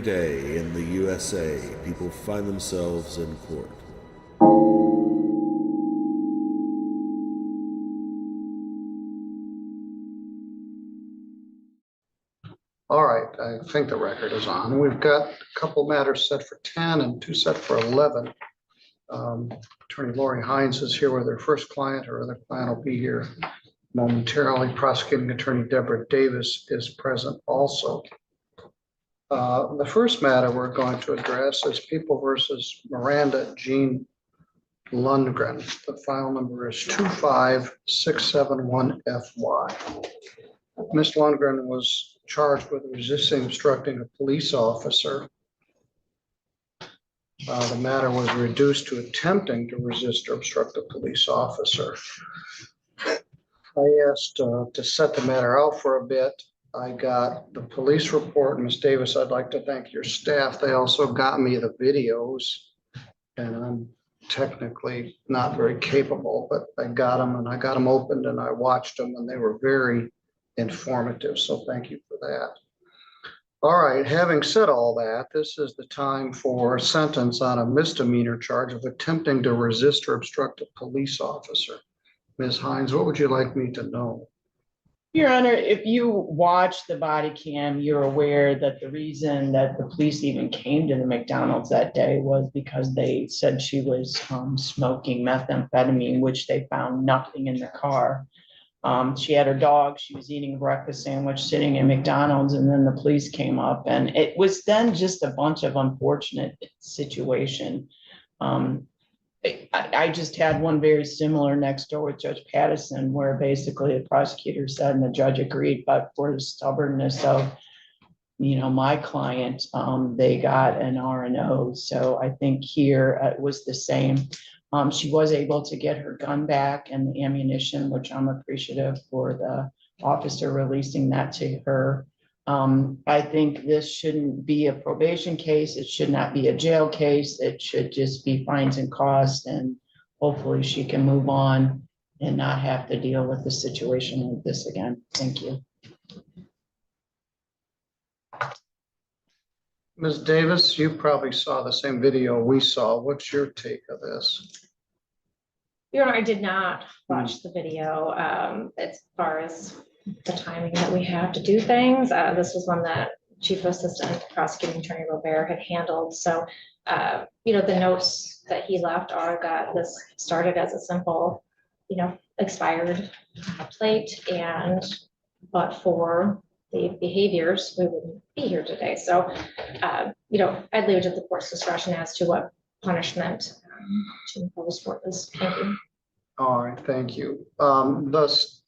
day in the USA, people find themselves in court. All right, I think the record is on. We've got a couple matters set for 10 and 2 set for 11. Attorney Lori Hines is here with her first client. Her other client will be here momentarily. Prosecuting Attorney Deborah Davis is present also. The first matter we're going to address is People versus Miranda Jean Lundgren. The file number is 25671FY. Ms. Lundgren was charged with resisting obstructing a police officer. The matter was reduced to attempting to resist or obstruct a police officer. I asked to set the matter out for a bit. I got the police report. Ms. Davis, I'd like to thank your staff. They also got me the videos, and I'm technically not very capable, but I got them and I got them opened and I watched them and they were very informative. So thank you for that. All right, having said all that, this is the time for a sentence on a misdemeanor charge of attempting to resist or obstruct a police officer. Ms. Hines, what would you like me to know? Your Honor, if you watch the body cam, you're aware that the reason that the police even came to the McDonald's that day was because they said she was smoking methamphetamine, which they found nothing in the car. She had her dog, she was eating a breakfast sandwich sitting in McDonald's, and then the police came up, and it was then just a bunch of unfortunate situation. I just had one very similar next door with Judge Pattison, where basically the prosecutor said, and the judge agreed, but for the stubbornness of, my client, they got an R&O. So I think here it was the same. She was able to get her gun back and the ammunition, which I'm appreciative for the officer releasing that to her. I think this shouldn't be a probation case. It should not be a jail case. It should just be fines and costs, and hopefully she can move on and not have to deal with the situation like this again. Thank you. Ms. Davis, you probably saw the same video we saw. What's your take of this? Your Honor, I did not watch the video as far as the timing that we have to do things. This was one that Chief Assistant Prosecuting Attorney Robert had handled. So, the notes that he left got this started as a simple, expired plate, but for the behaviors, we wouldn't be here today. So, I'd leave it to the court's discretion as to what punishment to impose for this. Thank you. All right, thank you. Thus,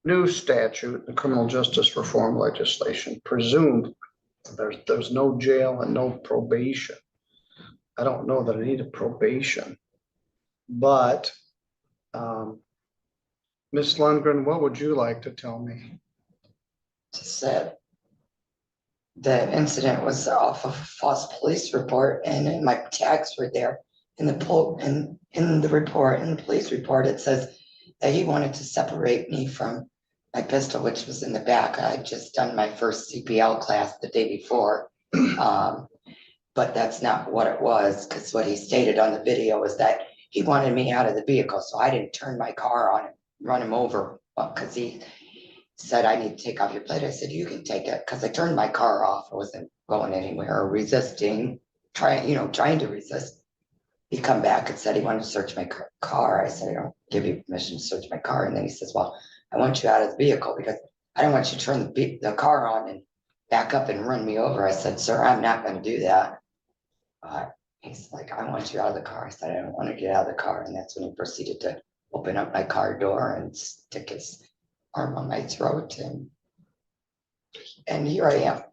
new statute, the criminal justice reform legislation, presumed there's no jail and no probation. I don't know that I need a probation, but Ms. Lundgren, what would you like to tell me? Just that the incident was off of a false police report, and my tags were there in the police report. It says that he wanted to separate me from my pistol, which was in the back. I had just done my first CPL class the day before, but that's not what it was, because what he stated on the video was that he wanted me out of the vehicle, so I didn't turn my car on and run him over, because he said, I need to take off your plate. I said, you can take it, because I turned my car off. I wasn't going anywhere or resisting, trying to resist. He come back and said he wanted to search my car. I said, I don't give you permission to search my car. And then he says, well, I want you out of the vehicle because I don't want you to turn the car on and back up and run me over. I said, sir, I'm not going to do that. He's like, I want you out of the car. I said, I don't want to get out of the car. And that's when he proceeded to open up my car door and stick his arm on my throat. And here I am.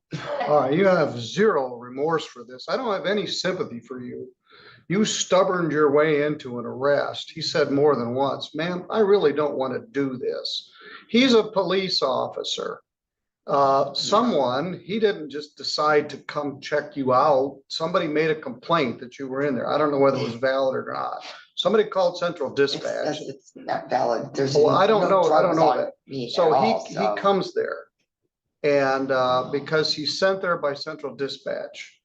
All right, you have zero remorse for this. I don't have any sympathy for you. You stubborned your way into an arrest. He said more than once, ma'am, I really don't want to do this. He's a police officer. He didn't just decide to come check you out. Somebody made a complaint that you were in there. I don't know whether it was valid or not. Somebody called Central Dispatch. It's not valid. I don't know that. So he comes there. And because he's sent there by central dispatch.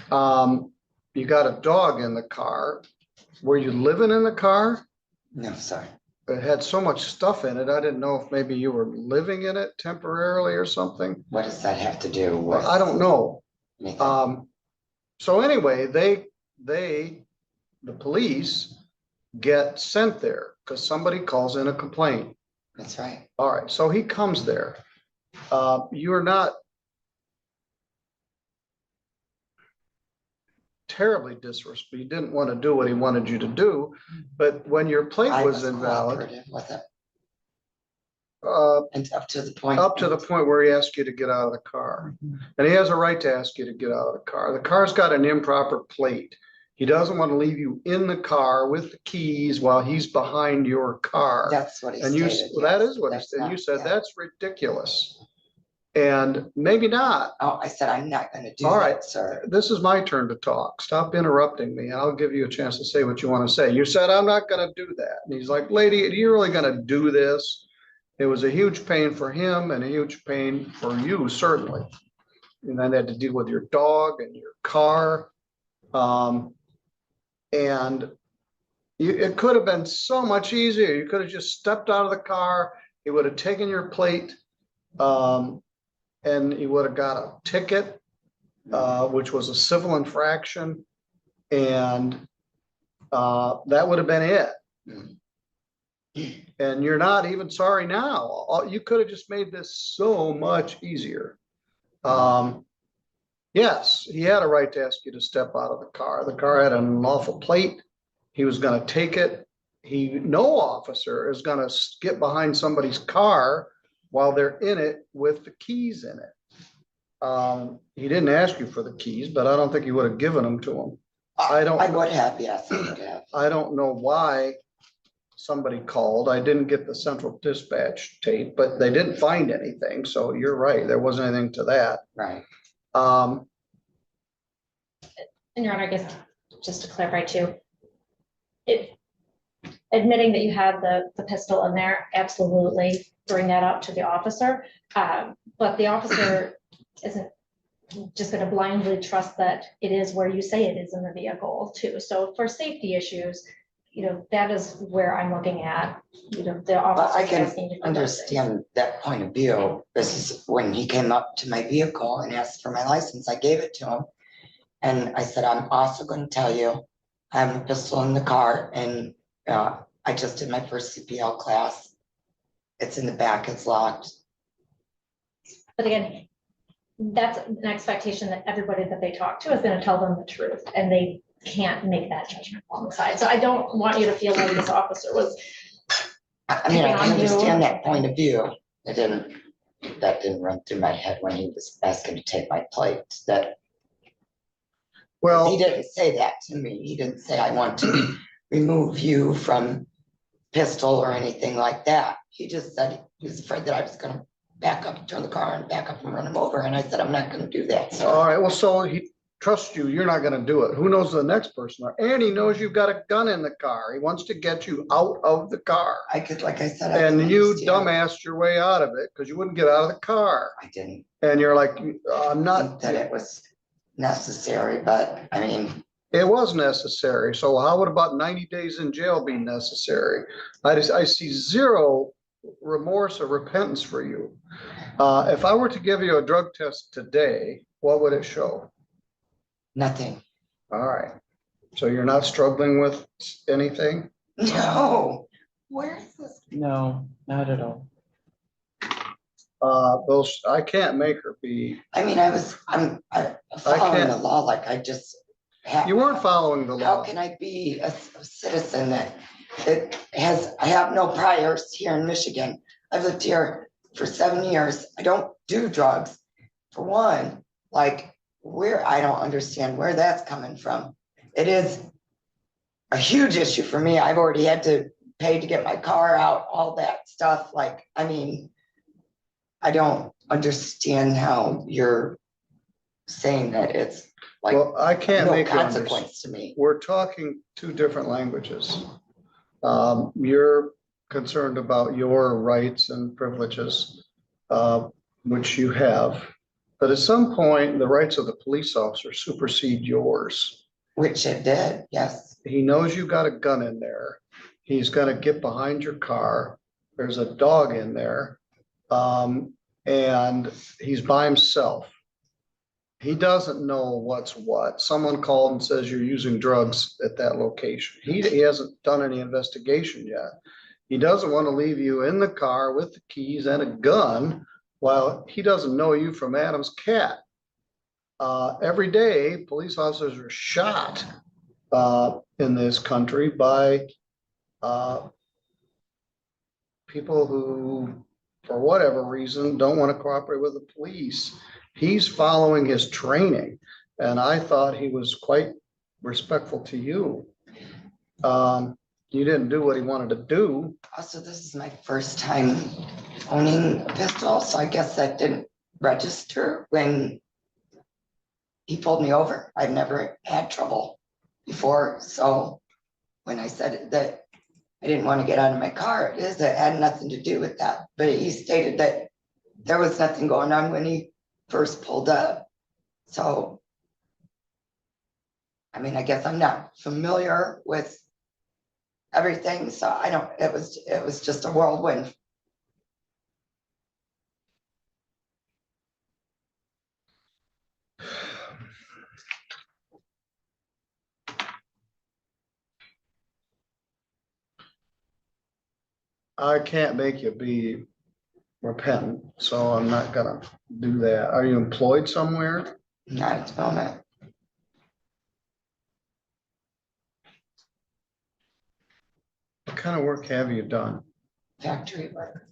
You got a dog in the car. Were you living in the car? No, sorry. It had so much stuff in it. I didn't know if maybe you were living in it temporarily or something. What does that have to do with? I don't know. Anything? So anyway, the police get sent there because somebody calls in a complaint. That's right. All right, so he comes there. You're not terribly disrespectful. You didn't want to do what he wanted you to do, but when your plate I was invalid, cooperative with it, uh, and up to the point. up to the point where he asked you to get out of the car. And he has a right to ask you to get out of the car. The car's got an improper plate. He doesn't want to leave you in the car with the keys while he's behind your car. That's what he And you, stated. well, that yes, is what he that's said. You not- said, yeah. that's ridiculous. And maybe not. Oh, I said, I'm not gonna do All right. that, sir. This is my turn to talk. Stop interrupting me. I'll give you a chance to say what you want to say. You said, I'm not going to do that. And he's like, lady, are you really going to do this? It was a huge pain for him and a huge pain for you, certainly. And then had to deal with your dog and your car. And it could have been so much easier. You could have just stepped out of the car. He would have taken your plate. And he would have got a ticket, which was a civil infraction. And that would have been it. And you're not even sorry now. You could have just made this so much easier. Yes, he had a right to ask you to step out of the car. The car had an unlawful plate. He was going to take it. No officer is going to get behind somebody's car while they're in it with the keys in it. He didn't ask you for the keys, but I don't think you would have given them to him. I would have, yes, I would have. I don't know why somebody called. I didn't get the central dispatch tape, but they didn't find anything. So you're right. There wasn't anything to that. Right. And Your Honor, I guess, just to clarify too, admitting that you had the pistol in there, absolutely bring that up to the officer. But the officer isn't just going to blindly trust that it is where you say it is in the vehicle too. So for safety issues, that is where I'm looking at, the officer. I can understand that point of view. This is when he came up to my vehicle and asked for my license, I gave it to him. And I said, I'm also going to tell you, I have a pistol in the car, and I just did my first CPL class. It's in the back, it's locked. But again, that's an expectation that everybody that they talk to is going to tell them the truth, and they can't make that judgment alongside. So I don't want you to feel like this officer was. I mean, I can understand that point of view. That didn't run through my head when he was asking to take my plate. Well, he didn't say that to me. He didn't say, I want to remove you from pistol or anything like that. He just said he was afraid that I was going to back up, turn the car and back up and run him over. And I said, I'm not going to do that. So, all right. Well, so he trusts you. You're not going to do it. Who knows the next person? And he knows you've got a gun in the car. He wants to get you out of the car. I could, like I said, and you dumbassed your way out of it because you wouldn't get out of the car. I didn't. And you're like, I'm not. Think that it was necessary, but I mean, it was necessary. So how would about 90 days in jail be necessary? I see zero remorse or repentance for you. If I were to give you a drug test today, what would it show? Nothing. All right. So you're not struggling with anything? No. Where is this? No, not at all. Those, I can't make her be. I mean, I'm following the law. Like I just. You weren't following the law. How can I be a citizen that I have no priors here in Michigan. I've lived here for 7 years. I don't do drugs. For one, like I don't understand where that's coming from. It is a huge issue for me. I've already had to pay to get my car out, all that stuff. Like, I mean, I don't understand how you're saying that it's like, well, I can't no make consequence to me. We're talking two different languages. You're concerned about your rights and privileges. which you have. But at some point, the rights of the police officer supersede yours. Which it did, yes. He knows you got a gun in there. He's gonna get behind your car. There's a dog in there. And he's by himself. He doesn't know what's what. Someone called and says you're using drugs at that location. He hasn't done any investigation yet. He doesn't want to leave you in the car with the keys and a gun while he doesn't know you from Adam's cat. Every day, police officers are shot in this country by people who, for whatever reason, don't want to cooperate with the police. He's following his training, and I thought he was quite respectful to you. You didn't do what he wanted to do. Also, this is my first time owning a pistol, so I guess that didn't register when he pulled me over. I've never had trouble before, so when I said that I didn't want to get out of my car, it had nothing to do with that. But he stated that there was nothing going on when he first pulled up. So, I mean, I guess I'm not familiar with everything, so I don't, it was just a whirlwind. I can't make you be repentant, so I'm not gonna do that. Are you employed somewhere? Not at the moment. What kind of work have you done? Factory work.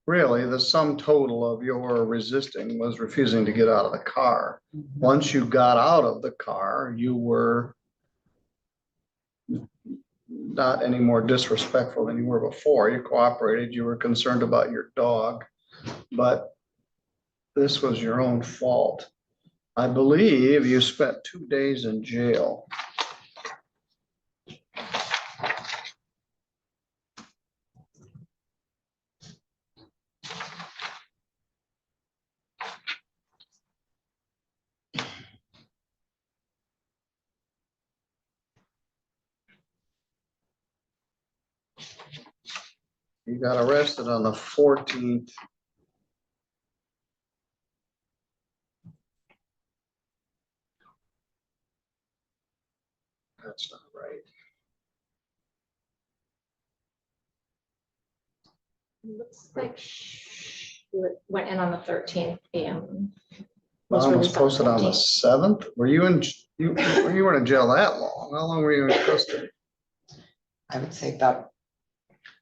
Really, the sum total of your resisting was refusing to get out of the car. Once you got out of the car, you were not any more disrespectful than you were before. You cooperated, you were concerned about your dog, but this was your own fault. I believe you spent 2 days in jail. You got arrested on the 14th. That's not right. Looks like we went in on the 13th PM. Was released posted on the 14th. 7th. Were you in, you weren't in jail that long? How long were you in custody? I would say about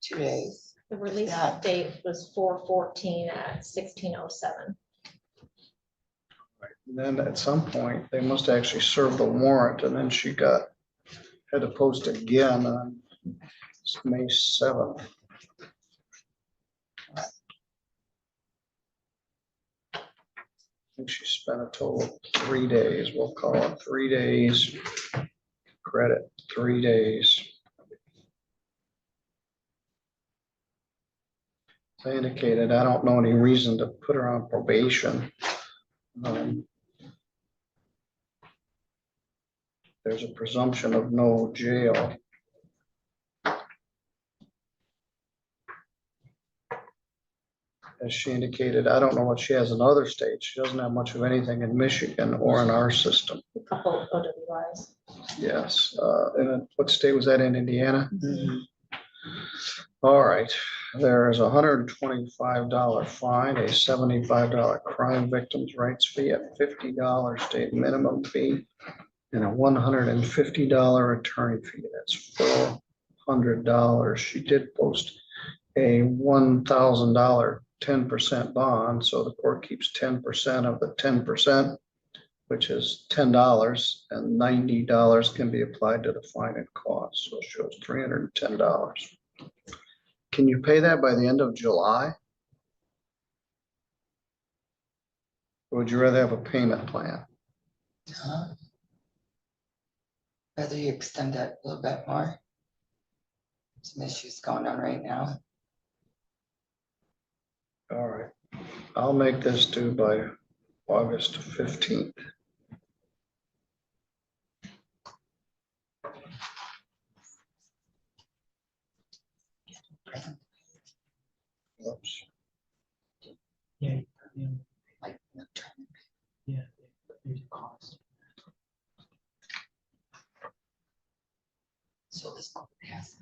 2 days. The release Yeah. date was 4/14 at 16:07. And then at some point, they must actually serve the warrant, and then she had to post again on May 7th. I think she spent a total of 3 days. We'll call it 3 days. Credit 3 days. As I indicated, I don't know any reason to put her on probation. There's a presumption of no jail. As she indicated, I don't know what she has in other states. She doesn't have much of anything in Michigan or in our system. A couple OWIs. Yes, and what state was that in? Indiana? All right, there is $125 fine, a $75 crime victims' rights fee, a $50 state minimum fee, and a $150 attorney fee. That's $400. She did post a $1,000 10% bond, so the court keeps 10% of the 10%, which is $10, and $90 can be applied to the fine and cost. So it shows $310. Can you pay that by the end of July? Or would you rather have a payment plan? Whether you extend that a little bit more. Some issues going on right now. All right, I'll make this due by August 15th. Whoops. Yeah, yeah, Like, yeah, there's a cost. so this will pass.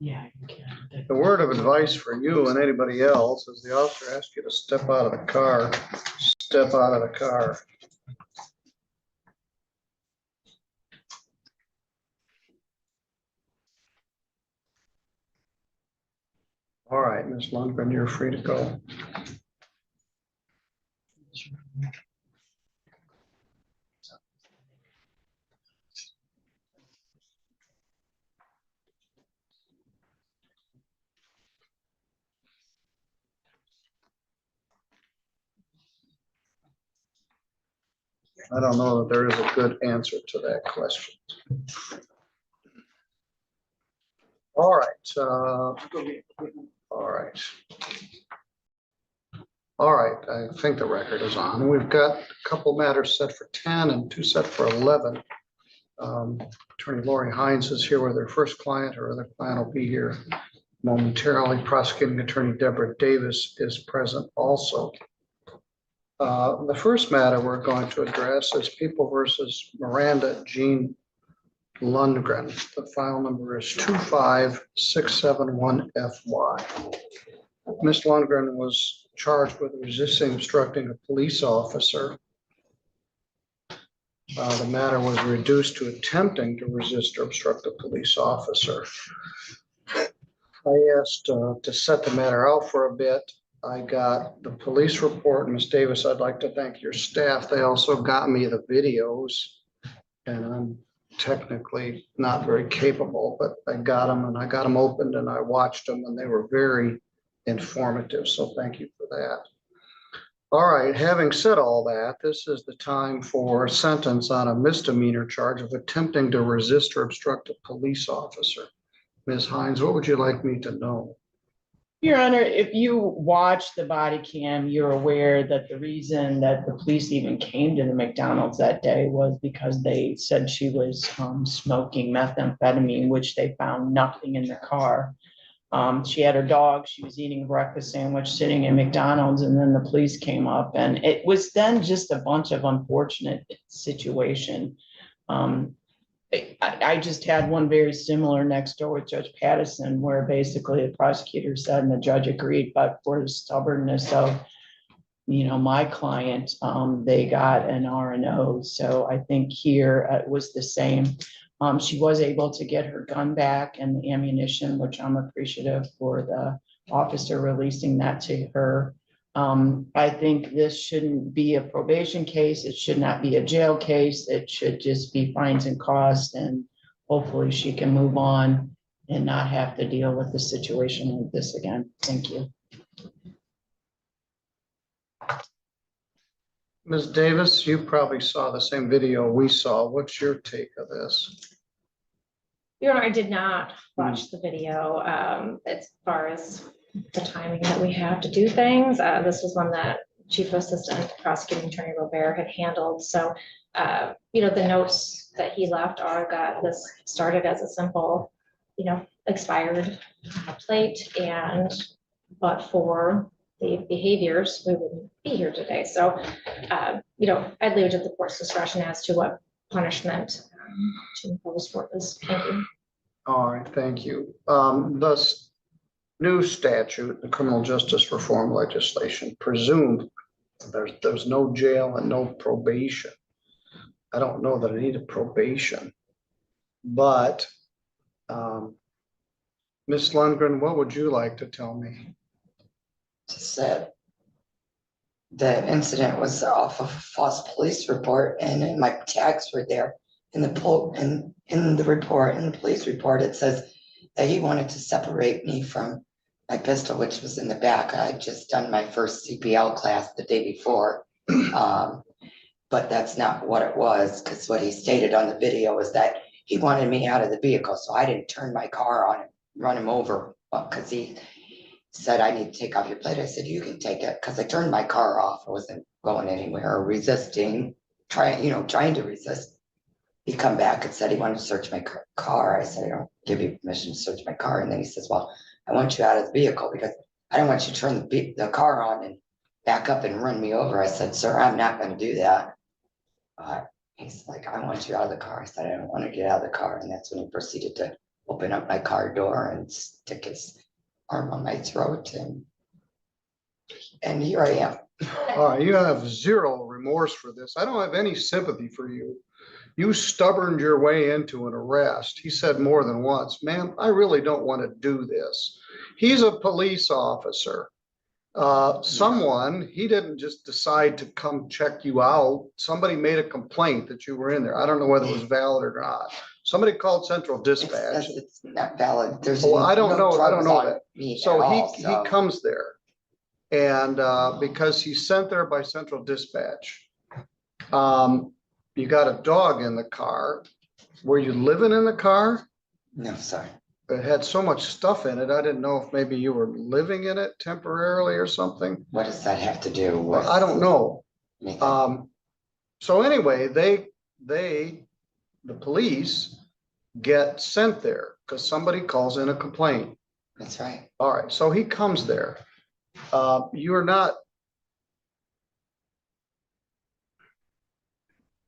Yeah, you can. The word of advice for you and anybody else is the officer asks you to step out of the car, step out of the car. All right, Ms. Lundgren, you're free to go. I don't know that there is a good answer to that question. All right. All right. All right, I think the record is on. We've got a couple matters set for 10 and 2 set for 11. Attorney Lori Hines is here with her first client. Her other client will be here momentarily. Prosecuting Attorney Deborah Davis is present also. The first matter we're going to address is People versus Miranda Jean Lundgren. The file number is 25671FY. Ms. Lundgren was charged with resisting obstructing a police officer. The matter was reduced to attempting to resist or obstruct a police officer. I asked to set the matter out for a bit. I got the police report. Ms. Davis, I'd like to thank your staff. They also got me the videos, and I'm technically not very capable, but I got them and I got them opened and I watched them and they were very informative. So thank you for that. All right, having said all that, this is the time for a sentence on a misdemeanor charge of attempting to resist or obstruct a police officer. Ms. Hines, what would you like me to know? Your Honor, if you watch the body cam, you're aware that the reason that the police even came to the McDonald's that day was because they said she was smoking methamphetamine, which they found nothing in the car. She had her dog, she was eating a breakfast sandwich sitting in McDonald's, and then the police came up, and it was then just a bunch of unfortunate situation. I just had one very similar next door with Judge Pattison, where basically the prosecutor said and the judge agreed, but for the stubbornness of, my client, they got an R&O. So I think here it was the same. She was able to get her gun back and the ammunition, which I'm appreciative for the officer releasing that to her. I think this shouldn't be a probation case. It should not be a jail case. It should just be fines and costs, and hopefully she can move on and not have to deal with the situation like this again. Thank you. Ms. Davis, you probably saw the same video we saw. What's your take of this? Your Honor, I did not watch the video as far as the timing that we have to do things. This was one that Chief Assistant Prosecuting Attorney Robert had handled. So, the notes that he left are that this started as a simple, expired plate, but for the behaviors, we wouldn't be here today. So, I'd leave it to the court's discretion as to what punishment to impose for this. Thank you. All right, thank you. Thus, new statute, the criminal justice reform legislation presumed there's no jail and no probation. I don't know that I need a probation, but Ms. Lundgren, what would you like to tell me? Just that the incident was off of a false police report, and my tags were there in the report, in the police report. It says that he wanted to separate me from my pistol, which was in the back. I had just done my first CPL class the day before. But that's not what it was, because what he stated on the video was that he wanted me out of the vehicle, so I didn't turn my car on and run him over, because he said, I need to take off your plate. I said, you can take it, because I turned my car off. I wasn't going anywhere or resisting, trying to resist. He come back and said he wanted to search my car. I said, I don't give you permission to search my car. And then he says, well, I want you out of the vehicle because I don't want you to turn the car on and back up and run me over. I said, sir, I'm not going to do that. He's like, I want you out of the car. I said, I don't want to get out of the car. And that's when he proceeded to open up my car door and stick his arm on my throat. And here I am. All right, you have zero remorse for this. I don't have any sympathy for you. You stubborned your way into an arrest. He said more than once, ma'am, I really don't want to do this. He's a police officer. He didn't just decide to come check you out. Somebody made a complaint that you were in there. I don't know whether it was valid or not. Somebody called Central Dispatch. It's not valid. There's Well, I don't know drugs on that. me So at all, he comes there. And because he's sent there by Central Dispatch, you got a dog in the car. Were you living in the car? No, sorry. It had so much stuff in it. I didn't know if maybe you were living in it temporarily or something. What does that have to do with? Well, I don't know. Anything? So anyway, the police get sent there because somebody calls in a complaint. That's right. All right, so he comes there. You're not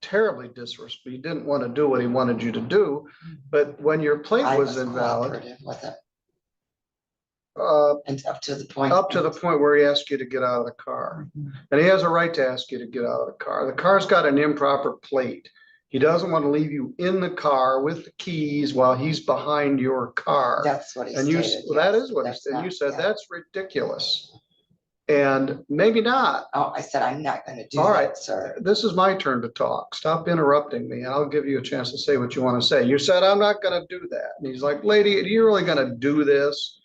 terribly disrespectful. He didn't want to do what he wanted you to do, but when your plate I was invalid, cooperative with it. uh, And up to the point. where he asked you to get out of the car. And he has a right to ask you to get out of the car. The car's got an improper plate. He doesn't want to leave you in the car with the keys while he's behind your car. That's what he And stated. that yes. is what he That's said. not- You said, yeah. that's ridiculous. And maybe not. Oh, I said, I'm not gonna do All that, right. sir. This is my turn to talk. Stop interrupting me. I'll give you a chance to say what you want to say. You said, I'm not going to do that. And he's like, lady, are you really going to do this?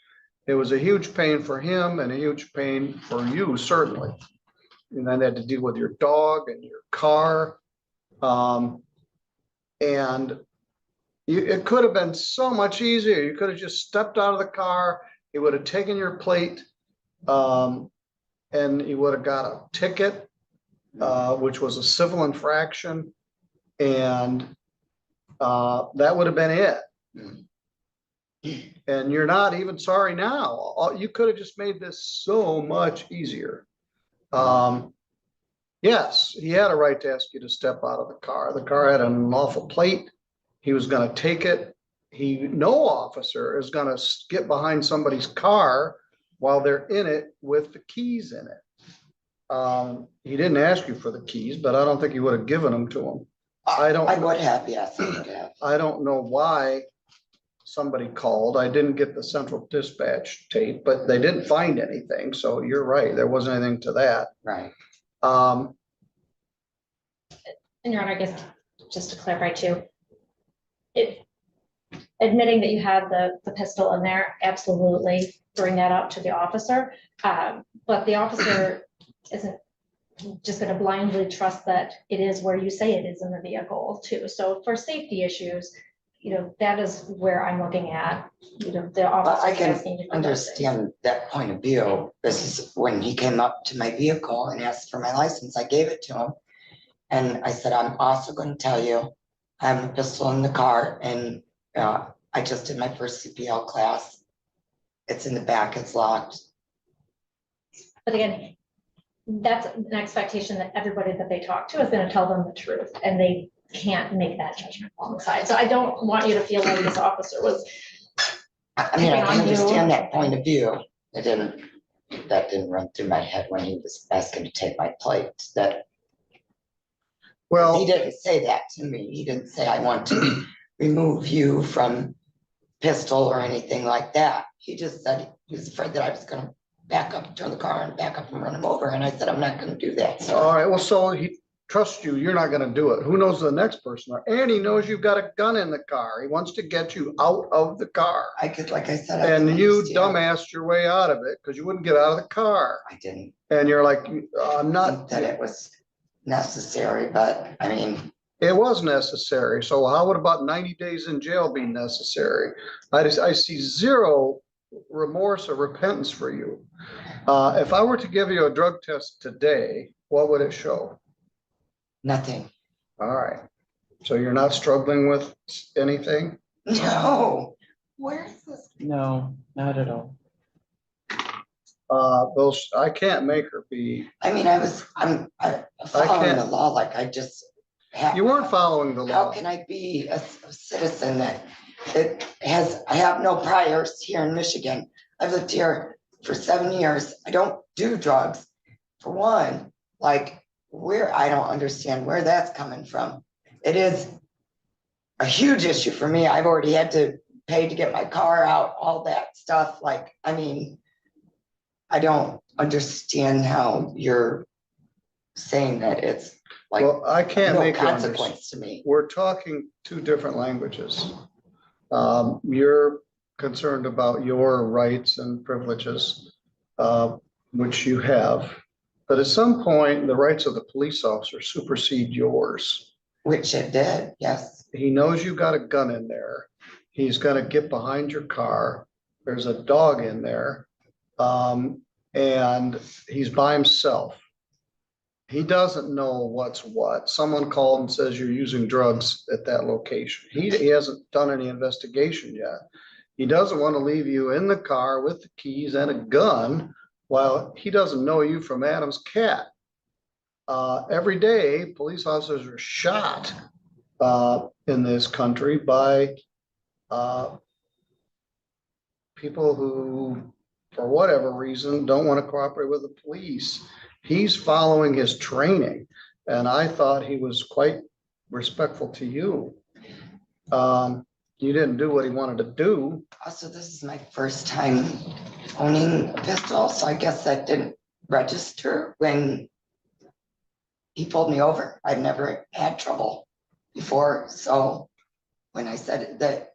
It was a huge pain for him and a huge pain for you, certainly. And then had to deal with your dog and your car. It could have been so much easier. You could have just stepped out of the car. He would have taken your plate. And he would have got a ticket, which was a civil infraction. And that would have been it. And you're not even sorry now. You could have just made this so much easier. Yes, he had a right to ask you to step out of the car. The car had an unlawful plate. He was going to take it. No officer is going to get behind somebody's car while they're in it with the keys in it. He didn't ask you for the keys, but I don't think he would have given them to him. I would have, yes, I would have. I don't know why somebody called. I didn't get the Central Dispatch tape, but they didn't find anything. So you're right. There wasn't anything to that. Right. And Your Honor, I guess just to clarify too, admitting that you had the pistol in there, absolutely bring that up to the officer. But the officer isn't just going to blindly trust that it is where you say it is in the vehicle too. So for safety issues, that is where I'm looking at, the But officer. I can understand that point of view. This is when he came up to my vehicle and asked for my license, I gave it to him. And I said, I'm also going to tell you, I have a pistol in the car, and I just did my first CPL class. It's in the back, it's locked. But again, that's an expectation that everybody that they talk to is going to tell them the truth, and they can't make that judgment alongside. So I don't want you to feel like this officer was. I mean, I can understand that point of view. That didn't run through my head when he was asking to take my plate. Well, he didn't say that to me. He didn't say, I want to remove you from pistol or anything like that. He just said he was afraid that I was going to back up, turn the car and back up and run him over. And I said, I'm not going to do that. So, all right. Well, so he trusts you. You're not going to do it. Who knows the next person? And he knows you've got a gun in the car. He wants to get you out of the car. I could, like I said, and you dumbassed your way out of it because you wouldn't get out of the car. I didn't. And you're like, I'm not. That it was necessary, but I mean, It was necessary. So how would about 90 days in jail be necessary? I see zero remorse or repentance for you. If I were to give you a drug test today, what would it show? nothing. All right. So you're not struggling with anything? No, where's this? No, not at all. Those, I can't make her be, I mean, I'm following the can't- law, like I just. you weren't following the How law. can I be a citizen that I have no priors here in Michigan. I've lived here for 7 years. I don't do drugs. For one, like I don't understand where that's coming from. It is a huge issue for me. I've already had to pay to get my car out, all that stuff. Like, I mean, I don't understand how you're saying that it's like Well, I can't no make you understand. consequence to me. We're talking two different languages. You're concerned about your rights and privileges, which you have. But at some point, the rights of the police officer supersede yours. Which it did, yes. He knows you got a gun in there. He's gonna get behind your car. There's a dog in there. And he's by himself. He doesn't know what's what. Someone called and says you're using drugs at that location. He hasn't done any investigation yet. He doesn't want to leave you in the car with the keys and a gun while he doesn't know you from Adam's cat. Every day, police officers are shot in this country by people who, for whatever reason, don't want to cooperate with the police. He's following his training, and I thought he was quite respectful to you. You didn't do what he wanted to do. Also, this is my first time owning a pistol, so I guess that didn't register when he pulled me over. I've never had trouble before, so when I said that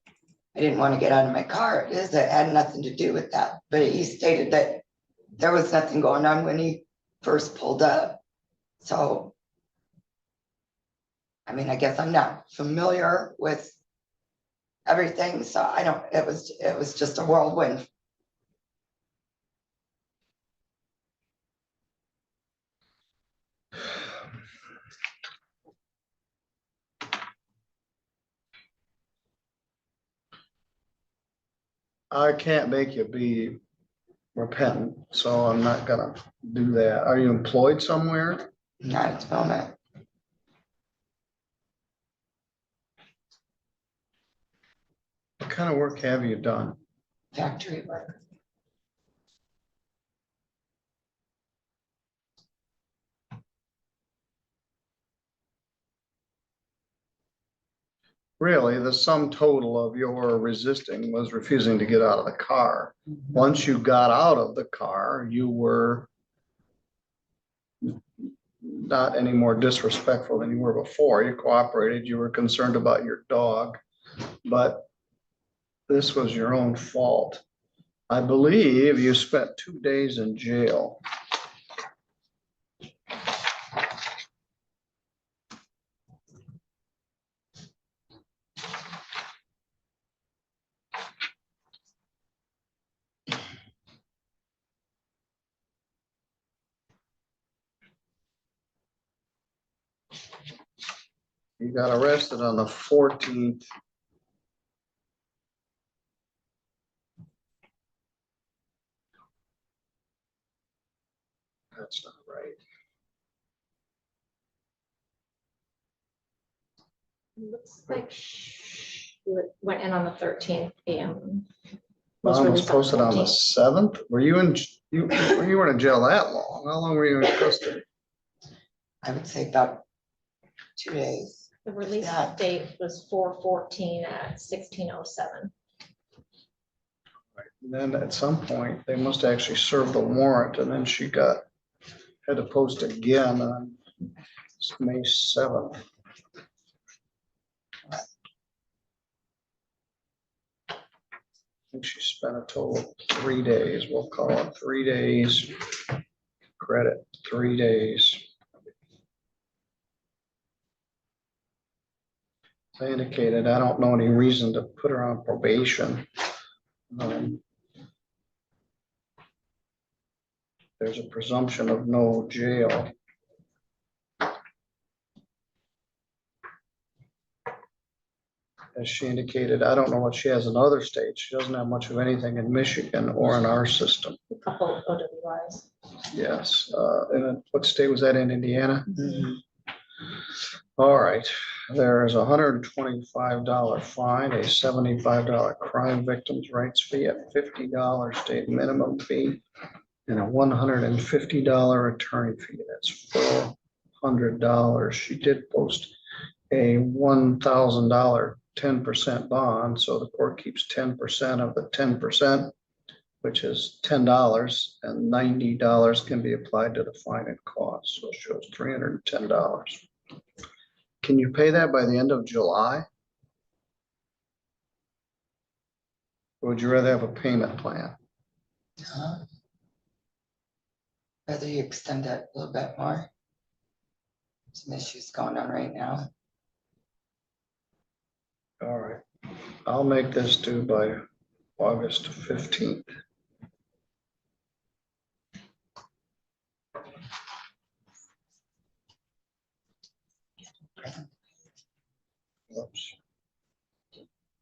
I didn't want to get out of my car, it had nothing to do with that. But he stated that there was nothing going on when he first pulled up. So, I mean, I guess I'm not familiar with everything, so I don't, it was just a whirlwind. I can't make you be repentant, so I'm not gonna do that. Are you employed somewhere? Not at the moment. What kind of work have you done? Factory work. Really, the sum total of your resisting was refusing to get out of the car. Once you got out of the car, you were not any more disrespectful than you were before. You cooperated, you were concerned about your dog, but this was your own fault. I believe you spent 2 days in jail. You got arrested on the 14th. That's not right. Looks like went in on the 13th and Mine was released on the posted on the 14th. 7th. Were you in, you weren't in jail that long? How long were you in custody? I would say about 2 days. The release Yeah. date was 4/14 at 16:07. And then at some point, they must actually serve the warrant, and then she had to post again on May 7th. I think she spent a total of 3 days. We'll call it 3 days. Credit 3 days. I indicated, I don't know any reason to put her on probation. There's a presumption of no jail. As she indicated, I don't know what she has in other states. She doesn't have much of anything in Michigan or in our system. A couple OWIs. Yes, and what state was that in, Indiana? Mhm. All right, there's a $125 fine, a $75 crime victims' rights fee, a $50 state minimum fee, and a $150 attorney fee. That's $400. She did post a $1,000 10% bond, so the court keeps 10% of the 10%, which is $10, and $90 can be applied to the fine and cost, so it shows $310. Can you pay that by the end of July? Or would you rather have a payment plan? Whether you extend that a little bit more. Some issues going on right now. All right, I'll make this due by August 15th. Oops.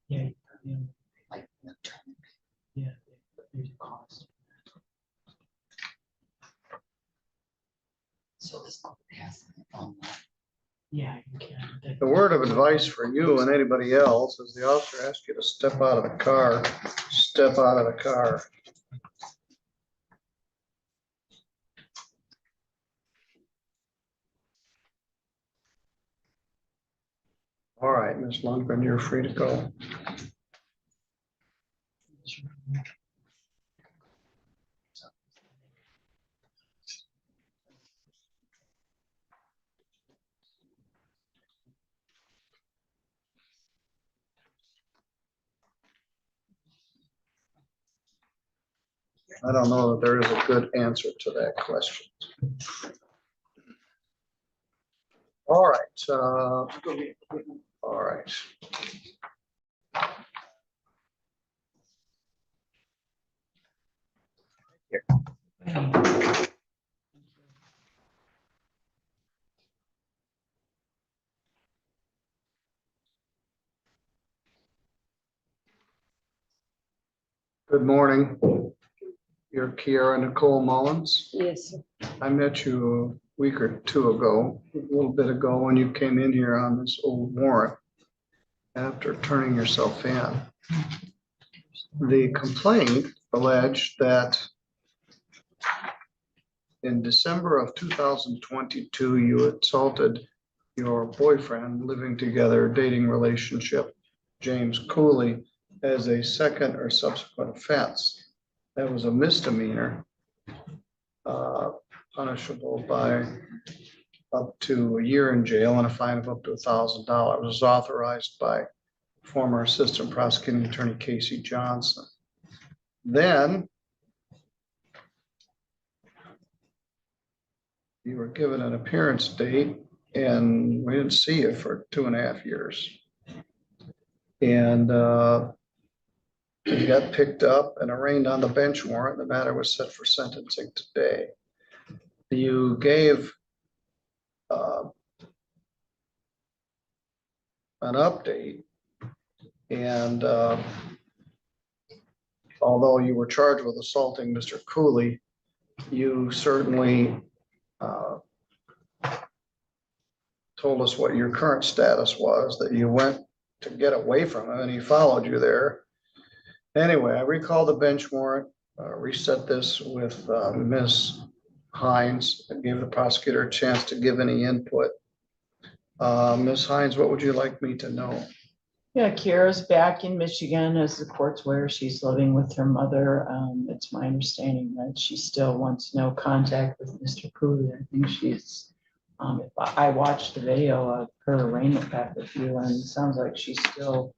Yeah, Like, I'm trying to- yeah, there's a cost. So this court has. Yeah, you can. The word of advice for you and anybody else is the officer asks you to step out of the car, step out of the car. All right, Ms. Lundgren, you're free to go. I don't know that there is a good answer to that question. All right, all right. Good morning. You're Kiara Nicole Mullins. Yes, I met you a week or two ago, a little bit ago, when you came in here on this old warrant after turning yourself in. The complaint alleged that in December of 2022, you assaulted your boyfriend, living together, dating relationship, James Cooley, as a second or subsequent offense. That was a misdemeanor, punishable by up to a year in jail and a fine of up to $1,000. It was authorized by former Assistant Prosecuting Attorney Casey Johnson. Then you were given an appearance date and we didn't see you for 2.5 years. And you got picked up and arraigned on the bench warrant. The matter was set for sentencing today. You gave an update, and although you were charged with assaulting Mr. Cooley, you certainly told us what your current status was, that you went to get away from him and he followed you there. Anyway, I recall the bench warrant, reset this with Ms. Hines, and gave the prosecutor a chance to give any input. Ms. Hines, what would you like me to know? Yeah, Kira's back in Michigan, as the court's where she's living with her mother. It's my understanding that she still wants no contact with Mr. Cooley. I think she's, I watched the video of her arraignment back with you, and it sounds like she's still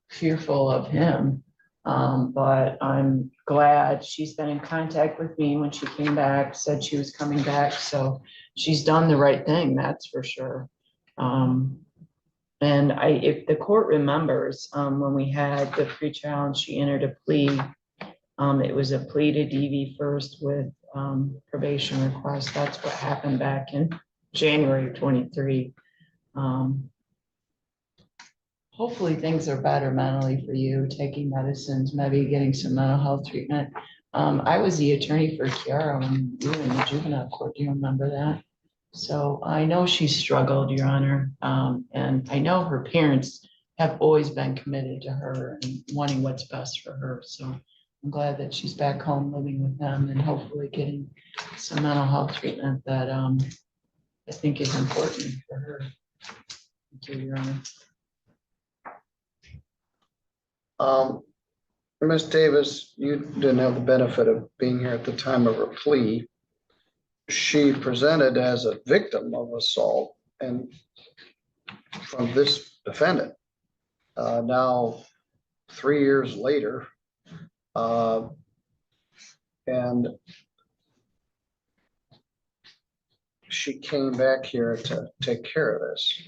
fearful of him. But I'm glad she's been in contact with me when she came back, said she was coming back. So she's done the right thing, that's for sure. And if the court remembers, when we had the pre-trial and she entered a plea, it was a plea to DV first with probation request. That's what happened back in January of 23. Hopefully things are better mentally for you, taking medicines, maybe getting some mental health treatment. I was the attorney for Kiara when you were in the juvenile court. Do you remember that? So I know she struggled, Your Honor. And I know her parents have always been committed to her and wanting what's best for her. So I'm glad that she's back home living with them and hopefully getting some mental health treatment that I think is important for her. Thank you, Your Honor. Ms. Davis, you didn't have the benefit of being here at the time of her plea. She presented as a victim of assault and from this defendant. Now, 3 years later, and she came back here to take care of this.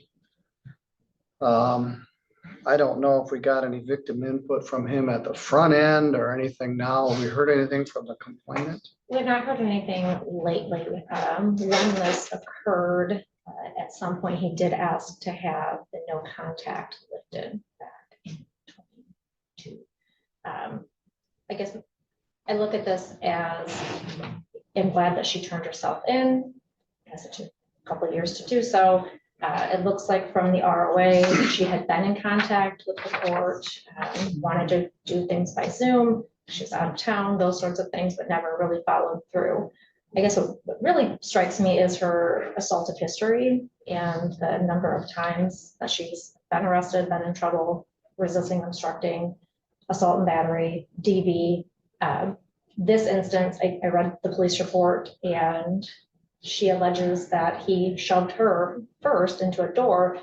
I don't know if we got any victim input from him at the front end or anything now. Have we heard anything from the complainant? We've not heard anything lately. When this occurred, at some point, he did ask to have the no contact lifted back in 22. I guess I look at this as, I'm glad that she turned herself in. It has took a couple of years to do so. It looks like from the ROA, she had been in contact with the court, wanted to do things by Zoom. She's out of town, those sorts of things, but never really followed through. I guess what really strikes me is her assaultive history and the number of times that she's been arrested, been in trouble, resisting, obstructing, assault and battery, DV. This instance, I read the police report and she alleges that he shoved her first into a door,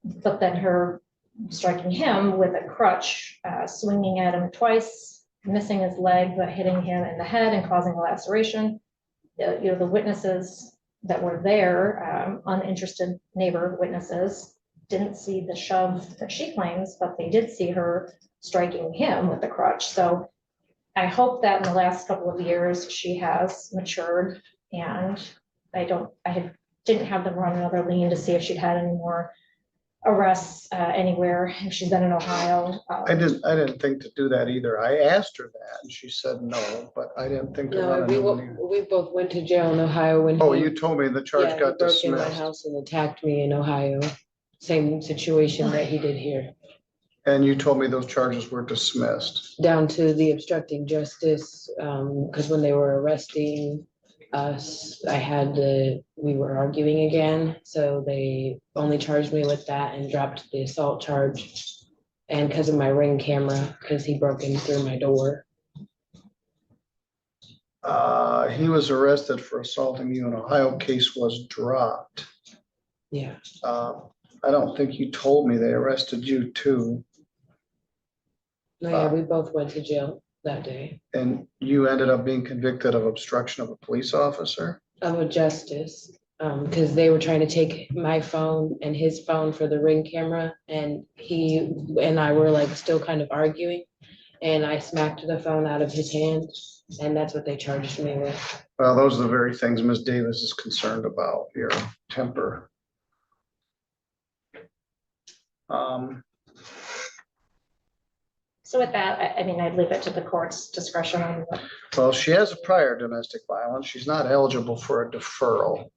but then her striking him with a crutch, swinging at him twice, missing his leg, but hitting him in the head and causing a laceration. The witnesses that were there, uninterested neighbor witnesses, didn't see the shove that she claims, but they did see her striking him with the crutch. So I hope that in the last couple of years, she has matured, and didn't have them run another lean to see if she'd had any more arrests anywhere. If she's been in Ohio. I didn't think to do that either. I asked her that and she said no, but I didn't think to run a new one either. We both went to jail in Ohio when. Oh, you told me the charge got he broke in my dismissed. house and attacked me in Ohio. Same situation that he did here. And you told me those charges were dismissed. Down to the obstructing justice, because when they were arresting us, we were arguing again. So they only charged me with that and dropped the assault charge. And because of my Ring camera, because he broke in through my door. He was arrested for assaulting you. An Ohio case was dropped. Yeah. I don't think you told me they arrested you too. No, yeah, we both went to jail that day. And you ended up being convicted of obstruction of a police officer? Of a justice, because they were trying to take my phone and his phone for the Ring camera, and he and I were like still kind of arguing, and I smacked the phone out of his hand, and that's what they charged me with. Well, those are the very things Ms. Davis is concerned about, your temper. So with that, I mean, I'd leave it to the court's discretion on what. Well, she has a prior domestic violence. She's not eligible for a deferral.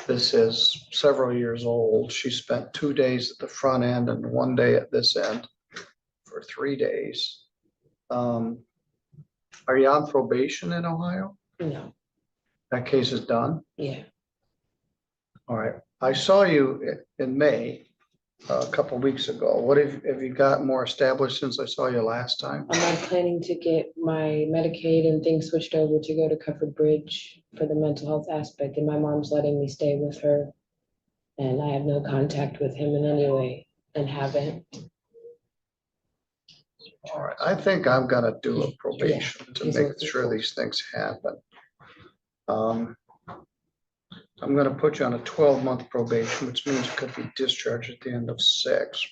This is several years old. She spent 2 days at the front end and 1 day at this end for 3 days. Are you on probation in Ohio? No, That case is done? yeah, All right. I saw you in May, a couple of weeks ago. What have you got more established since I saw you last time? I'm not planning to get my Medicaid and things switched over to go to Covered Bridge for the mental health aspect, and my mom's letting me stay with her. And I have no contact with him in any way and haven't. All right. I think I'm gonna do a probation to he's make looking sure for- these things happen. I'm gonna put you on a 12-month probation, which means you could be discharged at the end of 6.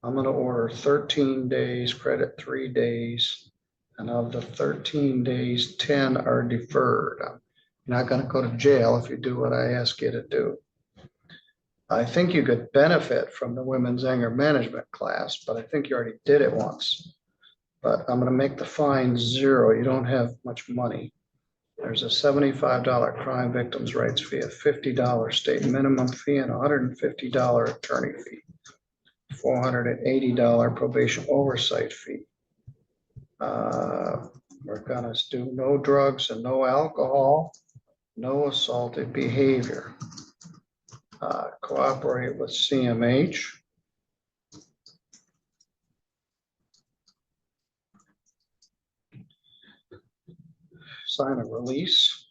I'm gonna order 13 days, credit 3 days. And of the 13 days, 10 are deferred. I'm not gonna go to jail if you do what I ask you to do. I think you could benefit from the women's anger management class, but I think you already did it once. But I'm gonna make the fine 0. You don't have much money. There's a $75 crime victims' rights fee, a $50 state minimum fee, and a $150 attorney fee, $480 probation oversight fee. We're gonna do no drugs and no alcohol, no assaultive behavior. Cooperate with CMH. Sign a release.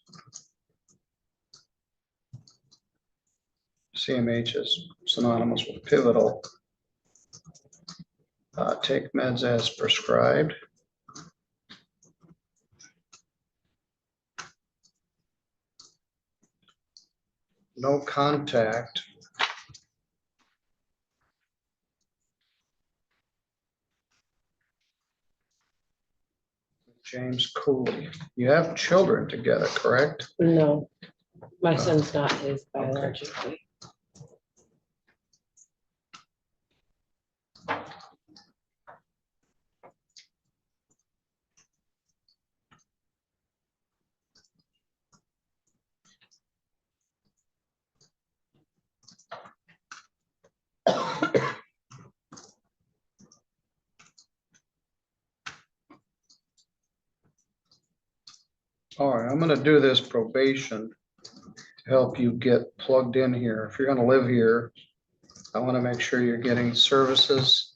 CMH is synonymous with pivotal. Take meds as prescribed. No contact. James Cooley. You have children together, correct? No, my son's not his biologically. All right, I'm gonna do this probation to help you get plugged in here. If you're gonna live here, I wanna make sure you're getting services.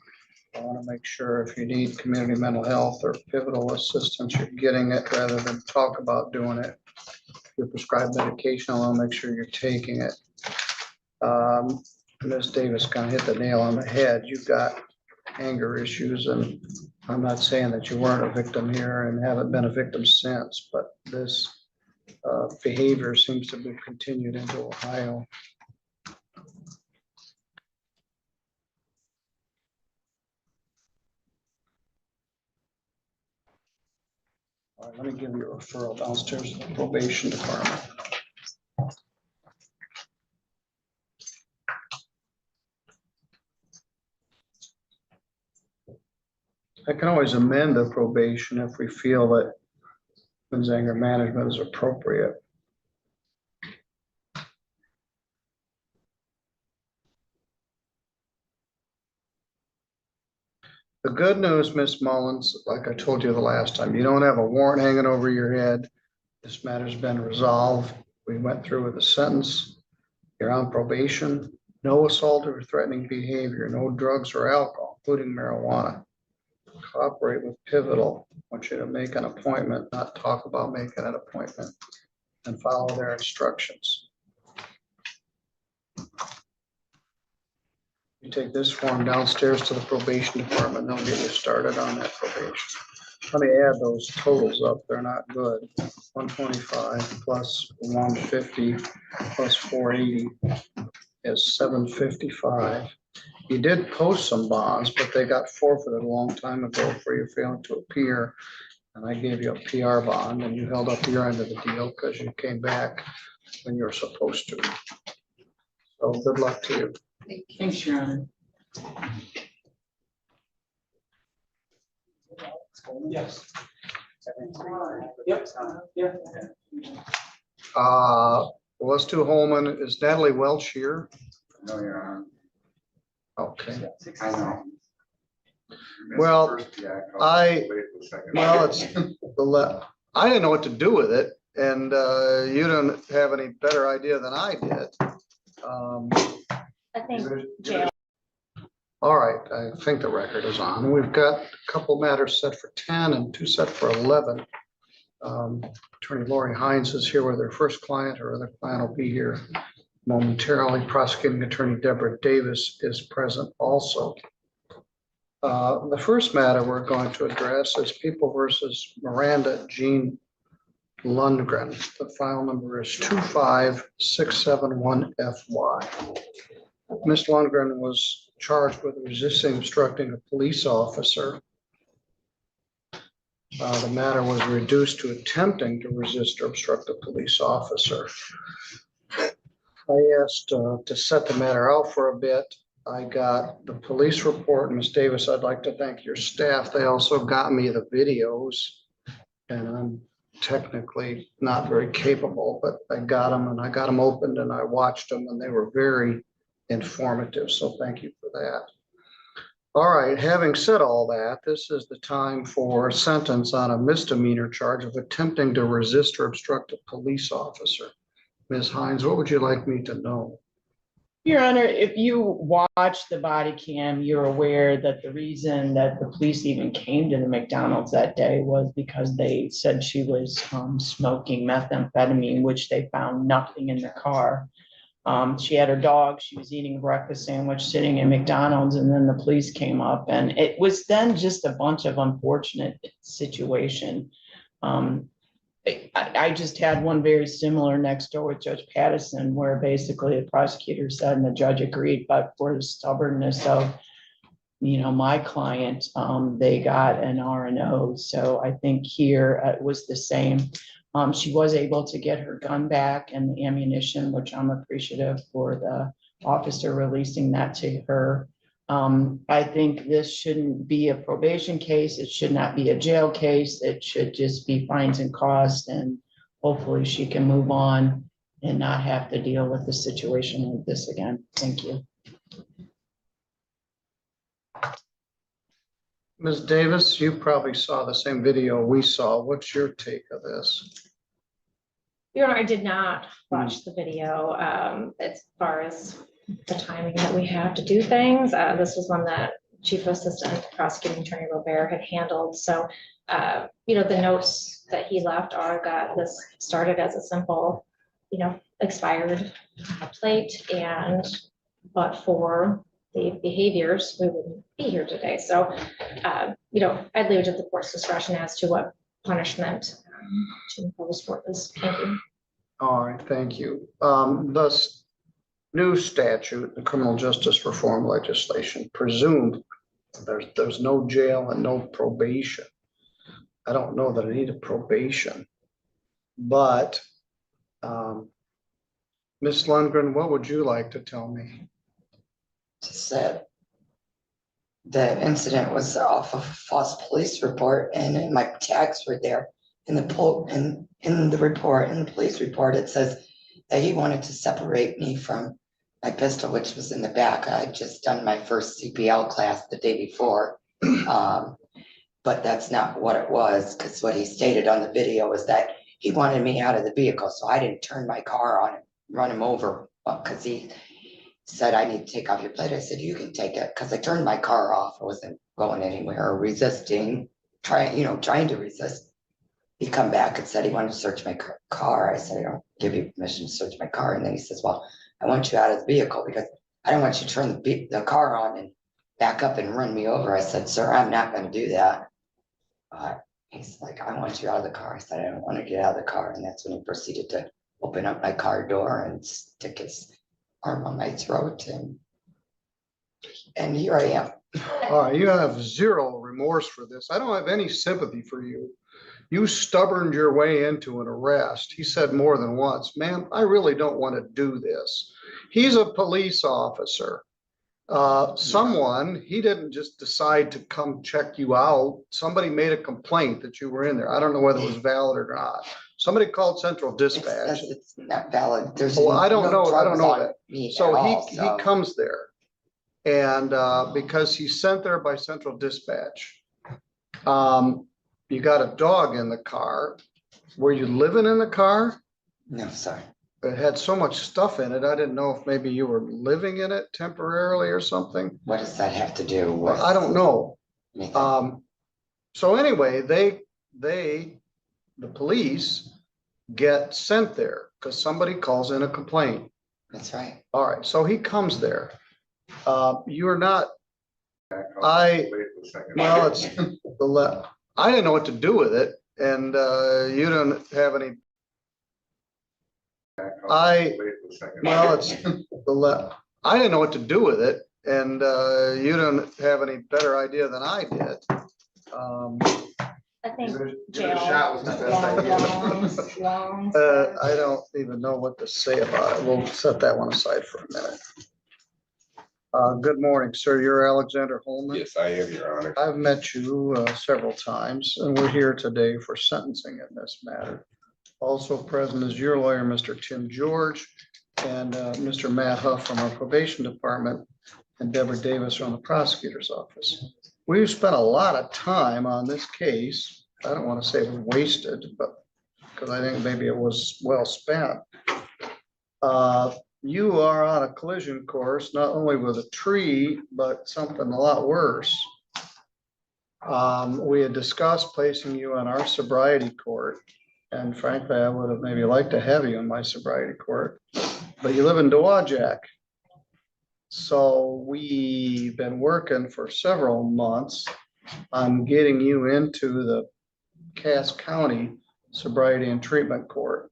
I wanna make sure if you need community mental health or pivotal assistance, you're getting it rather than talk about doing it. If you're prescribed medication, I wanna make sure you're taking it. Ms. Davis kind of hit the nail on the head. You've got anger issues, and I'm not saying that you weren't a victim here and haven't been a victim since, but this behavior seems to be continued into Ohio. All right, let me give you a referral downstairs to the probation department. I can always amend the probation if we feel that men's anger management is appropriate. The good news, Ms. Mullins, like I told you the last time, you don't have a warrant hanging over your head. This matter's been resolved. We went through with a sentence. You're on probation. No assault or threatening behavior, no drugs or alcohol, including marijuana. Cooperate with Pivotal. I want you to make an appointment, not talk about making an appointment, and follow their instructions. You take this form downstairs to the probation department, they'll get you started on that probation. Let me add those totals up, they're not good. 125 plus 150 plus 480 is 755. You did post some bonds, but they got forfeited a long time ago for you failing to appear. And I gave you a PR bond and you held up your end of the deal because you came back when you were supposed to. So good luck to you. Thanks, Your Honor. Yes. Yep. Yeah. Well, let's do Holman. Is Natalie Welch here? No, Your Honor. Okay. I know. Well, It's I didn't know what to do with it, and you don't have any better idea than I did. I think jail. All right, I think the record is on. We've got a couple matters set for 10 and 2 set for 11. Attorney Lori Hines is here with her first client. Her other client will be here momentarily. Prosecuting Attorney Deborah Davis is present also. The first matter we're going to address is People versus Miranda Jean Lundgren. The file number is 25671FY. Ms. Lundgren was charged with resisting obstructing a police officer. The matter was reduced to attempting to resist or obstruct a police officer. I asked to set the matter out for a bit. I got the police report. Ms. Davis, I'd like to thank your staff. They also got me the videos. And I'm technically not very capable, but I got them and I got them opened and I watched them and they were very informative. So thank you for that. All right, having said all that, this is the time for a sentence on a misdemeanor charge of attempting to resist or obstruct a police officer. Ms. Hines, what would you like me to know? Your Honor, if you watch the body cam, you're aware that the reason that the police even came to the McDonald's that day was because they said she was smoking methamphetamine, which they found nothing in the car. She had her dog, she was eating a breakfast sandwich sitting in McDonald's, and then the police came up, and it was then just a bunch of unfortunate situation. I just had one very similar next door with Judge Pattison, where basically the prosecutor said and the judge agreed, but for the stubbornness of, my client, they got an R&O. So I think here it was the same. She was able to get her gun back and the ammunition, which I'm appreciative for the officer releasing that to her. I think this shouldn't be a probation case. It should not be a jail case. It should just be fines and costs, and hopefully she can move on and not have to deal with the situation like this again. Thank you. Ms. Davis, you probably saw the same video we saw. What's your take of this? Your Honor, I did not watch the video as far as the timing that we have to do things. This was one that Chief Assistant Prosecuting Attorney Robert had handled. So, the notes that he left are that this started as a simple, expired plate, but for the behaviors, we wouldn't be here today. So, I'd leave it to the court's discretion as to what punishment to impose for this. Thank you. All right, thank you. Thus, new statute, the criminal justice reform legislation presumed there's no jail and no probation. I don't know that I need a probation, but Ms. Lundgren, what would you like to tell me? Just that the incident was off of a false police report, and my tags were there in the police report. It says that he wanted to separate me from my pistol, which was in the back. I had just done my first CPL class the day before. But that's not what it was, because what he stated on the video was that he wanted me out of the vehicle. So I didn't turn my car on and run him over, because he said, I need to take off your plate. I said, you can take it, because I turned my car off. I wasn't going anywhere or resisting, trying to resist. He come back and said he wanted to search my car. I said, I don't give you permission to search my car. And then he says, well, I want you out of the vehicle because I don't want you to turn the car on and back up and run me over. I said, sir, I'm not going to do that. He's like, I want you out of the car. I said, I don't want to get out of the car. And that's when he proceeded to open up my car door and stick his arm on my throat. And here I am. All right, you have zero remorse for this. I don't have any sympathy for you. You stubborned your way into an arrest. He said more than once, ma'am, I really don't want to do this. He's a police officer. He didn't just decide to come check you out. Somebody made a complaint that you were in there. I don't know whether it was valid or not. Somebody called Central Dispatch. It's not valid. There's I don't know that. So he he comes there, and because he's sent there by Central Dispatch, you got a dog in the car. Were you living in the car? No, sorry. It had so much stuff in it. I didn't know if maybe you were living in it temporarily or something. What does that have to do with? I don't know. Anything? So anyway, the police get sent there because somebody calls in a complaint. That's right. All right, so he comes there. You're not. I didn't know what to do with it, and you don't have any. I didn't know what to do with it, And you don't have any better idea than I did. I think Give it a jail. shot was the best idea. Longs. I don't even know what to say about it. We'll set that one aside for a minute. Good morning, sir. You're Alexander Holman. Yes, I am, Your Honor. I've met you several times, and we're here today for sentencing in this matter. Also present is your lawyer, Mr. Tim George, and Mr. Matt Huff from our probation department, and Deborah Davis from the prosecutor's office. We've spent a lot of time on this case. I don't want to say it was wasted, but because I think maybe it was well spent. You are on a collision course, not only with a tree, but something a lot worse. We had discussed placing you on our sobriety court. And frankly, I would have maybe liked to have you in my sobriety court, but you live in Dowagiac. So we've been working for several months on getting you into the Cass County Sobriety and Treatment Court.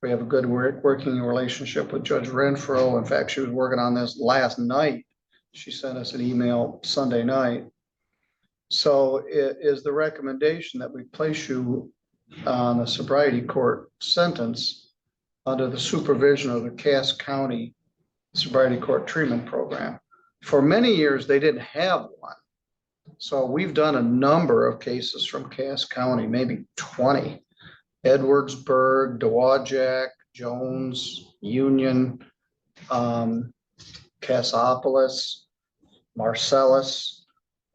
We have a good working relationship with Judge Renfro. In fact, she was working on this last night. She sent us an email Sunday night. So it is the recommendation that we place you on a sobriety court sentence under the supervision of the Cass County Sobriety Court Treatment Program. For many years, they didn't have one. So we've done a number of cases from Cass County, maybe 20. Edwardsburg, Dowagiac, Jones, Union, Cassopolis, Marcellus.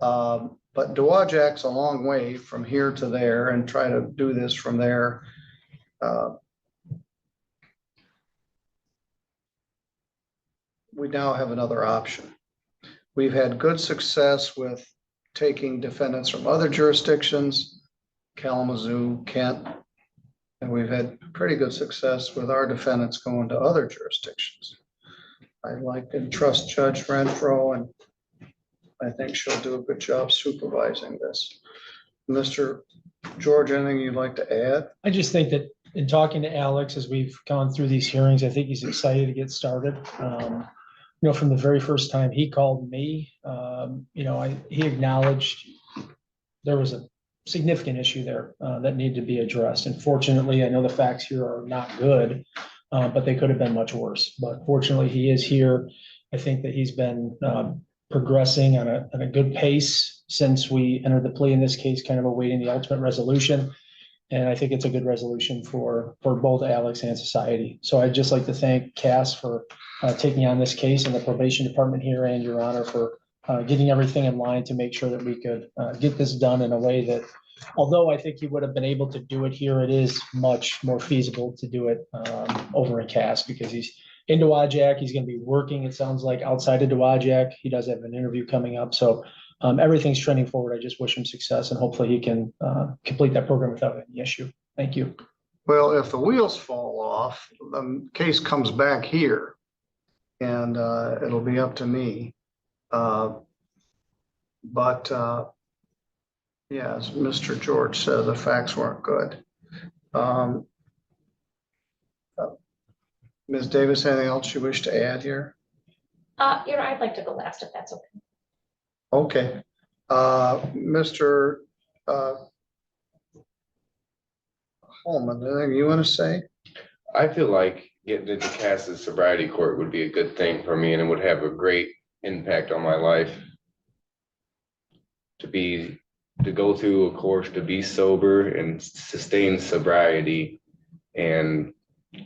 But Dowagiac's a long way from here to there, and try to do this from there. We now have another option. We've had good success with taking defendants from other jurisdictions, Kalamazoo, Kent, and we've had pretty good success with our defendants going to other jurisdictions. I like and trust Judge Renfro, and I think she'll do a good job supervising this. Mr. George, anything you'd like to add? I just think that in talking to Alex, as we've gone through these hearings, I think he's excited to get started. From the very first time he called me, he acknowledged there was a significant issue there that needed to be addressed. And fortunately, I know the facts here are not good, but they could have been much worse. But fortunately, he is here. I think that he's been progressing on a good pace since we entered the plea in this case, kind of awaiting the ultimate resolution. And I think it's a good resolution for both Alex and society. So I'd just like to thank Cass for taking on this case, and the probation department here, and Your Honor for getting everything in line to make sure that we could get this done in a way that, although I think he would have been able to do it here, it is much more feasible to do it over in Cass, because he's in Dowagiac. He's going to be working, it sounds like, outside of Dowagiac. He does have an interview coming up. So everything's trending forward. I just wish him success, and hopefully he can complete that program without any issue. Thank you. Well, if the wheels fall off, the case comes back here, and it'll be up to me. Yeah, as Mr. George said, the facts weren't good. Ms. Davis, anything else you wish to add here? I'd like to go last if that's okay. Okay. Mr. Holman, anything you want to say? I feel like getting into Cass's sobriety court would be a good thing for me, and it would have a great impact on my life. To go through a course to be sober and sustain sobriety, and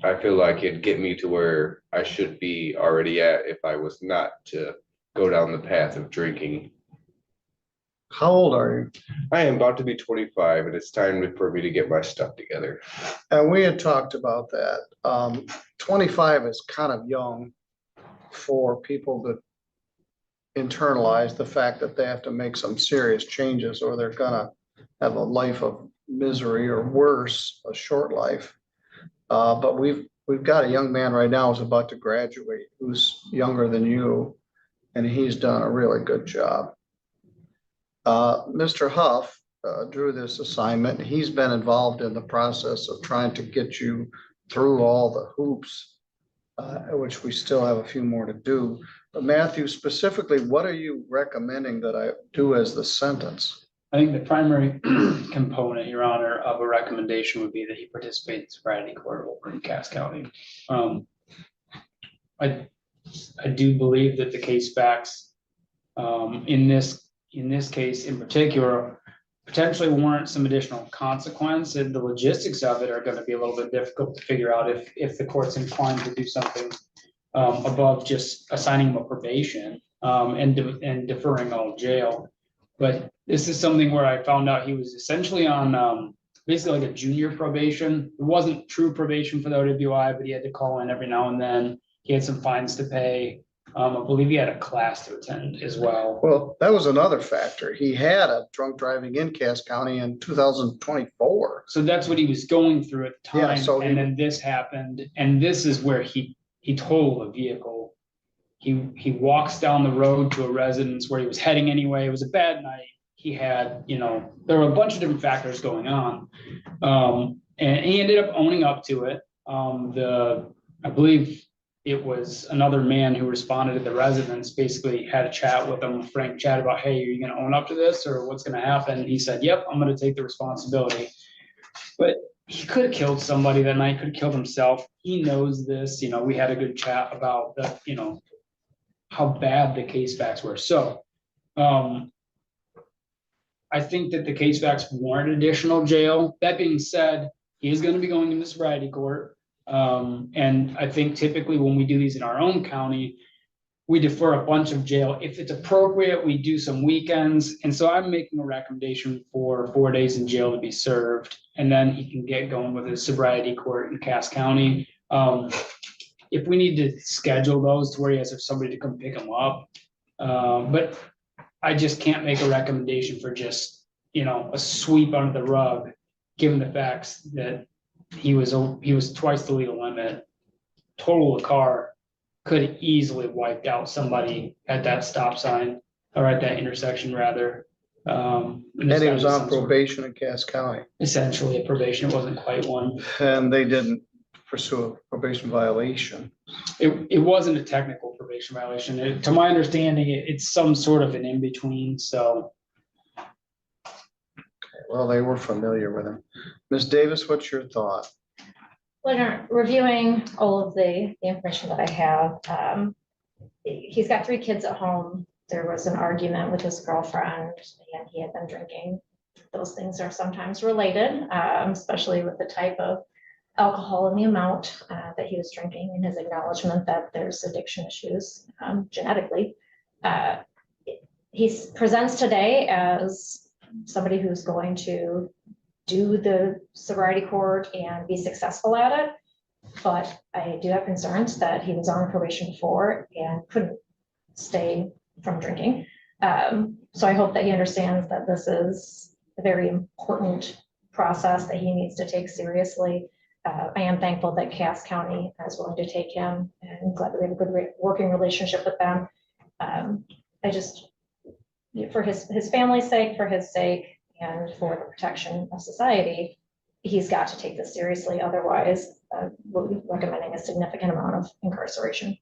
I feel like it'd get me to where I should be already at if I was not to go down the path of drinking. How old are you? I am about to be 25, and it's time for me to get my stuff together. And we had talked about that. 25 is kind of young for people to internalize the fact that they have to make some serious changes, or they're gonna have a life of misery, or worse, a short life. But we've got a young man right now who's about to graduate, who's younger than you, and he's done a really good job. Mr. Huff drew this assignment. He's been involved in the process of trying to get you through all the hoops, which we still have a few more to do. Matthew, specifically, what are you recommending that I do as the sentence? I think the primary component, Your Honor, of a recommendation would be that he participate in sobriety court over in Cass County. I do believe that the case facts in this case in particular potentially warrant some additional consequence, and the logistics of it are going to be a little bit difficult to figure out if the court's inclined to do something above just assigning him a probation and deferring all jail. But this is something where I found out he was essentially on basically like a junior probation. It wasn't true probation for the OWI, but he had to call in every now and then. He had some fines to pay. I believe he had a class to attend as well. Well, that was another factor. He had a drunk driving in Cass County in 2024. So that's what he was going through at the Yeah, time. so And then this happened, and this is where he totaled a vehicle. He walks down the road to a residence where he was heading anyway. It was a bad night. He had, there were a bunch of different factors going on. And he ended up owning up to it. I believe it was another man who responded to the residence, basically had a chat with him, a frank chat about, hey, are you going to own up to this or what's going to happen? And he said, yep, I'm going to take the responsibility. But he could have killed somebody that night, could have killed himself. He knows this. We had a good chat about the, how bad the case facts were. So I think that the case facts warrant additional jail. That being said, he is going to be going into sobriety court. And I think typically when we do these in our own county, we defer a bunch of jail. If it's appropriate, we do some weekends. And so I'm making a recommendation for 4 days in jail to be served. And then he can get going with his sobriety court in Cass County. If we need to schedule those to where he has somebody to come pick him up. But I just can't make a recommendation for just, a sweep under the rug, given the facts that he was twice the legal limit, total the car, could have easily wiped out somebody at that stop sign or at that intersection rather. And he was on probation in Cass County. Essentially a probation, it wasn't quite one. And they didn't pursue a probation violation. It wasn't a technical probation violation. To my understanding, it's some sort of an in-between, so. Well, they were familiar with him. Ms. Davis, what's your thought? When reviewing all of the information that I have, he's got 3 kids at home. There was an argument with his girlfriend and he had been drinking. Those things are sometimes related, especially with the type of alcohol and the amount that he was drinking, and his acknowledgement that there's addiction issues genetically. He presents today as somebody who's going to do the sobriety court and be successful at it. But I do have concerns that he was on probation before and couldn't stay from drinking. So I hope that he understands that this is a very important process that he needs to take seriously. I am thankful that Cass County is willing to take him, and glad that we have a good working relationship with them. I just, for his family's sake, for his sake, and for the protection of society, he's got to take this seriously. Otherwise, we'll be recommending a significant amount of incarceration.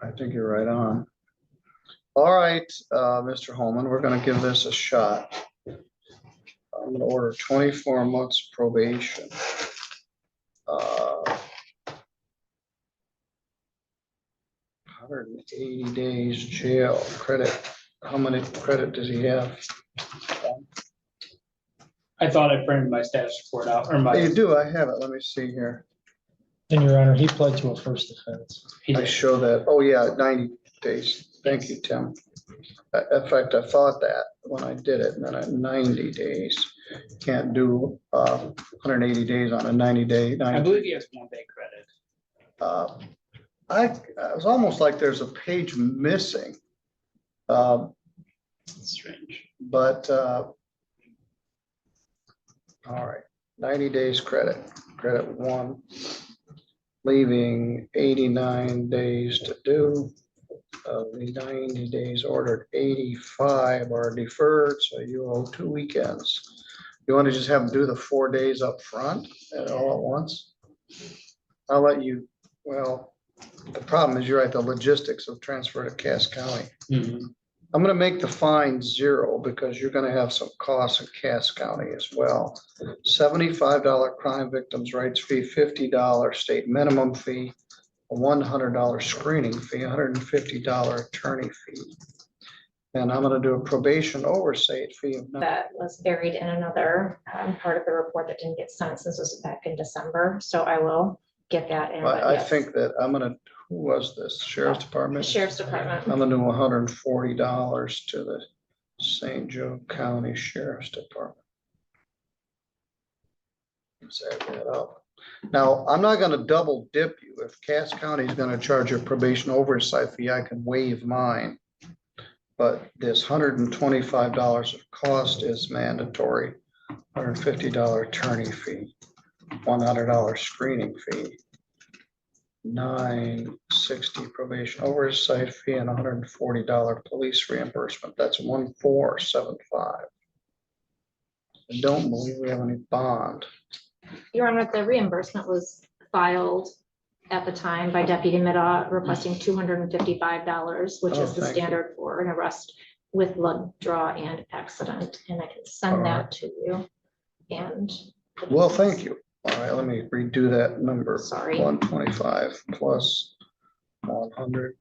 I think you're right on. All right, Mr. Holman, we're going to give this a shot. I'm going to order 24 months probation. 180 days jail credit. How many credit does he have? I thought I printed my status report out, or my. Oh, you do, I have it. Let me see here. And Your Honor, he pled to a first offense. I show that. Oh, yeah, 90 days. Thank you, Tim. In fact, I thought that when I did it, and then at 90 days, can't do 180 days on a 90-day. I believe he has 1 day credit. It was almost like there's a page missing. That's strange. But all right, 90 days credit 1, leaving 89 days to do. The 90 days ordered, 85 are deferred, so you owe 2 weekends. You want to just have them do the 4 days up front and all at once? I'll let you, well, The problem is, you're right, the logistics of transfer to Cass County. Mhm. I'm gonna make the fine 0 because you're gonna have some costs in Cass County as well. $75 crime victims' rights fee, $50 state minimum fee, a $100 screening fee, $150 attorney fee. And I'm gonna do a probation oversight fee of That was buried in another part of the report that didn't get sent since this was back in December, so I will get that in. but I yes. think that I'm gonna, who was this? Sheriff's The Department? Sheriff's Department. I'm gonna do $140 to the St. Joe County Sheriff's Department. Let's add that up. Now, I'm not gonna double dip you. If Cass County is gonna charge a probation oversight fee, I can waive mine. But this $125 of cost is mandatory, $150 attorney fee, $100 screening fee, $960 probation oversight fee, and $140 police reimbursement. That's 1,475. I don't believe we have any bond. Your Honor, the reimbursement was filed at the time by Deputy Middaugh requesting $255, which is the thank you. standard for an arrest with blood draw and accident, and I can send All that to you. And. Well, thank you. All right, let me redo that number. Sorry. 125 plus 100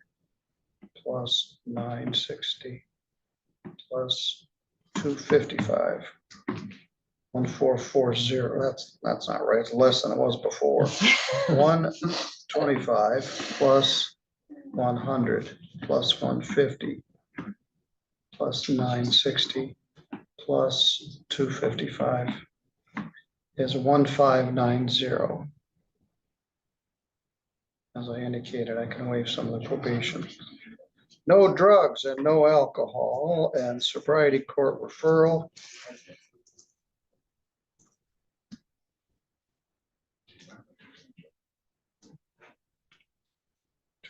plus 960 plus 255. 1440. That's not right. It's less than it was before. 125 plus 100 plus 150 plus 960 plus 255 is 1590. As I indicated, I can waive some of the probation. No drugs and no alcohol and sobriety court referral.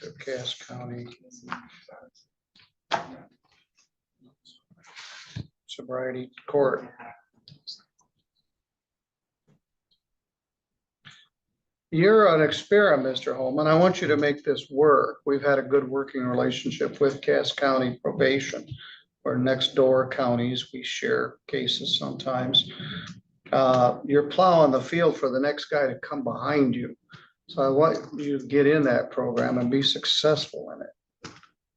To Cass County. Sobriety court. You're an experiment, Mr. Holman. I want you to make this work. We've had a good working relationship with Cass County probation. We're next door counties. We share cases sometimes. You're plowing the field for the next guy to come behind you. So I want you to get in that program and be successful in it.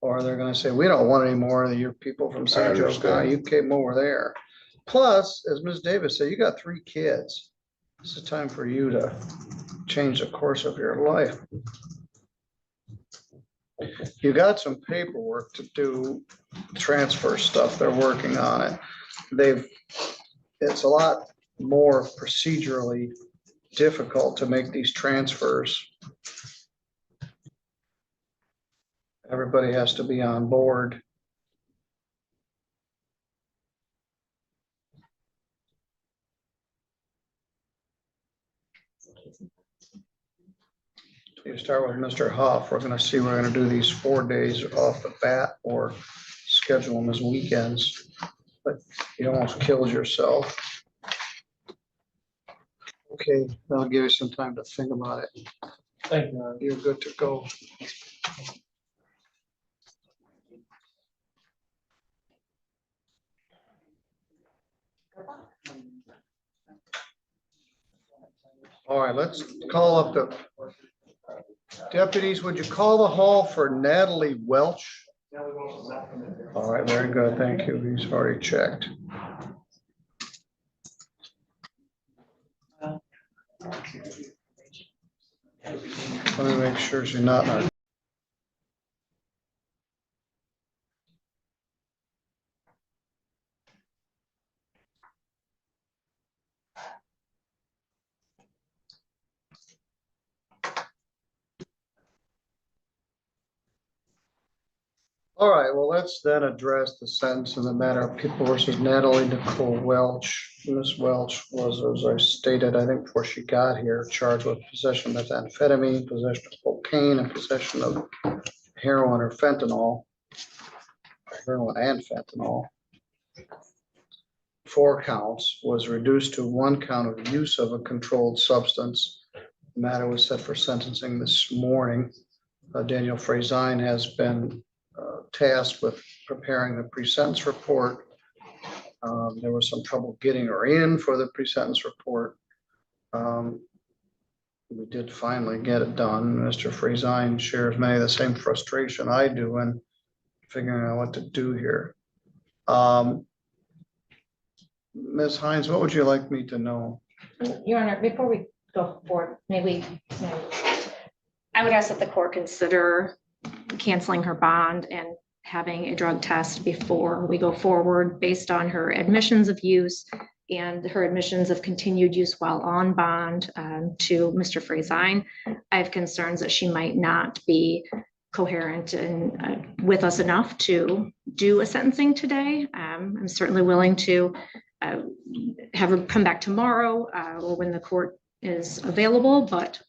Or they're gonna say, we don't want any more of your people from St. Joe County. You came over there. Plus, as Ms. Davis said, you got 3 kids. It's the time for you to change the course of your life. You got some paperwork to do, transfer stuff. They're working on it. It's a lot more procedurally difficult to make these transfers. Everybody has to be on board. You start with Mr. Huff. We're gonna see, we're gonna do these 4 days off the bat or schedule them as weekends, but you almost killed yourself. Okay, that'll give you some time to think about it. Thank you. You're good to go. All right, let's call up the deputies. Would you call the hall for Natalie Welch? All right, very good. Thank you. He's already checked. Let me make sure she's not in our. All right, well, let's then address the sentence in the matter of people versus Natalie Nicole Welch. Ms. Welch was, as I stated, I think before she got here, charged with possession of methamphetamine, possession of cocaine, and possession of heroin or fentanyl. Heroin and fentanyl. 4 counts, was reduced to 1 count of use of a controlled substance. The matter was set for sentencing this morning. Daniel Frazine has been tasked with preparing the pre-sentence report. There was some trouble getting her in for the pre-sentence report. We did finally get it done. Mr. Frazine shares many of the same frustration I do in figuring out what to do here. Ms. Hines, what would you like me to know? Your Honor, before we go forward, I would ask that the court consider canceling her bond and having a drug test before we go forward based on her admissions of use and her admissions of continued use while on bond to Mr. Frazine. I have concerns that she might not be coherent and with us enough to do a sentencing today. I'm certainly willing to have her come back tomorrow or when the court is available, but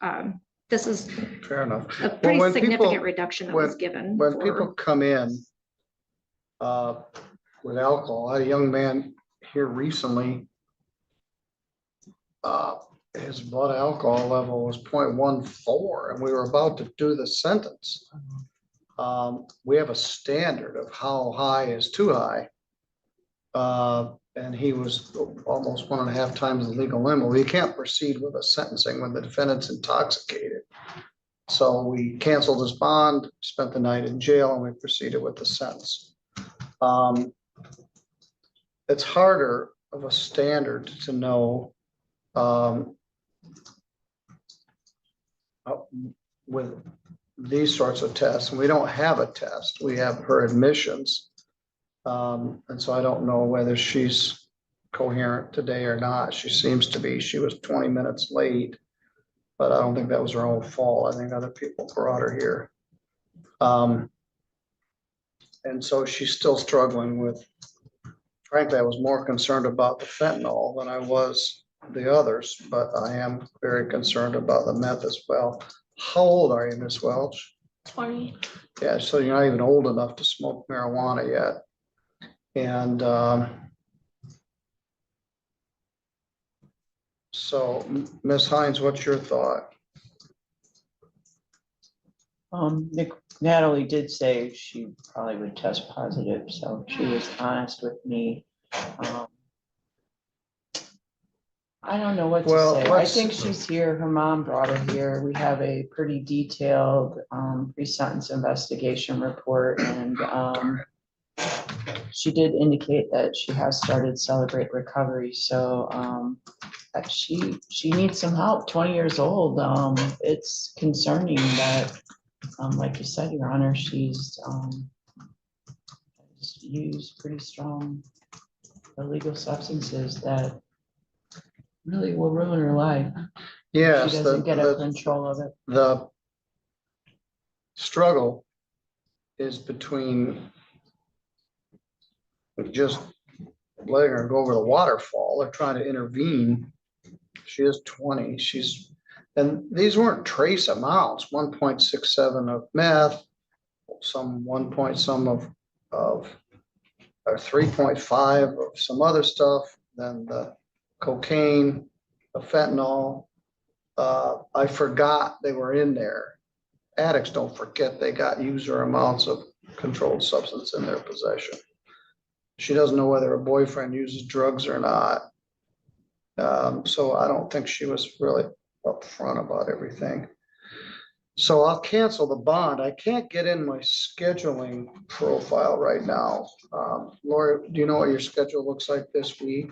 this is Fair enough. a pretty when significant people- reduction that was when- given. When for- people come in with alcohol, I had a young man here recently. His blood alcohol level was 0.14, and we were about to do the sentence. We have a standard of how high is too high. And he was almost 1.5 times the legal limit. You can't proceed with a sentencing when the defendant's intoxicated. So we canceled his bond, spent the night in jail, and we proceeded with the sentence. It's harder of a standard to know with these sorts of tests. And we don't have a test. We have her admissions. And so I don't know whether she's coherent today or not. She seems to be. She was 20 minutes late, but I don't think that was her own fault. I think other people brought her here. And so she's still struggling with, frankly, I was more concerned about the fentanyl than I was the others, but I am very concerned about the meth as well. How old are you, Miss Welch? 20. Yeah, so you're not even old enough to smoke marijuana yet. And so, Ms. Hines, what's your thought? Natalie did say she probably would test positive, so she was honest with me. I don't know what to Well, say. I let's- think she's here. Her mom brought her here. We have a pretty detailed pre-sentence investigation report, and she did indicate that she has started Celebrate Recovery. So that she needs some help. 20 years old. It's concerning that, like you said, Your Honor, she's used pretty strong illegal substances that really will ruin her life. Yes, She doesn't get a control of it. the struggle is between just letting her go over the waterfall or trying to intervene. She is 20. And these weren't trace amounts, 1.67 of meth, some 1 point some of or 3.5 of some other stuff, then the cocaine, the fentanyl. I forgot they were in there. Addicts don't forget they got user amounts of controlled substance in their possession. She doesn't know whether her boyfriend uses drugs or not. So I don't think she was really upfront about everything. So I'll cancel the bond. I can't get in my scheduling profile right now. Laura, do you know what your schedule looks like this week?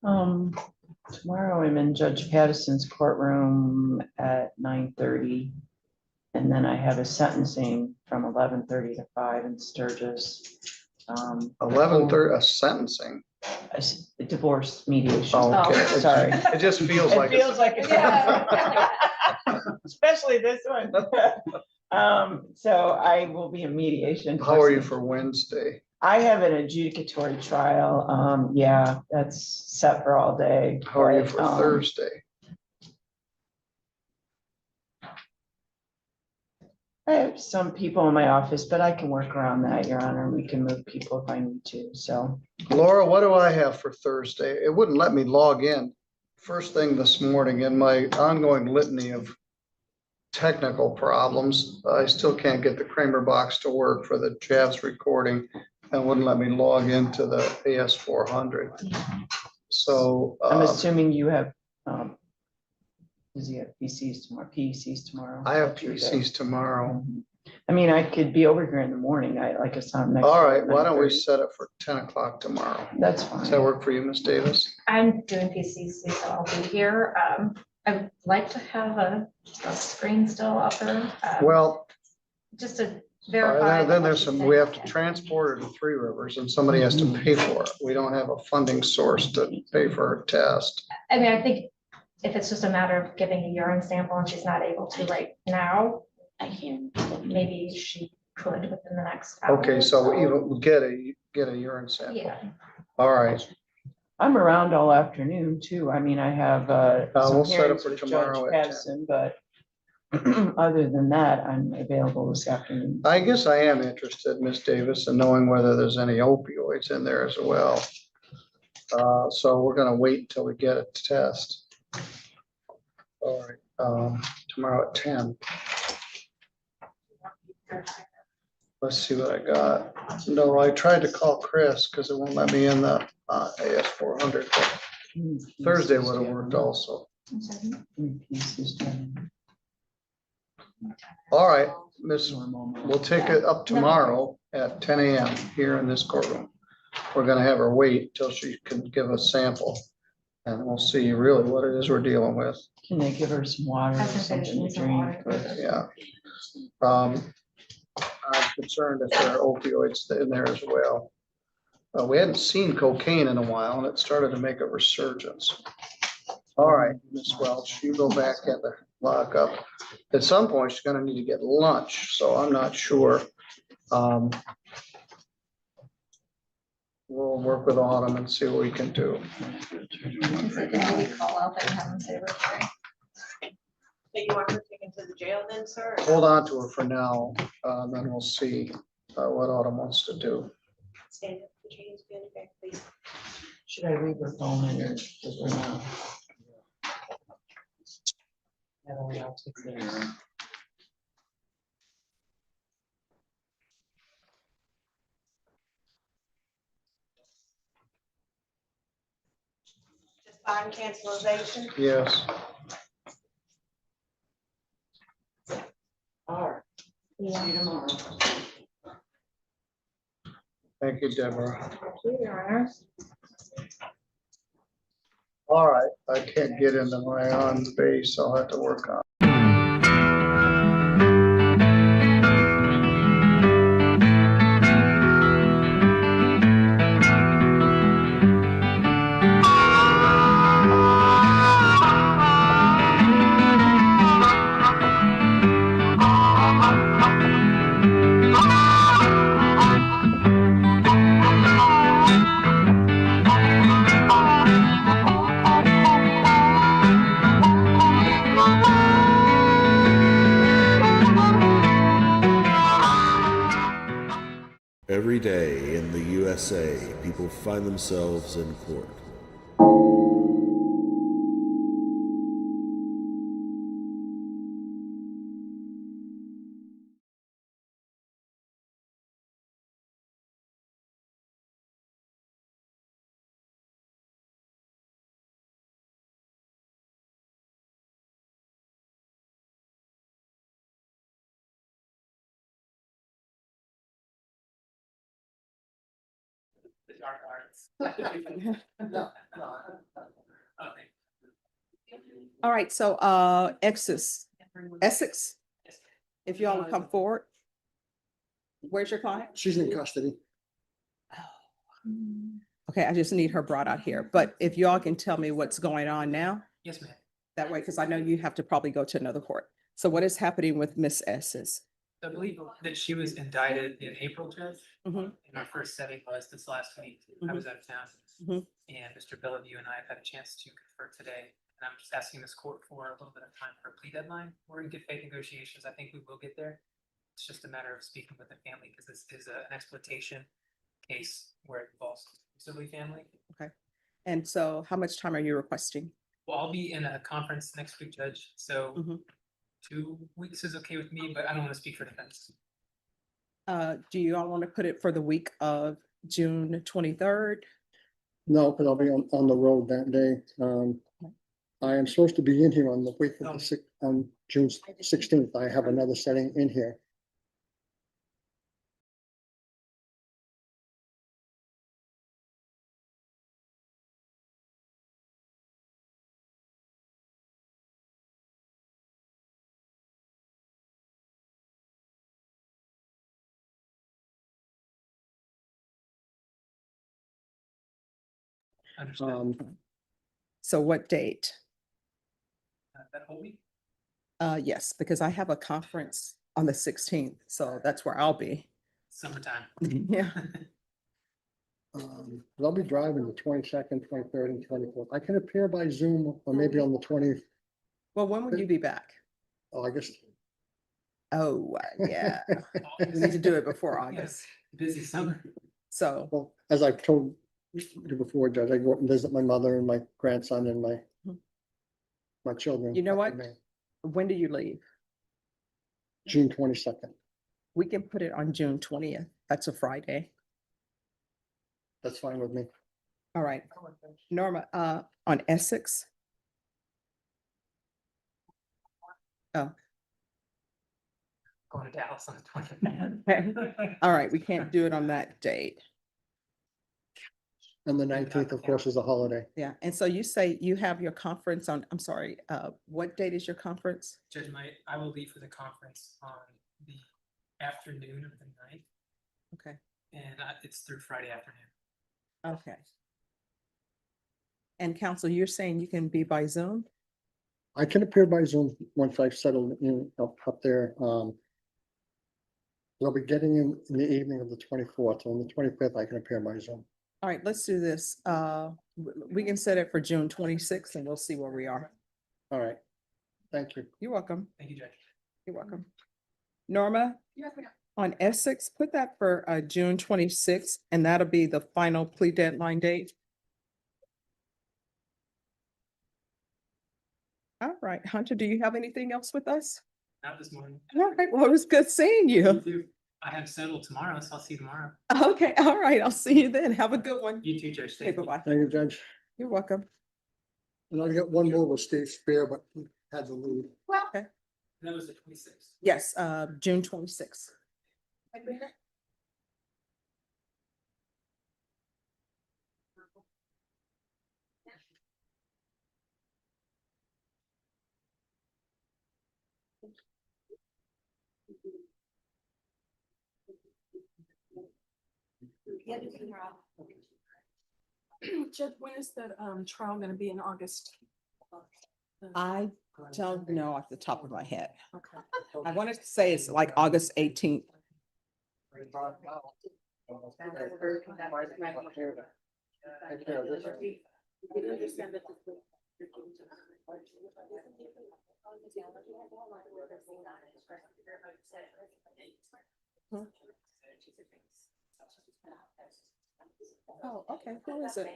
Tomorrow I'm in Judge Patterson's courtroom at 9:30. And then I have a sentencing from 11:30 to 5 in Sturgis. 11:30, a sentencing. A divorce mediation. Oh, okay. Sorry. It just feels It like. feels like it's. Especially this one. So I will be in mediation. How are you for Wednesday? I have an adjudicatory trial. Yeah, that's set for all day. How are you for but, Thursday? I have some people in my office, but I can work around that, Your Honor. We can move people if I need to, so. Laura, what do I have for Thursday? It wouldn't let me log in first thing this morning in my ongoing litany of technical problems. I still can't get the Kramer box to work for the Javs recording and wouldn't let me log into the AS400. So, I'm assuming you have, does he have PCs tomorrow, PCs tomorrow? I have That's your day. PCs tomorrow. I mean, I could be over here in the morning. Like I saw next. All door right, at why don't we 9:30. set it for 10 o'clock tomorrow? That's Does fine. that work for you, Ms. Davis? I'm doing PCC, so I'll be here. I'd like to have a screen still up there. Well, Just to verify. then there's some, we have to transport her to Three Rivers and somebody has to pay for it. We don't have a funding source to pay for her test. I mean, I think if it's just a matter of giving a urine sample and she's not able to right now, maybe she could within the next hour. Okay, so even get a urine sample. Yeah. All right, I'm around all afternoon too. I mean, I have, we'll some set it hearings for with Judge tomorrow at 10. Patterson, but other than that, I'm available this afternoon. I guess I am interested, Ms. Davis, in knowing whether there's any opioids in there as well. So we're gonna wait until we get a test. All right, tomorrow at 10. Let's see what I got. No, I tried to call Chris because it won't let me in the AS400. Thursday would have worked also. All right, Miss, we'll take it up tomorrow at 10 a.m. here in this courtroom. We're gonna have her wait till she can give a sample. And we'll see really what it is we're dealing with. Can they give her some water or I was gonna say, something to need some drink? water. Yeah. I'm concerned if there are opioids in there as well. We hadn't seen cocaine in a while and it started to make a resurgence. All right, Ms. Welch, you go back at the lockup. At some point, she's gonna need to get lunch, so I'm not sure. We'll work with Autumn and see what we can do. Maybe call out there and have them say we're free. So you want her taken to the jail then, sir? Hold on to her for now, then we'll see what Autumn wants to do. Stand up, the chains been back, please. Should I leave her phone in here? Because we're not. That way I'll take the- Just bond cancellation. Yes, All right. See you tomorrow. thank you, Deborah. Thank you, Your Honor. All right, I can't get into my on base, I'll have to work on. Every day in the USA, people find themselves in court. All right, so Essex, if you all will come forward. Where's your client? She's in custody. Okay, I just need her brought out here, but if you all can tell me what's going on now, Yes, ma'am. that way, because I know you have to probably go to another court. So what is happening with Miss Essex? I believe that she was indicted in April, Judge. Mhm. And our first setting was this last week. I was out of town. Mhm. And Mr. Bellevue and I have had a chance to confer today. And I'm just asking this court for a little bit of time for a plea deadline. We're in good faith negotiations. I think we will get there. It's just a matter of speaking with the family because this is an exploitation case where it involves exclusively family. And so how much time are you requesting? Well, I'll be in a conference next week, Judge. So Mhm. 2 weeks is okay with me, but I don't want to speak for defense. Do you all want to put it for the week of June 23rd? No, because I'll be on the road that day. I am supposed to be in here on the week of on June 16th. I have another setting in here. Understood. So what date? That whole week? Yes, because I have a conference on the 16th, so that's where I'll be. Summertime. Yeah. I'll be driving the 22nd, 23rd, and 24th. I can appear by Zoom or maybe on the 20th. Well, when would you be back? Oh, I guess. Oh, yeah, we need to do it before August. Busy summer. So, Well, as I've told you before, Judge, I go and visit my mother and my grandson and my children. You know what? in May. when do you leave? June 22nd. We can put it on June 20th. That's a Friday. That's fine with me. All right. Norma, on Essex. Oh, Going to Dallas on the 20th. all right. We can't do it on that date. And the 19th, of course, is a holiday. Yeah. And so you say you have your conference on, I'm sorry, what date is your conference? Judge, I will leave for the conference on the afternoon of the 9th, Okay. and it's through Friday afternoon. Okay. And counsel, you're saying you can be by Zoom? I can appear by Zoom once I've settled in up there. I'll be getting in the evening of the 24th. On the 25th, I can appear by Zoom. All right, let's do this. We can set it for June 26th and we'll see where we are. All right. Thank you. You're welcome. Thank you, Judge. You're welcome. Norma, on Essex, put that for June 26th, and that'll be the final plea deadline date. All right, Hunter, do you have anything else with us? Not this morning. All right, well, it was good seeing you. too. I have settled tomorrow, so I'll see you tomorrow. Okay, all right, I'll see you then. Have a good one. You too, Judge. Okay, Thank you. bye-bye. Thank you, Judge. You're welcome. And I'll get one more with Steve Spear, but he had to leave. Okay. That was the 26th. Yes, June 26th. Judge, when is the trial gonna be in August? I don't know off the top of my head. Okay. I wanted to say it's like August 18th. Oh, okay, who is it?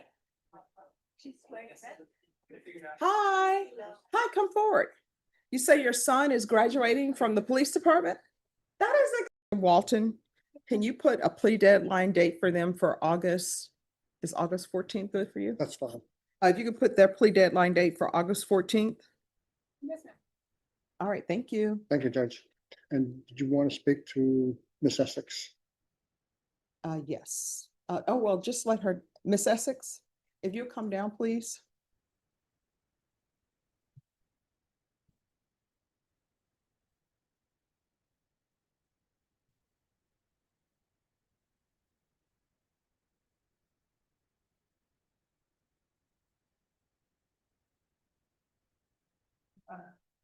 Hi, hi, come forward. You say your son is graduating from the police department? That is like, Walton, can you put a plea deadline date for them for August? Is August 14th good for you? That's fine. If you could put their plea deadline date for August 14th? Yes, ma'am. All right, thank you. Thank you, Judge. And did you want to speak to Miss Essex? Yes. Oh, well, just let her, Miss Essex, if you'll come down, please.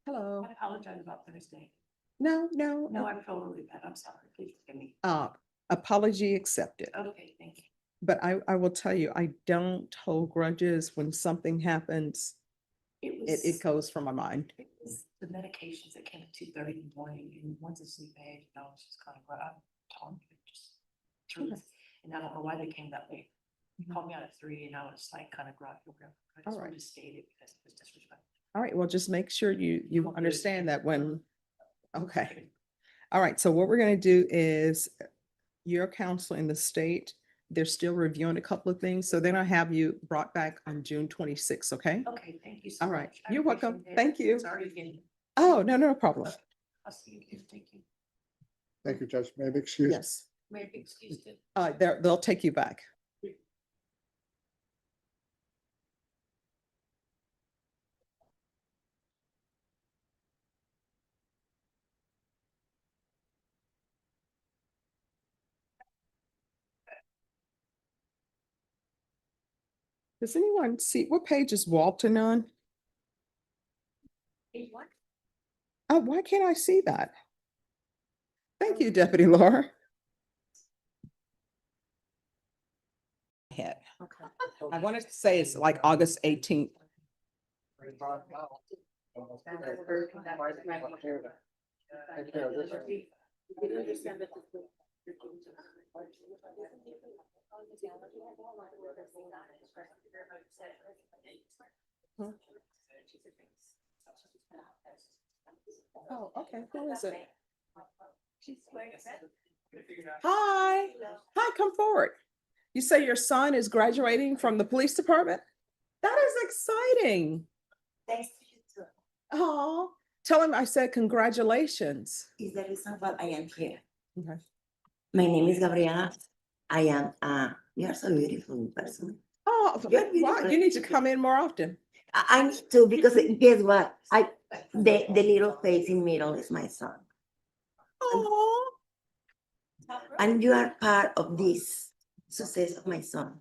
Hello. I apologize about Thursday. No, No, I'm totally bad. I'm sorry. Please forgive me. apology accepted. Okay, thank you. But I will tell you, I don't hold grudges when something happens. It goes from my mind. It was the medications that came at 2:30 in the morning and once it's sleep aid, you know, it's just kind of, I'm telling you, just truth. And I don't know why they came that way. You called me out at 3 and I was like kind of groggy. I just wanted to state it because it was disrespectful. All right, well, just make sure you understand that when Okay. All right, so what we're gonna do is your counsel in the state, they're still reviewing a couple of things, so then I'll have you brought back on June 26th, okay? Okay, thank you so All much. right, I you're welcome. appreciate it. Thank you. Sorry again. Oh, no, no problem. I'll see you. Thank you. Thank you, Judge. May I be excused? Yes, May I be excused? they'll take you back. Does anyone see, what page is Walton on? What? Oh, why can't I see that? Thank you, Deputy Laura. Head. I wanted to say it's like August 18th. Oh, okay, who is it? Hi, hi, come forward. You say your son is graduating from the police department? That is exciting. Thanks to you too. Oh, tell him I said congratulations. Is the reason why I am here. Okay. My name is Gabriela. I am you're so beautiful person. Oh, You're wow, beautiful. you need to come in more often. I need to because guess what? The little face in middle is my son. Oh, And you are part of this success of my son.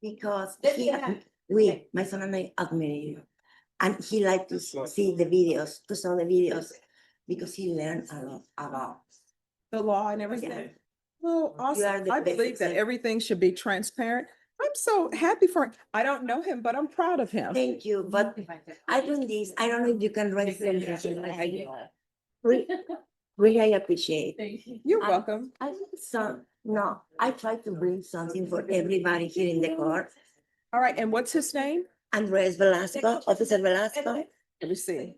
Because my son and I admire you. And he liked to see the videos, to saw the videos, because he learned a lot about. the law and everything. Oh, You are awesome. the I best believe that example. everything should be transparent. I'm so happy for him. I don't know him, but I'm proud of him. Thank you, but I do this, I don't know if you can write something. Really, I appreciate. You're I- welcome. I try to bring something for everybody here in the court. All right, and what's his name? Andres Velasco, Officer Velasco, Let me see,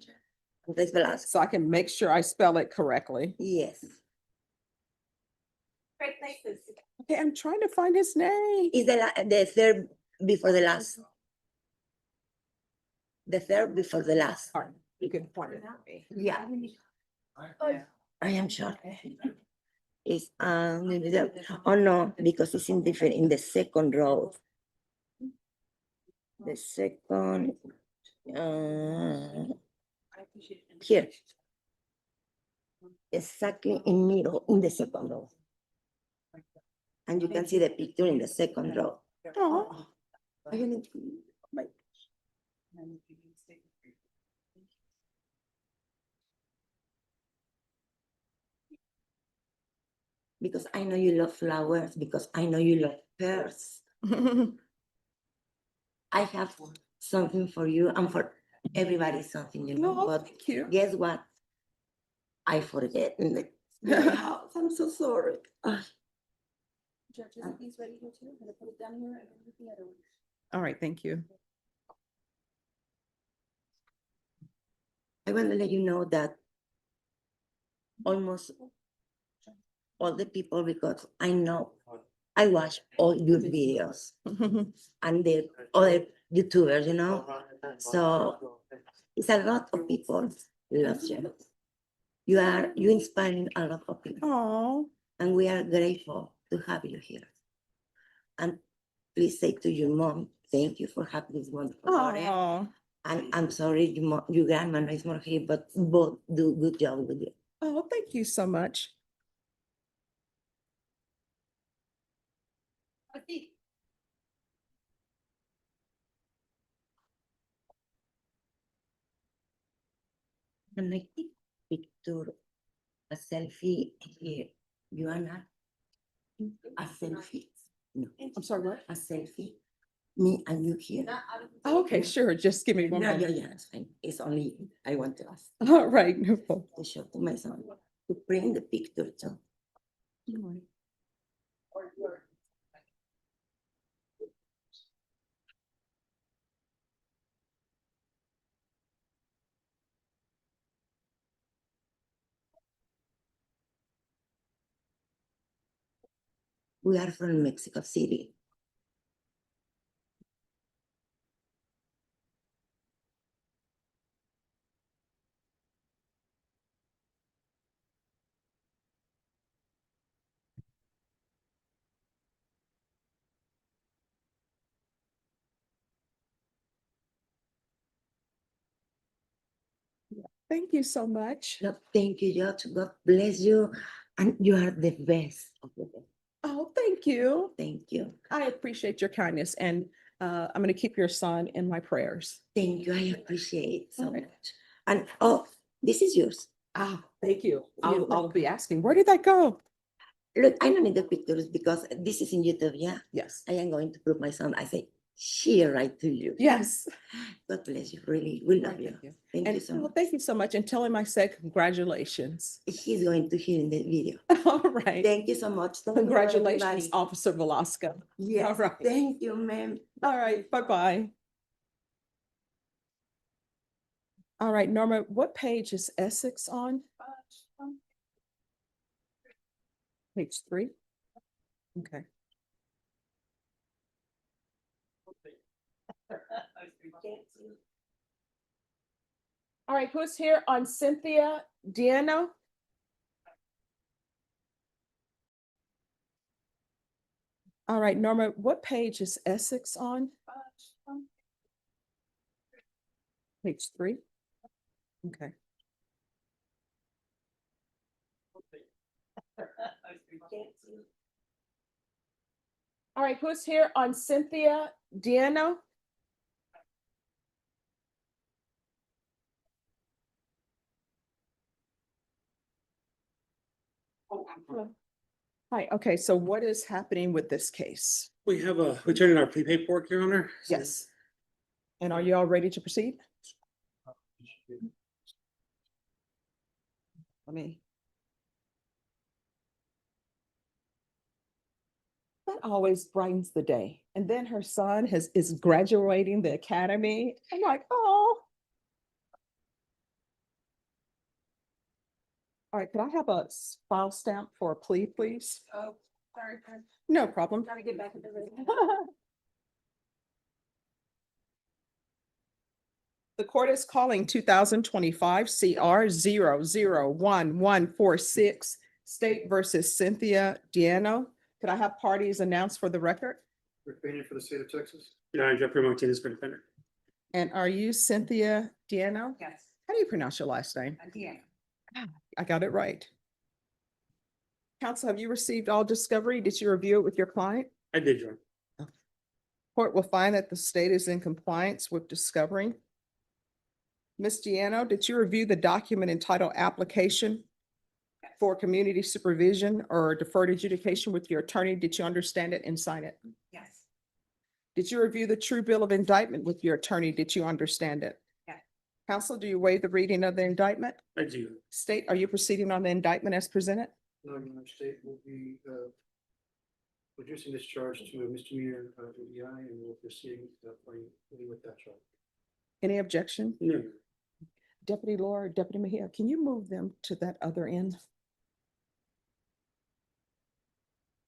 Andres Velasco, so I can make sure I spell it correctly. yes. Okay, I'm trying to find his name. Is the third before the last. The third before the last. All right, you can point it out. Yeah. I am sure. It's, oh no, because it's in different, in the second row. The second, here. Exactly in middle, in the second row. And you can see the picture in the second row. Oh, Because I know you love flowers, because I know you love pears. I have something for you and for everybody something, you know, no, but thank you. guess what? I forget in the house. I'm so sorry. All right, thank you. I want to let you know that almost all the people, because I know I watch all your videos and the other YouTubers, you know. So it's a lot of people love you. You inspiring a lot of people. Oh, And we are grateful to have you here. And please say to your mom, thank you for having this wonderful daughter. oh, And I'm sorry, your grandma is more here, but both do good job with you. oh, thank you so much. And I take picture, a selfie here. You are not a selfie. No, I'm sorry, what? a selfie. Me and you here. Okay, sure, just give me one No, moment. yeah, it's fine. It's only, I want to ask All right, no problem. to show to my son, to bring the picture too. We are from Mexico City. Thank you so much. No, thank you, George. God bless you. And you are the best of the best. Oh, thank you. Thank you. I appreciate your kindness, and I'm going to keep your son in my prayers. Thank you. I appreciate so All right. much. And oh, this is yours. Ah, thank you. You're I'll be asking, where did that go? Look, I don't need the pictures because this is in YouTube. Yeah. Yes. I am going to prove my son. I say, she right to you. Yes. God bless you. Really, we love Thank you. you. Thank And you so well, much. thank you so much. And tell him I said congratulations. He's going to hear in the video. All right. Thank you so much. Thank you, Congratulations, everybody. Officer Velasco. Yes, All right. thank you, ma'am. All right. Bye-bye. All right, Norma, what page is Essex on? Page 3? Okay. All right, who's here on Cynthia Diano? All right, Norma, what page is Essex on? Page 3? Okay. All right, who's here on Cynthia Diano? Hi, okay, so what is happening with this case? We turned in our plea paperwork, Your Honor. Yes. And are you all ready to proceed? Let me. That always brightens the day. And then her son is graduating the academy. I'm like, oh. All right, could I have a file stamp for a plea, please? Oh, sorry. No problem. Gotta get back in the room. The court is calling 2025 CR 001146 State versus Cynthia Diano. Could I have parties announced for the record? Refraining for the state of Texas. Your Honor, Jeffrey Martinez for defendant. And are you Cynthia Diano? Yes, How do you pronounce your last name? Deanna. I got it right. Counsel, have you received all discovery? Did you review it with your client? I did, Your Honor. Court will find that the state is in compliance with discovery. Ms. Diano, did you review the document entitled application for community supervision or deferred adjudication with your attorney? Did you understand it and sign it? Yes, Did you review the true bill of indictment with your attorney? Did you understand it? Yes. Counsel, do you waive the reading of the indictment? I do. State, are you proceeding on the indictment as presented? No, Your Honor, state will be reducing this charge to a misdemeanor DEI and we'll proceed with that charge. Any objection? No. Deputy Laura, Deputy Mejia, can you move them to that other end?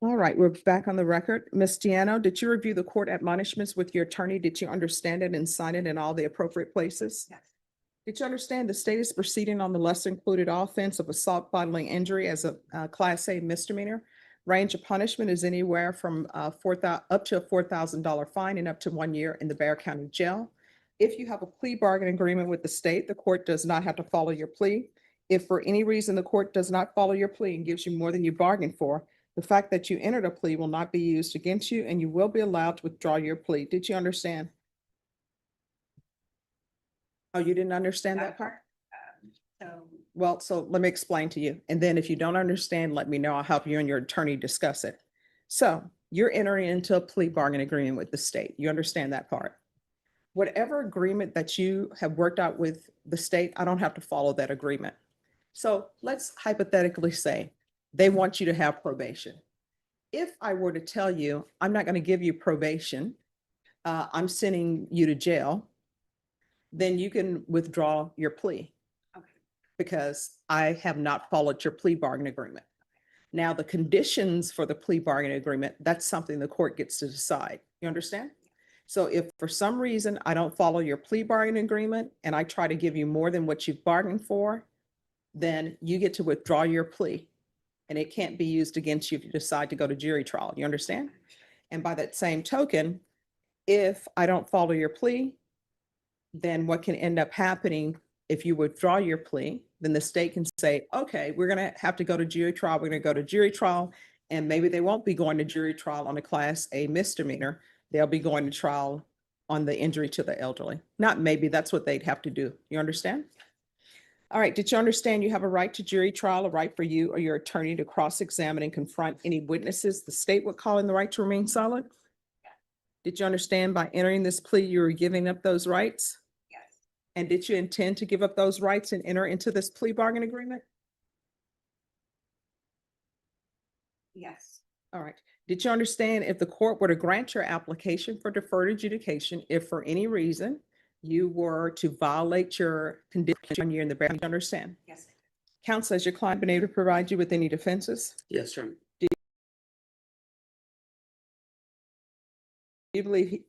All right, we're back on the record. Ms. Diano, did you review the court admonishments with your attorney? Did you understand it and sign it in all the appropriate places? yes, Did you understand the state is proceeding on the lesser included offense of assault bodily injury as a Class A misdemeanor? Range of punishment is anywhere from up to a $4,000 fine and up to 1 year in the Bexar County Jail. If you have a plea bargain agreement with the state, the court does not have to follow your plea. If for any reason the court does not follow your plea and gives you more than you bargained for, the fact that you entered a plea will not be used against you and you will be allowed to withdraw your plea. Did you understand? Oh, you didn't understand that part? so, Well, so let me explain to you. And then if you don't understand, let me know. I'll help you and your attorney discuss it. So you're entering into a plea bargain agreement with the state. You understand that part? Whatever agreement that you have worked out with the state, I don't have to follow that agreement. So let's hypothetically say they want you to have probation. If I were to tell you, I'm not going to give you probation, I'm sending you to jail, then you can withdraw your plea okay, because I have not followed your plea bargain agreement. Now, the conditions for the plea bargaining agreement, that's something the court gets to decide. You understand? So if for some reason I don't follow your plea bargaining agreement and I try to give you more than what you've bargained for, then you get to withdraw your plea. And it can't be used against you if you decide to go to jury trial. You understand? And by that same token, if I don't follow your plea, then what can end up happening if you withdraw your plea, then the state can say, okay, we're gonna have to go to jury trial. We're gonna go to jury trial. And maybe they won't be going to jury trial on a class A misdemeanor. They'll be going to trial on the injury to the elderly. Not maybe, that's what they'd have to do. You understand? All right, did you understand you have a right to jury trial, a right for you or your attorney to cross-examine and confront any witnesses the state would call in the right to remain silent? Did you understand by entering this plea, you were giving up those rights? Yes. And did you intend to give up those rights and enter into this plea bargain agreement? Yes. All right. Did you understand if the court were to grant your application for deferred adjudication, if for any reason you were to violate your condition, you're in the back, you understand? Yes. Counsel, has your client been able to provide you with any defenses? Yes, sir. Do you believe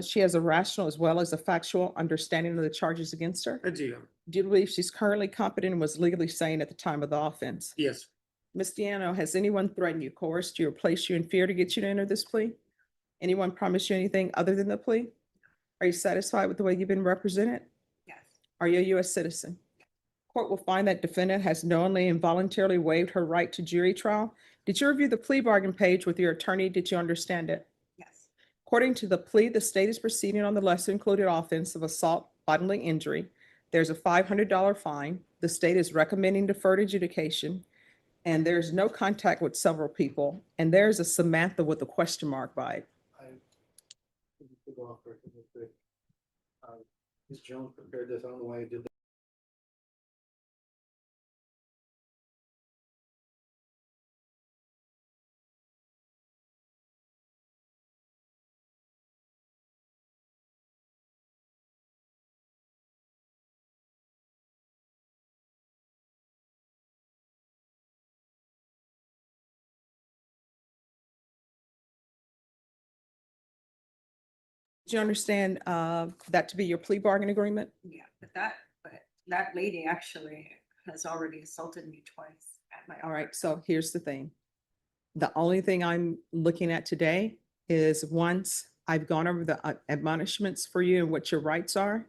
she has a rational as well as a factual understanding of the charges against her? I do. Do you believe she's currently competent and was legally sane at the time of the offense? Yes. Ms. Deano, has anyone threatened you, coerced you, or placed you in fear to get you to enter this plea? Anyone promised you anything other than the plea? Are you satisfied with the way you've been represented? Yes. Are you a U.S. citizen? Court will find that defendant has knowingly and voluntarily waived her right to jury trial. Did you review the plea bargain page with your attorney? Did you understand it? Yes. According to the plea, the state is proceeding on the lesser included offense of assault bodily injury. There's a $500 fine. The state is recommending deferred adjudication. And there's no contact with several people. And there's a Samantha with a question mark by it. Go off record real quick. Ms. Jones prepared this. I don't know why I did that. Did you understand that to be your plea bargain agreement? Yeah, but that lady actually has already assaulted me twice at my. All right, so here's the thing. The only thing I'm looking at today is once I've gone over the admonishments for you and what your rights are,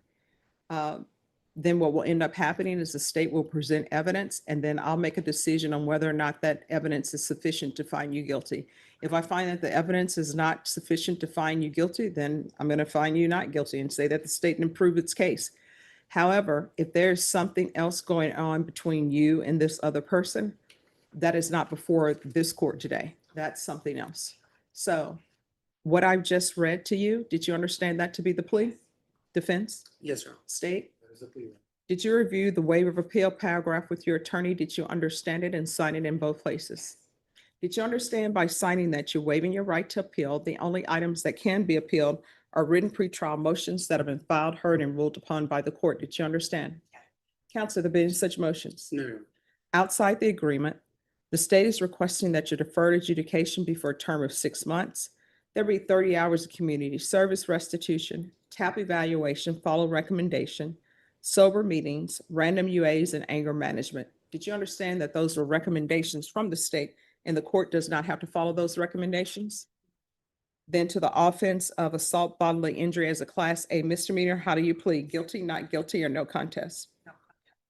then what will end up happening is the state will present evidence and then I'll make a decision on whether or not that evidence is sufficient to find you guilty. If I find that the evidence is not sufficient to find you guilty, then I'm going to find you not guilty and say that the state can prove its case. However, if there's something else going on between you and this other person, that is not before this court today. That's something else. So what I've just read to you, did you understand that to be the plea? Defense? Yes, sir. State? That is a plea. Did you review the waiver of appeal paragraph with your attorney? Did you understand it and sign it in both places? Did you understand by signing that you're waiving your right to appeal? The only items that can be appealed are written pretrial motions that have been filed, heard, and ruled upon by the court. Did you understand? Counsel, there been such motions? No. Outside the agreement, the state is requesting that your deferred adjudication be for a term of 6 months. There be 30 hours of community service restitution, TAP evaluation, follow recommendation, sober meetings, random UAs, and anger management. Did you understand that those were recommendations from the state and the court does not have to follow those recommendations? Then to the offense of assault bodily injury as a class A misdemeanor, how do you plead? Guilty, not guilty, or no contest? No.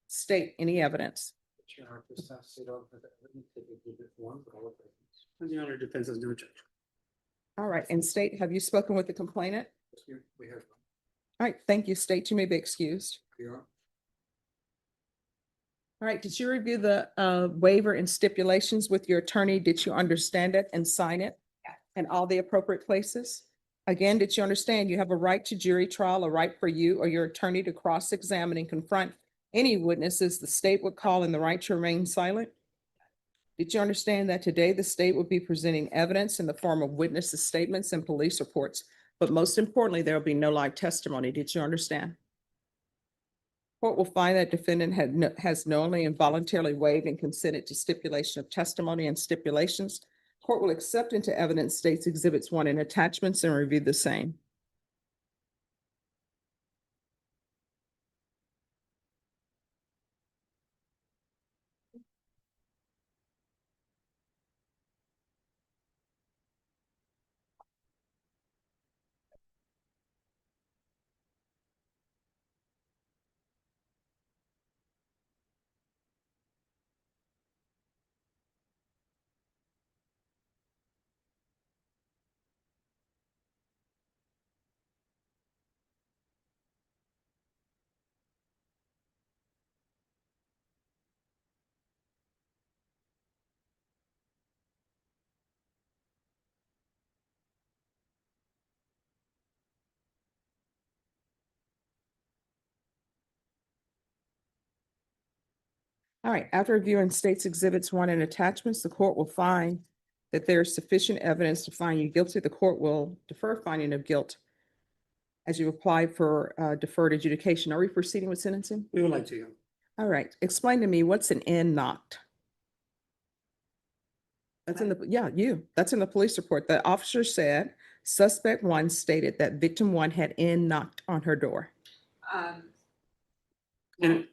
State any evidence. Your Honor, this has to go for the evidence that we did it one, but all of it. Your Honor, defense has no judge. All right, and state, have you spoken with the complainant? We have. All right, thank you. State, you may be excused. Your Honor. All right, did you review the waiver and stipulations with your attorney? Did you understand it and sign it? Yeah. In all the appropriate places? Again, did you understand you have a right to jury trial, a right for you or your attorney to cross-examine and confront any witnesses the state would call in the right to remain silent? Did you understand that today the state will be presenting evidence in the form of witnesses' statements and police reports? But most importantly, there will be no live testimony. Did you understand? Court will find that defendant has knowingly and voluntarily waived and consented to stipulation of testimony and stipulations. Court will accept into evidence states exhibits 1 and attachments and review the same. All right, after reviewing states exhibits 1 and attachments, the court will find that there is sufficient evidence to find you guilty. The court will defer finding of guilt as you apply for deferred adjudication. Are we proceeding with sentencing? We would like to. All right, explain to me what's an in knocked? That's in that's in the police report. The officer said suspect 1 stated that victim 1 had in knocked on her door. And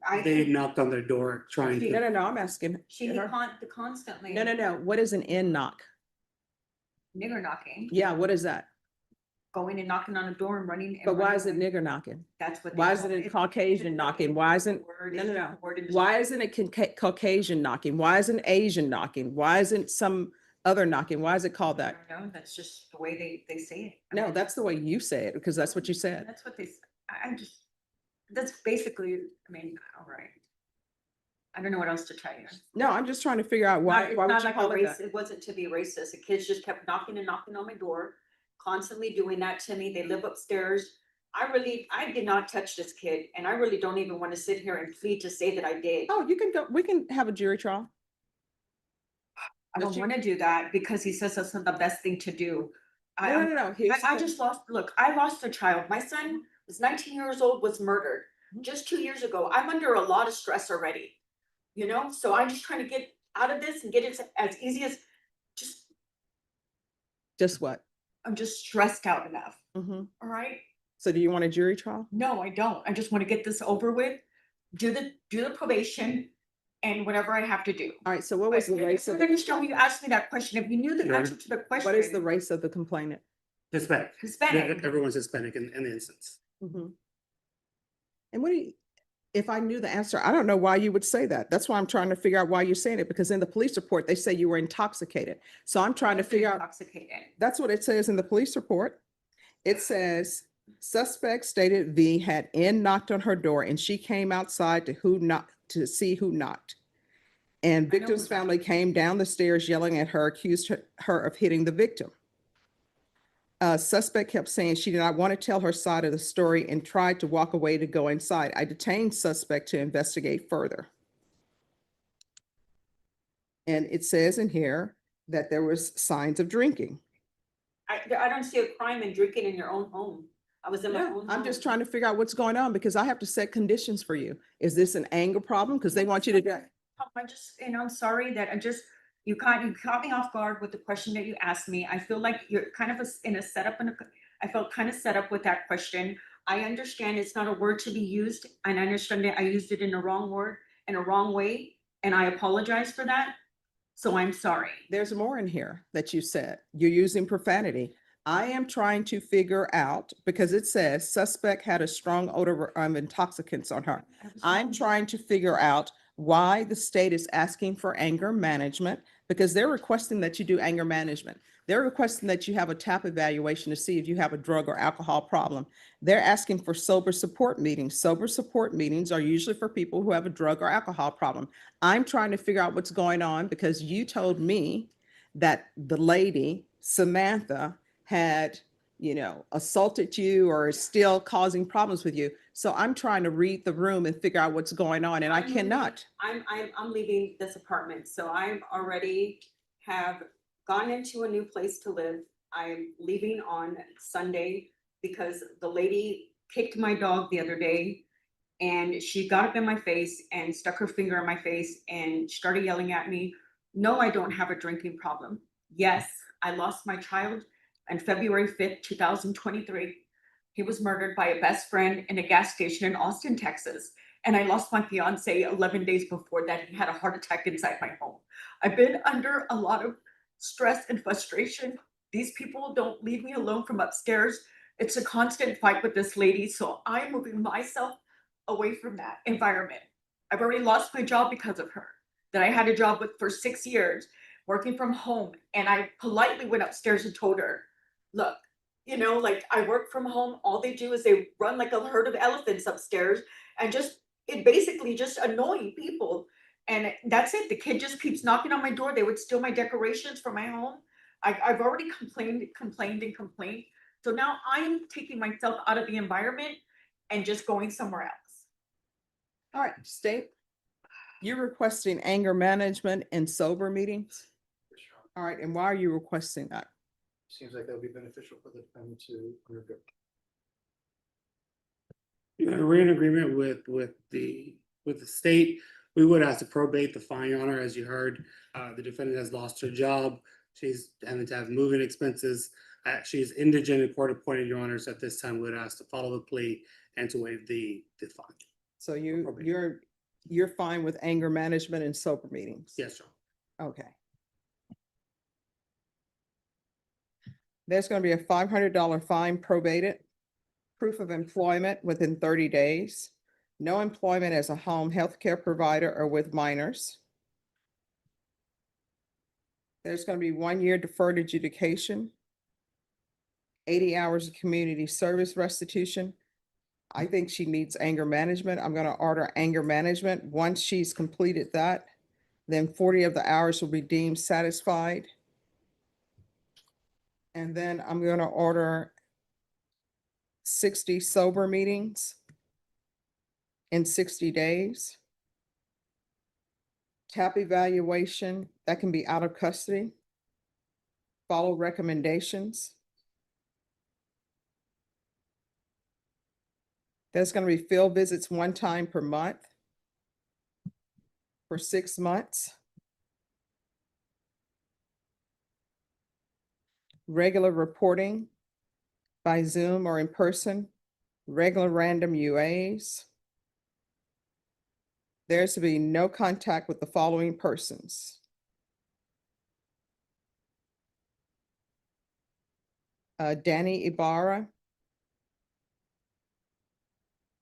I they think knocked on their door trying to. No, I'm asking. she her. constantly. No. What is an in knock? Nigger knocking, Yeah, what is that? going and knocking on a door and running. and But why running is it away. nigger knocking? That's what. they Why call isn't it It's Caucasian knocking? Why isn't, word, no, it's no, just no. a word in Why the- isn't it Caucasian knocking? Why isn't Asian knocking? Why isn't some other knocking? Why is it called I that? don't know, that's just the way they say it. I No, mean, that's the way you say it, because that's what you said. That's what I'm just, that's basically, I mean, all right. I don't know what else to tell you. No, I'm just trying to figure out why It's would not you like a call it race, that? it wasn't to be racist. The kids just kept knocking and knocking on my door, constantly doing that to me. They live upstairs. I did not touch this kid, and I really don't even want to sit here and plead to say that I did. Oh, you can go, we can have a jury trial. I don't want to do that because he says that's not the best thing to do. No. I just lost, look, I lost a child. My son was 19 years old, was murdered just 2 years ago. I'm under a lot of stress already. You know, so I'm just trying to get out of this and get it as easy as Just what? I'm just stressed out enough. Mhm. All right. So do you want a jury trial? No, I don't. I just want to get this over with, do the probation and whatever I have to do. All right, so what was the race of, Then show me, you asked me that question. If you knew the Yeah. answer to the question. what is the race of the complainant? Hispanic. Hispanic. Everyone's Hispanic in the instance. Mhm. And what do you, if I knew the answer, I don't know why you would say that. That's why I'm trying to figure out why you're saying it, because in the police report, they say you were intoxicated. So I'm trying to figure out, Intoxicated. that's what it says in the police report. It says suspect stated V had knocked on her door and she came outside to see who knocked. And know victim's who knocked. family came down the stairs yelling at her, accused her of hitting the victim. Suspect kept saying she did not want to tell her side of the story and tried to walk away to go inside. I detained suspect to investigate further. And it says in here that there was signs of drinking. I don't see a crime in drinking in your own home. I was in my Yeah, own. I'm just home. trying to figure out what's going on because I have to set conditions for you. Is this an anger problem? Because they want you to do. I just, I'm sorry that you caught me off guard with the question that you asked me. I feel like you're kind of in a setup I felt kind of set up with that question. I understand it's not a word to be used, and I understand that I used it in the wrong word, in a wrong way, and I apologize for that. So I'm sorry. There's more in here that you said. You're using profanity. I am trying to figure out, because it says suspect had a strong odor of intoxicants on her. I'm trying to figure out why the state is asking for anger management, because they're requesting that you do anger management. They're requesting that you have a TAP evaluation to see if you have a drug or alcohol problem. They're asking for sober support meetings. Sober support meetings are usually for people who have a drug or alcohol problem. I'm trying to figure out what's going on because you told me that the lady, Samantha, had, assaulted you or is still causing problems with you. So I'm trying to read the room and figure out what's going on, and I cannot. I'm leaving this apartment, so I'm already have gone into a new place to live. I'm leaving on Sunday because the lady kicked my dog the other day. And she got up in my face and stuck her finger in my face and started yelling at me. No, I don't have a drinking problem. Yes, I lost my child on February 5th, 2023. He was murdered by a best friend in a gas station in Austin, Texas. And I lost my fiance 11 days before that. He had a heart attack inside my home. I've been under a lot of stress and frustration. These people don't leave me alone from upstairs. It's a constant fight with this lady. So I'm moving myself away from that environment. I've already lost my job because of her, that I had a job with for 6 years, working from home. And I politely went upstairs and told her, look, you know, like I work from home. All they do is they run like a herd of elephants upstairs and it basically just annoying people. And that's it. The kid just keeps knocking on my door. They would steal my decorations from my home. I've already complained. So now I'm taking myself out of the environment and just going somewhere else. All right, state, you're requesting anger management and sober meetings? All right, and why are you requesting that? Seems like that would be beneficial for the defendant to undergo. We're in agreement with the state. We would have to probate the fine, Your Honor. As you heard, the defendant has lost her job. She's having to have moving expenses. She's indigent and court appointed, Your Honors. At this time, we would ask to follow the plea and to waive the fine. So you're fine with anger management and sober meetings? Yes, sir. Okay. There's going to be a $500 fine probated, proof of employment within 30 days, no employment as a home healthcare provider or with minors. There's going to be 1 year deferred adjudication, 80 hours of community service restitution. I think she needs anger management. I'm going to order anger management. Once she's completed that, then 40 of the hours will be deemed satisfied. And then I'm going to order 60 sober meetings in 60 days. TAP evaluation, that can be out of custody. Follow recommendations. There's going to be field visits 1 time per month for 6 months. Regular reporting by Zoom or in person, regular random UAs. There's to be no contact with the following persons. Danny Ibarra,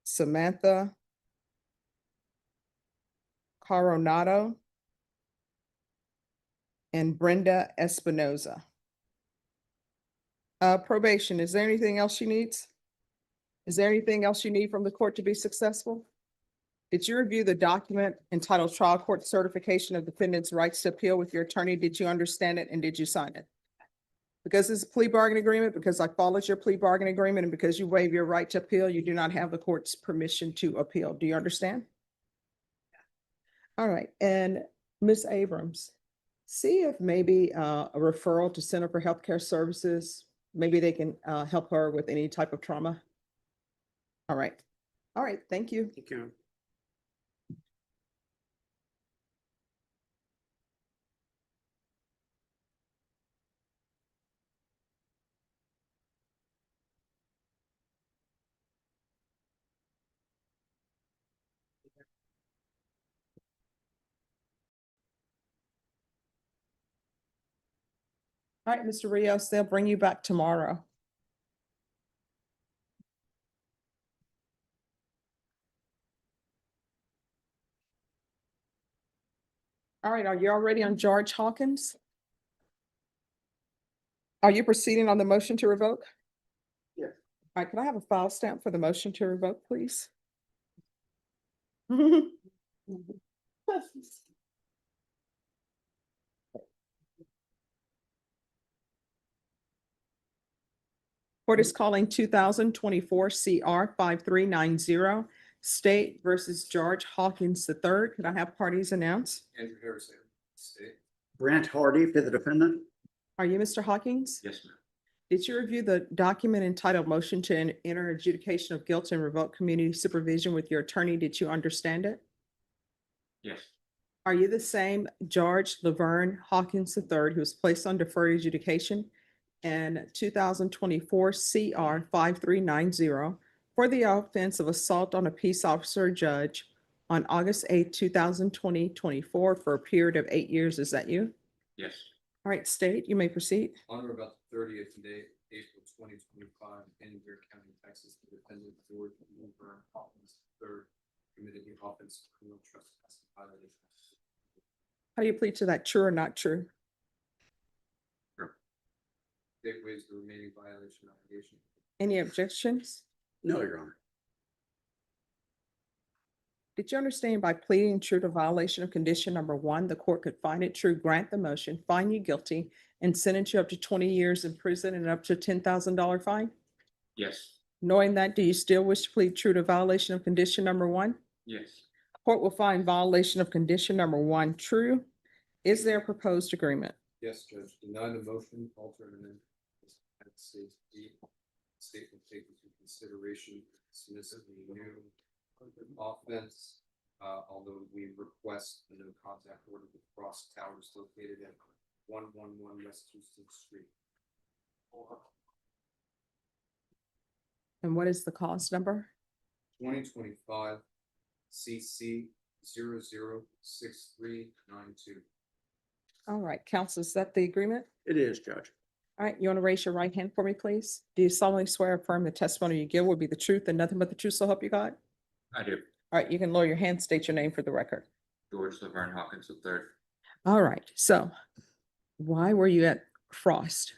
Samantha Coronado, and Brenda Espinoza. Probation, is there anything else she needs? Is there anything else you need from the court to be successful? Did you review the document entitled Trial Court Certification of Defendant's Rights to Appeal with your attorney? Did you understand it and did you sign it? Because it's a plea bargain agreement, because I followed your plea bargain agreement, and because you waive your right to appeal, you do not have the court's permission to appeal. Do you understand? All right, and Ms. Abrams, see if maybe a referral to Center for Healthcare Services, maybe they can help her with any type of trauma. All right, thank you. Thank you. All right, Mr. Rios, they'll bring you back tomorrow. All right, are you all ready on George Hawkins? Are you proceeding on the motion to revoke? Yes. All right, can I have a file stamp for the motion to revoke, please? Court is calling 2024 CR 5390, State versus George Hawkins III. Could I have parties announced? Andrew Harrison, state. Brant Hardy for the defendant. Are you Mr. Hawkins? Yes, ma'am. Did you review the document entitled Motion to Enter Adjudication of Guilt and Revoke Community Supervision with your attorney? Did you understand it? Yes, Are you the same George Laverne Hawkins III who was placed on deferred adjudication in 2024 CR 5390 for the offense of assault on a peace officer or judge on August 8, 2024 for a period of 8 years? Is that you? yes. All right, state, you may proceed. On or about the 30th day, April 2025, in Bear County, Texas, the defendant George Laverne Hawkins III committed the offense of criminal trespass and violation. How do you plead to that? True or not true? State waives the remaining violation allegation. Any objections? No, Your Honor. Did you understand by pleading true to violation of condition number 1, the court could find it true, grant the motion, find you guilty, and sentence you up to 20 years in prison and up to $10,000 fine? Yes, Knowing that, do you still wish to plead true to violation of condition number 1? yes, Court will find violation of condition number 1 true. Is there a proposed agreement? yes, Judge. Deny the motion, alter and amend. State will take into consideration submissively new offense, although we request a no contact order with Cross Towers located at 111 West Houston Street. And what is the cause number? 2025 CC 006392. All right, counsel, is that the agreement? It is, Judge. All right, you want to raise your right hand for me, please? Do you solemnly swear or affirm the testimony you give will be the truth and nothing but the truth, so help you God? I do. All right, you can lower your hand, state your name for the record. George Laverne Hawkins III. All right, so why were you at Frost?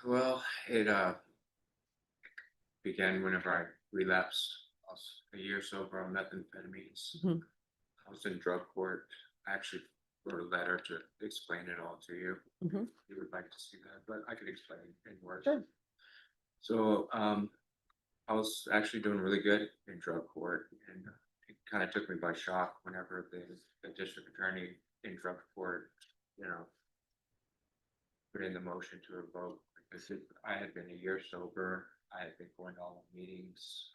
Well, it began whenever I relapsed. I was a year sober on methamphetamines. Mhm. I was in drug court. I actually wrote a letter to explain it all to you. Mhm. You would like to see that, but I could explain it in words. Sure. So, I was actually doing really good in drug court, and it kind of took me by shock whenever the district attorney in drug court, put in the motion to revoke, because I had been a year sober. I had been going to all the meetings.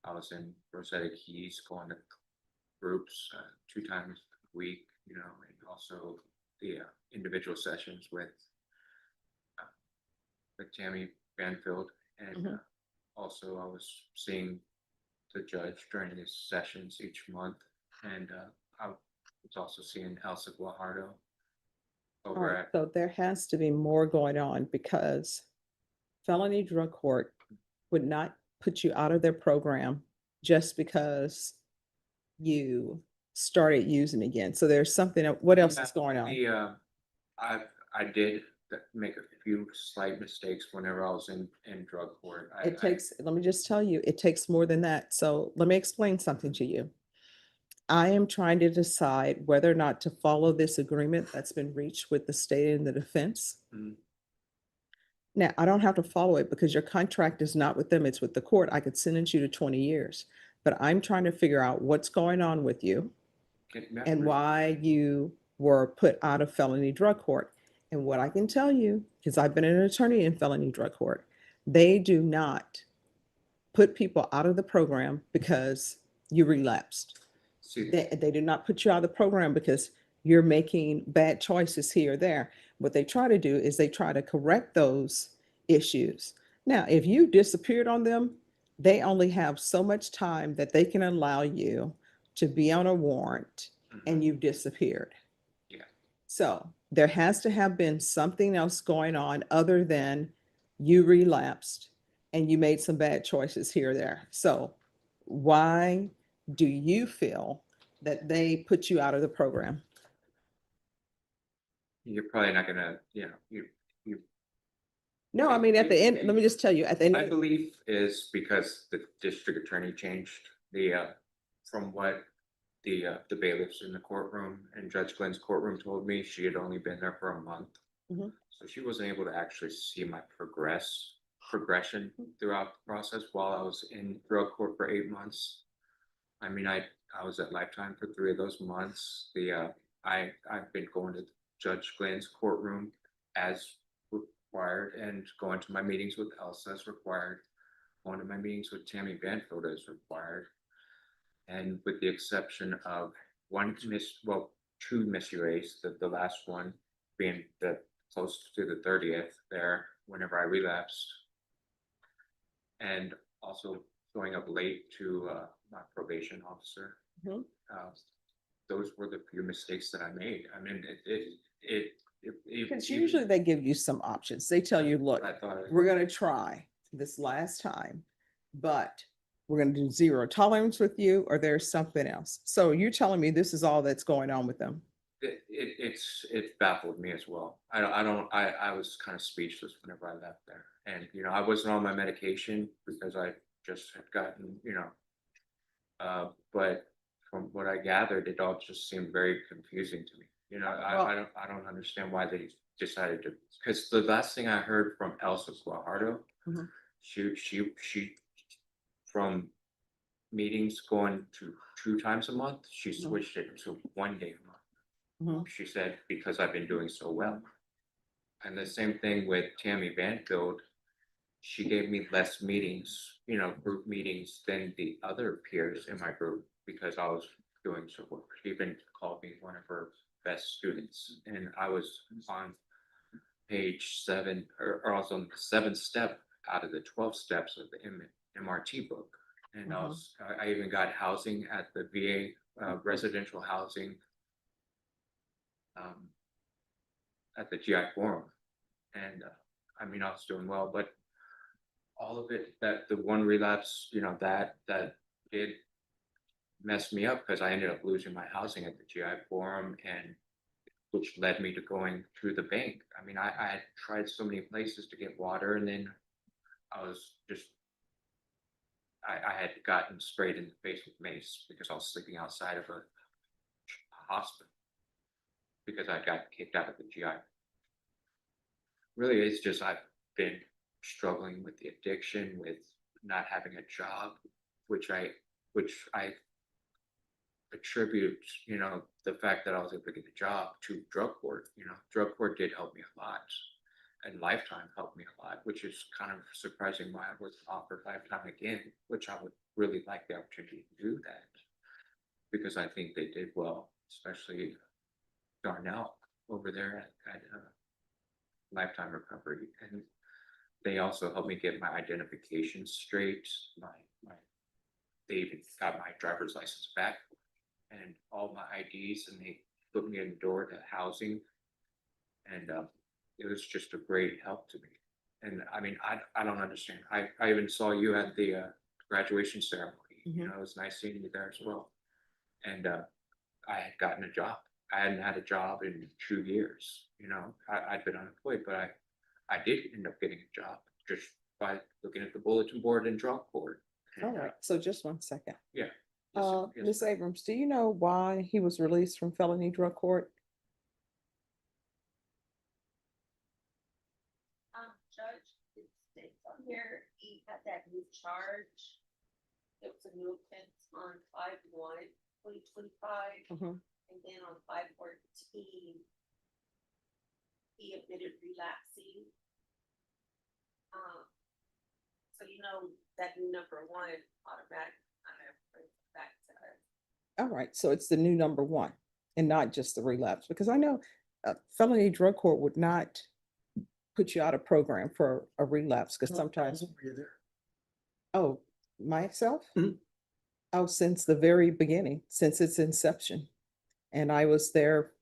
I was in Rosetta Keys, going to groups 2 times a week, and also the individual sessions with Tammy Banfield, and also I was seeing the judge during his sessions each month, and I was also seeing Elsa Guajardo All over right, at. so there has to be more going on because felony drug court would not put you out of their program just because you started using again. So there's something, what else is going on? I did make a few slight mistakes whenever I was in drug court. It takes, let me just tell you, it takes more than that. So let me explain something to you. I am trying to decide whether or not to follow this agreement that's been reached with the state and the defense. Mhm. Now, I don't have to follow it because your contract is not with them, it's with the court. I could sentence you to 20 years. But I'm trying to figure out what's going on with you and why you were put out of felony drug court. And what I can tell you, because I've been an attorney in felony drug court, they do not put people out of the program because you relapsed. They do not put you out of the program because you're making bad choices here or there. What they try to do is they try to correct those issues. Now, if you disappeared on them, they only have so much time that they can allow you to be on a warrant and you've disappeared. Yeah. So there has to have been something else going on other than you relapsed and you made some bad choices here or there. So why do you feel that they put you out of the program? You're probably not gonna, No, I mean, at the end, let me just tell you, at the my end, belief is because the district attorney changed from what the bailiffs in the courtroom and Judge Glenn's courtroom told me. She had only been there for a month. Mhm. So she wasn't able to actually see my progression throughout the process while I was in drug court for 8 months. I mean, I was at Lifetime for 3 of those months. I've been going to Judge Glenn's courtroom as required, and going to my meetings with Elsa as required, going to my meetings with Tammy Banfield as required. And with the exception of two Miss UAs, the last one being the close to the 30th there, whenever I relapsed. And also showing up late to my probation officer. Mhm. Those were the few mistakes that I made. I mean, Because usually they give you some options. They tell you, look, I thought we're gonna try this last time, but we're gonna do zero tolerance with you, or there's something else. So you're telling me this is all that's going on with them? it baffled me as well. I was kind of speechless whenever I left there. And, I wasn't on my medication because I just had gotten, but from what I gathered, it all just seemed very confusing to me. I don't understand why they decided to, because the last thing I heard from Elsa Guajardo, Mhm. she from meetings going to 2 times a month, she switched it to 1 day a month. Mhm. She said, because I've been doing so well. And the same thing with Tammy Banfield. She gave me less meetings, group meetings than the other peers in my group because I was doing so well. She even called me one of her best students. And I was on page 7, or also on the 7th step out of the 12 steps of the MRT book. And I even got housing at the VA residential housing at the GI Forum. And I mean, I was doing well, but all of it, that the one relapse, that did mess me up because I ended up losing my housing at the GI Forum, and which led me to going to the bank. I mean, I had tried so many places to get water, and then I was just, I had gotten sprayed in the face with mace because I was sleeping outside of a hospital because I got kicked out of the GI. Really, it's just I've been struggling with the addiction, with not having a job, which I attribute, the fact that I was able to get a job to drug court. Drug court did help me a lot, and Lifetime helped me a lot, which is kind of surprising why I was offered Lifetime again, which I would really like the opportunity to do that because I think they did well, especially Darnell over there at Lifetime Recovery. And they also helped me get my identification straight. They even got my driver's license back and all my IDs, and they put me in the door to housing. And it was just a great help to me. And I mean, I don't understand. I even saw you at the graduation ceremony. It was nice seeing you there as well. And I had gotten a job. I hadn't had a job in 2 years. I'd been unemployed, but I did end up getting a job just by looking at the bulletin board and drug court. All right, so just one second. Yeah. Ms. Abrams, do you know why he was released from felony drug court? Judge, it states on here, he had that new charge. It was a new offense on 5/1/2025, and then on 5/14, he admitted relapsing. So that new number 1 automatic kind of brings it back to us. All right, so it's the new number 1 and not just the relapse, because I know felony drug court would not put you out of program for a relapse, because sometimes. Oh, myself? Oh, since the very beginning, since its inception. And I was there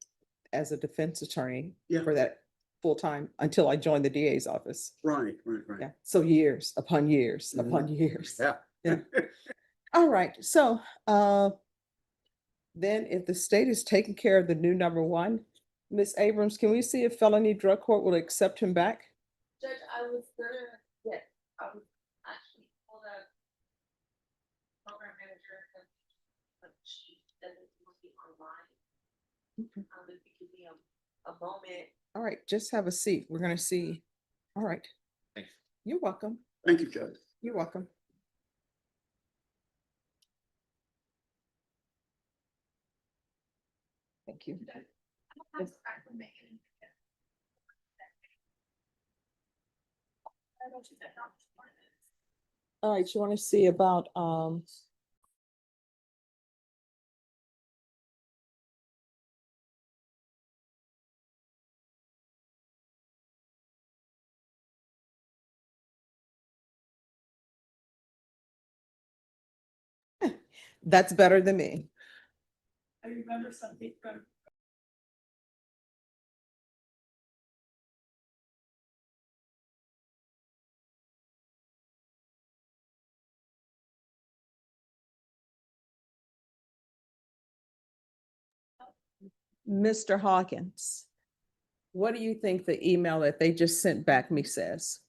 as a defense attorney for that full time until I joined the DA's office. Right. Yeah, so years upon years upon years. Yeah. All right, so then if the state is taking care of the new number 1, Ms. Abrams, can we see if felony drug court will accept him back? Judge, I was actually pulled up program manager, but she doesn't be online. If you give me a moment. All right, just have a seat. We're gonna see. All right. Thanks. You're welcome. Thank you, Judge. You're welcome. Thank you. All right, you want to see about, that's better than me. I remember something from. Mr. Hawkins, what do you think the email that they just sent back me says?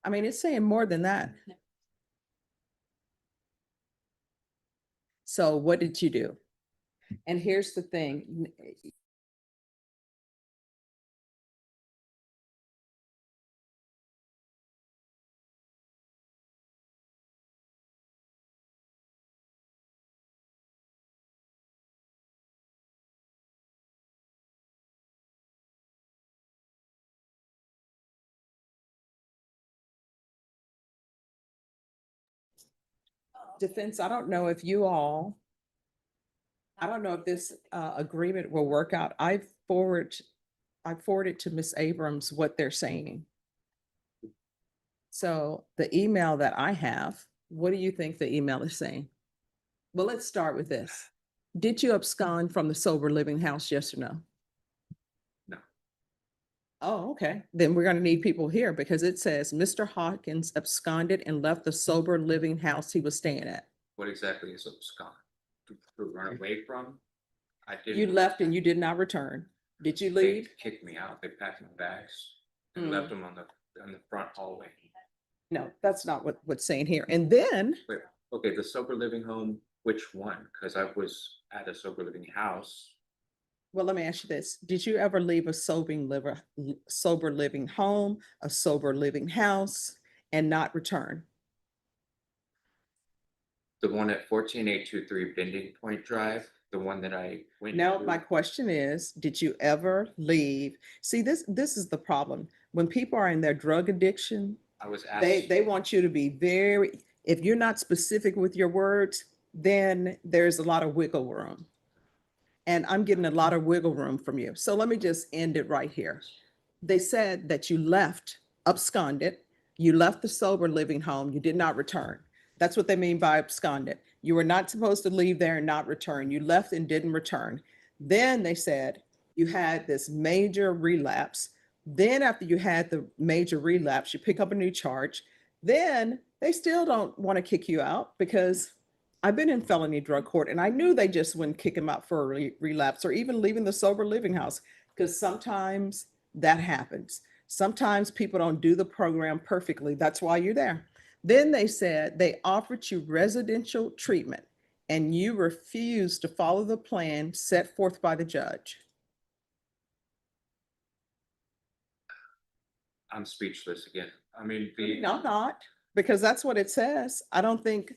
I mean, it's saying more than that. So what did you do? And here's the thing. Defense, I don't know if you all, I don't know if this agreement will work out. I forwarded to Miss Abrams what they're saying. So the email that I have, what do you think the email is saying? Well, let's start with this. Did you abscond from the sober living house, yes or no? No. Oh, okay. Then we're gonna need people here because it says Mr. Hawkins absconded and left the sober living house he was staying at. What exactly is abscond? To run away from? I You didn't. left and you did not return. Did you They leave? kicked me out. They packed my bags and left them on the front hallway. No, that's not what's saying here. And then, Wait, okay, the sober living home, which one? Because I was at a sober living house. well, let me ask you this. Did you ever leave a sober living home, a sober living house, and not return? The one at 14823 Bending Point Drive, the one that I went Now, to. my question is, did you ever leave? See, this is the problem. When people are in their drug addiction, I was asked. they want you to be very, if you're not specific with your words, then there's a lot of wiggle room. And I'm getting a lot of wiggle room from you. So let me just end it right here. They said that you left, absconded, you left the sober living home, you did not return. That's what they mean by absconded. You were not supposed to leave there and not return. You left and didn't return. Then they said you had this major relapse. Then after you had the major relapse, you pick up a new charge. Then they still don't want to kick you out because I've been in felony drug court and I knew they just wouldn't kick him out for a relapse or even leaving the sober living house because sometimes that happens. Sometimes people don't do the program perfectly. That's why you're there. Then they said they offered you residential treatment and you refused to follow the plan set forth by the judge. I'm speechless again. I mean, No, I'm not, because that's what it says. I don't think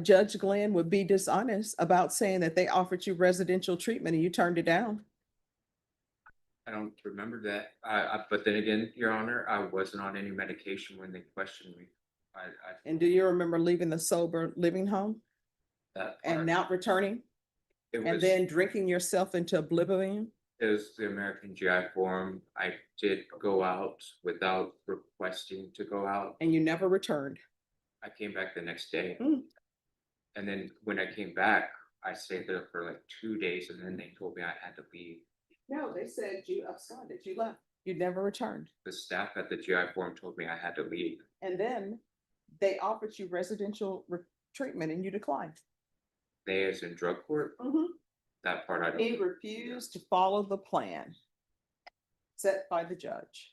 Judge Glenn would be dishonest about saying that they offered you residential treatment and you turned it down. I don't remember that. But then again, Your Honor, I wasn't on any medication when they questioned me. And do you remember leaving the sober living home That and part, not returning it and was, then drinking yourself into oblivion? it was the American GI Forum. I did go out without requesting to go out. And you never returned? I came back the next day. Mm. And then when I came back, I stayed there for like 2 days and then they told me I had to leave. No, they said you absconded, you left, you never returned. The staff at the GI Forum told me I had to leave. And then they offered you residential treatment and you declined. They as in drug court? Mhm. That part I don't. He refused to follow the plan set by the judge.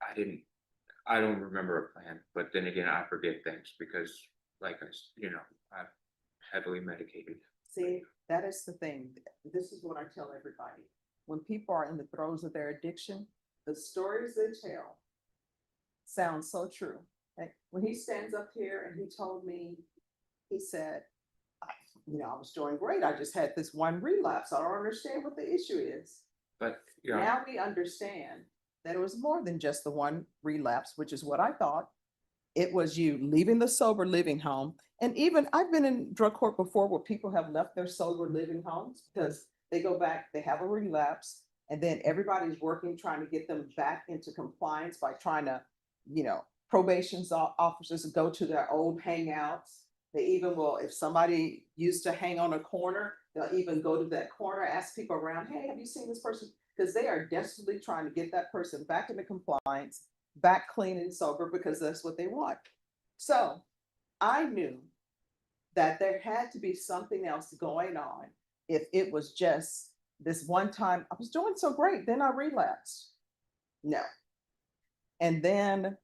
I don't remember a plan, but then again, I forget things because like I'm heavily medicated. See, that is the thing. This is what I tell everybody. When people are in the throes of their addiction, the stories they tell sound so true. Like when he stands up here and he told me, he said, I was doing great. I just had this one relapse. I don't understand what the issue is. But, you know, Now we understand that it was more than just the one relapse, which is what I thought. It was you leaving the sober living home. And even I've been in drug court before where people have left their sober living homes because they go back, they have a relapse, and then everybody's working, trying to get them back into compliance by trying to, probation's officers go to their old hangouts. They even will, if somebody used to hang on a corner, they'll even go to that corner, ask people around, hey, have you seen this person? Because they are desperately trying to get that person back into compliance, back clean and sober, because that's what they want. So I knew that there had to be something else going on. If it was just this one time, I was doing so great, then I relapsed. No. And then,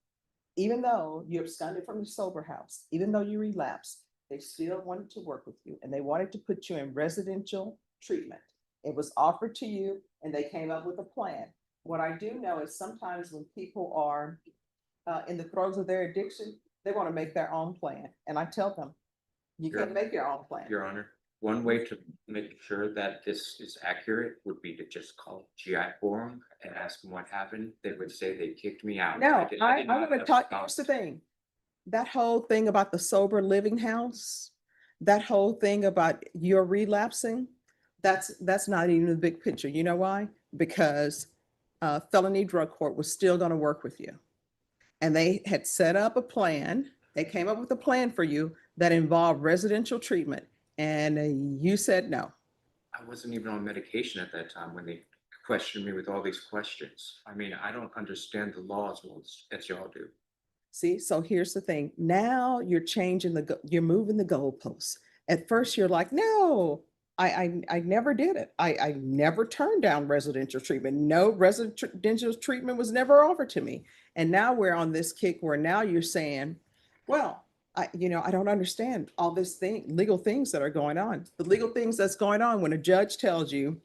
even though you absconded from the sober house, even though you relapsed, they still wanted to work with you and they wanted to put you in residential treatment. It was offered to you and they came up with a plan. What I do know is sometimes when people are in the throes of their addiction, they want to make their own plan. And I tell them, you can't make your own plan. Your Honor, one way to make sure that this is accurate would be to just call GI Forum and ask them what happened. They would say they kicked me out. No, did I not want to talk, abscond. here's the thing. That whole thing about the sober living house, that whole thing about your relapsing, that's not even the big picture. You know why? Because felony drug court was still going to work with you. And they had set up a plan. They came up with a plan for you that involved residential treatment. And you said no. I wasn't even on medication at that time when they questioned me with all these questions. I mean, I don't understand the law as well as y'all do. See, so here's the thing. Now you're changing you're moving the goalposts. At first you're like, no, I never did it. I never turned down residential treatment. No residential treatment was never offered to me. And now we're on this kick where now you're saying, well, I don't understand all legal things that are going on. The legal things that's going on when a judge tells you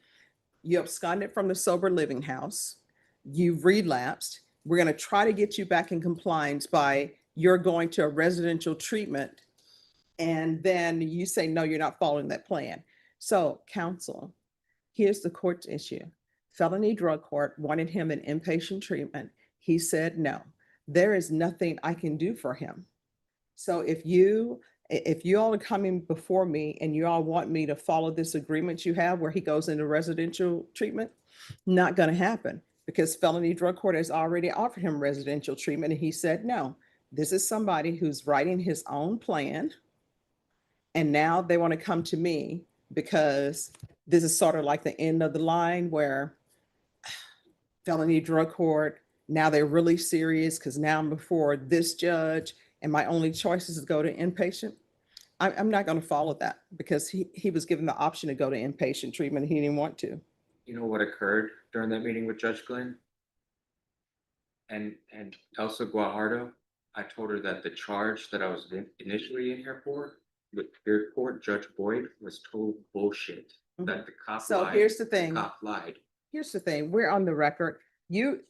you absconded from the sober living house, you've relapsed, we're going to try to get you back in compliance by you're going to a residential treatment. And then you say, no, you're not following that plan. So counsel, here's the court's issue. Felony drug court wanted him in inpatient treatment. He said, no, there is nothing I can do for him. So if you all are coming before me and you all want me to follow this agreement you have where he goes into residential treatment, not going to happen because felony drug court has already offered him residential treatment. And he said, no, this is somebody who's writing his own plan. And now they want to come to me because this is sort of like the end of the line where felony drug court, now they're really serious because now I'm before this judge and my only choice is to go to inpatient. I'm not going to follow that because he was given the option to go to inpatient treatment. And he didn't want to. You know what occurred during that meeting with Judge Glenn? And Elsa Guajardo, I told her that the charge that I was initially in here for with your court, Judge Boyd, was total bullshit. That the cop So lied. here's the thing. The cop lied. Here's the thing. We're on the record. You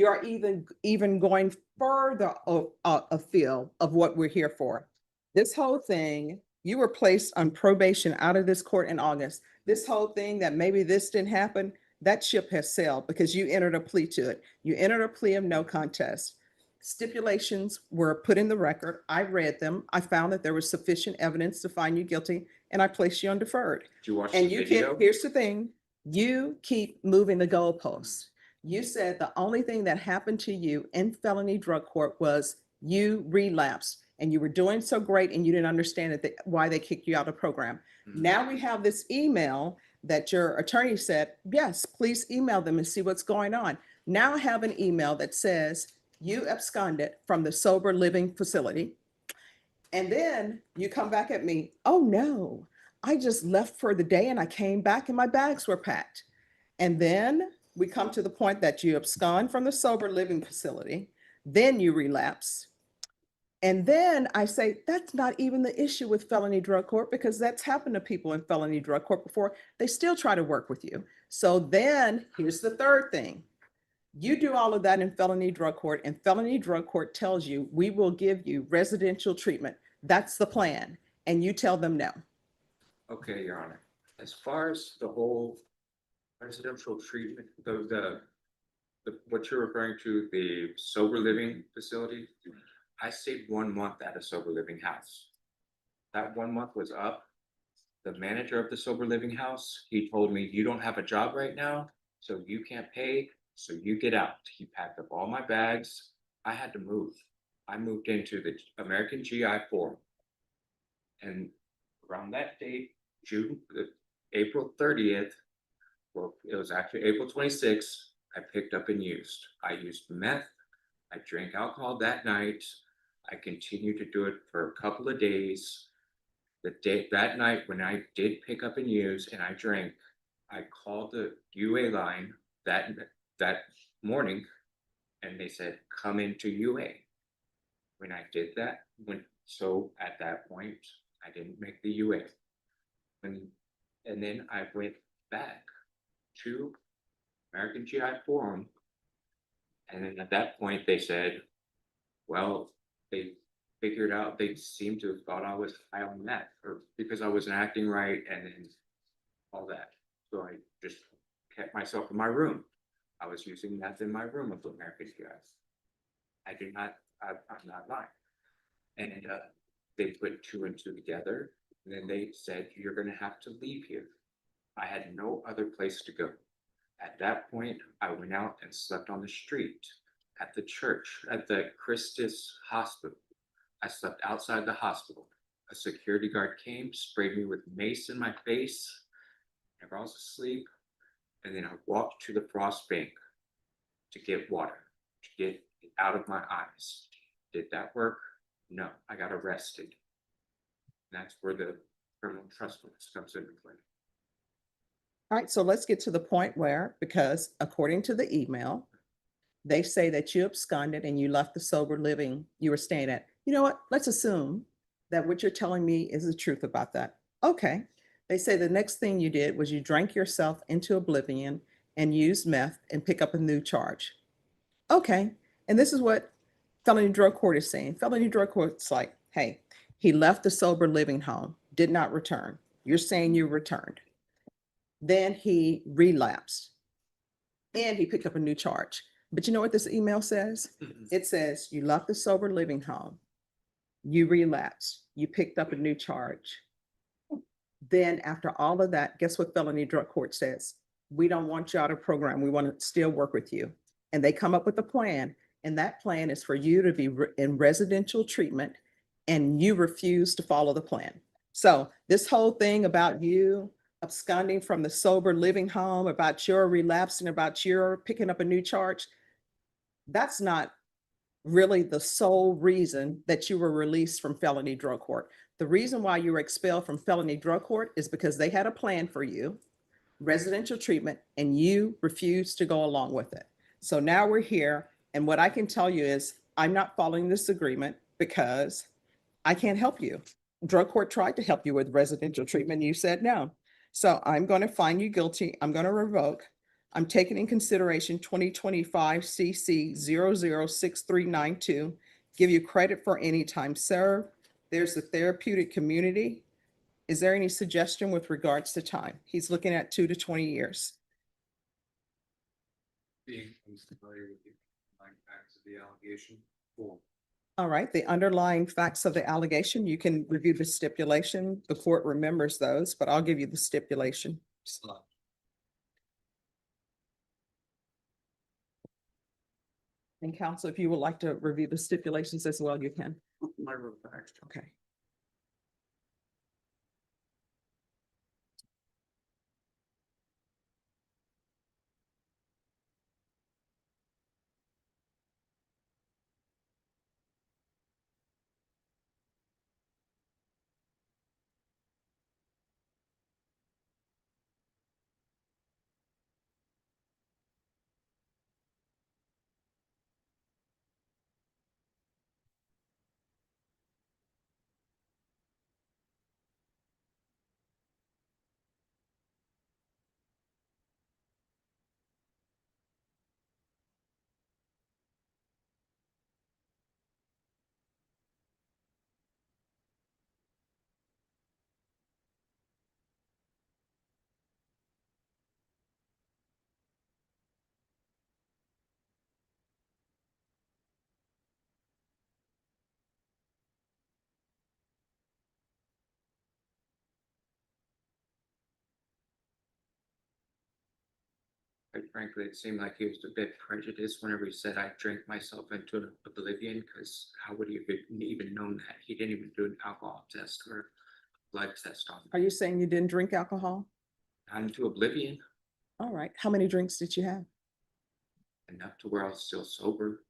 are even going further afield of what we're here for. This whole thing, you were placed on probation out of this court in August. This whole thing that maybe this didn't happen, that ship has sailed because you entered a plea to it. You entered a plea of no contest. Stipulations were put in the record. I read them. I found that there was sufficient evidence to find you guilty and I placed you on deferred. Did you watch And the you video? can't, here's the thing, you keep moving the goalposts. You said the only thing that happened to you in felony drug court was you relapsed and you were doing so great and you didn't understand why they kicked you out of the program. Now we have this email that your attorney said, yes, please email them and see what's going on. Now I have an email that says you absconded from the sober living facility. And then you come back at me, oh no, I just left for the day and I came back and my bags were packed. And then we come to the point that you abscond from the sober living facility, then you relapse. And then I say, that's not even the issue with felony drug court because that's happened to people in felony drug court before. They still try to work with you. So then here's the third thing. You do all of that in felony drug court and felony drug court tells you, we will give you residential treatment. That's the plan. and you tell them no. Okay, Your Honor. As far as the whole residential treatment, what you're referring to, the sober living facility, I stayed 1 month at a sober living house. That 1 month was up. The manager of the sober living house, he told me, you don't have a job right now, so you can't pay, so you get out. He packed up all my bags. I had to move. I moved into the American GI Forum. And around that date, April 30th, well, it was actually April 26th, I picked up and used. I used meth. I drank alcohol that night. I continued to do it for a couple of days. That night when I did pick up and use and I drank, I called the UA line that morning and they said, come into UA. When I did that, so at that point, I didn't make the UA. And then I went back to American GI Forum. And then at that point, they said, well, they figured out, they seemed to have thought I was high on meth, or because I wasn't acting right, and then all that. So I just kept myself in my room. I was using meth in my room with the American GI. I'm not lying. And they put two and two together, and then they said, you're gonna have to leave here. I had no other place to go. At that point, I went out and slept on the street, at the church, at the Christus Hospital. I slept outside the hospital. A security guard came, sprayed me with mace in my face. Whenever I was asleep, and then I walked to the frost bank to get water, to get it out of my eyes. Did that work? No, I got arrested. That's where the criminal trustworthiness comes into play. All right, so let's get to the point where, because according to the email, they say that you absconded and you left the sober living you were staying at. You know what? Let's assume that what you're telling me is the truth about that. Okay. They say the next thing you did was you drank yourself into oblivion and used meth and pick up a new charge. Okay. And this is what felony drug court is saying. Felony drug court's like, hey, he left the sober living home, did not return. You're saying you returned. Then he relapsed and he picked up a new charge. But you know what this email says? It says you left the sober living home, you relapsed, you picked up a new charge. Then after all of that, guess what felony drug court says? We don't want you out of program. We want to still work with you. And they come up with a plan. And that plan is for you to be in residential treatment, and you refuse to follow the plan. So this whole thing about you absconding from the sober living home, about your relapsing, about your picking up a new charge, that's not really the sole reason that you were released from felony drug court. The reason why you were expelled from felony drug court is because they had a plan for you, residential treatment, and you refused to go along with it. So now we're here. And what I can tell you is I'm not following this agreement because I can't help you. Drug court tried to help you with residential treatment. And you said no. So I'm going to find you guilty. I'm going to revoke. I'm taking in consideration 2025 CC 006392. Give you credit for any time served. There's the therapeutic community. Is there any suggestion with regards to time? He's looking at 2 to 20 years. Being familiar with the facts of the allegation. Cool. All right, the underlying facts of the allegation, you can review the stipulation. The court remembers those, but I'll give you the stipulation. And counsel, if you would like to review the stipulations as well, you can. My room facts. Okay. Quite frankly, it seemed like he was a bit prejudiced whenever he said I drank myself into oblivion, because how would he have even known that? He didn't even do an alcohol test or blood test on Are you saying you didn't drink alcohol? not into oblivion, All right. How many drinks did you have? enough to where I was still sober.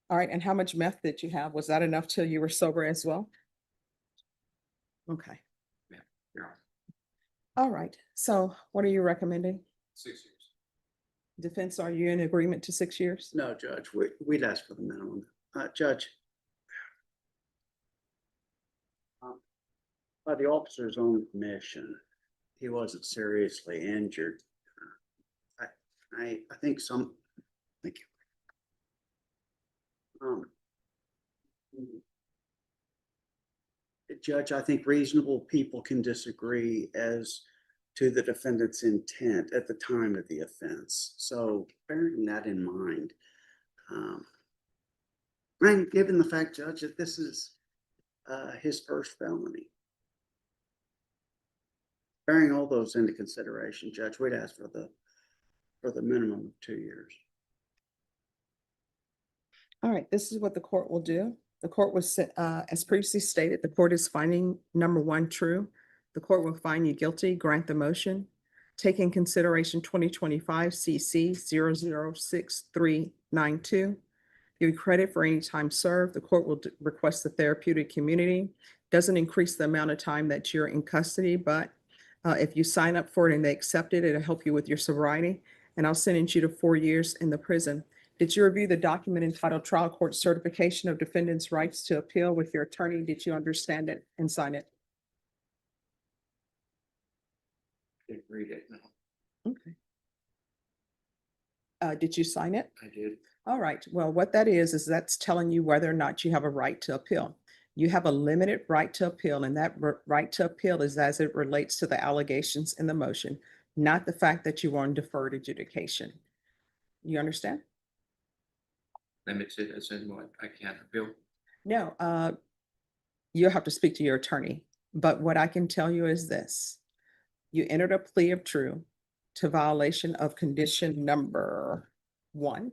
All right. And how much meth did you have? Was that enough till you were sober as well? Okay. Yeah, you're on. All right. So what are you recommending? 6 years. Defense, are you in agreement to 6 years? No, Judge, we'd ask for the minimum. Judge. By the officer's own admission, he wasn't seriously injured. I think thank you. Judge, I think reasonable people can disagree as to the defendant's intent at the time of the offense. So bearing that in mind, and given the fact, Judge, that this is his first felony, bearing all those into consideration, Judge, we'd ask for the minimum of 2 years. All right, this is what the court will do. The court was, as previously stated, the court is finding number 1 true. The court will find you guilty, grant the motion. Take in consideration 2025 CC 006392. Give you credit for any time served. The court will request the therapeutic community. Doesn't increase the amount of time that you're in custody, but if you sign up for it and they accept it, it'll help you with your sobriety. And I'll sentence you to 4 years in the prison. Did you review the document entitled Trial Court Certification of Defendant's Rights to Appeal with your attorney? Did you understand it and sign it? Didn't read it, no. Okay. Did you sign it? I did. All right. Well, what that is that's telling you whether or not you have a right to appeal. You have a limited right to appeal, and that right to appeal is as it relates to the allegations in the motion, not the fact that you were on deferred adjudication. You understand? Limited as in what? I can't appeal. No, you'll have to speak to your attorney. But what I can tell you is this. You entered a plea of true to violation of condition number 1.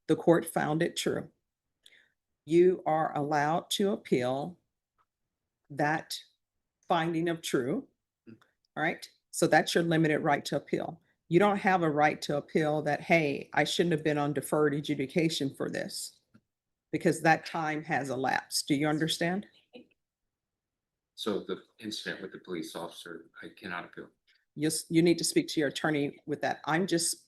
The court found it true. You are allowed to appeal that finding of true. All right. So that's your limited right to appeal. You don't have a right to appeal that, hey, I shouldn't have been on deferred adjudication for this, because that time has elapsed. Do you understand? So the incident with the police officer, I cannot appeal. You need to speak to your attorney with that. I'm just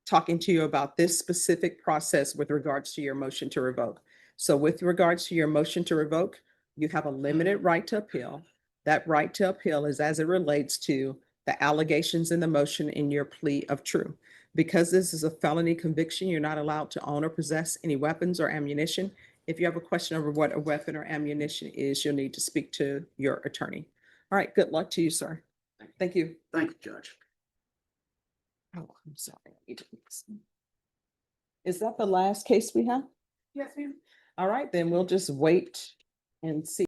talking to you about this specific process with regards to your motion to revoke. So with regards to your motion to revoke, you have a limited right to appeal. That right to appeal is as it relates to the allegations in the motion in your plea of true. Because this is a felony conviction, you're not allowed to own or possess any weapons or ammunition. If you have a question over what a weapon or ammunition is, you'll need to speak to your attorney. All right, good luck to you, sir. Thank you. Thank you, Judge. Oh, I'm sorry. Is that the last case we have? Yes, ma'am. All right, then we'll just wait and see.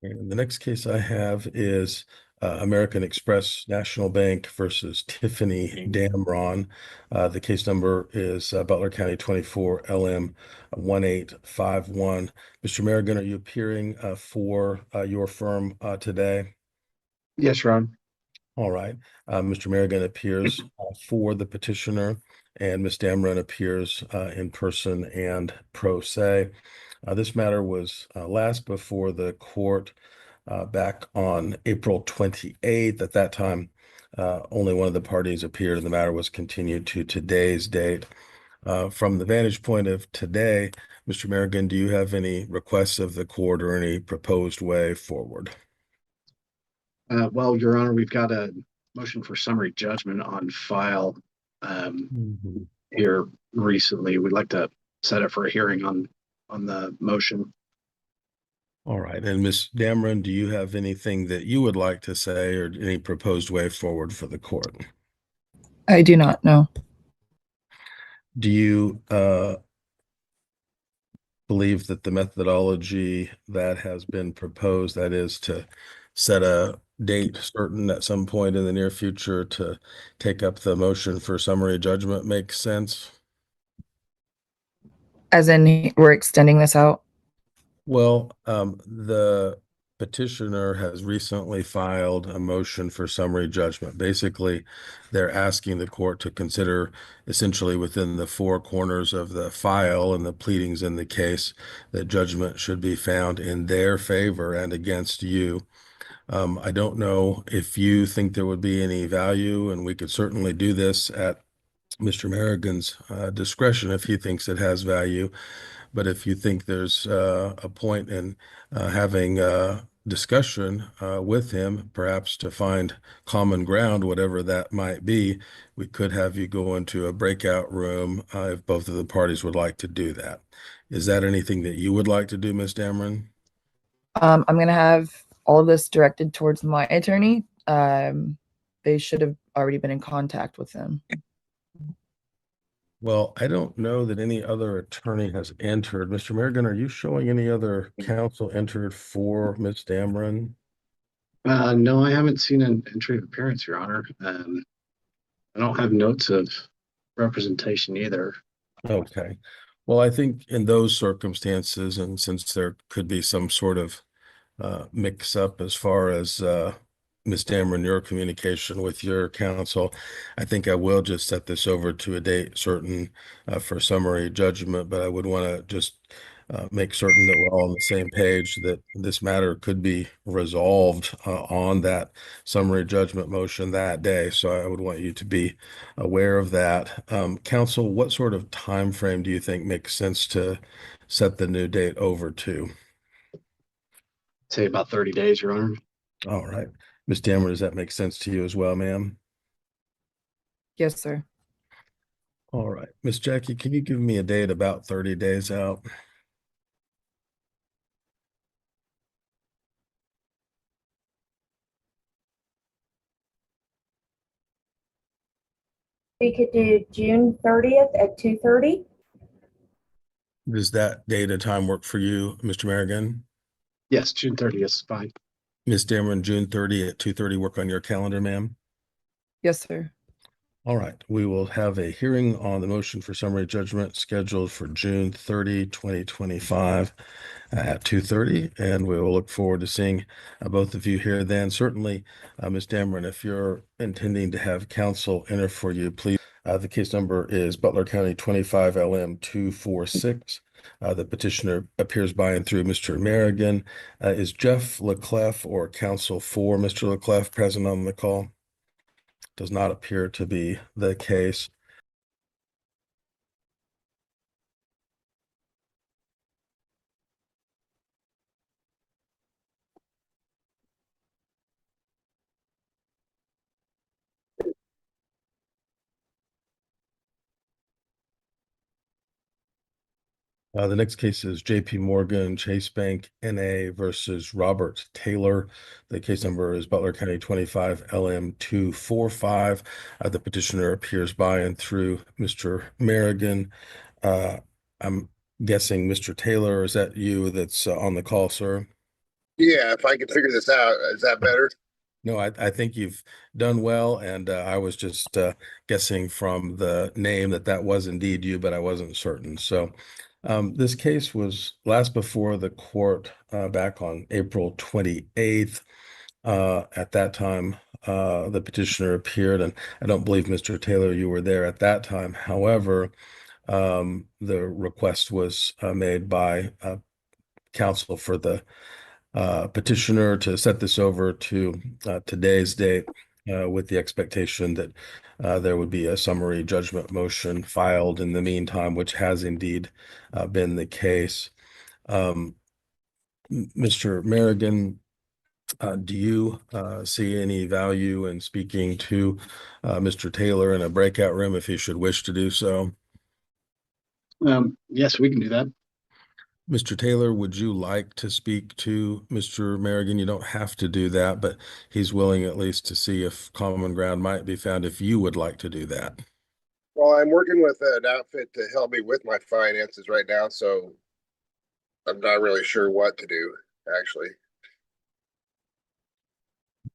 And the next case I have is American Express National Bank versus Tiffany Damron. The case number is Butler County 24 LM 1851. Mr. Merrigan, are you appearing for your firm today? Yes, Ron. All right. Mr. Merrigan appears for the petitioner, and Ms. Damron appears in person and pro se. This matter was last before the court back on April 28th. At that time, only one of the parties appeared, and the matter was continued to today's date. From the vantage point of today, Mr. Merrigan, do you have any requests of the court or any proposed way forward? Well, Your Honor, we've got a motion for summary judgment on file here recently. We'd like to set it for a hearing on the motion. All right. And Ms. Dameron, do you have anything that you would like to say or any proposed way forward for the court? I do not know. Do you believe that the methodology that has been proposed, that is to set a date certain at some point in the near future to take up the motion for summary judgment, makes sense? As in, we're extending this out? Well, the petitioner has recently filed a motion for summary judgment. Basically, they're asking the court to consider essentially within the four corners of the file and the pleadings in the case that judgment should be found in their favor and against you. I don't know if you think there would be any value, and we could certainly do this at Mr. Merrigan's discretion if he thinks it has value. But if you think there's a point in having a discussion with him, perhaps to find common ground, whatever that might be, we could have you go into a breakout room if both of the parties would like to do that. Is that anything that you would like to do, Ms. Dameron? I'm going to have all of this directed towards my attorney. They should have already been in contact with them. Well, I don't know that any other attorney has entered. Mr. Merrigan, are you showing any other counsel entered for Ms. Dameron? No, I haven't seen an entry of appearance, Your Honor. I don't have notes of representation either. Okay. Well, I think in those circumstances, and since there could be some sort of mix up as far as Ms. Dameron, your communication with your counsel, I think I will just set this over to a date certain for summary judgment, but I would want to just make certain that we're all on the same page, that this matter could be resolved on that summary judgment motion that day. So I would want you to be aware of that. Counsel, what sort of time frame do you think makes sense to set the new date over to? Say about 30 days, Your Honor. All right. Ms. Dameron, does that make sense to you as well, ma'am? Yes, sir. All right. Miss Jackie, can you give me a date about 30 days out? We could do June 30th at 2:30. Does that date and time work for you, Mr. Merrigan? Yes, June 30th is fine. Ms. Dameron, June 30 at 2:30 work on your calendar, ma'am? Yes, sir. All right. We will have a hearing on the motion for summary judgment scheduled for June 30, 2025 at 2:30, and we will look forward to seeing both of you here then. Certainly, Ms. Dameron, if you're intending to have counsel enter for you, please. The case number is Butler County 25 LM 246. The petitioner appears by and through Mr. Merrigan. Is Jeff LeClef or counsel for Mr. LeClef present on the call? Does not appear to be the case. The next case is JP Morgan Chase Bank NA versus Robert Taylor. The case number is Butler County 25 LM 245. The petitioner appears by and through Mr. Merrigan. I'm guessing Mr. Taylor, is that you that's on the call, sir? Yeah, if I can figure this out, is that better? No, I think you've done well, and I was just guessing from the name that was indeed you, but I wasn't certain. So this case was last before the court back on April 28th. At that time, the petitioner appeared, and I don't believe, Mr. Taylor, you were there at that time. However, the request was made by counsel for the petitioner to set this over to today's date with the expectation that there would be a summary judgment motion filed in the meantime, which has indeed been the case. Mr. Merrigan, do you see any value in speaking to Mr. Taylor in a breakout room if he should wish to do so? Yes, we can do that. Mr. Taylor, would you like to speak to Mr. Merrigan? You don't have to do that, but he's willing at least to see if common ground might be found if you would like to do that. Well, I'm working with an outfit to help me with my finances right now, so I'm not really sure what to do, actually.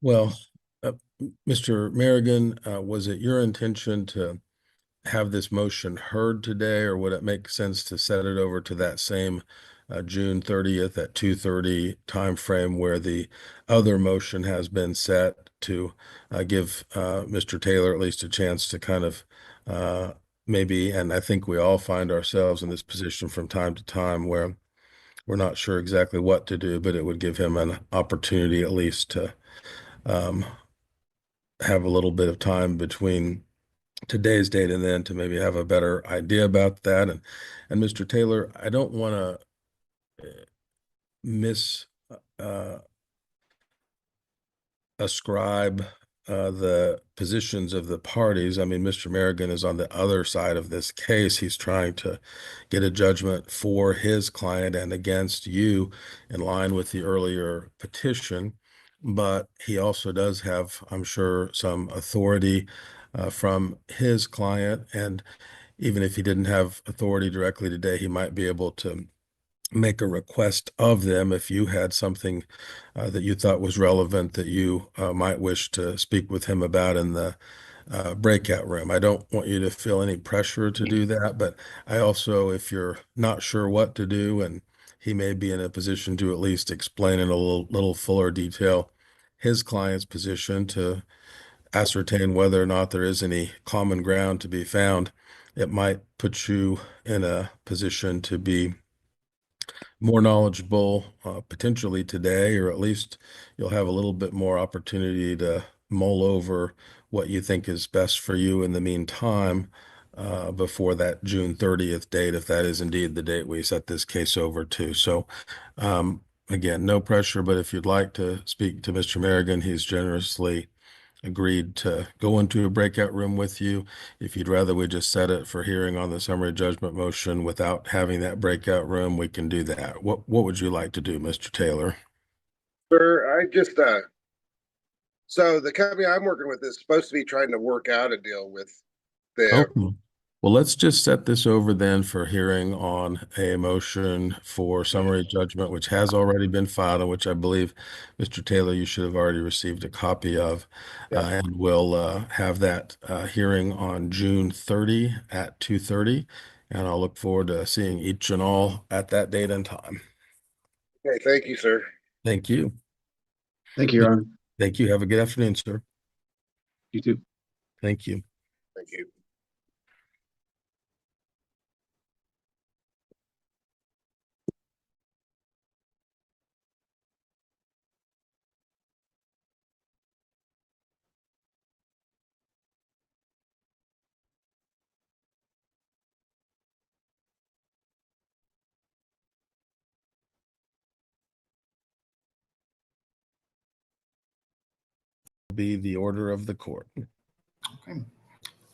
Well, Mr. Merrigan, was it your intention to have this motion heard today, or would it make sense to set it over to that same June 30th at 2:30 timeframe where the other motion has been set to give Mr. Taylor at least a chance to kind of maybe, and I think we all find ourselves in this position from time to time where we're not sure exactly what to do, but it would give him an opportunity at least to have a little bit of time between today's date and then to maybe have a better idea about that. And Mr. Taylor, I don't want to miss ascribe the positions of the parties. I mean, Mr. Merrigan is on the other side of this case. He's trying to get a judgment for his client and against you in line with the earlier petition. But he also does have, I'm sure, some authority from his client. And even if he didn't have authority directly today, he might be able to make a request of them if you had something that you thought was relevant that you might wish to speak with him about in the breakout room. I don't want you to feel any pressure to do that, but I also, if you're not sure what to do, and he may be in a position to at least explain in a little fuller detail his client's position to ascertain whether or not there is any common ground to be found, it might put you in a position to be more knowledgeable potentially today, or at least you'll have a little bit more opportunity to mull over what you think is best for you in the meantime before that June 30th date, if that is indeed the date we set this case over to. So again, no pressure, but if you'd like to speak to Mr. Merrigan, he's generously agreed to go into a breakout room with you. If you'd rather we just set it for hearing on the summary judgment motion without having that breakout room, we can do that. What would you like to do, Mr. Taylor? Sir, I just so the company I'm working with is supposed to be trying to work out a deal with them. Okay. Well, let's just set this over then for hearing on a motion for summary judgment, which has already been filed, and which I believe, Mr. Taylor, you should have already received a copy of. And we'll have that hearing on June 30 at 2:30. And I'll look forward to seeing each and all at that date and time. Okay, thank you, sir. Thank you. Thank you, Your Honor. Thank you. Have a good afternoon, sir. You too. Thank you. Thank you. Be the order of the court. Okay.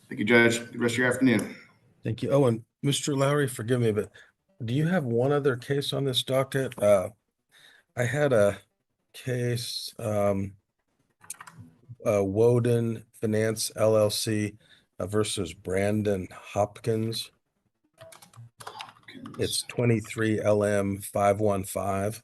Thank you, Judge. Good rest of your afternoon. Thank you. Oh, and Mr. Lowry, forgive me, but do you have one other case on this docket? I had a case, Woden Finance LLC versus Brandon Hopkins. It's 23 LM 515.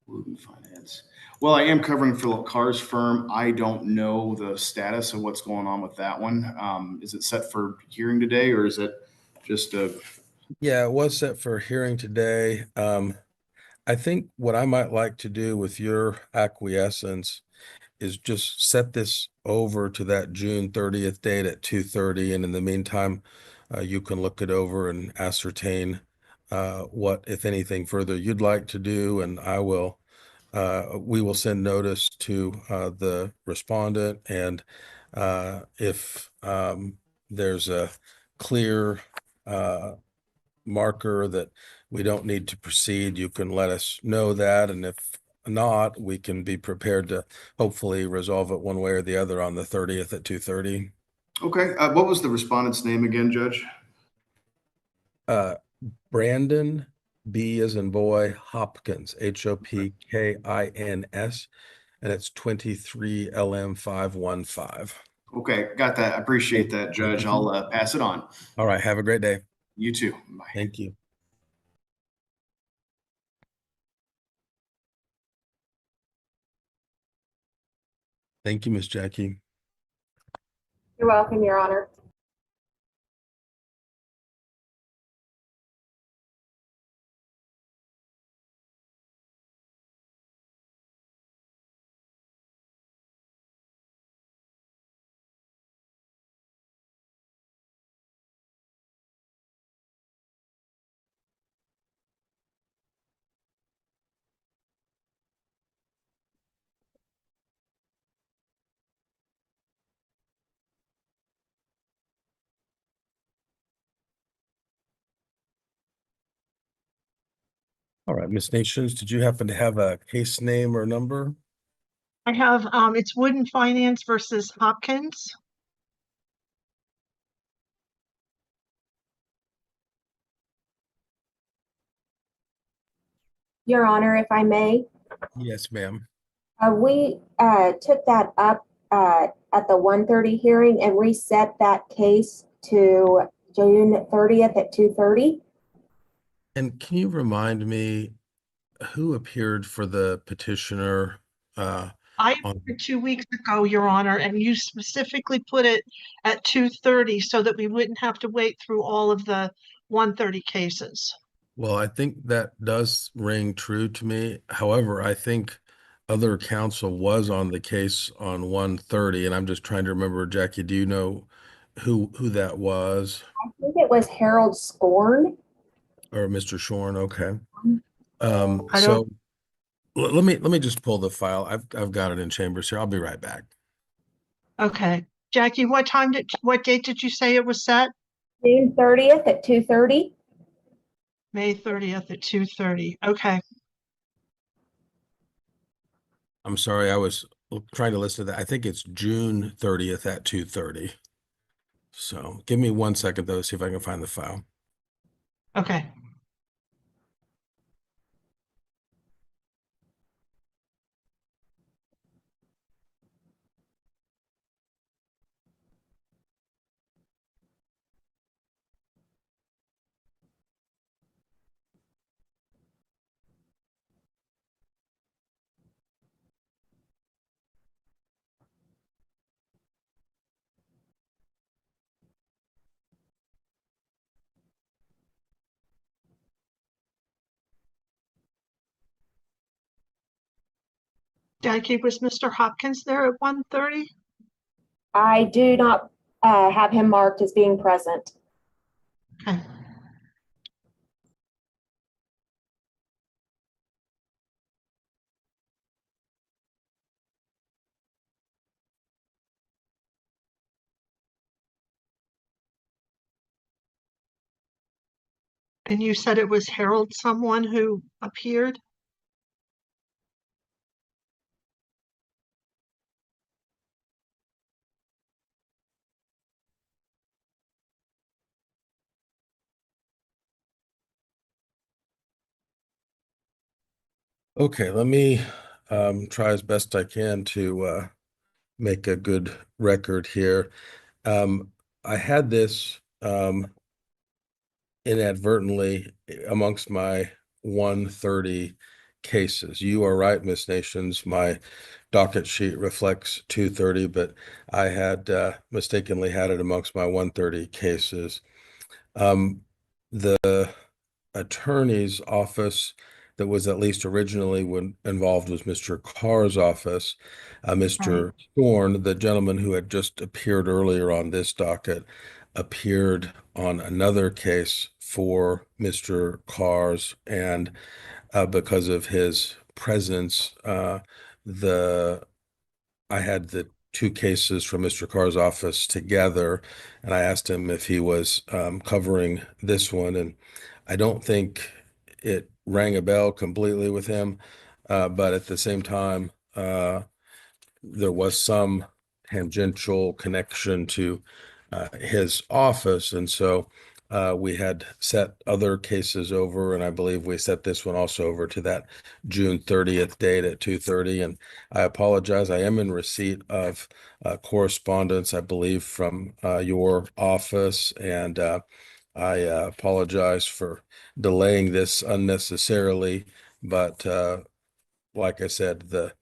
Woden Finance. Well, I am covering for Carr's firm. I don't know the status of what's going on with that one. Is it set for hearing today, or is it just a? Yeah, it was set for hearing today. I think what I might like to do with your acquiescence is just set this over to that June 30th date at 2:30. And in the meantime, you can look it over and ascertain what, if anything, further you'd like to do. And we will send notice to the respondent. And if there's a clear marker that we don't need to proceed, you can let us know that. And if not, we can be prepared to hopefully resolve it one way or the other on the 30th at 2:30. Okay. What was the respondent's name again, Judge? Brandon, B as in boy, Hopkins, Hopkins, and it's 23 LM 515. Okay, got that. I appreciate that, Judge. I'll pass it on. All right, have a great day. You too. Bye. Thank you. Thank you, Miss Jackie. You're welcome, Your Honor. All right, Miss Nations, did you happen to have a case name or number? I have, it's Wooden Finance versus Hopkins. Your Honor, if I may, Yes, ma'am. we took that up at the 1:30 hearing and reset that case to June 30th at 2:30. And can you remind me who appeared for the petitioner? I appeared 2 weeks ago, Your Honor, and you specifically put it at 2:30 so that we wouldn't have to wait through all of the 1:30 cases. Well, I think that does ring true to me. However, I think other counsel was on the case on 1:30, and I'm just trying to remember, Jackie, do you know who that was? I think it was Harold Scorn. Or Mr. Shorn? Okay. I So let me just pull the file. I've got it in chambers here. I'll be right back. Okay. Jackie, what date did you say it was set? June 30th at 2:30. May 30th at 2:30. Okay. I'm sorry, I was trying to listen to that. I think it's June 30th at 2:30. So give me 1 second though, see if I can find the file. Okay. Jackie, was Mr. Hopkins there at 1:30? I do not have him marked as being present. Okay. And you said it was Harold someone who appeared? Okay, let me try as best I can to make a good record here. I had this inadvertently amongst my 1:30 cases. You are right, Miss Nations. My docket sheet reflects 2:30, but I had mistakenly had it amongst my 1:30 cases. The attorney's office that was at least originally involved was Mr. Carr's office. Mr. Thorne, the gentleman who had just appeared earlier on this docket, appeared on another case for Mr. Carr's, and because of his presence, I had the two cases from Mr. Carr's office together, and I asked him if he was covering this one, and I don't think it rang a bell completely with him, but at the same time, there was some tangential connection to his office, and so We had set other cases over, and I believe we set this one also over to that June 30th date at 2:30. And I apologize. I am in receipt of correspondence, I believe, from your office, and I apologize for delaying this unnecessarily. But like I said, the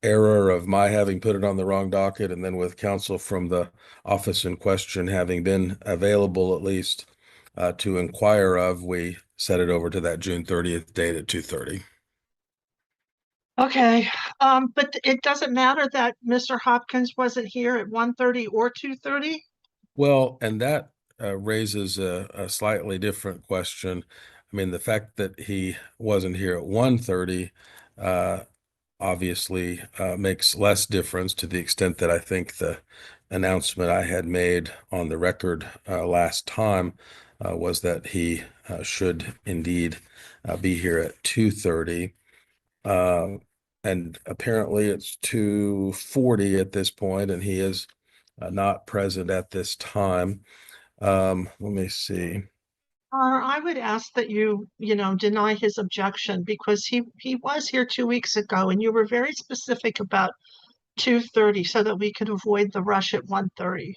error of my having put it on the wrong docket, and then with counsel from the office in question having been available at least to inquire of, we set it over to that June 30th date at 2:30. Okay, but it doesn't matter that Mr. Hopkins wasn't here at 1:30 or 2:30? Well, and that raises a slightly different question. I mean, the fact that he wasn't here at 1:30 obviously makes less difference, to the extent that I think the announcement I had made on the record last time was that he should indeed be here at 2:30. And apparently it's 2:40 at this point, and he is not present at this time. Let me see. I would ask that you know, deny his objection because he was here 2 weeks ago and you were very specific about 2:30 so that we could avoid the rush at 1:30.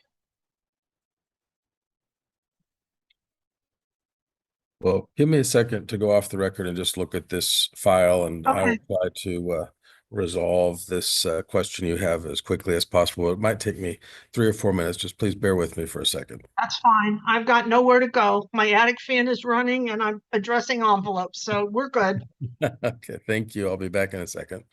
Well, give me a second to go off the record and just look at this file, and I will Okay. try to resolve this question you have as quickly as possible. It might take me 3 or 4 minutes. Just please bear with me for a second. That's fine. I've got nowhere to go. My attic fan is running and I'm addressing envelopes, so we're good. Okay, thank you. I'll be back in a second.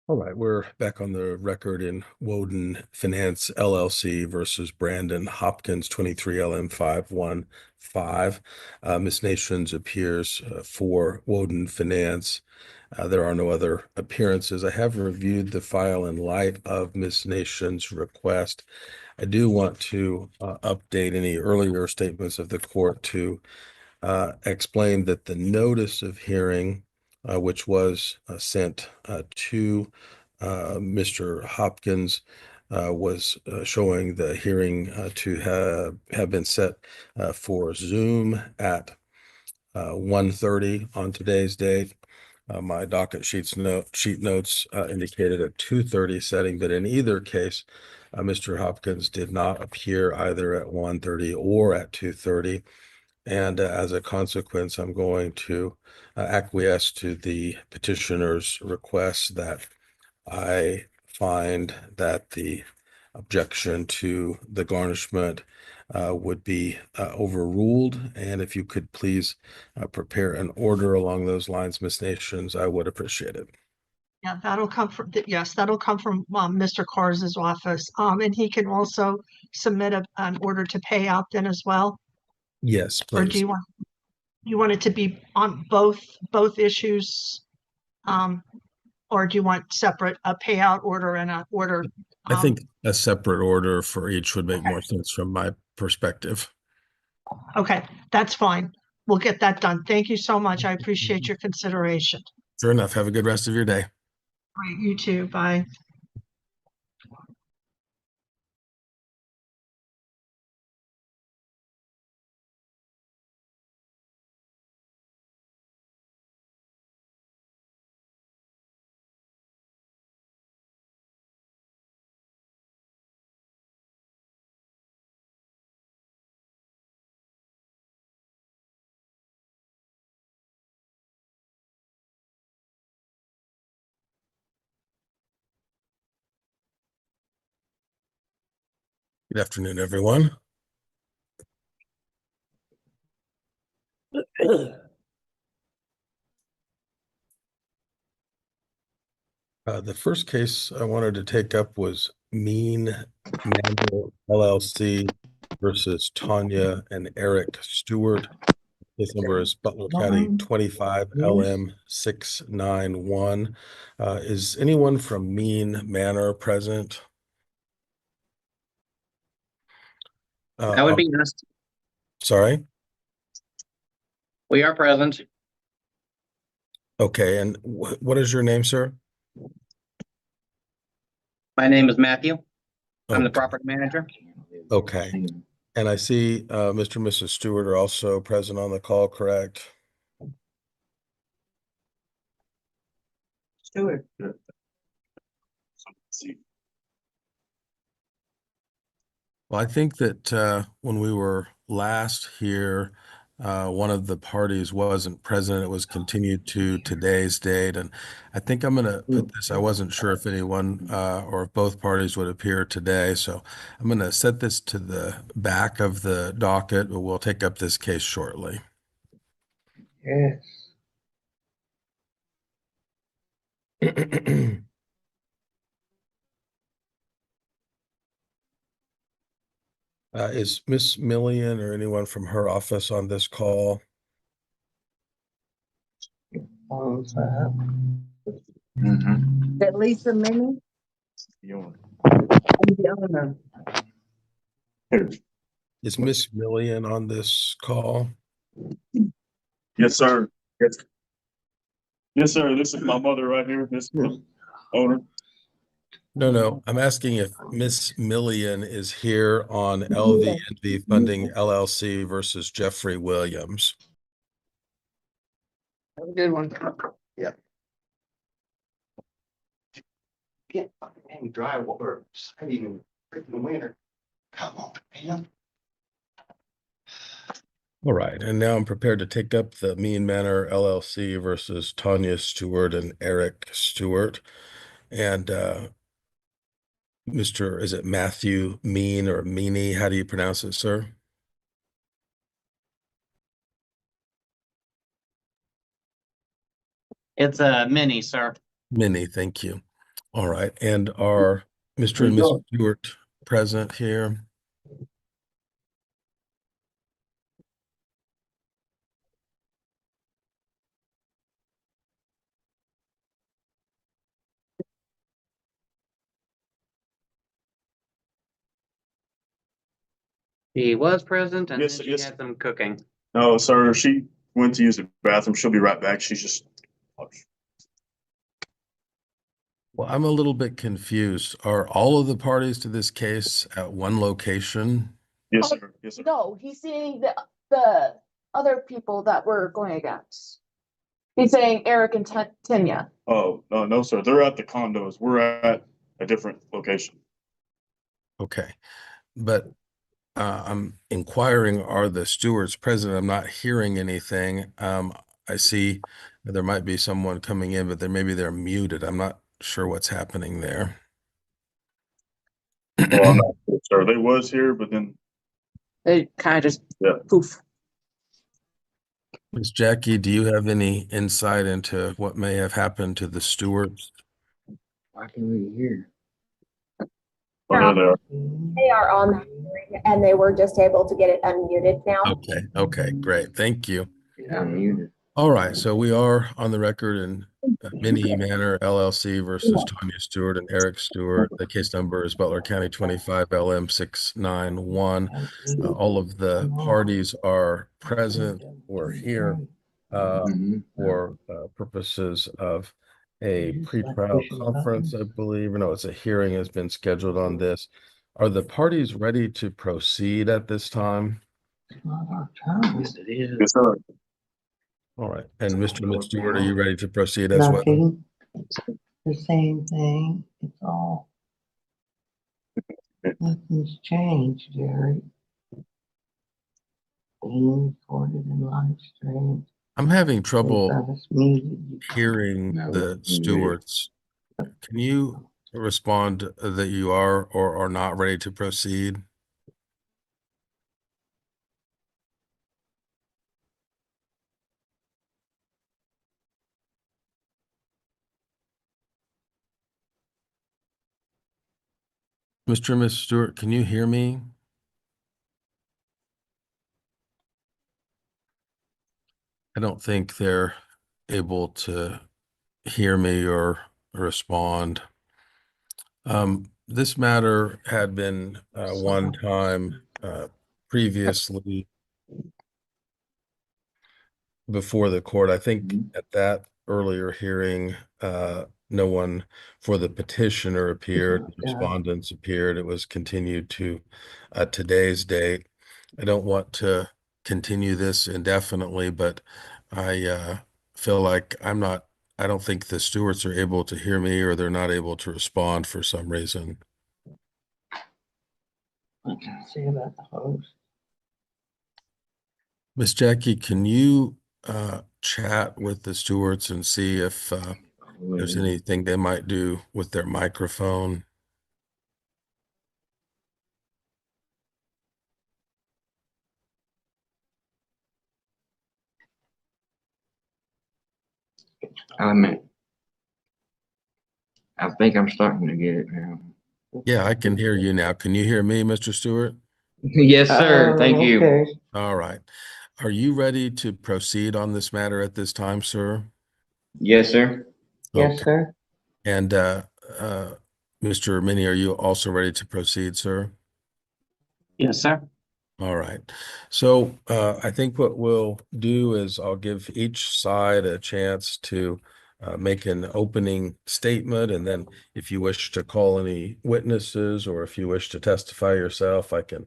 All right, we're back on the record in Woden Finance LLC versus Brandon Hopkins, 23 LM 515. Ms. Nations appears for Woden Finance. There are no other appearances. I have reviewed the file in light of Ms. Nations' request. I do want to update any earlier statements of the court to explain that the notice of hearing, which was sent to Mr. Hopkins, was showing the hearing to have been set for Zoom at 1:30 on today's date. My docket sheet notes indicated a 2:30 setting, but in either case, Mr. Hopkins did not appear either at 1:30 or at 2:30. And as a consequence, I'm going to acquiesce to the petitioner's request that I find that the objection to the garnishment would be overruled. And if you could please prepare an order along those lines, Ms. Nations, I would appreciate it. Yeah, that'll come from, yes, that'll come from Mr. Cars's office. And he can also submit an order to pay out then as well. Yes, Or do please. you want it to be on both issues? Or do you want separate, a payout order and a order? I think a separate order for each would make more sense from my perspective. Okay, that's fine. We'll get that done. Thank you so much. I appreciate your consideration. Sure enough. Have a good rest of your day. All right, you too. Bye. Good afternoon, everyone. The first case I wanted to take up was Mean Manual LLC versus Tanya and Eric Stewart. Case number is Butler County 25 LM 691. Is anyone from Mean Manor present? That would be us. Sorry? We are present. Okay, and what is your name, sir? My name is Matthew. I'm the Okay. property manager. Okay. And I see Mr. and Mrs. Stewart are also present on the call, correct? Stewart. Well, I think that when we were last here, one of the parties wasn't present. It was continued to today's date. And I think I'm going to put this, I wasn't sure if anyone or if both parties would appear today. So I'm going to set this to the back of the docket, but we'll take up this case shortly. Yes. Is Miss Millian or anyone from her office on this call? That Lisa Minnie? Is Miss Millian on this call? Yes, sir. Yes. Yes, sir. This is my mother right here. This is the owner. No. I'm asking if Miss Millian is here on LVNV Funding LLC versus Jeffrey Williams. Have a good one. Yeah. Get fucking dry water. It's not even freaking winter. Come on, man. All right, and now I'm prepared to take up the Mean Manor LLC versus Tanya Stewart and Eric Stewart. And Mr. Is it Matthew Mean or Meany? How do you pronounce it, sir? It's Minnie, sir. Minnie, thank you. All right, and are Mr. and Ms. Stewart present here? He was present and Yes, then she yes. had some cooking. No, sir, she went to use the bathroom. She'll be right back. She's just. Well, I'm a little bit confused. Are all of the parties to this case at one location? Yes, sir. Yes, sir. No, he's seeing the other people that we're going against. He's saying Eric and Tanya. Oh, no, no, sir. They're at the condos. We're at a different location. Okay, but I'm inquiring, are the stewards present? I'm not hearing anything. I see there might be someone coming in, but maybe they're muted. I'm not sure what's happening there. Well, I'm not sure. They was here, but then. They kind of just poof. Ms. Jackie, do you have any insight into what may have happened to the stewards? I can really hear. Oh, there they are. They are on that hearing and they were just able to get it unmuted now. Okay, great. Thank you. Yeah, I'm muted. All right, so we are on the record in Mini Manor LLC versus Tanya Stewart and Eric Stewart. The case number is Butler County 25 LM 691. All of the parties are present or here for purposes of a pretrial conference, I believe. No, it's a hearing has been scheduled on this. Are the parties ready to proceed at this time? Yes, it is. Yes, sir. All right, and Mr. and Ms. Stewart, are you ready to proceed as well? Nothing. It's the same thing. It's all. Nothing's changed, Jerry. Being recorded and live streamed. I'm having They've trouble got us muted. hearing the stewards. Can you respond that you are or are not ready to proceed? Mr. and Ms. Stewart, can you hear me? I don't think they're able to hear me or respond. This matter had been one time previously before the court. I think at that earlier hearing, no one for the petitioner appeared, respondents appeared. It was continued to today's date. I don't want to continue this indefinitely, but I feel like I don't think the stewards are able to hear me or they're not able to respond for some reason. What can I say about the host? Miss Jackie, can you chat with the stewards and see if there's anything they might do with their microphone? I think I'm starting to get it now. Yeah, I can hear you now. Can you hear me, Mr. Stewart? Yes, sir. Thank you. Okay. All right. Are you ready to proceed on this matter at this time, sir? Yes, sir. Yes, sir. And Mr. Minnie, are you also ready to proceed, sir? Yes, sir. All right. So I think what we'll do is I'll give each side a chance to make an opening statement. And then if you wish to call any witnesses or if you wish to testify yourself, I can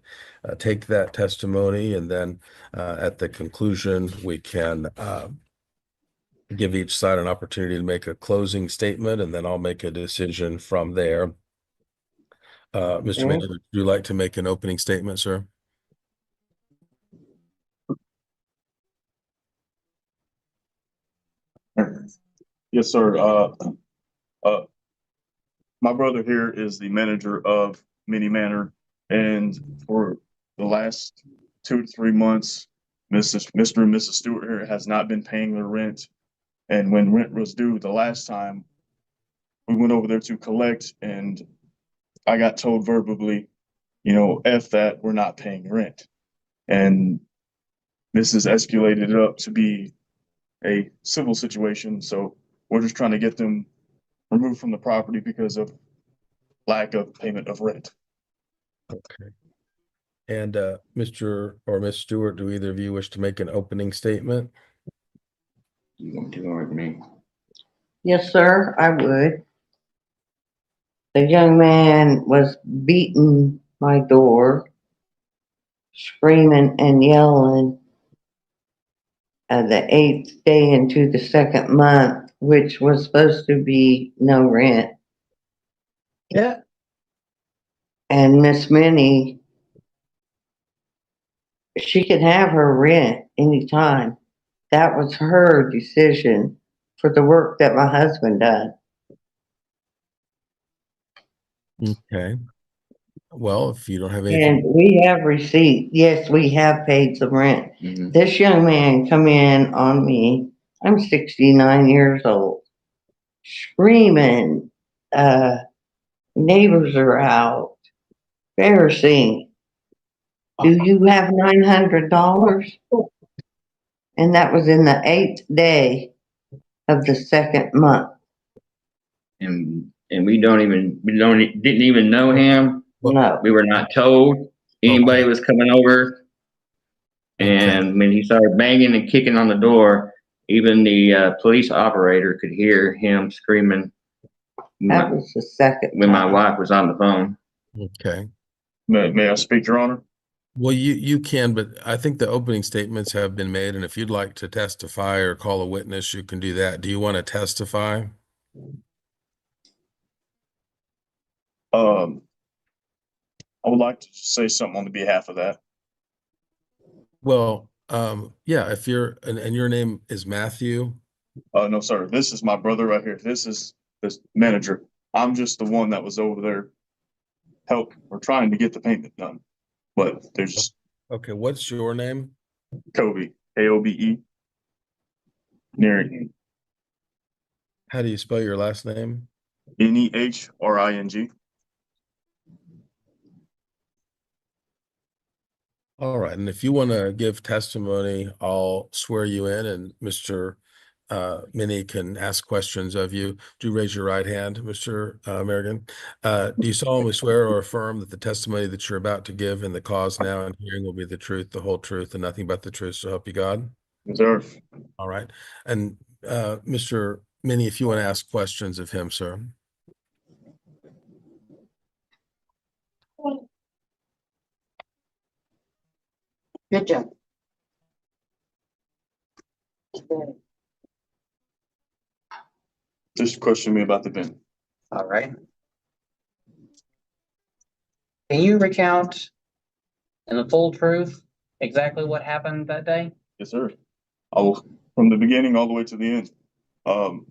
take that testimony. And then at the conclusion, we can give each side an opportunity to make a closing statement, and then I'll make a decision from there. Mr. Minnie, would you like to make an opening statement, sir? Yes, sir. My brother here is the manager of Mini Manor, and for the last 2 to 3 months, Mr. and Mrs. Stewart here has not been paying their rent. And when rent was due the last time, we went over there to collect, and I got told verbally, you know, F that, we're not paying rent. And this has escalated up to be a civil situation, so we're just trying to get them removed from the property because of lack of payment of rent. Okay. And Mr. or Miss Stewart, do either of you wish to make an opening statement? You want to or me? Yes, sir, I would. The young man was beating my door, screaming and yelling the 8th day into the 2nd month, which was supposed to be no rent. Yeah. And Miss Minnie, she could have her rent anytime. That was her decision for the work that my husband done. Okay. Well, if you don't have And anything, we have receipt. Yes, we have paid some rent. Mhm. This young man come in on me. I'm 69 years old, screaming. Neighbors are out. Embarrassing. Do you have $900? And that was in the 8th day of the 2nd month. And we didn't even know him. No. We were not told anybody was coming over. And when he started banging and kicking on the door, even the police operator could hear him screaming. That was the second when my time. wife was on the phone. okay. May I speak, Your Honor? Well, you can, but I think the opening statements have been made, and if you'd like to testify or call a witness, you can do that. Do you want to testify? I would like to say something on the behalf of that. Well, yeah, if you're, and your name is Matthew? No, sir. This is my brother right here. This is this manager. I'm just the one that was over there we're trying to get the payment done. But there's Okay, what's your name? Kobe, Kobe. Nearing How do you spell your last name? Nehring. All right, and if you want to give testimony, I'll swear you in, and Mr. Minnie can ask questions of you. Do raise your right hand, Mr. Merrigan. Do you solemnly swear or affirm that the testimony that you're about to give in the cause now and hearing will be the truth, the whole truth, and nothing but the truth, so help you God? Yes, sir. All right, and Mr. Minnie, if you want to ask questions of him, sir. Good job. Just question me about the bin. All right. Can you recount in the full truth exactly what happened that day? Yes, sir. I will, from the beginning all the way to the end. On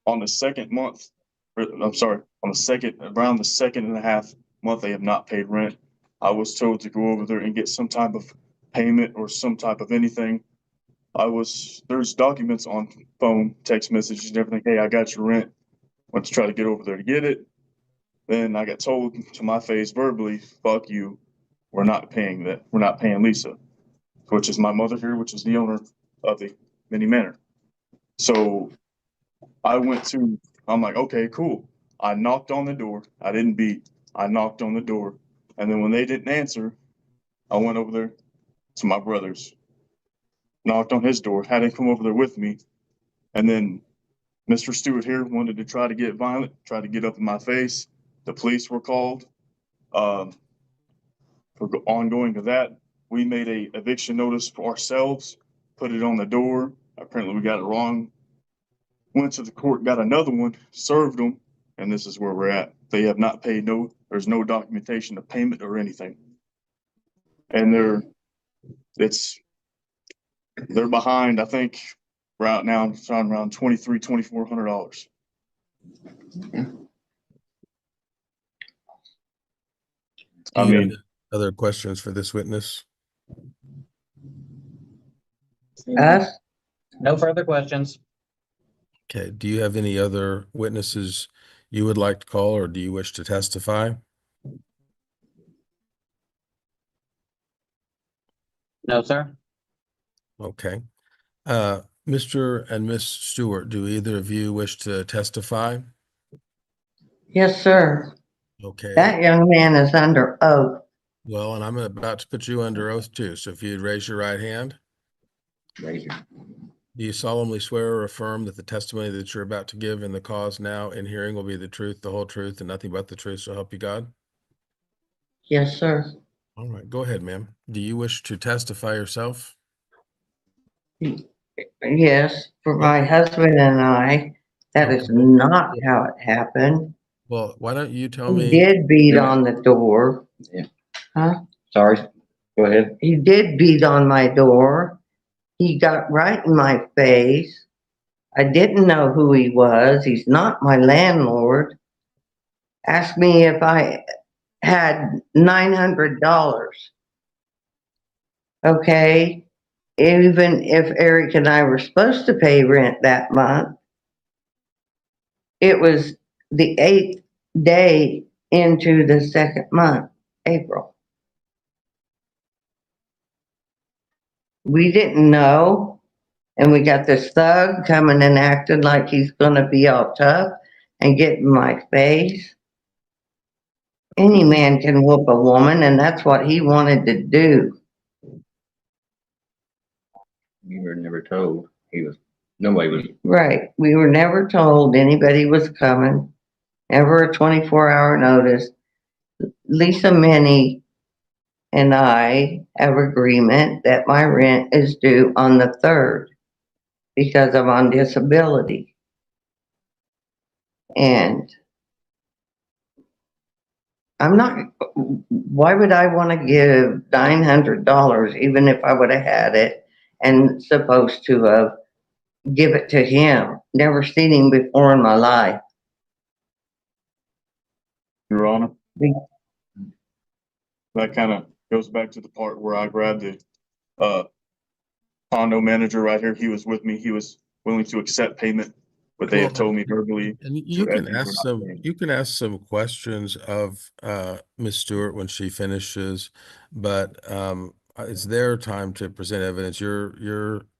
the second month, I'm sorry, around the 2.5 month, they have not paid rent. I was told to go over there and get some type of payment or some type of anything. There's documents on phone, text messages and everything. Hey, I got your rent. Went to try to get over there to get it. Then I got told to my face verbally, fuck you. We're not paying that. We're not paying Lisa, which is my mother here, which is the owner of the mini manor. So I'm like, okay, cool. I knocked on the door. I didn't beat. I knocked on the door. And then when they didn't answer, I went over there to my brother's, knocked on his door, had him come over there with me. And then Mr. Stewart here wanted to try to get violent, try to get up in my face. The police were called. For ongoing to that, we made a eviction notice for ourselves, put it on the door. Apparently we got it wrong. Went to the court, got another one, served them, and this is where we're at. They have not paid there's no documentation of payment or anything. And they're behind, I think, right now, around $2,300-$2,400. I mean, other questions for this witness? Us? No further questions. Okay, do you have any other witnesses you would like to call, or do you wish to testify? No, sir. Okay. Mr. and Miss Stewart, do either of you wish to testify? Yes, sir. Okay, That young man is under oath. well, and I'm about to put you under oath too, so if you'd raise your right hand. Raise your. Do you solemnly swear or affirm that the testimony that you're about to give in the cause now in hearing will be the truth, the whole truth, and nothing but the truth, so help you God? Yes, sir. All right, go ahead, ma'am. Do you wish to testify yourself? Yes, for my husband and I, that is Okay. not how it happened. Well, why don't you tell He me? did beat on the door. Yeah. Huh? Sorry. Go ahead. He did beat on my door. He got right in my face. I didn't know who he was. He's not my landlord. Asked me if I had $900. Okay. Even if Eric and I were supposed to pay rent that month, it was the 8th day into the second month, April. We didn't know. And we got this thug coming and acting like he's gonna be all tough and get in my face. Any man can whoop a woman, and that's what he wanted to do. You were never told. Nobody was. Right. We were never told anybody was coming. Never a 24-hour notice. Lisa Minnie and I have agreement that my rent is due on the 3rd because I'm on disability. And I'm not, why would I want to give $900 even if I would have had it and supposed to have give it to him? Never seen him before in my life. Your Honor, that kind of goes back to the part where I grabbed the condo manager right here. He was with me. He was willing to accept payment, but they had told me verbally. And you can ask some questions of Ms. Stewart when she finishes, but it's their time to present evidence.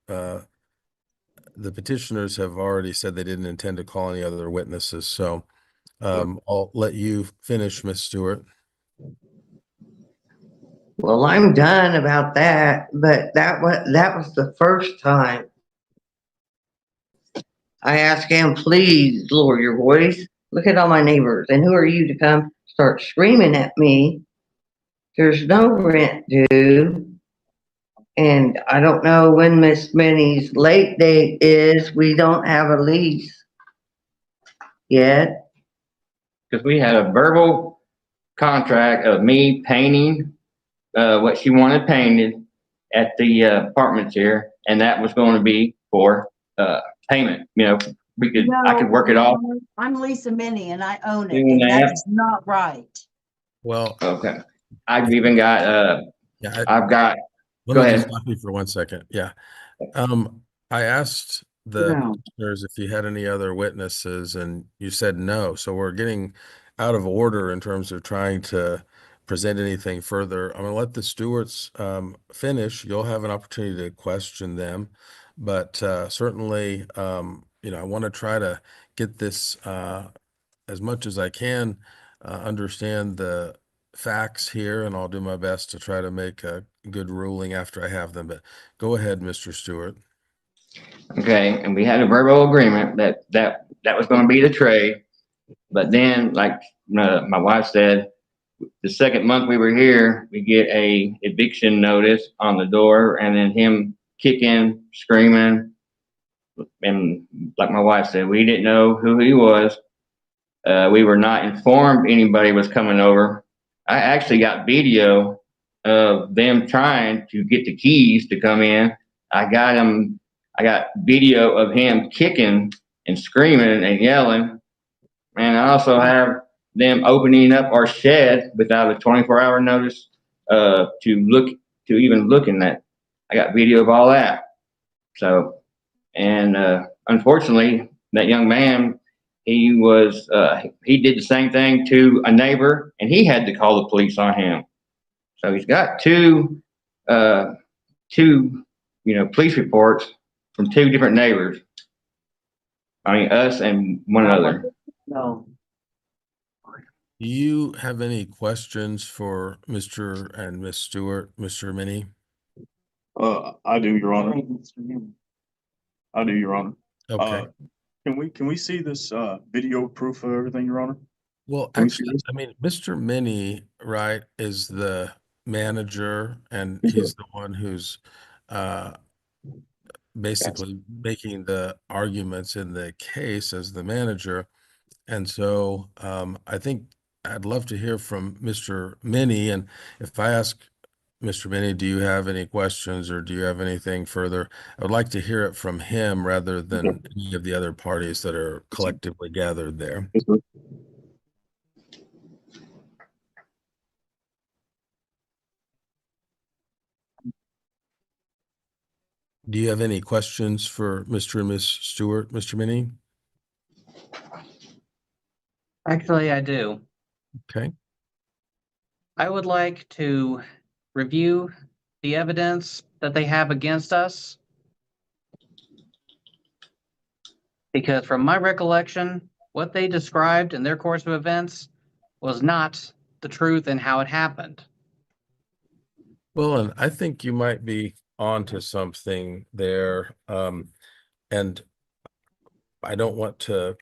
The petitioners have already said they didn't intend to call any other witnesses, so I'll let you finish, Ms. Stewart. Well, I'm done about that, but that was the first time I asked him, please lower your voice. Look at all my neighbors, and who are you to come start screaming at me? There's no rent due. And I don't know when Miss Minnie's late date is. We don't have a lease yet. Because we had a verbal contract of me painting what she wanted painted at the apartments here, and that was going to be for payment. You know, I could work it off. I'm Lisa Minnie and I own it, And and that's not right. Well, okay. I've even got I've got. Let Go me ahead. just stop you for 1 second. Yeah. I asked the petitioners if you had any other witnesses, and you said no. So we're getting out of order in terms of trying to present anything further. I'm going to let the Stewarts finish. You'll have an opportunity to question them, but certainly, I want to try to get this as much as I can, understand the facts here, and I'll do my best to try to make a good ruling after I have them. But go ahead, Mr. Stewart. Okay, and we had a verbal agreement that was going to be the trade, but then, like my wife said, the second month we were here, we get a eviction notice on the door, and then him kicking, screaming, and like my wife said, we didn't know who he was. We were not informed anybody was coming over. I actually got video of them trying to get the keys to come in. I got video of him kicking and screaming and yelling. And I also have them opening up our shed without a 24-hour notice to even look in that. I got video of all that. So, and unfortunately, that young man, he was, he did the same thing to a neighbor and he had to call the police on him. So he's got two, police reports from two different neighbors. I mean, us and one another. No. Do you have any questions for Mr. and Miss Stewart, Mr. Minnie? I do, Your Honor. I do, Your Honor. Okay. Can we see this video proof of everything, Your Honor? Well, Can we see actually, this? I mean, Mr. Minnie, right, is the manager and he's the one who's basically making the arguments in the case as the manager. And so I think I'd love to hear from Mr. Minnie. And if I ask Mr. Minnie, do you have any questions or do you have anything further? I would like to hear it from him rather than any of the other parties that are collectively gathered there. Yes, sir. Do you have any questions for Mr. and Miss Stewart, Mr. Minnie? Actually, I do. Okay. I would like to review the evidence that they have against us. Because from my recollection, what they described in their course of events was not the truth and how it happened. Well, and I think you might be onto something there. And I don't want to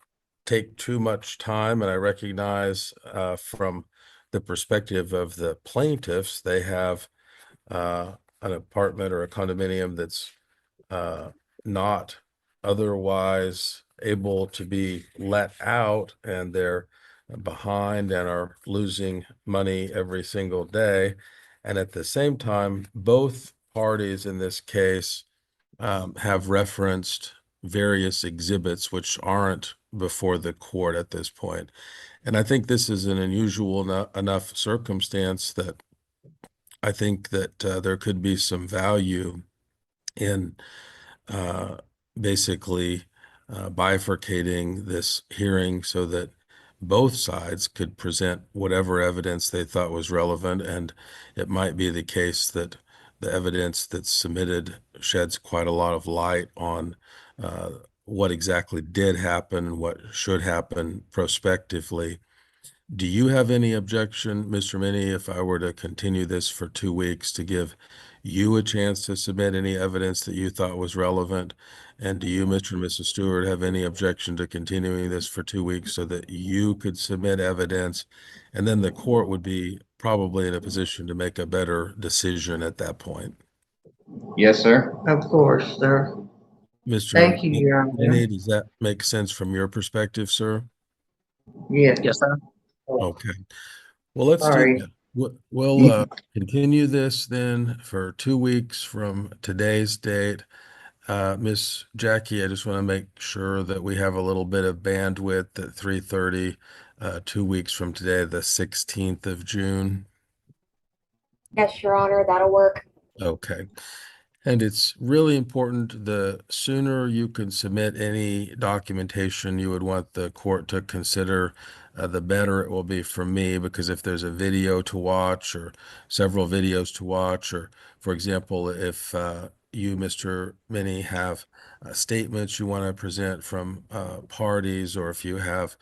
take too much time, and I recognize from the perspective of the plaintiffs, they have an apartment or a condominium that's not otherwise able to be let out, and they're behind and are losing money every single day. And at the same time, both parties in this case have referenced various exhibits which aren't before the court at this point. And I think this is an unusual enough circumstance that I think that there could be some value in basically bifurcating this hearing so that both sides could present whatever evidence they thought was relevant. And it might be the case that the evidence that's submitted sheds quite a lot of light on what exactly did happen and what should happen prospectively. Do you have any objection, Mr. Minnie, if I were to continue this for 2 weeks to give you a chance to submit any evidence that you thought was relevant? And do you, Mr. and Mrs. Stewart, have any objection to continuing this for 2 weeks so that you could submit evidence? And then the court would be probably in a position to make a better decision at that point. Yes, sir. Of course, sir. Mr. Thank you, Your Honor. Minnie, does that make sense from your perspective, sir? Yes. Yes, sir. Okay. Well, let's do Sorry. that. We'll continue this then for 2 weeks from today's date. Miss Jackie, I just want to make sure that we have a little bit of bandwidth at 3:30, 2 weeks from today, the 16th of June. Yes, Your Honor, that'll work. Okay. And it's really important, the sooner you can submit any documentation you would want the court to consider, the better it will be for me, because if there's a video to watch or several videos to watch, or for example, if you, Mr. Minnie, have statements you want to present from parties, or if you have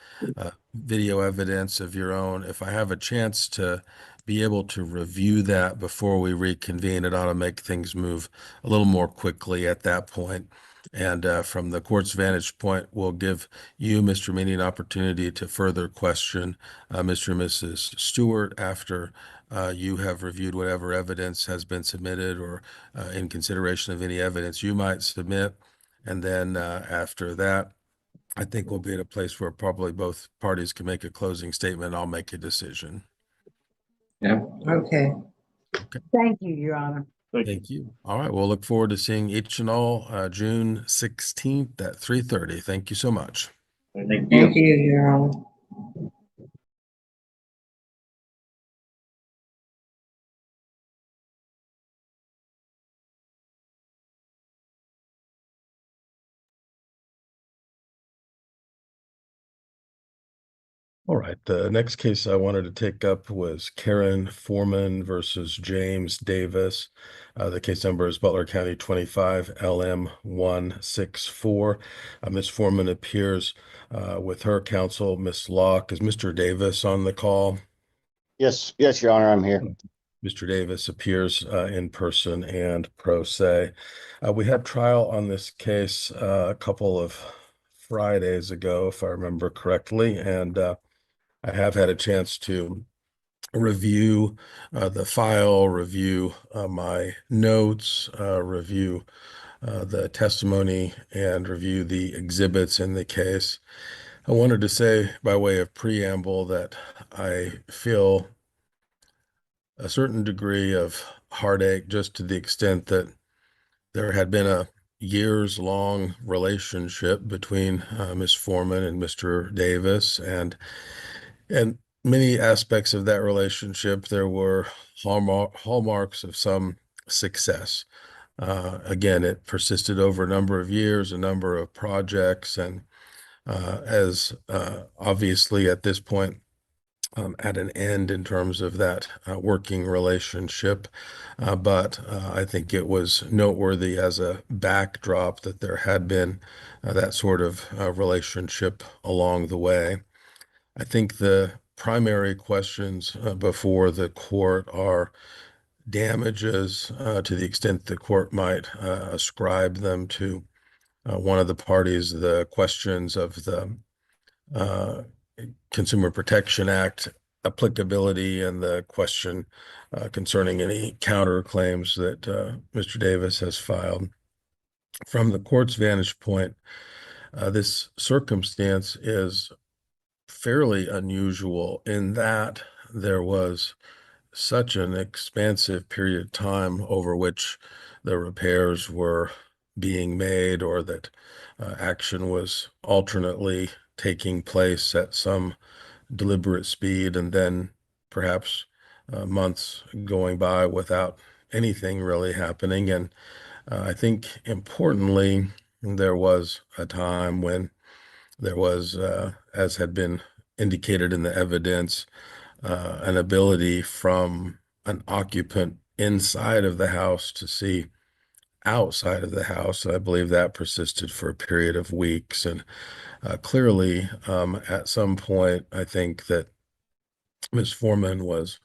video evidence of your own, if I have a chance to be able to review that before we reconvene, it ought to make things move a little more quickly at that point. And from the court's vantage point, we'll give you, Mr. Minnie, an opportunity to further question Mr. and Mrs. Stewart after you have reviewed whatever evidence has been submitted, or in consideration of any evidence you might submit. And then after that, I think we'll be at a place where probably both parties can make a closing statement. I'll make a decision. Yeah. Okay. Thank you, Your Honor. Thank you. All right. We'll look forward to seeing each and all June 16th at 3:30. Thank you so much. Thank you. Thank you, Your Honor. All right, the next case I wanted to take up was Karen Foreman versus James Davis. The case number is Butler County 25 LM 164. Ms. Foreman appears with her counsel, Ms. Locke. Is Mr. Davis on the call? Yes, Your Honor, I'm here. Mr. Davis appears in person and pro se. We had trial on this case a couple of Fridays ago, if I remember correctly, and I have had a chance to review the file, review my notes, review the testimony, and review the exhibits in the case. I wanted to say by way of preamble that I feel a certain degree of heartache just to the extent that there had been a years-long relationship between Ms. Foreman and Mr. Davis, and many aspects of that relationship, there were hallmarks of some success. Again, it persisted over a number of years, a number of projects, and as obviously at this point at an end in terms of that working relationship. But I think it was noteworthy as a backdrop that there had been that sort of relationship along the way. I think the primary questions before the court are damages to the extent the court might ascribe them to one of the parties, the questions of the Consumer Protection Act applicability, and the question concerning any counterclaims that Mr. Davis has filed. From the court's vantage point, this circumstance is fairly unusual in that there was such an expansive period of time over which the repairs were being made, or that action was alternately taking place at some deliberate speed, and then perhaps months going by without anything really happening. And I think importantly, there was a time when there was, as had been indicated in the evidence, an ability from an occupant inside of the house to see outside of the house. I believe that persisted for a period of weeks. And clearly, at some point, I think that Ms. Foreman was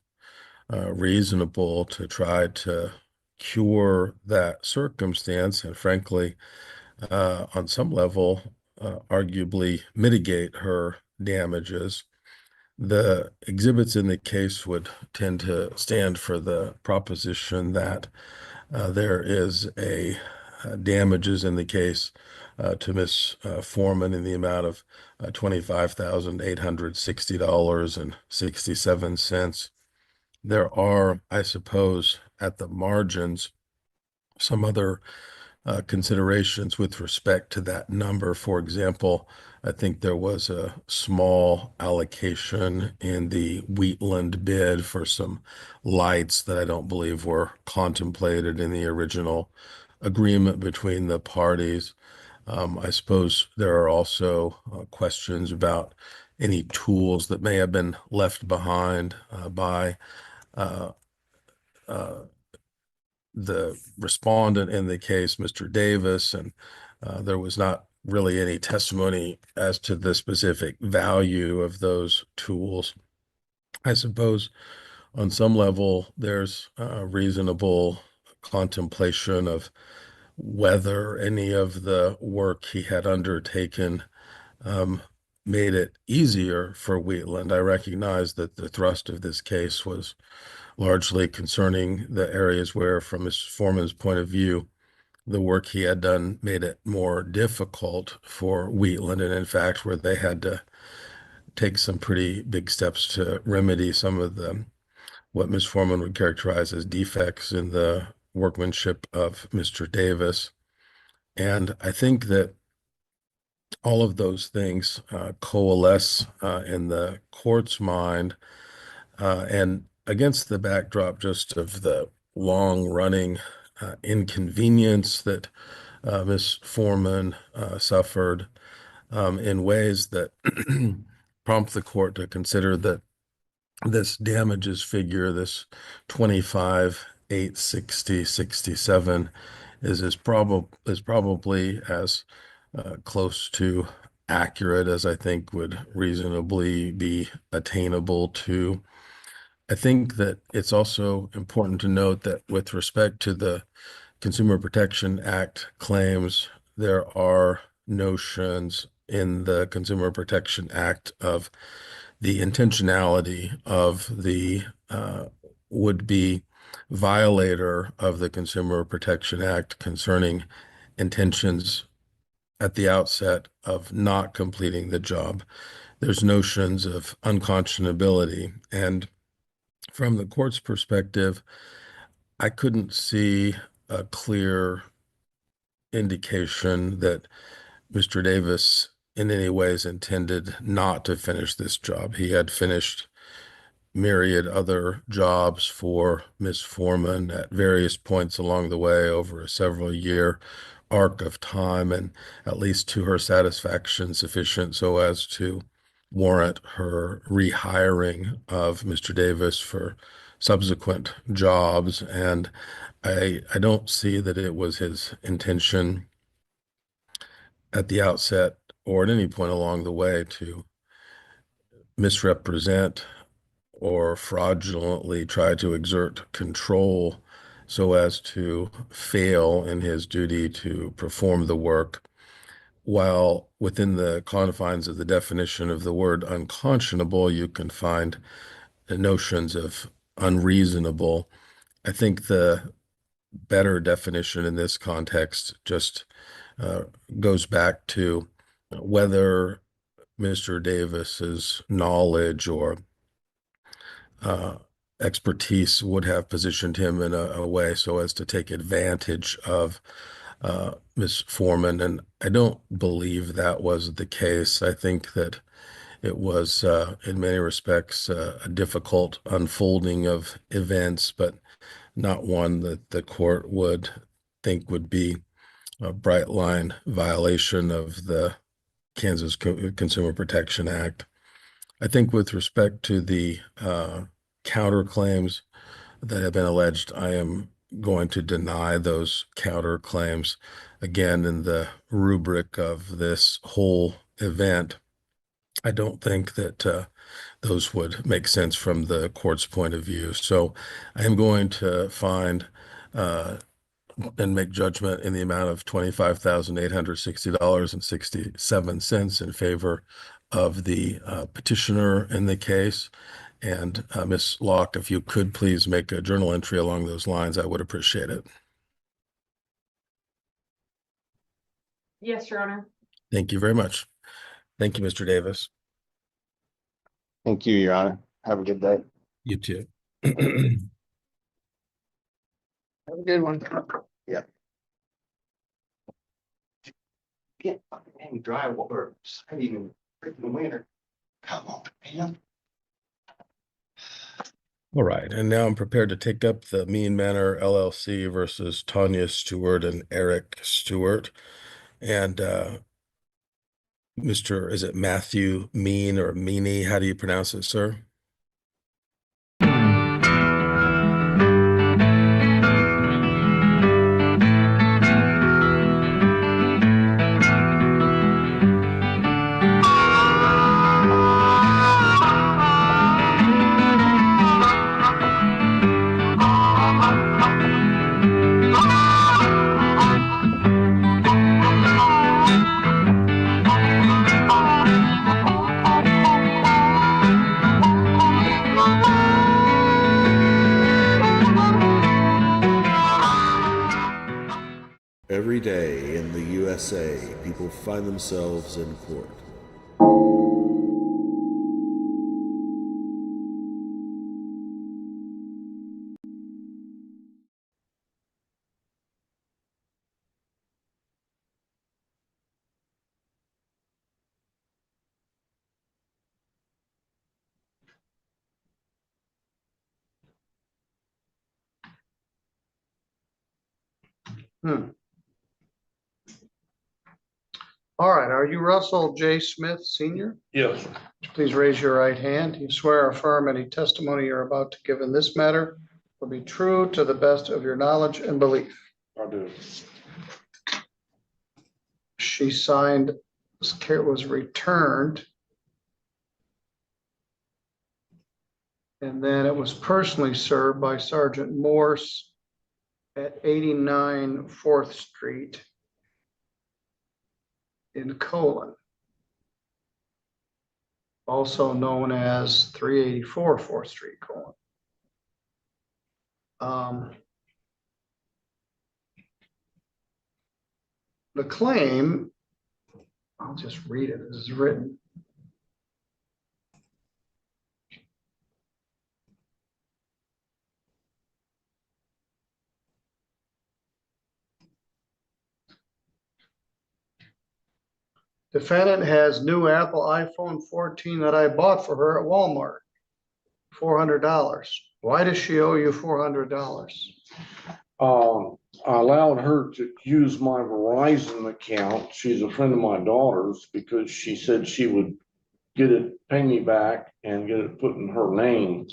reasonable to try to cure that circumstance, and frankly, on some level, arguably mitigate her damages. The exhibits in the case would tend to stand for the proposition that there is a damages in the case to Ms. Foreman in the amount of $25,860.67. There are, I suppose, at the margins, some other considerations with respect to that number. For example, I think there was a small allocation in the Wheatland bid for some lights that I don't believe were contemplated in the original agreement between the parties. I suppose there are also questions about any tools that may have been left behind by the respondent in the case, Mr. Davis, and there was not really any testimony as to the specific value of those tools. I suppose on some level, there's a reasonable contemplation of whether any of the work he had undertaken made it easier for Wheatland. I recognize that the thrust of this case was largely concerning the areas where, from Ms. Foreman's point of view, the work he had done made it more difficult for Wheatland, and in fact, where they had to take some pretty big steps to remedy some of the what Ms. Foreman would characterize as defects in the workmanship of Mr. Davis. And I think that all of those things coalesce in the court's mind, and against the backdrop just of the long-running inconvenience that Ms. Foreman suffered in ways that prompt the court to consider that this damages figure, this 25,860.67, is probably as close to accurate as I think would reasonably be attainable to. I think that it's also important to note that with respect to the Consumer Protection Act claims, there are notions in the Consumer Protection Act of the intentionality of the would-be violator of the Consumer Protection Act concerning intentions at the outset of not completing the job. There's notions of unconscionability. And from the court's perspective, I couldn't see a clear indication that Mr. Davis in any ways intended not to finish this job. He had finished myriad other jobs for Ms. Foreman at various points along the way over a several-year arc of time, and at least to her satisfaction sufficient so as to warrant her rehiring of Mr. Davis for subsequent jobs. And I don't see that it was his intention at the outset or at any point along the way to misrepresent or fraudulently try to exert control so as to fail in his duty to perform the work. While within the confines of the definition of the word unconscionable, you can find the notions of unreasonable. I think the better definition in this context just goes back to whether Mr. Davis's knowledge or expertise would have positioned him in a way so as to take advantage of Ms. Foreman. And I don't believe that was the case. I think that it was, in many respects, a difficult unfolding of events, but not one that the court would think would be a bright line violation of the Kansas Consumer Protection Act. I think with respect to the counterclaims that have been alleged, I am going to deny those counterclaims. Again, in the rubric of this whole event, I don't think that those would make sense from the court's point of view. So I am going to find and make judgment in the amount of $25,860.67 in favor of the petitioner in the case. And Ms. Locke, if you could please make a journal entry along those lines, I would appreciate it. Yes, Your Honor. Thank you very much. Thank you, Mr. Davis. Thank you, Your Honor. Have a good day. You too. Have a good one. Yeah. Get fucking dry water, even freaking winter. Come on, man. All right, and now I'm prepared to take up the Mean Manor LLC versus Tanya Stewart and Eric Stewart. And Mr., is it Matthew Mean or Meany? How do you pronounce it, sir? Every day in the USA, people find themselves in court. All right, are you Russell J. Smith, Senior? Yes. Please raise your right hand. You swear or affirm any testimony you're about to give in this matter will be true to the best of your knowledge and belief. I do. She signed, was returned. And then it was personally served by Sergeant Morse at 89 4th Street in Colon, also known as 384 4th Street, Colon. The claim, I'll just read it as it's written. Defendant has new Apple iPhone 14 that I bought for her at Walmart, $400. Why does she owe you $400? I allowed her to use my Verizon account. She's a friend of my daughter's because she said she would get it, pay me back and get it put in her name.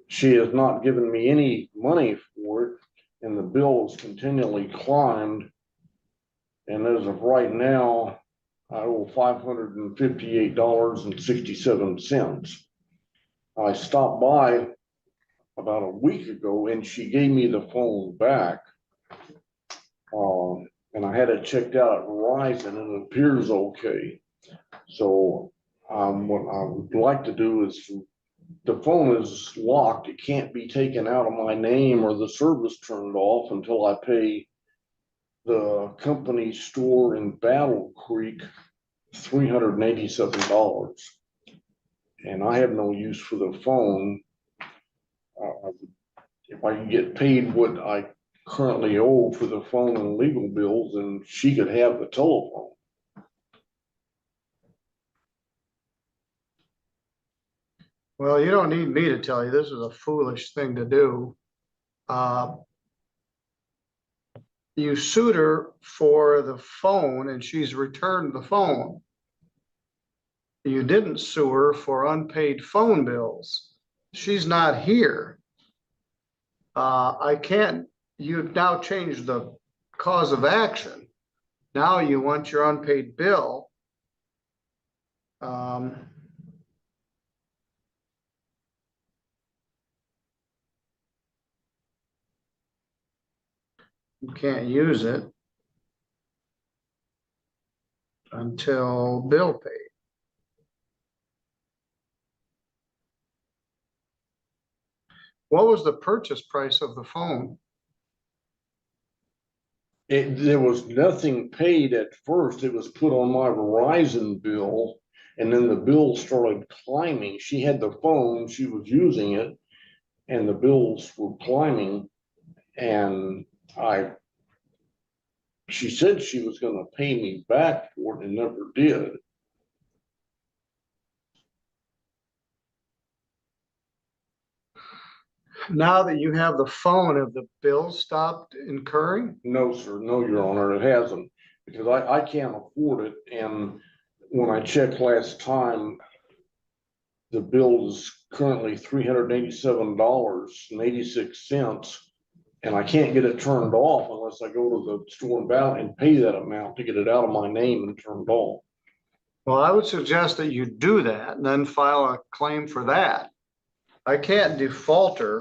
She has not given me any money for it, and the bill has continually climbed. And as of right now, I owe $558.67. I stopped by about a week ago and she gave me the phone back. And I had it checked out at Verizon and it appears okay. So what I would like to do is, the phone is locked. It can't be taken out of my name or the service turned off until I pay the company store in Battle Creek $387. And I have no use for the phone. If I can get paid what I currently owe for the phone and legal bills, then she could have the telephone. Well, you don't need me to tell you this is a foolish thing to do. You sued her for the phone and she's returned the phone. You didn't sue her for unpaid phone bills. She's not here. You've now changed the cause of action. Now you want your unpaid bill. You can't use it until bill paid. What was the purchase price of the phone? There was nothing paid at first. It was put on my Verizon bill, and then the bill started climbing. She had the phone, she was using it, and the bills were climbing. And she said she was going to pay me back for it and never did. Now that you have the phone, have the bills stopped incurring? No, sir. No, Your Honor, it hasn't, because I can't afford it. And when I checked last time, the bill is currently $387.86, and I can't get it turned off unless I go to the store and ballot and pay that amount to get it out of my name and turned off. Well, I would suggest that you do that and then file a claim for that. I can't default her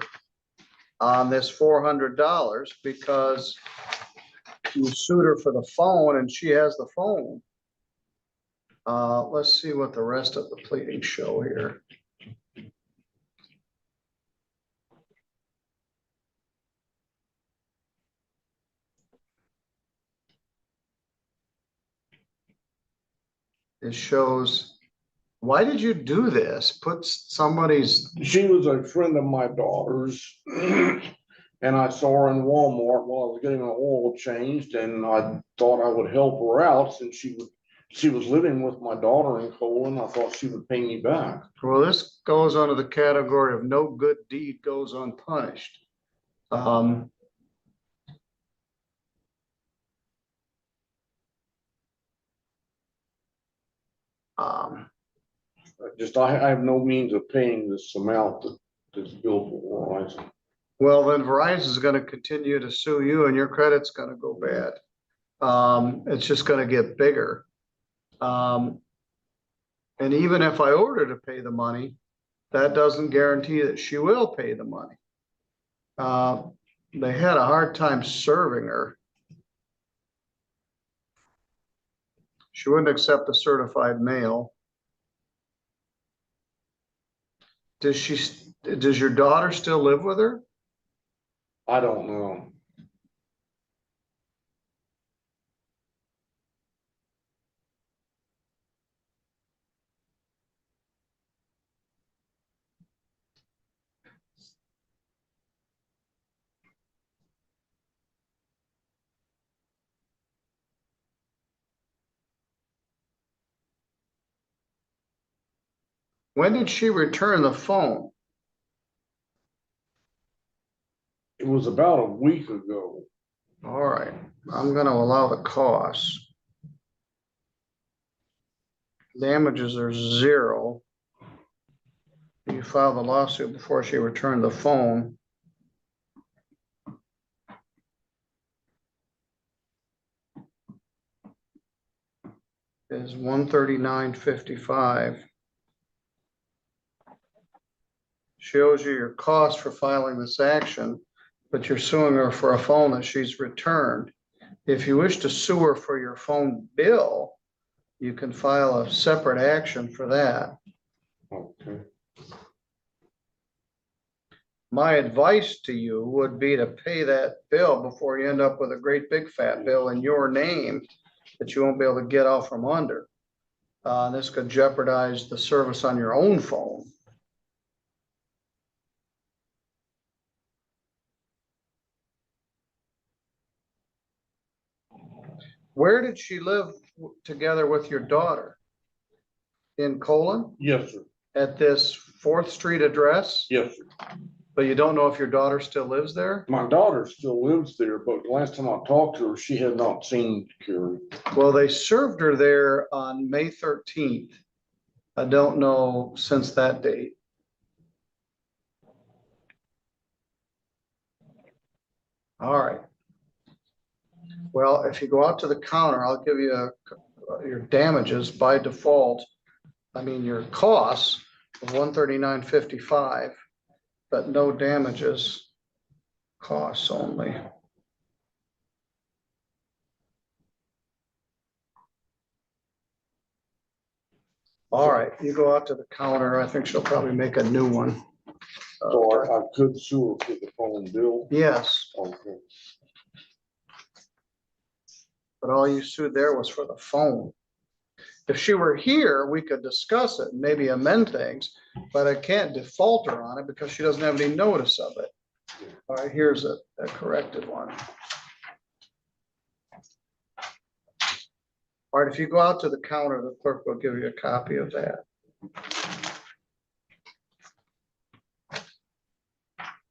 on this $400 because you sued her for the phone and she has the phone. Let's see what the rest of the pleadings show here. It shows, why did you do this? Put somebody's... She was a friend of my daughter's, and I saw her in Walmart while I was getting my oil changed, and I thought I would help her out since she was living with my daughter in Colon. I thought she would pay me back. Well, this goes under the category of no good deed goes unpunished. I have no means of paying this amount that's billed for Verizon. Well, then Verizon's gonna continue to sue you and your credit's gonna go bad. It's just gonna get bigger. And even if I order to pay the money, that doesn't guarantee that she will pay the money. They had a hard time serving her. She wouldn't accept a certified mail. Does your daughter still live with her? I don't know. When did she return the phone? It was about a week ago. All right, I'm gonna allow the costs. Damages are 0. You filed the lawsuit before she returned the phone. Is $139.55. Shows you your cost for filing this action, but you're suing her for a phone that she's returned. If you wish to sue her for your phone bill, you can file a separate action for that. Okay. My advice to you would be to pay that bill before you end up with a great big fat bill in your name that you won't be able to get out from under. This could jeopardize the service on your own phone. Where did she live together with your daughter? In Colon? Yes, sir. At this 4th Street address? Yes, sir. But you don't know if your daughter still lives there? My daughter still lives there, but the last time I talked to her, she had not seen Carrie. Well, they served her there on May 13th. I don't know since that date. All right. Well, if you go out to the counter, I'll give you your damages by default. I mean, your costs of $139.55, but no damages, costs only. All right, you go out to the counter. I think she'll probably make a new one. So I could sue her for the phone bill? Yes, Okay. but all you sued there was for the phone. If she were here, we could discuss it and maybe amend things, but I can't default her on it because she doesn't have any notice of it. All right, here's a corrected one. All right, if you go out to the counter, the clerk will give you a copy of that.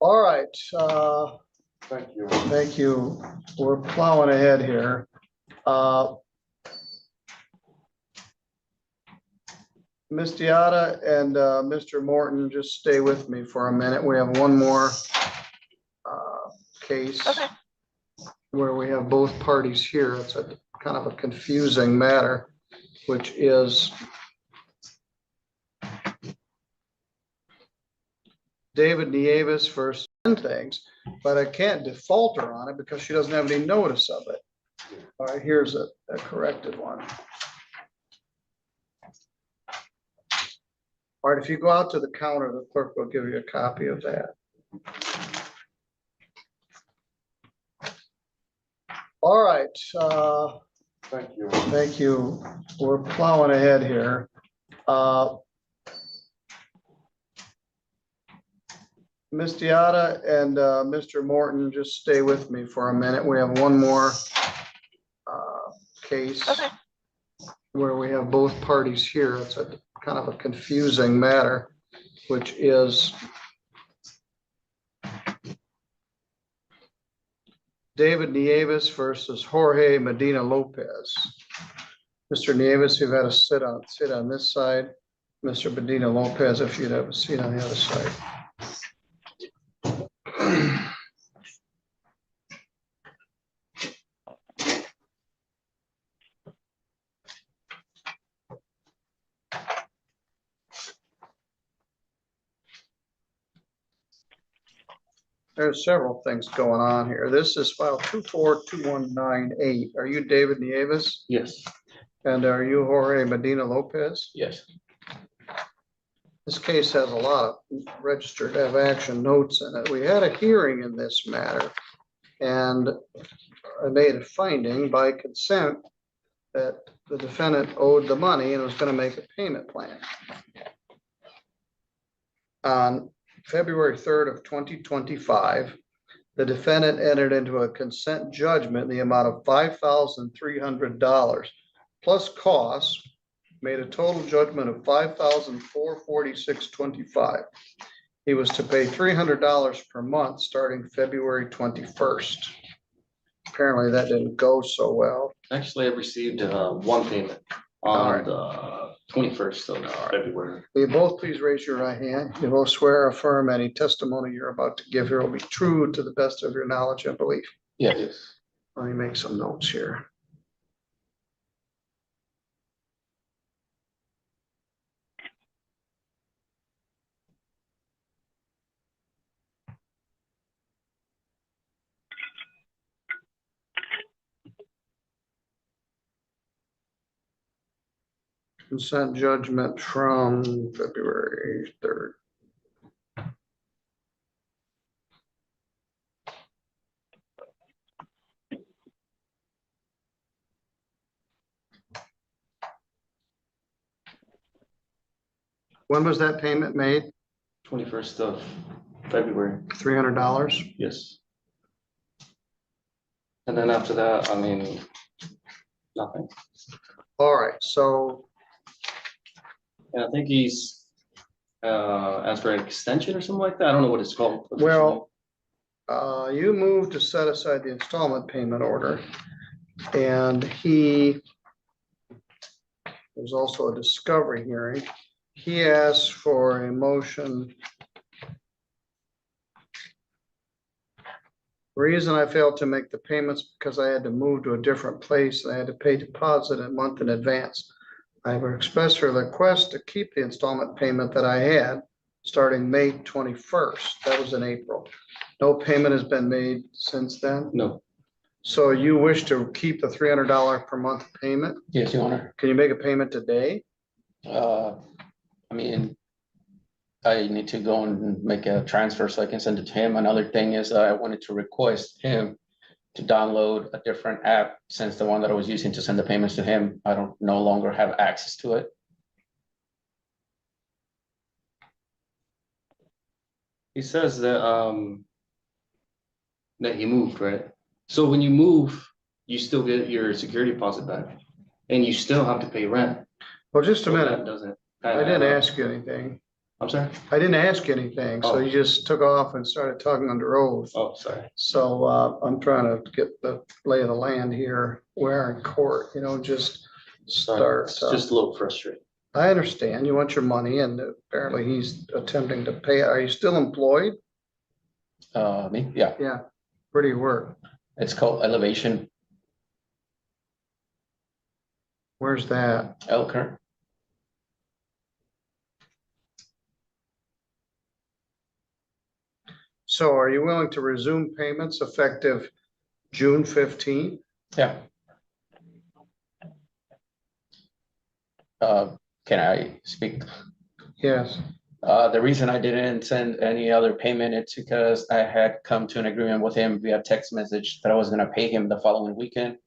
All right. Thank you. Thank you. We're plowing ahead here. Ms. Deotta and Mr. Morton, just stay with me for a minute. We have one more case where we have both parties here. It's a kind of a confusing matter, which is David Nieves versus things, but I can't default her on it because she doesn't have any notice of it. All right, here's a corrected one. All right, if you go out to the counter, the clerk will give you a copy of that. All right. Thank you. Thank you. We're plowing ahead here. Ms. Deotta and Mr. Morton, just stay with me for a minute. We have one more case where we have both parties here. It's a kind of a confusing matter, which is David Nieves versus Jorge Medina Lopez. Mr. Nieves, you've had to sit on this side. Mr. Bedina Lopez, if you'd have a seat on the other side. There's several things going on here. This is file 242198. Are you David Nieves? Yes. And are you Jorge Medina Lopez? Yes. This case has a lot of registered have action notes in it. We had a hearing in this matter, and I made a finding by consent that the defendant owed the money and was going to make a payment plan. On February 3rd of 2025, the defendant entered into a consent judgment in the amount of $5,300 plus costs, made a total judgment of $5,446.25. He was to pay $300 per month starting February 21st. Apparently that didn't go so well. Actually, I received one payment on the 21st of February. Will you both please raise your right hand? You both swear or affirm any testimony you're about to give here will be true to the best of your knowledge and belief. Yes. Let me make some notes here. Consent judgment from February 3rd. When was that payment made? 21st of February. $300? Yes. And then after that, I mean, nothing. All right, so. And I think he's asked for an extension or something like that. I don't know what it's called. Well, you moved to set aside the installment payment order, and there's also a discovery hearing. He asked for a motion. Reason I failed to make the payments because I had to move to a different place and I had to pay deposit a month in advance. I have expressed a request to keep the installment payment that I had starting May 21st. That was in April. No payment has been made since then? No. So you wish to keep the $300 per month payment? Yes, Your Honor. Can you make a payment today? I mean, I need to go and make a transfer so I can send it to him. Another thing is I wanted to request him to download a different app since the one that I was using to send the payments to him, I don't no longer have access to it. He says that he moved, right? So when you move, you still get your security deposit back and you still have to pay rent. Well, just a minute. That doesn't. I didn't ask you anything. I'm sorry? I didn't ask you anything, so you just took off and started talking under oath. Oh, sorry. So I'm trying to get the lay of the land here. We're in court, just start. It's just a little frustrating. I understand. You want your money, and apparently he's attempting to pay. Are you still employed? Me? Yeah. Yeah. Where do you work? It's called Elevation. Where's that? Elkhart. So are you willing to resume payments effective June 15th? Yeah. Can I speak? Yes. The reason I didn't send any other payment, it's because I had come to an agreement with him via text message that I was going to pay him the following weekend.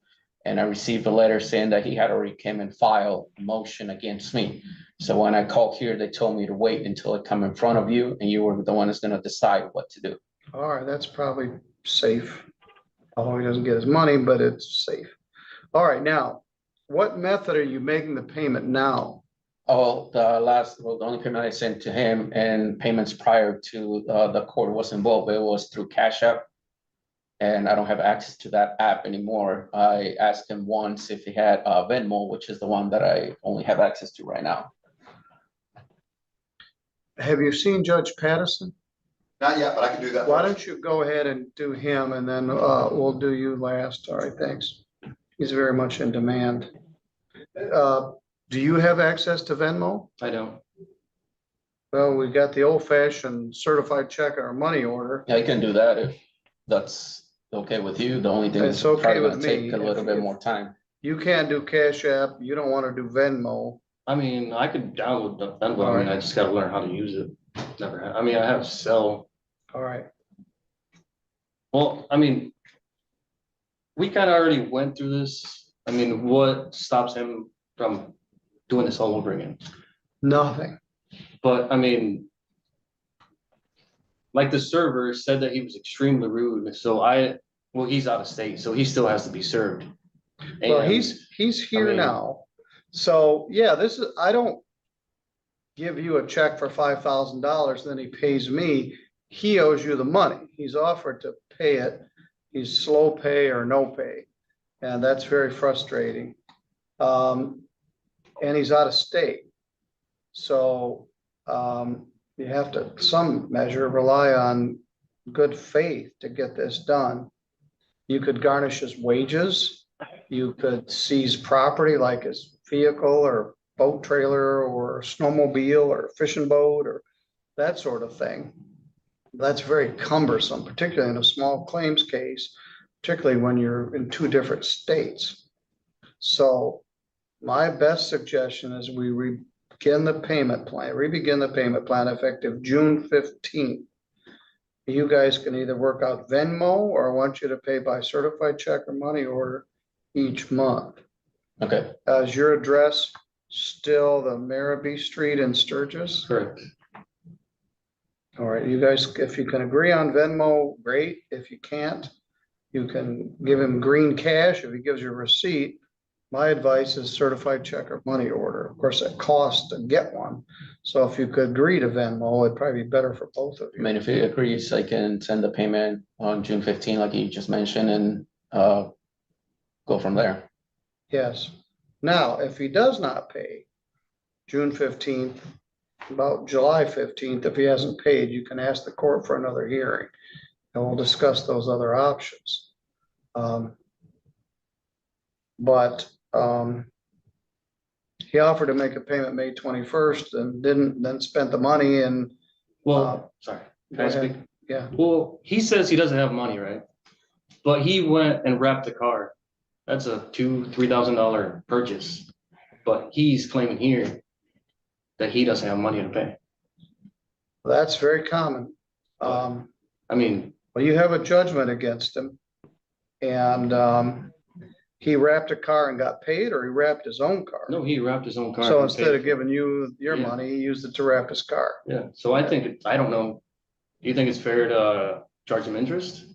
And I received a letter saying that he had already came and filed a motion against me. So when I called here, they told me to wait until it come in front of you and you were the one that's going to decide what to do. All right, that's probably safe. Although he doesn't get his money, but it's safe. All right, now, what method are you making the payment now? Oh, the only payment I sent to him and payments prior to the court was involved, it was through Cash App. And I don't have access to that app anymore. I asked him once if he had Venmo, which is the one that I only have access to right now. Have you seen Judge Pattison? Not yet, but I can do that. Why don't you go ahead and do him and then we'll do you last. All right, thanks. He's very much in demand. Do you have access to Venmo? I don't. Well, we got the old fashioned certified check or money order. Yeah, I can do that if that's okay with you. The only thing It's is okay probably with gonna take me a little if- bit if- more time. You can't do Cash App. You don't want to do Venmo. I mean, I could download the Venmo, All I mean, right. I just gotta learn how to use it. Never had, I mean, I have Cell. All right. Well, I mean, we kind of already went through this. I mean, what stops him from doing this all over again? Nothing. But I mean, like the server said that he was extremely rude, so well, he's out of state, so he still has to be served. Well, And, he's here mean- now. So, yeah, I don't give you a check for $5,000, then he pays me. He owes you the money. He's offered to pay it. He's slow pay or no pay. And that's very frustrating. And he's out of state. So, you have to, some measure, rely on good faith to get this done. You could garnish his wages. You could seize property like his vehicle or boat trailer or snowmobile or fishing boat or that sort of thing. That's very cumbersome, particularly in a small claims case, particularly when you're in two different states. So my best suggestion is we begin the payment plan effective June 15th. You guys can either work out Venmo or I want you to pay by certified check or money order each month. Okay, Is your address still the Marabee Street in Sturgis? correct. All right, you guys, if you can agree on Venmo, great. If you can't, you can give him green cash. If he gives you a receipt, my advice is certified check or money order. Of course, it costs to get one. So if you could agree to Venmo, it'd probably be better for both of I you. mean, if he agrees, I can send the payment on June 15, like you just mentioned, and go from there. Yes. Now, if he does not pay June 15th, about July 15th, if he hasn't paid, you can ask the court for another hearing. And we'll discuss those other options. But he offered to make a payment May 21st and then spent the money and. Well, sorry. Go Can I speak? ahead. Yeah. Well, he says he doesn't have money, right? But he went and wrapped the car. That's a $2,000-3,000 purchase. But he's claiming here that he doesn't have money to pay. That's very common. I mean, Well, you have a judgment against him. And he wrapped a car and got paid, or he wrapped his own car? no, he wrapped his own car. So and instead paid of for it. giving you your Yeah. money, he used it to wrap his car. Yeah, so I think, I don't know. Do you think it's fair to charge him interest?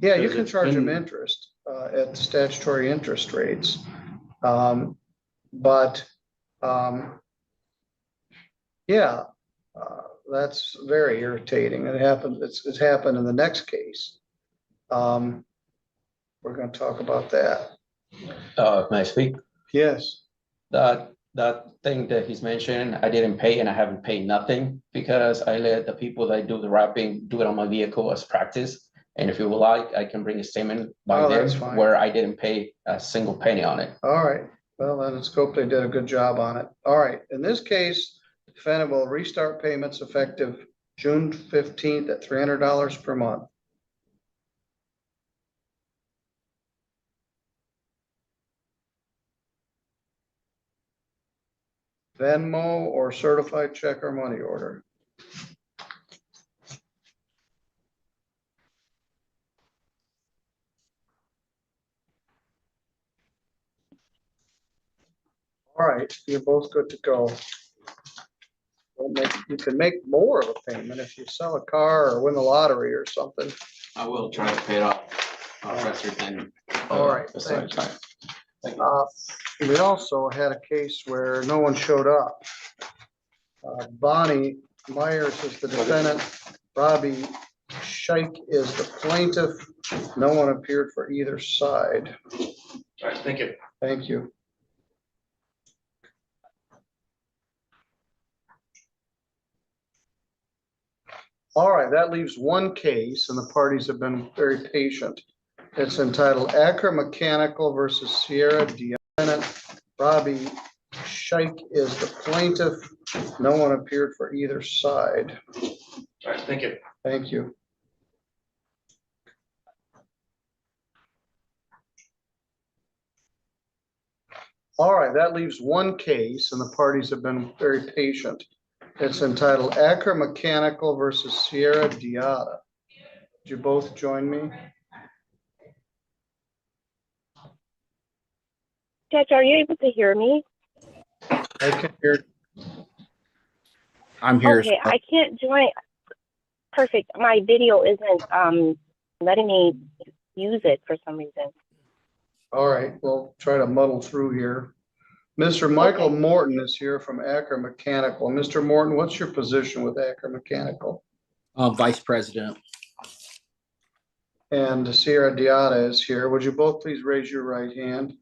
Yeah, you Because can it's charge him been- interest at statutory interest rates. But yeah, that's very irritating. It happened, it's happened in the next case. We're gonna talk about that. May I speak? Yes. That thing that he's mentioning, I didn't pay and I haven't paid nothing because I let the people that do the wrapping do it on my vehicle as practice. And if you would like, I can bring a statement by Oh, them that's fine. where I didn't pay a single penny on it. All right, well, then let's hope they did a good job on it. All right, in this case, defendant will restart payments effective June 15th at $300 per month. Venmo or certified check or money order. All right, you're both good to go. You can make more of a payment if you sell a car or win the lottery or something. I will try to pay it off faster than. All right, thank you. We also had a case where no one showed up. Bonnie Myers is the defendant. Robbie Scheich is the plaintiff. No one appeared for either side. All right, thank you. Thank you. All right, that leaves one case, and the parties have been very patient. It's entitled Acker Mechanical versus Sierra Diana. Robbie Scheich is the plaintiff. No one appeared for either side. All right, thank you. Thank you. All right, that leaves one case, and the parties have been very patient. It's entitled Acker Mechanical versus Sierra Diada. Would you both join me? Judge, are you able to hear me? I can hear. I'm here. Okay, I can't join. Perfect. My video isn't letting me use it for some reason. All right, we'll try to muddle through here. Mr. Michael Morton is here from Acker Mechanical. Mr. Morton, what's your position with Acker Mechanical? Vice President. And Sierra Diada is here. Would you both please raise your right hand?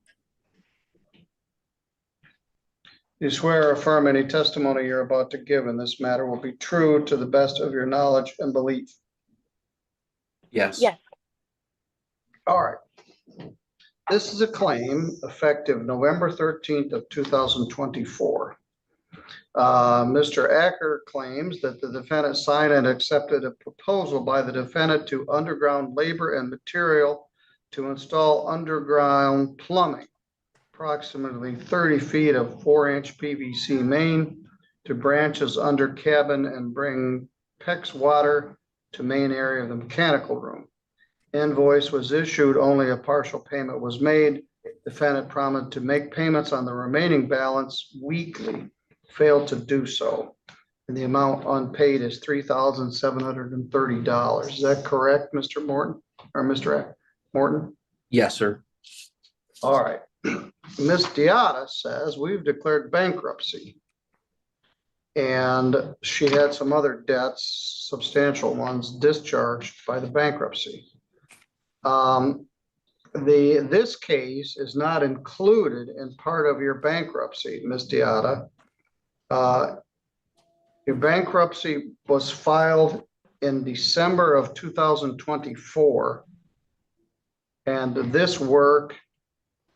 You swear or affirm any testimony you're about to give in this matter will be true to the best of your knowledge and belief? Yes. Yes. All right. This is a claim effective November 13th of 2024. Mr. Acker claims that the defendant signed and accepted a proposal by the defendant to underground labor and material to install underground plumbing, approximately 30 feet of 4-inch PVC main to branches under cabin and bring PEX water to main area of the mechanical room. Invoice was issued, only a partial payment was made. Defendant promised to make payments on the remaining balance weekly, failed to do so. And the amount unpaid is $3,730. Is that correct, Mr. Morton or Mr. Morton? Yes, sir. All right. Ms. Diada says we've declared bankruptcy. And she had some other debts, substantial ones, discharged by the bankruptcy. This case is not included in part of your bankruptcy, Ms. Diada. Your bankruptcy was filed in December of 2024. And this work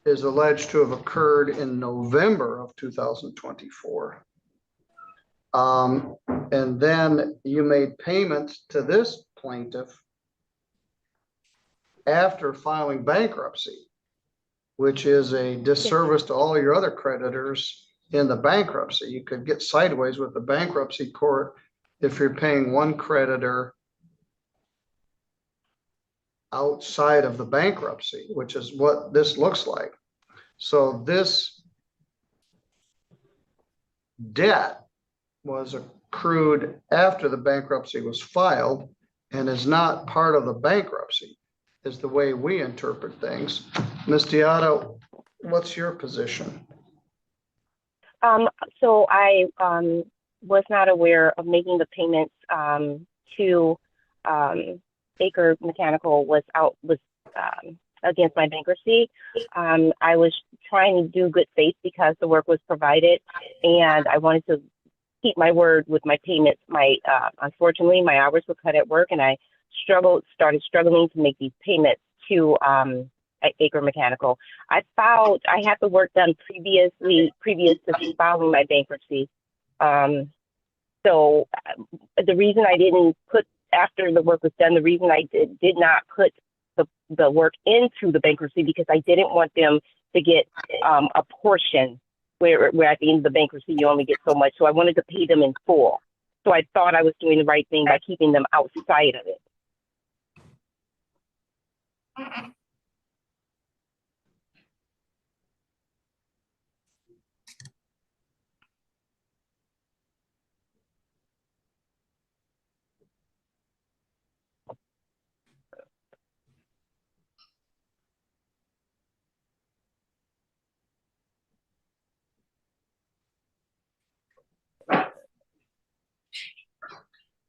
is alleged to have occurred in November of 2024. And then you made payments to this plaintiff after filing bankruptcy, which is a disservice to all your other creditors in the bankruptcy. You could get sideways with the bankruptcy court if you're paying one creditor outside of the bankruptcy, which is what this looks like. So this debt was accrued after the bankruptcy was filed and is not part of the bankruptcy, is the way we interpret things. Ms. Diada, what's your position? So I was not aware of making the payments to Acker Mechanical was against my bankruptcy. I was trying to do good faith because the work was provided, and I wanted to keep my word with my payments. Unfortunately, my hours were cut at work, and I started struggling to make these payments to Acker Mechanical. I had the work done previous to filing my bankruptcy. So the reason I didn't put, after the work was done, the reason I did not put the work into the bankruptcy, because I didn't want them to get a portion where at the end of the bankruptcy you only get so much. So I wanted to pay them in full. So I thought I was doing the right thing by keeping them outside of it.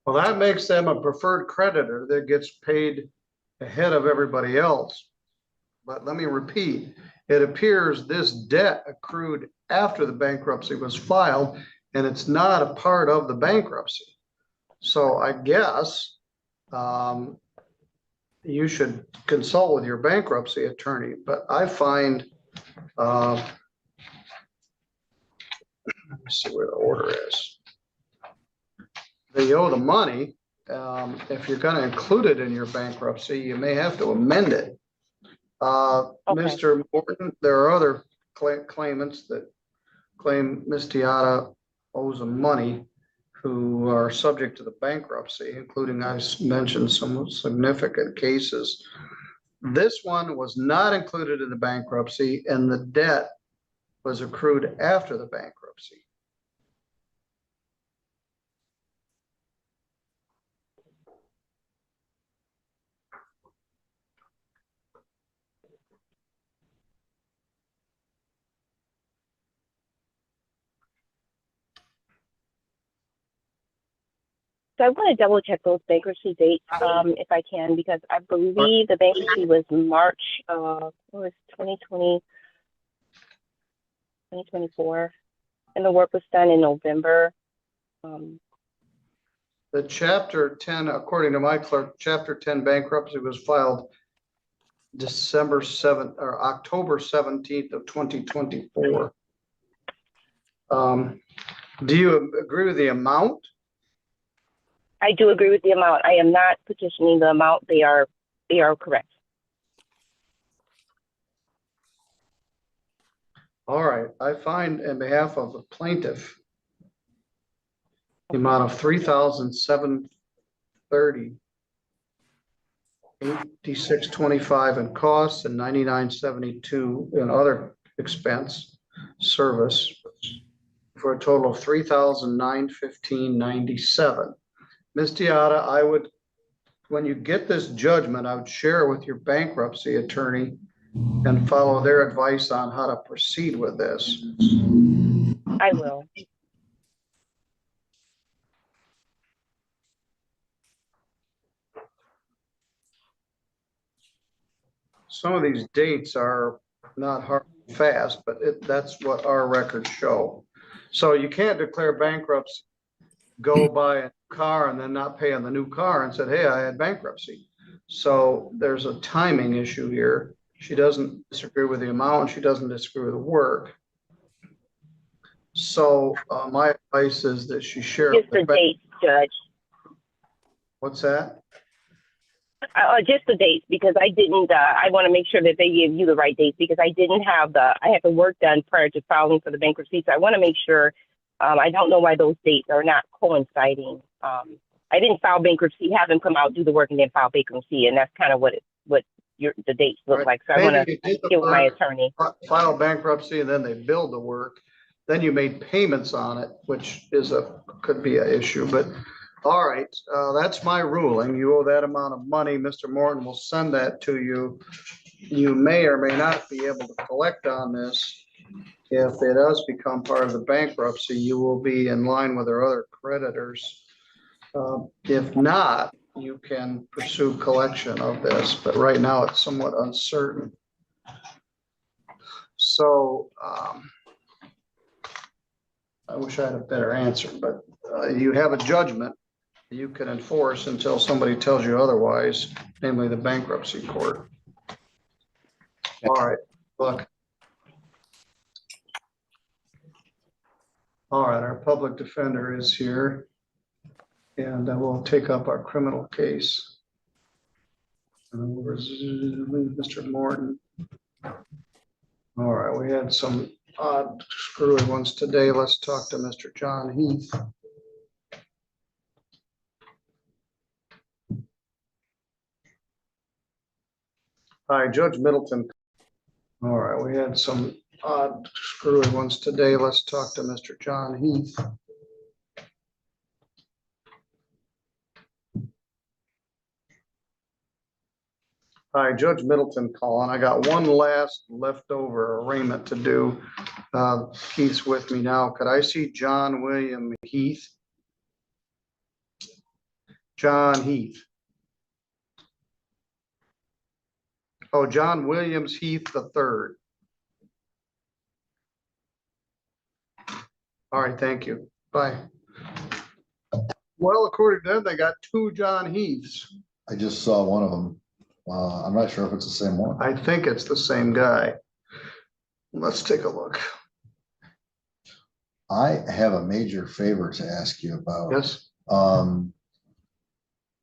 Well, that makes them a preferred creditor that gets paid ahead of everybody else. But let me repeat, it appears this debt accrued after the bankruptcy was filed, and it's not a part of the bankruptcy. So I guess you should consult with your bankruptcy attorney, but I find, let me see where the order is. They owe the money. If you're going to include it in your bankruptcy, you may have to amend it. Mr. Morton, there are other claimants that claim Ms. Tiata owes them money who are subject to the bankruptcy, including I mentioned some significant cases. This one was not included in the bankruptcy, and the debt was accrued after the bankruptcy. So I want to double check those bankruptcy dates, if I can, because I believe the bankruptcy was March, what was 2020, 2024, and the work was done in November. The Chapter 10, according to my clerk, Chapter 10 bankruptcy was filed December 7th or October 17th of 2024. Do you agree with the amount? I do agree with the amount. I am not petitioning the amount. They are correct. All right, I find in behalf of the plaintiff, the amount of $3,730, $86.25 in costs and $99.72 in other expense service for a total of $3,915.97. Ms. Tiata, I would, when you get this judgment, I would share it with your bankruptcy attorney and follow their advice on how to proceed with this. I will. Some of these dates are not hard and fast, but that's what our records show. So you can't declare bankruptcy, go buy a car and then not pay on the new car and said, hey, I had bankruptcy. So there's a timing issue here. She doesn't disagree with the amount. She doesn't disagree with the work. So my advice is that she share. Just the dates, Judge. What's that? Just the dates, because I didn't, I want to make sure that they give you the right dates, because I didn't have I had the work done prior to filing for the bankruptcy. So I want to make sure, I don't know why those dates are not coinciding. I didn't file bankruptcy, have them come out, do the work, and then file bankruptcy. And that's kind of what the dates look like. So I want to get with my attorney. File bankruptcy and then they build the work. Then you made payments on it, which is could be an issue, but all right, that's my ruling. You owe that amount of money. Mr. Morton will send that to you. You may or may not be able to collect on this. If it does become part of the bankruptcy, you will be in line with our other creditors. If not, you can pursue collection of this, but right now it's somewhat uncertain. So I wish I had a better answer, but you have a judgment you can enforce until somebody tells you otherwise, namely the bankruptcy court. All right, look. All right, our public defender is here, and we'll take up our criminal case. Mr. Morton. All right, we had some odd screwy ones today. Let's talk to Mr. John Heath. Hi, Judge Middleton. All right, we had some odd screwy ones today. Let's talk to Mr. John Heath. Hi, Judge Middleton calling. I got one last leftover arraignment to do. Heath's with me now. Could I see John William Heath? John Heath. Oh, John Williams Heath III. All right, thank you. Bye. Well, according to them, they got 2 John Heaths. I just saw one of them. I'm not sure if it's the same one. I think it's the same guy. Let's take a look. I have a major favor to ask you about. Yes.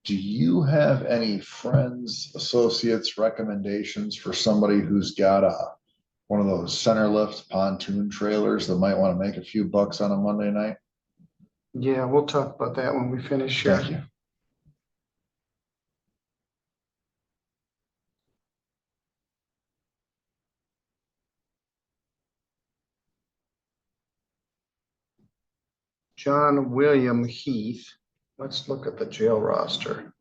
Do you have any friends, associates, recommendations for somebody who's got one of those center lift pontoon trailers that might want to make a few bucks on a Monday night? Yeah, we'll talk about that when we finish here. Thank you. John William Heath. Let's look at the jail roster.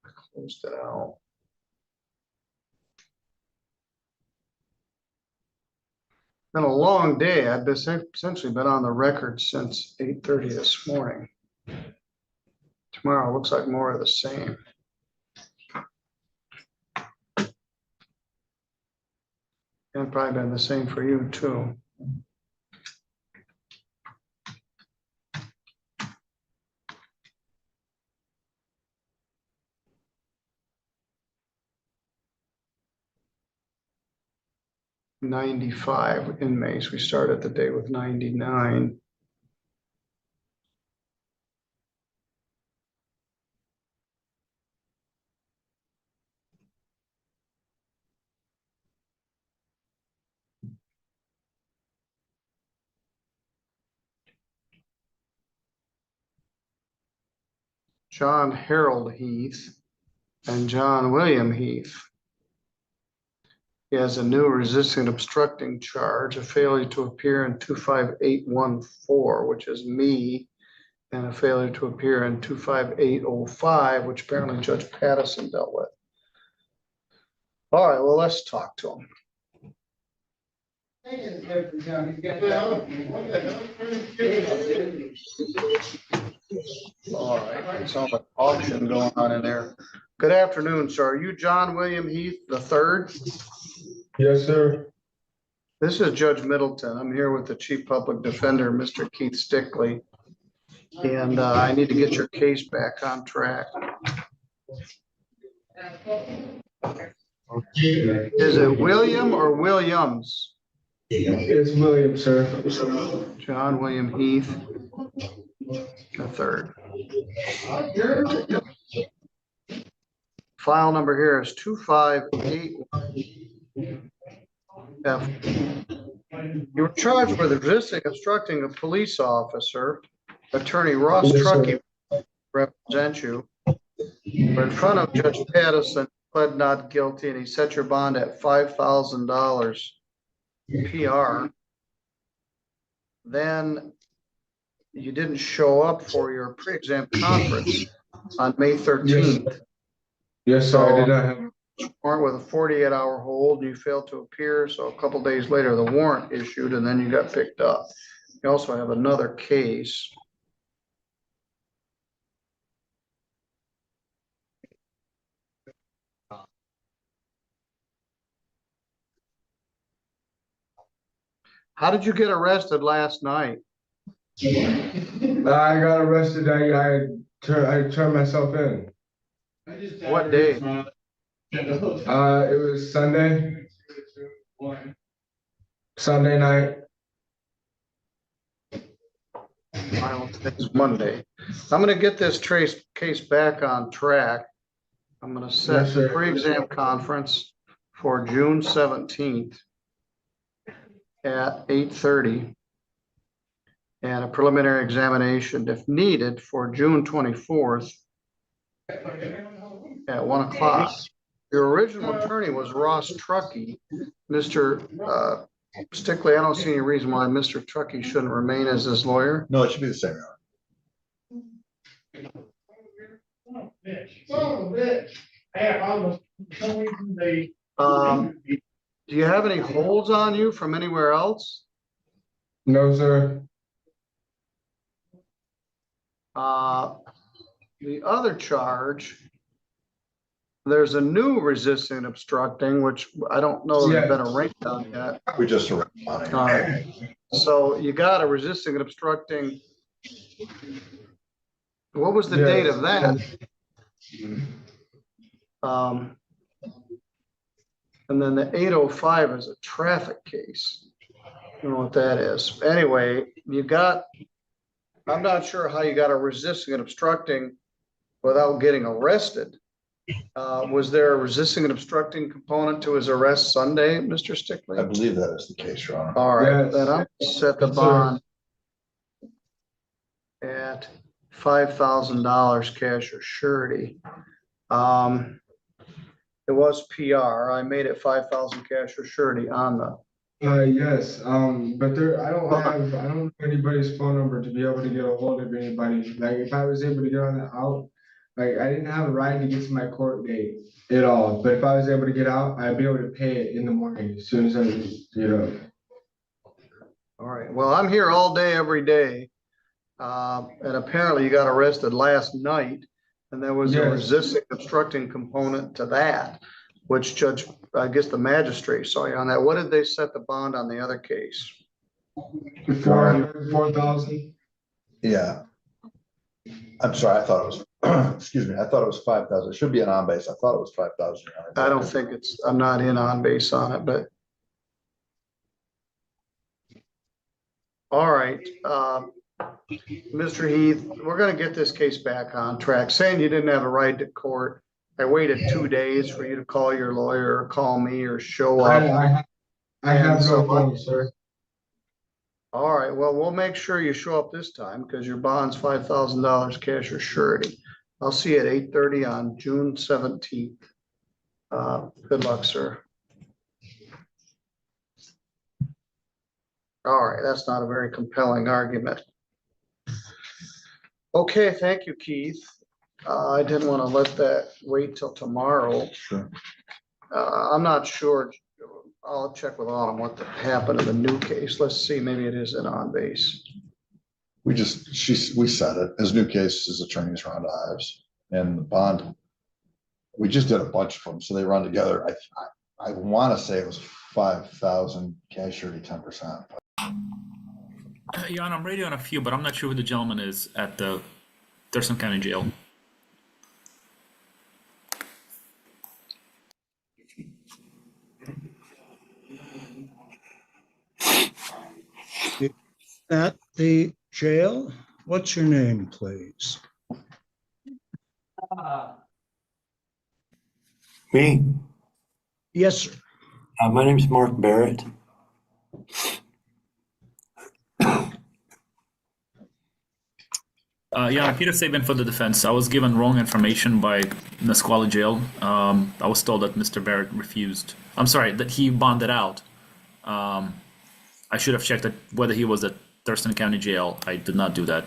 I closed it out. Been a long day. I've essentially been on the record since 8:30 this morning. Tomorrow looks like more of the same. And probably been the same for you too. "95 inmates. We started the day with 99. John Harold Heath and John William Heath. He has a new resisting obstructing charge, a failure to appear in 25814, which is me, and a failure to appear in 25805, which apparently Judge Pattison dealt with. All right, well, let's talk to him. All right, sounds like auction going on in there. Good afternoon, sir. Are you John William Heath III? Yes, sir. This is Judge Middleton. I'm here with the Chief Public Defender, Mr. Keith Stickley. And I need to get your case back on track. Is it William or Williams? It's William, sir. John William Heath III. File number here is 2581. You were charged with resisting obstructing a police officer. Attorney Ross Truckee represents you. We're in front of Judge Pattison, pled not guilty, and he set your bond at $5,000 PR. Then you didn't show up for your pre-exam conference on May 13th. Yes, sir. I did not have. Warrant with a 48-hour hold. You failed to appear, so a couple days later the warrant issued, and then you got picked up. You also have another case. How did you get arrested last night? I got arrested. I turned myself in. What day? It was Sunday. Sunday night. It's Monday. I'm going to get this case back on track. I'm going to set the pre-exam conference for June 17th at 8:30 and a preliminary examination, if needed, for June 24th at 1 o'clock. Your original attorney was Ross Truckee. Mr. Stickley, I don't see any reason why Mr. Truckee shouldn't remain as his lawyer. No, it should be the same. Do you have any holds on you from anywhere else? No, sir. The other charge there's a new resisting and obstructing, which I don't know that there's been a rank on yet. We just arranged on it. All right. So you got a resisting and obstructing. What was the date of that? And then the 805 is a traffic case. I don't know what that is. Anyway, I'm not sure how you got a resisting and obstructing without getting arrested. Was there a resisting and obstructing component to his arrest Sunday, Mr. Stickley? I believe that is the case, Your Honor. All right, then I'm set the bond at $5,000 cash or surety. It was PR. I made it 5,000 cash or surety on the. Yes, but I don't have anybody's phone number to be able to get a hold of anybody. Like if I was able to get on the out, like I didn't have a ride to get to my court date at all. But if I was able to get out, I'd be able to pay it in the morning as soon as All right, well, I'm here all day, every day. And apparently you got arrested last night and there was a resisting obstructing component to that, which I guess the magistrate saw you on that. What did they set the bond on the other case? 4,000. Yeah. I'm sorry, I thought it was, excuse me, I thought it was 5,000. It should be an on base. I thought it was 5,000. I don't think I'm not in on base on it, but. All right, Mr. Heath, we're gonna get this case back on track. Saying you didn't have a ride to court. I waited 2 days for you to call your lawyer or call me or show up. I have no phone, sir. All right, well, we'll make sure you show up this time because your bond's $5,000 cash or surety. I'll see you at 8:30 on June 17th. Good luck, sir. All right, that's not a very compelling argument. Okay, thank you, Keith. I didn't want to let that wait till tomorrow. Sure. I'm not sure. I'll check with Autumn what happened in the new case. Let's see, maybe it is an on base. We said it. His new case is attorneys Rhonda Ives and the bond. We just did a bunch of them, so they run together. I want to say it was 5,000 cash surety 10%. Your Honor, I'm ready on a few, but I'm not sure who the gentleman is at the Thurston County Jail. At the jail, what's your name, please? Me? Yes, sir. My name's Mark Barrett. Yeah, Peter Saban for the defense. I was given wrong information by Nisqually Jail. I was told that Mr. Barrett refused. I'm sorry, that he bonded out. I should have checked whether he was at Thurston County Jail. I did not do that.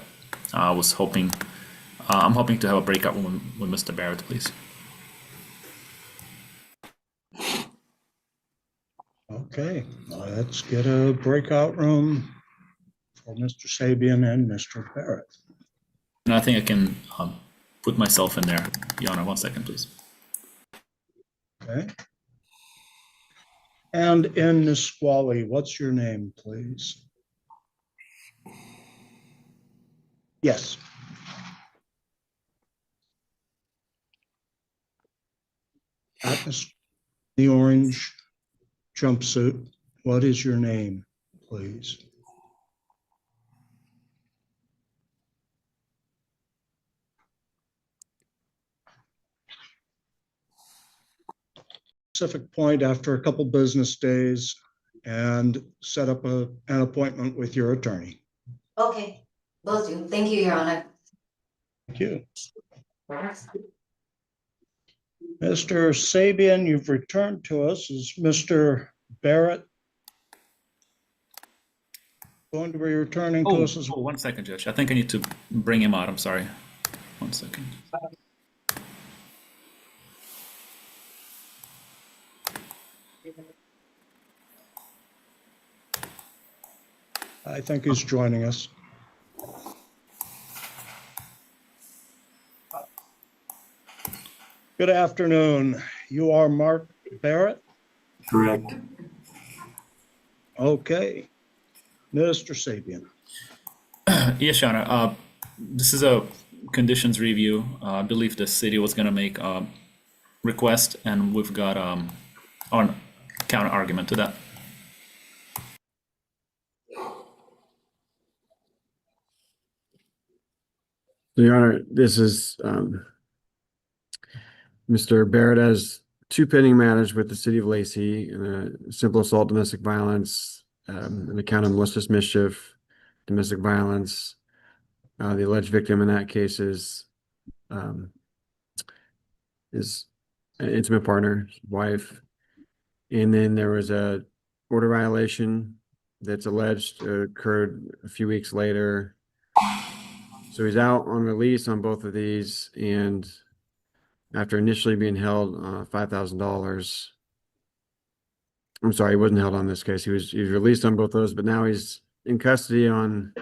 I was hoping. I'm hoping to have a breakout room with Mr. Barrett, please. Okay, let's get a breakout room for Mr. Sabian and Mr. Barrett. And I think I can put myself in there. Your Honor, 1 second, please. Okay. And in Nisqually, what's your name, please? Yes. The orange jumpsuit, what is your name, please? Specific point after a couple business days and set up an appointment with your attorney. Okay, will do. Thank you, Your Honor. Thank you. Mr. Sabian, you've returned to us. Is Mr. Barrett going to be returning to us as well? 1 second, Judge. I think I need to bring him out. I'm sorry. 1 second. I think he's joining us. Good afternoon. You are Mark Barrett? Correct. Okay. Mr. Sabian. Yes, Your Honor. This is a conditions review. I believe the city was going to make a request, and we've got our counter argument to that. Your Honor, this is Mr. Barrett has two pending matters with the city of Lacey, simple assault, domestic violence, an account of malicious mischief, domestic violence. The alleged victim in that case is an intimate partner, wife. And then there was a order violation that's alleged occurred a few weeks later. So he's out on release on both of these, and after initially being held $5,000. I'm sorry, he wasn't held on this case. He was released on both those, but now he's in custody on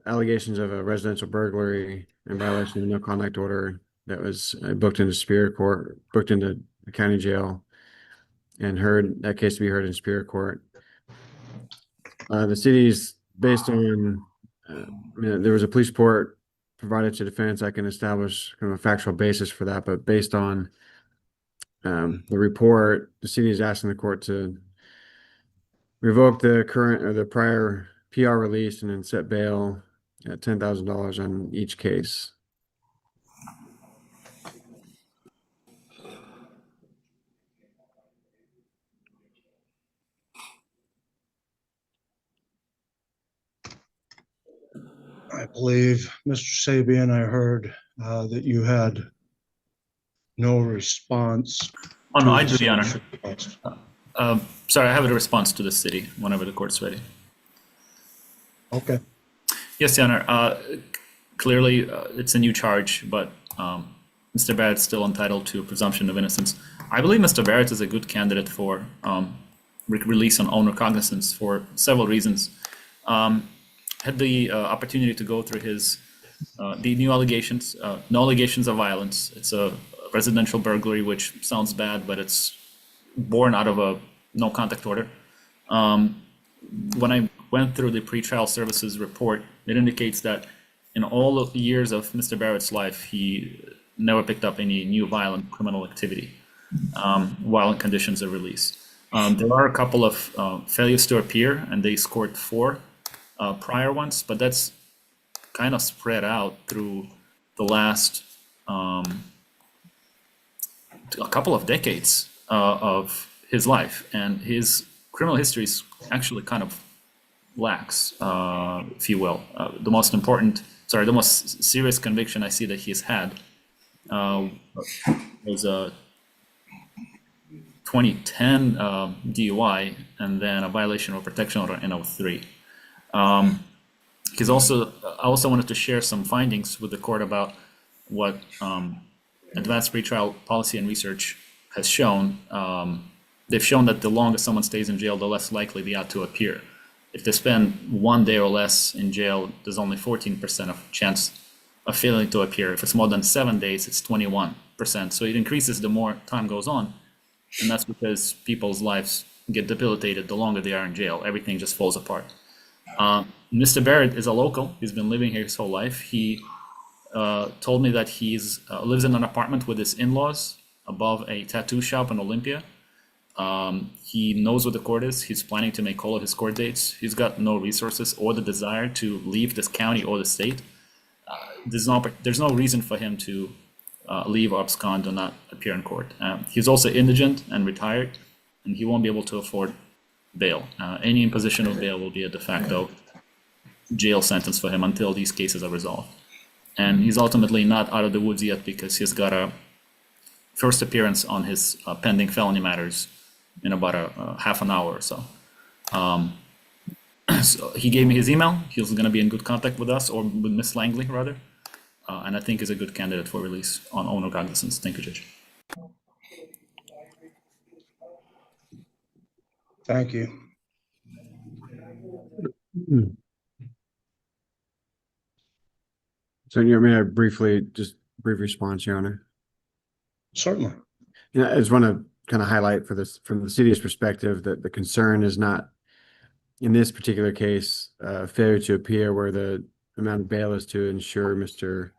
allegations of a residential burglary and violation of no contact order that was booked into Superior Court, booked into the county jail, and heard that case to be heard in Superior Court. The city's based on there was a police report provided to defense. I can establish kind of a factual basis for that, but based on the report, the city is asking the court to revoke the current or the prior PR release and then set bail at $10,000 on each case. I believe, Mr. Sabian, I heard that you had no response. Oh, no, I do, Your Honor. Sorry, I have a response to the city whenever the court's ready. Okay. Yes, Your Honor. Clearly, it's a new charge, but Mr. Barrett's still entitled to a presumption of innocence. I believe Mr. Barrett is a good candidate for release on own recognizance for several reasons. Had the opportunity to go through his the new allegations, no allegations of violence. It's a residential burglary, which sounds bad, but it's born out of a no contact order. When I went through the pretrial services report, it indicates that in all of the years of Mr. Barrett's life, he never picked up any new violent criminal activity while in conditions of release. There are a couple of failures to appear, and they scored 4 prior ones, but that's kind of spread out through the last a couple of decades of his life, and his criminal history is actually kind of lax, if you will. The most serious conviction I see that he's had was a 2010 DUI, and then a violation of protection order in 2003. I also wanted to share some findings with the court about what advanced pretrial policy and research has shown. They've shown that the longer someone stays in jail, the less likely they are to appear. If they spend 1 day or less in jail, there's only 14% of chance of failing to appear. If it's more than 7 days, it's 21%. So it increases the more time goes on. And that's because people's lives get debilitated the longer they are in jail. Everything just falls apart. Mr. Barrett is a local. He's been living here his whole life. He told me that he lives in an apartment with his in-laws above a tattoo shop in Olympia. He knows what the court is. He's planning to make all of his court dates. He's got no resources or the desire to leave this county or the state. There's no reason for him to leave or abscond or not appear in court. He's also indigent and retired, and he won't be able to afford bail. Any imposition of bail will be a de facto jail sentence for him until these cases are resolved. And he's ultimately not out of the woods yet because he's got a first appearance on his pending felony matters in about a half an hour or so. So he gave me his email. He's going to be in good contact with us, or with Miss Langley rather, and I think is a good candidate for release on own recognizance. Thank you, Judge. Thank you. So you may I briefly just brief response, Your Honor. Certainly. Yeah, I just want to kind of highlight for this from the city's perspective that the concern is not in this particular case, failure to appear where the amount of bail is to ensure Mr.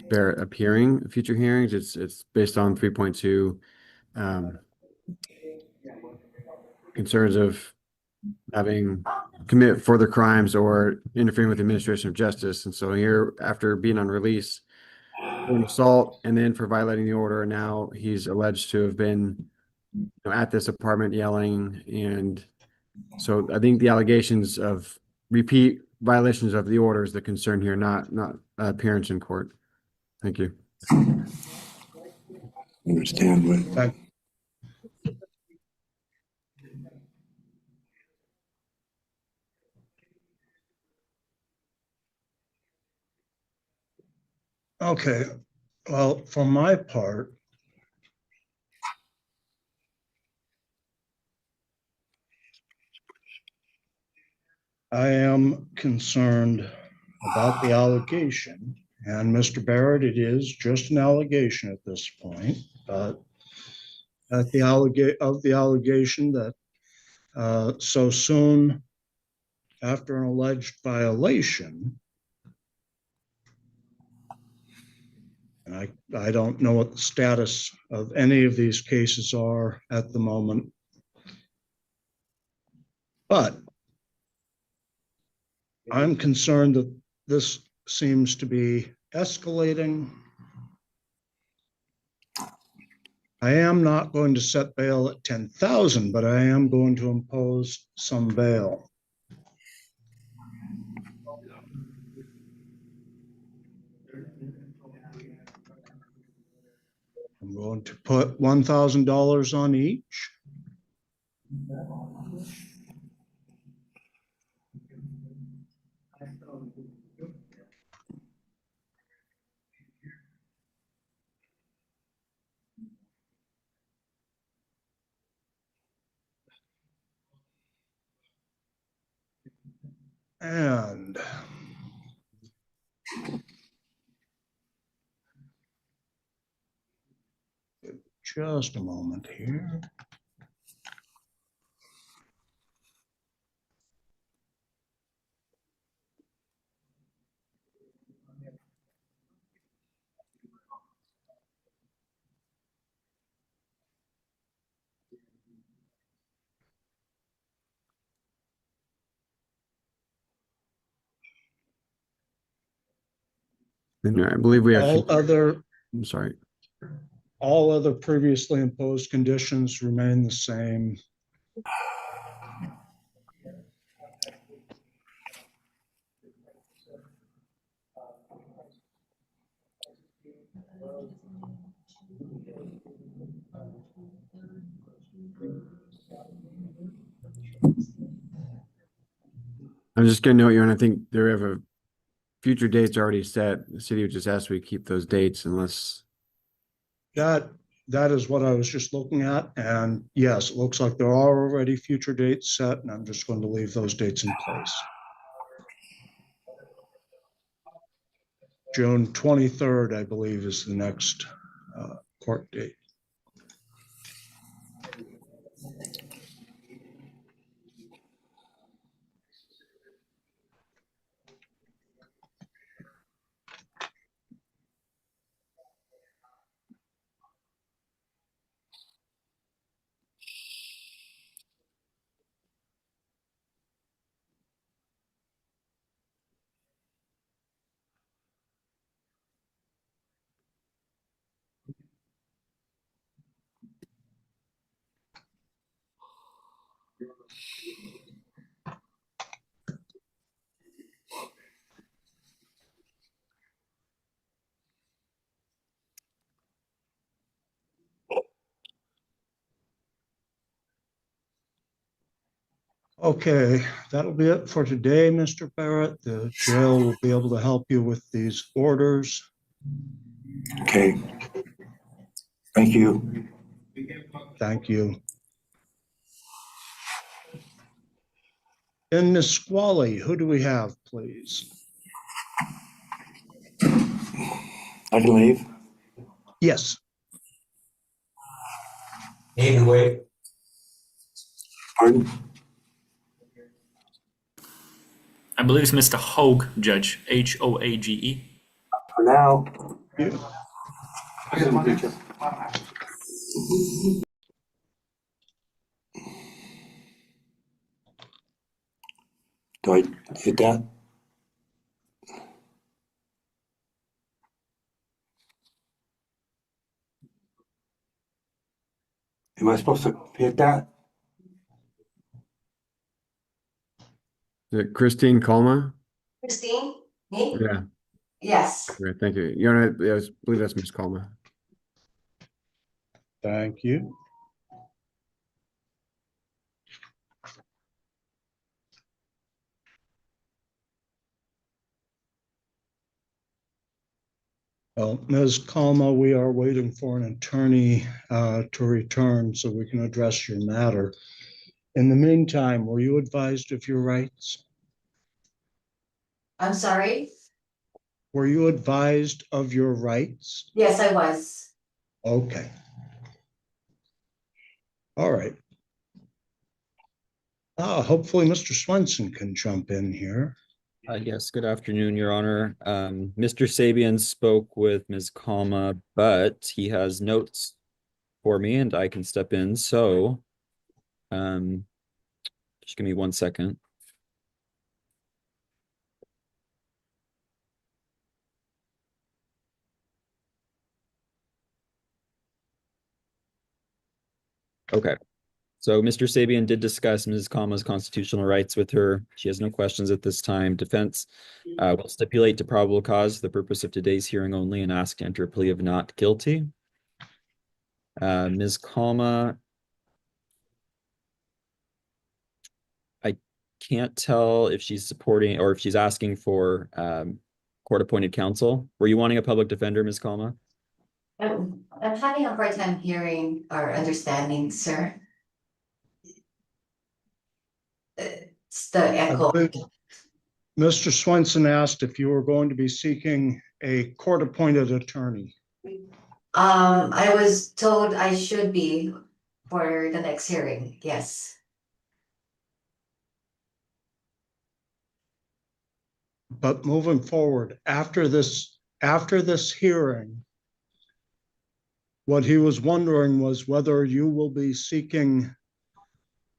Barrett appearing at future hearings. It's based on 3.2 concerns of having commit further crimes or interfering with the administration of justice. And so here, after being on release for an assault and then for violating the order, now he's alleged to have been at this apartment yelling. And so I think the allegations of repeat violations of the order is the concern here, not appearance in court. Thank you. Understand what? Okay, well, for my part, I am concerned about the allegation, and Mr. Barrett, it is just an allegation at this point, but at the allegation that so soon after an alleged violation, and I don't know what the status of any of these cases are at the moment, but I'm concerned that this seems to be escalating. I am not going to set bail at 10,000, but I am going to impose some bail. I'm going to put $1,000 on each. And just a moment here. And I believe we actually. I'm sorry. All other previously imposed conditions remain the same. I'm just going to note you, and I think there have a future dates already set. The city would just ask we keep those dates unless. That is what I was just looking at. And yes, it looks like there are already future dates set, and I'm just going to leave those dates in place. June 23rd, I believe, is the next court date. Okay, that'll be it for today, Mr. Barrett. The jail will be able to help you with these orders. Okay. Thank you. Thank you. In Nisqually, who do we have, please? I can leave. Yes. Wait. Pardon? I believe it's Mr. Hoag, Judge. Hoage. For now. Do I hit that? Am I supposed to hit that? Is it Christine Colma? Christine, me? Yeah. Yes. Great, thank you. Your Honor, I believe that's Ms. Colma. Thank you. Well, Ms. Kalma, we are waiting for an attorney to return so we can address your matter. In the meantime, were you advised of your rights? I'm sorry? Were you advised of your rights? Yes, I was. Okay. All right. Hopefully Mr. Swenson can jump in here. Yes, good afternoon, Your Honor. Mr. Sabian spoke with Ms. Kalma, but he has notes for me and I can step in. So just give me 1 second. Okay. So Mr. Sabian did discuss Ms. Kalma's constitutional rights with her. She has no questions at this time. Defense will stipulate to probable cause for the purpose of today's hearing only and ask to enter a plea of not guilty. Ms. Kalma, I can't tell if she's supporting or if she's asking for court-appointed counsel. Were you wanting a public defender, Ms. Kalma? I'm having a hard time hearing or understanding, sir. It's the echo. Mr. Swenson asked if you were going to be seeking a court-appointed attorney. I was told I should be for the next hearing, yes. But moving forward, after this hearing, what he was wondering was whether you will be seeking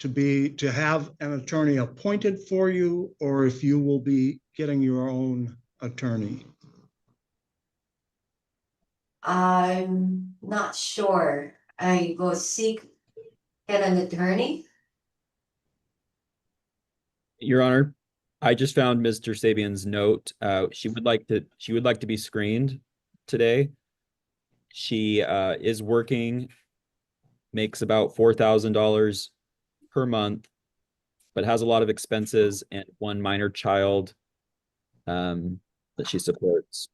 to have an attorney appointed for you, or if you will be getting your own attorney. I'm not sure. I will get an attorney. Your Honor, I just found Mr. Sabian's note. She would like to be screened today. She is working, makes about $4,000 per month, but has a lot of expenses and one minor child that she supports.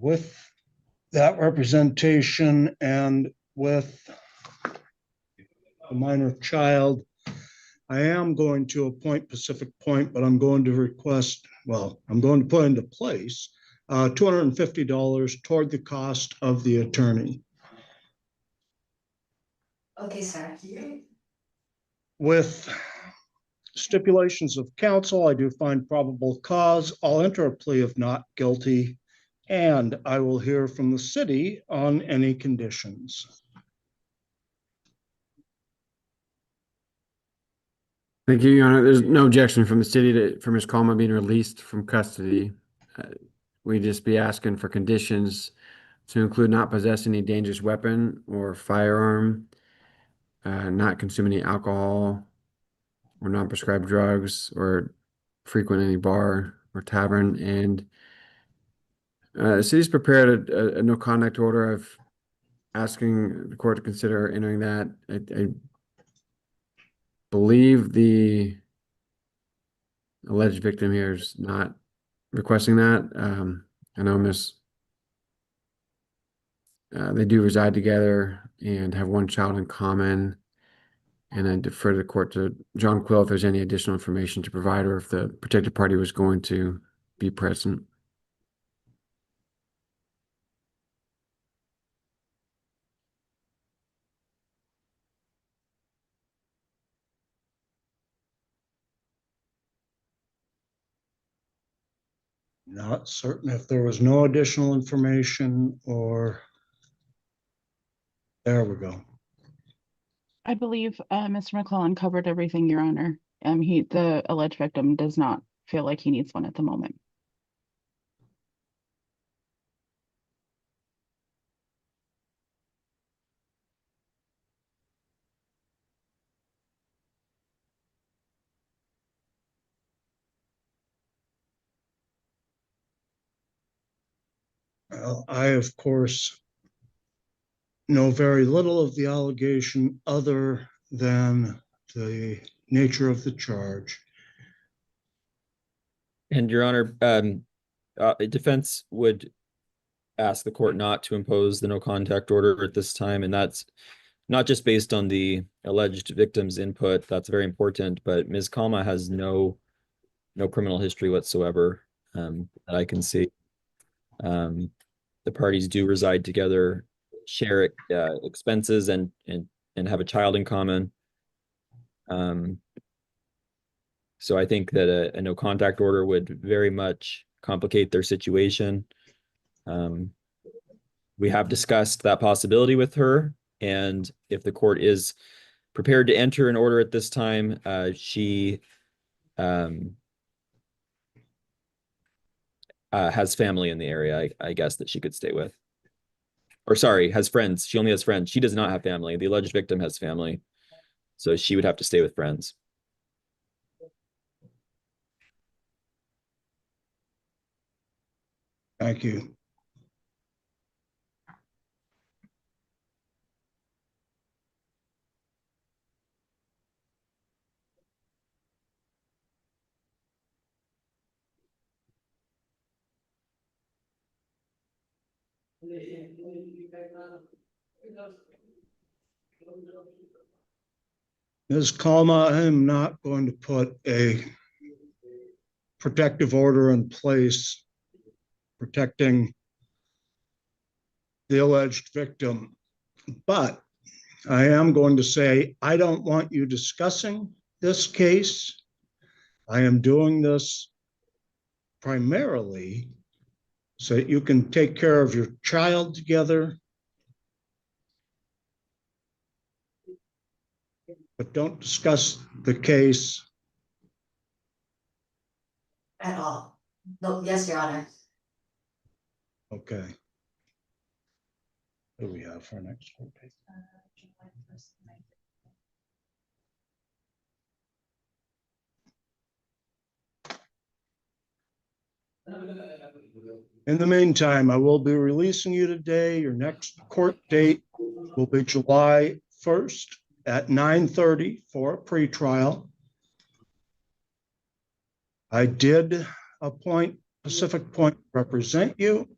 With that representation and with a minor child, I am going to appoint Pacific Point, but I'm going to I'm going to put into place $250 toward the cost of the attorney. Okay, sir. With stipulations of counsel, I do find probable cause. I'll enter a plea of not guilty, and I will hear from the city on any conditions. Thank you, Your Honor. There's no objection from the city for Ms. Kalma being released from custody. We'd just be asking for conditions to include not possess any dangerous weapon or firearm, not consume any alcohol or non-prescribed drugs, or frequent any bar or tavern. And the city's prepared a no conduct order of asking the court to consider entering that. I believe the alleged victim here is not requesting that. I know Ms. they do reside together and have one child in common. And I defer to the court to John Quill if there's any additional information to provide or if the protected party was going to be present. Not certain if there was no additional information or. There we go. I believe Mr. McClellan covered everything, Your Honor. The alleged victim does not feel like he needs one at the moment. I, of course, know very little of the allegation other than the nature of the charge. And Your Honor, defense would ask the court not to impose the no contact order at this time, and that's not just based on the alleged victim's input. That's very important, but Ms. Kalma has no criminal history whatsoever that I can see. The parties do reside together, share expenses, and have a child in common. So I think that a no contact order would very much complicate their situation. We have discussed that possibility with her, and if the court is prepared to enter an order at this time, she has family in the area, I guess, that she could stay with. Or sorry, has friends. She only has friends. She does not have family. The alleged victim has family. So she would have to stay with friends. Thank you. Ms. Kalma, I am not going to put a protective order in place protecting the alleged victim, but I am going to say I don't want you discussing this case. I am doing this primarily so that you can take care of your child together, but don't discuss the case At all. No, yes, Your Honor. Okay. What do we have for our next court date? In the meantime, I will be releasing you today. Your next court date will be July 1st at 9:30 for a pretrial. I did appoint Pacific Point to represent you,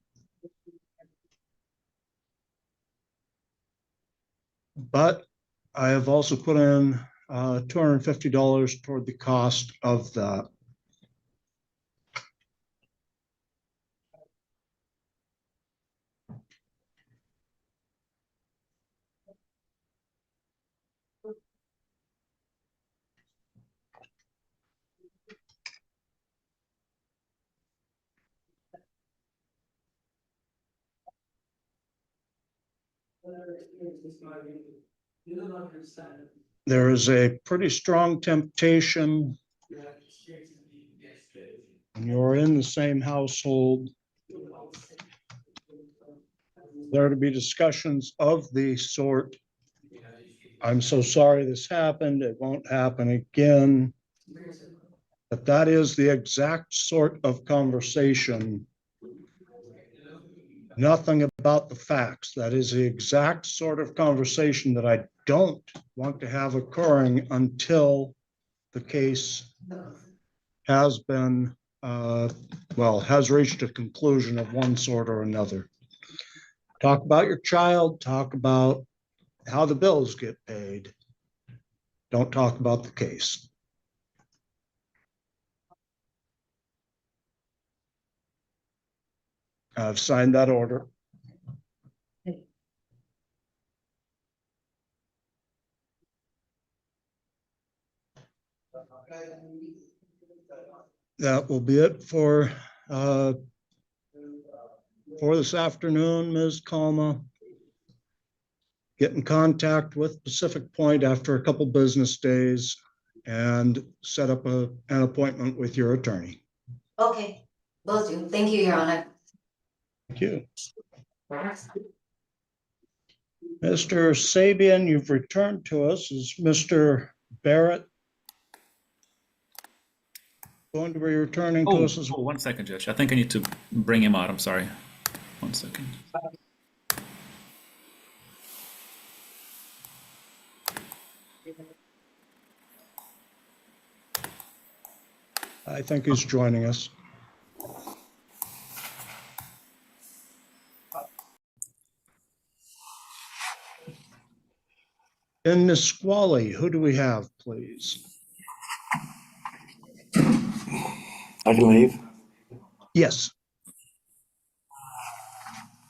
but I have also put in $250 toward the cost of that. There is a pretty strong temptation when you're in the same household there to be discussions of the sort, I'm so sorry this happened, it won't happen again. But that is the exact sort of conversation. Nothing about the facts. That is the exact sort of conversation that I don't want to have occurring until the case has been, has reached a conclusion of one sort or another. Talk about your child, talk about how the bills get paid. Don't talk about the case. I've signed that order. That will be it for this afternoon, Ms. Kalma. Get in contact with Pacific Point after a couple business days and set up an appointment with your attorney. Okay, will do. Thank you, Your Honor. Thank you. Mr. Sabian, you've returned to us. Is Mr. Barrett going to be returning to us as well? 1 second, Judge. I think I need to bring him out. I'm sorry. 1 second. I think he's joining us. In Nisqually, who do we have, please? I can leave. Yes.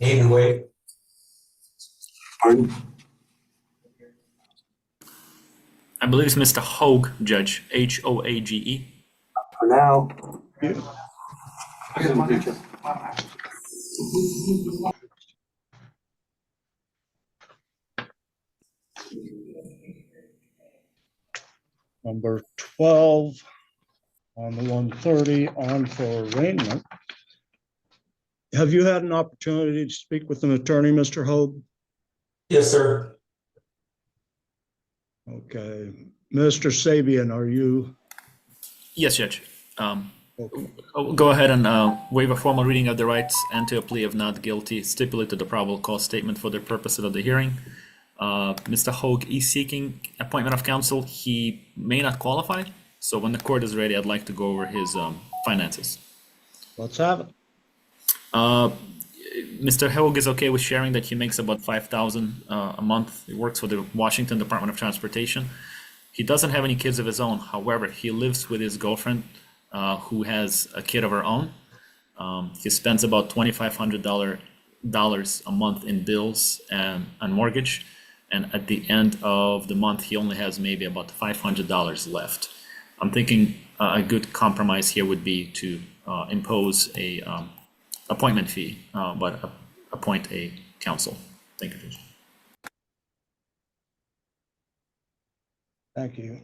Name and wait. Pardon? I believe it's Mr. Hogue, Judge. Hoage. For now. Yeah. Number 12 on the 130 on for arraignment. Have you had an opportunity to speak with an attorney, Mr. Hogue? Yes, sir. Okay. Mr. Sabian, are you? Yes, Judge. Go ahead and waive a formal reading of the rights and to a plea of not guilty, stipulate to the probable cause statement for the purposes of the hearing. Mr. Hogue is seeking appointment of counsel. He may not qualify, so when the court is ready, I'd like to go over his finances. Let's have it. Mr. Hogue is okay with sharing that he makes about $5,000 a month. He works for the Washington Department of Transportation. He doesn't have any kids of his own. However, he lives with his girlfriend, who has a kid of her own. He spends about $2,500 a month in bills and mortgage. And at the end of the month, he only has maybe about $500 left. I'm thinking a good compromise here would be to impose a appointment fee, but appoint a counsel. Thank you, Judge. Thank you.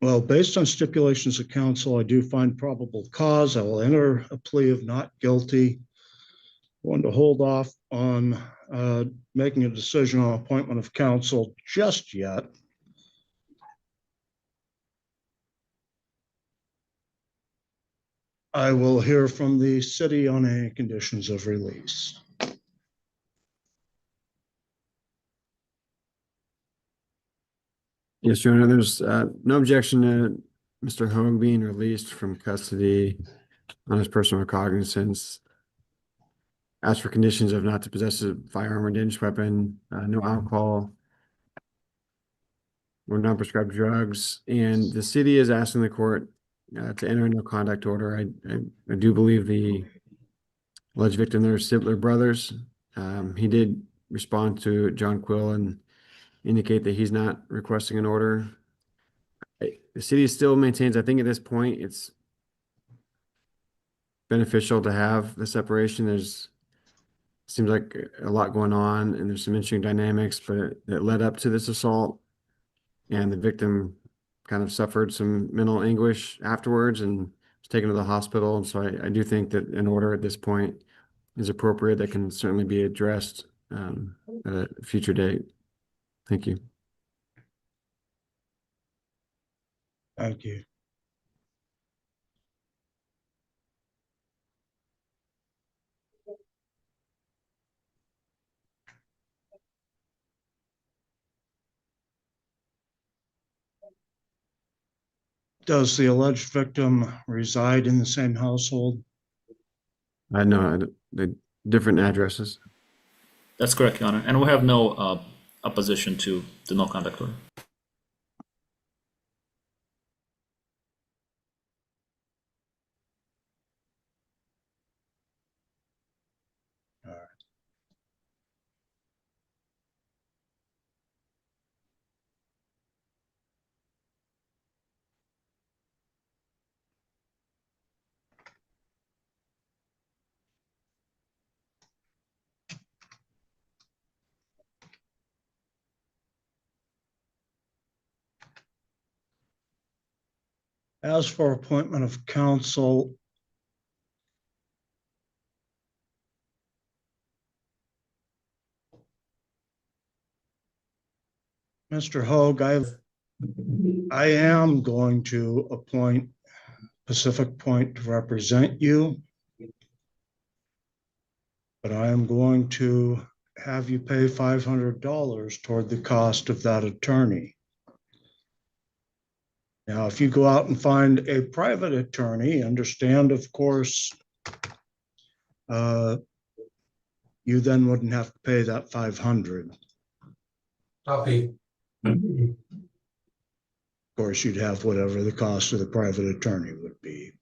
Well, based on stipulations of counsel, I do find probable cause. I will enter a plea of not guilty. I want to hold off on making a decision on appointment of counsel just yet. I will hear from the city on any conditions of release. Yes, Your Honor, there's no objection to Mr. Hogue being released from custody on his personal recognizance. As for conditions of not to possess a firearm or dangerous weapon, no alcohol or non-prescribed drugs, and the city is asking the court to enter a no conduct order. I do believe the alleged victim there is Sibler brothers. He did respond to John Quill and indicate that he's not requesting an order. The city still maintains, I think at this point, it's beneficial to have the separation. Seems like a lot going on and there's some interesting dynamics, but it led up to this assault and the victim kind of suffered some mental anguish afterwards and was taken to the hospital. And so I do think that an order at this point is appropriate. That can certainly be addressed at a future date. Thank you. Thank you. . Does the alleged victim reside in the same household? I know the different addresses. That's correct, Your Honor. And we have no opposition to the no conduct order. As for appointment of counsel, Mr. Hoag, I am going to appoint Pacific Point to represent you, but I am going to have you pay $500 toward the cost of that attorney. Now, if you go out and find a private attorney, understand, of course, you then wouldn't have to pay that 500. Copy. Of course, you'd have whatever the cost of the private attorney would be.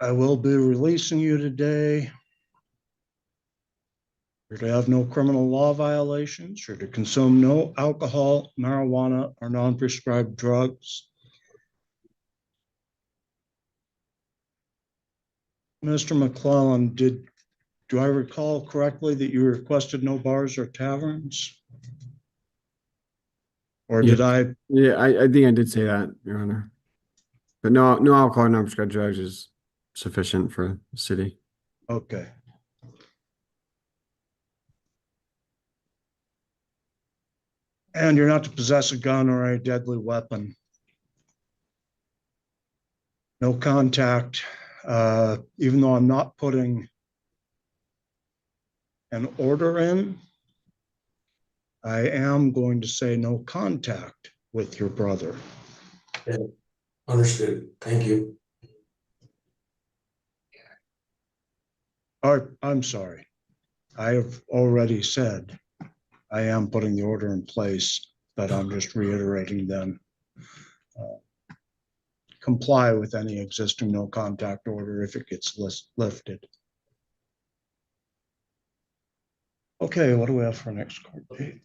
I will be releasing you today. You're to have no criminal law violations. You're to consume no alcohol, marijuana, or non-prescribed drugs. Mr. McClellan, do I recall correctly that you requested no bars or taverns? Or did I? Yeah, I think I did say that, Your Honor. But no alcohol, no prescribed drugs is sufficient for the city. Okay. And you're not to possess a gun or a deadly weapon. No contact, even though I'm not putting an order in, I am going to say no contact with your brother. Yeah. Understood. Thank you. I'm sorry. I have already said I am putting the order in place, but I'm just reiterating them. Comply with any existing no contact order if it gets lifted. Okay, what do we have for next court date?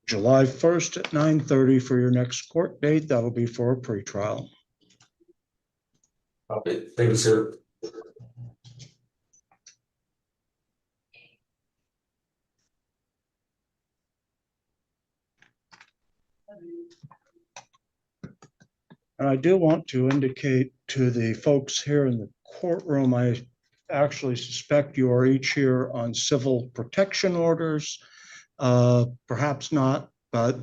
July 1st at 9:30 for your next court date. That'll be for a pretrial. Okay. Thank you, sir. And I do want to indicate to the folks here in the courtroom, I actually suspect you are each here on civil protection orders. Perhaps not, but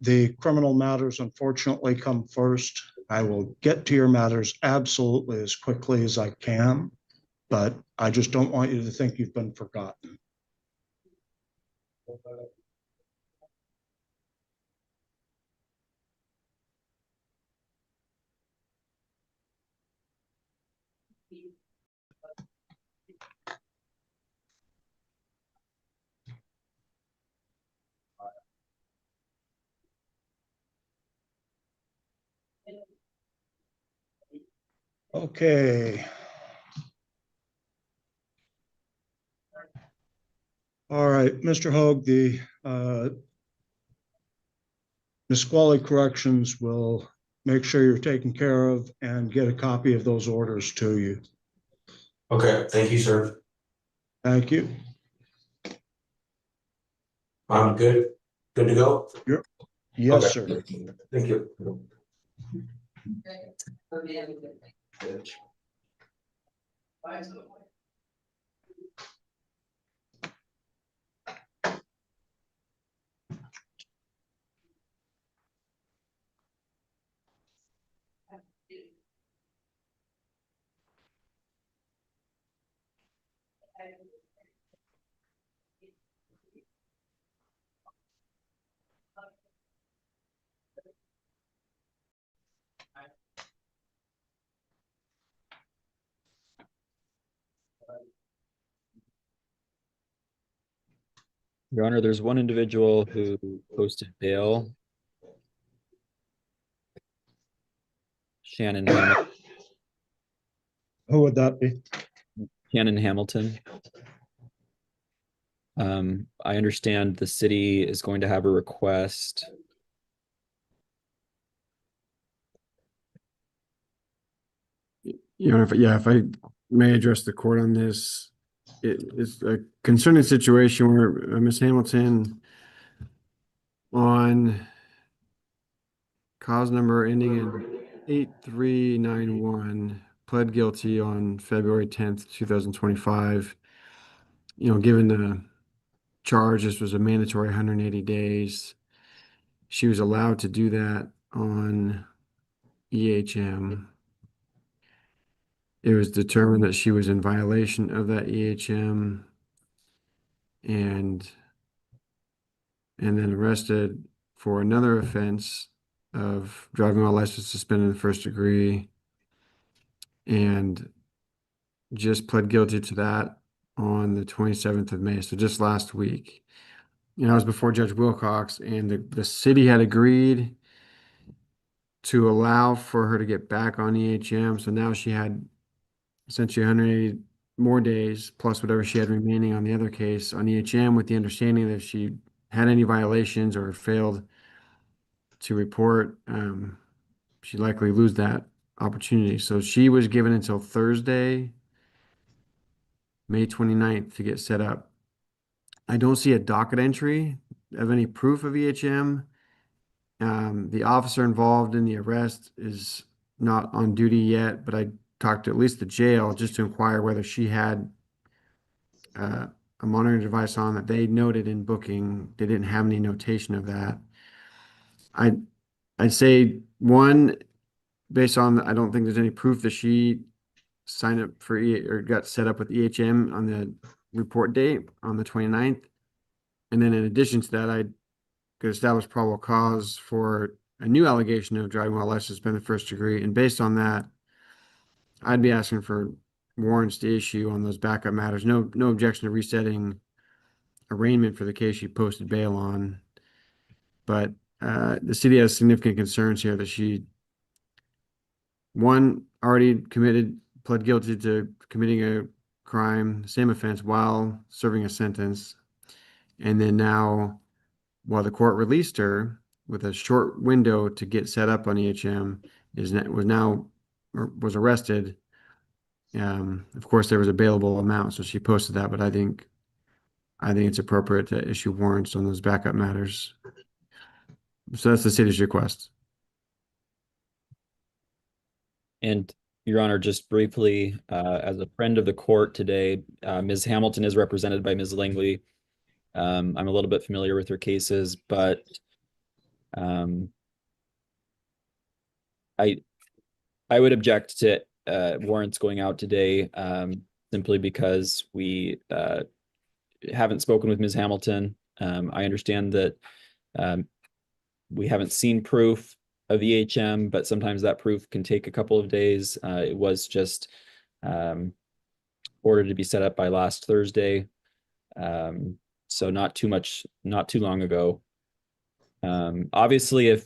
the criminal matters unfortunately come first. I will get to your matters absolutely as quickly as I can, but I just don't want you to think you've been forgotten. Okay. All right, Mr. Hoag, the Nisqually Corrections will make sure you're taken care of and get a copy of those orders to you. Okay. Thank you, sir. Thank you. I'm good. Good to go? Yes, Okay. sir. Thank you. Your Honor, there's one individual who posted bail. Shannon Hamilton. Who would that be? Shannon Hamilton. I understand the city is going to have a request. If I may address the court on this, it is a concerning situation where Ms. Hamilton on cause number ending in 8391 pled guilty on February 10th, 2025. Given the charge, this was a mandatory 180 days. She was allowed to do that on EHM. It was determined that she was in violation of that EHM and then arrested for another offense of driving while license suspended in the first degree, and just pled guilty to that on the 27th of May. So just last week. I was before Judge Wilcox, and the city had agreed to allow for her to get back on EHM. So now she had essentially 180 more days plus whatever she had remaining on the other case on EHM, with the understanding that if she had any violations or failed to report, she'd likely lose that opportunity. So she was given until Thursday, May 29th to get set up. I don't see a docket entry of any proof of EHM. The officer involved in the arrest is not on duty yet, but I talked to at least the jail just to inquire whether she had a monitoring device on that they noted in booking. They didn't have any notation of that. I'd say one, based on, I don't think there's any proof that she signed up for or got set up with EHM on the report date on the 29th. And then in addition to that, I could establish probable cause for a new allegation of driving while license suspended in the first degree. And based on that, I'd be asking for warrants to issue on those backup matters. No objection to resetting arraignment for the case she posted bail on. But the city has significant concerns here that she, one, already pled guilty to committing a crime, same offense, while serving a sentence. And then now, while the court released her with a short window to get set up on EHM, was arrested. Of course, there was a bailable amount, so she posted that. But I think it's appropriate to issue warrants on those backup matters. So that's the city's request. And Your Honor, just briefly, as a friend of the court today, Ms. Hamilton is represented by Ms. Langley. I'm a little bit familiar with her cases, but I would object to warrants going out today, simply because we haven't spoken with Ms. Hamilton. I understand that we haven't seen proof of EHM, but sometimes that proof can take a couple of days. It was just ordered to be set up by last Thursday. So not too long ago. Obviously,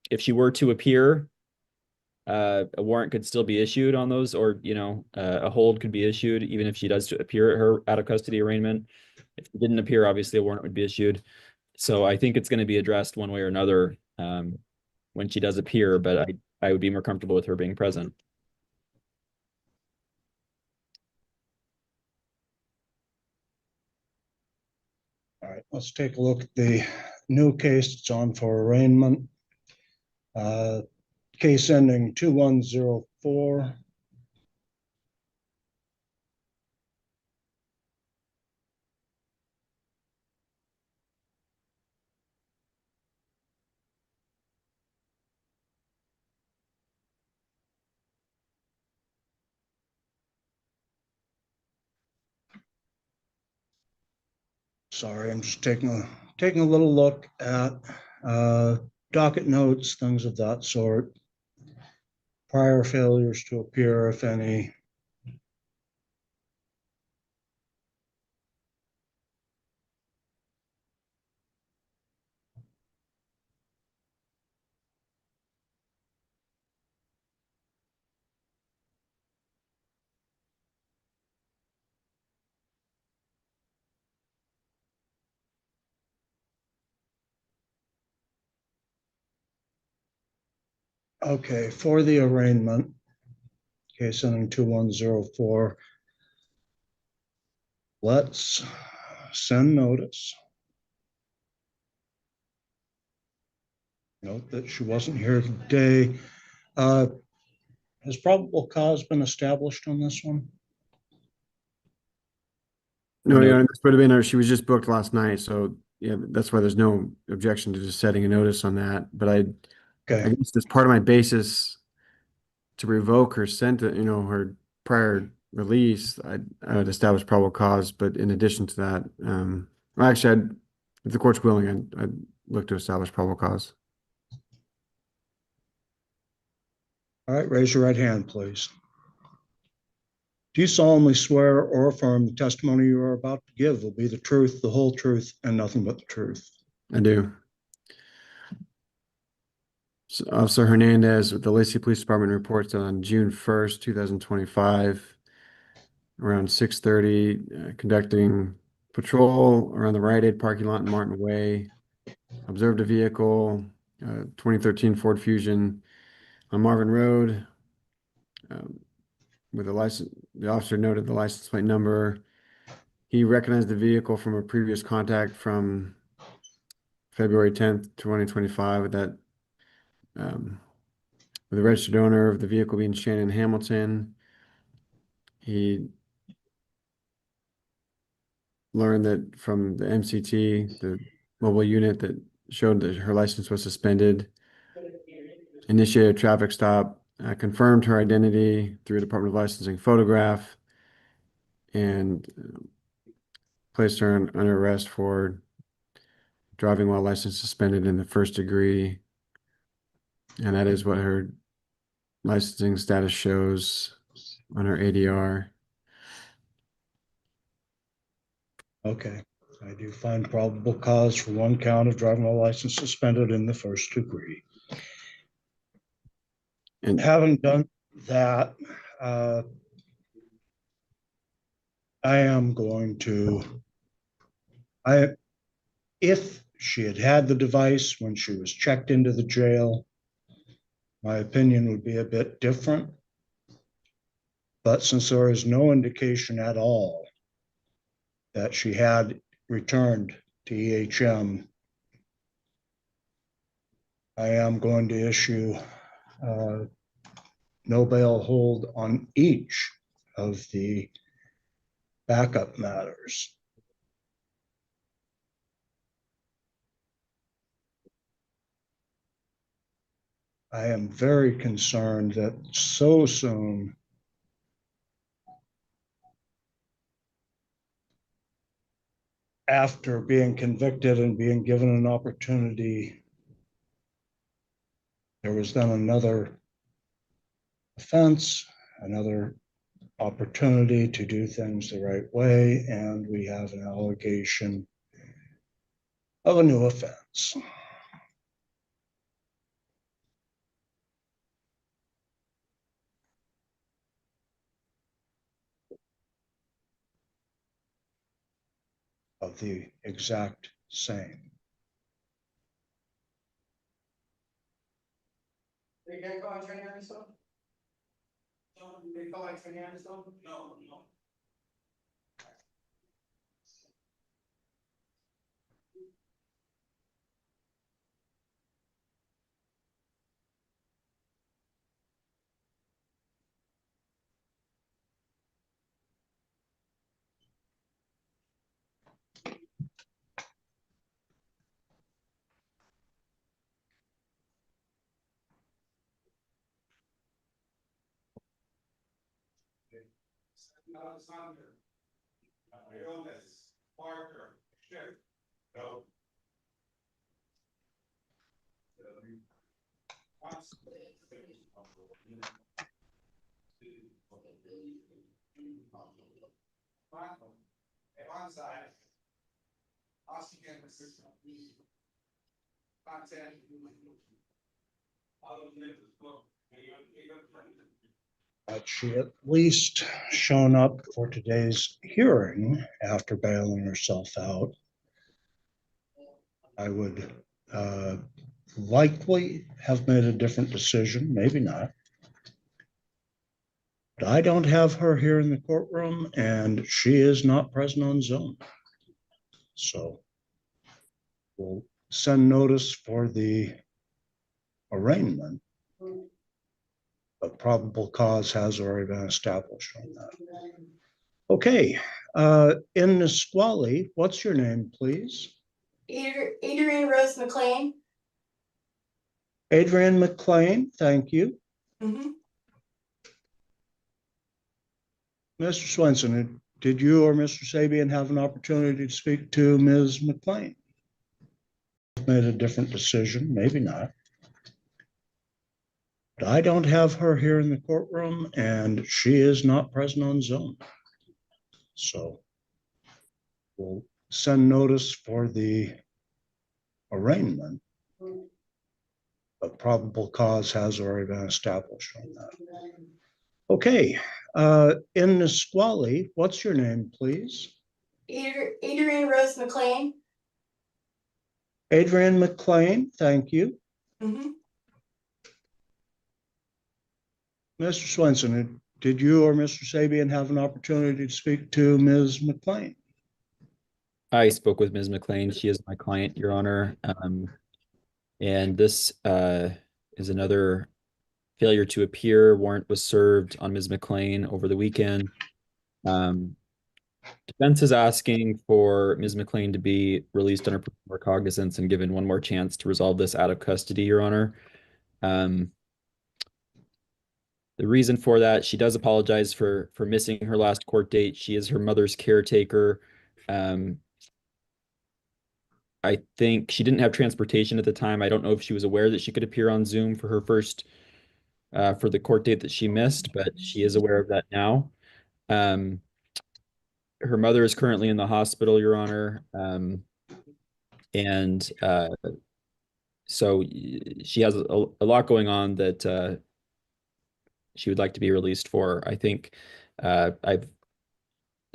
if she were to appear, a warrant could still be issued on those, or a hold could be issued even if she does appear at her out of custody arraignment. If she didn't appear, obviously a warrant would be issued. So I think it's going to be addressed one way or another when she does appear, but I would be more comfortable with her being present. All right, let's take a look at the new case that's on for arraignment. Case ending 2104. Sorry, I'm just taking a little look at docket notes, things of that sort. Prior failures to appear, if any. Okay, for the arraignment, case ending 2104, let's send notice. Note that she wasn't here today. Has probable cause been established on this one? No, yeah, this would have been her. She was just booked last night, so yeah, that's why there's no objection to just setting a notice on that. But I guess that's part of my basis to revoke her sentence, her prior release. I would establish probable cause, but in addition to that, well, actually, if the court's willing, I'd look to establish probable cause. All right, raise your right hand, please. Do you solemnly swear or affirm the testimony you are about to give will be the truth, the whole truth, and nothing but the truth? I do. So Officer Hernandez with the Lacey Police Department reports on June 1st, 2025, around 6:30, conducting patrol around the Rite Aid parking lot in Martin Way. Observed a vehicle, 2013 Ford Fusion on Marvin Road. With a license, the officer noted the license plate number. He recognized the vehicle from a previous contact from February 10th, 2025, with that with the registered owner of the vehicle being Shannon Hamilton. He learned that from the MCT, the mobile unit that showed that her license was suspended, initiated a traffic stop, confirmed her identity through a Department of Licensing photograph, and placed her under arrest for driving while license suspended in the first degree. And that is what her licensing status shows on her ADR. Okay, I do find probable cause for one count of driving while license suspended in the first degree. And having done that, I am going to, if she had had the device when she was checked into the jail, my opinion would be a bit different. But since there is no indication at all that she had returned to EHM, I am going to issue no bail hold on each of the backup matters. I am very concerned that so soon after being convicted and being given an opportunity, there was then another offense, another opportunity to do things the right way, and we have an allegation of a new offense. Of the exact same. They can't call training on yourself? They call like training on yourself? No. Alexander, Iones, Parker, Had she at least shown up for today's hearing after bailing herself out, I would likely have made a different decision, maybe not. But I don't have her here in the courtroom, and she is not present on Zoom. So we'll send notice for the arraignment, but probable cause has already been established on that. Okay, in Nisqually, what's your name, please? Adrian Rose McLean. Adrian McLean, thank you. Mm-hmm. Mr. Swenson, did you or Mr. Sabian have an opportunity to speak to Ms. McLean? Made a different decision, maybe not. But I don't have her here in the courtroom, and she is not present on Zoom. So we'll send notice for the arraignment, but probable cause has already been established on that. Okay, in Nisqually, what's your name, please? Adrian Rose McLean. Adrian McLean, thank you. Mm-hmm. Mr. Swenson, did you or Mr. Sabian have an opportunity to speak to Ms. McLean? I spoke with Ms. McLean. She is my client, Your Honor. And this is another failure to appear. Warrant was served on Ms. McLean over the weekend. Defense is asking for Ms. McLean to be released under more cognizance and given one more chance to resolve this out of custody, Your Honor. The reason for that, she does apologize for missing her last court date. She is her mother's caretaker. I think she didn't have transportation at the time. I don't know if she was aware that she could appear on Zoom for her first for the court date that she missed, but she is aware of that now. Her mother is currently in the hospital, Your Honor. And so she has a lot going on that she would like to be released for. I think I've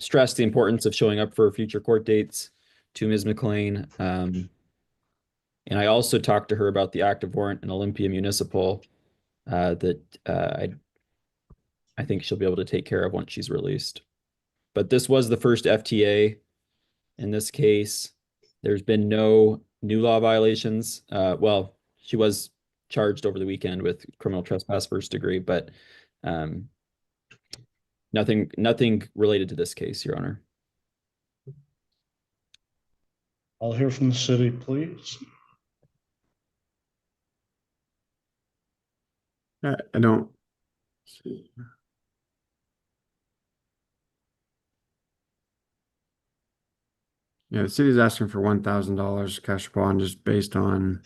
stressed the importance of showing up for future court dates to Ms. McLean. And I also talked to her about the active warrant in Olympia Municipal that I think she'll be able to take care of once she's released. But this was the first FTA in this case. There's been no new law violations. Well, she was charged over the weekend with criminal trespass first degree, but nothing related to this case, Your Honor. I'll hear from the city, please. I don't see. Yeah, the city's asking for $1,000 cash bond just based on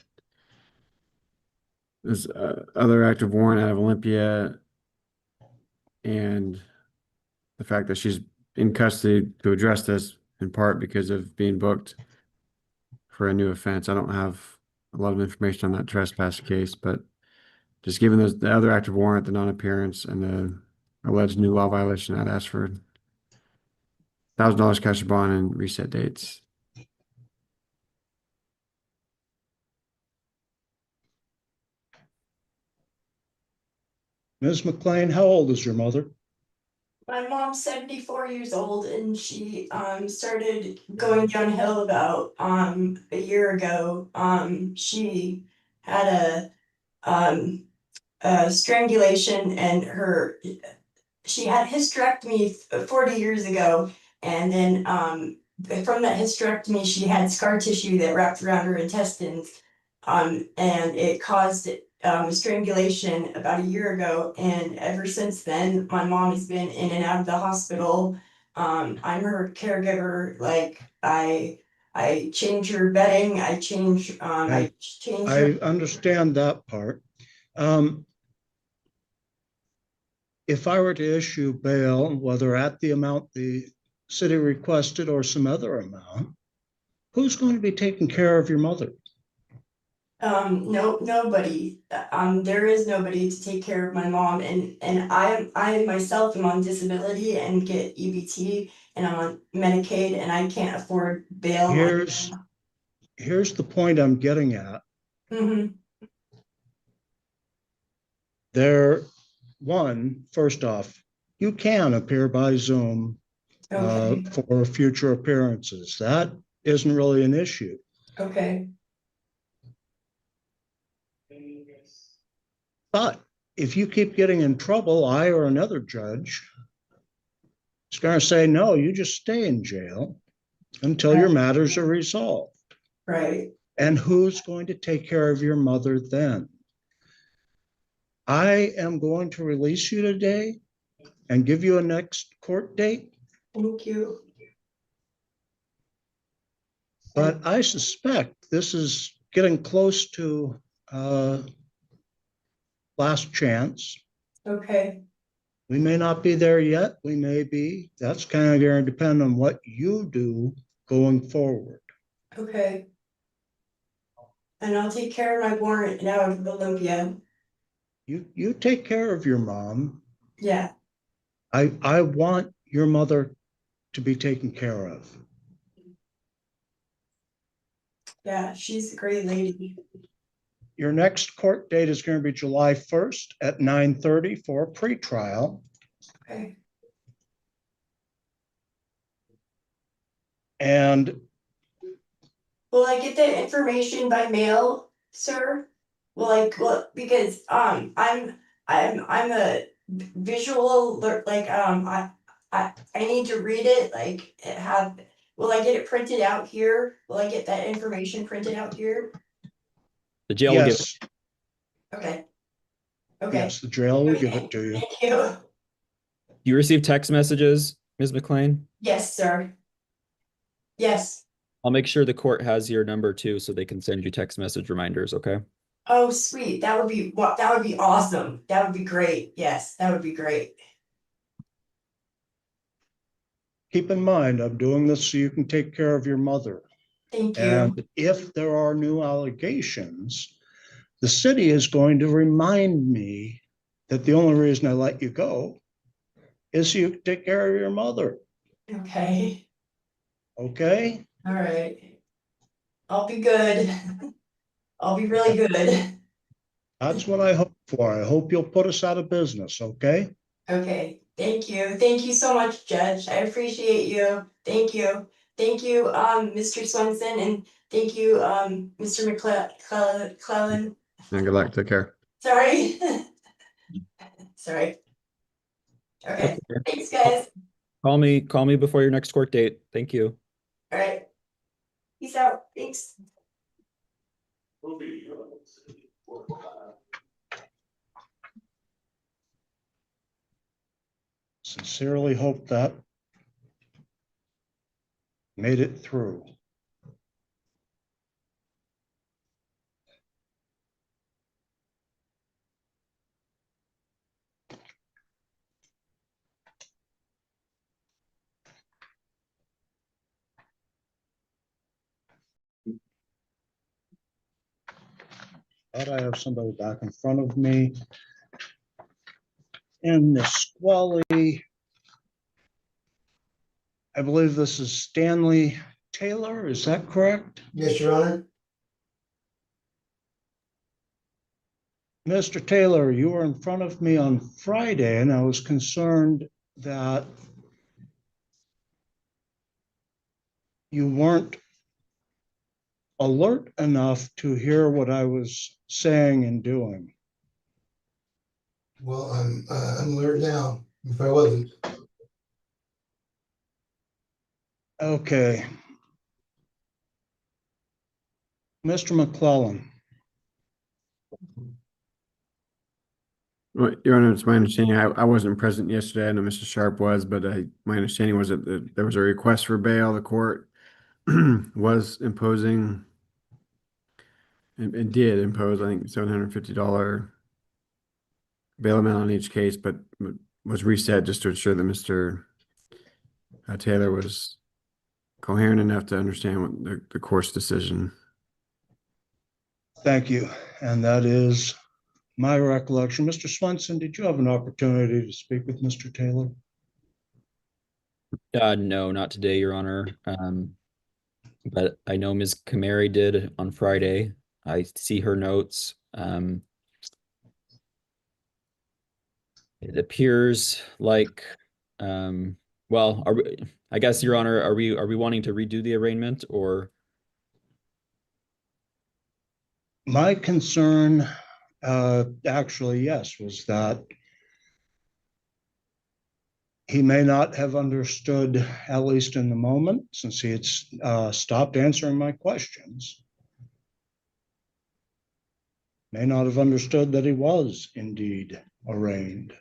this other active warrant out of Olympia and the fact that she's in custody to address this in part because of being booked for a new offense. I don't have a lot of information on that trespass case, but just given the other active warrant, the non-appearance, and the alleged new law violation, I'd ask for $1,000 cash bond and reset dates. Ms. McLean, how old is your mother? My mom's 74 years old, and she started going downhill about a year ago. She had a strangulation, and she had hysterectomy 40 years ago, and then from that hysterectomy she had scar tissue that wrapped around her intestines, and it caused strangulation about a year ago, and ever since then my mom has been in and out of the hospital. I'm her caregiver. Like I I change your bedding, I change, I change your. I understand that part. If I were to issue bail, whether at the amount the city requested or some other amount, who's going to be taking care of your mother? No, nobody. There is nobody to take care of my mom, and I myself am on disability and get EBT, and I'm on Medicaid, and I can't afford bail. Here's the point I'm getting at. Mm-hmm. First off, you can appear by Zoom Okay. for future appearances. That isn't really an issue. Okay. But if you keep getting in trouble, I or another judge is going to say, no, you just stay in jail until your matters are resolved. Right. And who's going to take care of your mother then? I am going to release you today and give you a next court date. Thank you. But I suspect this is getting close to last chance. Okay. We may not be there yet. We may be. That's kind of going to depend on what you do going forward. Okay. And I'll take care of my warrant out of Olympia. You take care of your mom. Yeah. I want your mother to be taken care of. Yeah, she's a great lady. Your next court date is going to be July 1st at 9:30 for a pretrial. Okay. And will I get the information by mail, sir? Because I'm a visual I need to read it, will I get it printed out here? Will I get that information printed out here? The jail will give. Yes. Okay. Okay. Yes, the jail will give it to you. Thank you. Do you receive text messages, Ms. McLean? Yes, sir. Yes. I'll make sure the court has your number too, so they can send you text message reminders, okay? Oh, sweet. That would be awesome. That would be great. Yes, that would be great. Keep in mind, I'm doing this so you can take care of your mother. Thank you. And if there are new allegations, the city is going to remind me that the only reason I let you go is so you can take care of your mother. Okay. Okay? All right. I'll be good. I'll be really good. That's what I hope for. I hope you'll put us out of business, okay? Okay. Thank you. Thank you so much, Judge. I appreciate you. Thank you. Thank you, Mr. Swenson, and thank you, Mr. McClellan. And good luck. Take care. Sorry. Sorry. Okay. Thanks, guys. Call me before your next court date. Thank you. All right. Peace out. Thanks. Sincerely hope that made it through. But I have somebody back in front of me. And Nisqually, I believe this is Stanley Taylor, is that correct? Yes, Your Honor. Mr. Taylor, you were in front of me on Friday, and I was concerned that you weren't alert enough to hear what I was saying and doing. Well, I'm alert now, if I wasn't. Okay. Mr. McClellan. Well, Your Honor, it's my understanding, I wasn't present yesterday. I know Mr. Sharp was, but my understanding was that there was a request for bail. The court was imposing and did impose, I think, $750 bail amount on each case, but was reset just to ensure that Mr. Taylor was coherent enough to understand what the court's decision. Thank you. And that is my recollection. Mr. Swenson, did you have an opportunity to speak with Mr. Taylor? No, not today, Your Honor. But I know Ms. Kamari did on Friday. I see her notes. It appears like, well, I guess, Your Honor, are we wanting to redo the arraignment, or? My concern, actually, yes, was that he may not have understood, at least in the moment, since he had stopped answering my questions, may not have understood that he was indeed arraigned.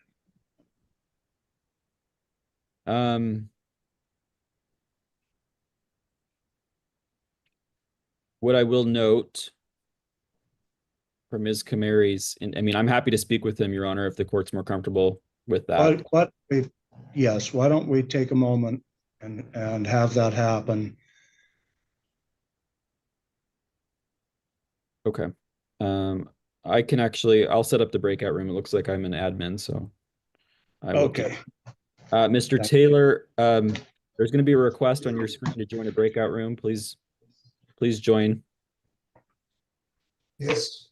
What I will note for Ms. Kamari's, and I mean, I'm happy to speak with him, Your Honor, if the court's more comfortable with that. Yes, why don't we take a moment and have that happen? Okay. I can I'll set up the breakout room. It looks like I'm an admin, so I will. Okay. Mr. Taylor, there's going to be a request on your screen to join a breakout room. Please join. Yes.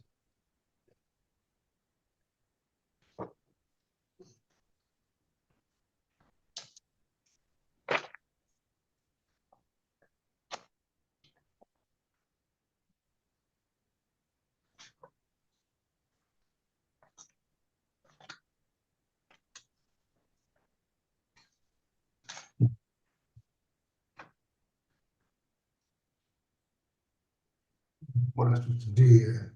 What am I supposed to do here?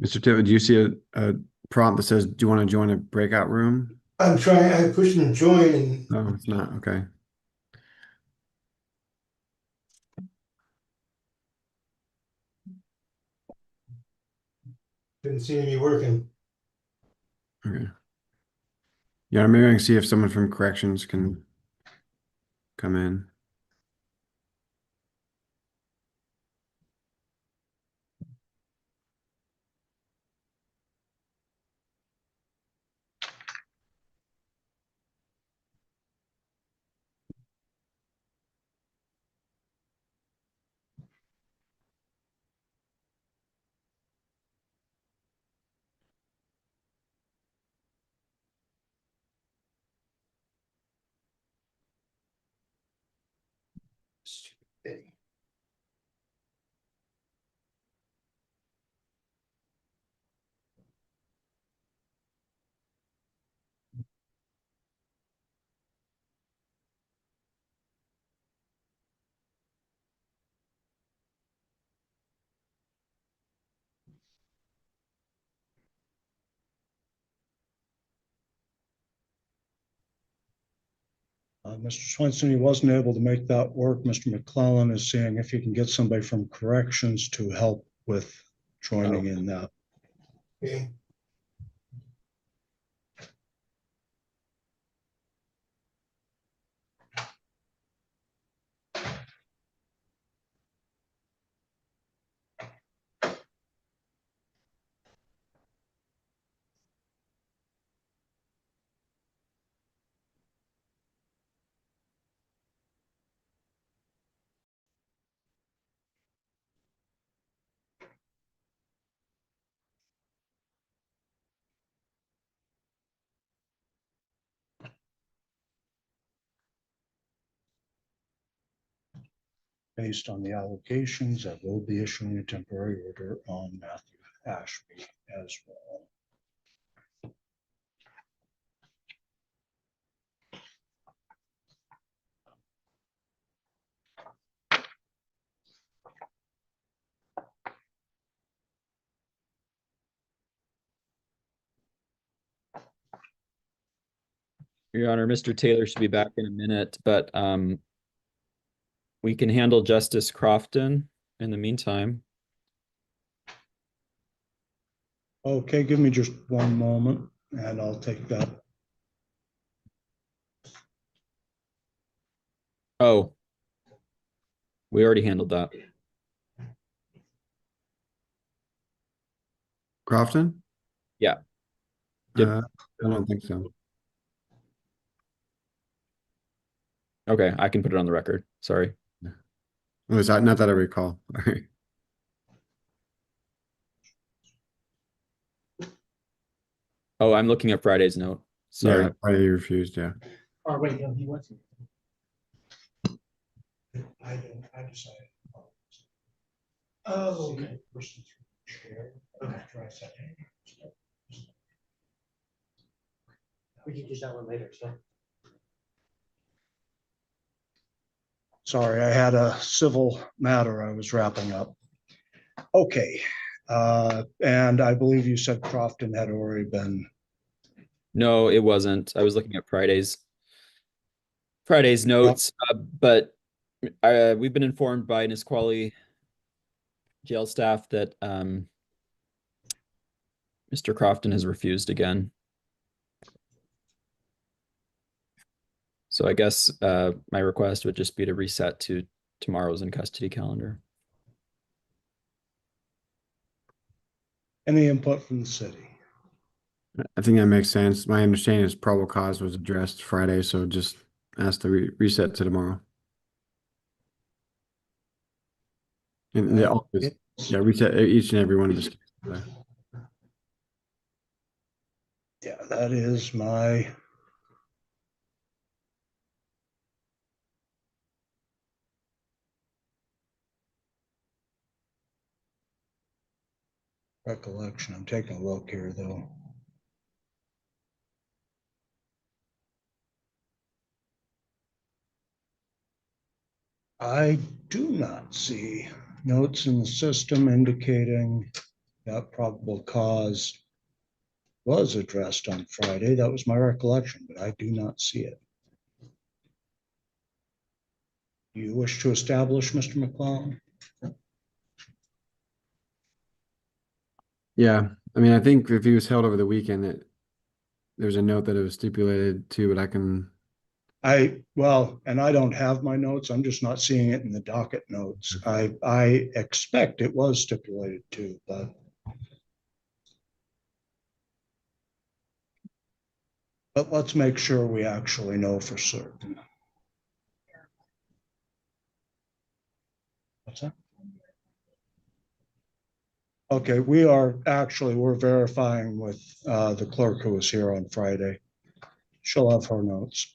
Mr. Taylor, do you see a prompt that says, do you want to join a breakout room? I'm pushing join and. No, it's not. Okay. Didn't seem to be working. Okay. Yeah, maybe I can see if someone from corrections can come in. Mr. Swenson, he wasn't able to make that work. Mr. McClellan is seeing if he can get somebody from corrections to help with joining in that. Okay. Based on the allegations, I will be issuing a temporary order on Matthew Ashby as well. Your Honor, Mr. Taylor should be back in a minute, but we can handle Justice Crofton in the meantime. Okay, give me just one moment and I'll take that. Oh, we already handled that. Crofton? Yeah. Did- I don't think so. Okay, I can put it on the record. Sorry. Was that not that I recall? All right. Oh, I'm looking at Friday's note. Sorry. Yeah, I refused. Yeah. Oh, wait, no, he wasn't. I decided. Oh, okay. Okay. We can use that one later, so. Sorry, I had a civil matter I was wrapping up. Okay, and I believe you said Crofton had already been. No, it wasn't. I was looking at Friday's notes, but we've been informed by Nisqually jail staff that Mr. Crofton has refused again. So I guess my request would just be to reset to tomorrow's in custody calendar. Any input from the city? I think that makes sense. My understanding is probable cause was addressed Friday, so just ask to reset to tomorrow. And yeah, reset each and every one of this. Yeah, that is my. Recollection. I'm taking a look here though. I do not see notes in the system indicating that probable cause was addressed on Friday. That was my recollection, but I do not see it. Do you wish to establish, Mr. McClellan? Yeah, I mean, I think if he was held over the weekend, there's a note that it was stipulated too, but I can. Well, and I don't have my notes. I'm just not seeing it in the docket notes. I expect it was stipulated too, but let's make sure we actually know for certain. What's that? Okay, we're verifying with the clerk who was here on Friday. She'll have her notes.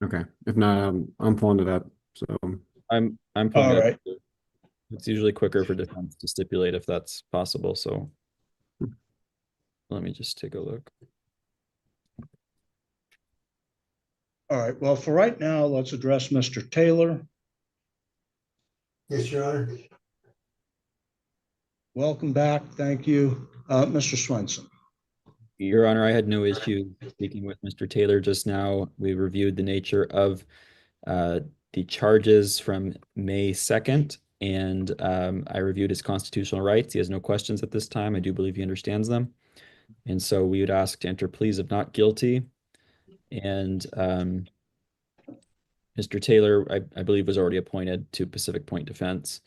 Okay, if not, I'm pulling it up. So I'm pulling all it right. up. It's usually quicker for defense to stipulate if that's possible. So let me just take a look. All right. Well, for right now, let's address Mr. Taylor. Yes, Your Honor. Welcome back. Thank you. Mr. Swenson. Your Honor, I had no issue speaking with Mr. Taylor just now. We reviewed the nature of the charges from May 2nd, and I reviewed his constitutional rights. He has no questions at this time. I do believe he understands them. And so we would ask to enter pleas of not guilty. And Mr. Taylor, I believe, was already appointed to Pacific Point Defense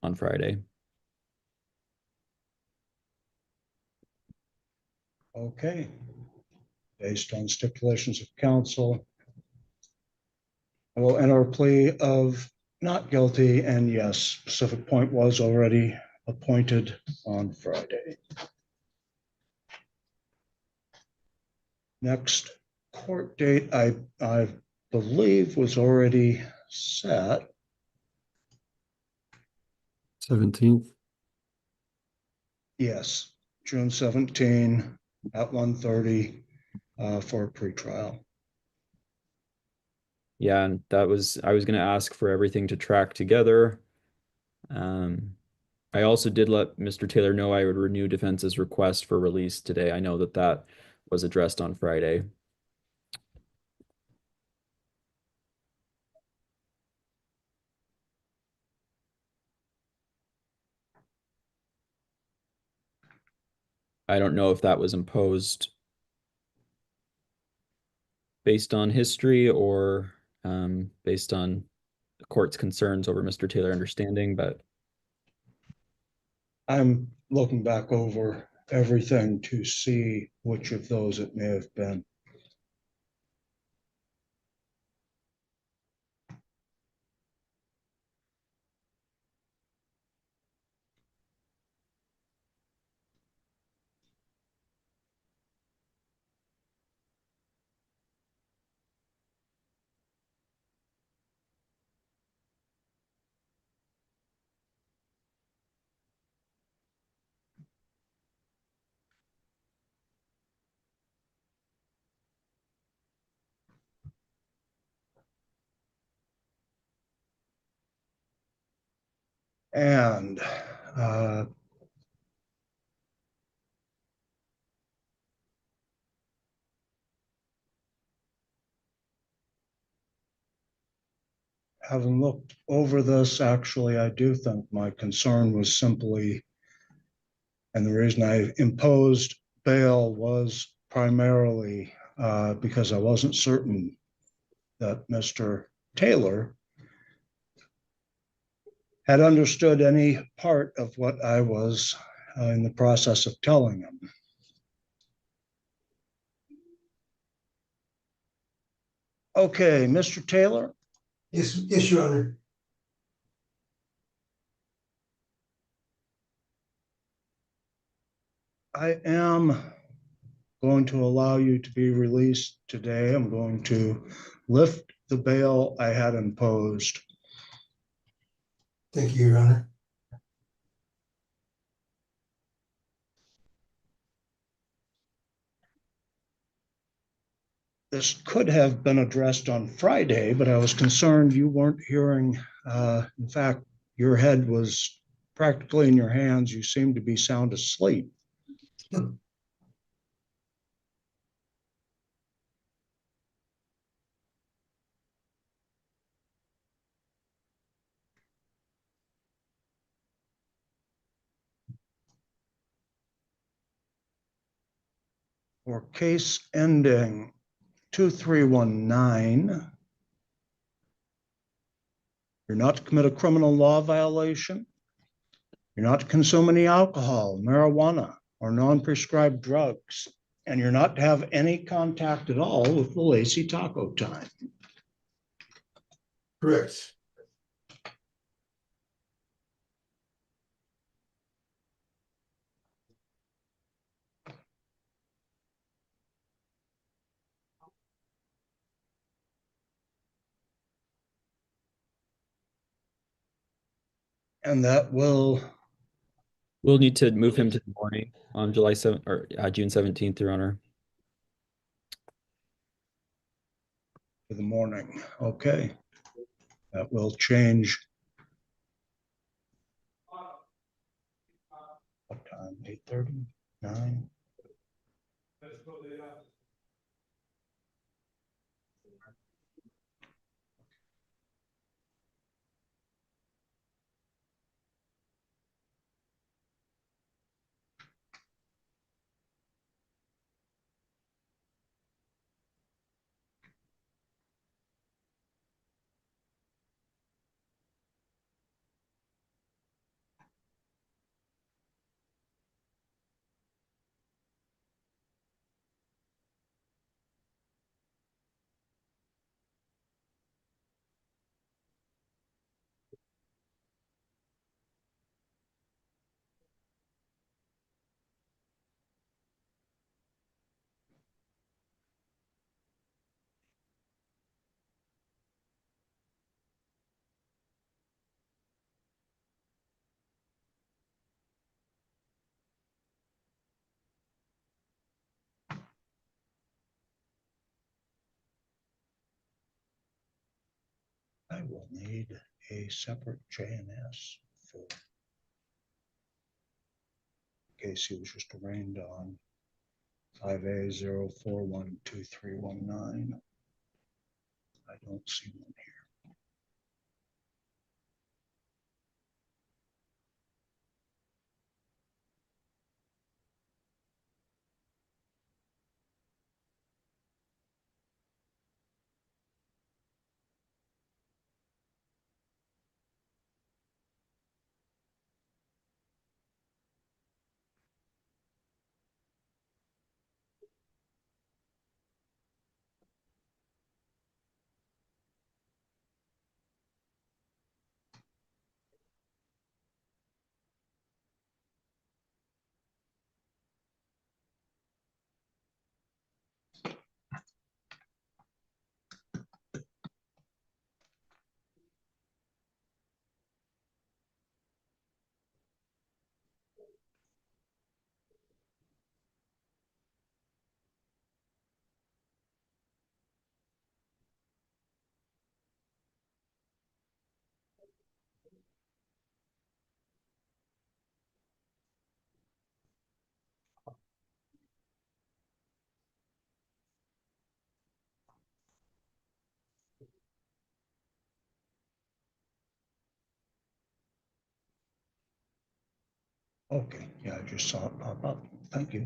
on Friday. Okay. Based on stipulations of counsel, I will enter a plea of not guilty, and yes, Pacific Point was already appointed on Friday. Next court date, I believe was already set. 17th. Yes, June 17 at 1:30 for a pretrial. Yeah, and I was gonna ask for everything to track together. I also did let Mr. Taylor know I would renew defense's request for release today. I know that that was addressed on Friday. I don't know if that was imposed based on history or based on the court's concerns over Mr. Taylor understanding, but I'm looking back over everything to see which of those it may have been. And having looked over this, actually, I do think my concern was simply, and the reason I imposed bail was primarily because I wasn't certain that Mr. Taylor had understood any part of what I was in the process of telling him. Okay, Mr. Taylor? Yes, Your Honor. I am going to allow you to be released today. I'm going to lift the bail I had imposed. Thank you, Your Honor. This could have been addressed on Friday, but I was concerned you weren't hearing. In fact, your head was practically in your hands. You seemed to be sound asleep. For case ending 2319, you're not to commit a criminal law violation. You're not to consume any alcohol, marijuana, or non-prescribed drugs. And you're not to have any contact at all with the Lacey Taco Time. Correct. And that will. We'll need to move him to the morning on July 7th or June 17th, Your Honor. For the morning, okay. That will change. What time? 8:30, 9? will need a separate JNS for in case he was just arraigned on 5A04123119. I don't see one here. Okay, yeah, I just saw it pop up. Thank you.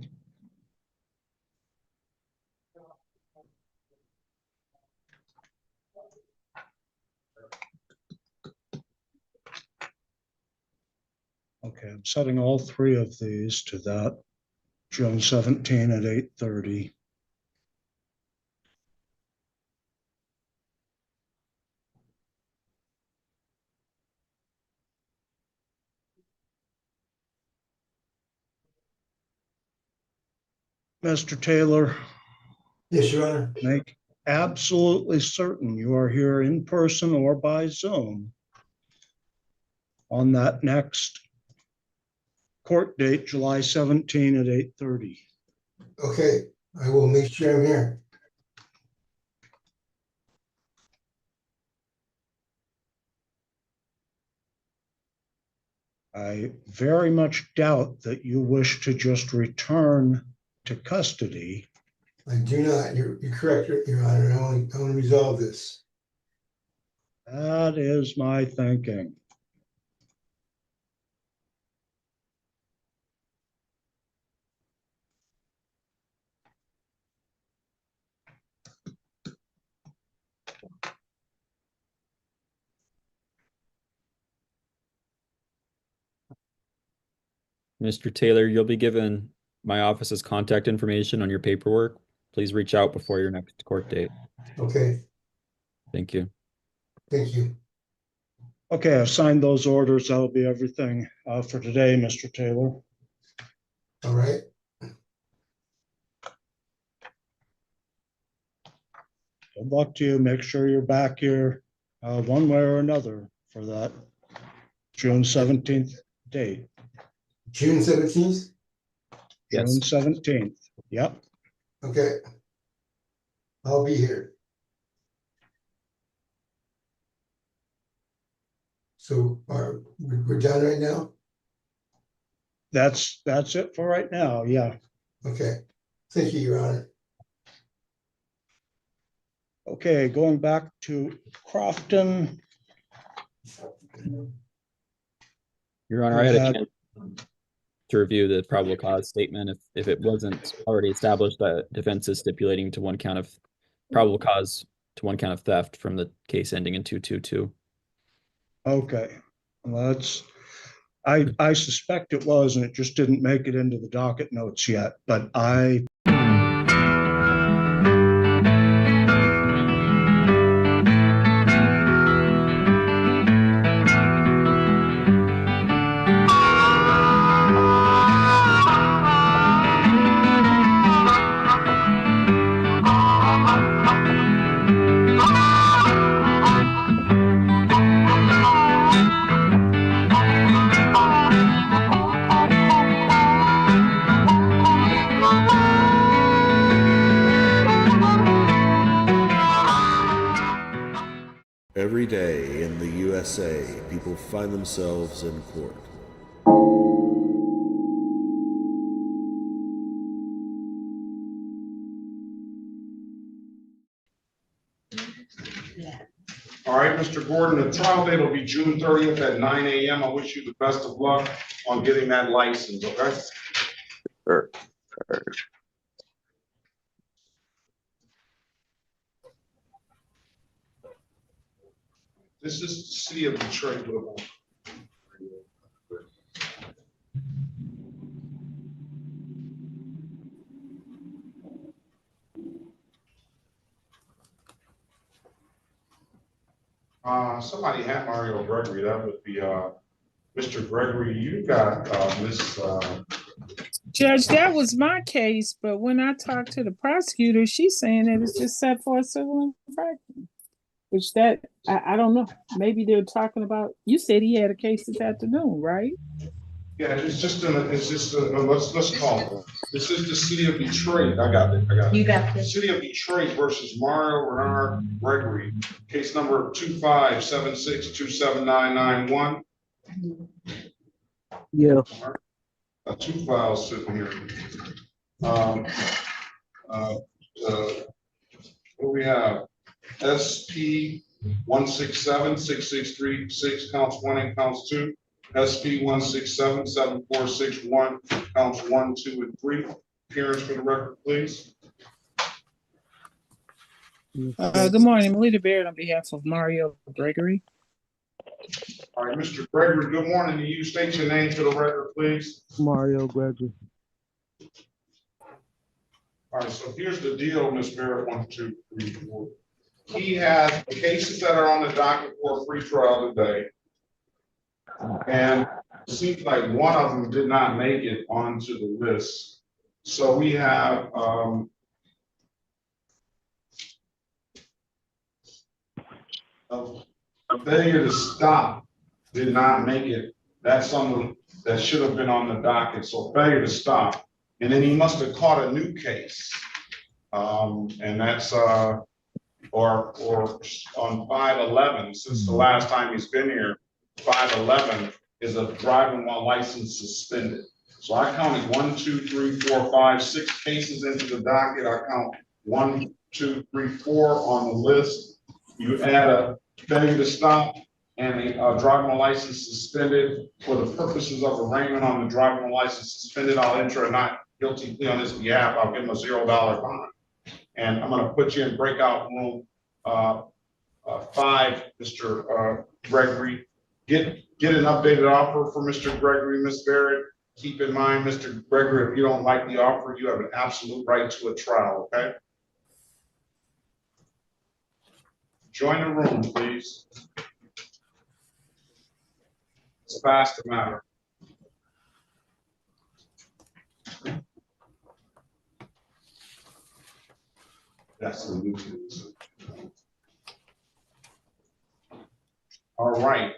Okay, I'm setting all three of these to that June 17 at 8:30. Mr. Taylor. Yes, Your Honor. Make absolutely certain you are here in person or by Zoom on that next court date, July 17 at 8:30. Okay, I will make sure I'm here. I very much doubt that you wish to just return to custody. I do not. You're correct, Your Honor. I want to resolve this. That is my thinking. Mr. Taylor, you'll be given my office's contact information on your paperwork. Please reach out before your next court date. Okay, Thank you. thank you. Okay, I've signed those orders. That'll be everything for today, Mr. Taylor. All right. Good luck to you. Make sure you're back here one way or another for that June 17th date. June 17th? Yes. June 17th. Yep. Okay. I'll be here. So we're done right now? That's it for right now. Yeah. Okay. Thank you, Your Honor. Okay, going back to Crofton. Your Honor, I had a chance to review the probable cause statement. If it wasn't already established that defense is stipulating to one count of probable cause to one count of theft from the case ending in 222. Okay, well, I suspect it was, and it just didn't make it into the docket notes yet, but I day in the USA, people find themselves in court. All right, Mr. Gordon, the trial date will be June 30th at 9 a.m. I wish you the best of luck on getting that license, okay? Sure. This is the city of Detroit. Somebody had Mario Gregory. That would be Mr. Gregory. You got Miss. Judge, that was my case, but when I talked to the prosecutor, she's saying that it's just set for a civil infraction. Which that I don't know. Maybe they're talking about. You said he had a case this afternoon, right? Yeah, let's call it. This is the city of Detroit. I got it. You got this. City of Detroit versus Mario Bernard Gregory, case number 257627991. Yeah. Two files sitting here. What do we have? SP 1676636 counts 1 and counts 2. SP 1677461 counts 1, 2, and 3. Appearance for the record, please. Good morning, Melita Baird on behalf of Mario Gregory. All right, Mr. Gregory, good morning to you. State your name for the record, please. Mario Gregory. All right, so here's the deal, Ms. Barrett, 1, 2, 3, 4. He has cases that are on the docket for a free trial today. And it seems like one of them did not make it onto the list. So we have a failure to stop did not make it. That's someone that should have been on the docket. So failure to stop. And then he must have caught a new case. And that's or on 511, since the last time he's been here, 511 is a driving while license suspended. So I counted 1, 2, 3, 4, 5, 6 cases into the docket. I count 1, 2, 3, 4 on the list. You add a failure to stop and a driving while license suspended. For the purposes of arraignment on the driving while license suspended, I'll enter a not guilty plea on his behalf. I'll give him a $0 bond. And I'm going to put you in breakout room 5, Mr. Gregory. Get an updated offer for Mr. Gregory, Ms. Barrett. Keep in mind, Mr. Gregory, if you don't like the offer, you have an absolute right to a trial, okay? Join the room, please. It's fast to matter. That's the new news. All right.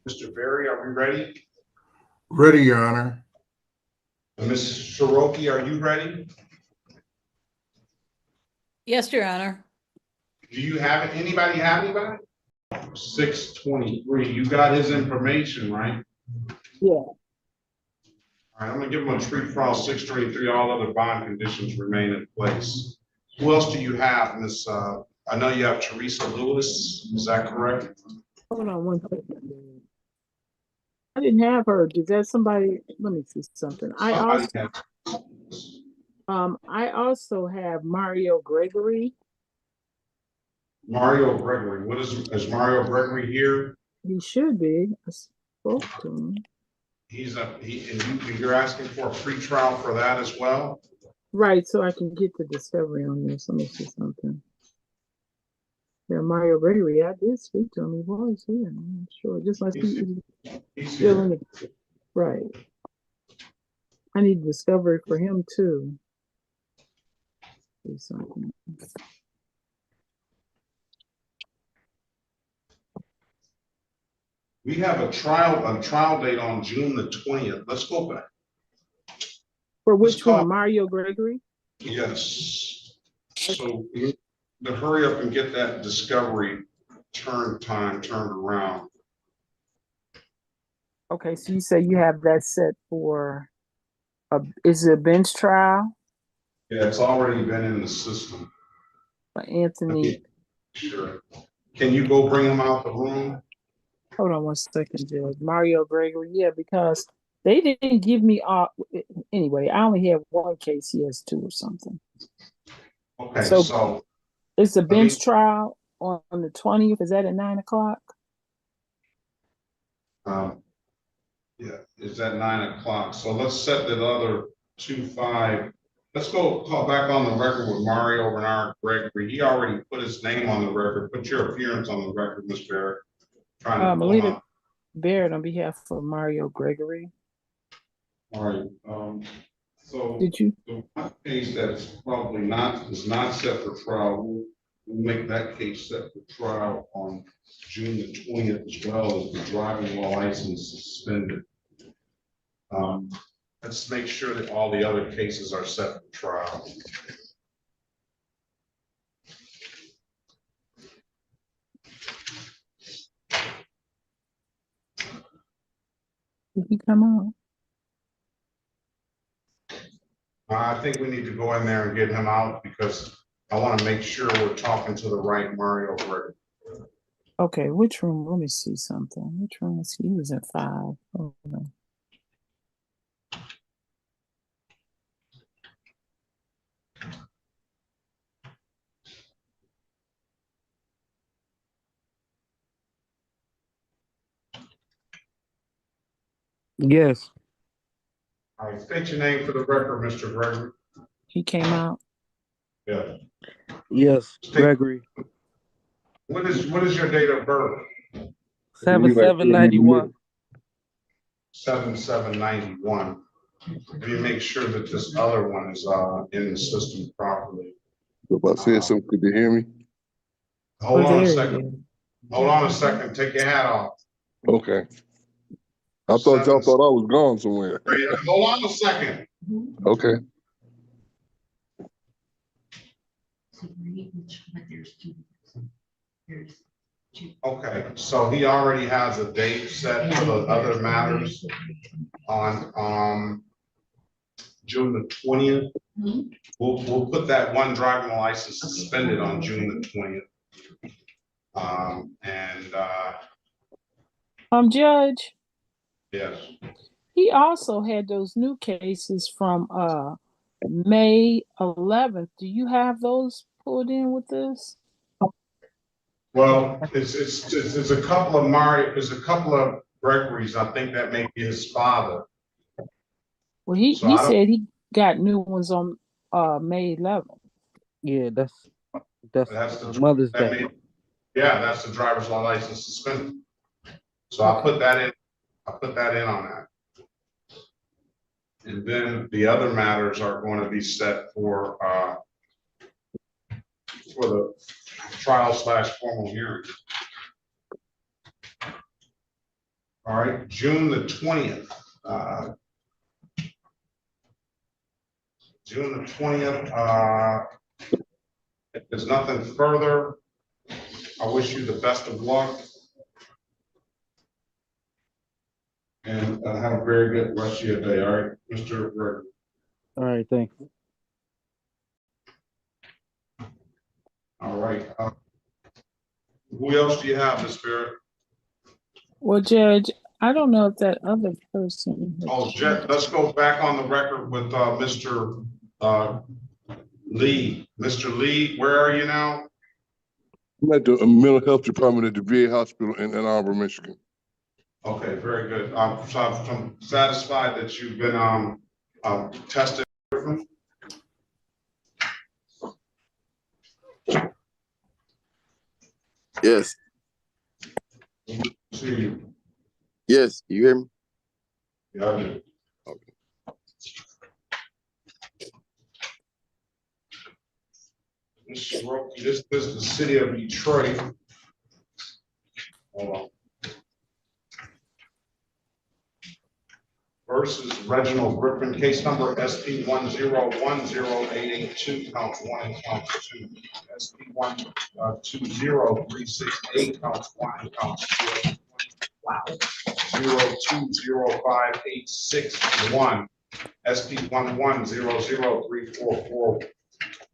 Mr. Berry, are we ready? Ready, Your Honor. Ms. Soroki, are you ready? Yes, Your Honor. Do you have it? Anybody have anybody? 623. You got his information, right? Yeah. All right, I'm gonna give him a free for all 623. All other bond conditions remain in place. Who else do you have, Miss? I know you have Teresa Lewis. Is that correct? Hold on one second. I didn't have her. Does that somebody? Let me see something. I also have Mario Gregory. Mario Gregory. What is Mario Gregory here? He should be. I spoke to him. You're asking for a free trial for that as well? Right, so I can get the discovery on this. Let me see something. Yeah, Mario Gregory, I did speak to him. He was here. I'm not sure. Just like he's still in the right. I need discovery for him too. See something. We have a trial date on June the 20th. Let's go back. For which one? Mario Gregory? Yes. So to hurry up and get that discovery turn time turned around. Okay, so you say you have that set for is it a bench trial Yeah, it's already been in the system. for Anthony? Sure. Can you go bring him out the room? Hold on one second, Judge. Mario Gregory, yeah, because they didn't give me all. Anyway, I only have one case. He has two or something. Okay, So so it's a let me- bench trial on the 20th. Is that at 9 o'clock? Yeah, it's at 9 o'clock. So let's set that other 2-5. Let's go call back on the record with Mario Bernard Gregory. He already put his name on the record. Put your appearance on the record, Mr. Barrett. Trying to pull him Melita up. Barrett on behalf of Mario Gregory. All right, so Did you? the one case that's probably is not set for trial, we'll make that case set for trial on June the 20th, as well as the driving while license suspended. Let's make sure that all the other cases are set for trial. Did he come on? I think we need to go in there and get him out because I want to make sure we're talking to the right Mario Gregory. Okay, which room? Let me see something. Which room is he? He was in 5. Hold on. Yes. All right, state your name for the record, Mr. Gregory. He came out. Yeah. Yes, Gregory. What is your date of birth? 7/7/91. 7/7/91. Let me make sure that this other one is in the system properly. If I said something, could you hear me? Hold on a second. Hold on a second. Take your hat off. Okay. I thought y'all thought I was gone somewhere. Hold on a second. Okay. Okay, so he already has a date set for the other matters on June the 20th. We'll put that one driving license suspended on June the 20th. Judge, Yes. he also had those new cases from May 11th. Do you have those pulled in with this? Well, it's a couple of there's a couple of Gregory's. I think that may be his father. Well, he So said he got new ones on May 11th. Yeah, that's the Mother's Day. Yeah, that's the driver's license suspended. So I'll put that in. I'll put that in on that. And then the other matters are going to be set for the trial/formal hearing. All right, June the 20th. June the 20th. If there's nothing further, I wish you the best of luck. And have a very good rest of your day. All right, Mr. Gregory. All right, thanks. All right. Who else do you have, Ms. Barrett? Well, Judge, I don't know if that other person. Oh, let's go back on the record with Mr. Lee. Mr. Lee, where are you now? I'm at the mental health department at the VA hospital in Ann Arbor, Michigan. Okay, very good. So I'm satisfied that you've been tested. Yes. See you. Yes, you hear me? Yeah, I do. Okay. This is the city of Detroit. Hold on. versus Reginald Griffin, case number SP 1010882, counts 1 and counts 2. SP 120368, counts 1 and counts 2. Wow. 020586 SP 11003444,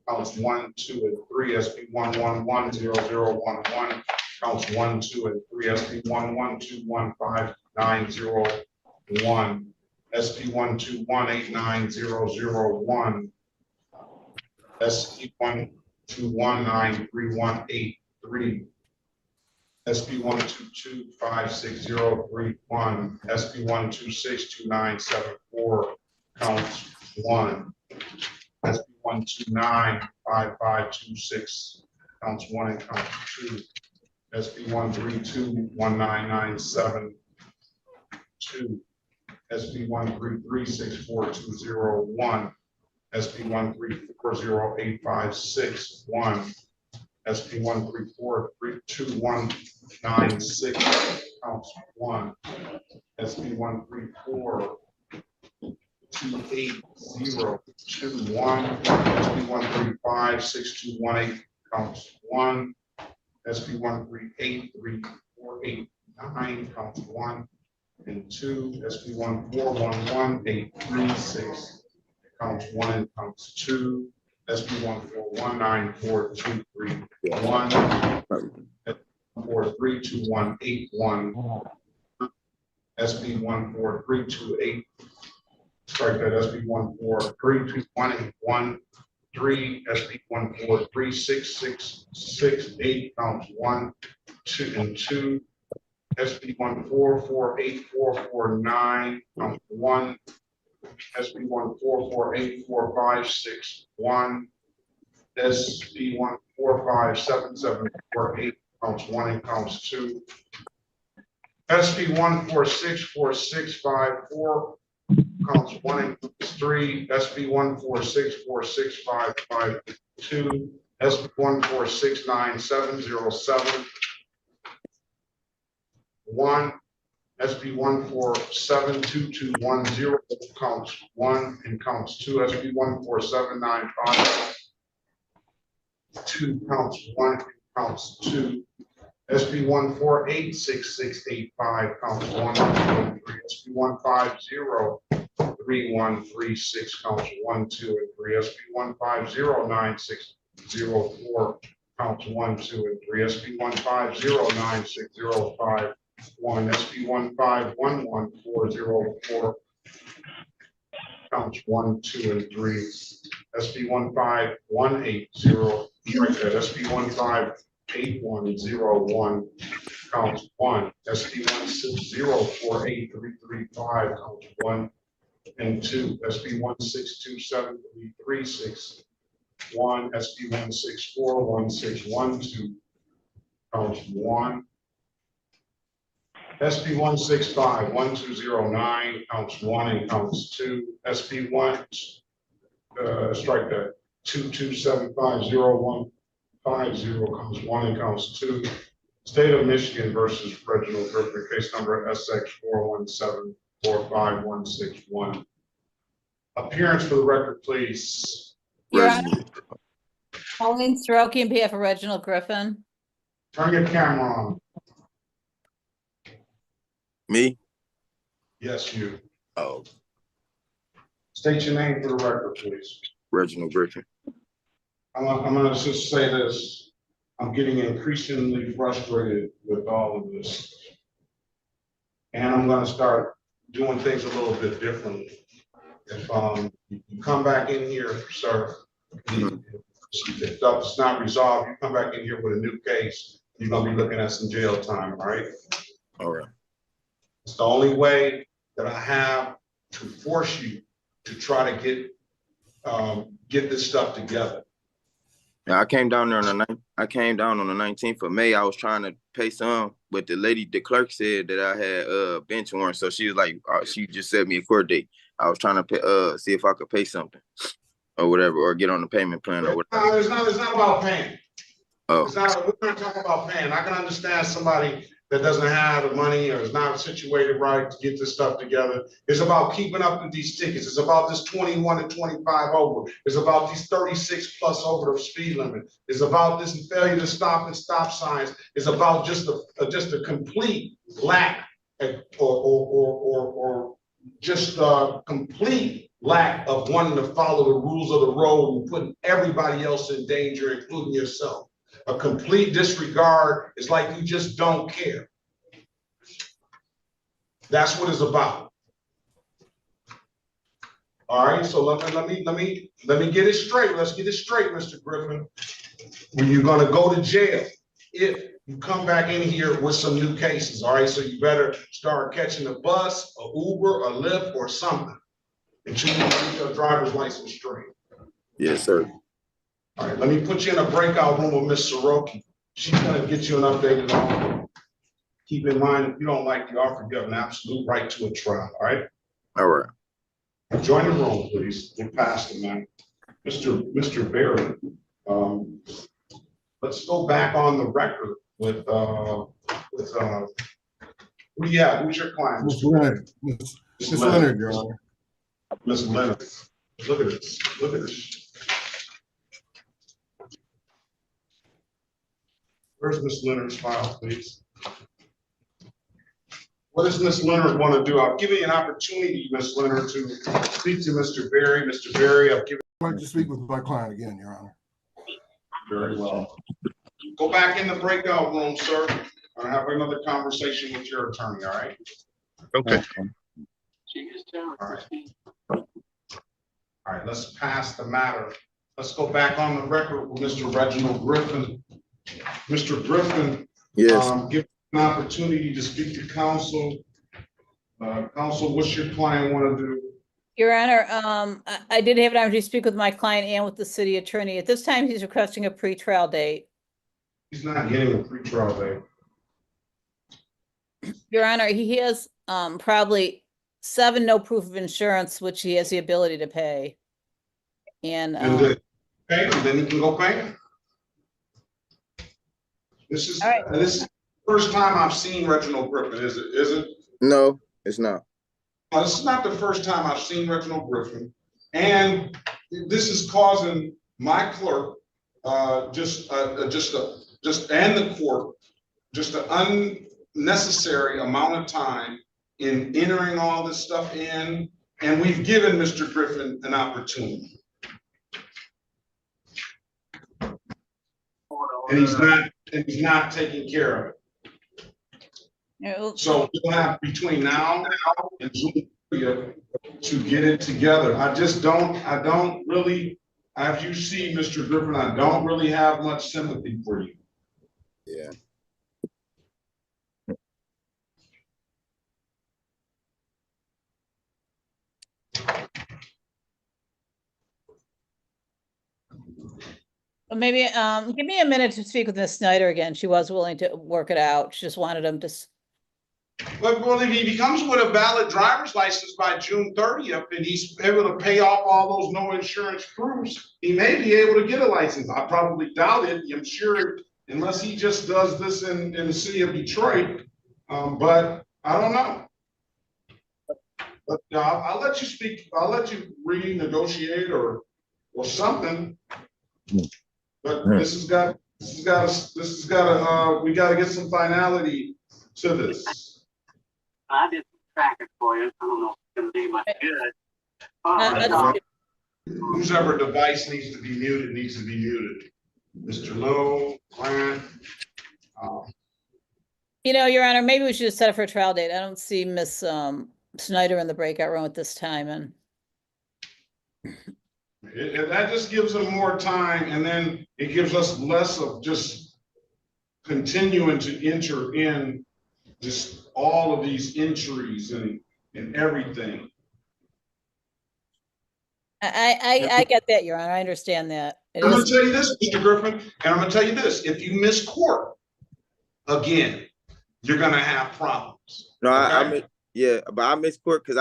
counts 1, 2, and 3. SP 111011, counts 1, 2, and 3. SP 11215901, SP 121890001, SP 121931883, SP 122563031, SP 1262974, counts 1. SP 1295526, counts 1 and counts 2. SP 1321997, 2. SP 133642001, SP 1340856, 1. SP 1342196, counts 1. SP 1342821, SP 1356218, counts 1. SP 1383489, counts 1 and 2. SP 1411836, counts 1 and counts 2. SP 1419423, 1432181, SP 14328, strike that, SP 1432181, 3, SP 1436668, counts 1, 2, and 2. SP 1448449, counts 1. SP 1448456, SP 1457748, counts 1 and counts 2. SP 1464654, counts 1 and counts 3. SP 1464652, SP 1469707, 1. SP 1472210, counts 1 and counts 2. SP 14795, counts 1 and counts 2. SP 1486685, counts 1 and 3. SP 1503136, counts 1, 2, and 3. SP 1509604, counts 1, 2, and 3. SP 1509605, 1. SP 1511404, counts 1, 2, and 3. SP 15180, strike that. SP 1581001, counts 1. SP 1604835, counts 1 and 2. SP 1627336, 1. SP 1641612, counts 1. SP 1651209, counts 1 and counts 2. SP 1, strike that, 2275050, counts 1 and counts 2. State of Michigan versus Reginald Griffin, case number SX 4174561. Appearance for the record, please. Your Honor, Pauline Soroki on behalf of Reginald Griffin. Turn your camera on. Me? Yes, you. Oh, State your name for the record, please. Reginald Griffin. I'm gonna just say this. I'm getting increasingly frustrated with all of this. And I'm gonna start doing things a little bit differently. If you come back in here, sir, if stuff's not resolved, you come back in here with a new case, you're gonna be looking at some jail time, all right? All right. It's the only way that I have to force you to try to get this stuff together. Yeah, I came down there on the 19th of May. I was trying to pay some, but the clerk said that I had bench warrant, so she was like, she just set me a court date. I was trying to pay, see if I could pay something or whatever, or get on the payment plan or whatever. It's not about paying. Oh. We're not talking about paying. I can understand somebody that doesn't have the money or is not situated right to get this stuff together. It's about keeping up with these tickets. It's about this 21 and 25 over. It's about these 36 plus over the speed limit. It's about this failure to stop and stop signs. It's about just a complete lack or just a complete lack of wanting to follow the rules of the road and putting everybody else in danger, including yourself. A complete disregard is like you just don't care. That's what it's about. All right, so let me get it straight. Let's get it straight, Mr. Griffin. When you're gonna go to jail, if you come back in here with some new cases, all right? So you better start catching a bus, a Uber, a Lyft, or something until you get your driver's license straight. Yes, sir. All right, let me put you in a breakout room with Miss Soroki. She's gonna get you an updated offer. Keep in mind, if you don't like the offer, you have an absolute right to a trial, all right? All right. Join the room, please. We're past the man. Mr. Barry, let's go back on the record with who do you have? Who's your client? Ms. Leonard. Ms. Leonard, Your Honor. Ms. Leonard. Look at this. Look at this. Where's Ms. Leonard's file, please? What does Ms. Leonard want to do? I'll give you an opportunity, Ms. Leonard, to speak to Mr. Barry. Mr. Barry, I'll give I'd like to speak with my client again, Your Honor. Very well. Go back in the breakout room, sir. I'll have another conversation with your attorney, all right? Okay. All right. All right, let's pass the matter. Let's go back on the record with Mr. Reginald Griffin. Mr. Griffin, yes. Give an opportunity to speak to counsel. Counsel, what's your client want to do? Your Honor, I did have an opportunity to speak with my client and with the city attorney. At this time, he's requesting a pretrial date. He's not getting a pretrial date. Your Honor, he has probably 7 no proof of insurance, which he has the ability to pay. And then he can go pay. This is the first time I've seen Reginald Griffin, is it? Is it? No, it's not. This is not the first time I've seen Reginald Griffin, and this is causing my clerk and the court just an unnecessary amount of time in entering all this stuff in, and we've given Mr. Griffin an opportunity, and he's not taking care of it. So we'll have between now and June to get it together. I don't really, as you see, Mr. Griffin, I don't really have much sympathy for you. Yeah. maybe give me a minute to speak with Ms. Snyder again. She was willing to work it out. She just wanted him to. Well, if he becomes with a valid driver's license by June 30th and he's able to pay off all those no insurance proofs, he may be able to get a license. I probably doubt it. I'm sure, unless he just does this in the city of Detroit. But I don't know. But I'll let you speak. I'll let you renegotiate or something. But we got to get some finality to this. I did track it for you. I don't know if it's going to be much good. Whoever device needs to be muted needs to be muted. Mr. Lowe, Grant. Your Honor, maybe we should just set it for a trial date. I don't see Miss Snyder in the breakout room at this time, and that just gives them more time, and then it gives us less of just continuing to enter in just all of these entries and everything. I get that, Your Honor. I understand that. I'm going to tell you this, Mr. Griffin, and I'm going to tell you this: if you miss court again, you're going to have problems. No, okay? But I missed court because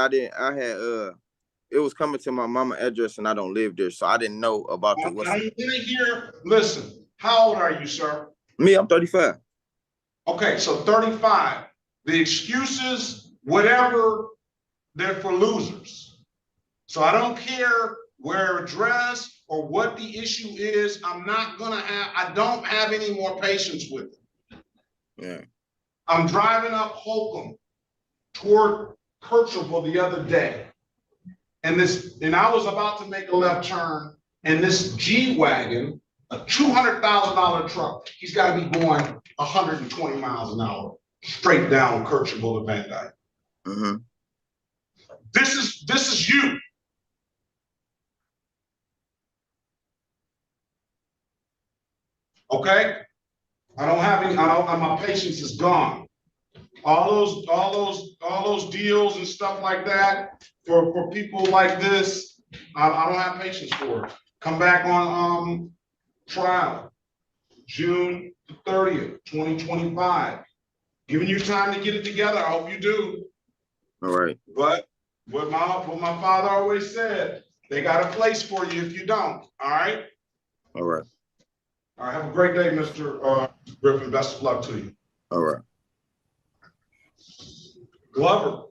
it was coming to my mama address and I don't live there, so I didn't know about the. I didn't hear. Listen, how old are you, sir? Me, I'm 35. Okay, so 35. The excuses, whatever, they're for losers. So I don't care where address or what the issue is. I don't have any more patience with it. Yeah. I'm driving up Holcomb toward Kirchhoff the other day. And I was about to make a left turn, and this G-Wagon, a $200,000 truck, he's got to be going 120 miles an hour straight down Kirchhoff to Van Dyke. Mm-hmm. This is you. Okay? My patience is gone. All those deals and stuff like that for people like this, I don't have patience for it. Come back on trial, June 30th, 2025. Giving you time to get it together. I hope you do. All right. But what my father always said, they got a place for you if you don't. All right. All right. All right. Have a great day, Mr. Griffin. Best of luck to you. All right. Glover.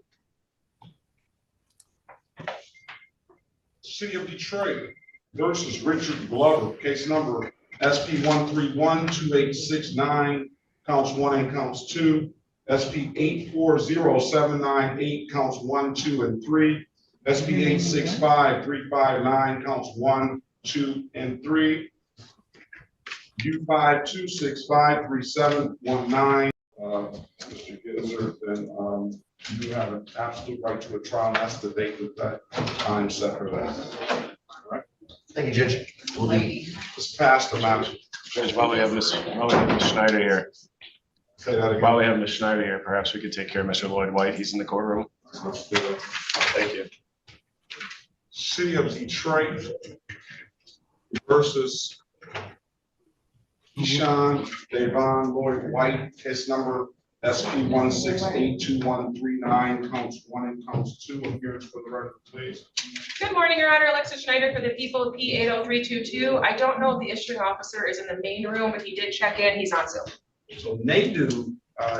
City of Detroit versus Richard Glover, case number SP 1312869, counts 1 and counts 2. SP 840798, counts 1, 2, and 3. SP 865359, counts 1, 2, and 3. U52653719. Mr. Gizzard, then you have an absolute right to a trial, and that's the date that time set for that. All right. Thank you, Judge. Just pass the matter. Judge, while we have Ms. Schneider here. Say that again. While we have Ms. Schneider here, perhaps we could take care of Mr. Lloyd White. He's in the courtroom. Let's do it. Thank you. City of Detroit versus Keyshawn Devon Lloyd White, case number SP 1682139, counts 1 and counts 2. Appearance for the record, please. Good morning, Your Honor. Alexis Schneider for the people, P80322. I don't know if the issuing officer is in the main room, but he did check in. He's on Zoom. So NADU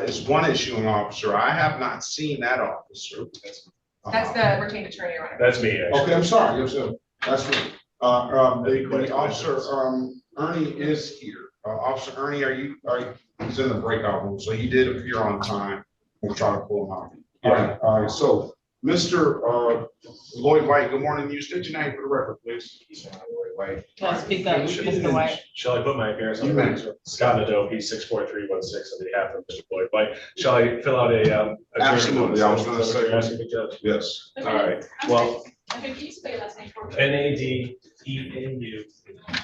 is one issuing officer. I have not seen that officer. That's the retained attorney, Your Honor. That's me, actually. Okay, I'm sorry. Yes, sir. That's me. The officer Ernie is here. Officer Ernie, he's in the breakout room, so he did appear on time. We'll try to pull him out. All right. So, Mr. Lloyd White, good morning. You state your name for the record, please. Lloyd White. Speak up, Mr. White. Shall I put my appearance on the record? Scott Nadeau, P64316 on behalf of Mr. Lloyd White. Shall I fill out a? Absolutely. I was going to say. Asking the judge? Yes. All right. Well. Okay, can you spell your last name for me? NADENU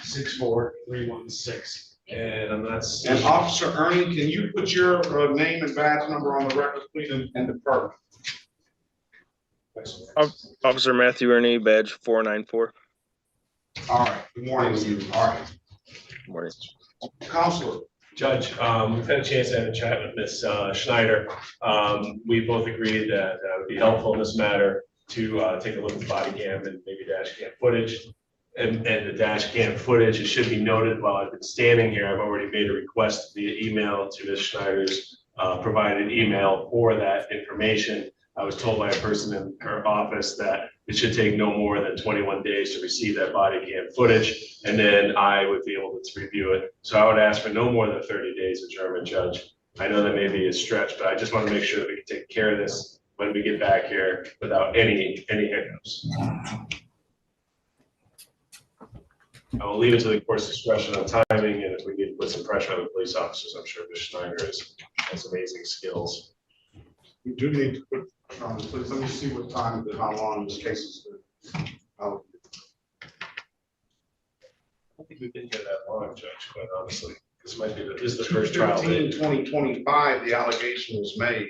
64316. And I'm not. And Officer Ernie, can you put your name and badge number on the record, please, and department? Officer Matthew Ernie, badge 494. All right. Good morning to you. All right. Good morning. Counselor. Judge, we've had a chance to have a chat with Ms. Schneider. We both agreed that it would be helpful in this matter to take a look at the body cam and maybe dash cam footage. And the dash cam footage, it should be noted while I've been standing here, I've already made a request via email to Ms. Schneider's provided email for that information. I was told by a person in her office that it should take no more than 21 days to receive that body cam footage, and then I would be able to review it. So I would ask for no more than 30 days, adjournment, Judge. I know that may be a stretch, but I just want to make sure that we can take care of this when we get back here without any hiccups. I will leave it to the court's discretion on timing, and if we need to put some pressure on the police officers, I'm sure Ms. Schneider has amazing skills. We do need to put pressure on the police. Let me see what time and how long this case is. I don't think we've been here that long, Judge, quite honestly. This might be this is the first trial. 2025, the allegation was made.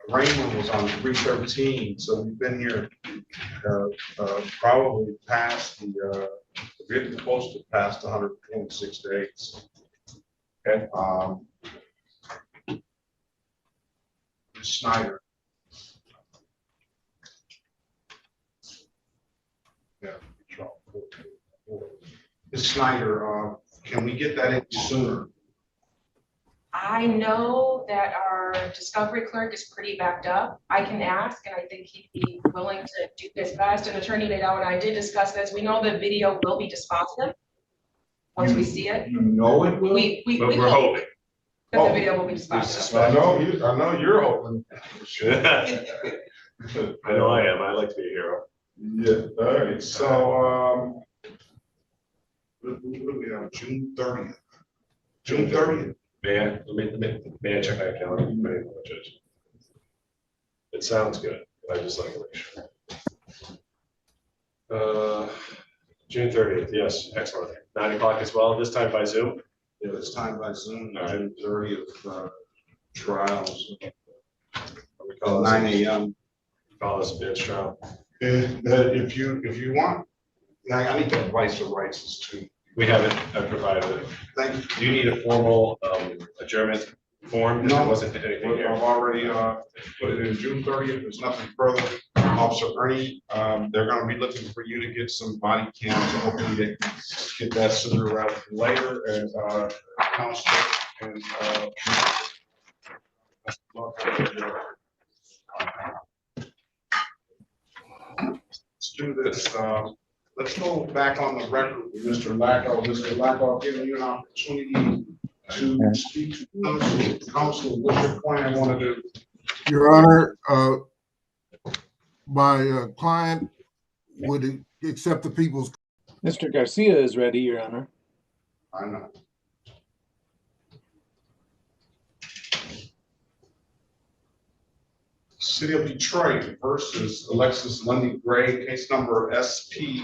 Raymond was on 313, so we've been here probably past we're getting close to past 126 days. Okay. Schneider. Yeah. Ms. Schneider, can we get that in sooner? I know that our discovery clerk is pretty backed up. I can ask, and I think he'd be willing to do his best. And Attorney Nadal and I did discuss this. We know the video will be dispositive once we see it. You know it will? But we're hope hoping. that the video will be dispositive. I know you're hoping. I know I am. I like to be a hero. Yeah, all right, so, what do we have, June 30th? June 30th? May I check my calendar? It sounds good, but I just like to make sure. June 30th, yes, excellent. 9 o'clock as well, this time by Zoom? Yeah, it's time by Zoom, June 30th, trials. We call 9 a.m. Call this a bench trial. If you want, I need the advice of rights too. We have it, I provided it. Thank you. Do you need a formal adjournment form? Because No, there wasn't anything here. I've already put it in June 30th. There's nothing further. Officer Ernie, they're gonna be looking for you to get some body cams. So hopefully they can get that sooner rather than later. And counsel and let's do this. Let's go back on the record with Mr. Lacko. Mr. Lacko, giving you an opportunity to speak to counsel. Counsel, what's your client want to do? Your Honor, my client would accept the people's. Mr. Garcia is ready, Your Honor. I know. City of Detroit versus Alexis Lundy Gray, case number SP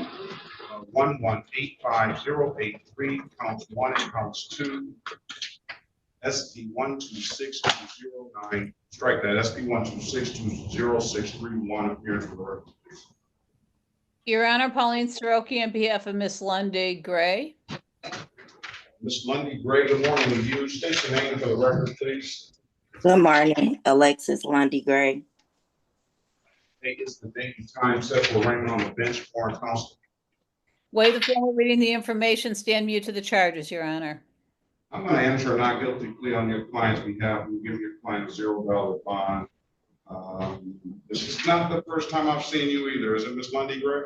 1185083, counts 1 and counts 2. SP 1262009, strike that, SP 1262061 appears for the record. Your Honor, Pauline Soroki on behalf of Miss Lundy Gray. Ms. Lundy Gray, good morning to you. State your name for the record, please. Good morning, Alexis Lundy Gray. Today is the date and time set for arraignment on the bench for counsel. Waive the formal reading the information, stand mute to the charges, Your Honor. I'm going to enter a not guilty plea on your client's behalf. We'll give your client a $0 bond. This is not the first time I've seen you either, is it, Ms. Lundy Gray?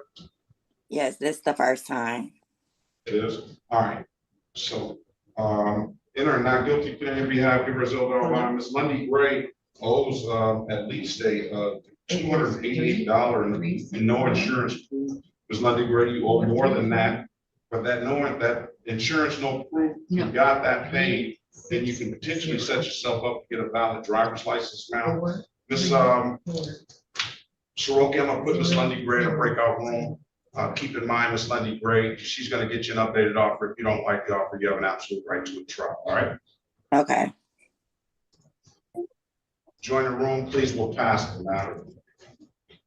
Yes, this is the first time. It is? All right. So, enter a not guilty plea on your behalf, give her a $0 bond. Ms. Lundy Gray owes at least a $288 in no insurance proof. Ms. Lundy Gray, you owe more than that. But that knowing that insurance no proof, you got that paid, then you can potentially set yourself up to get a valid driver's license now. Ms. Soroki, I'm gonna put Ms. Lundy Gray in a breakout room. Keep in mind, Ms. Lundy Gray, she's gonna get you an updated offer. If you don't like the offer, you have an absolute right to a trial, all right? Okay. Join the room, please, we'll pass the matter.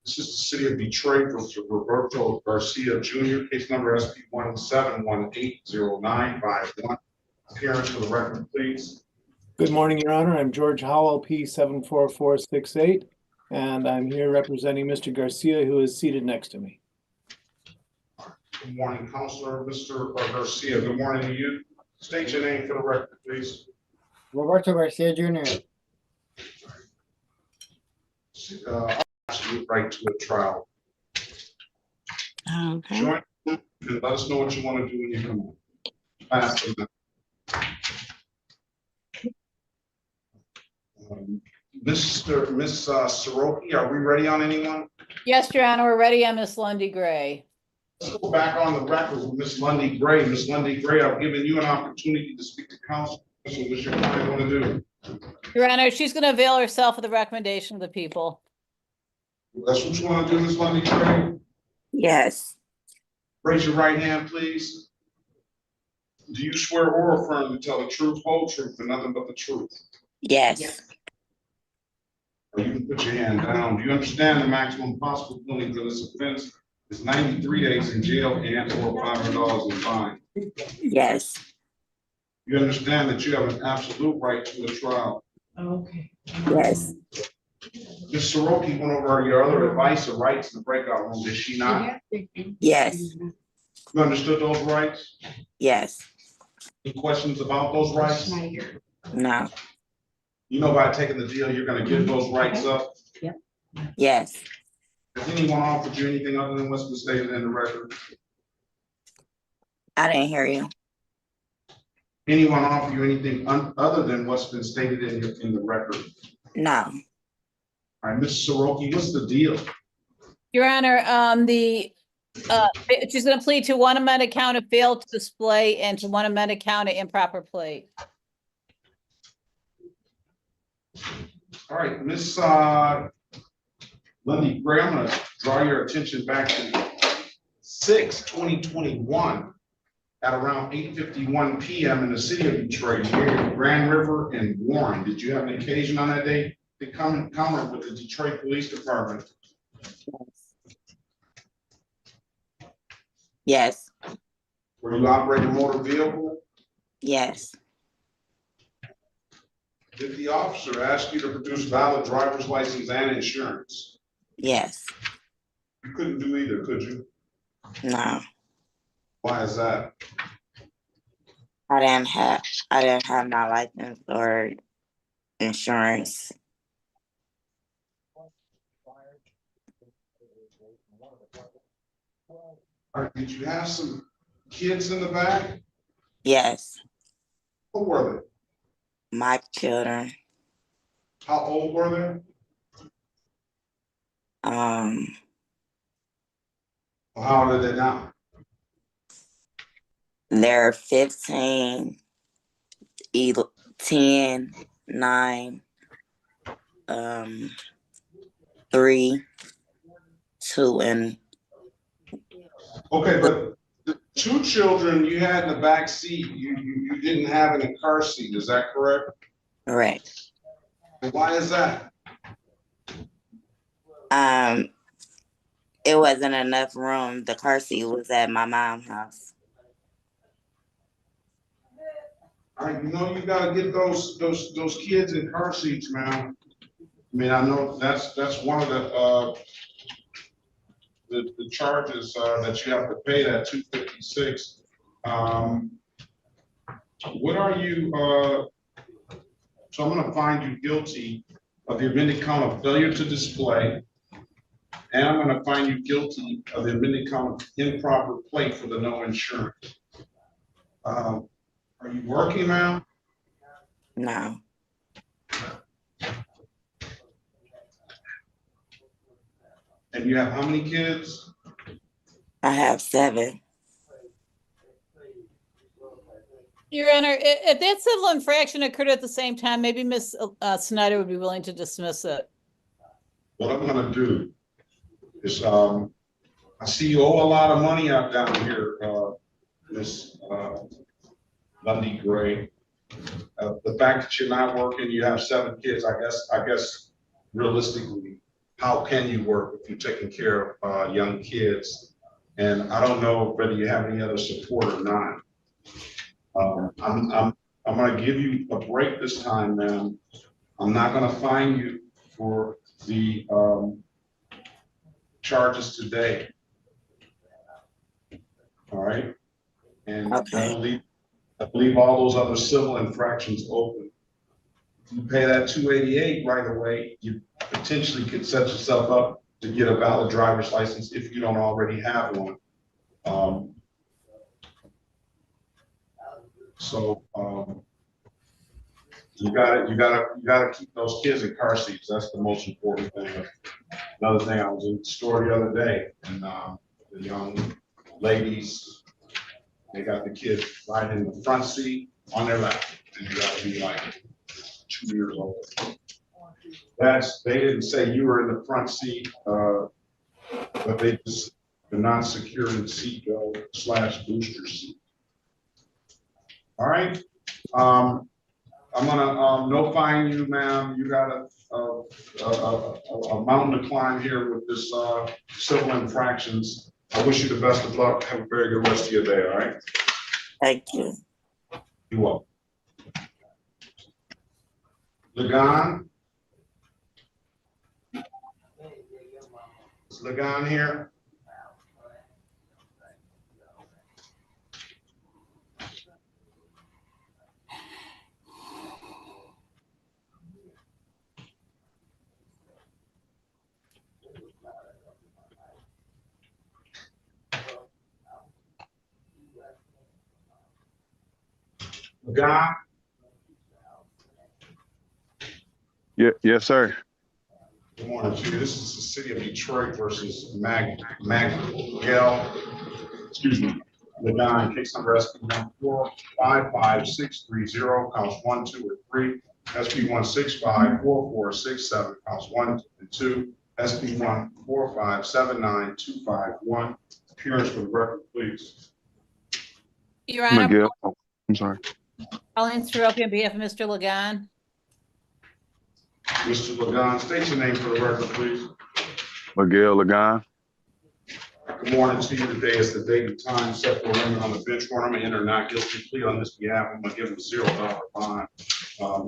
This is the City of Detroit versus Roberto Garcia Jr., case number SP 1718095. Appearance for the record, please. Good morning, Your Honor. I'm George Howell, P 74468, and I'm here representing Mr. Garcia, who is seated next to me. Good morning, Counselor. Mr. Garcia, good morning to you. State your name for the record, please. Roberto Garcia Jr. Absolute right to a trial. Okay. Join and let us know what you want to do when you come on. Pass the Miss Soroki, are we ready on anyone? Yes, Your Honor, we're ready on Miss Lundy Gray. Let's go back on the record with Miss Lundy Gray. Miss Lundy Gray, I've given you an opportunity to speak to counsel. So what's your client want to do? Your Honor, she's going to avail herself of the recommendation of the people. That's what you want to do, Miss Lundy Gray? Yes. Raise your right hand, please. Do you swear or affirm to tell the truth, whole truth, and nothing but the truth? Yes. Or you can put your hand down. Do you understand the maximum possible penalty for this offense is 93 days in jail and or $500 in fine? Yes. You understand that you have an absolute right to a trial? Okay. Yes. Ms. Soroki went over your other advice or rights in the breakout room, did she not? Yes. You understood those rights? Yes. Any questions about those rights? No. You know, by taking the deal, you're gonna give those rights up. Yes. Has anyone offered you anything other than what's been stated in the record? I didn't hear you. Anyone offer you anything other than what's been stated in the record? No. All right, Ms. Soroki, what's the deal? Your Honor, she's gonna plead to one amended count of failed to display and to one amended count of improper plate. All right, Ms. Lundy Gray, I'm gonna draw your attention back to 6/2021 at around 8:51 p.m. in the city of Detroit, near Grand River and Warren. Did you have an occasion on that day to come in contact with the Detroit Police Department? Yes. Were you operating a motor vehicle? Yes. Did the officer ask you to produce valid driver's license and insurance? Yes. You couldn't do either, could you? No. Why is that? I didn't have my license or insurance. All right, did you have some kids in the back? Yes. Who were My children. they? How old were they? How old are they now? They're 15, 10, 9, 3, 2, and Okay, but the two children you had in the back seat, you didn't have in a car seat, is that correct? correct. And why is that? It wasn't enough room. The car seat was at my mom's house. All right, you know, you gotta get those kids in car seats, man. I mean, I know that's one of the charges that you have to pay, that $256. What are you, so I'm gonna find you guilty of the amended count of failure to display, and I'm gonna find you guilty of the amended count of improper plate for the no insurance. Are you working now? No. And you have how many kids? I have 7. Your Honor, if that civil infraction occurred at the same time, maybe Ms. Snyder would be willing to dismiss it. What I'm gonna do is, I see you owe a lot of money out down here, Ms. Lundy Gray. The fact that you're not working, you have 7 kids, I guess realistically, how can you work if you're taking care of young kids? And I don't know whether you have any other support or not. I'm gonna give you a break this time, man. I'm not gonna fine you for the charges today. All right, and Okay. I believe all those other civil infractions open. If you pay that $288 right away, you potentially could set yourself up to get a valid driver's license if you don't already have one. So you gotta keep those kids in car seats. That's the most important thing. Another thing, I was in the store the other day, and the young ladies, they got the kids right in the front seat on their lap, and you gotta be like 2 years old. They didn't say you were in the front seat, but they're not secured in seatbelt / booster seat. All right. I'm gonna no fine you, ma'am. You got a mountain to climb here with this civil infractions. I wish you the best of luck. Have a very good rest of your day. All right. Thank you. You're welcome. Lagan. Is Lagan here? Guy, Yes, sir. good morning to you. This is the city of Detroit versus Lagan, case number SP 1455630, counts 1, 2, and 3. SP 1654467, counts 1 and 2. SP 1457925. Appearance for the record, please. Your Honor, Miguel. Oh, I'm sorry. Pauline Soroki on behalf of Mr. Lagan. Mr. Lagan, state your name for the record, please. Miguel Lagan. Good morning to you. Today is the date and time set for women on the bench warrant. I'm going to enter not guilty plea on this behalf. I'm going to give him a $0 fine.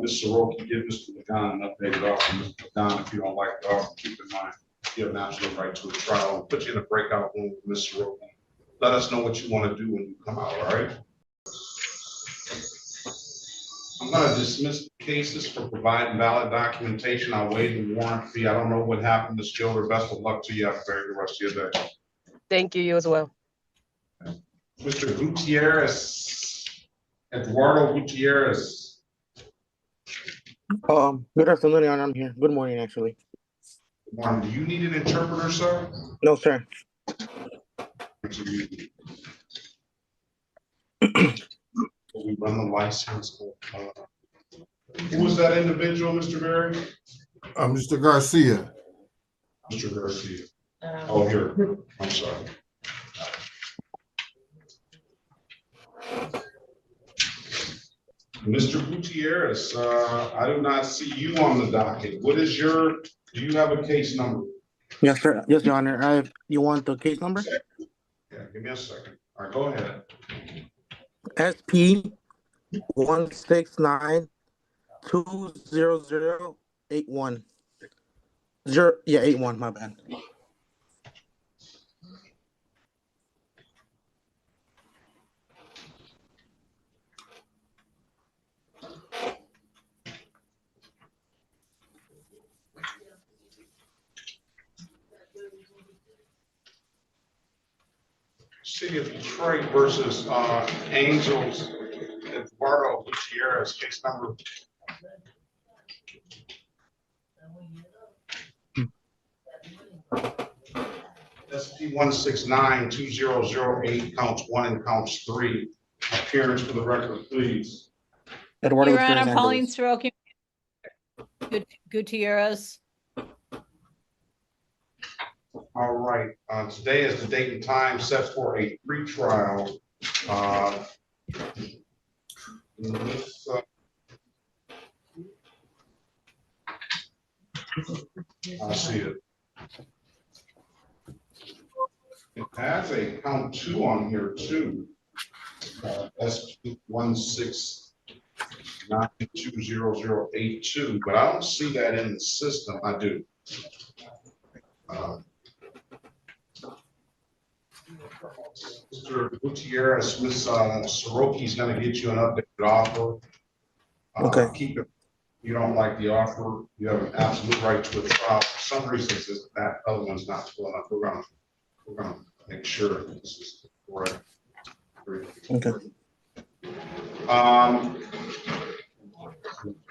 Ms. Soroki, give Mr. Lagan an updated offer. Mr. Lagan, if you don't like the offer, keep in mind you have an absolute right to a trial. We'll put you in a breakout room with Ms. Soroki. Let us know what you want to do when you come out, all right? I'm going to dismiss the cases for providing valid documentation. I'll waive the warrant fee. I don't know what happened, Ms. Gilder. Best of luck to you. Have a very good rest of your day. Thank you, you as well. Mr. Gutierrez, Eduardo Gutierrez. Good afternoon, Your Honor. I'm here. Good morning, actually. Good morning. Do you need an interpreter, sir? No, sir. We run the license. Who was that individual, Mr. Berry? Mr. Garcia. Mr. Garcia. Oh, here. I'm sorry. Mr. Gutierrez, I do not see you on the docket. What is do you have a case number? Yes, sir. Yes, Your Honor. You want the case number? Yeah, give me a second. All right, go ahead. SP 169-20081. 81, my bad. City of Detroit versus Angels, Eduardo Gutierrez, case number. SP 169-2008, counts 1 and counts 3. Appearance for the record, please. Eduardo Your Gutierrez Honor, Pauline Angeles. Soroki. Gutierrez. All right, today is the date and time set for a pretrial. I see it. It has a count 2 on here too. SP 169-20082, but I don't see that in the system. I do. Mr. Gutierrez, Ms. Soroki is going to get you an updated offer. Okay. Keep it. You don't like the offer, you have an absolute right to a trial. For some reasons, that other one's not pulling up. We're gonna make sure this is correct. Okay.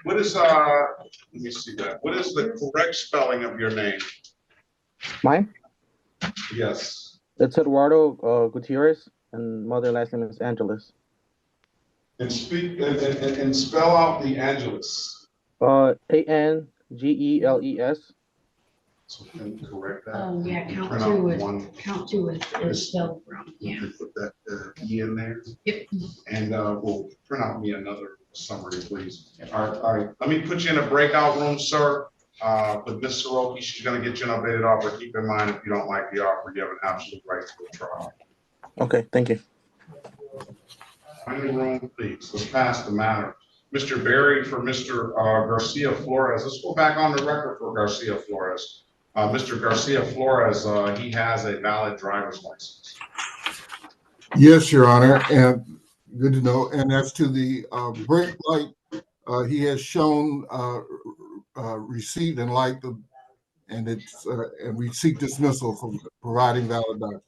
What is let me see that. What is the correct spelling of your name? Mine? Yes. It's Eduardo Gutierrez, and mother last name is Angeles. And spell out the Angeles. Angeles. So can you correct that? Oh, yeah, You count print two out is, one. count two is spelled wrong, yeah. You put that E in there. Yep. And we'll print out me another summary, please. All right. Let me put you in a breakout room, sir. With Ms. Soroki, she's going to get you an updated offer. Keep in mind, if you don't like the offer, you have an absolute right to a trial. Okay, thank you. Find the room, please. Let's pass the matter. Mr. Berry for Mr. Garcia Flores. Let's go back on the record for Garcia Flores. Mr. Garcia Flores, he has a valid driver's license. Yes, Your Honor, and good to know. And as to the brake light, he has shown receipt and light, and we seek dismissal for providing valid documents.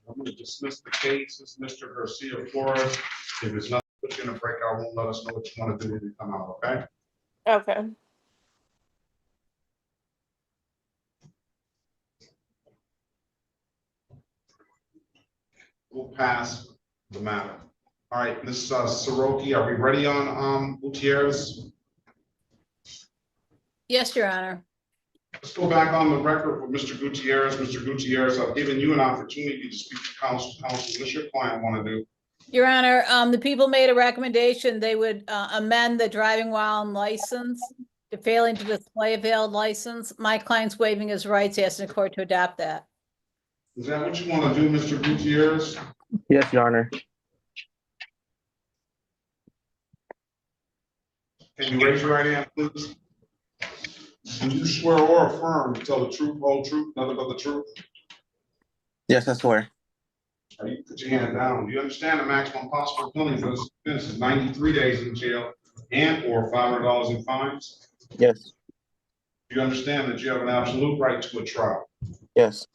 I'm going to dismiss the case. Mr. Garcia Flores. If it's not put you in a breakout room, let us know what you want to do when you come out, okay? Okay. We'll pass the matter. All right, Ms. Soroki, are we ready on Gutierrez? Yes, Your Honor. Let's go back on the record with Mr. Gutierrez. Mr. Gutierrez, I've given you an opportunity to speak to counsel. What's your client want to do? Your Honor, the people made a recommendation, they would amend the driving while on license to failing to display a valid license. My client's waiving his rights, asking the court to adopt that. Is that what you want to do, Mr. Gutierrez? Yes, Your Honor. Can you raise your right hand, please? Do you swear or affirm to tell the truth, whole truth, nothing but the truth? Yes, I swear. All right, put your hand down. Do you understand the maximum possible penalty for this offense is 93 days in jail and or $500 in fines? Yes. Do you understand that you have an absolute right to a trial? Yes.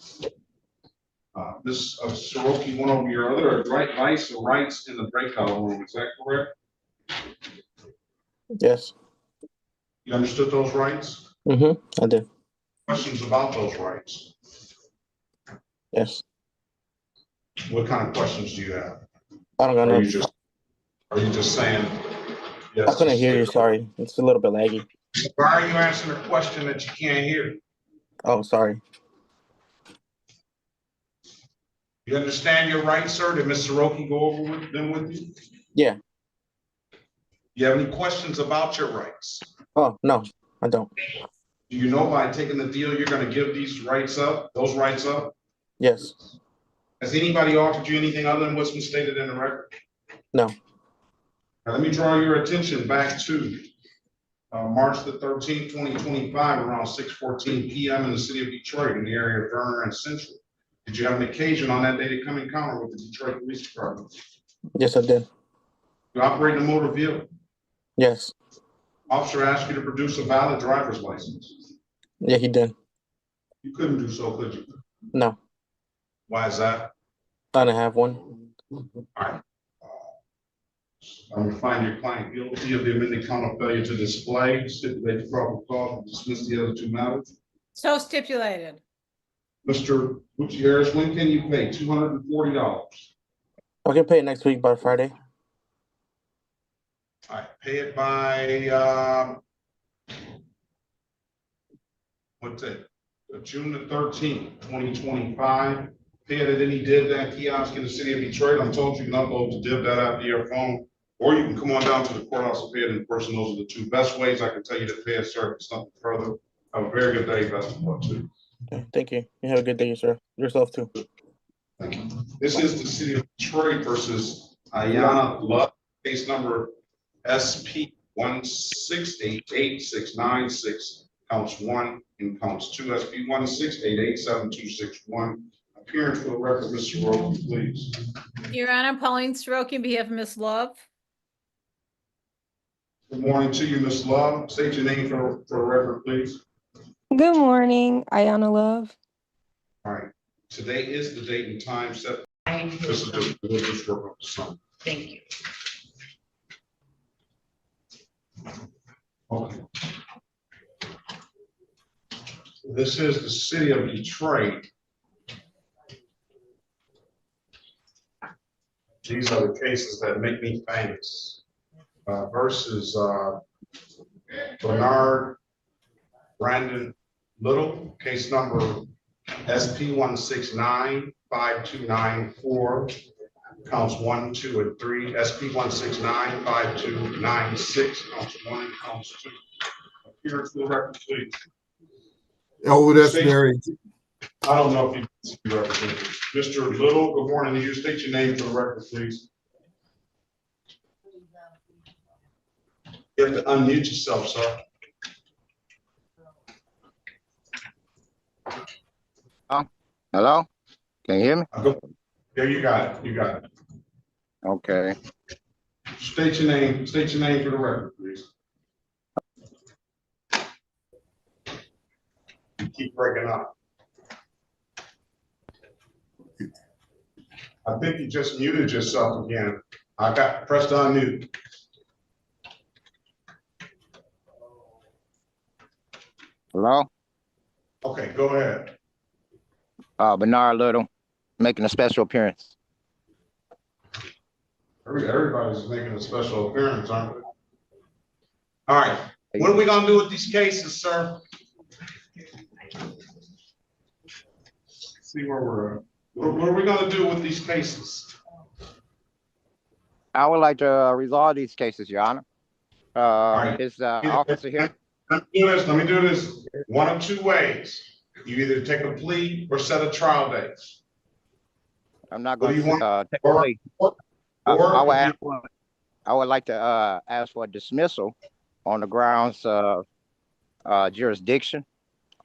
Ms. Soroki went over your other rights in the breakout room. Is that correct? Yes. You understood those rights? I did. Questions about those rights? Yes. What kind of questions do you have? I don't know. Are you just saying yes? I couldn't hear you, sorry. It's a little bit laggy. Why are you answering a question that you can't hear? Oh, sorry. You understand your rights, sir? Did Ms. Soroki go over them with you? Yeah. You have any questions about your rights? Oh, no, I don't. Do you know by taking the deal, you're going to give these rights up, those rights up? Yes. Has anybody offered you anything other than what's been stated in the record? No. Now, let me draw your attention back to March the 13th, 2025, around 6:14 p.m. in the city of Detroit, in the area of Verner and Central. Did you have an occasion on that day to come encounter with the Detroit Police Department? Yes, I did. You operate a motor vehicle? Yes. Officer asked you to produce a valid driver's license. Yeah, he did. You couldn't do so, could you? No. Why is that? I didn't have one. All right. I'm going to find your client guilty of the amended count of failure to display, stipulate the proper cause, and dismiss the other two matters. So stipulated. Mr. Gutierrez, when can you pay? $240. I can pay it next week by Friday. All right, pay it by what's it? June the 13th, 2025. Pay it at any DIV kiosk in the city of Detroit. I'm told you can upload the DIV app to your phone, or you can come on down to the courthouse and pay it in person. Those are the two best ways I can tell you to pay it, sir. If it's nothing further. Have a very good day. Best of luck to you. Okay, thank you. You have a good day, sir. Yourself too. Thank you. This is the city of Detroit versus Ayana Love, case number SP 1688696, counts 1 and counts 2. SP 168872661. Appearance for the record, Mr. Soroki, please. Your Honor, Pauline Soroki on behalf of Ms. Love. Good morning to you, Ms. Love. State your name for the record, please. Good morning, Ayana Love. All right. Today is the date and time set. This is just religious work of the sun. Thank you. Okay. This is the city of Detroit. These are the cases that make me famous. Versus Bernard Brandon Little, case number SP 1695294, counts 1, 2, and 3. SP 1695296, counts 1 and counts 2. Appearance for the record, please. Oh, that's very. I don't know if you can be represented. Mr. Little, good morning to you. State your name for the record, please. You have to unmute yourself, sir. Hello? Can you hear me? Yeah, you got it. You got it. Okay. State your name. State your name for the record, please. You keep breaking up. I think you just muted yourself again. I got pressed on mute. Hello? Okay, go ahead. Bernard Little, making a special appearance. Everybody's making a special appearance, aren't they? All right, what are we gonna do with these cases, sir? See where we're at. What are we gonna do with these cases? I would like to resolve these cases, Your Honor. right. Is the officer here? Let me do this one of two ways. You either take a plea or set a trial date. I'm not What going do you want? to take a Or- plea. I would like to ask for a dismissal on the grounds of jurisdiction.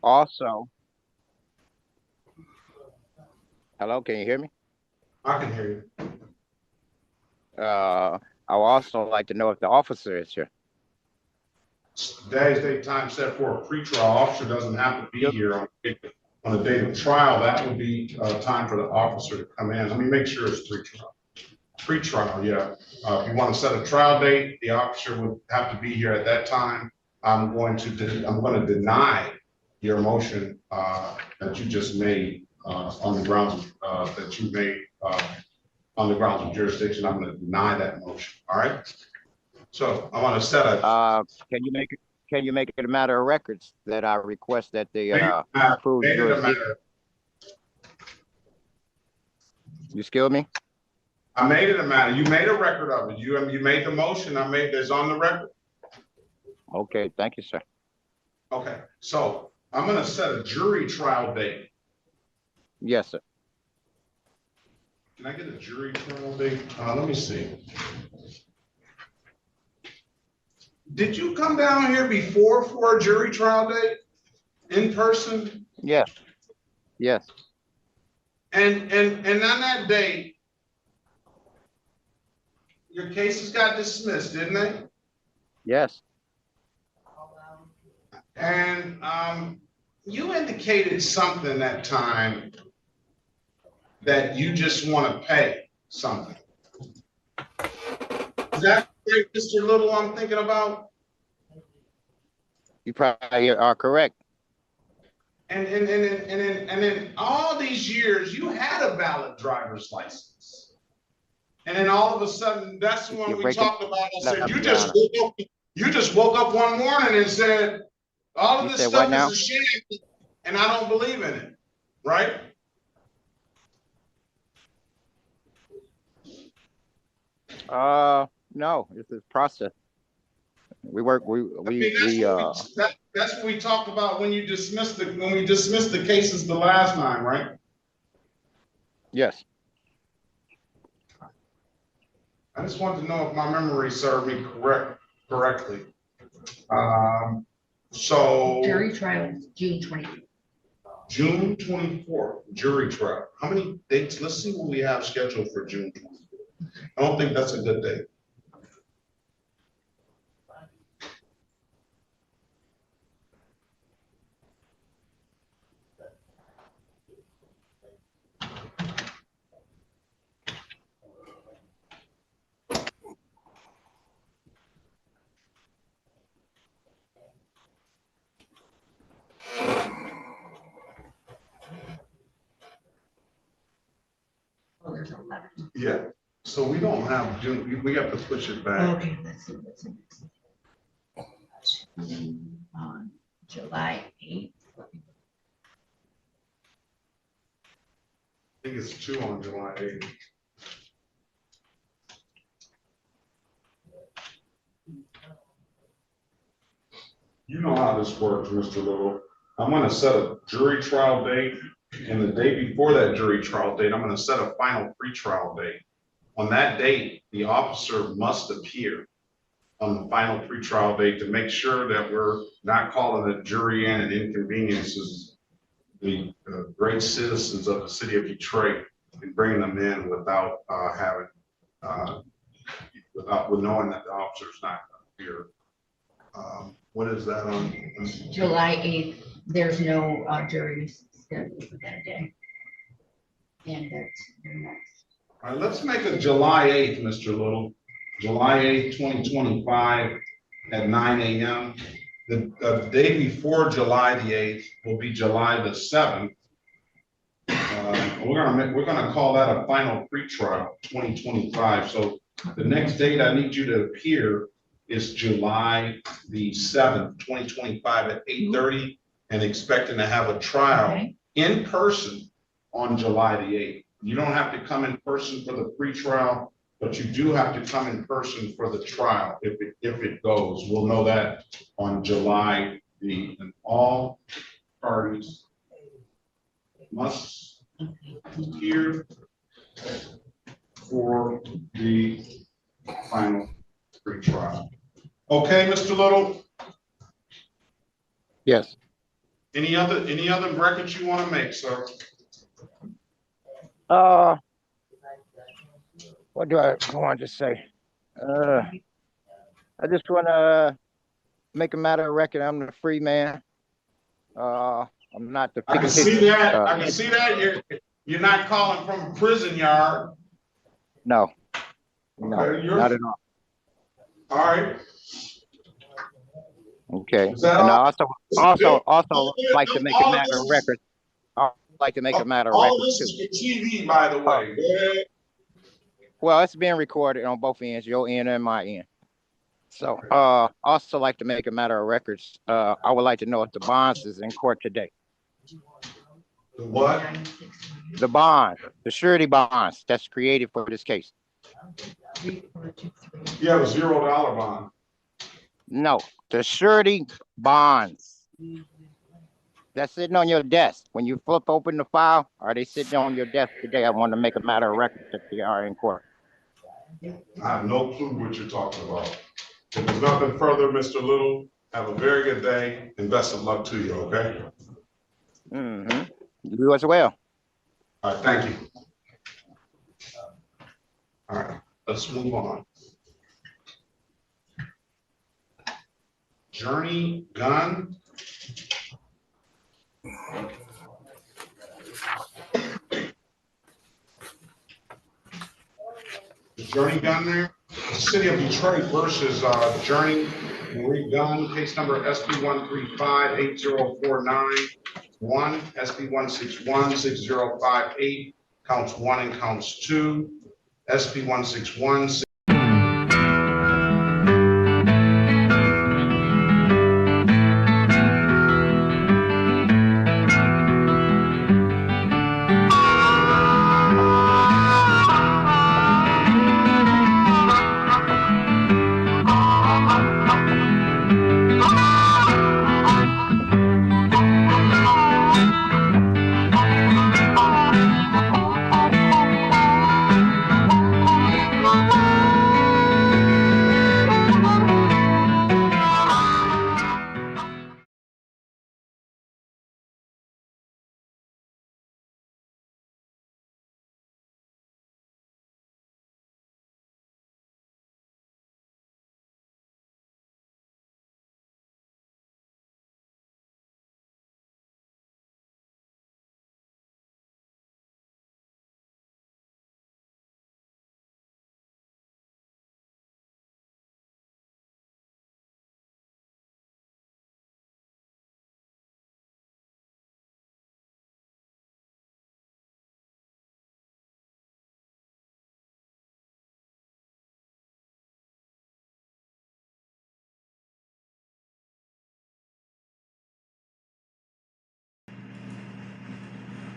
Also, hello, can you hear me? I can hear you. I would also like to know if the officer is here. Today's date time set for a pretrial. Officer doesn't have to be here on the date of trial. That would be time for the officer to come in. Let me make sure it's pretrial. Pretrial, yeah. If you want to set a trial date, the officer would have to be here at that time. I'm going to deny your motion that you just made on the grounds that you made on the grounds of jurisdiction. I'm going to deny that motion. All right. So I want to set a. Can you make it a matter of records that I request that they approve jurisdiction? You skilled me? I made it a matter. You made a record of it. You made the motion. I made this on the record. Okay, thank you, sir. Okay, so I'm going to set a jury trial date. Yes, sir. Can I get a jury trial date? Let me see. Did you come down here before for a jury trial date in person? Yes. Yes. And on that date, your cases got dismissed, didn't they? Yes. And you indicated something that time that you just want to pay something. Is that right, Mr. Little, I'm thinking about? You probably are correct. And in all these years, you had a valid driver's license. And then all of a sudden, that's when we talked about, I said, you just woke up one morning and said, all of this stuff is a sham, and I don't believe in it, right? No, it's a process. We work. That's what we talked about when we dismissed the cases the last time, right? Yes. I just wanted to know if my memory served me correctly. So Jury trial is June 24th. June 24th, jury trial. How many dates? Let's see what we have scheduled for June 24th. I don't think that's a good date. Oh, there's 11. Yeah. So we don't have June. We have to push it back. Okay, let's see. On July 8th. I think it's 2 on July 8th. You know how this works, Mr. Little. I'm going to set a jury trial date, and the day before that jury trial date, I'm going to set a final pretrial date. On that date, the officer must appear on the final pretrial date to make sure that we're not calling the jury in and inconveniences the great citizens of the city of Detroit and bringing them in without with knowing that the officer's not here. What is that on? July 8th, there's no jury scheduled for that day. And that's the next. All right, let's make it July 8th, Mr. Little. July 8th, 2025 at 9 a.m. The day before July the 8th will be July the 7th. We're gonna call that a final pretrial 2025. So the next date I need you to appear is July the 7th, 2025 at 8:30, and expecting to have a trial in person on July the 8th. You don't have to come in person for the pretrial, but you do have to come in person for the trial if it goes. We'll know that on July and all parties must appear for the final pretrial. Okay, Mr. Little? Yes. Any other records you want to make, sir? What do I want to say? I just want to make a matter of record. I'm the free man. I'm not the. I can see that. I can see that. You're not calling from a prison yard. No. No, Okay, not at all. All right. Okay. Is that And I all? also like to make a matter of record. I like to make a matter of record. All this is for TV, by the way. Go ahead. Well, it's being recorded on both ends, your end and my end. So, also like to make a matter of records. I would like to know if the bonds is in court today. The what? The bond, the surety bonds that's created for this case. You have a $0 bond. No, the surety bonds that's sitting on your desk. When you flip open the file, are they sitting on your desk today? I want to make a matter of record that they are in court. I have no clue what you're talking about. If there's nothing further, Mr. Little, have a very good day and best of luck to you, okay? Mm-hmm. You as well. All right, thank you. All right, let's move on. Journey Gunn. Is Journey Gunn there? City of Detroit versus Journey Marie Gunn, case number SP1358049. 1, SP1616058, counts 1 and counts 2, SP161.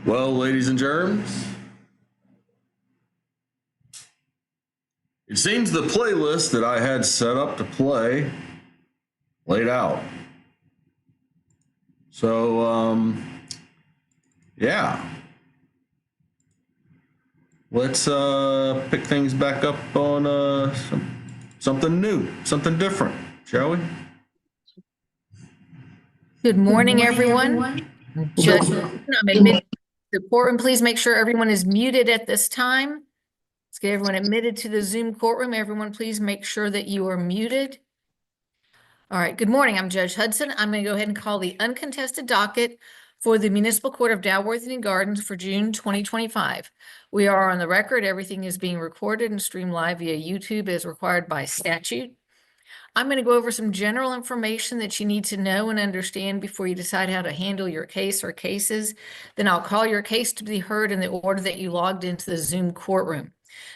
Well, ladies and germs, it seems the playlist that I had set up to play laid out. So, yeah. Let's pick things back up on something new, something different, shall we? Good morning, everyone. Judge, I'm admitted to the courtroom. Please make sure everyone is muted at this time. Let's get everyone admitted to the Zoom courtroom. Everyone, please make sure that you are muted. All right, good morning. I'm Judge Hudson. I'm going to go ahead and call the uncontested docket For the Municipal Court of Dalworthing and Gardens for June 2025. We are on the record. Everything is being recorded and streamed live via YouTube as required by statute. I'm going to go over some general information that you need to know and understand before you decide how to handle your case or cases. Then I'll call your case to be heard in the order that you logged into the Zoom courtroom.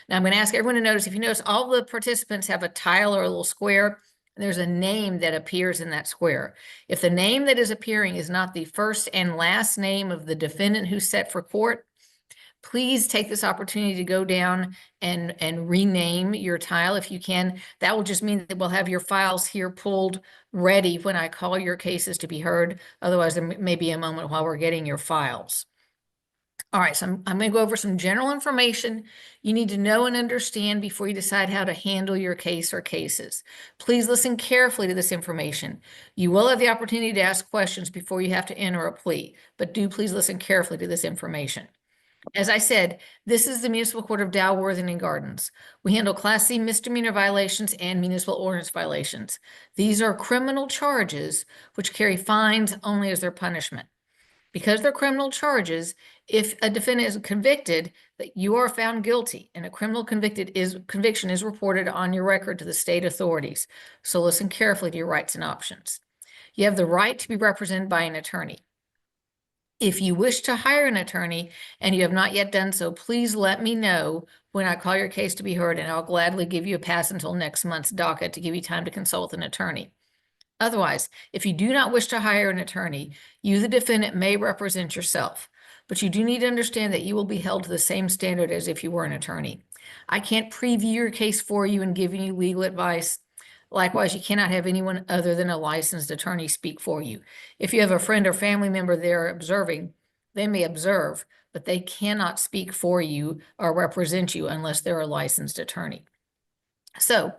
Now I'm going to ask everyone to notice, if you notice, all the participants have a tile or a little square. There's a name that appears in that square. If the name that is appearing is not the first and last name of the defendant who's set for court, please take this opportunity to go down and rename your tile if you can. That will just mean that we'll have your files here pulled ready when I call your cases to be heard. Otherwise, there may be a moment while we're getting your files. All right, so I'm going to go over some general information you need to know and understand before you decide how to handle your case or cases. Please listen carefully to this information. You will have the opportunity to ask questions before you have to enter a plea, but do please listen carefully to this information. As I said, this is the Municipal Court of Dalworthing and Gardens. We handle Class C misdemeanor violations and municipal ordinance violations. These are criminal charges which carry fines only as their punishment. Because they're criminal charges, if a defendant is convicted, that you are found guilty, and a criminal conviction is reported on your record to the state authorities. So listen carefully to your rights and options. You have the right to be represented by an attorney. If you wish to hire an attorney and you have not yet done so, please let me know when I call your case to be heard, and I'll gladly give you a pass until next month's docket to give you time to consult an attorney. Otherwise, if you do not wish to hire an attorney, you, the defendant, may represent yourself, but you do need to understand that you will be held to the same standard as if you were an attorney. I can't preview your case for you and give you legal advice. Likewise, you cannot have anyone other than a licensed attorney speak for you. If you have a friend or family member there observing, they may observe, but they cannot speak for you or represent you unless they're a licensed attorney. So,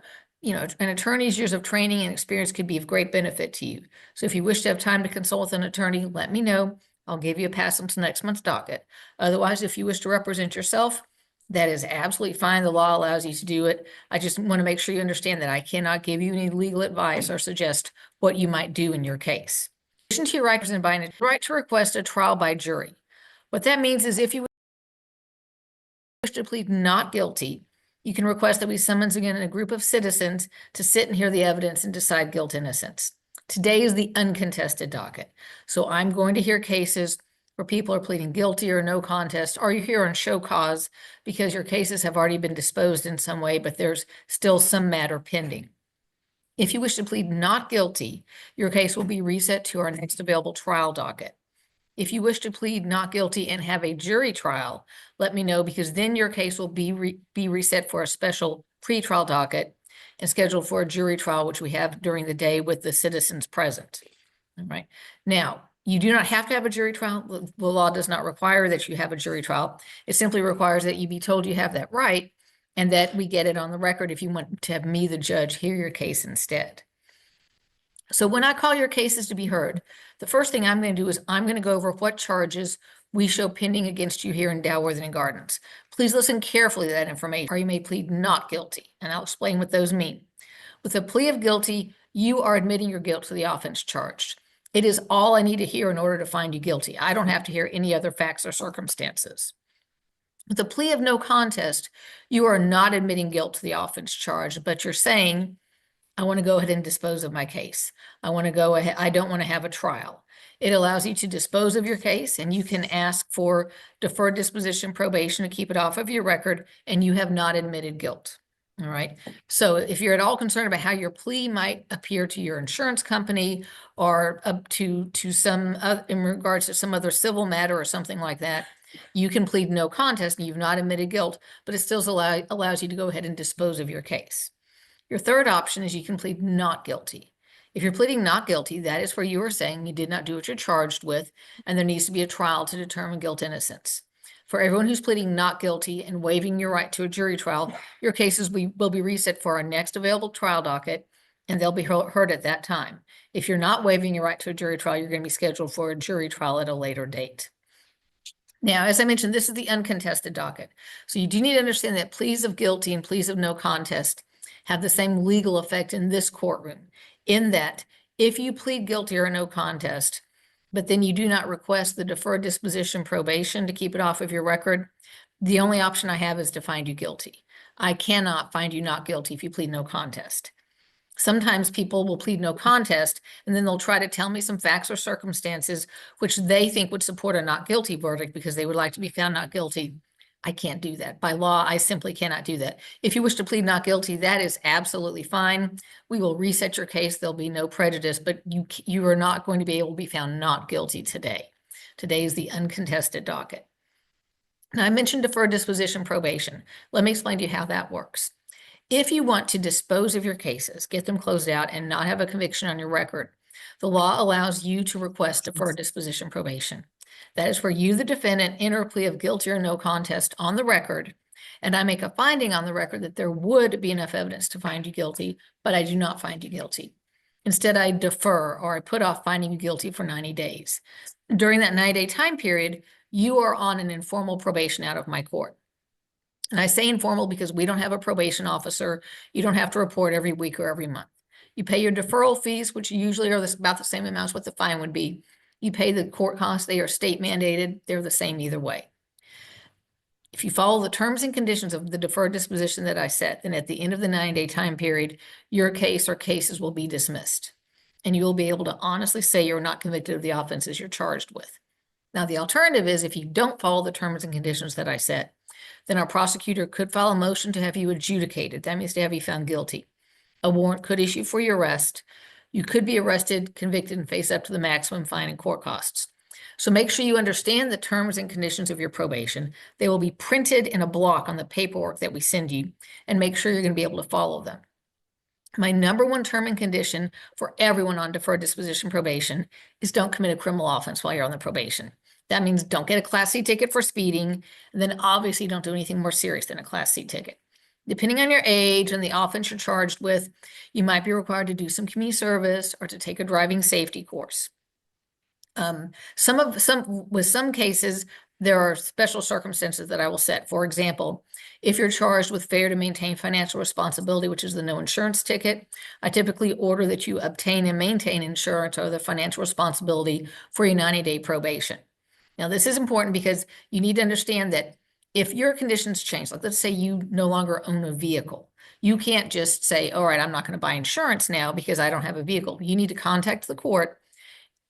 an attorney's years of training and experience could be of great benefit to you. So if you wish to have time to consult with an attorney, let me know. I'll give you a pass until next month's docket. Otherwise, if you wish to represent yourself, that is absolutely fine. The law allows you to do it. I just want to make sure you understand that I cannot give you any legal advice or suggest what you might do in your case. In addition to your right to request a trial by jury. What that means is if you wish to plead not guilty, you can request that we summons again a group of citizens to sit and hear the evidence and decide guilt innocence. Today is the uncontested docket. So I'm going to hear cases where people are pleading guilty or no contest, or you're here on show cause because your cases have already been disposed in some way, but there's still some matter pending. If you wish to plead not guilty, your case will be reset to our next available trial docket. If you wish to plead not guilty and have a jury trial, let me know, because then your case will be reset for a special pretrial docket and scheduled for a jury trial, which we have during the day with the citizens present. All right. Now, you do not have to have a jury trial. The law does not require that you have a jury trial. It simply requires that you be told you have that right and that we get it on the record if you want to have me, the judge, hear your case instead. So when I call your cases to be heard, the first thing I'm going to do is I'm going to go over what charges we show pending against you here in Dalworthing and Gardens. Please listen carefully to that information, or you may plead not guilty, and I'll explain what those mean. With a plea of guilty, you are admitting your guilt to the offense charged. It is all I need to hear in order to find you guilty. I don't have to hear any other facts or circumstances. With a plea of no contest, you are not admitting guilt to the offense charged, but you're saying, I want to go ahead and dispose of my case. I want to go ahead. I don't want to have a trial. It allows you to dispose of your case, and you can ask for deferred disposition probation to keep it off of your record, and you have not admitted guilt. All right. So if you're at all concerned about how your plea might appear to your insurance company or up to some in regards to some other civil matter or something like that, you can plead no contest and you've not admitted guilt, but it still allows you to go ahead and dispose of your case. Your third option is you can plead not guilty. If you're pleading not guilty, that is where you are saying you did not do what you're charged with, and there needs to be a trial to determine guilt innocence. For everyone who's pleading not guilty and waiving your right to a jury trial, your cases will be reset for our next available trial docket, and they'll be heard at that time. If you're not waiving your right to a jury trial, you're going to be scheduled for a jury trial at a later date. Now, as I mentioned, this is the uncontested docket. So you do need to understand that pleas of guilty and pleas of no contest have the same legal effect in this courtroom, in that if you plead guilty or no contest, but then you do not request the deferred disposition probation to keep it off of your record, the only option I have is to find you guilty. I cannot find you not guilty if you plead no contest. Sometimes people will plead no contest, and then they'll try to tell me some facts or circumstances which they think would support a not guilty verdict because they would like to be found not guilty. I can't do that. By law, I simply cannot do that. If you wish to plead not guilty, that is absolutely fine. We will reset your case. There'll be no prejudice, but you are not going to be able to be found not guilty today. Today is the uncontested docket. Now, I mentioned deferred disposition probation. Let me explain to you how that works. If you want to dispose of your cases, get them closed out, and not have a conviction on your record, the law allows you to request deferred disposition probation. That is where you, the defendant, enter a plea of guilty or no contest on the record, and I make a finding on the record that there would be enough evidence to find you guilty, but I do not find you guilty. Instead, I defer or I put off finding you guilty for 90 days. During that 90-day time period, you are on an informal probation out of my court. And I say informal because we don't have a probation officer. You don't have to report every week or every month. You pay your deferral fees, which usually are about the same amount as what the fine would be. You pay the court costs. They are state mandated. They're the same either way. If you follow the terms and conditions of the deferred disposition that I set, then at the end of the 90-day time period, your case or cases will be dismissed. And you will be able to honestly say you're not convicted of the offenses you're charged with. Now, the alternative is if you don't follow the terms and conditions that I set, then our prosecutor could file a motion to have you adjudicated. That means to have you found guilty. A warrant could issue for your arrest. You could be arrested, convicted, and face up to the maximum fine and court costs. So make sure you understand the terms and conditions of your probation. They will be printed in a block on the paperwork that we send you, and make sure you're going to be able to follow them. My number one term and condition for everyone on deferred disposition probation is don't commit a criminal offense while you're on the probation. That means don't get a Class C ticket for speeding, and then obviously don't do anything more serious than a Class C ticket. Depending on your age and the offense you're charged with, you might be required to do some community service or to take a driving safety course. With some cases, there are special circumstances that I will set. For example, if you're charged with failure to maintain financial responsibility, which is the no insurance ticket, I typically order that you obtain and maintain insurance or the financial responsibility for your 90-day probation. Now, this is important because you need to understand that if your conditions change, like let's say you no longer own a vehicle, you can't just say, all right, I'm not going to buy insurance now because I don't have a vehicle. You need to contact the court,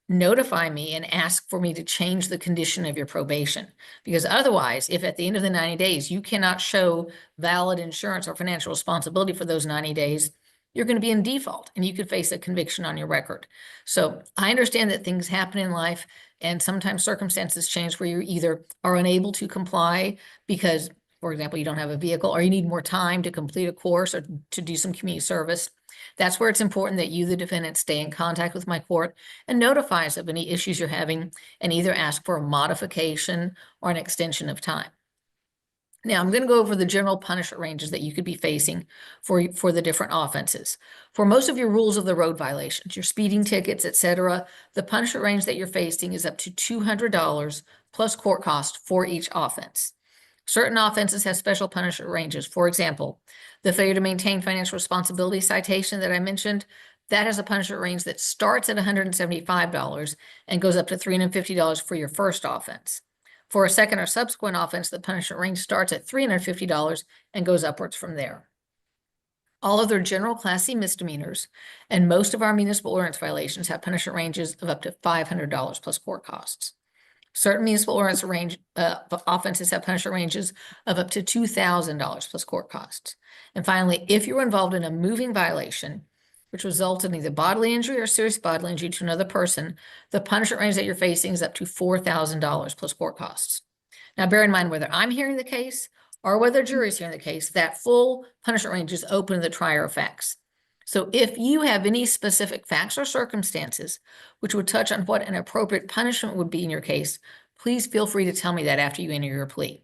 notify me, and ask for me to change the condition of your probation. Because otherwise, if at the end of the 90 days, you cannot show valid insurance or financial responsibility for those 90 days, you're going to be in default and you could face a conviction on your record. So I understand that things happen in life and sometimes circumstances change where you either are unable to comply because, for example, you don't have a vehicle, or you need more time to complete a course or to do some community service. That's where it's important that you, the defendant, stay in contact with my court and notify us of any issues you're having and either ask for a modification or an extension of time. Now, I'm going to go over the general punishment ranges that you could be facing for the different offenses. For most of your rules of the road violations, your speeding tickets, etc., the punishment range that you're facing is up to $200 plus court cost for each offense. Certain offenses have special punishment ranges. For example, the failure to maintain financial responsibility citation that I mentioned, that has a punishment range that starts at $175 and goes up to $350 for your first offense. For a second or subsequent offense, the punishment range starts at $350 and goes upwards from there. All other general Class C misdemeanors and most of our municipal ordinance violations have punishment ranges of up to $500 plus court costs. Certain municipal ordinance offenses have punishment ranges of up to $2,000 plus court costs. And finally, if you're involved in a moving violation, which results in either bodily injury or serious bodily injury to another person, the punishment range that you're facing is up to $4,000 plus court costs. Now, bear in mind, whether I'm hearing the case or whether a jury is hearing the case, that full punishment range is open to the trier of facts. So if you have any specific facts or circumstances which would touch on what an appropriate punishment would be in your case, please feel free to tell me that after you enter your plea.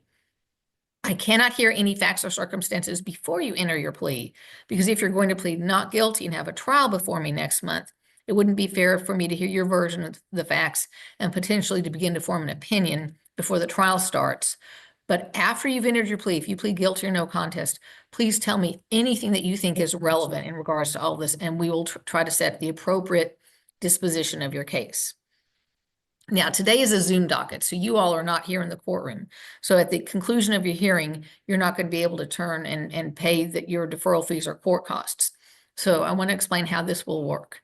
I cannot hear any facts or circumstances before you enter your plea, because if you're going to plead not guilty and have a trial before me next month, it wouldn't be fair for me to hear your version of the facts and potentially to begin to form an opinion before the trial starts. But after you've entered your plea, if you plead guilty or no contest, please tell me anything that you think is relevant in regards to all this, and we will try to set the appropriate disposition of your case. Now, today is a Zoom docket, so you all are not here in the courtroom. So at the conclusion of your hearing, you're not going to be able to turn and pay your deferral fees or court costs. So I want to explain how this will work.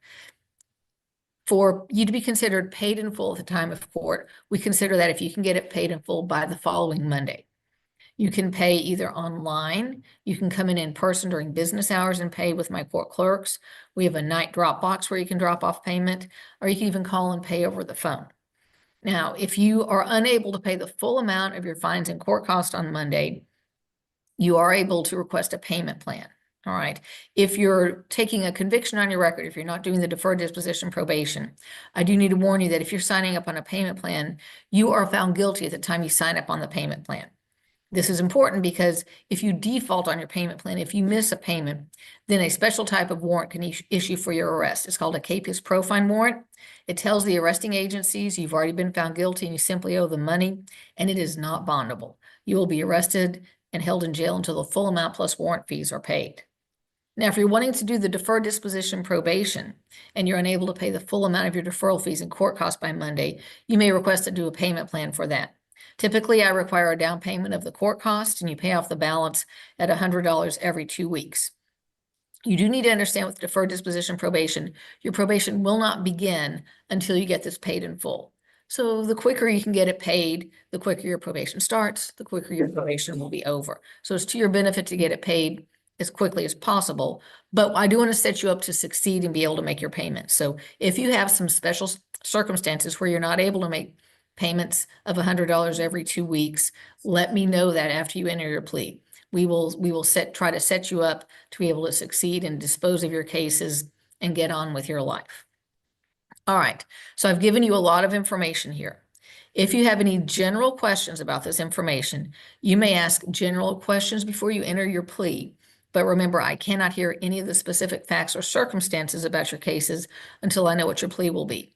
For you to be considered paid in full at the time of court, we consider that if you can get it paid in full by the following Monday. You can pay either online, you can come in person during business hours and pay with my court clerks. We have a night drop box where you can drop off payment, or you can even call and pay over the phone. Now, if you are unable to pay the full amount of your fines and court costs on Monday, you are able to request a payment plan. All right. If you're taking a conviction on your record, if you're not doing the deferred disposition probation, I do need to warn you that if you're signing up on a payment plan, you are found guilty at the time you sign up on the payment plan. This is important because if you default on your payment plan, if you miss a payment, then a special type of warrant can issue for your arrest. It's called a capias pro fine warrant. It tells the arresting agencies you've already been found guilty and you simply owe the money, and it is not bondable. You will be arrested and held in jail until the full amount plus warrant fees are paid. Now, if you're wanting to do the deferred disposition probation and you're unable to pay the full amount of your deferral fees and court costs by Monday, you may request to do a payment plan for that. Typically, I require a down payment of the court cost, and you pay off the balance at $100 every 2 weeks. You do need to understand with deferred disposition probation, your probation will not begin until you get this paid in full. So the quicker you can get it paid, the quicker your probation starts, the quicker your probation will be over. So it's to your benefit to get it paid as quickly as possible, but I do want to set you up to succeed and be able to make your payments. So if you have some special circumstances where you're not able to make payments of $100 every 2 weeks, let me know that after you enter your plea. We will try to set you up to be able to succeed and dispose of your cases and get on with your life. All right, so I've given you a lot of information here. If you have any general questions about this information, you may ask general questions before you enter your plea. But remember, I cannot hear any of the specific facts or circumstances about your cases until I know what your plea will be.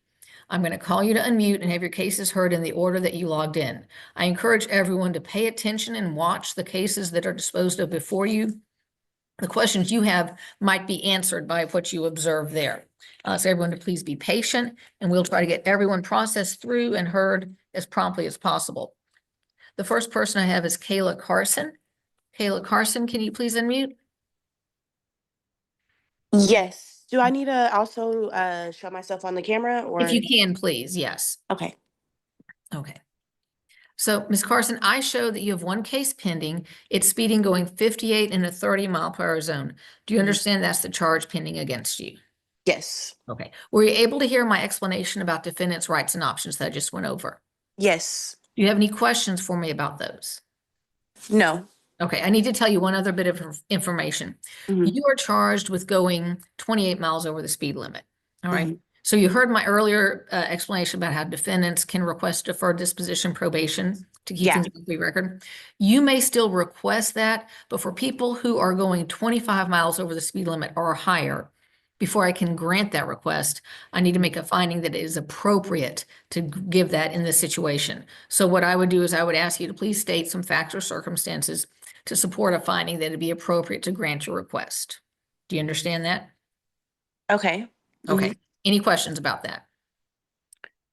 I'm going to call you to unmute and have your cases heard in the order that you logged in. I encourage everyone to pay attention and watch the cases that are disposed of before you. The questions you have might be answered by what you observe there. So everyone to please be patient, and we'll try to get everyone processed through and heard as promptly as possible. The first person I have is Kayla Carson. Kayla Carson, can you please unmute? Yes. Do I need to also show myself on the camera, or? If you can, please, yes. Okay. Okay. So, Ms. Carson, I show that you have one case pending. It's speeding going 58 in a 30-mile-per-hour zone. Do you understand that's the charge pending against you? Yes. Okay. Were you able to hear my explanation about defendants' rights and options that I just went over? Yes. Do you have any questions for me about those? No. Okay, I need to tell you one other bit of information. You are charged with going 28 miles over the speed limit. All right. So you heard my earlier explanation about how defendants can request deferred disposition probation to keep things on the record. You may still request that, but for people who are going 25 miles over the speed limit or higher, before I can grant that request, I need to make a finding that it is appropriate to give that in this situation. So what I would do is I would ask you to please state some facts or circumstances to support a finding that it'd be appropriate to grant your request. Do you understand that? Okay. Okay. Any questions about that?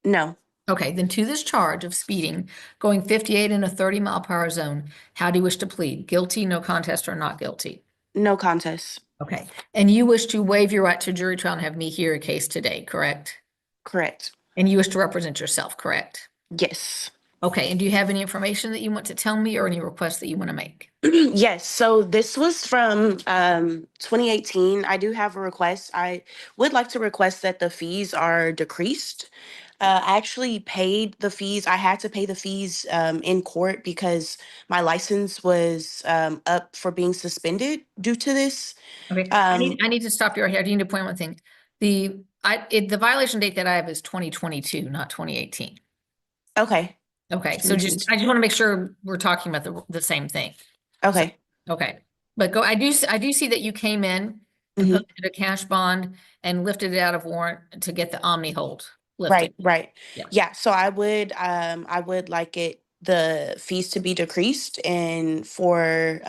No. Okay, then to this charge of speeding, going 58 in a 30-mile-per-hour zone, how do you wish to plead? Guilty, no contest, or not guilty? No contest. Okay. And you wish to waive your right to jury trial and have me hear a case today, correct? Correct. And you wish to represent yourself, correct? Yes. Okay. And do you have any information that you want to tell me or any requests that you want to make? Yes. So this was from 2018. I do have a request. I would like to request that the fees are decreased. I actually paid the fees. I had to pay the fees in court because my license was up for being suspended due to this. Okay. I need to stop you right here. I need to point one thing. The violation date that I have is 2022, not 2018. Okay. Okay. So I just want to make sure we're talking about the same thing. Okay. So, okay. But I do see that you came in and posted a cash bond and lifted it out of warrant to get the Omni hold lifted. Right. Yeah. Yeah. So I would like the fees to be decreased and for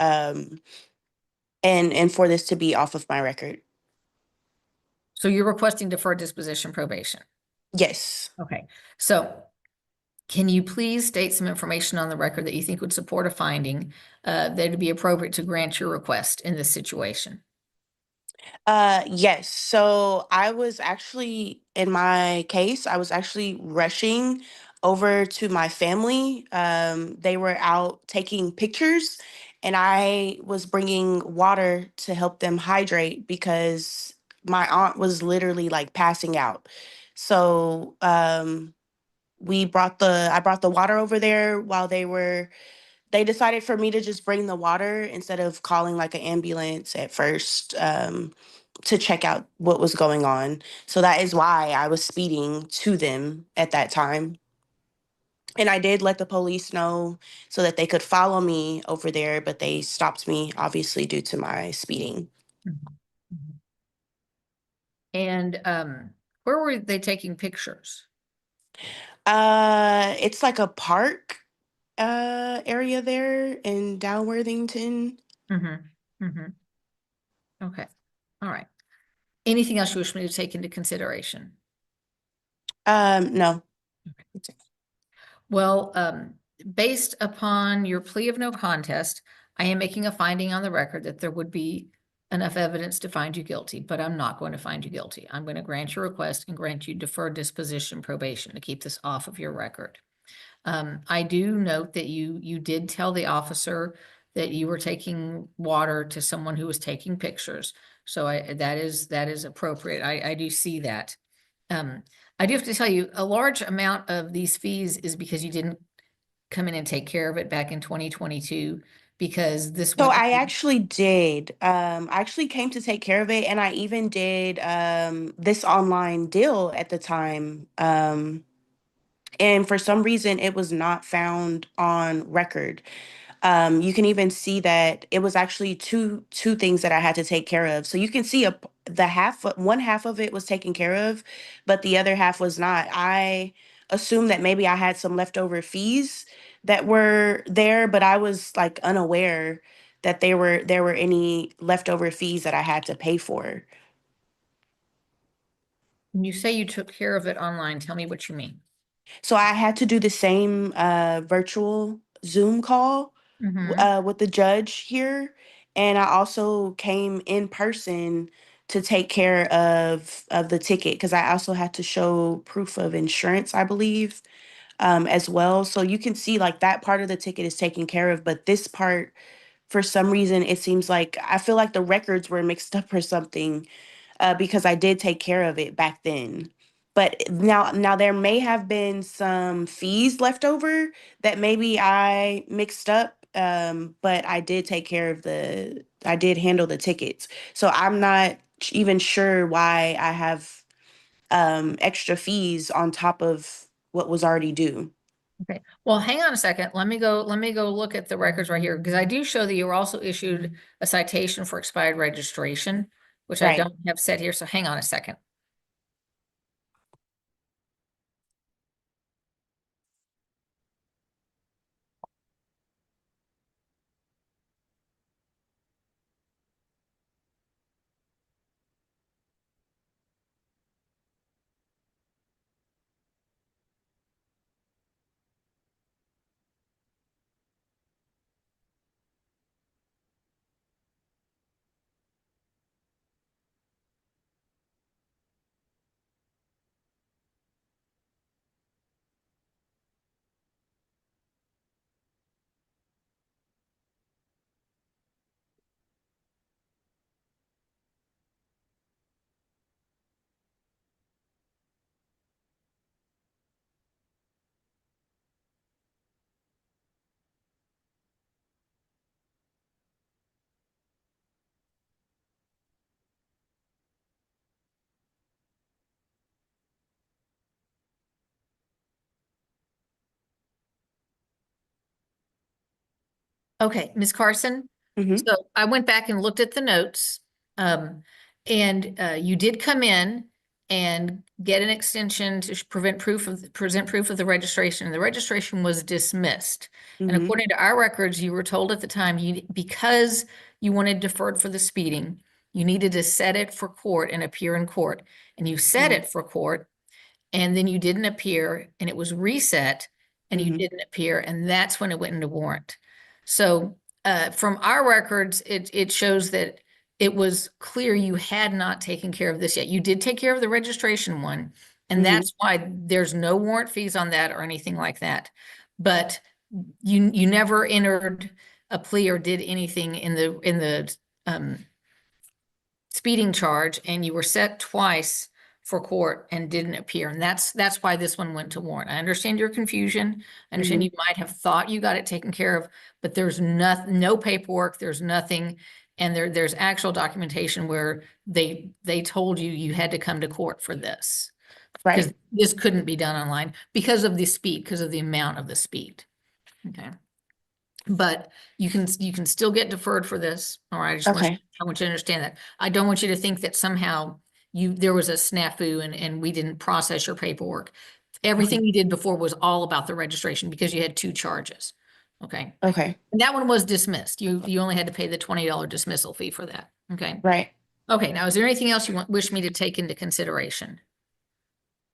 and for this to be off of my record. So you're requesting deferred disposition probation? Yes. Okay. So Can you please state some information on the record that you think would support a finding that would be appropriate to grant your request in this situation? Yes. So I was actually, in my case, I was actually rushing over to my family. They were out taking pictures, and I was bringing water to help them hydrate because my aunt was literally like passing out. So I brought the water over there while they decided for me to just bring the water instead of calling like an ambulance at first, to check out what was going on. So that is why I was speeding to them at that time. And I did let the police know so that they could follow me over there, but they stopped me obviously due to my speeding. And where were they taking pictures? It's like a park area there in Downworthington. Okay. All right. Anything else you wish me to take into consideration? No. Well, based upon your plea of no contest, I am making a finding on the record that there would be enough evidence to find you guilty, but I'm not going to find you guilty. I'm going to grant your request and grant you deferred disposition probation to keep this off of your record. I do note that you did tell the officer that you were taking water to someone who was taking pictures. So that is appropriate. I do see that. I do have to tell you, a large amount of these fees is because you didn't come in and take care of it back in 2022, because this So went. I actually did. I actually came to take care of it, and I even did this online deal at the time. And for some reason, it was not found on record. You can even see that it was actually two things that I had to take care of. So you can see one half of it was taken care of, but the other half was not. I assumed that maybe I had some leftover fees that were there, but I was like unaware that there were any leftover fees that I had to pay for. When you say you took care of it online, tell me what you mean. So I had to do the same virtual Zoom call with the judge here, and I also came in person to take care of the ticket because I also had to show proof of insurance, I believe, as well. So you can see like that part of the ticket is taken care of, but this part, for some reason, it seems like I feel like the records were mixed up or something, because I did take care of it back then. But now there may have been some fees left over that maybe I mixed up. But I did take care of I did handle the tickets. So I'm not even sure why I have extra fees on top of what was already due. Okay, well, hang on a second. Let me go look at the records right here, because I do show that you were also issued a citation for expired registration, which I Right. don't have set here. So hang on a second. Okay, Ms. Carson. So I went back and looked at the notes, and you did come in and get an extension to present proof of the registration. The registration was dismissed. And according to our records, you were told at the time because you wanted deferred for the speeding, you needed to set it for court and appear in court. And you set it for court, and then you didn't appear, and it was reset. and you didn't appear, and that's when it went into warrant. So from our records, it shows that it was clear you had not taken care of this yet. You did take care of the registration one, and that's why there's no warrant fees on that or anything like that. But you never entered a plea or did anything in the speeding charge, and you were set twice for court and didn't appear. And that's why this one went to warrant. I understand your confusion. I understand you might have thought you got it taken care of, but there's no paperwork, there's nothing. And there's actual documentation where they told you had to come to court for this. Right. Because this couldn't be done online because of the speed, because of the amount of the speed. Okay. But you can still get deferred for this. All right. I want you to understand that. I don't want you to think that somehow there was a snafu and we didn't process your paperwork. Everything you did before was all about the registration because you had 2 charges. Okay. Okay. And that one was dismissed. You only had to pay the $20 dismissal fee for that. Okay. Right. Okay. Now, is there anything else you wish me to take into consideration?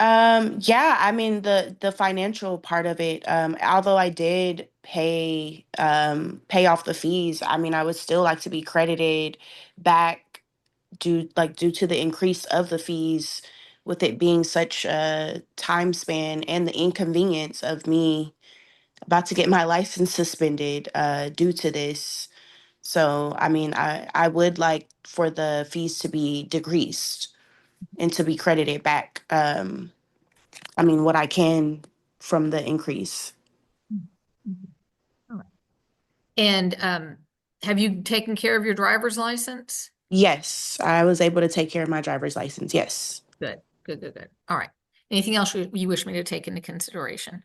Yeah, I mean the financial part of it, although I did pay off the fees, I mean I would still like to be credited back due to the increase of the fees, with it being such a time span and the inconvenience of me about to get my license suspended due to this. So I mean I would like for the fees to be decreased and to be credited back. I mean, what I can from the increase. All right. And have you taken care of your driver's license? Yes, I was able to take care of my driver's license. Yes. Good, good, good, good. All right. Anything else you wish me to take into consideration?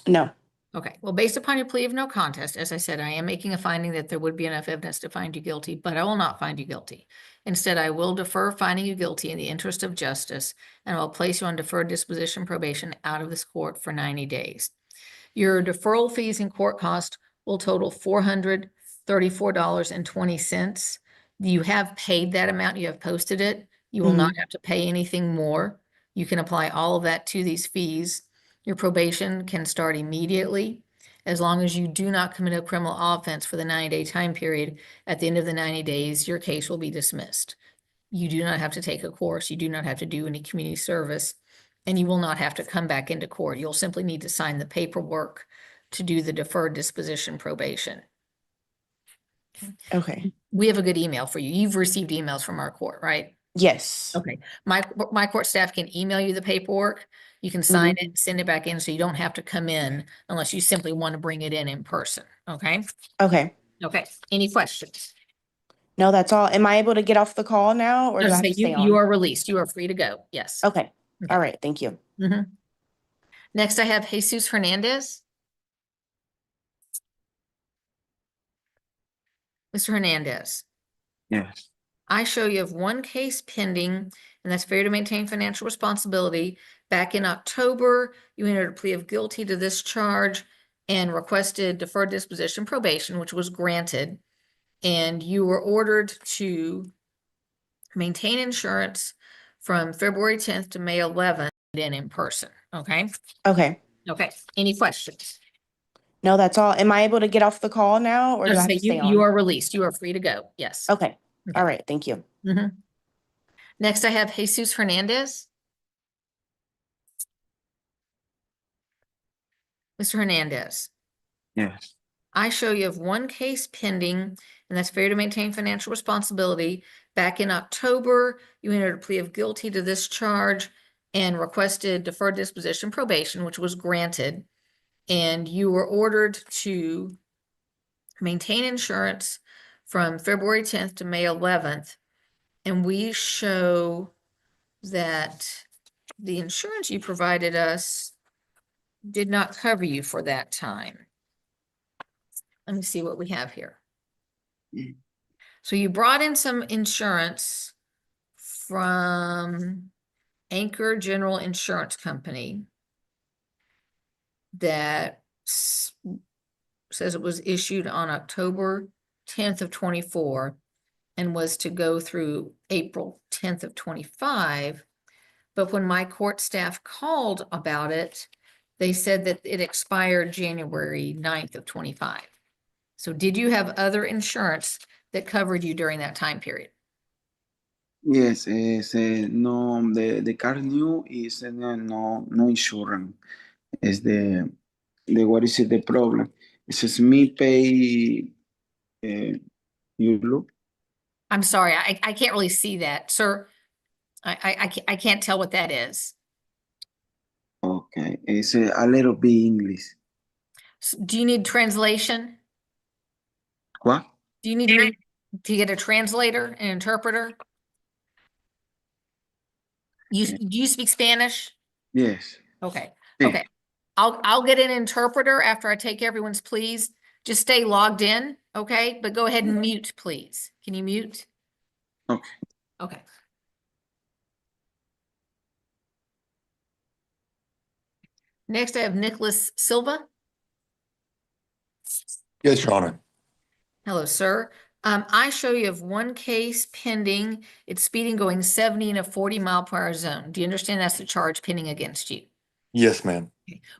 No. Okay. Well, based upon your plea of no contest, as I said, I am making a finding that there would be enough evidence to find you guilty, but I will not find you guilty. Instead, I will defer finding you guilty in the interest of justice, and I will place you on deferred disposition probation out of this court for 90 days. Your deferral fees and court cost will total $434.20. You have paid that amount. You have posted it. You will not have to pay anything more. You can apply all of that to these fees. Your probation can start immediately as long as you do not commit a criminal offense for the 90-day time period. At the end of the 90 days, your case will be dismissed. You do not have to take a course. You do not have to do any community service, and you will not have to come back into court. You'll simply need to sign the paperwork to do the deferred disposition probation. Okay. We have a good email for you. You've received emails from our court, right? Yes. Okay. My court staff can email you the paperwork. You can sign it, send it back in, so you don't have to come in unless you simply want to bring it in person. Okay. Okay. Okay. Any questions? No, that's all. Am I able to get off the call now, or do I have to stay on? You are released. You are free to go. Yes. Okay. All right. Thank you. Next, I have Jesus Hernandez. Mr. Hernandez. Yes. I show you have 1 case pending, and that's failure to maintain financial responsibility. Back in October, you entered a plea of guilty to this charge and requested deferred disposition probation, which was granted. And you were ordered to maintain insurance from February 10th to May 11th and in person. Okay. Okay. Okay. Any questions? No, that's all. Am I able to get off the call now, or do I have to stay on? You are released. You are free to go. Yes. Okay. All right. Thank you. Next, I have Jesus Hernandez. Mr. Hernandez. Yes. I show you have 1 case pending, and that's failure to maintain financial responsibility. Back in October, you entered a plea of guilty to this charge and requested deferred disposition probation, which was granted. And you were ordered to maintain insurance from February 10th to May 11th. And we show that the insurance you provided us did not cover you for that time. Let me see what we have here. So you brought in some insurance from Anchor General Insurance Company that says it was issued on October 10th of 24 and was to go through April 10th of 25. But when my court staff called about it, They said that it expired January 9th of 25. So did you have other insurance that covered you during that time period? Yes, no, the car new is no insurance. Is the what is it the problem? It says me pay you look. I'm sorry, I can't really see that, sir. I can't tell what that is. Okay, it's a little bit English. Do you need translation? What? Do you need me to get a translator, an interpreter? Do you speak Spanish? Yes. Okay, Sí. okay. I'll get an interpreter after I take everyone's pleas. Just stay logged in, okay? But go ahead and mute, please. Can you mute? Okay. Okay. Next, I have Nicholas Silva. Yes, Your Honor. Hello, sir. I show you have one case pending. It's speeding going 70 in a 40-mile-per-hour zone. Do you understand that's the charge pending against you? Yes, ma'am.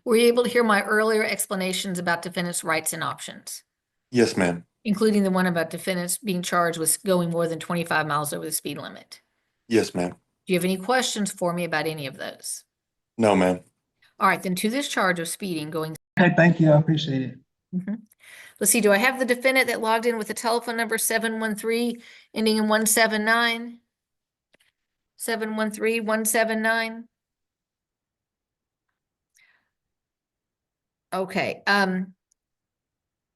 Were you able to hear my earlier explanations about defendants' rights and options, Yes, ma'am. including the one about defendants being charged with going more than 25 miles over the speed limit? Yes, ma'am. Do you have any questions for me about any of those? No, ma'am. All right, then to this charge of speeding going. Okay, thank you. I appreciate it. Let's see, do I have the defendant that logged in with the telephone number 713 ending in 179? 713-179? Okay,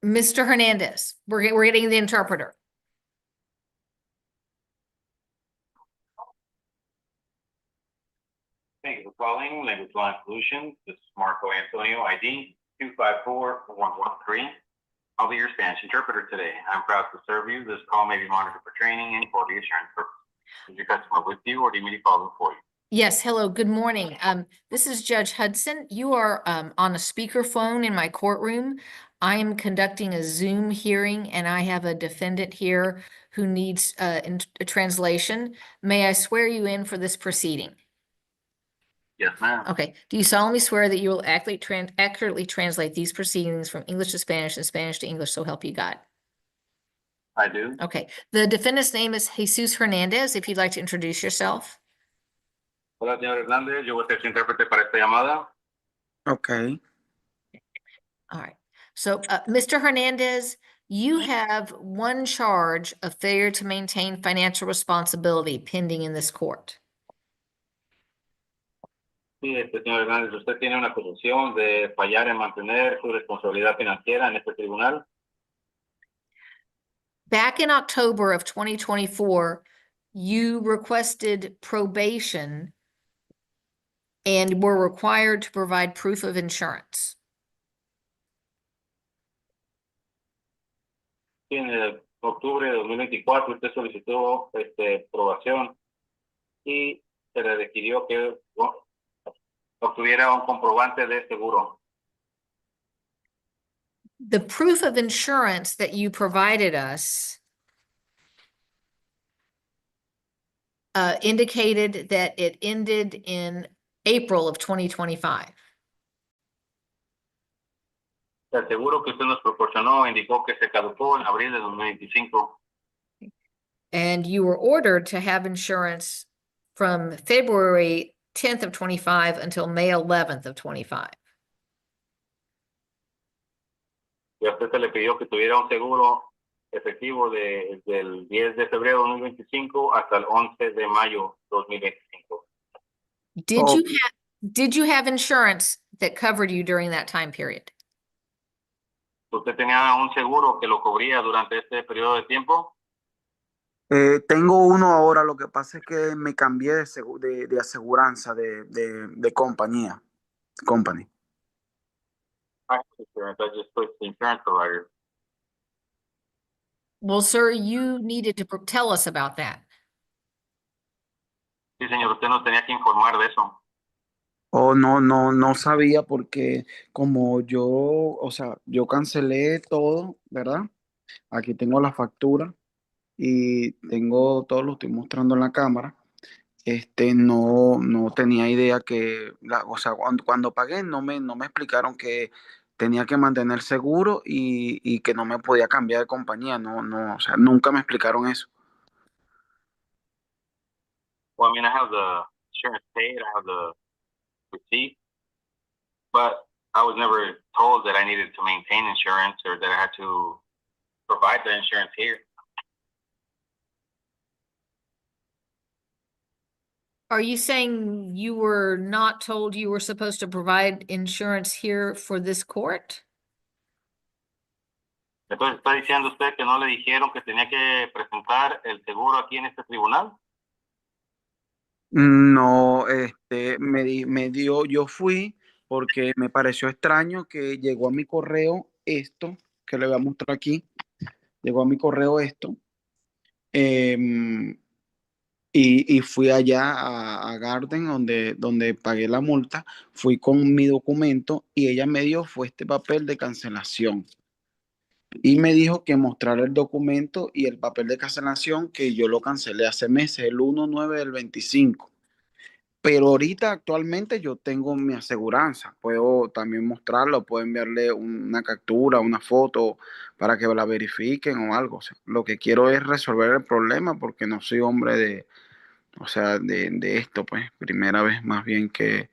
Mr. Hernandez, we're getting the interpreter. Thank you for calling Language Line Solutions. This is Marco Antonio, ID 254113. I'll be your Spanish interpreter today. I'm proud to serve you. This call may be monitored for training and quality assurance purposes. Is your customer with you, or do you need me to call them for you? Yes, hello, good morning. This is Judge Hudson. You are on a speakerphone in my courtroom. I am conducting a Zoom hearing and I have a defendant here who needs a translation. May I swear you in for this proceeding? Yes, ma'am. Okay. Do you solemnly swear that you will accurately translate these proceedings from English to Spanish and Spanish to English, so help you God? I do. Okay. The defendant's name is Jesus Hernandez. If you'd like to introduce yourself. Hola, señor Hernández. Yo voy a ser su intérprete para esta llamada. Okay. All right. So, Mr. Hernandez, you have one charge of failure to maintain financial responsibility pending in this court. Sí, señor Hernández, usted tiene una acusación de fallar en mantener su responsabilidad financiera en este tribunal. Back in October of 2024, you requested probation and were required to provide proof of insurance. En octubre de 2024 usted solicitó probación y se le requirió que obtuviera un comprobante de seguro. The proof of insurance that you provided us indicated that it ended in April of 2025. El seguro que usted nos proporcionó indicó que se caducó en abril de 2025. And you were ordered to have insurance from February 10th of 25 until May 11th of 25. Y a usted se le pidió que tuviera un seguro efectivo del 10 de febrero de 2025 hasta el 11 de mayo de 2025. Did you have insurance that covered you during that time period? ¿Usted tenía un seguro que lo cubría durante este periodo de tiempo? Tengo uno ahora, lo que pasa es que me cambié de aseguranza de compañía. Company. I have insurance. I just switched the insurance provider. Well, sir, you needed to tell us about that. Sí, señor, usted nos tenía que informar de eso. Oh, no sabía porque como o sea, yo cancelé todo, ¿verdad? Aquí tengo la factura y tengo todo, lo estoy mostrando en la cámara. no tenía idea que, o sea, cuando pagué no me explicaron que tenía que mantener seguro y que no me podía cambiar de compañía, o sea, nunca me explicaron eso. Well, I mean, I have the insurance paid, I have the receipt, but I was never told that I needed to maintain insurance or that I had to provide the insurance here. Are you saying you were not told you were supposed to provide insurance here for this court? Entonces, ¿está diciendo usted que no le dijeron que tenía que presentar el seguro aquí en este tribunal? No, yo fui porque me pareció extraño que llegó a mi correo esto, que le voy a mostrar aquí, llegó a mi correo esto, em, y fui allá a Garden donde pagué la multa, fui con mi documento y ella me dio fue este papel de cancelación. Y me dijo que mostrara el documento y el papel de cancelación que yo lo cancelé hace meses, el 1/9 del 25. Pero ahorita actualmente yo tengo mi aseguranza. Puedo también mostrarlo, puedo enviarle una captura, una foto para que la verifiquen o algo. O sea, lo que quiero es resolver el problema porque no soy hombre o sea, de esto, pues. Primera vez más bien que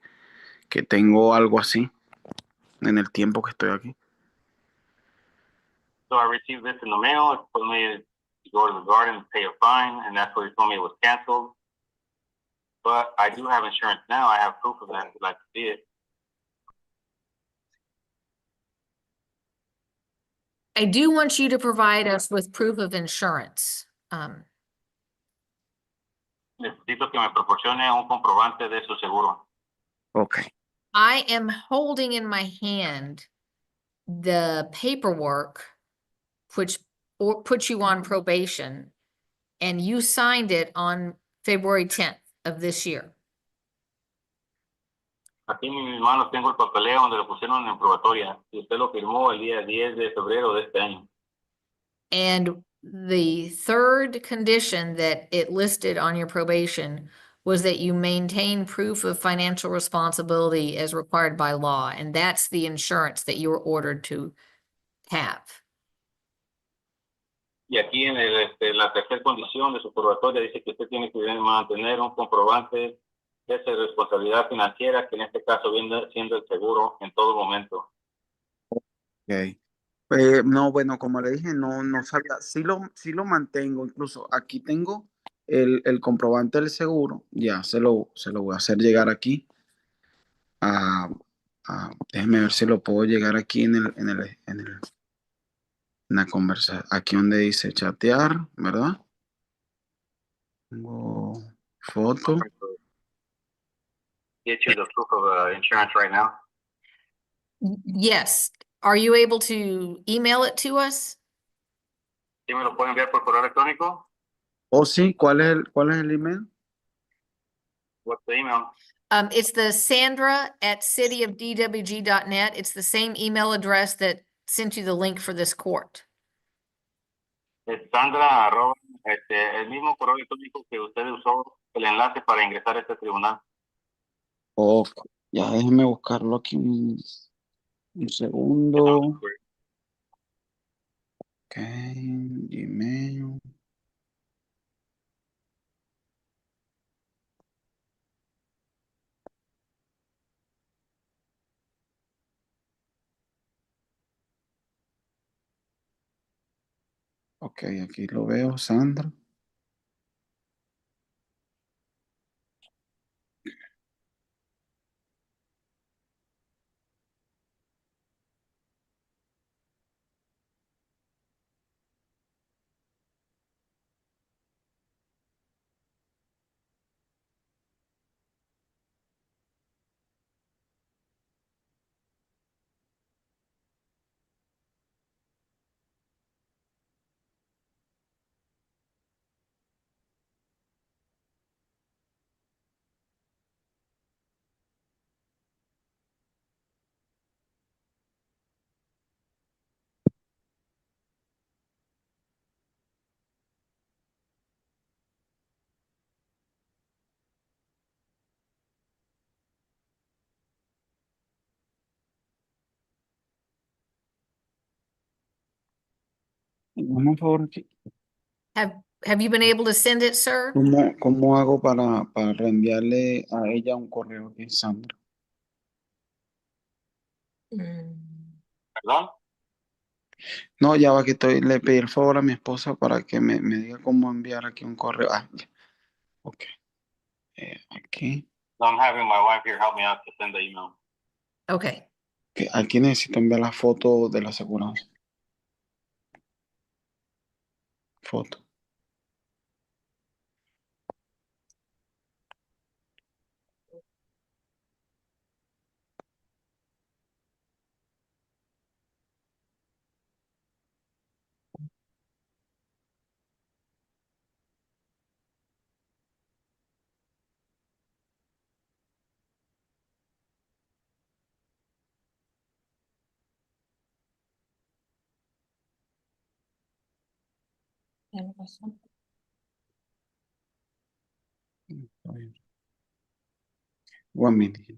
tengo algo así en el tiempo que estoy aquí. So I received this in the mail. It told me to go to the garden and pay a fine, and that's what he told me it was canceled. But I do have insurance now. I have proof of that if you'd like to see it. I do want you to provide us with proof of insurance. Necesito que me proporcione un comprobante de su seguro. Okay. I am holding in my hand the paperwork which puts you on probation, and you signed it on February 10th of this year. Aquí en mis manos tengo el papeleo donde lo pusieron en probatoria y usted lo firmó el día 10 de febrero de este año. And the third condition that it listed on your probation was that you maintain proof of financial responsibility as required by law. And that's the insurance that you were ordered to have. Y aquí en la tercera condición de su probatoria dice que usted tiene que mantener un comprobante de esa responsabilidad financiera, que en este caso viene siendo el seguro en todo momento. Okay. No, bueno, como le dije, no sabía, sí lo mantengo, incluso aquí tengo el comprobante del seguro, ya se lo voy a hacer llegar aquí. Déjeme ver si lo puedo llegar aquí en la conversación, aquí donde dice chatear, ¿verdad? Tengo foto. Get you the proof of insurance right now. Yes. Are you able to email it to us? ¿Sí me lo pueden enviar por correo electrónico? Oh, sí, ¿cuál es el email? What's the email? It's the Sandra@cityofdwg.net. It's the same email address that sent you the link for this court. Es Sandra arroba, el mismo correo electrónico que usted usó el enlace para ingresar a este tribunal. Oh, ya déjeme buscarlo aquí un segundo. Ok, Gmail. Ok, aquí lo veo, Sandra. Dame un favor aquí. Have you been able to send it, sir? ¿Cómo hago para reenviarle a ella un correo que es Sandra? ¿Perdón? No, ya va que le pedí el favor a mi esposa para que me diga cómo enviar aquí un correo. Ah, ya. Ok. Aquí. So I'm having my wife here help me out to send the email. Okay. Aquí necesito enviar la foto de la aseguranza. Foto. One minute.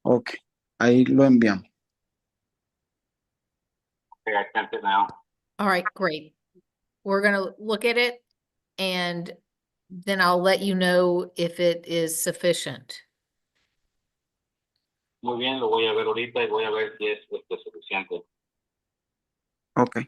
Ok, ahí lo enviamos. Okay, I sent it now. All right, great. We're gonna look at it and then I'll let you know if it is sufficient. Muy bien, lo voy a ver ahorita y voy a ver si es suficiente. Ok.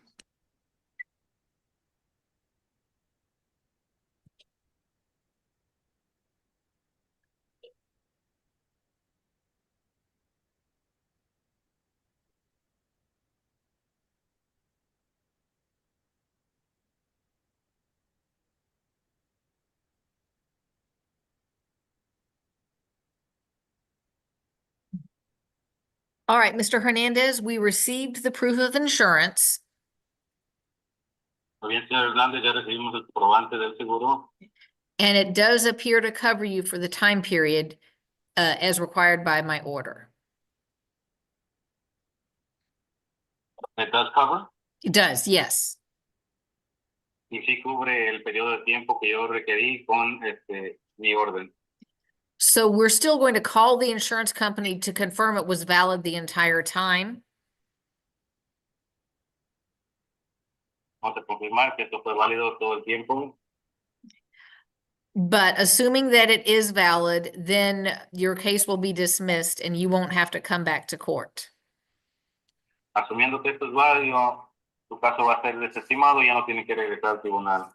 All right, Mr. Hernandez, we received the proof of insurance. Muy bien, señor Hernández, ya recibimos el comprobante del seguro. And it does appear to cover you for the time period as required by my order. It does cover. It does, yes. Y sí cubre el periodo de tiempo que yo requerí con mi orden. So we're still going to call the insurance company to confirm it was valid the entire time. Vamos a confirmar que esto fue válido todo el tiempo. But assuming that it is valid, then your case will be dismissed and you won't have to come back to court. Asumiendo que esto es válido, tu caso va a ser desestimado y ya no tiene que regresar al tribunal.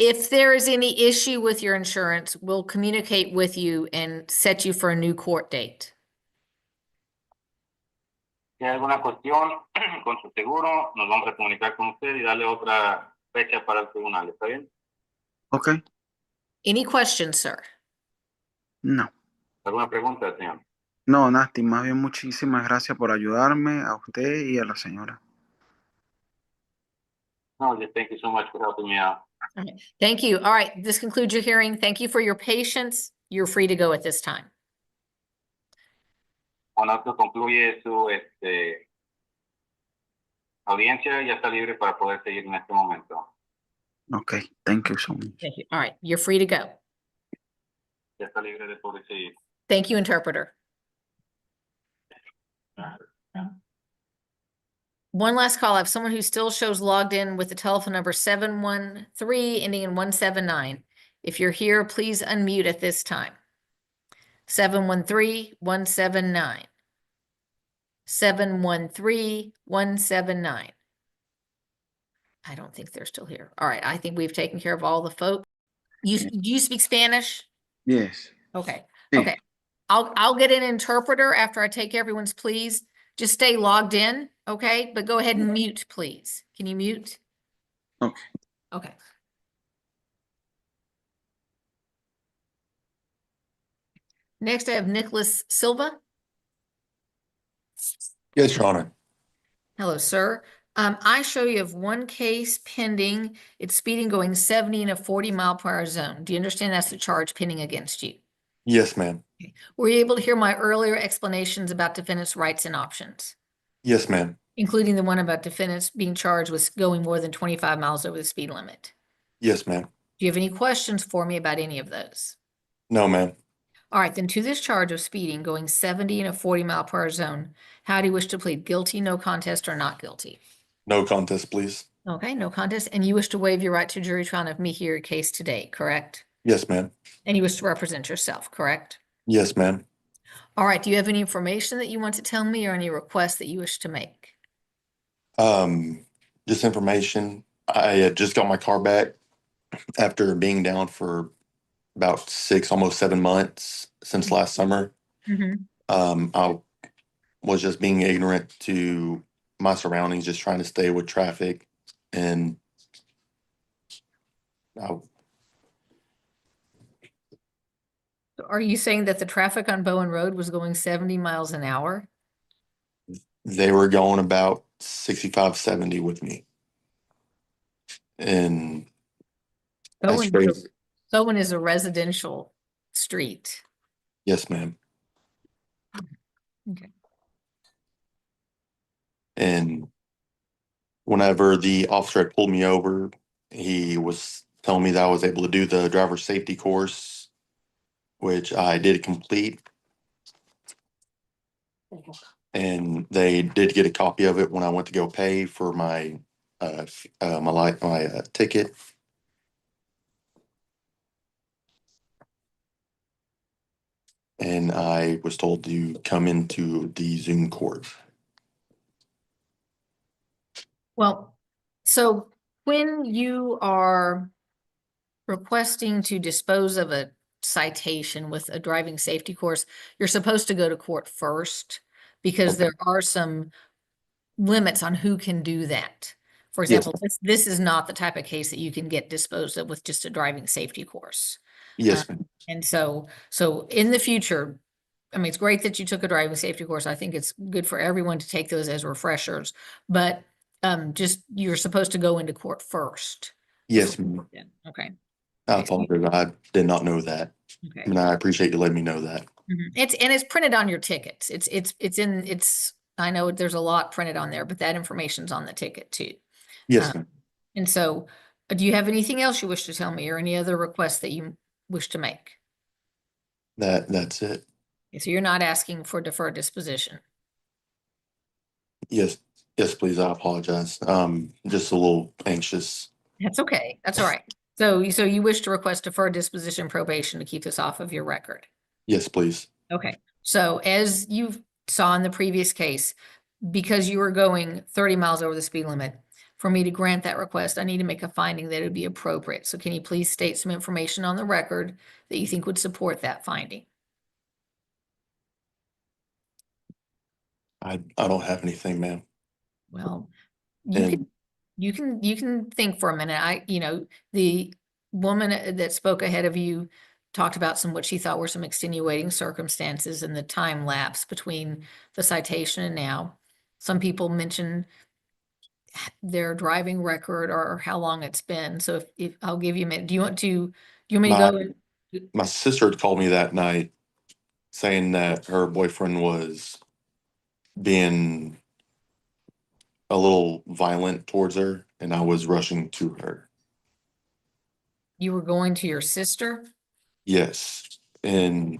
If there is any issue with your insurance, we'll communicate with you and set you for a new court date. Si hay alguna cuestión con su seguro, nos vamos a comunicar con usted y darle otra fecha para el tribunal. ¿Está bien? Ok. Any questions, sir? No. ¿Alguna pregunta, señor? No, Nasty, más bien muchísimas gracias por ayudarme a usted y a la señora. No, just thank you so much for helping me out. All right. Thank you. All right, this concludes your hearing. Thank you for your patience. You're free to go at this time. Cuando esto concluye su audiencia, ya está libre para poder seguir en este momento. Ok, thank you so much. Thank you. All right, you're free to go. Ya está libre de poder seguir. Thank you, interpreter. One last call. I have someone who still shows logged in with the telephone number 713 ending in 179. If you're here, please unmute at this time. 713-179. 713-179. I don't think they're still here. All right, I think we've taken care of all the folks. Do you speak Spanish? Yes. Okay. Sí. Okay. I'll get an interpreter after I take everyone's pleas. Just stay logged in, okay? But go ahead and mute, please. Can you mute? Okay. Okay. Next, I have Nicholas Silva. Yes, Your Honor. Hello, sir. I show you have one case pending. It's speeding going 70 in a 40-mile-per-hour zone. Do you understand that's the charge pending against you? Yes, ma'am. Were you able to hear my earlier explanations about defendant's rights and options? Yes, ma'am. including the one about defendants being charged with going more than 25 miles over the speed limit. Yes, ma'am. Do you have any questions for me about any of those? No, ma'am. All right, then to this charge of speeding, going 70 in a 40-mile-per-hour zone, how do you wish to plead? Guilty, no contest, or not guilty? No contest, please. Okay, no contest. And you wish to waive your right to jury trial and have me hear your case today, correct? Yes, ma'am. And you wish to represent yourself, correct? Yes, ma'am. All right, do you have any information that you want to tell me or any requests that you wish to make? This information, I had just got my car back after being down for about 6, almost 7 months since last summer. I was just being ignorant to my surroundings, just trying to stay with traffic, and Are you saying that the traffic on Bowen Road was going 70 miles an hour? they were going about 65, 70 with me. And that's crazy. Bowen is a residential street. Yes, ma'am. Okay. And whenever the officer had pulled me over, he was telling me that I was able to do the driver safety course, which I did complete. And they did get a copy of it when I went to go pay for my ticket. And I was told to come into the Zoom court. Well, so when you are requesting to dispose of a citation with a driving safety course, you're supposed to go to court first because there are some limits on who can do that. For example, this is not the type of case that you can get disposed of with just a driving safety course. Yes, ma'am. And so in the future, I mean, it's great that you took a driving safety course. I think it's good for everyone to take those as refreshers, but just you're supposed to go into court first. Yes, ma'am. Okay. I did not know that. Okay. And I appreciate you letting me know that. It's printed on your tickets. I know there's a lot printed on there, but that information's on the ticket too. Yes, ma'am. And so do you have anything else you wish to tell me or any other requests that you wish to make? That's it. So you're not asking for deferred disposition? Yes, please. I apologize. Just a little anxious. That's okay. That's all right. So you wish to request deferred disposition probation to keep this off of your record? Yes, please. Okay. So as you saw in the previous case, because you were going 30 miles over the speed limit, for me to grant that request, I need to make a finding that it would be appropriate. So can you please state some information on the record that you think would support that finding? I don't have anything, ma'am. Well, you can think for a minute. The woman that spoke ahead of you talked about what she thought were some extenuating circumstances and the time lapse between the citation and now. Some people mentioned their driving record or how long it's been. So if I'll give you a minute, do you want me to go? My sister had called me that night saying that her boyfriend was being a little violent towards her, and I was rushing to her. You were going to your sister? Yes. And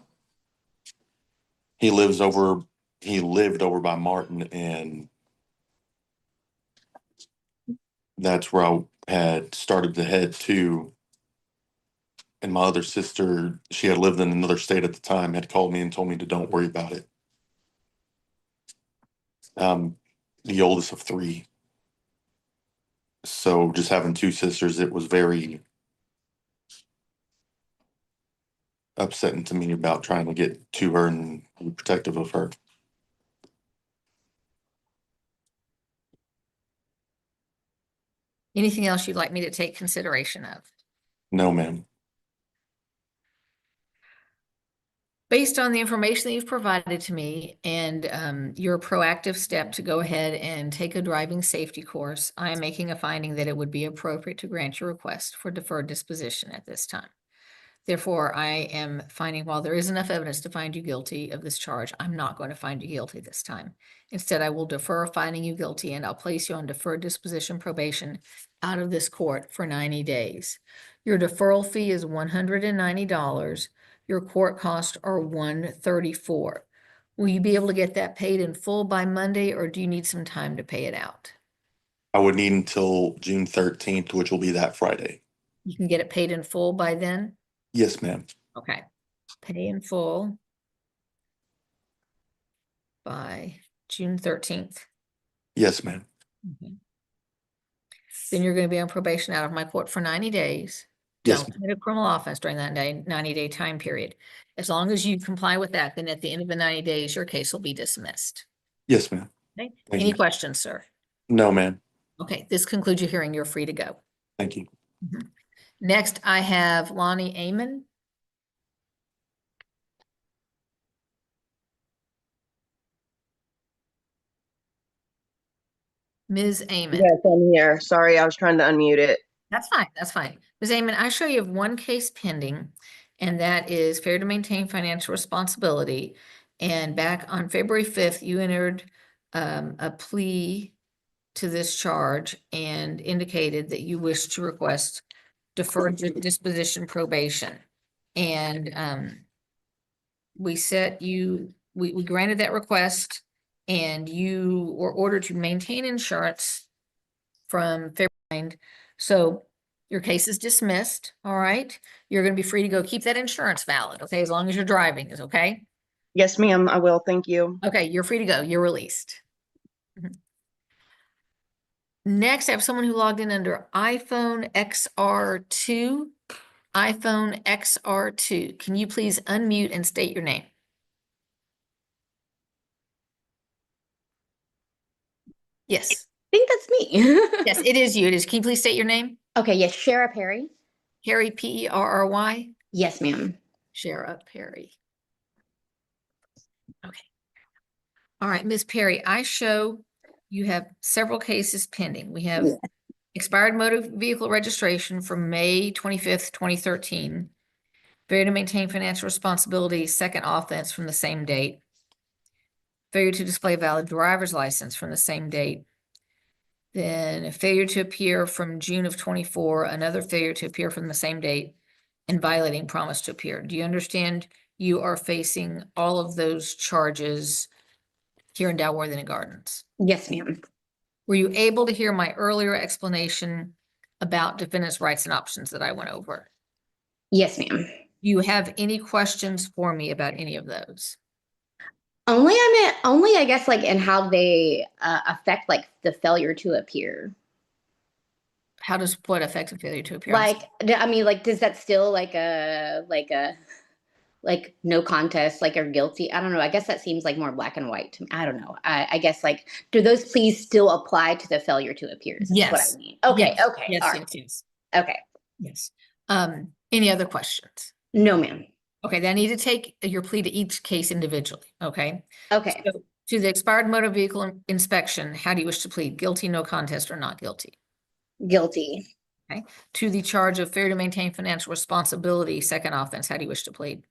he lived over by Martin, and that's where I had started to head to. And my other sister, she had lived in another state at the time, had called me and told me to don't worry about it. The oldest of 3. So just having 2 sisters, it was very upsetting to me about trying to get to her and be protective of her. Anything else you'd like me to take consideration of? No, ma'am. Based on the information that you've provided to me and your proactive step to go ahead and take a driving safety course, I am making a finding that it would be appropriate to grant your request for deferred disposition at this time. Therefore, I am finding, while there is enough evidence to find you guilty of this charge, I'm not going to find you guilty this time. Instead, I will defer finding you guilty and I'll place you on deferred disposition probation out of this court for 90 days. Your deferral fee is $190. Your court costs are $134. Will you be able to get that paid in full by Monday, or do you need some time to pay it out? I would need until June 13th, which will be that Friday. You can get it paid in full by then? Yes, ma'am. Okay. Pay in full by June 13th. Yes, ma'am. Okay. Then you're going to be on probation out of my court for 90 days. Yes, Don't commit a criminal offense during that 90-day time period. As long as you comply with that, then at the end of the 90 days, your case will be dismissed. Yes, ma'am. Okay. Thank Any you. questions, sir? No, ma'am. Okay, this concludes your hearing. You're free to go. Thank you. Next, I have Lonnie Amon. Ms. Amon. Yes, I'm here. Sorry, I was trying to unmute it. That's fine. That's fine. Ms. Amon, I show you have one case pending, and that is fair to maintain financial responsibility. And back on February 5th, you entered a plea to this charge and indicated that you wish to request deferred disposition probation. And we granted that request, and you were ordered to maintain insurance from February. So your case is dismissed. All right. You're going to be free to go. Keep that insurance valid. Okay. As long as you're driving is okay. Yes, ma'am, I will. Thank you. Okay. You're free to go. You're released. Next, I have someone who logged in under iPhone XR2. iPhone XR2. Can you please unmute and state your name? Yes. I think that's me. Yes, it is you. It is. Can you please state your name? Okay, yes, Shara Perry. Perry, Perry? Yes, ma'am. Shara Perry. Okay. All right, Ms. Perry, I show you have several cases pending. We have expired motor vehicle registration from May 25th, 2013. Failure to maintain financial responsibility, second offense from the same date. Failure to display a valid driver's license from the same date. Then a failure to appear from June of 24, another failure to appear from the same date, and violating promise to appear. Do you understand you are facing all of those charges here in Dalworthy Gardens? Yes, ma'am. Were you able to hear my earlier explanation about defendants' rights and options that I went over? Yes, ma'am. Do you have any questions for me about any of those? Only I guess like in how they affect like the failure to appear. How does what affect the failure to appear? Like, I mean, like, does that still like no contest, like, or guilty? I don't know. I guess that seems like more black and white to me. I don't know. I guess like, do those pleas still apply to the failure to appear? Yes. What I mean. Okay. Yes. Okay. Yes. All right. Yes. Okay. Yes. Any other questions? No, ma'am. Okay, then I need to take your plea to each case individually, okay? Okay. So, to the expired motor vehicle inspection, how do you wish to plead? Guilty, no contest, or not guilty? Guilty. Okay. To the charge of failure to maintain financial responsibility, second offense, how do you wish to plead?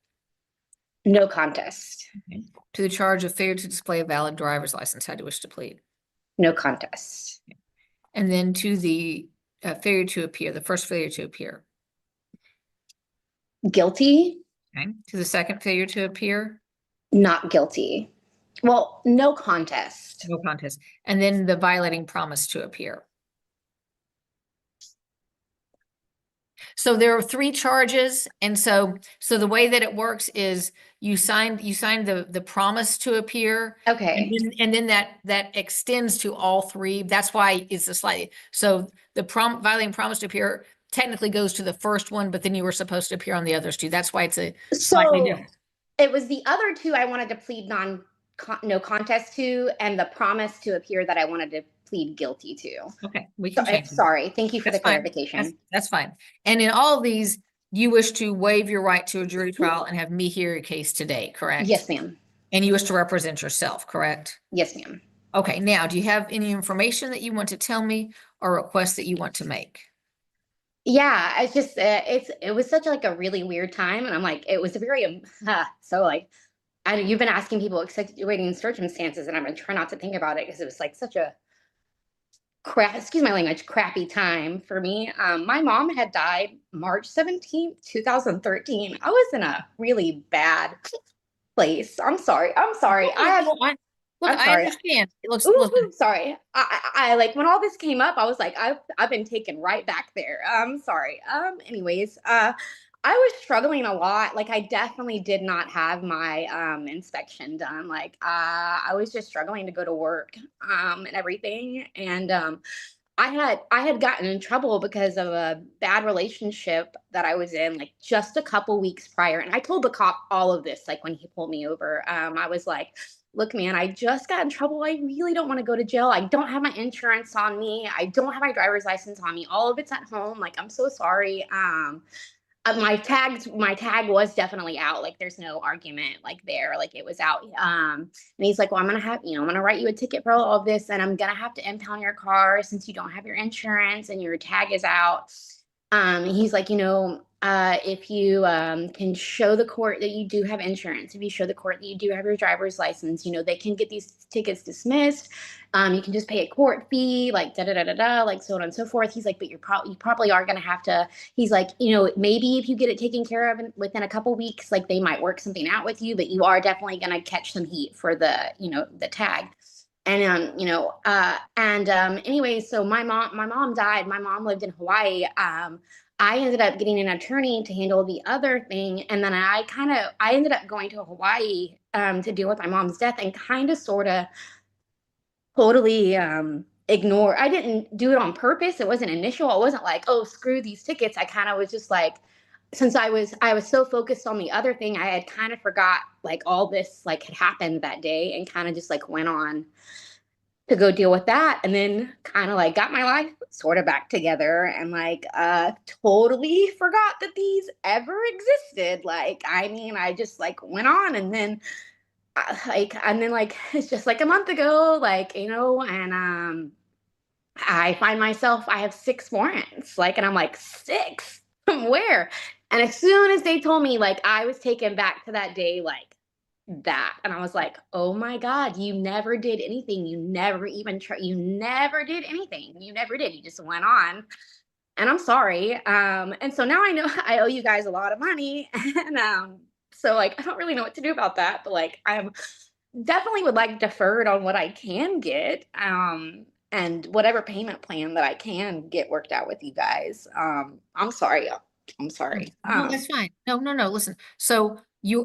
No contest. Okay. To the charge of failure to display a valid driver's license, how do you wish to plead? No contest. Okay. And then to the failure to appear, the first failure to appear. Guilty. Okay. To the second failure to appear? Not guilty. Well, no contest. No contest. And then the violating promise to appear. So there are 3 charges. And so the way that it works is you signed the promise to appear. Okay. And then that extends to all 3. That's why it's a slightly, so the violating promise to appear technically goes to the first one, but then you were supposed to appear on the others 2. That's why it's a slightly different. It was the other 2 I wanted to plead no contest to, and the promise to appear that I wanted to plead guilty to. Okay, we can change. Sorry, thank you for the clarification. That's fine. And in all of these, you wish to waive your right to a jury trial and have me hear your case today, correct? Yes, ma'am. And you wish to represent yourself, correct? Yes, ma'am. Okay, now, do you have any information that you want to tell me or request that you want to make? Yeah, it's just it was such like a really weird time, and I'm like, it was very so like, I know you've been asking people extenuating circumstances, and I'm gonna try not to think about it because it was like such a excuse my language, crappy time for me. My mom had died March 17th, 2013. I was in a really bad place. I'm sorry. I'm sorry. Look, I'm I sorry. understand. Look, Ooh, sorry. I like when all this came up, I was like, I've been taken right back there. Sorry. Anyways, I was struggling a lot. Like I definitely did not have my inspection done. Like I was just struggling to go to work and everything. And I had gotten in trouble because of a bad relationship that I was in like just a couple weeks prior. And I told the cop all of this, like when he pulled me over. I was like, look, man, I just got in trouble. I really don't want to go to jail. I don't have my insurance on me. I don't have my driver's license on me. All of it's at home. Like, I'm so sorry. My tag was definitely out. Like, there's no argument like there. Like, it was out. And he's like, well, I'm gonna write you a ticket for all of this, and I'm gonna have to impound your car since you don't have your insurance and your tag is out. He's like, if you can show the court that you do have insurance, if you show the court that you do have your driver's license, they can get these tickets dismissed. You can just pay a court fee, like da da da da da, like so on and so forth. He's like, but you probably are gonna have to. He's like, maybe if you get it taken care of within a couple weeks, like they might work something out with you, but you are definitely gonna catch some heat for the tag. And anyway, so my mom died. My mom lived in Hawaii. I ended up getting an attorney to handle the other thing, and then I ended up going to Hawaii to deal with my mom's death, and kind of sort of totally ignore. I didn't do it on purpose. It wasn't initial. I wasn't like, oh, screw these tickets. I kind of was just like, since I was so focused on the other thing, I had kind of forgot like all this like had happened that day, and kind of just like went on to go deal with that, and then kind of like got my life sort of back together, and like totally forgot that these ever existed. Like, I mean, I just like went on, and then it's just like a month ago, like, and I find myself, I have 6 warrants, like, and I'm like, 6 from where? And as soon as they told me, like, I was taken back to that day, like that, and I was like, oh my God, you never did anything. You never even you never did anything. You never did. You just went on. And I'm sorry. And so now I know I owe you guys a lot of money. And so like, I don't really know what to do about that, but like, I'm definitely would like deferred on what I can get. And whatever payment plan that I can get worked out with you guys. I'm sorry. I'm sorry. No, that's fine. No. Listen, so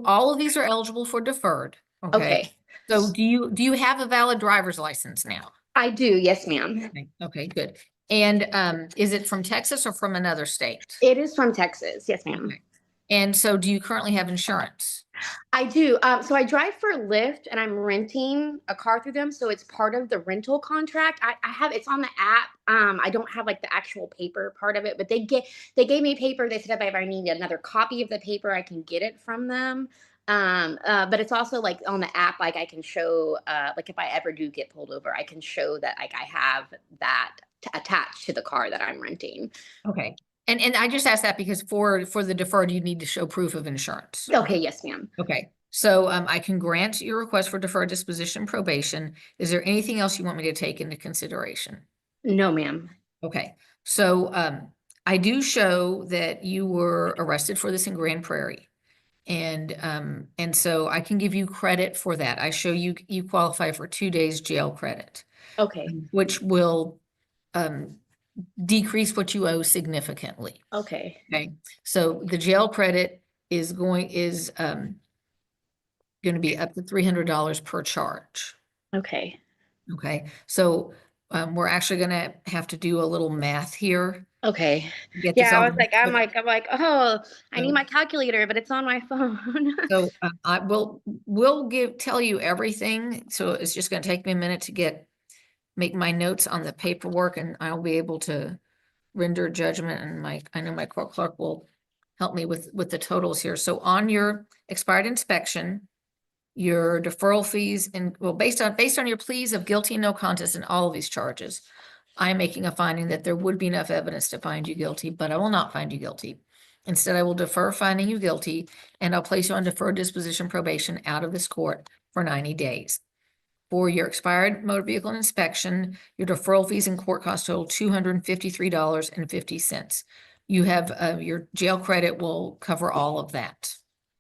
all of these are eligible for deferred. Okay. So do you have a valid driver's license now? I do. Yes, ma'am. Okay, good. And is it from Texas or from another state? It is from Texas. Yes, ma'am. Okay. And so do you currently have insurance? I do. So I drive for Lyft, and I'm renting a car through them. So it's part of the rental contract. I have, it's on the app. I don't have like the actual paper part of it, but they gave me paper. They said if I need another copy of the paper, I can get it from them. But it's also like on the app, like I can show, like if I ever do get pulled over, I can show that like I have that attached to the car that I'm renting. Okay. And I just asked that because for the deferred, you need to show proof of insurance. Okay, yes, ma'am. Okay. So I can grant your request for deferred disposition probation. Is there anything else you want me to take into consideration? No, ma'am. Okay. So I do show that you were arrested for this in Grand Prairie. And so I can give you credit for that. I show you qualify for 2 days jail credit. Okay. Which will decrease what you owe significantly. Okay. Okay. So the jail credit is going to be up to $300 per charge. Okay. Okay. So we're actually going to have to do a little math here. Okay. Get Yeah, I was like, I'm like, oh, I need my calculator, but it's on my phone. So I will tell you everything. So it's just going to take me a minute to make my notes on the paperwork, and I'll be able to render judgment, and I know my court clerk will help me with the totals here. So on your expired inspection, your deferral fees, and based on your pleas of guilty and no contest in all of these charges, I'm making a finding that there would be enough evidence to find you guilty, but I will not find you guilty. Instead, I will defer finding you guilty, and I'll place you on deferred disposition probation out of this court for 90 days. For your expired motor vehicle inspection, your deferral fees and court costs total $253.50. You have your jail credit will cover all of that.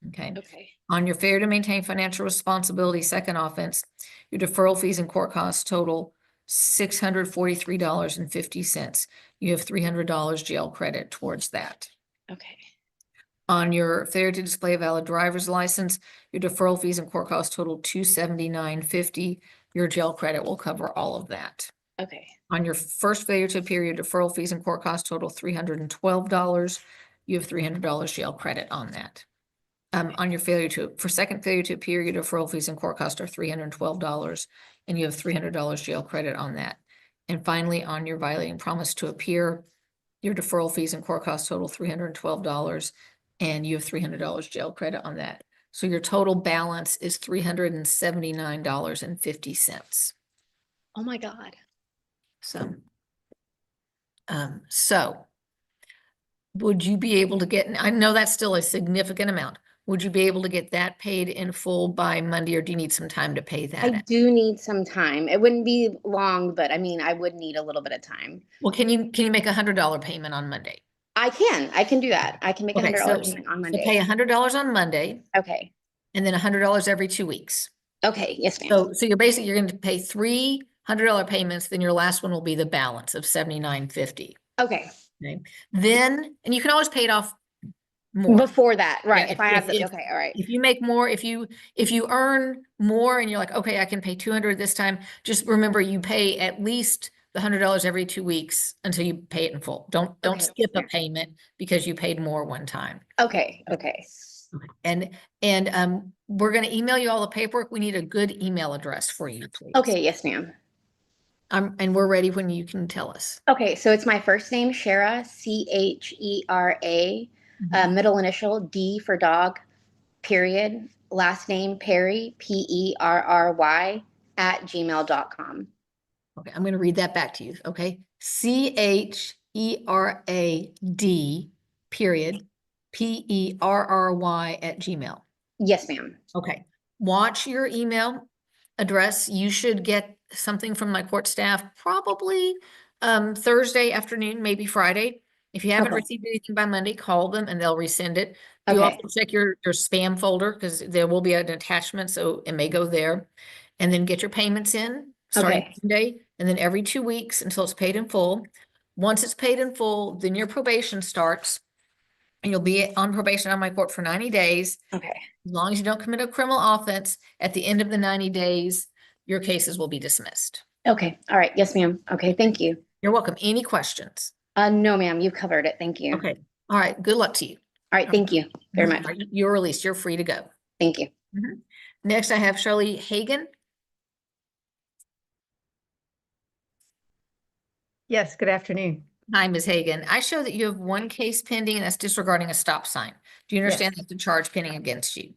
Okay. Okay. On your failure to maintain financial responsibility, second offense, your deferral fees and court costs total $643.50. You have $300 jail credit towards that. Okay. On your failure to display a valid driver's license, your deferral fees and court costs total $279.50. Your jail credit will cover all of that. Okay. On your first failure to appear, your deferral fees and court costs total $312. You have $300 jail credit on that. On your for second failure to appear, your deferral fees and court costs are $312, and you have $300 jail credit on that. And finally, on your violating promise to appear, your deferral fees and court costs total $312, and you have $300 jail credit on that. So your total balance is $379.50. Oh my God. So, would you be able to get, I know that's still a significant amount. Would you be able to get that paid in full by Monday, or do you need some time to pay that? I do need some time. It wouldn't be long, but I mean, I would need a little bit of time. Well, can you make $100 payment on Monday? I can do that. I can make Okay, $100 payment on Monday. So pay $100 on Monday. Okay. And then $100 every 2 weeks. Okay. Yes, ma'am. So you're going to pay $3 $100 payments. Then your last one will be the balance of $79.50. Okay. Okay. Then, and you can always pay it off more before that, right? Yeah, if I have the okay, all right. If you make more, if you earn more, and you're like, okay, I can pay $200 this time. Just remember, you pay at least the $100 every 2 weeks until you pay it in full. Don't skip a payment because you paid more one time. Okay. Okay. And we're going to email you all the paperwork. We need a good email address for you, please. Okay. Yes, ma'am. And we're ready when you can tell us. Okay. So it's my first name, Shera, Chera, middle initial D for dog, period. Last name, Perry, Perry, @gmail.com. Okay. I'm going to read that back to you. Okay. Cherad, period. Perry @gmail. Yes, ma'am. Okay. Watch your email address. You should get something from my court staff probably Thursday afternoon, maybe Friday. If you haven't received anything by Monday, call them and they'll resend it. You also check your spam folder because there will be an attachment, so it may go there. And then get your payments in starting Monday, and then every 2 weeks until it's paid in full. Once it's paid in full, then your probation starts. And you'll be on probation on my court for 90 days. Okay. As long as you don't commit a criminal offense, at the end of the 90 days, your cases will be dismissed. Okay. All right. Yes, ma'am. Okay. Thank you. You're welcome. Any questions? No, ma'am. You've covered it. Thank you. Okay. All right. Good luck to you. All right. Thank you very much. You're released. You're free to go. Thank you. Next, I have Shirley Hagan. Yes. Good afternoon. Hi, Ms. Hagan. I show that you have one case pending, and that's disregarding a stop sign. Do you understand that's a charge pending against you?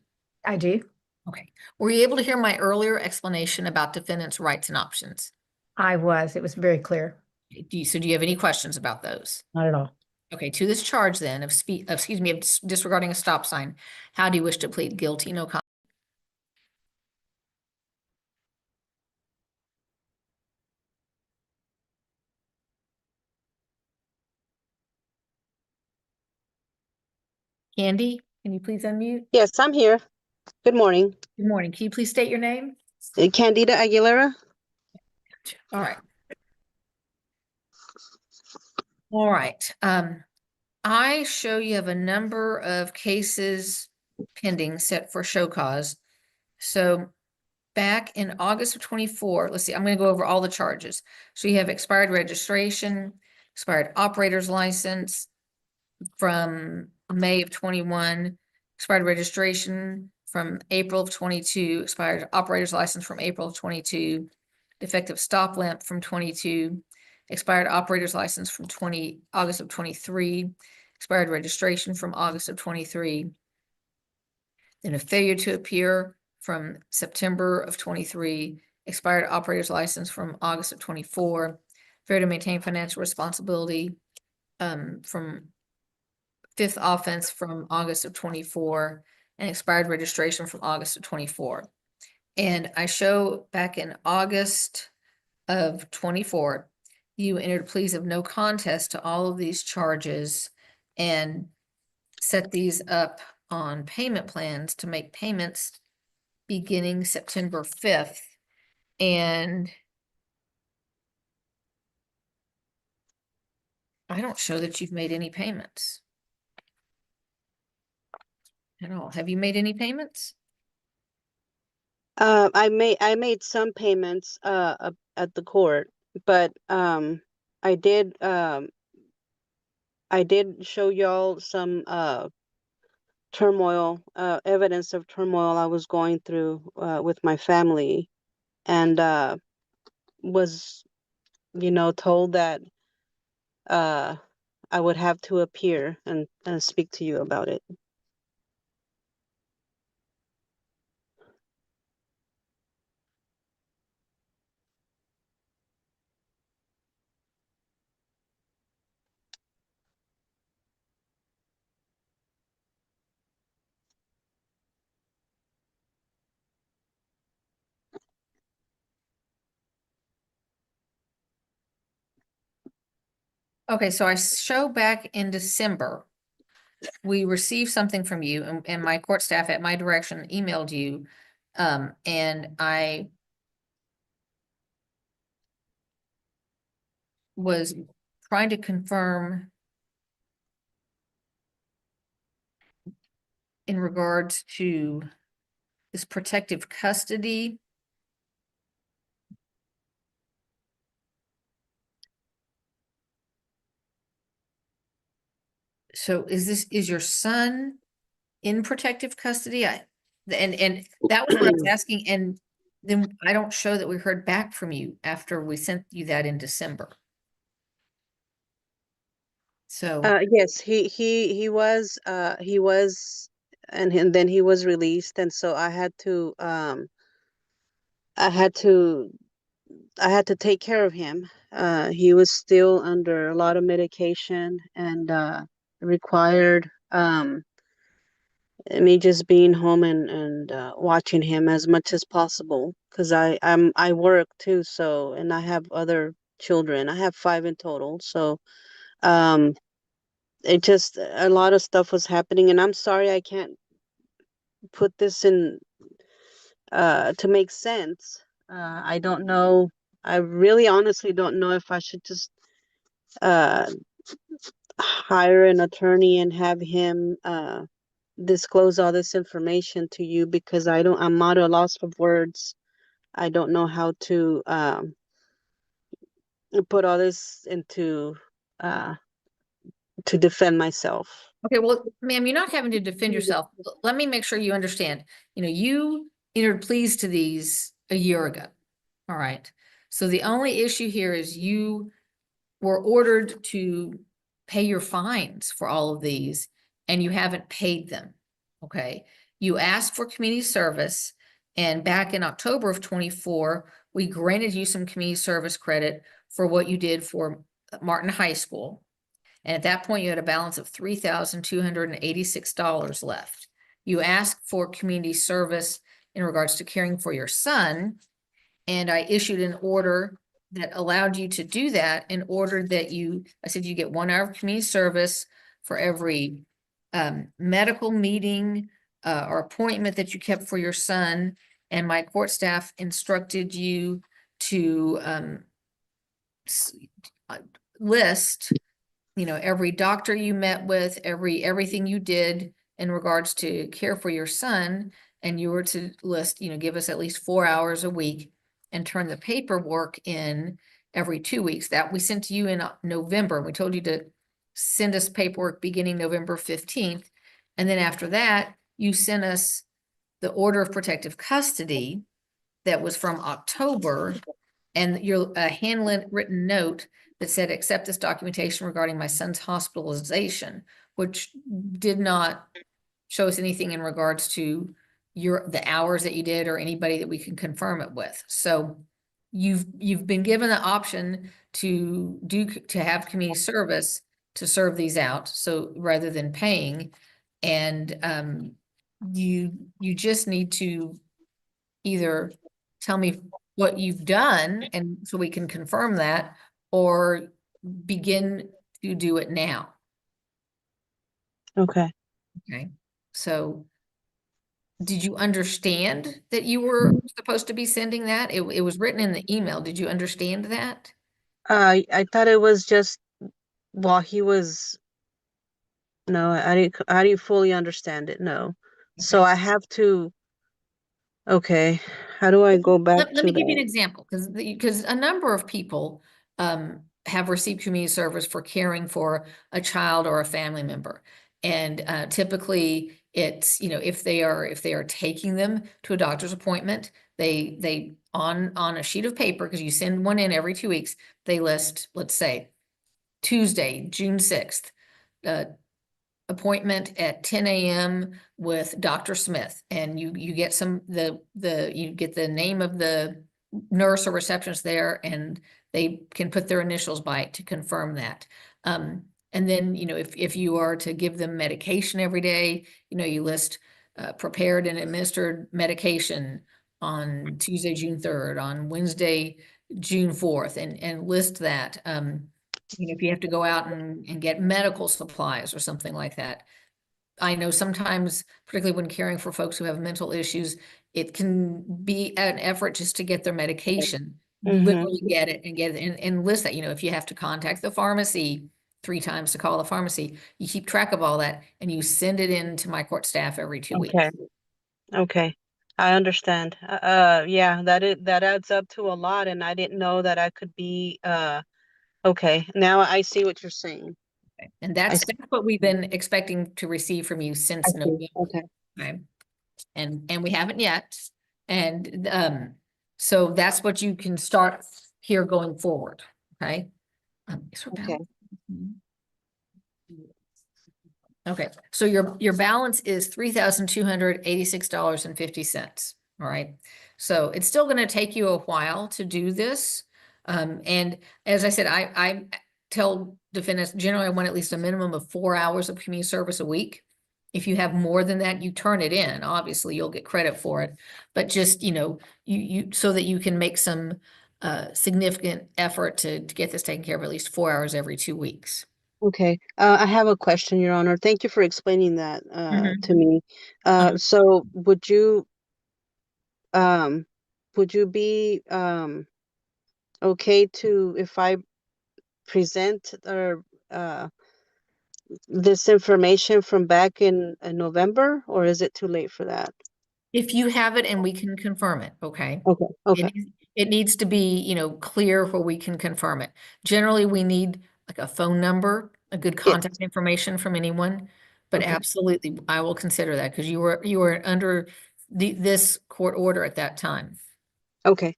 I do. Okay. Were you able to hear my earlier explanation about defendants' rights and options? I was. It was very clear. Do you have any questions about those? Not at all. Okay. To this charge then of disregarding a stop sign, how do you wish to plead guilty? No comment. Candy, can you please unmute? Yes, I'm here. Good morning. Good morning. Can you please state your name? Candida Aguilera. All right. All right. I show you have a number of cases pending set for show cause. So back in August of 24, let's see, I'm going to go over all the charges. So you have expired registration, expired operator's license from May of 21, expired registration from April of 22, expired operator's license from April of 22, defective stop lamp from 22, expired operator's license from August of 23, expired registration from August of 23, then a failure to appear from September of 23, expired operator's license from August of 24, failure to maintain financial responsibility from 5th offense from August of 24 and expired registration from August of 24. And I show back in August of 24, you entered pleas of no contest to all of these charges and set these up on payment plans to make payments beginning September 5th. And I don't show that you've made any payments at all. Have you made any payments? I made some payments at the court, but I did show y'all some turmoil, evidence of turmoil I was going through with my family, and was, told that I would have to appear and speak to you about it. Okay, so I show back in December, we received something from you and my court staff at my direction emailed you. And I was trying to confirm in regards to this protective custody. So is your son in protective custody? And that was what I was asking. And then I don't show that we heard back from you after we sent you that in December. So yes, he was and then he was released, and so I had to take care of him. He was still under a lot of medication and required me just being home and watching him as much as possible, because I work too, so, and I have other children. I have 5 in total, so it just, a lot of stuff was happening, and I'm sorry I can't put this in to make sense. I don't know. I really honestly don't know if I should just hire an attorney and have him disclose all this information to you, because I'm at a loss of words. I don't know how to put all this into to defend myself. okay, well, ma'am, you're not having to defend yourself. Let me make sure you understand. You entered pleas to these a year ago. All right. So the only issue here is you were ordered to pay your fines for all of these, and you haven't paid them. Okay. You asked for community service, and back in October of 24, we granted you some community service credit for what you did for Martin High School. And at that point, you had a balance of $3,286 left. You asked for community service in regards to caring for your son, and I issued an order that allowed you to do that, in order that I said you get 1 hour of community service for every medical meeting or appointment that you kept for your son. And my court staff instructed you to list every doctor you met with, everything you did in regards to care for your son, and you were to list, give us at least 4 hours a week and turn the paperwork in every 2 weeks. That we sent to you in November. We told you to send us paperwork beginning November 15th. And then after that, you sent us the order of protective custody that was from October, and your handwritten note that said, accept this documentation regarding my son's hospitalization, which did not show us anything in regards to the hours that you did or anybody that we can confirm it with. So you've been given the option to have community service to serve these out, so rather than paying, and you just need to either tell me what you've done, and so we can confirm that, or begin to do it now. Okay. Okay, so did you understand that you were supposed to be sending that? It was written in the email. Did you understand that? I thought it was just while he was, no, I didn't fully understand it. No. So I have to, okay. How do I go back Let to me give you an that? example, because a number of people have received community service for caring for a child or a family member. And typically it's, if they are taking them to a doctor's appointment, they on a sheet of paper, because you send one in every 2 weeks, they list, let's say, Tuesday, June 6th, appointment at 10 a.m. with Dr. Smith, and you get you get the name of the nurse or receptionist there, and they can put their initials by it to confirm that. And then, if you are to give them medication every day, you list prepared and administered medication on Tuesday, June 3rd, on Wednesday, June 4th, and list that. If you have to go out and get medical supplies or something like that. I know sometimes, particularly when caring for folks who have mental issues, it can be an effort just to get their medication, literally get it and list that. If you have to contact the pharmacy 3 times to call the pharmacy, you keep track of all that and you send it in to my court staff every 2 weeks. Okay. Okay. I understand. Yeah, that adds up to a lot, and I didn't know that I could be, okay. Now I see what you're saying. Okay. And that's what we've been expecting to receive from you since November. Okay. Okay. And we haven't yet. And so that's what you can start here going forward. Okay. Okay. Okay, so your balance is $3,286.50. All right. So it's still going to take you a while to do this. And as I said, I tell defendants generally I want at least a minimum of 4 hours of community service a week. If you have more than that, you turn it in. Obviously, you'll get credit for it, but just, you so that you can make some significant effort to get this taken care of at least 4 hours every 2 weeks. Okay. I have a question, Your Honor. Thank you for explaining that to me. So would you be okay to, if I present or this information from back in November, or is it too late for that? If you have it and we can confirm it, okay? Okay. Okay. It needs to be, clear where we can confirm it. Generally, we need like a phone number, a good contact information from anyone, but absolutely, I will consider that because you were under this court order at that time. Okay.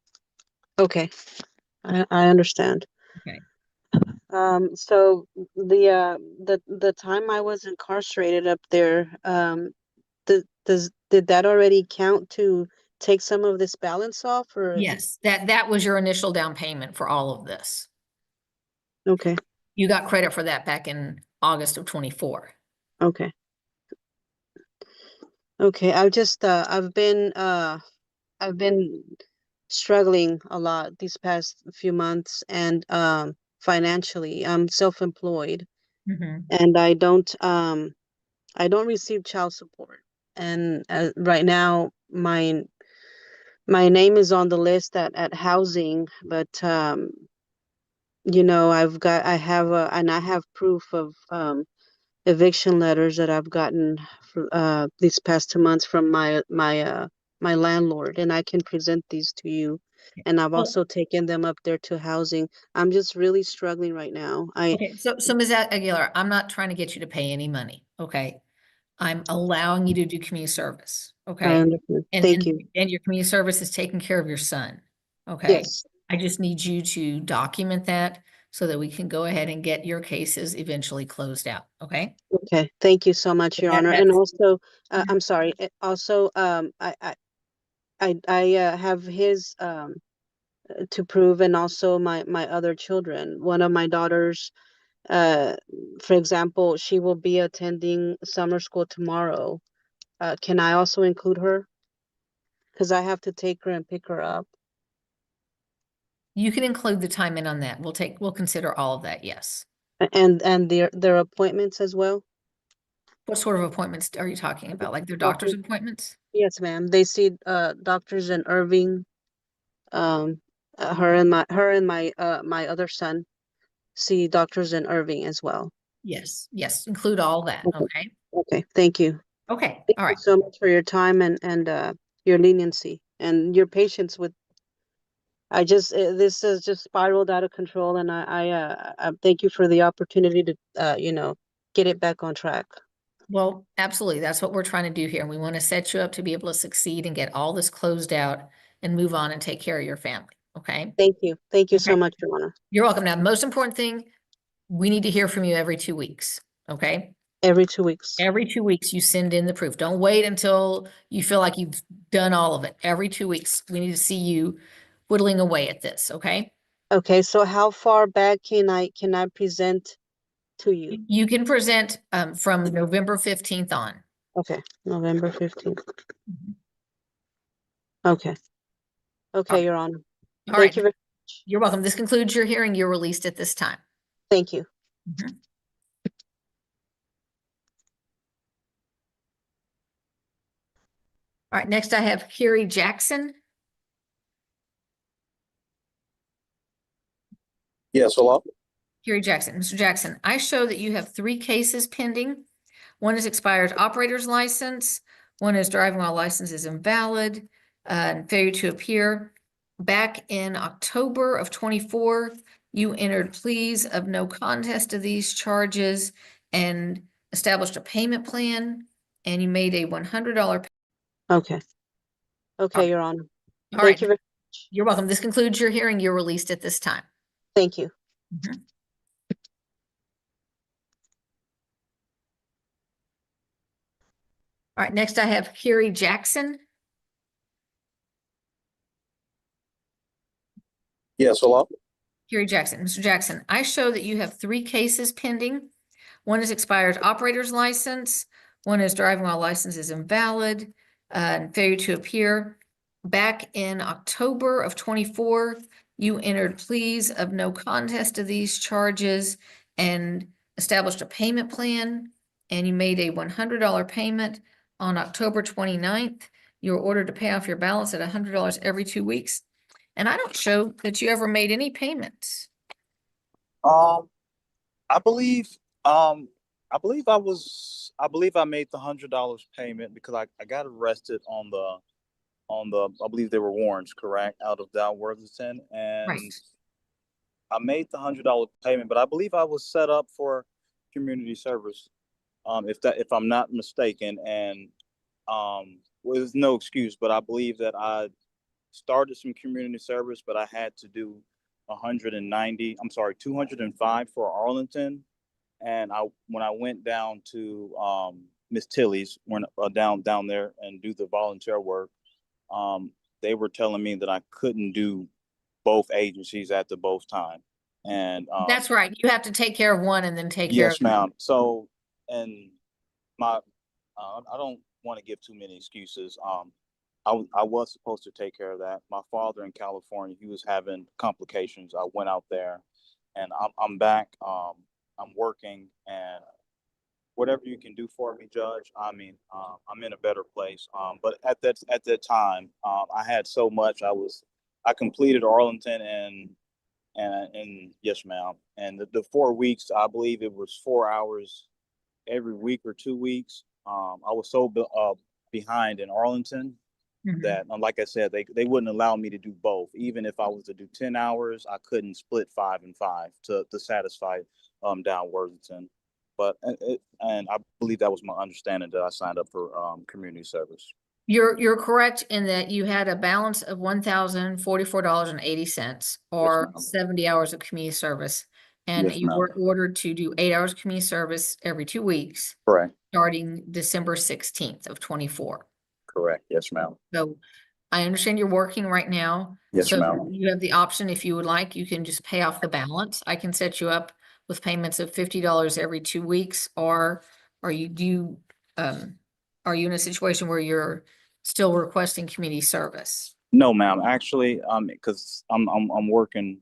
Okay. I understand. Okay. So the time I was incarcerated up there, did that already count to take some of this balance off, or? Yes, that was your initial down payment for all of this. Okay. You got credit for that back in August of 24. Okay. Okay. I've been struggling a lot these past few months, and financially, I'm self-employed, and I don't receive child support, and right now my name is on the list at housing, but I have proof of eviction letters that I've gotten for these past 2 months from my landlord, and I can present these to you. And I've also taken them up there to housing. I'm just really struggling right now. Okay, so Ms. Aguilar, I'm not trying to get you to pay any money, okay? I'm allowing you to do community service, okay? I understand. Thank you. And your community service is taking care of your son, okay? Yes. I just need you to document that so that we can go ahead and get your cases eventually closed out, okay? Okay. Thank you so much, Your Honor. And also, I'm sorry. Also, I have his to prove, and also my other children. One of my daughters, for example, she will be attending summer school tomorrow. Can I also include her? Because I have to take her and pick her up. You can include the time in on that. We'll consider all of that, yes. And their appointments as well? What sort of appointments are you talking about? Like their doctor's appointments? Yes, ma'am. They see doctors in Irving. Her and my other son see doctors in Irving as well. Yes, yes, include all that, okay? Okay, thank you. Okay, Thank all you right. so much for your time and your leniency and your patience with. This has just spiraled out of control, and I thank you for the opportunity to get it back on track. Well, absolutely. That's what we're trying to do here. We want to set you up to be able to succeed and get all this closed out and move on and take care of your family, okay? Thank you. Thank you so Okay. much, Your Honor. You're welcome. Now, the most important thing, we need to hear from you every 2 weeks, okay? Every 2 weeks. Every 2 weeks, you send in the proof. Don't wait until you feel like you've done all of it. Every 2 weeks, we need to see you whittling away at this, okay? Okay, so how far back can I present to you? You can present from November 15th on. Okay, November 15th. Okay. Okay, Your Honor. All Thank right. you very much. You're welcome. This concludes your hearing. You're released at this time. Thank you. Mhm. All right, next I have Carrie Jackson. Yes, hello? Carrie Jackson. Mr. Jackson, I show that you have 3 cases pending. One is expired operator's license. One is driving while license is invalid, and failure to appear. Back in October of 24, you entered pleas of no contest to these charges and established a payment plan, and you made a $100. Okay. Okay, Your Honor. All Thank right. you very much. You're welcome. This concludes your hearing. You're released at this time. Thank you. Mhm. All right, next I have Carrie Jackson. Yes, hello? Carrie Jackson. Mr. Jackson, I show that you have 3 cases pending. One is expired operator's license. One is driving while license is invalid, and failure to appear. Back in October of 24, you entered pleas of no contest to these charges and established a payment plan, and you made a $100 payment on October 29th. You were ordered to pay off your balance at $100 every 2 weeks. And I don't show that you ever made any payments. I believe I believe I made the $100 payment because I got arrested on the I believe they were warrants, correct, out of Dow Worthington, and Right. I made the $100 payment, but I believe I was set up for community service, if I'm not mistaken, and well, there's no excuse, but I believe that I started some community service, but I had to do 205 for Arlington. And when I went down to Miss Tilly's, when down there and do the volunteer work, they were telling me that I couldn't do both agencies at the both time. And That's right. You have to take care of one and then take care of. yes, ma'am. So, and my I don't want to give too many excuses. I was supposed to take care of that. My father in California, he was having complications. I went out there, and I'm back. I'm working, and whatever you can do for me, Judge. I mean, I'm in a better place. But at that time, I had so much. I completed Arlington and yes, ma'am. And the 4 weeks, I believe it was 4 hours every week or 2 weeks. I was so behind in Arlington that, like I said, they wouldn't allow me to do both. Even if I was to do 10 hours, I couldn't split 5 and 5 to satisfy Dow Worthington. But and I believe that was my understanding that I signed up for community service. You're correct in that you had a balance of $1,044.80 or 70 hours of community service. And Yes, you ma'am. were ordered to do 8 hours community service every 2 weeks. Correct. Starting December 16th of 24. Correct. Yes, ma'am. So I understand you're working right now. Yes, So ma'am. you have the option, if you would like, you can just pay off the balance. I can set you up with payments of $50 every 2 weeks, or are you in a situation where you're still requesting community service? No, ma'am. Actually, because I'm working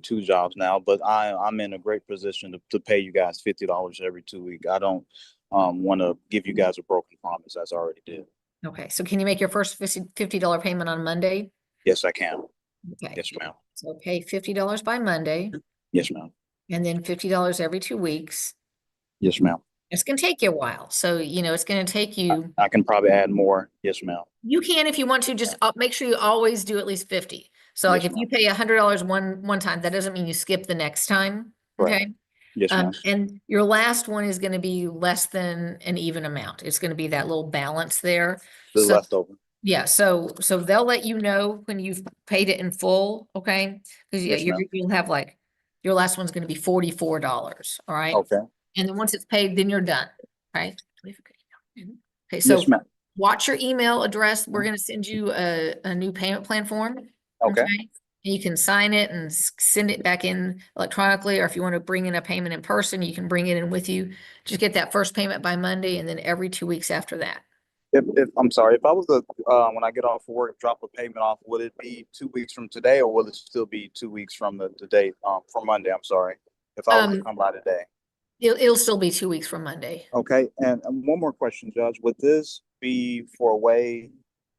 2 jobs now, but I'm in a great position to pay you guys $50 every 2 weeks. I don't want to give you guys a broken promise, as I already did. Okay, so can you make your first $50 payment on Monday? Yes, I can. Okay. Yes, ma'am. So pay $50 by Monday, Yes, ma'am. and then $50 every 2 weeks. Yes, ma'am. It's gonna take you a while, so it's gonna take you. I can probably add more. Yes, ma'am. You can if you want to. Just make sure you always do at least 50. So like Yes, if you pay $100 one time, that doesn't mean you skip the next time. Right. Okay. Yes, ma'am. And your last one is going to be less than an even amount. It's going to be that little balance there. The So leftover. yeah, so they'll let you know when you've paid it in full, okay? Because Yes, ma'am. you'll have like your last one's going to be $44. All right. Okay. And then once it's paid, then you're done. Right. Okay, so Yes, ma'am. watch your email address. We're going to send you a new payment plan form. Okay. And you can sign it and send it back in electronically, or if you want to bring in a payment in person, you can bring it in with you. Just get that first payment by Monday, and then every 2 weeks after that. If I'm sorry, if I was to when I get off of work, drop a payment off, would it be 2 weeks from today, or will it still be 2 weeks from the date from Monday? I'm sorry. If I was to come by today. It'll still be 2 weeks from Monday. Okay. And one more question, Judge. Would this be for a way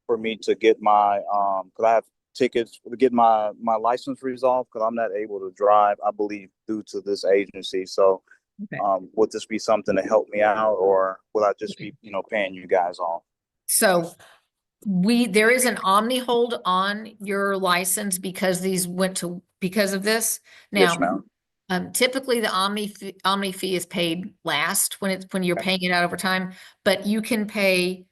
for me to get my because I have tickets to get my license resolved, because I'm not able to drive, I believe, due to this agency. So would this be something to help me out, or will I just be paying you guys off? So there is an omni hold on your license because because of this. Now, Yes, ma'am. typically the omni fee is paid last when you're paying it out over time, but you can pay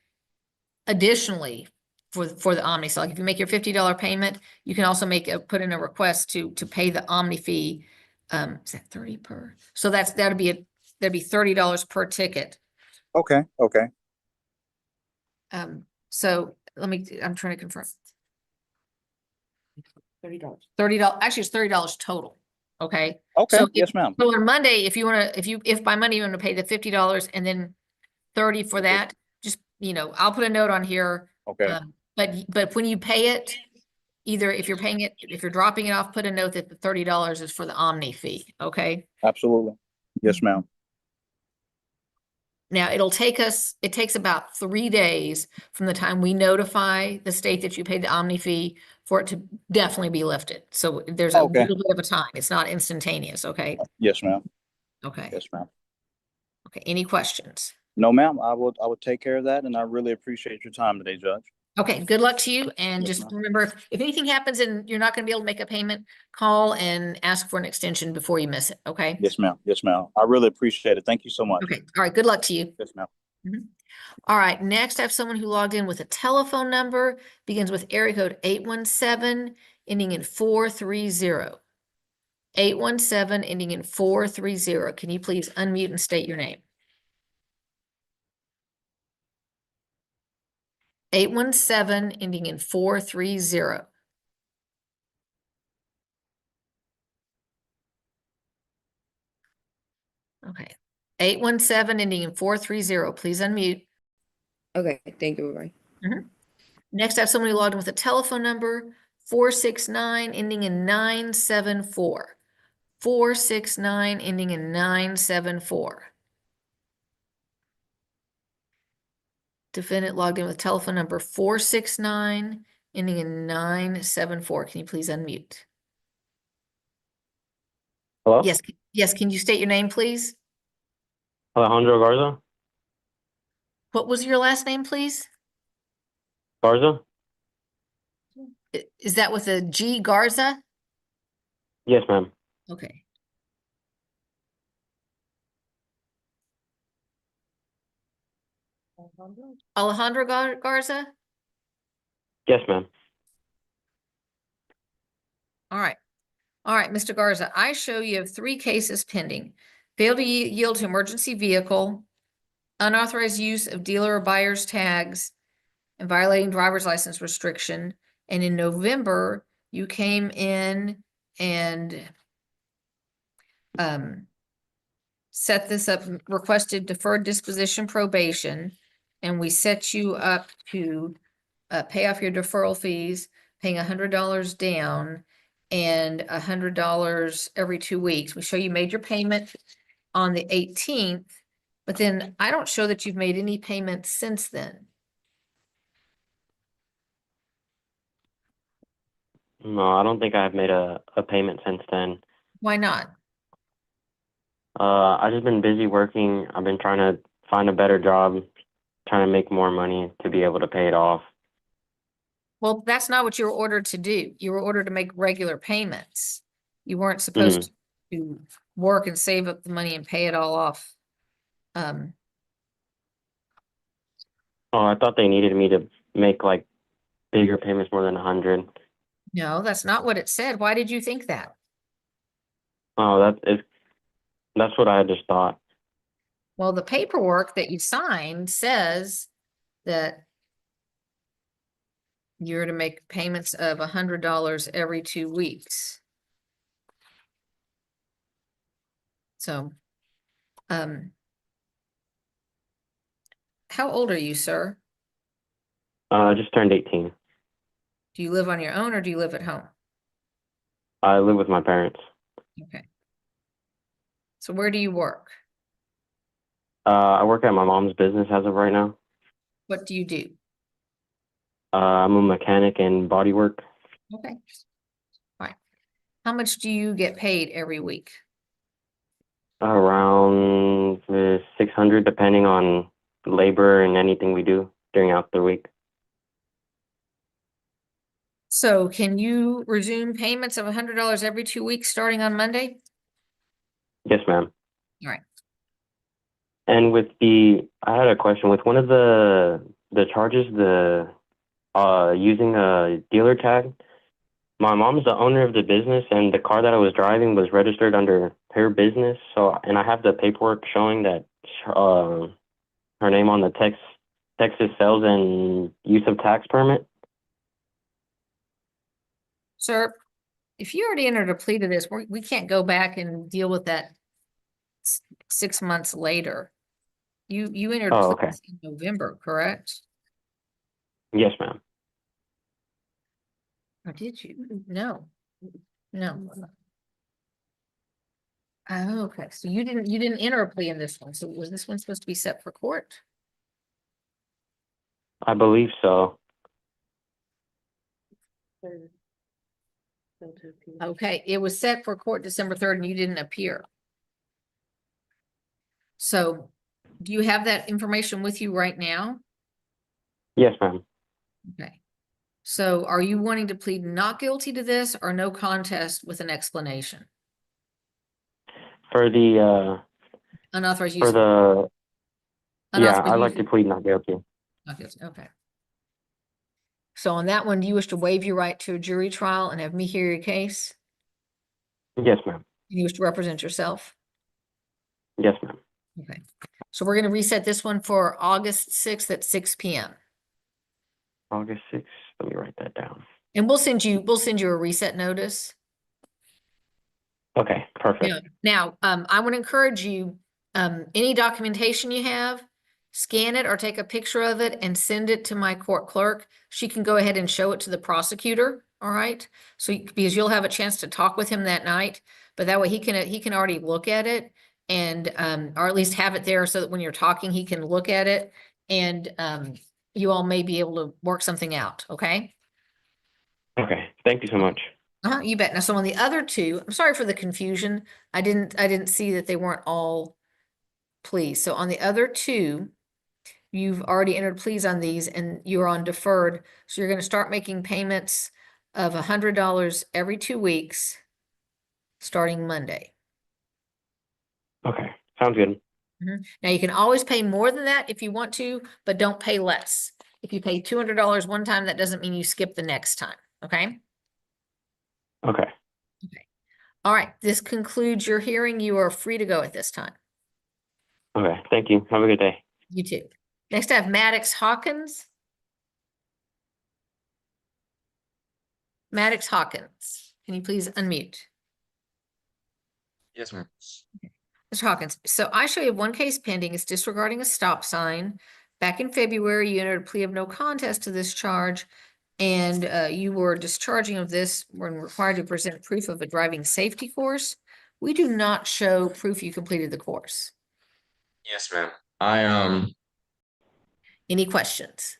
additionally for the omni. So like if you make your $50 payment, you can also put in a request to pay the omni fee. Is that 30 per? So that'd be $30 per ticket. Okay. Okay. So I'm trying to confirm. $30. Actually, it's $30 total. Okay. Okay. So yes, ma'am. So on Monday, if by Monday you want to pay the $50 and then 30 for that, just, I'll put a note on here. Okay. But when you pay it, either if you're dropping it off, put a note that the $30 is for the omni fee. Okay. Absolutely. Yes, ma'am. Now it takes about 3 days from the time we notify the state that you paid the omni fee for it to definitely be lifted. So there's a little bit of a time. It's not instantaneous. Okay. Yes, ma'am. Okay. Yes, ma'am. Okay. Any questions? No, ma'am. I would take care of that, and I really appreciate your time today, Judge. Okay, good luck to you. And Yes, just remember, if anything happens and you're not going to be able to make a payment, call and ask for an extension before you miss it. Okay. Yes, ma'am. Yes, ma'am. I really appreciate it. Thank you so much. Okay. All right. Good luck to you. Yes, ma'am. All right. Next, I have someone who logged in with a telephone number, begins with area code 817, ending in 430. 817, ending in 430. Can you please unmute and state your name? 817, ending in 430. Okay. 817, ending in 430. Please unmute. Okay, thank you. Bye. Next, I have someone who logged in with a telephone number 469, ending in 974. 469, ending in 974. Defendant logged in with telephone number 469, ending in 974. Can you please unmute? Hello? Yes. Yes. Can you state your name, please? Alejandro Garza? What was your last name, please? Garza? Is that with a G, Garza? Yes, ma'am. Okay. Alejandro Garza? Yes, ma'am. All right. All right, Mr. Garza, I show you have 3 cases pending. Failed to yield to emergency vehicle, unauthorized use of dealer or buyer's tags, and violating driver's license restriction. And in November, you came in and set this up, requested deferred disposition probation, and we set you up to pay off your deferral fees, paying $100 down and $100 every 2 weeks. We show you made your payment on the 18th, but then I don't show that you've made any payments since then. No, I don't think I've made a payment since then. Why not? I've just been busy working. I've been trying to find a better job, trying to make more money to be able to pay it off. Well, that's not what you were ordered to do. You were ordered to make regular payments. You weren't supposed to work and save up the money and pay it all off. Oh, I thought they needed me to make like bigger payments, more than 100. No, that's not what it said. Why did you think that? Oh, that's what I just thought. Well, the paperwork that you signed says that you're to make payments of $100 every 2 weeks. So, how old are you, sir? I just turned 18. Do you live on your own or do you live at home? I live with my parents. Okay. So where do you work? I work at my mom's business as of right now. What do you do? I'm a mechanic in bodywork. Okay. All right. How much do you get paid every week? Around 600, depending on labor and anything we do throughout the week. So can you resume payments of $100 every 2 weeks starting on Monday? Yes, ma'am. All right. And I had a question with one of the charges, using a dealer tag. My mom's the owner of the business, and the car that I was driving was registered under her business. And I have the paperwork showing that her name on the Texas sales and use of tax permit. Sir, if you already entered a plea to this, we can't go back and deal with that 6 months later. You entered Oh, plea okay. in November, correct? Yes, ma'am. Or did you? No. Oh, okay. So you didn't enter a plea in this one. So was this one supposed to be set for court? I believe so. Okay, it was set for court December 3rd and you didn't appear. So do you have that information with you right now? Yes, ma'am. Okay. So are you wanting to plead not guilty to this or no contest with an explanation? For the Unauthorized use. yeah, Unauthorized I like use. to plead not guilty. Not guilty. Okay. So on that one, do you wish to waive your right to a jury trial and have me hear your case? Yes, ma'am. You wish to represent yourself? Yes, ma'am. Okay. So we're going to reset this one for August 6th at 6 p.m. August 6th. Let me write that down. And we'll send you a reset notice. Okay, perfect. Now, I would encourage you, any documentation you have, scan it or take a picture of it and send it to my court clerk. She can go ahead and show it to the prosecutor. All right. So because you'll have a chance to talk with him that night, but that way he can already look at it and, or at least have it there so that when you're talking, he can look at it and, you all may be able to work something out. Okay. Okay. Thank you so much. You bet. Now, so on the other two, I'm sorry for the confusion. I didn't see that they weren't all pleas. So on the other two, you've already entered pleas on these and you're on deferred. So you're going to start making payments of $100 every 2 weeks, starting Monday. Okay. Sounds good. Now you can always pay more than that if you want to, but don't pay less. If you pay $200 one time, that doesn't mean you skip the next time. Okay. Okay. All right. This concludes your hearing. You are free to go at this time. Okay. Thank you. Have a good day. You too. Next I have Maddox Hawkins. Maddox Hawkins, can you please unmute? Yes, ma'am. Mr. Hawkins, so I show you have one case pending. It's disregarding a stop sign. Back in February, you entered a plea of no contest to this charge, and you were discharging of this when required to present proof of a driving safety course. We do not show proof you completed the course. Yes, ma'am. Any questions?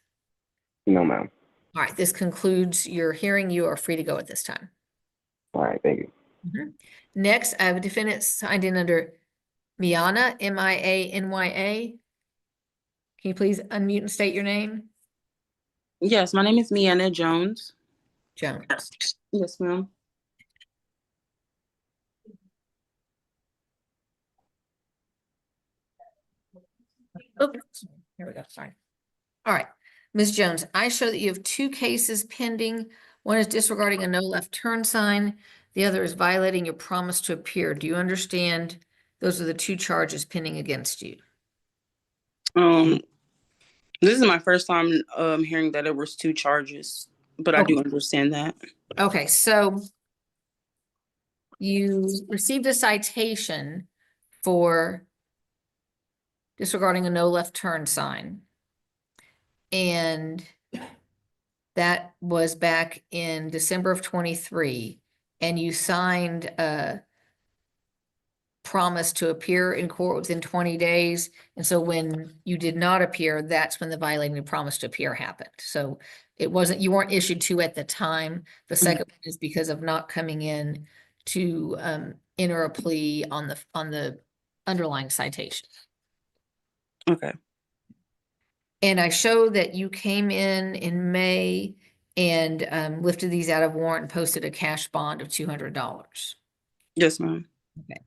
No, ma'am. All right, this concludes your hearing. You are free to go at this time. All right, thank you. Next, I have a defendant signed in under Miana, M-I-A-N-Y-A. Can you please unmute and state your name? Yes, my name is Miana Jones. Jones. Yes, ma'am. Oops, here we go, sorry. All right, Ms. Jones, I show that you have two cases pending. One is disregarding a no left turn sign. The other is violating your promise to appear. Do you understand? Those are the two charges pending against you. This is my first time hearing that it was two charges, but I do understand that. Okay, so you received a citation for disregarding a no left turn sign. And that was back in December of 23. And you signed a promise to appear in court within 20 days. And so when you did not appear, that's when the violating the promise to appear happened. So it wasn't, you weren't issued to at the time. The second one is because of not coming in to enter a plea on the underlying citation. Okay. And I show that you came in May and lifted these out of warrant and posted a cash bond of $200. Yes, ma'am. Okay.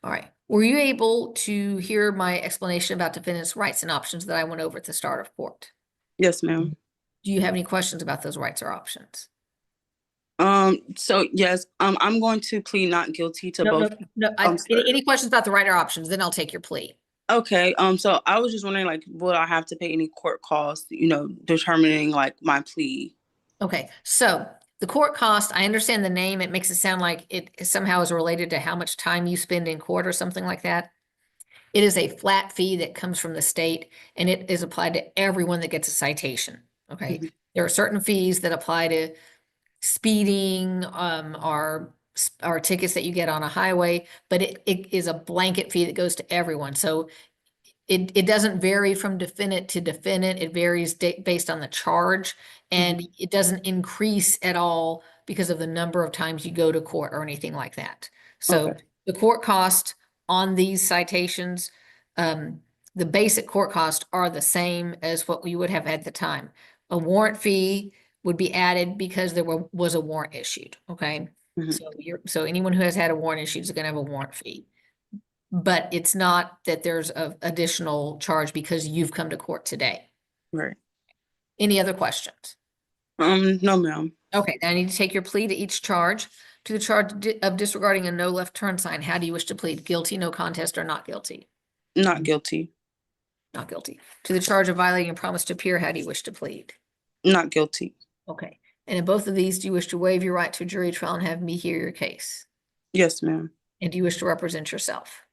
All right. Were you able to hear my explanation about defendant's rights and options that I went over at the start of court? Yes, ma'am. Do you have any questions about those rights or options? So yes, I'm going to plead not guilty to both. Any questions about the right or options? Then I'll take your plea. Okay. So I was just wondering, like, will I have to pay any court costs, determining like my plea? Okay. So the court cost, I understand the name. It makes it sound like it somehow is related to how much time you spend in court or something like that. It is a flat fee that comes from the state, and it is applied to everyone that gets a citation. Okay. There are certain fees that apply to speeding, or tickets that you get on a highway, but it is a blanket fee that goes to everyone. So it doesn't vary from defendant to defendant. It varies based on the charge, and it doesn't increase at all because of the number of times you go to court or anything like that. So the court cost on these citations, the basic court costs are the same as what we would have at the time. A warrant fee would be added because there was a warrant issued. Okay. So anyone who has had a warrant issued is going to have a warrant fee. But it's not that there's an additional charge because you've come to court today. Right. Any other questions? No, ma'am. Okay, now I need to take your plea to each charge. To the charge of disregarding a no left turn sign, how do you wish to plead? Guilty, no contest, or not guilty? Not guilty. Not guilty. To the charge of violating a promise to appear, how do you wish to plead? Not guilty. Okay. And in both of these, do you wish to waive your right to a jury trial and have me hear your case? Yes, ma'am. And do you wish to represent yourself?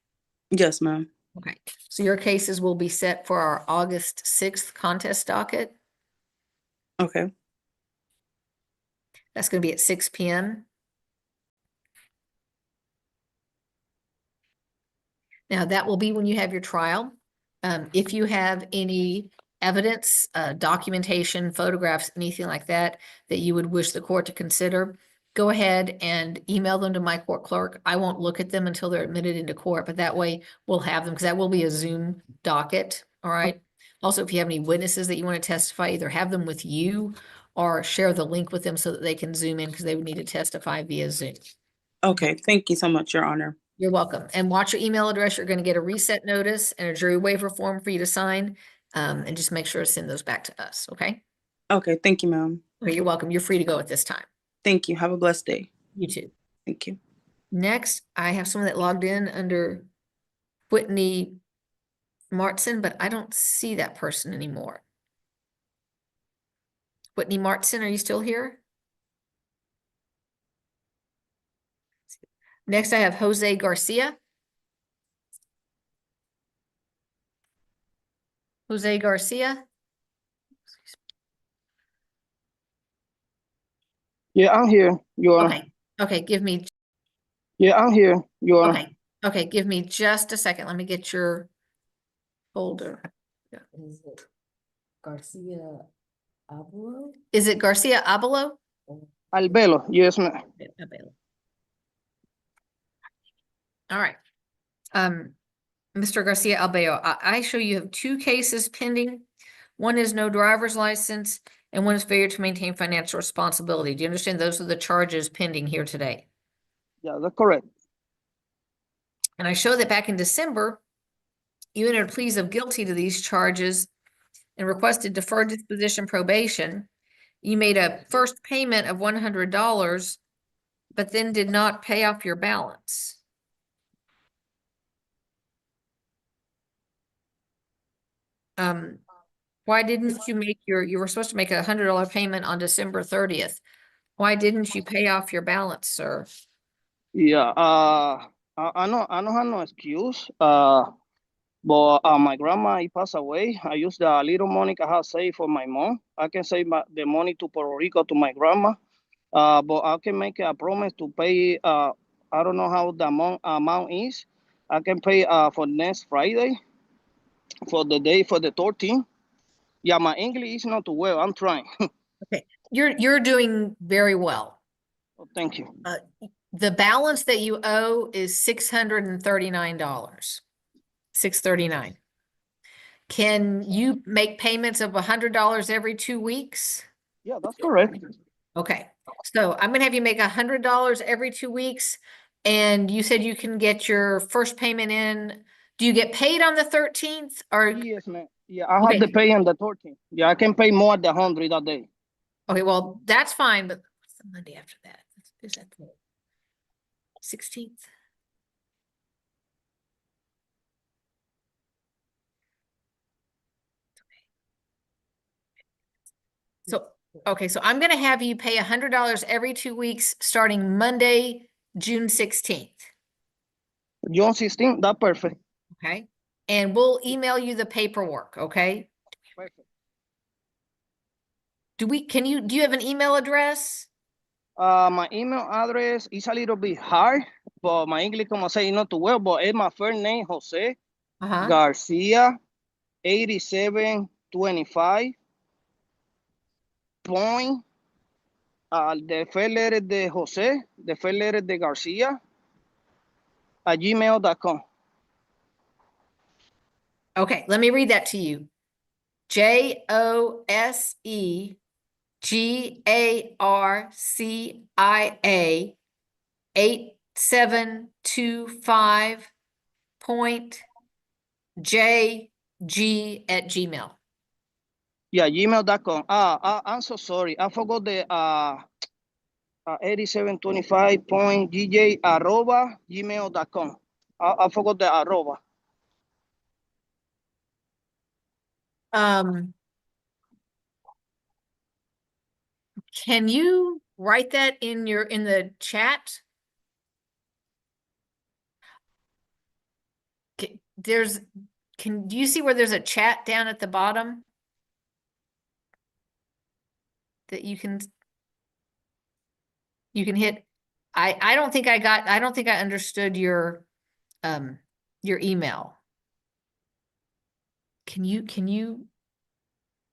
Yes, ma'am. Okay. So your cases will be set for our August 6th contest docket. Okay. That's going to be at 6 p.m. Now that will be when you have your trial. If you have any evidence, documentation, photographs, anything like that, that you would wish the court to consider, go ahead and email them to my court clerk. I won't look at them until they're admitted into court, but that way we'll have them because that will be a Zoom docket. All right. Also, if you have any witnesses that you want to testify, either have them with you or share the link with them so that they can Zoom in because they would need to testify via Zoom. Okay. Thank you so much, Your Honor. You're welcome. And watch your email address. You're going to get a reset notice and a jury waiver form for you to sign. And just make sure to send those back to us. Okay. Okay. Thank you, ma'am. Okay, you're welcome. You're free to go at this time. Thank you. Have a blessed day. You too. Thank you. Next, I have someone that logged in under Whitney Martson, but I don't see that person anymore. Whitney Martson, are you still here? Next, I have Jose Garcia. Jose Garcia. Yeah, I'm here, Your Honor. Okay. Okay, give me. Yeah, I'm here, Your Honor. Okay. Okay, give me just a second. Let me get your folder. Is it Garcia Abuelo? Is it Garcia Abelo? Albelo, yes, ma'am. Abelo. All right. Mr. Garcia Albeo, I show you have two cases pending. One is no driver's license and one is failure to maintain financial responsibility. Do you understand those are the charges pending here today? Yeah, that's correct. And I show that back in December, you entered pleas of guilty to these charges and requested deferred disposition probation. You made a first payment of $100, but then did not pay off your balance. Why didn't you make you were supposed to make $100 payment on December 30th. Why didn't you pay off your balance, sir? Yeah, I don't have no excuse. But my grandma he passed away. I used the little money I have saved for my mom. I can save the money to Puerto Rico to my grandma. But I can make a promise to pay. I don't know how the amount is. I can pay for next Friday for the day for the 13th. Yeah, my English is not too well. I'm trying. Okay, you're doing very well. Oh, thank you. The balance that you owe is $639. $639. Can you make payments of $100 every 2 weeks? Yeah, that's correct. Okay, so I'm gonna have you make $100 every 2 weeks, and you said you can get your first payment in. Do you get paid on the 13th or? Yes, ma'am. Yeah, I have to pay on the 13th. Yeah, I can pay more than 100 a day. Okay, well, that's fine, but what's the Monday after that? Is that the 16th? So, okay, so I'm gonna have you pay $100 every 2 weeks, starting Monday, June 16th. June 16th, that's perfect. Okay, and we'll email you the paperwork, okay? Perfect. Do you have an email address? My email address is a little bit hard, but my English, como I say, not too well, but it's my first name, Jose Garcia, 8725, point, the first letter de Jose, the first letter de Garcia, at gmail.com. Okay, let me read that to you. JOSEGARCIA 8725 point JG@gmail. Yeah, gmail.com. I'm so sorry. I forgot the 8725.gj@gmail.com. I forgot the arroba. Can you write that in the chat? Do you see where there's a chat down at the bottom? That you can hit. I don't think I understood your email. Can you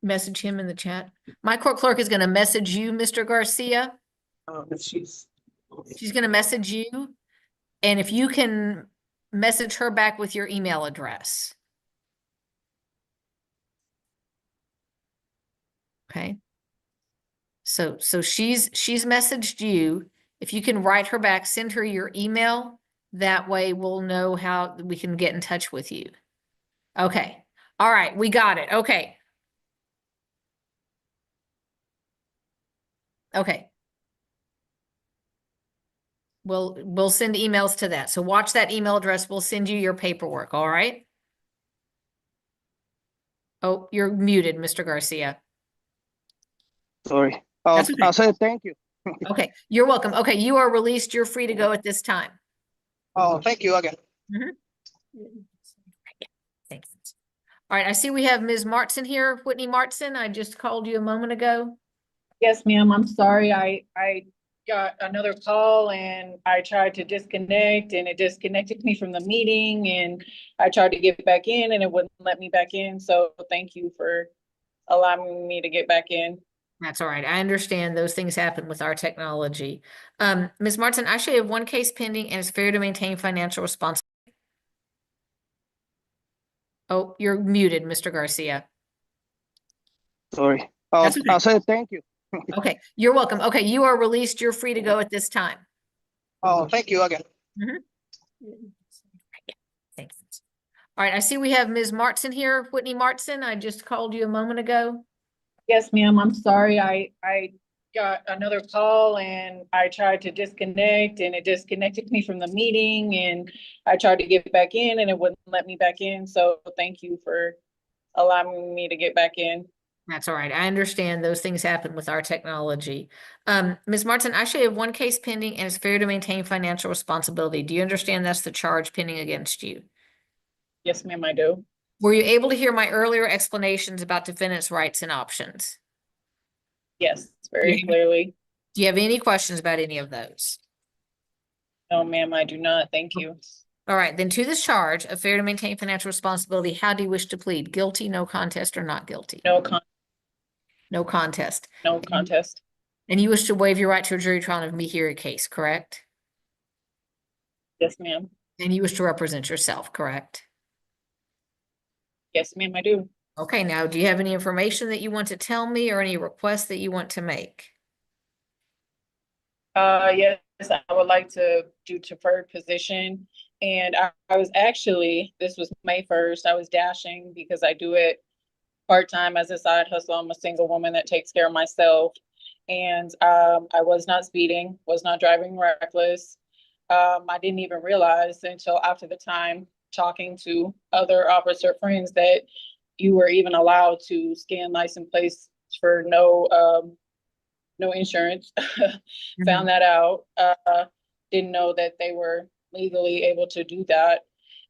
message him in the chat? My court clerk is going to message you, Mr. Garcia. She's going to message you, and if you can message her back with your email address. Okay. So she's messaged you. If you can write her back, send her your email. That way we'll know how we can get in touch with you. Okay. All right. We got it. Okay. Okay. We'll send emails to that. So watch that email address. We'll send you your paperwork. All right. Oh, you're muted, Mr. Garcia. Sorry. That's okay. I'll say thank you. Okay. You're welcome. Okay. You are released. You're free to go at this time. Oh, thank you again. Thanks. All right, I see we have Ms. Martson here. Whitney Martson, I just called you a moment ago. Yes, ma'am. I'm sorry. I got another call and I tried to disconnect and it disconnected me from the meeting and I tried to get back in and it wouldn't let me back in. So thank you for allowing me to get back in. That's all right. I understand those things happen with our technology. Ms. Martson, I actually have one case pending and it's fair to maintain financial responsibility. Oh, you're muted, Mr. Garcia. Sorry. That's okay. I'll say thank you. Okay, you're welcome. Okay, you are released. You're free to go at this time. Oh, thank you again. Thanks. All right, I see we have Ms. Martson here. Whitney Martson, I just called you a moment ago. Yes, ma'am. I'm sorry. I got another call and I tried to disconnect and it disconnected me from the meeting and I tried to get back in and it wouldn't let me back in. So thank you for allowing me to get back in. That's all right. I understand those things happen with our technology. Ms. Martson, I actually have one case pending and it's fair to maintain financial responsibility. Do you understand that's the charge pending against you? Yes, ma'am, I do. Were you able to hear my earlier explanations about defendants' rights and options? Yes, very clearly. Do you have any questions about any of those? No, ma'am, I do not. Thank you. All right, then to this charge of fair to maintain financial responsibility, how do you wish to plead? Guilty, no contest, or not guilty? No contest. No contest. No contest. And you wish to waive your right to a jury trial and have me hear a case, correct? Yes, ma'am. And you wish to represent yourself, correct? Yes, ma'am, I do. Okay, now do you have any information that you want to tell me or any requests that you want to make? Yes, I would like to do deferred position. And I was actually, this was May 1st, I was dashing because I do it part-time as a side hustle. I'm a single woman that takes care of myself. And I was not speeding, was not driving reckless. I didn't even realize until after the time talking to other officer friends that you were even allowed to scan license plates for no insurance. Found that out. Didn't know that they were legally able to do that.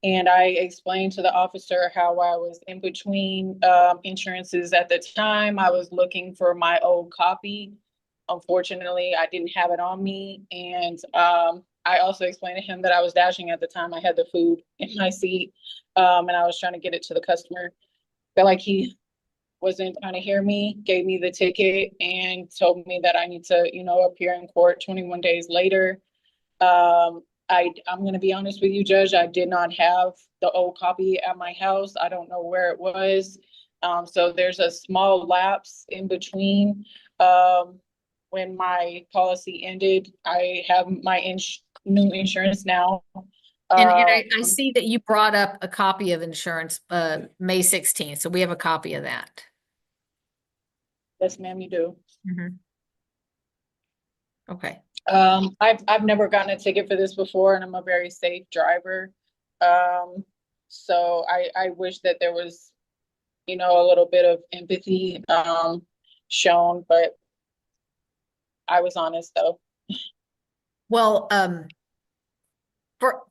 And I explained to the officer how I was in between insurances at the time. I was looking for my old copy. Unfortunately, I didn't have it on me. And I also explained to him that I was dashing at the time. I had the food in my seat and I was trying to get it to the customer. Felt like he wasn't trying to hear me, gave me the ticket and told me that I need to, appear in court 21 days later. I'm going to be honest with you, Judge. I did not have the old copy at my house. I don't know where it was. So there's a small lapse in between. When my policy ended, I have my new insurance now. And I see that you brought up a copy of insurance May 16th. So we have a copy of that. Yes, ma'am, you do. Okay. I've never gotten a ticket for this before, and I'm a very safe driver. So I wish that there was, a little bit of empathy shown, but I was honest though. Well,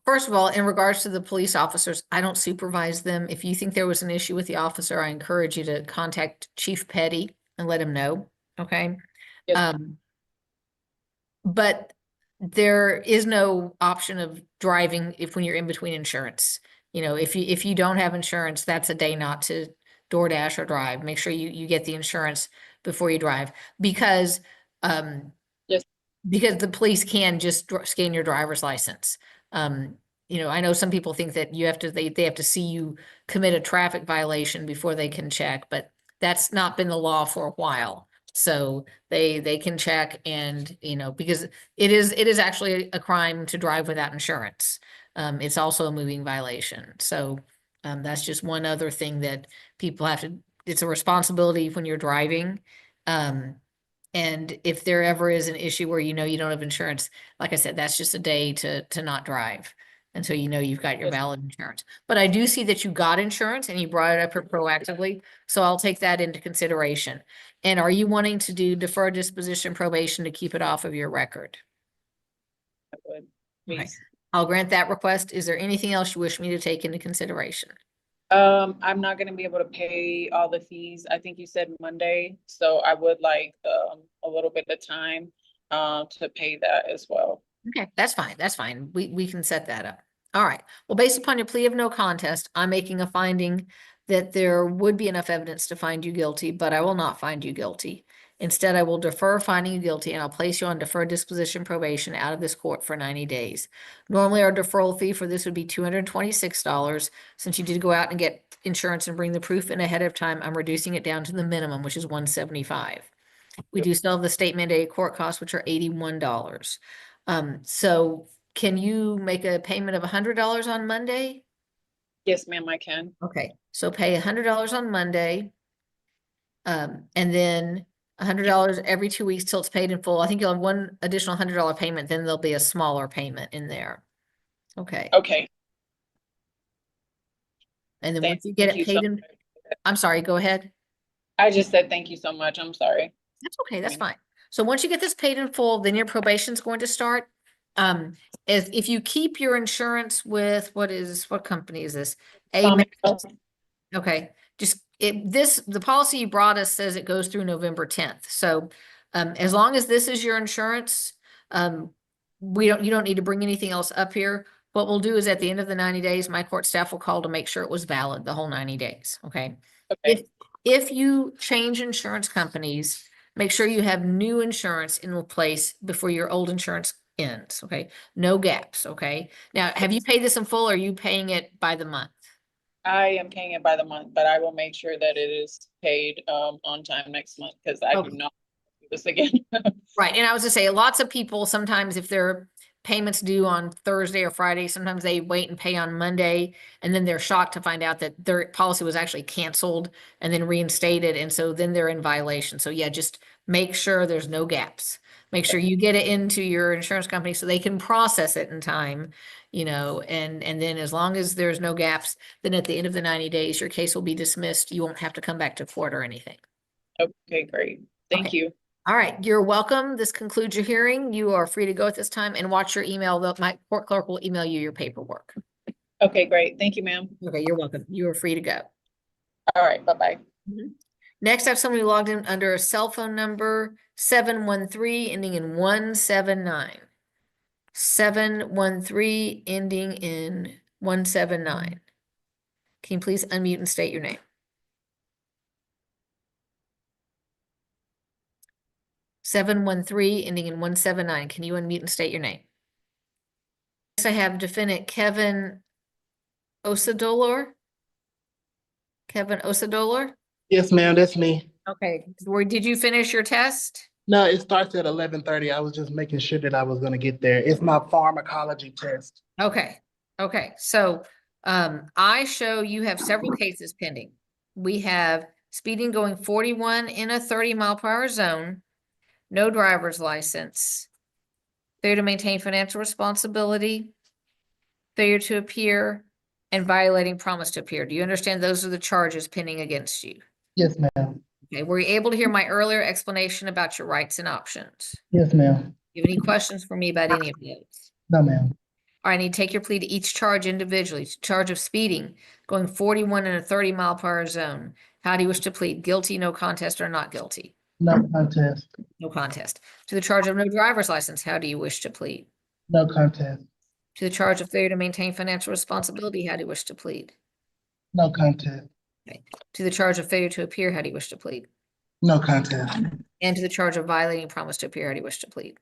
first of all, in regards to the police officers, I don't supervise them. If you think there was an issue with the officer, I encourage you to contact Chief Petty and let him know. Okay. Yes. But there is no option of driving when you're in between insurance. If you don't have insurance, that's a day not to DoorDash or drive. Make sure you get the insurance before you drive because yes, because the police can just scan your driver's license. I know some people think that they have to see you commit a traffic violation before they can check, but that's not been the law for a while. So they can check and, because it is actually a crime to drive without insurance. It's also a moving violation. So that's just one other thing that people have to, it's a responsibility when you're driving. And if there ever is an issue where you don't have insurance, like I said, that's just a day to not drive until you've got your valid insurance. But I do see that you got insurance and you brought it up here proactively, so I'll take that into consideration. And are you wanting to do deferred disposition probation to keep it off of your record? I would, please. I'll grant that request. Is there anything else you wish me to take into consideration? I'm not gonna be able to pay all the fees. I think you said Monday, so I would like, a little bit of time, to pay that as well. Okay, that's fine. That's fine. We can set that up. All right. Well, based upon your plea of no contest, I'm making a finding that there would be enough evidence to find you guilty, but I will not find you guilty. Instead, I will defer finding you guilty and I'll place you on deferred disposition probation out of this court for 90 days. Normally, our deferral fee for this would be $226. Since you did go out and get insurance and bring the proof in ahead of time, I'm reducing it down to the minimum, which is $175. We do still have the state mandated court costs, which are $81. So can you make a payment of $100 on Monday? Yes, ma'am, I can. Okay, so pay $100 on Monday. And then $100 every 2 weeks till it's paid in full. I think you'll have one additional $100 payment, then there'll be a smaller payment in there. Okay. Okay. And then once you get it paid in, I'm sorry, go ahead. I just said thank you so much. I'm sorry. That's okay, that's fine. So once you get this paid in full, then your probation is going to start. If you keep your insurance with, what company is this? Okay, the policy you brought us says it goes through November 10th. So, as long as this is your insurance, you don't need to bring anything else up here. What we'll do is at the end of the 90 days, my court staff will call to make sure it was valid the whole 90 days, okay? Okay. If you change insurance companies, make sure you have new insurance in place before your old insurance ends, okay? No gaps, okay? Now, have you paid this in full or are you paying it by the month? I am paying it by the month, but I will make sure that it is paid, on time next month, because I do not do this again. Right, and I was gonna say, lots of people, sometimes if their payments due on Thursday or Friday, sometimes they wait and pay on Monday, and then they're shocked to find out that their policy was actually canceled and then reinstated, and so then they're in violation. So yeah, just make sure there's no gaps. Make sure you get it into your insurance company so they can process it in time, and then as long as there's no gaps, then at the end of the 90 days, your case will be dismissed. You won't have to come back to court or anything. Okay, great. Thank you. All right, you're welcome. This concludes your hearing. You are free to go at this time and watch your email. My court clerk will email you your paperwork. Okay, great. Thank you, ma'am. Okay, you're welcome. You are free to go. All right, bye-bye. Next, I have somebody logged in under a cell phone number 713 ending in 179. 713 ending in 179. Can you please unmute and state your name? Seven one three ending in 179. Can you unmute and state your name? Next, I have defendant Kevin Osadolor. Kevin Osadolor? Yes, ma'am, that's me. Okay. Did you finish your test? No, it starts at 11:30. I was just making sure that I was gonna get there. It's my pharmacology test. Okay. Okay. So I show you have several cases pending. We have speeding going 41 in a 30-mile-per-hour zone, no driver's license, failure to maintain financial responsibility, failure to appear, and violating promise to appear. Do you understand those are the charges pending against you? Yes, ma'am. Okay, were you able to hear my earlier explanation about your rights and options? Yes, ma'am. Do you have any questions for me about any of those? No, ma'am. All right, I need to take your plea to each charge individually. Charge of speeding, going 41 in a 30-mile-per-hour zone. How do you wish to plead? Guilty, no contest, or not guilty? No contest. No contest. To the charge of no driver's license, how do you wish to plead? No contest. To the charge of failure to maintain financial responsibility, how do you wish to plead? No contest. Okay. To the charge of failure to appear, how do you wish to plead? No contest. And to the charge of violating promise to appear, how do you wish to plead?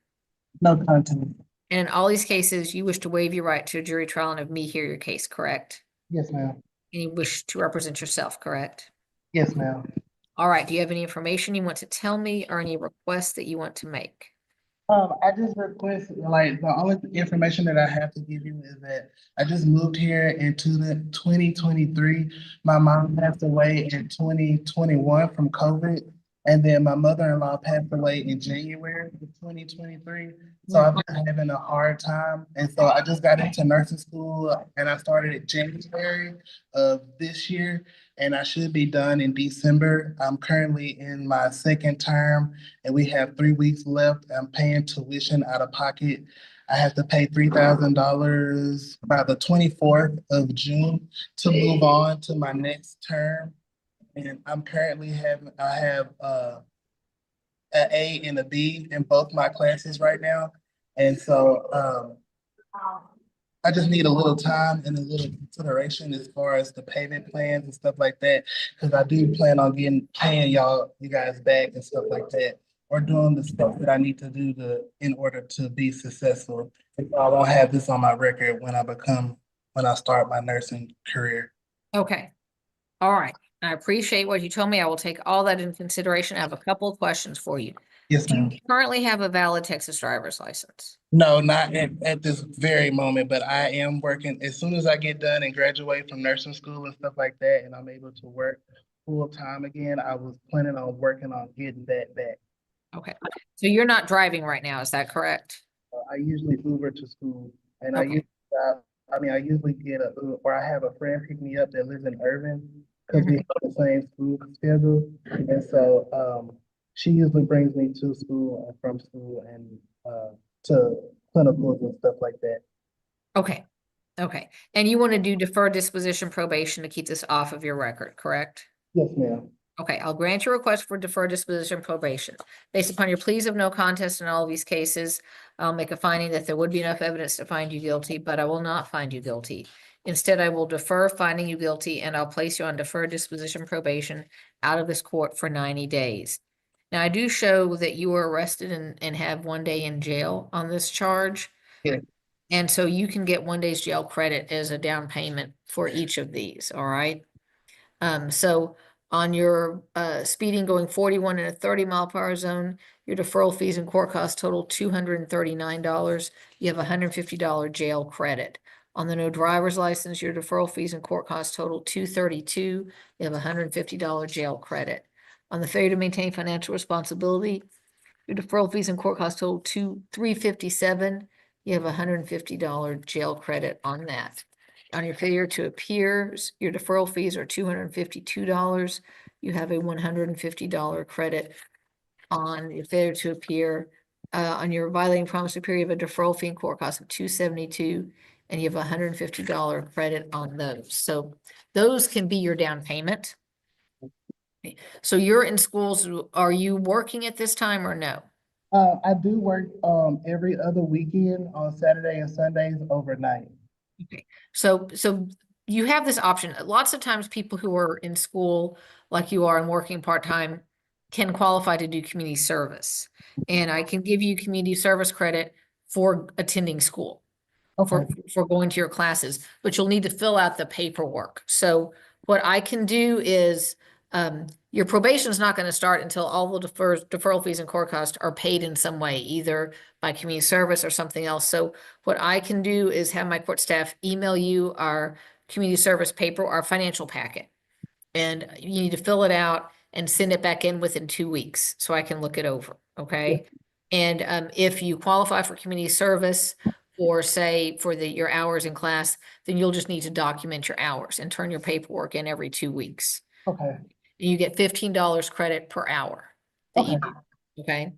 No contest. And in all these cases, you wish to waive your right to a jury trial and have me hear your case, correct? Yes, ma'am. And you wish to represent yourself, correct? Yes, ma'am. All right. Do you have any information you want to tell me or any requests that you want to make? I just request, the only information that I have to give you is that I just moved here into the 2023. My mom passed away in 2021 from COVID. And then my mother-in-law passed away in January of 2023. So I've been having a hard time. And so I just got into nursing school and I started in January of this year. And I should be done in December. I'm currently in my second term and we have 3 weeks left. I'm paying tuition out of pocket. I have to pay $3,000 by the 24th of June to move on to my next term. And I'm currently I have an A and a B in both my classes right now. And so I just need a little time and a little consideration as far as the payment plans and stuff like that. Cause I do plan on paying you guys back and stuff like that. Or doing the stuff that I need to do in order to be successful. I won't have this on my record when I start my nursing career. Okay. All right. I appreciate what you told me. I will take all that into consideration. I have a couple of questions for you. Yes, Do ma'am. you currently have a valid Texas driver's license? No, not at this very moment, but I am working. As soon as I get done and graduate from nursing school and stuff like that, and I'm able to work full time again, I was planning on working on getting that back. Okay. So you're not driving right now, is that correct? I usually Uber to school, and Okay. I usually get or I have a friend pick me up that lives in Irving because we have the same school schedule, and so she usually brings me to school and from school and to clinicals and stuff like that. Okay. Okay. And you want to do deferred disposition probation to keep this off of your record, correct? Yes, ma'am. Okay, I'll grant your request for deferred disposition probation. Based upon your pleas of no contest in all of these cases, I'll make a finding that there would be enough evidence to find you guilty, but I will not find you guilty. Instead, I will defer finding you guilty and I'll place you on deferred disposition probation out of this court for 90 days. Now, I do show that you were arrested and have 1 day in jail on this charge. Yeah. And so you can get 1 day's jail credit as a down payment for each of these, all right? So on your speeding going 41 in a 30-mile-per-hour zone, your deferral fees and court costs total $239. You have a $150 jail credit. On the no driver's license, your deferral fees and court costs total $232. You have a $150 jail credit. On the failure to maintain financial responsibility, your deferral fees and court costs total $357. You have a $150 jail credit on that. On your failure to appear, your deferral fees are $252. You have a $150 credit on your failure to appear. On your violating promise to appear, you have a deferral fee and court cost of $272, and you have a $150 credit on those. So those can be your down payment. So you're in schools. Are you working at this time or no? I do work every other weekend on Saturday and Sundays overnight. Okay, so you have this option. Lots of times people who are in school like you are and working part-time can qualify to do community service. And I can give you community service credit for attending school, for going to your classes, but you'll need to fill out the paperwork. So what I can do is your probation is not going to start until all the deferral fees and court costs are paid in some way, either by community service or something else. So what I can do is have my court staff email you our community service paper, our financial packet. And you need to fill it out and send it back in within 2 weeks so I can look it over, okay? And if you qualify for community service or say for your hours in class, then you'll just need to document your hours and turn your paperwork in every 2 weeks. Okay. You get $15 credit per hour that you do, okay?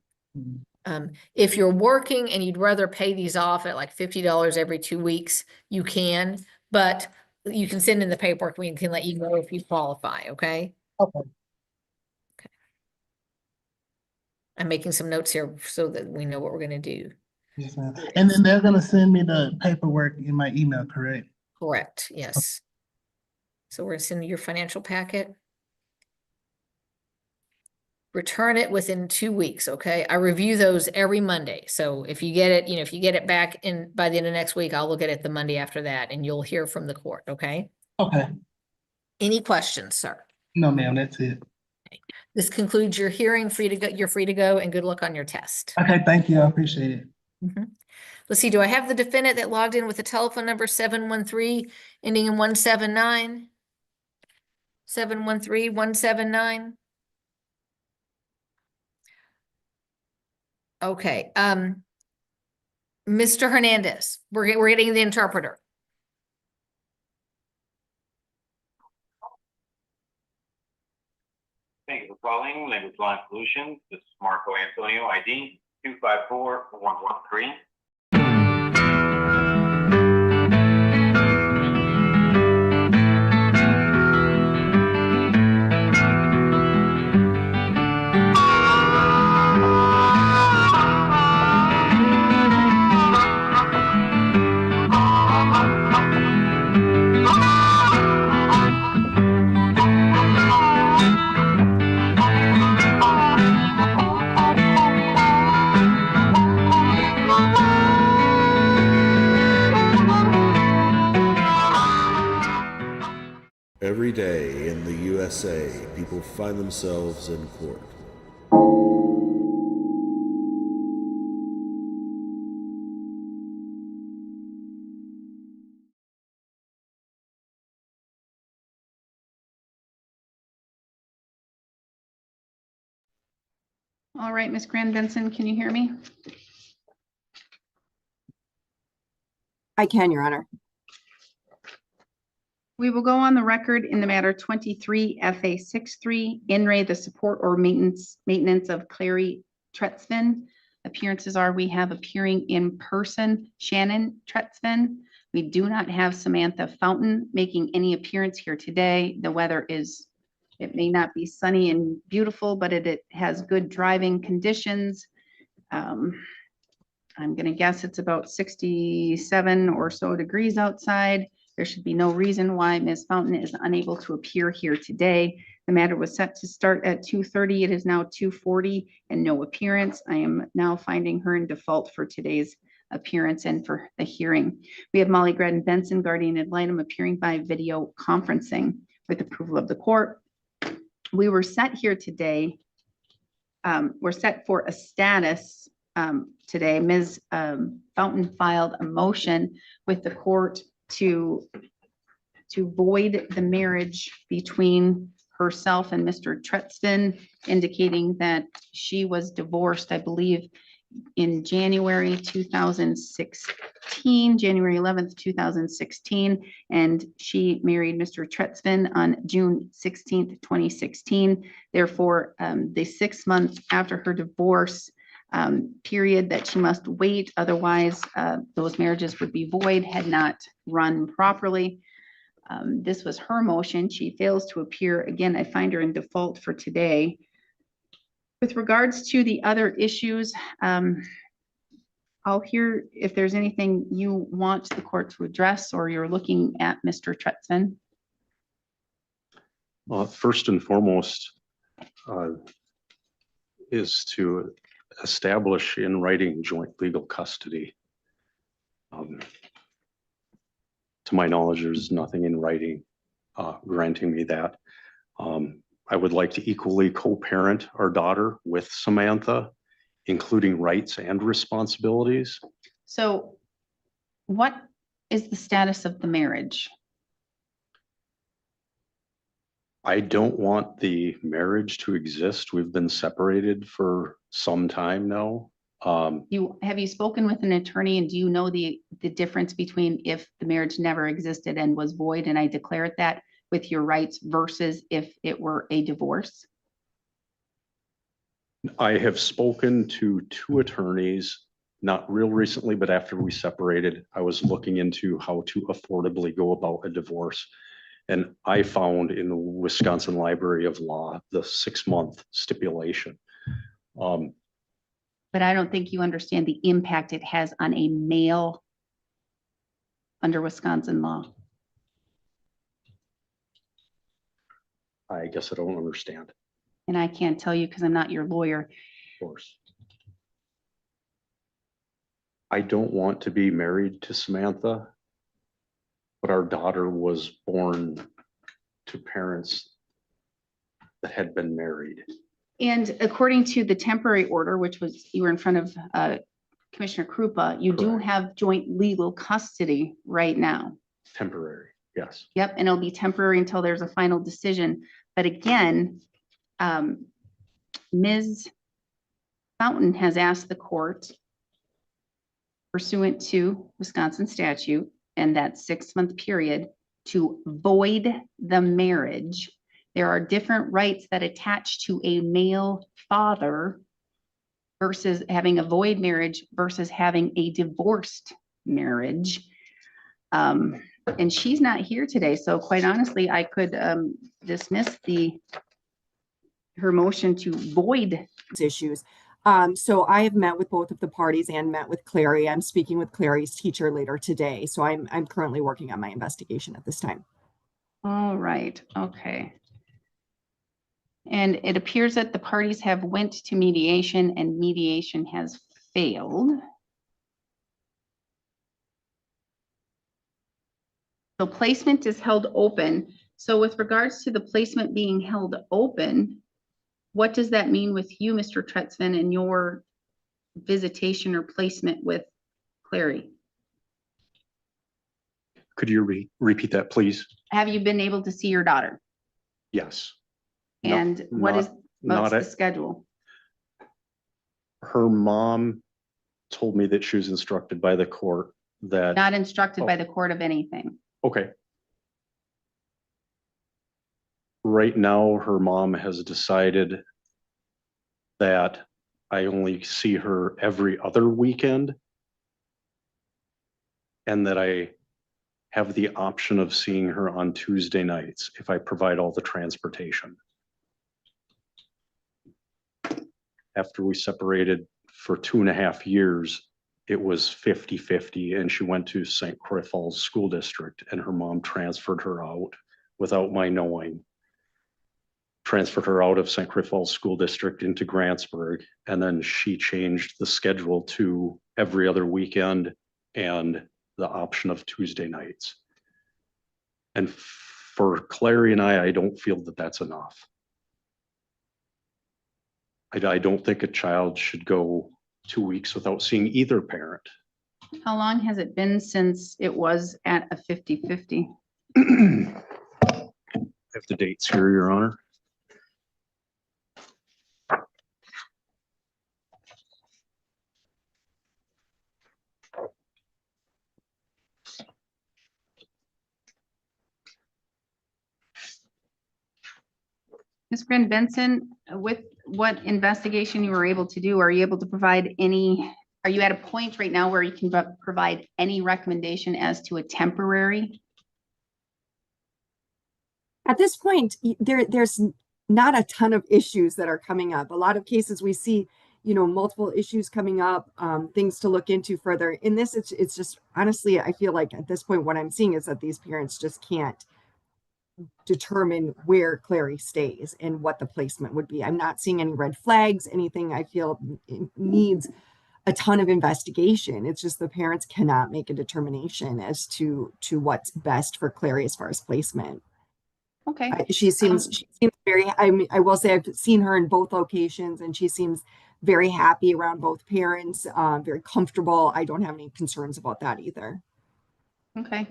If you're working and you'd rather pay these off at like $50 every 2 weeks, you can, but you can send in the paperwork. We can let you know if you qualify, okay? Okay. I'm making some notes here so that we know what we're gonna do. Yes, ma'am. And then they're gonna send me the paperwork in my email, correct? Correct, yes. So we're gonna send you your financial packet. Return it within 2 weeks, okay? I review those every Monday. So if you get it, if you get it back by the end of next week, I'll look at it the Monday after that and you'll hear from the court, okay? Okay. Any questions, sir? No, ma'am, that's it. This concludes your hearing. You're free to go and good luck on your test. Okay, thank you. I appreciate it. Let's see, do I have the defendant that logged in with the telephone number 713 ending in 179? 713-179? Okay, Mr. Hernandez, we're getting the interpreter. Thank you for calling Language Line Solutions. This is Marco Antonio, ID 254113. day in the USA, people find themselves in court. All right, Ms. Grand Benson, can you hear me? I can, Your Honor. We will go on the record in the matter 23 FA 63, in re the support or maintenance of Clary Tretzven. Appearances are we have appearing in person Shannon Tretzven. We do not have Samantha Fountain making any appearance here today. The weather is, it may not be sunny and beautiful, but it has good driving conditions. I'm going to guess it's about 67 or so degrees outside. There should be no reason why Ms. Fountain is unable to appear here today. The matter was set to start at 2:30. It is now 2:40 and no appearance. I am now finding her in default for today's appearance and for the hearing. We have Molly Graydon Benson, guardian ad litem, appearing by video conferencing with approval of the court. We were set here today. We're set for a status today. Ms. Fountain filed a motion with the court to void the marriage between herself and Mr. Tretzven, indicating that she was divorced, I believe, in January 2016, January 11th, 2016, and she married Mr. Tretzven on June 16th, 2016. Therefore, the 6 months after her divorce period that she must wait, otherwise those marriages would be void, had not run properly. This was her motion. She fails to appear. Again, I find her in default for today. With regards to the other issues, I'll hear if there's anything you want the court to address or you're looking at Mr. Tretzven. First and foremost is to establish in writing joint legal custody. To my knowledge, there's nothing in writing granting me that. I would like to equally co-parent our daughter with Samantha, including rights and responsibilities. So what is the status of the marriage? I don't want the marriage to exist. We've been separated for some time now. Have you spoken with an attorney, and do you know the difference between if the marriage never existed and was void and I declare it that with your rights versus if it were a divorce? I have spoken to 2 attorneys, not real recently, but after we separated, I was looking into how to affordably go about a divorce. And I found in the Wisconsin Library of Law, the 6-month stipulation. But I don't think you understand the impact it has on a male under Wisconsin law. I guess I don't understand. And I can't tell you because I'm not your lawyer. Of course. I don't want to be married to Samantha, but our daughter was born to parents that had been married. And according to the temporary order, which was you were in front of Commissioner Krupa, you do have joint legal custody right now. Temporary, yes. Yep, and it'll be temporary until there's a final decision. But again, Ms. Fountain has asked the court, pursuant to Wisconsin statute and that 6-month period, to void the marriage. There are different rights that attach to a male father versus having a void marriage versus having a divorced marriage. And she's not here today. So quite honestly, I could dismiss her motion to void issues. So I have met with both of the parties and met with Clary. I'm speaking with Clary's teacher later today. So I'm currently working on my investigation at this time. All right. Okay. And it appears that the parties have went to mediation and mediation has failed. So placement is held open So with regards to the placement being held open, what does that mean with you, Mr. Tretzman, and your visitation or placement with Clary? Could you repeat that, please? Have you been able to see your daughter? Yes. And what's the schedule? Her mom told me that she was instructed by the court that. Not instructed by the court of anything. Okay. Right now, her mom has decided that I only see her every other weekend, and that I have the option of seeing her on Tuesday nights if I provide all the transportation. After we separated for 2.5 years, it was 50-50, and she went to St. Croix Falls School District, and her mom transferred her out without my knowing. Transferred her out of St. Croix Falls School District into Grantsburg, and then she changed the schedule to every other weekend and the option of Tuesday nights. And for Clary and I don't feel that that's enough. I don't think a child should go 2 weeks without seeing either parent. How long has it been since it was at a 50-50? I have the dates here, Your Honor. Ms. Grin Benson, with what investigation you were able to do, are you able to provide any, are you at a point right now where you can provide any recommendation as to a temporary? At this point, there's not a ton of issues that are coming up. A lot of cases we see, multiple issues coming up, things to look into further. In this, it's just, honestly, I feel like at this point, what I'm seeing is that these parents just can't determine where Clary stays and what the placement would be. I'm not seeing any red flags, anything I feel needs a ton of investigation. It's just the parents cannot make a determination as to what's best for Clary as far as placement. Okay. She seems very, I will say I've seen her in both locations, and she seems very happy around both parents, very comfortable. I don't have any concerns about that either. Okay.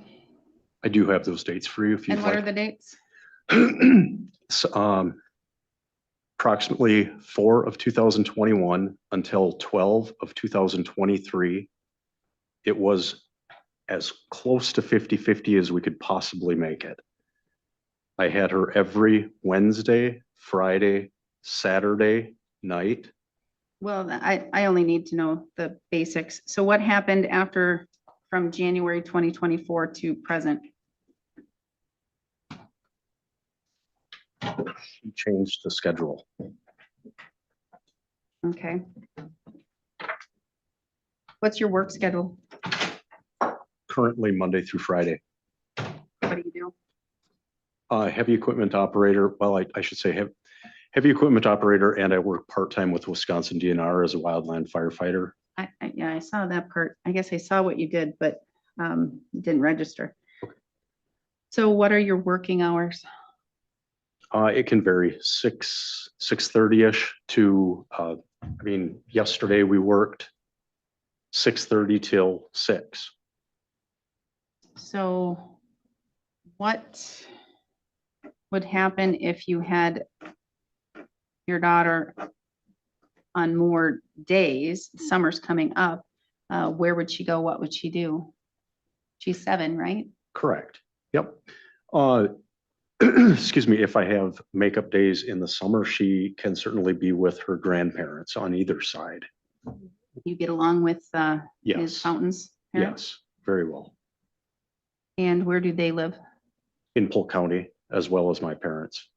I do have those dates for you if you'd And what like. are the dates? So, approximately 4 of 2021 until 12 of 2023. It was as close to 50-50 as we could possibly make it. I had her every Wednesday, Friday, Saturday night. Well, I only need to know the basics. So what happened from January 2024 to present? She changed the schedule. Okay. What's your work schedule? Currently Monday through Friday. What do you do? Heavy equipment operator. Well, I should say heavy equipment operator, and I work part-time with Wisconsin DNR as a wildland firefighter. Yeah, I saw that part. I guess I saw what you did, but didn't register. Okay. So what are your working hours? It can vary 6:30-ish to, yesterday we worked 6:30 till 6. So what would happen if you had your daughter on more days? Summer's coming up. Where would she go? What would she do? She's 7, right? Correct. Yep. Excuse me, if I have makeup days in the summer, she can certainly be with her grandparents on either side. You get along with Ms. Yes. Fountain's parents? Yes, very well. And where do they live? In Polk County, as well as my parents.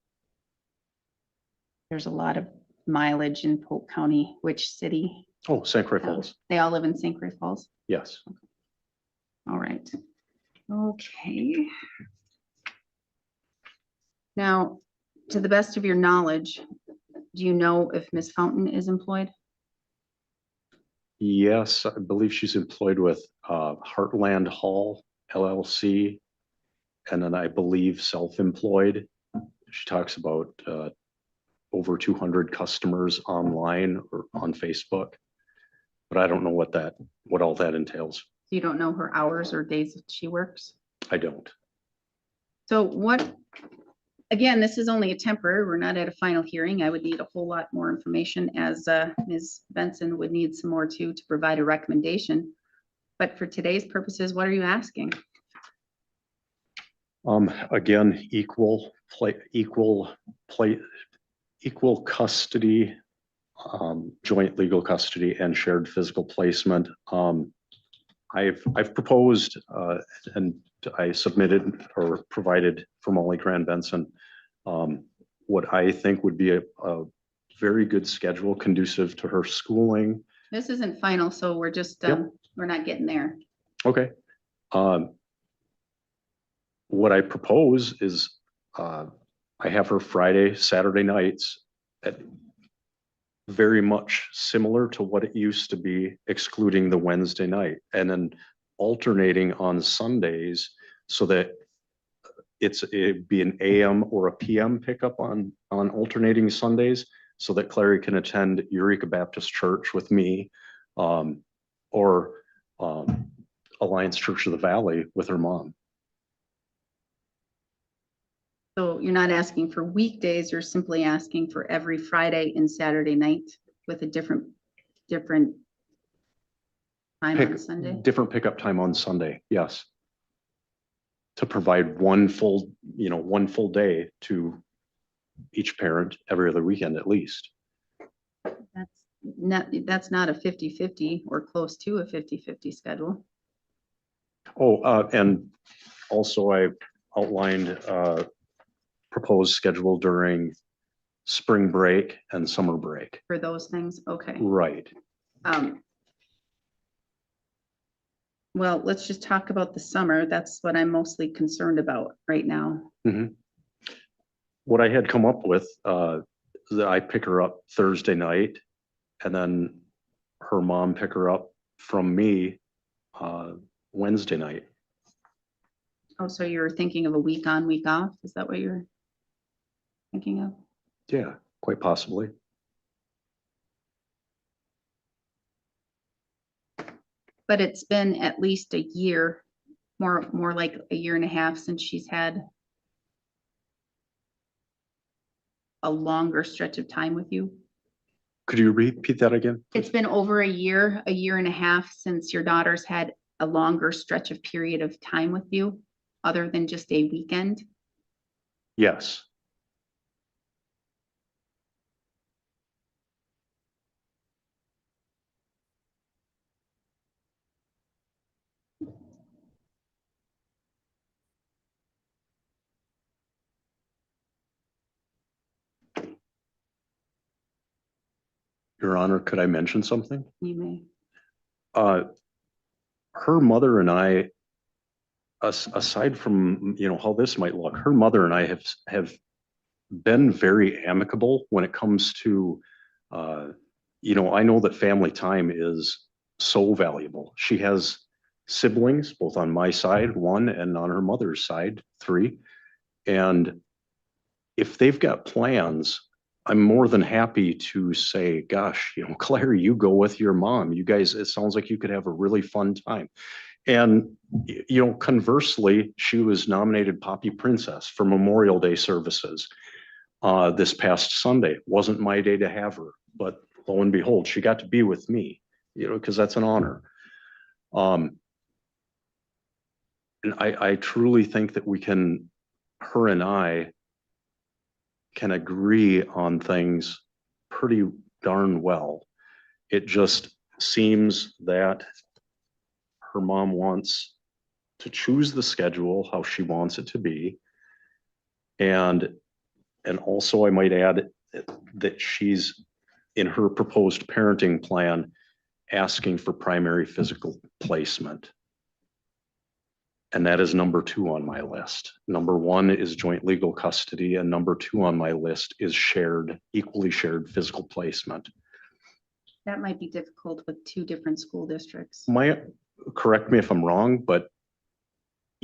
There's a lot of mileage in Polk County. Which city? Oh, St. Croix Falls. They all live in St. Croix Falls? Yes. All right. Okay. Now, to the best of your knowledge, do you know if Ms. Fountain is employed? Yes, I believe she's employed with Heartland Hall LLC and then I believe self-employed. She talks about over 200 customers online or on Facebook, but I don't know what all that entails. You don't know her hours or days that she works? I don't. So what, again, this is only a temporary, we're not at a final hearing. I would need a whole lot more information, as Ms. Benson would need some more too, to provide a recommendation. But for today's purposes, what are you asking? Again, equal custody, joint legal custody, and shared physical placement. I've proposed and I submitted or provided for Molly Cran Benson what I think would be a very good schedule conducive to her schooling. This isn't final, so we're just, Yep. we're not getting there. Okay. What I propose is I have her Friday, Saturday nights at very much similar to what it used to be, excluding the Wednesday night, and then alternating on Sundays so that it'd be an AM or a PM pickup on alternating Sundays, so that Clary can attend Eureka Baptist Church with me, or Alliance Church of the Valley with her mom. So you're not asking for weekdays, you're simply asking for every Friday and Saturday night with a different time on Sunday? Different pickup time on Sunday, yes. To provide one full day to each parent every other weekend at least. That's not a 50-50 or close to a 50-50 schedule. Oh, and also I outlined proposed schedule during spring break and summer break. For those things, okay. Right. Well, let's just talk about the summer. That's what I'm mostly concerned about right now. Mm-hmm. What I had come up with, that I pick her up Thursday night, and then her mom pick her up from me Wednesday night. Oh, so you're thinking of a week on, week off? Is that what you're thinking of? Yeah, quite possibly. But it's been at least a year, more like a year and a half since she's had a longer stretch of time with you. Could you repeat that again? It's been over a year and a half since your daughter's had a longer stretch of period of time with you, other than just a weekend. Yes. Your Honor, could I mention something? You may. Her mother and I, aside from how this might look, her mother and I have been very amicable when it comes to, I know that family time is so valuable. She has siblings, both on my side, 1, and on her mother's side, 3. And if they've got plans, I'm more than happy to say, gosh, Claire, you go with your mom. You guys, it sounds like you could have a really fun time. And, conversely, she was nominated Poppy Princess for Memorial Day services this past Sunday. Wasn't my day to have her, but lo and behold, she got to be with me, because that's an honor. And I truly think that her and I can agree on things pretty darn well. It just seems that her mom wants to choose the schedule how she wants it to be. And also I might add that she's, in her proposed parenting plan, asking for primary physical placement. And that is number 2 on my list. Number 1 is joint legal custody, and number 2 on my list is equally shared physical placement. That might be difficult with 2 different school districts. Correct me if I'm wrong, but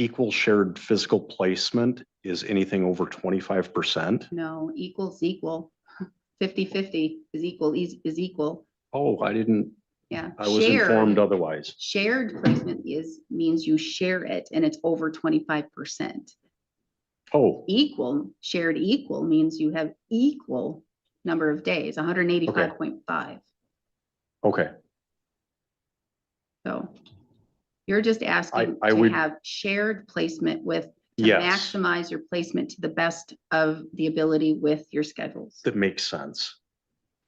equal shared physical placement is anything over 25%? No, equals equal. 50-50 is equal. Oh, I didn't, Yeah. I was informed otherwise. Shared placement means you share it and it's over 25%. Oh, Shared equal means you have equal number of days, 185.5. okay. So you're just asking I to would- have shared placement to Yes. maximize your placement to the best of the ability with your schedules. That makes sense.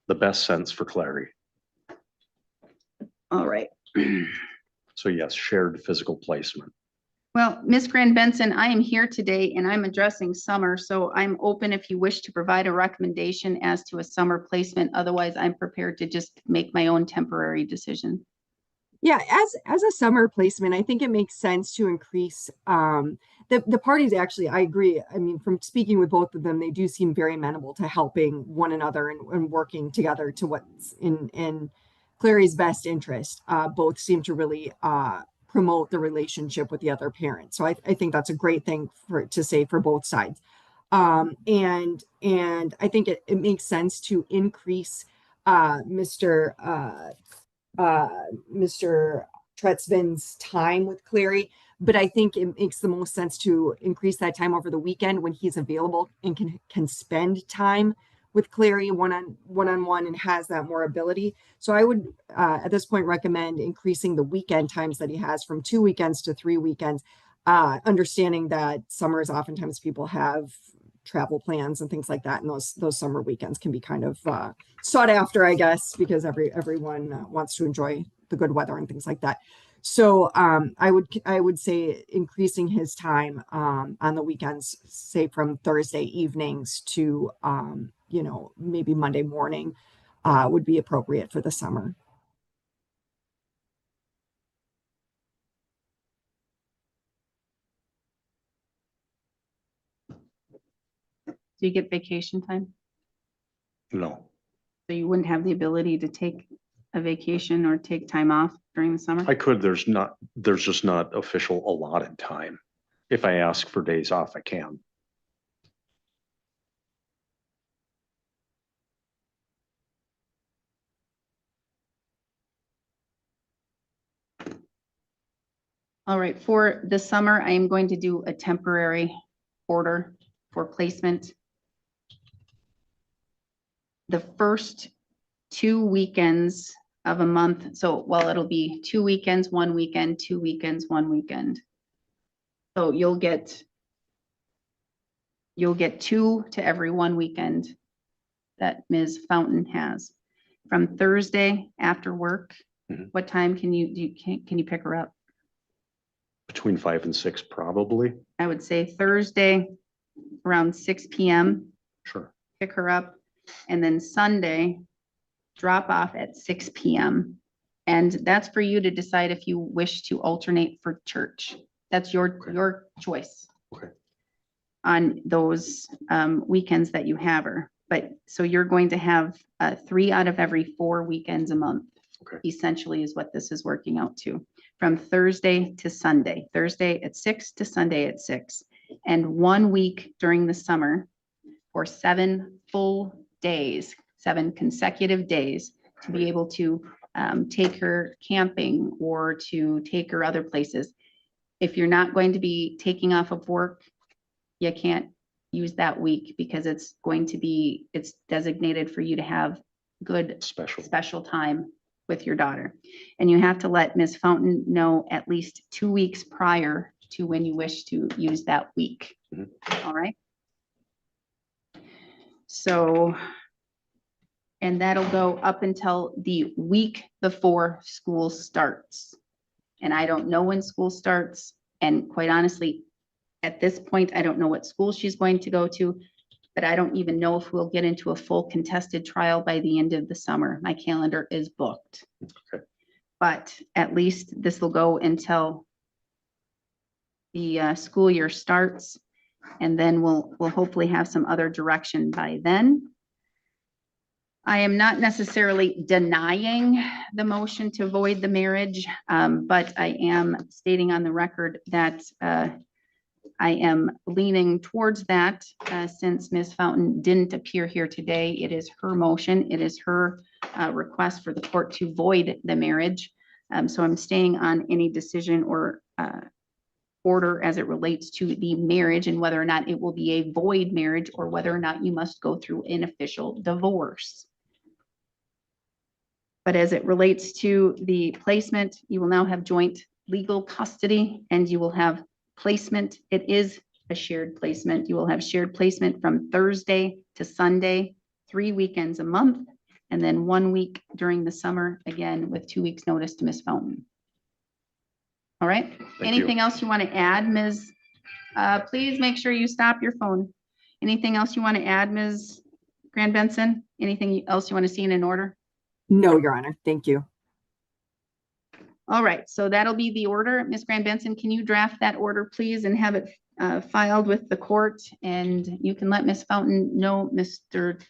The best sense for clarity. All right. So yes, shared physical placement. Well, Ms. Grand Benson, I am here today and I'm addressing summer, so I'm open if you wish to provide a recommendation as to a summer placement. Otherwise, I'm prepared to just make my own temporary decision. Yeah, as a summer placement, I think it makes sense to increase the parties. Actually, I agree. I mean, from speaking with both of them, they do seem very amenable to helping one another and working together to what's in Clary's best interest. Both seem to really promote the relationship with the other parent. So I think that's a great thing to say for both sides. And I think it makes sense to increase Mr. Tretzvin's time with Clary, but I think it makes the most sense to increase that time over the weekend when he's available and can spend time with Clary one-on-one and has that more ability. So I would at this point recommend increasing the weekend times that he has from 2 weekends to 3 weekends, understanding that summers oftentimes people have travel plans and things like that, and those summer weekends can be kind of sought after, I guess, because everyone wants to enjoy the good weather and things like that. So I would say increasing his time on the weekends, say from Thursday evenings to maybe Monday morning, would be appropriate for the summer. Do you get vacation time? No, So you wouldn't have the ability to take a vacation or take time off during the summer? I could. There's just not official allotted time. If I ask for days off, I can. All right, for the summer, I am going to do a temporary order for placement. The first 2 weekends of a month, so it'll be 2 weekends, 1 weekend, 2 weekends, 1 weekend. So you'll get 2 to every 1 weekend that Ms. Fountain has. From Thursday after work, what time can you pick her up? Between 5 and 6, probably. I would say Thursday around 6 p.m. Sure. Pick her up, and then Sunday drop off at 6 p.m. And that's for you to decide if you wish to alternate for church. That's your choice. Okay. On those weekends that you have her. But so you're going to have 3 out of every 4 weekends a month. Okay. Essentially is what this is working out to. From Thursday to Sunday. Thursday at 6 to Sunday at 6. And 1 week during the summer for 7 full days, 7 consecutive days to be able to take her camping or to take her other places. If you're not going to be taking off of work, you can't use that week because it's designated for you to have good special time with your daughter. And you have to let Ms. Fountain know at least 2 weeks prior to when you wish to use that week. All right. So, and that'll go up until the week before school starts. And I don't know when school starts. And quite honestly, at this point, I don't know what school she's going to go to, but I don't even know if we'll get into a full contested trial by the end of the summer. My calendar is booked. Okay. But at least this will go until the school year starts. And then we'll hopefully have some other direction by then. I am not necessarily denying the motion to void the marriage, but I am stating on the record that I am leaning towards that since Ms. Fountain didn't appear here today. It is her motion. It is her request for the court to void the marriage. So I'm staying on any decision or order as it relates to the marriage and whether or not it will be a void marriage or whether or not you must go through an official divorce. But as it relates to the placement, you will now have joint legal custody and you will have placement. It is a shared placement. You will have shared placement from Thursday to Sunday, 3 weekends a month, and then 1 week during the summer, again, with 2 weeks notice to Ms. Fountain. All right. Anything else you want to add, Ms.? Please make sure you stop your phone. Anything else you want to add, Ms. Grand Benson? Anything else you want to see in an order? No, Your Honor. Thank you. All right, so that'll be the order. Ms. Grand Benson, can you draft that order, please, and have it filed with the court? And you can let Ms. Fountain know, Mr.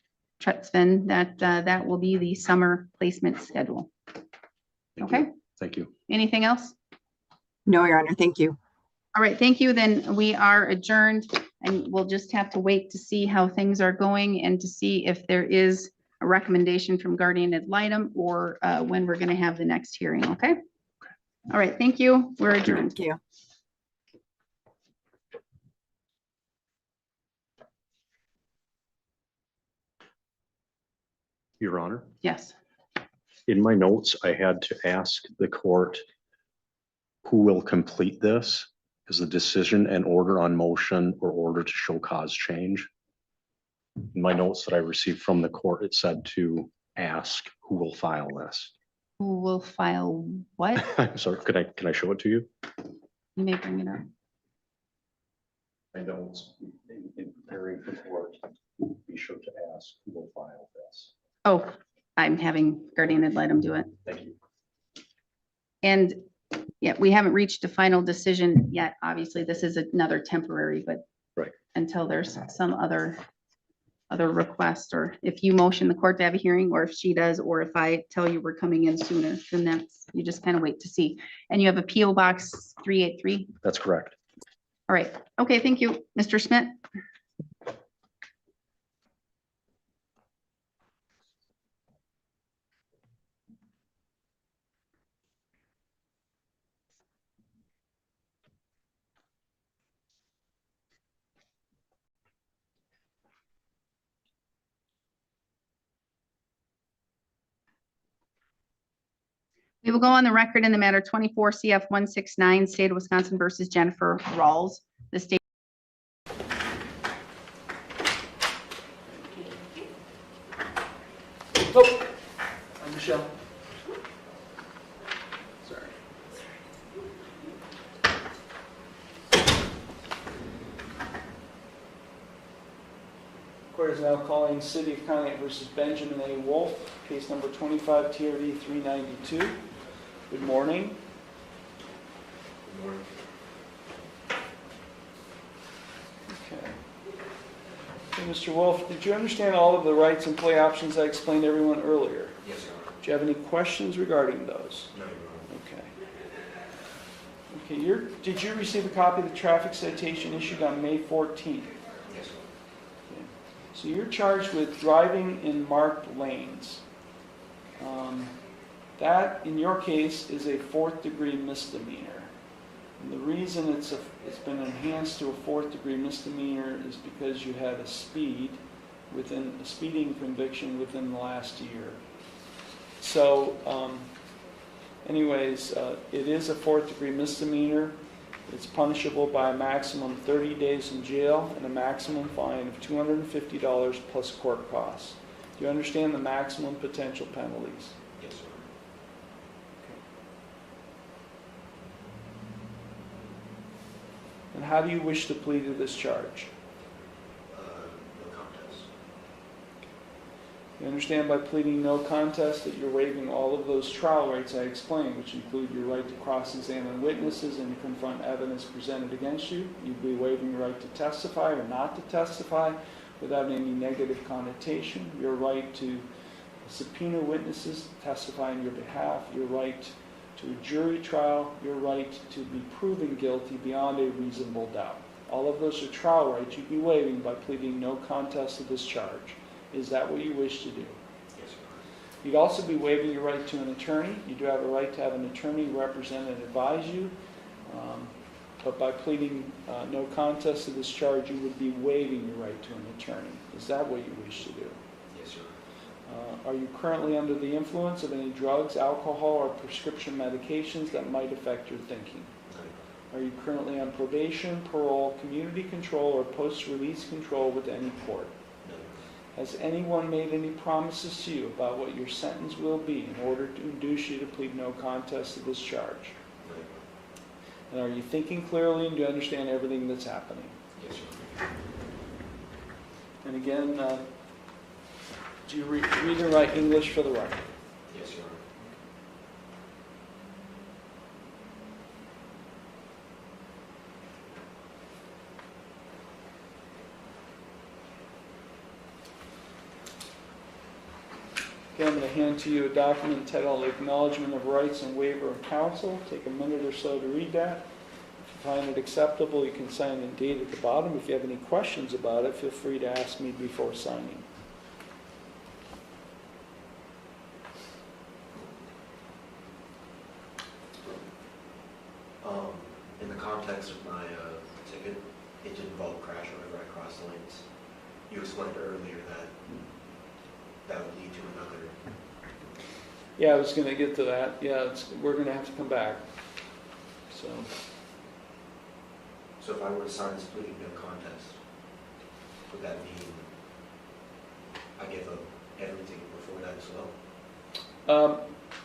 Tretzven, that that will be the summer placement schedule. Okay? Thank you. Anything else? No, Your Honor. Thank you. All right, thank you. Then we are adjourned and we'll just have to wait to see how things are going and to see if there is a recommendation from guardian ad litem or when we're going to have the next hearing. Okay. All right. Thank you. We're adjourned. Thank you. Your Honor. Yes. In my notes, I had to ask the court who will complete this. Is the decision and order on motion or order to show cause change? In my notes that I received from the court, it said to ask who will file this. Who will file what? I'm sorry, can I show it to you? You may bring it up. My notes in preparing for court, be sure to ask who will file this. Oh, I'm having guardian ad litem do it. Thank you. And yeah, we haven't reached a final decision yet. Obviously, this is another temporary, but right until there's some other request, or if you motion the court to have a hearing, or if she does, or if I tell you we're coming in sooner, then that's, you just kind of wait to see. And you have a PO box 383. That's correct. All right. Okay. Thank you, Mr. Smith. We will go on the record in the matter 24 CF 169, State of Wisconsin versus Jennifer Rawls. The state. Oh, I'm Michelle. Sorry. Court is now calling City of Conneaut versus Benjamin A. Wolf, case number 25 TRD 392. Good morning. Good morning. Okay. Hey, Mr. Wolf, did you understand all of the rights and play options I explained to everyone earlier? Yes, Your Honor. Do you have any questions regarding those? No, Your Honor. Okay. Okay, did you receive a copy of the traffic citation issued on May 14th? Yes, Your Honor. Okay. So you're charged with driving in marked lanes. That, in your case, is a 4th-degree misdemeanor. And the reason it's been enhanced to a 4th-degree misdemeanor is because you had a speeding conviction within the last year. So, anyways, it is a 4th-degree misdemeanor. It's punishable by a maximum 30 days in jail and a maximum fine of $250 plus court costs. Do you understand the maximum potential penalties? Yes, sir. And how do you wish to plead to this charge? No contest. You understand by pleading no contest that you're waiving all of those trial rights I explained, which include your right to cross-examine witnesses and to confront evidence presented against you. You'd be waiving your right to testify or not to testify without any negative connotation. Your right to subpoena witnesses to testify on your behalf, your right to a jury trial, your right to be proven guilty beyond a reasonable doubt. All of those are trial rights you'd be waiving by pleading no contest to this charge. Is that what you wish to do? Yes, Your Honor. You'd also be waiving your right to an attorney. You do have a right to have an attorney represent and advise you. But by pleading no contest to this charge, you would be waiving your right to an attorney. Is that what you wish to do? Yes, Your Honor. Are you currently under the influence of any drugs, alcohol, or prescription medications that might affect your thinking? No. Are you currently on probation, parole, community control, or post-release control with any court? No. Has anyone made any promises to you about what your sentence will be in order to induce you to plead no contest to this charge? No. And are you thinking clearly and do you understand everything that's happening? Yes, Your Honor. And again, do you read and write English for the record? Yes, Your Honor. Okay, I'm going to hand to you a document entitled Acknowledgement of Rights and Waiver of Counsel. Take a minute or so to read that. If you find it acceptable, you can sign and date at the bottom. If you have any questions about it, feel free to ask me before signing. In the context of my ticket, it did involve crash whenever I crossed the lanes. You explained earlier that that would lead to another. Yeah, I was going to get to that. Yeah, we're going to have to come back. So So if I were to sign this pleading no contest, would that mean I give up everything before that as well?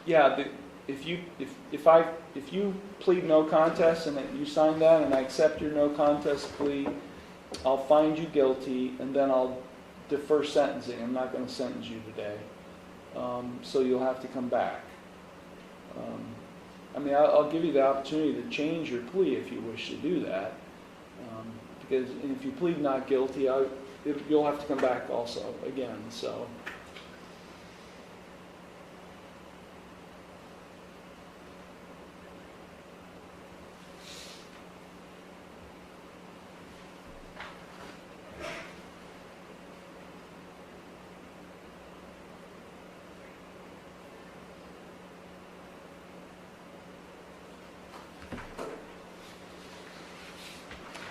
yeah, if you plead no contest and that you sign that and I accept your no contest plea, I'll find you guilty and then I'll defer sentencing. I'm not going to sentence you today. So you'll have to come back. I mean, I'll give you the opportunity to change your plea if you wish to do that. Because if you plead not guilty, you'll have to come back also again. So.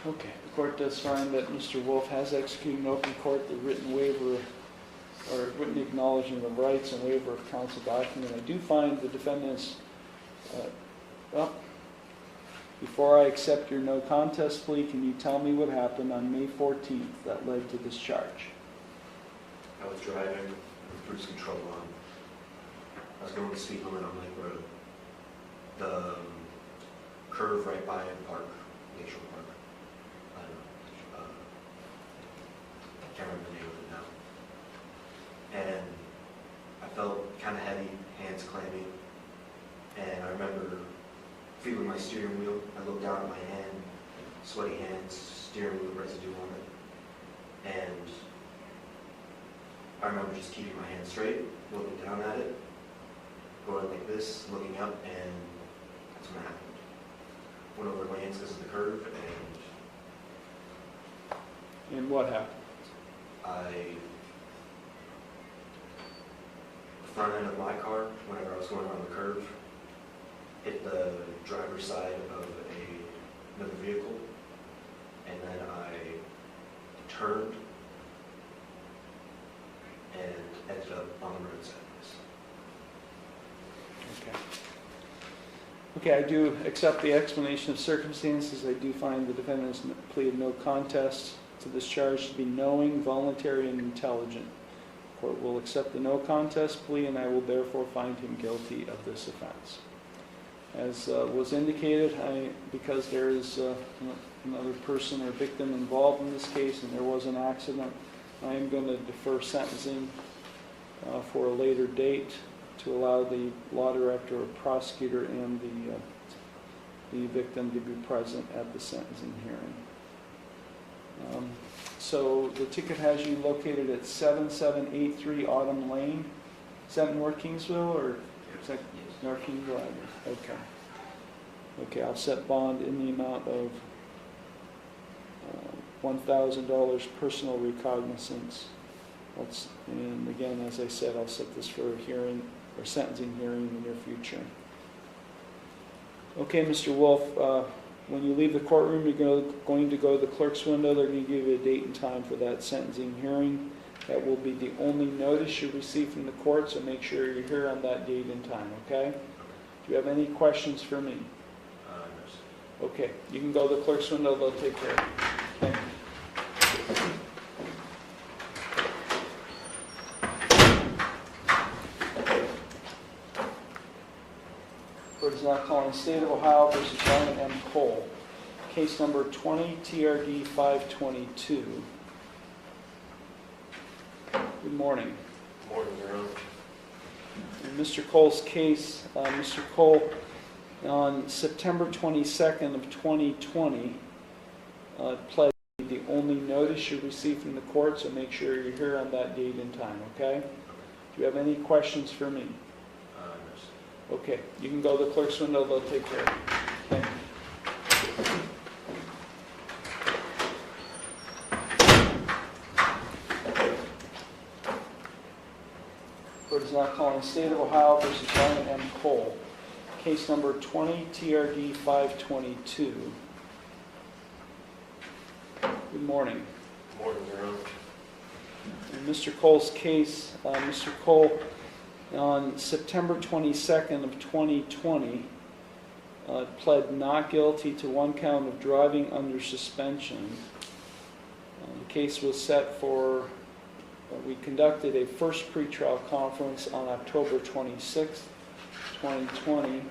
Okay, the court does find that Mr. Wolf has executed in open court the written waiver or written acknowledgement of rights and waiver of counsel document. I do find the defendant's, well, before I accept your no contest plea, can you tell me what happened on May 14th that led to this charge? I was driving with cruise control on. I was going to speed limit on Lake Road. The curve right by Park, Lakeshore Park. I don't know. Can't remember the name of it now. And I felt kind of heavy, hands clammy. And I remember feeling my steering wheel. I looked down at my hand, sweaty hands, steering wheel residue on it. And I remember just keeping my hand straight, looking down at it, going like this, looking up, and that's what happened. Went over lanes because of the curve, And what happened? The front end of my car, whenever I was going around the curve, hit the driver's side of another vehicle, and then I turned and ended up on the roadside. Okay. Okay, I do accept the explanation of circumstances. I do find the defendant's plea of no contest to this charge to be knowing, voluntary, and intelligent. The court will accept the no contest plea, and I will therefore find him guilty of this offense. As was indicated, because there is another person or victim involved in this case, and there was an accident, I am going to defer sentencing for a later date to allow the law director or prosecutor and the victim to be present at the sentencing hearing. So the ticket has you located at 7783 Autumn Lane, Is that North Kingsville or is that North Kingsville? Okay. Okay, I'll set bond in the amount of $1,000 personal recognizance. And again, as I said, I'll set this for a hearing or sentencing hearing in the near future. Okay, Mr. Wolf, when you leave the courtroom, you're going to go to the clerk's window. They're going to give you a date and time for that sentencing hearing. That will be the only notice you receive from the court, so make sure you're here on that date and time, okay? Do you have any questions for me? No, sir. Okay, you can go to the clerk's window. They'll take care of it. Okay. Court is now calling State of Ohio versus Brian M. Cole. Case number 20 TRD 522. Good morning. Good morning, Your Honor. In Mr. Cole's case, Mr. Cole, on September 22nd of 2020, pled the only notice you received from the court, so make sure you're here on that date and time, okay? Do you have any questions for me? No, sir. Okay, you can go to the clerk's window, they'll take care of it. Thank you. Court is now calling State of Ohio versus Brian M. Cole. Case number 20 TRD 522. Good morning. Good morning, Your Honor. In Mr. Cole's case, Mr. Cole, on September 22nd of 2020, pled not guilty to one count of driving under suspension. The case was set for, we conducted a first pretrial conference on October 26th, 2020,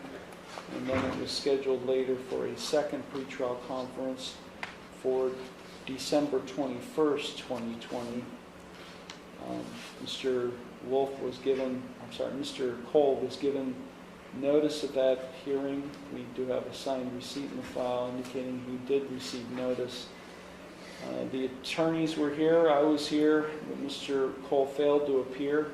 and then it was scheduled later for a second pretrial conference for December 21st, 2020. Mr. Cole was given notice of that hearing. We do have a signed receipt in the file indicating he did receive notice. The attorneys were here, I was here, but Mr. Cole failed to appear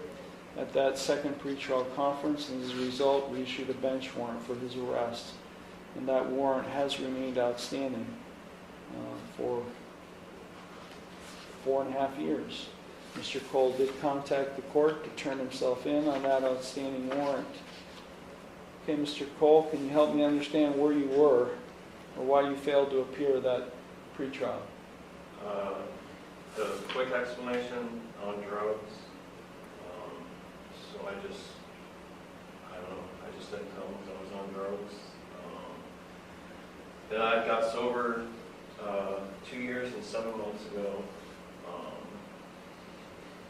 at that second pretrial conference, and as a result, we issued a bench warrant for his arrest. And that warrant has remained outstanding for 4.5 years. Mr. Cole did contact the court to turn himself in on that outstanding warrant. Okay, Mr. Cole, can you help me understand where you were or why you failed to appear at that pretrial? The quick explanation on drugs. So I don't know, I just didn't tell them that I was on drugs. Then I got sober 2 years and 7 months ago.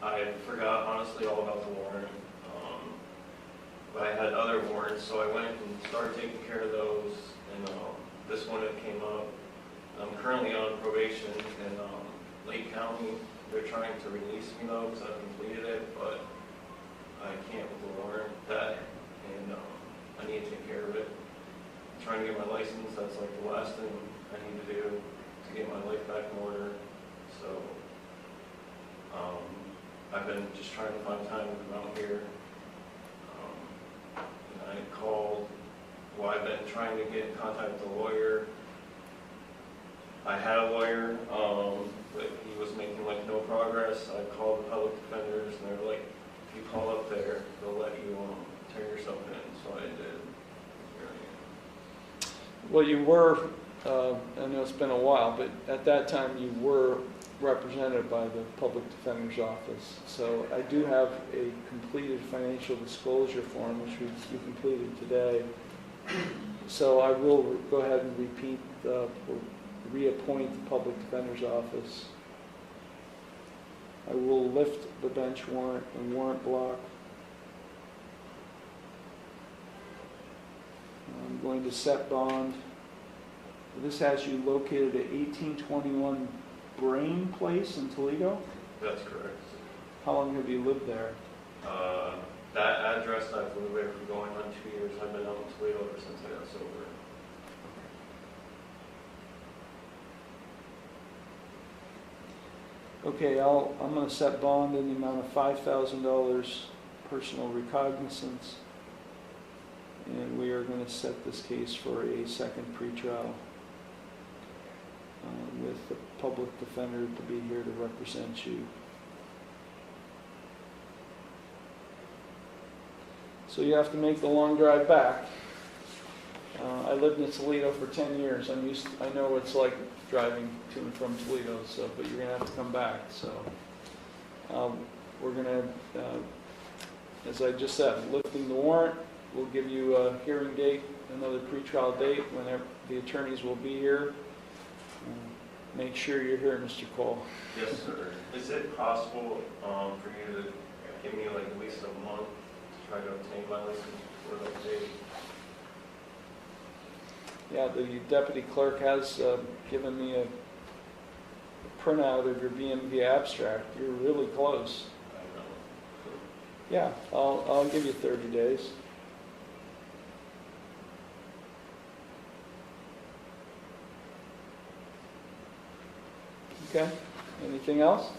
I forgot, honestly, all about the warrant. But I had other warrants, so I went and started taking care of those. And this one that came up. I'm currently on probation in Lake County. They're trying to release me though because I've completed it, but I can't with the warrant and I need to take care of it. I'm trying to get my license. That's like the last thing I need to do to get my life back in order. So I've been just trying to find time to come out here. And I called. Well, I've been trying to get in contact with a lawyer. I had a lawyer, but he was making like no progress. I called the public defenders, and they're like, if you call up there, they'll let you turn yourself in. So I did. Well, you were, I know it's been a while, but at that time you were represented by the public defender's office. So I do have a completed financial disclosure form, which we completed today. So I will go ahead and reappoint the public defender's office. I will lift the bench warrant and warrant block. I'm going to set bond. This has you located at 1821 Brain Place in Toledo? That's correct. How long have you lived there? That address I've lived there for going on 2 years. I've been out in Toledo ever since I got sober. Okay, I'm going to set bond in the amount of $5,000 personal recognizance. And we are going to set this case for a second pretrial with the public defender to be here to represent you. So you have to make the long drive back. I lived in Toledo for 10 years. I know what it's like driving to and from Toledo, so, but you're gonna have to come back. So we're gonna, as I just said, lifting the warrant. We'll give you a hearing date, another pretrial date, whenever the attorneys will be here. Make sure you're here, Mr. Cole. Yes, sir. Is it possible for you to give me like at least a month to try to obtain my license for that date? Yeah, the deputy clerk has given me a printout of your BMV abstract. You're really close. I know. Yeah, I'll give you 30 days. Okay, anything else?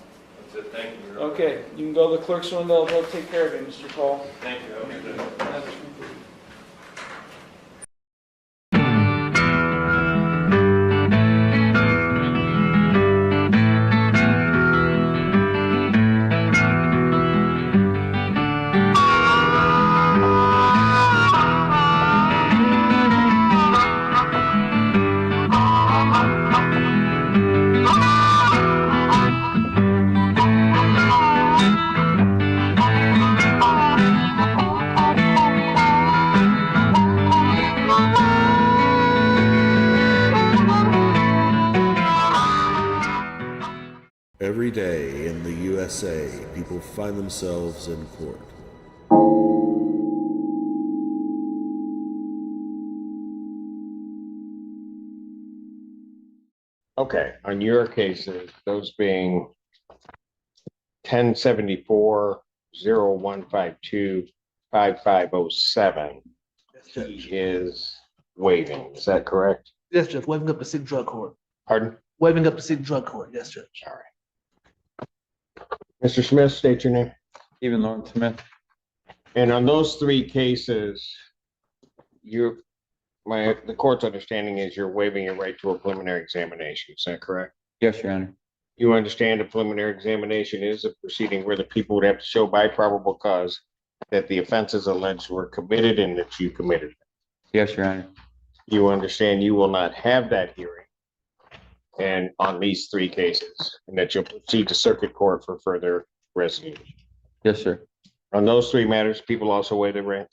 That's it. Thank you. Okay, you can go to the clerk's window. They'll take care of you, Mr. Cole. Thank you. Have a good day. Every day in the USA, people find themselves in court. Okay, on your cases, those being 1074-0152-5507, he is waiving, is that correct? Yes, Judge. Waiving up to seek drug court. Pardon? Waiving up to seek drug court. Yes, Judge. All right. Mr. Smith, state your name. Stephen Lawrence Smith. And on those three cases, the court's understanding is you're waiving your right to a preliminary examination. Is that correct? Yes, Your Honor. You understand a preliminary examination is a proceeding where the people would have to show by probable cause that the offenses alleged were committed and that you committed them. Yes, Your Honor. You understand you will not have that hearing and on these three cases, and that you'll proceed to circuit court for further resolution. Yes, sir. On those three matters, people also waive their right.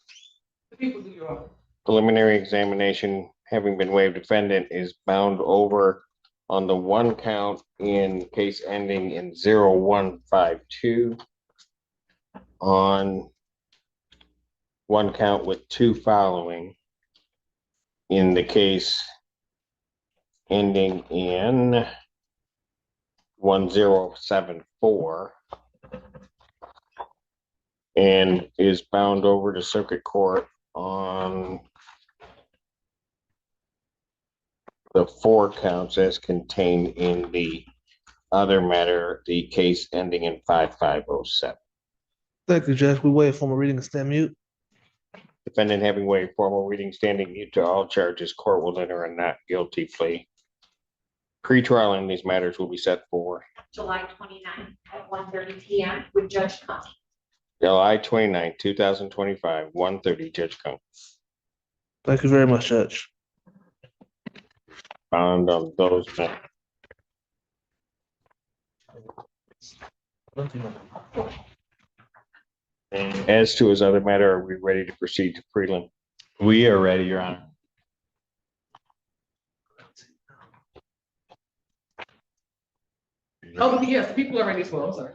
The people do, Your Honor. Preliminary examination having been waived, defendant is bound over on the one count in case ending in 0152, on one count with two following in the case ending in 1074, and is bound over to circuit court on the four counts as contained in the other matter, the case ending in 5507. Thank you, Judge. We waive formal reading and stand mute. Defendant having waived formal reading, standing mute to all charges, court will enter a not guilty plea. Pretrial in these matters will be set for July 29th at 1:30 p.m. with Judge Combs. July 29, 2025, 1:30, Judge Combs. Thank you very much, Judge. Bound on those matters. And as to his other matter, are we ready to proceed to prelim? We are ready, Your Honor. Oh, yes, people are ready as well. I'm sorry.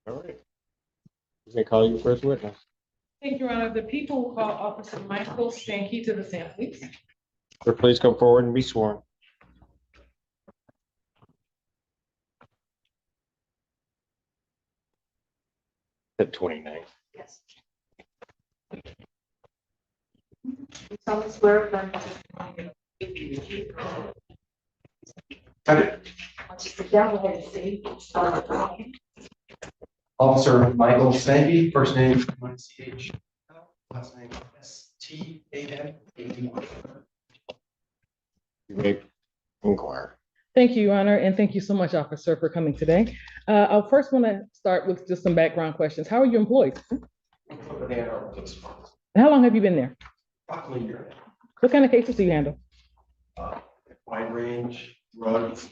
All right. They call you first witness. Thank you, Your Honor. The people will call Officer Michael Stanky to the stand, please. Sir, please come forward and be sworn. The 29th. Yes. You solemnly swear that I'll just sit down, go ahead and say, Officer Michael Stanky, first name C-H, last name S-T-A-N-A-D-Y. You may inquire. Thank you, Your Honor, and thank you so much, Officer, for coming today. I'll first want to start with just some background questions. How are you employed? How long have you been there? Approximately a year. What kind of cases do you handle? Wide range, drugs,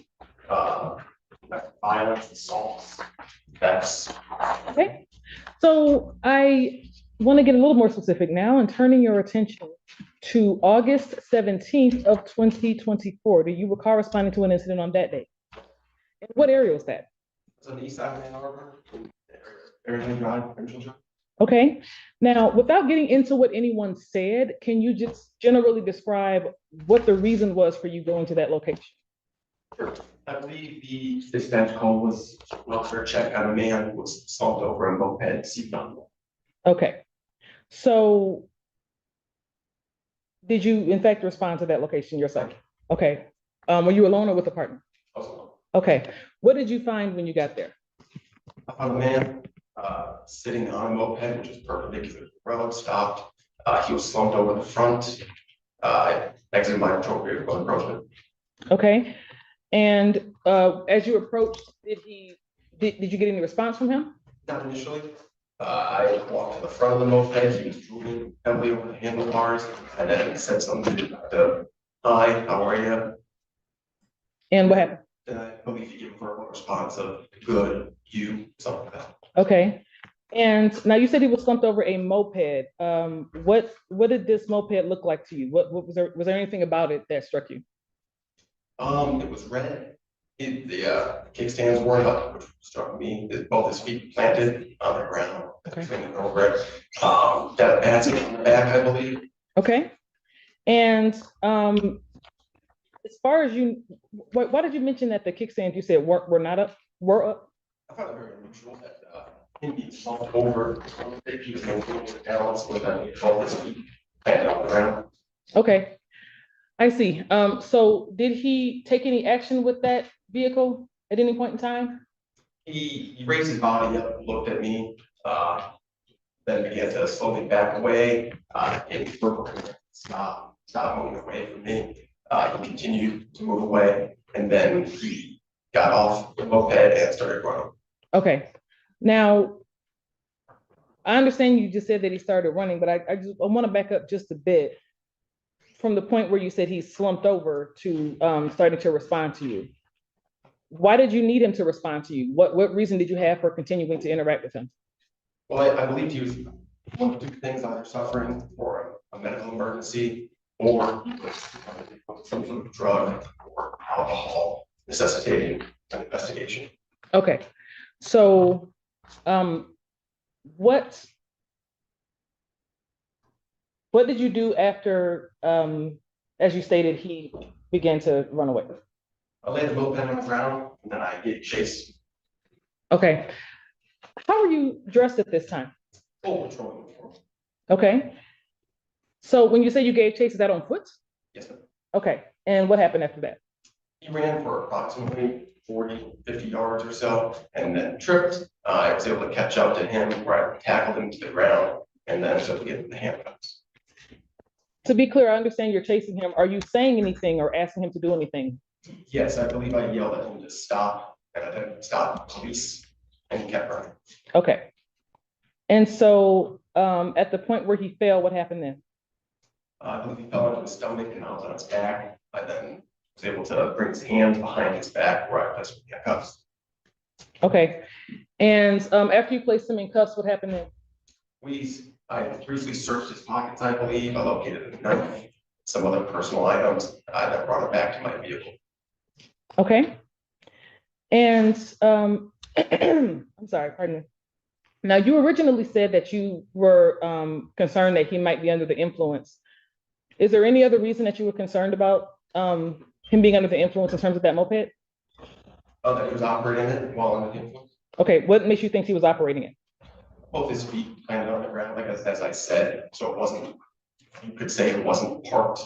violence, assaults, thefts. Okay, so I want to get a little more specific now and turning your attention to August 17th of 2024. Do you recall responding to an incident on that day? And what area was that? It's on the east side of Ann Arbor, Arizona Drive, Arizona. Okay, now without getting into what anyone said, can you just generally describe what the reason was for you going to that location? Sure. I believe the dispatch call was welfare check on a man who was assaulted over a moped seat on. Okay, so did you in fact respond to that location yourself? Okay, were you alone or with a partner? I was alone. Okay, what did you find when you got there? I found a man sitting on a moped, which was perpendicular to the road, stopped. He was slumped over the front. I exited my patrol vehicle and approached him. Okay, and as you approached, did you get any response from him? Not initially. I walked to the front of the moped. He was drooling heavily over the handlebars, and then he said something about hi, how are you? And what happened? And I believe he gave a verbal response of good, you, something like that. Okay, and now you said he was slumped over a moped. What did this moped look like to you? What was there? Was there anything about it that struck you? It was red. The kickstands weren't up, which struck me. Both his feet planted on the ground. Okay. Over it. Got a basket on the back, I believe. Okay, and as far as you, why did you mention that the kickstands you said were not up? Were up? I found it very unusual that him being slumped over, he was maintaining the balance with both his feet planted on the ground. Okay, I see. So did he take any action with that vehicle at any point in time? He raised his body up, looked at me, then began to slowly back away, and stop moving away from me. He continued to move away, and then he got off the moped and started running. Okay, now I understand you just said that he started running, but I want to back up just a bit from the point where you said he slumped over to starting to respond to you. Why did you need him to respond to you? What reason did you have for continuing to interact with him? Well, I believe he was one of two things, either suffering or a medical emergency or some sort of drug or alcohol necessitating an investigation. Okay, so what did you do after, as you stated, he began to run away? I laid the moped on the ground and then I gave chase. Okay, how were you dressed at this time? Full patrol uniform. Okay, so when you say you gave chase, is that on foot? Yes, ma'am. Okay, and what happened after that? He ran for approximately 40, 50 yards or so and then tripped. I was able to catch up to him where I tackled him to the ground and then was able to get the handcuffs. To be clear, I understand you're chasing him. Are you saying anything or asking him to do anything? Yes, I believe I yelled at him to stop and I then stop, police, and he kept running. Okay, and so at the point where he fell, what happened then? I believe he fell onto his stomach and I was on his back. I then was able to bring his hands behind his back where I placed him in cuffs. Okay, and after you placed him in cuffs, what happened then? I briefly searched his pockets, I believe. I located a knife, some other personal items. I then brought it back to my vehicle. Okay, and I'm sorry, pardon me. Now, you originally said that you were concerned that he might be under the influence. Is there any other reason that you were concerned about him being under the influence in terms of that moped? Oh, that he was operating it while under the influence? Okay, what makes you think he was operating it? both his feet planted on the ground, like as I said, so it wasn't, you could say it wasn't parked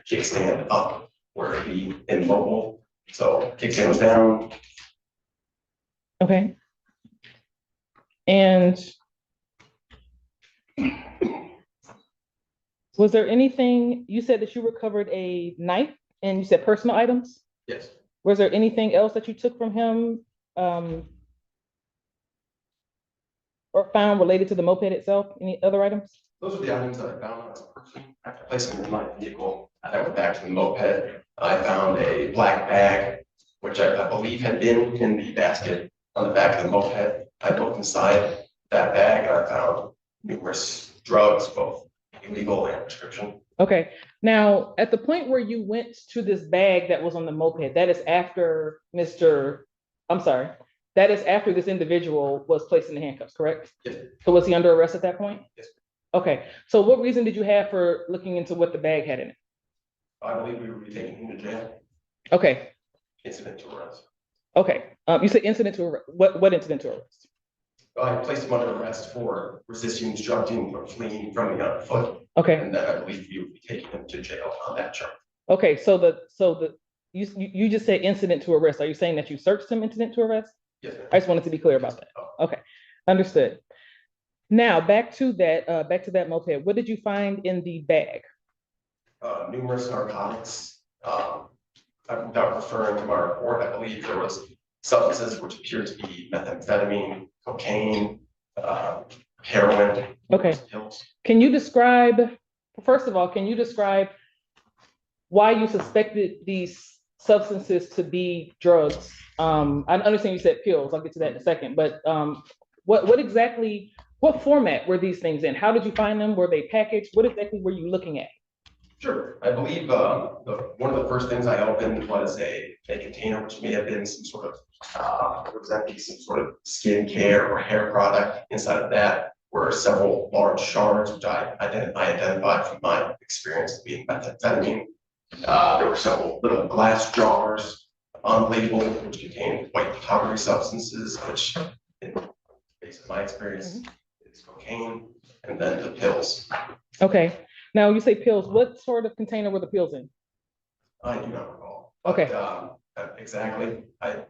kickstand up where it'd be immobile. So kickstand was down. Okay. And was there anything, you said that you recovered a knife and you said personal items? Yes. Was there anything else that you took from him or found related to the moped itself? Any other items? Those are the items that I found on a person after placing them in my vehicle. I went back to the moped. I found a black bag, which I believe had been in the basket on the back of the moped. I looked inside that bag and I found numerous drugs, both illegal and prescription. Okay. Now, at the point where you went to this bag that was on the moped, that is after that is after this individual was placed in the handcuffs, correct? Yes. So was he under arrest at that point? Yes. Okay. So what reason did you have for looking into what the bag had in it? I believe we were taking him to jail. Okay. Incident to arrest. Okay. You said incident to arrest. What incident to arrest? I placed him under arrest for resisting, obstructing, or fleeing from me on foot. Okay. And then I believe you would be taking him to jail on that charge. Okay. So you just said incident to arrest. Are you saying that you searched him incident to arrest? Yes. I just wanted to be clear about that. Okay. Understood. Now back to that moped. What did you find in the bag? Numerous narcotics. Without referring to my report, I believe there was substances which appeared to be methamphetamine, cocaine, heroin. Okay. Pills. Can you describe, first of all, why you suspected these substances to be drugs? I understand you said pills. I'll get to that in a second. But what format were these things in? How did you find them? Were they packaged? What exactly were you looking at? Sure. I believe one of the first things I opened was a container, which may have been some sort of some sort of skincare or hair product. Inside of that were several large shards, which I identified from my experience being methamphetamine. There were several little glass jars unlabeled, which contained white powdery substances, which, based on my experience, is cocaine, and then the pills. Okay. Now you say pills. What sort of container were the pills in? I do not recall. Okay. Exactly. I have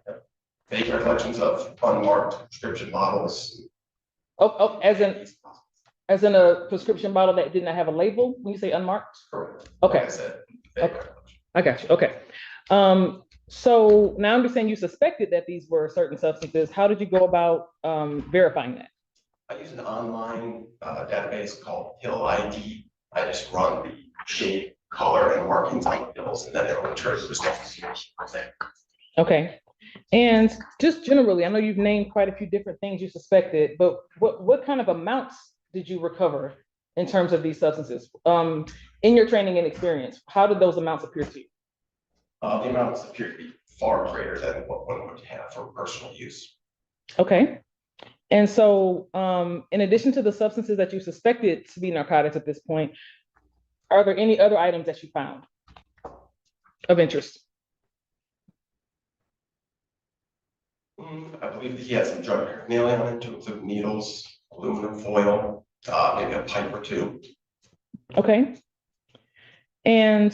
vague recollections of unmarked prescription bottles. Oh, as in a prescription bottle that did not have a label when you say unmarked? Correct. Okay. Like I said, Okay. I got you. Okay. So now I'm just saying you suspected that these were certain substances. How did you go about verifying that? I use an online database called Pill ID. I just run the shape, color, and markings on the pills, and then it will return the results from there. Okay. And just generally, I know you've named quite a few different things you suspected, but what kind of amounts did you recover in terms of these substances? In your training and experience, how did those amounts appear to you? The amounts appear to be far greater than what one would have for personal use. Okay. And so, in addition to the substances that you suspected to be narcotics at this point, are there any other items that you found of interest? I believe that he has some drug paraphernalia on it to include needles, aluminum foil, maybe a pipe or two. Okay. And,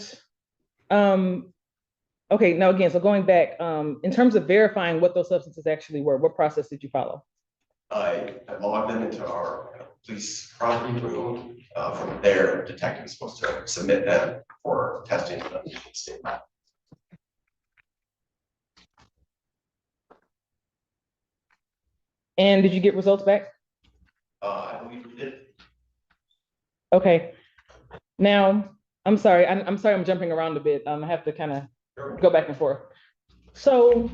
okay, now again, so going back, in terms of verifying what those substances actually were, what process did you follow? I logged them into our police property room. From there, the detective is supposed to submit them for testing in the state lab. And did you get results back? I believe we did. Okay. Now, I'm sorry, I'm jumping around a bit. I have to kind of go back and forth. So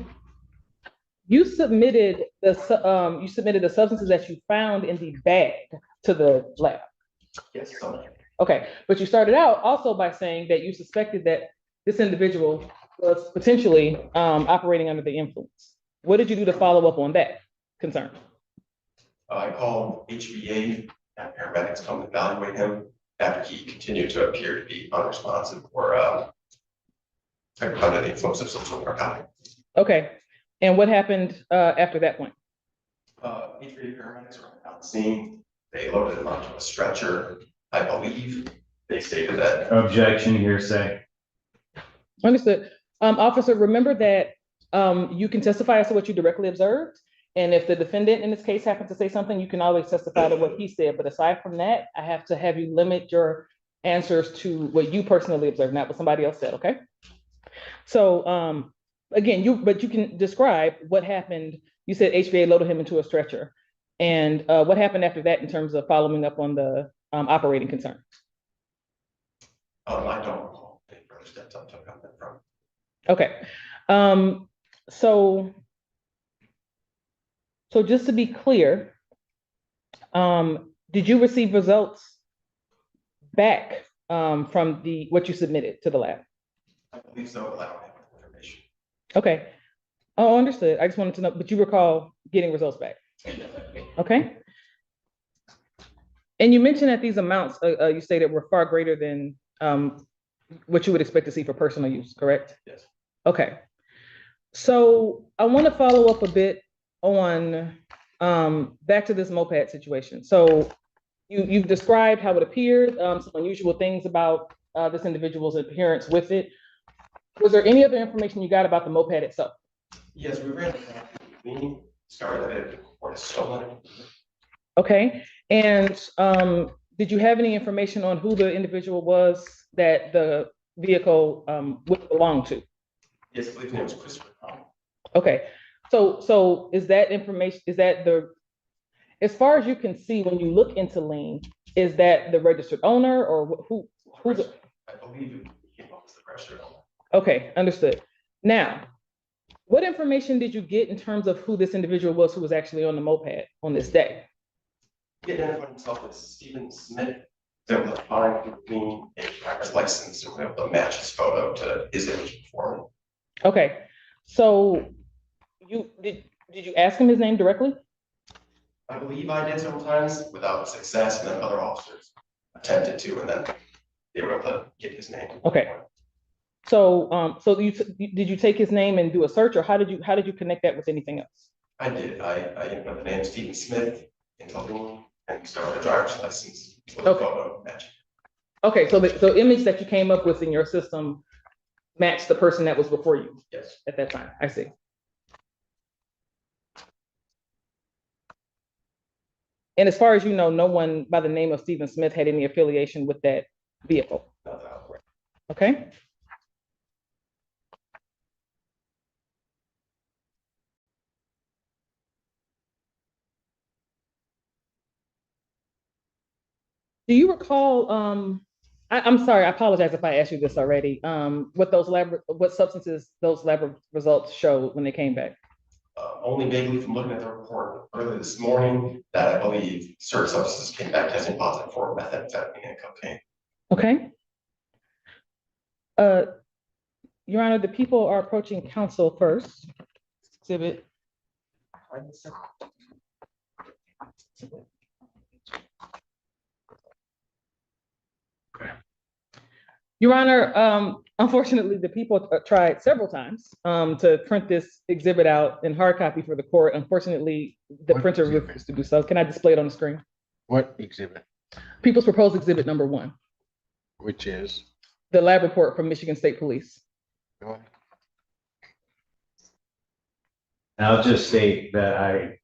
you submitted the substances that you found in the bag to the lab. Yes. Okay, but you started out also by saying that you suspected that this individual was potentially operating under the influence. What did you do to follow up on that concern? I called HVA and paramedics come evaluate him after he continued to appear to be unresponsive or under the influence of some sort of narcotic. Okay, and what happened after that point? HVA paramedics were out the scene. They loaded him onto a stretcher. I believe they stated that. Objection, hearsay. Understood. Officer, remember that you can testify as to what you directly observed. And if the defendant in this case happens to say something, you can always testify to what he said. But aside from that, I have to have you limit your answers to what you personally observed, not what somebody else said, okay? So again, you can describe what happened. You said HVA loaded him into a stretcher. And what happened after that in terms of following up on the operating concerns? I don't recall any further steps I took on that front. Okay. So just to be clear, did you receive results back from what you submitted to the lab? I believe so, but I don't have that information. Okay. Oh, understood. I just wanted to know, but you recall getting results back? Okay. And you mentioned that these amounts you stated were far greater than what you would expect to see for personal use, correct? Yes. Okay. So I want to follow up a bit on back to this moped situation. So you've described how it appeared, some unusual things about this individual's appearance with it. Was there any other information you got about the moped itself? Yes, we ran the started it or stolen. Okay. And did you have any information on who the individual was that the vehicle would belong to? Yes, I believe his name was Christopher. Okay. So is that information, as far as you can see when you look into lien, is that the registered owner or who's the? I believe he was the registered owner. Okay, understood. Now, what information did you get in terms of who this individual was who was actually on the moped on this day? He identified himself as Stephen Smith. They were able to find me a driver's license and we were able to match his photo to his image before him. Okay, so did you ask him his name directly? I believe I did sometimes without success, and then other officers attempted to, and then they were able to get his name. Okay. So did you take his name and do a search, or how did you connect that with anything else? I did. I input the name Stephen Smith into Lien and started a driver's license with a photo match. Okay, so the image that you came up with in your system matched the person that was before you? Yes. At that time, I see. And as far as you know, no one by the name of Stephen Smith had any affiliation with that vehicle? Okay. Do you recall, I'm sorry, I apologize if I asked you this already, what substances those lab results showed when they came back? Only vaguely from looking at the report earlier this morning that I believe certain substances came back testing positive for methamphetamine and cocaine. Okay. Your Honor, the people are approaching counsel first. Exhibit. Your Honor, unfortunately, the people tried several times to print this exhibit out in hard copy for the court. Unfortunately, the printer refused to do so. Can I display it on the screen? What exhibit? People's proposed exhibit number 1. Which is? The lab report from Michigan State Police. Go ahead. I'll just state that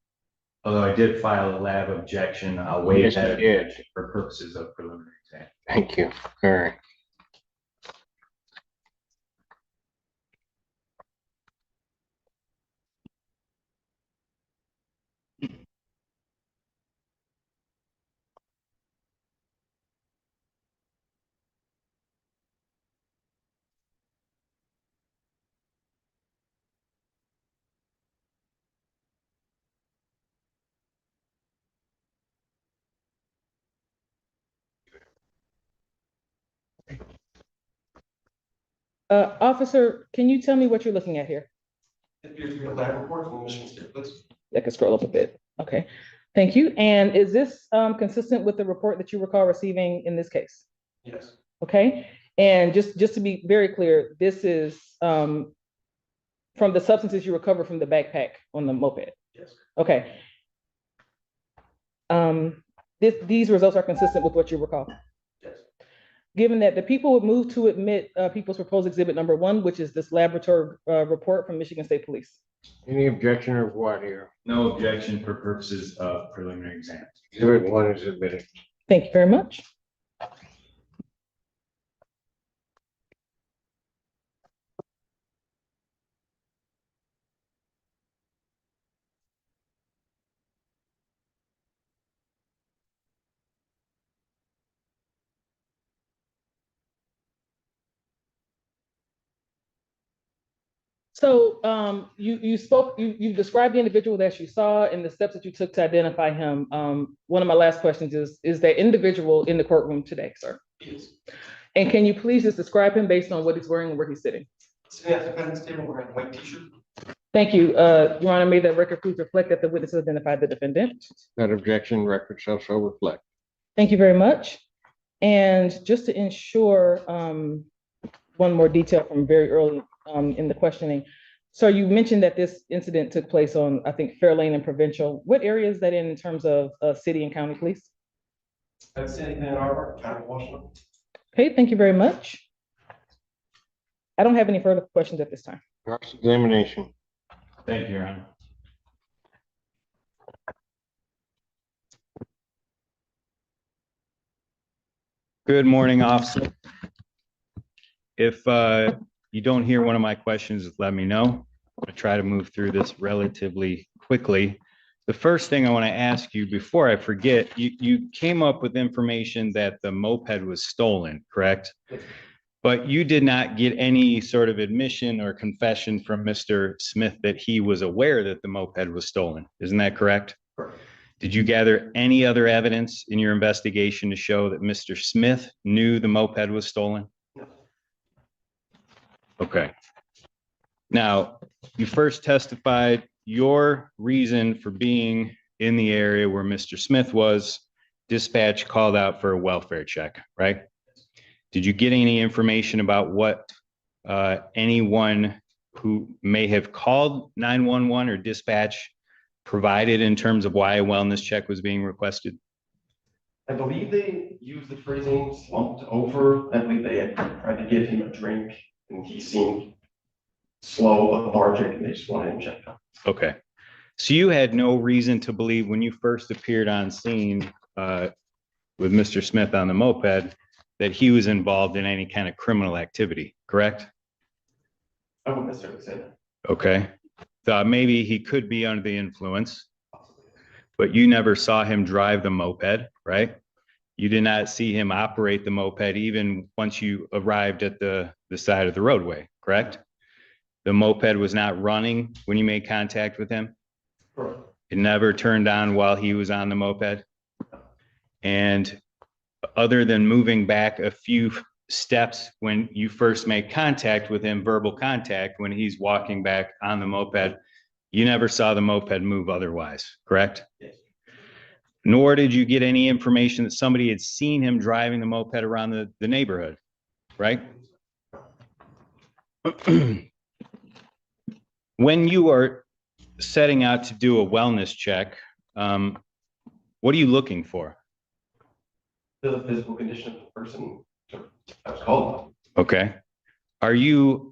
although I did file a lab objection, I'll waive that objection for purposes of preliminary exam. Thank you. All right. Officer, can you tell me what you're looking at here? It appears to be a lab report from Michigan State Police. I can scroll up a bit. Okay, thank you. And is this consistent with the report that you recall receiving in this case? Yes. Okay, and just to be very clear, this is from the substances you recovered from the backpack on the moped? Yes. Okay. These results are consistent with what you recall. Yes. Given that the people would move to admit people's proposed exhibit number 1, which is this laboratory report from Michigan State Police. Any objection or what here? No objection for purposes of preliminary exam. Exhibit 1 is admitted. Thank you very much. So you described the individual that you saw and the steps that you took to identify him. One of my last questions is that individual in the courtroom today, sir? Yes. And can you please just describe him based on what he's wearing and where he's sitting? Sitting at the defendant's table wearing a white t-shirt. Thank you. Your Honor, may that record please reflect that the witness has identified the defendant. That objection, record shall so reflect. Thank you very much. And just to ensure one more detail from very early in the questioning. So you mentioned that this incident took place on, I think, Fairlane and Provincial. What area is that in terms of city and county police? That's in Ann Arbor, County of Washington. Okay, thank you very much. I don't have any further questions at this time. Cross-examination. Thank you, Your Honor. Good morning, officer. If you don't hear one of my questions, let me know. I'm going to try to move through this relatively quickly. The first thing I want to ask you before I forget, you came up with information that the moped was stolen, correct? But you did not get any sort of admission or confession from Mr. Smith that he was aware that the moped was stolen. Isn't that correct? Correct. Did you gather any other evidence in your investigation to show that Mr. Smith knew the moped was stolen? No. Okay. Now, you first testified your reason for being in the area where Mr. Smith was, dispatch called out for a welfare check, right? Did you get any information about what anyone who may have called 911 or dispatch provided in terms of why a wellness check was being requested? I believe they used the phrasing slumped over. I believe they had tried to give him a drink and he seemed slow, lethargic, and they just wanted him checked out. Okay. So you had no reason to believe when you first appeared on scene with Mr. Smith on the moped that he was involved in any kind of criminal activity, correct? I wouldn't necessarily say that. Okay. Thought maybe he could be under the influence, but you never saw him drive the moped, right? You did not see him operate the moped even once you arrived at the side of the roadway, correct? The moped was not running when you made contact with him? Correct. It never turned on while he was on the moped? And other than moving back a few steps when you first made contact with him, verbal contact, when he's walking back on the moped, you never saw the moped move otherwise, correct? Yes. Nor did you get any information that somebody had seen him driving the moped around the neighborhood, right? When you are setting out to do a wellness check, what are you looking for? The physical condition of the person I was called on. Okay. Are you,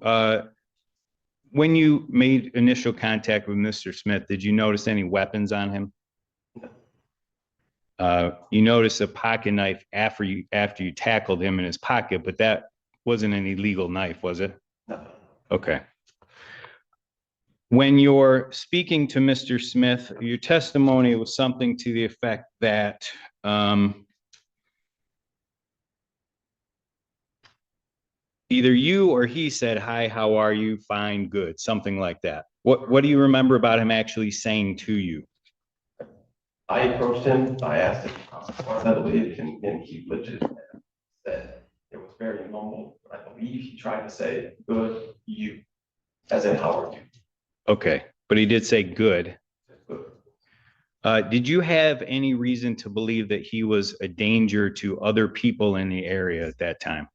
when you made initial contact with Mr. Smith, did you notice any weapons on him? No. You noticed a pocket knife after you tackled him in his pocket, but that wasn't an illegal knife, was it? No. Okay. When you're speaking to Mr. Smith, your testimony was something to the effect that either you or he said, "Hi, how are you? Fine, good," something like that. What do you remember about him actually saying to you? I approached him, I asked him how I believe, and he legit said it was very normal. I believe he tried to say, "Good, you," as in, "How are you?" Okay, but he did say good. Good. Did you have any reason to believe that he was a danger to other people in the area at that time?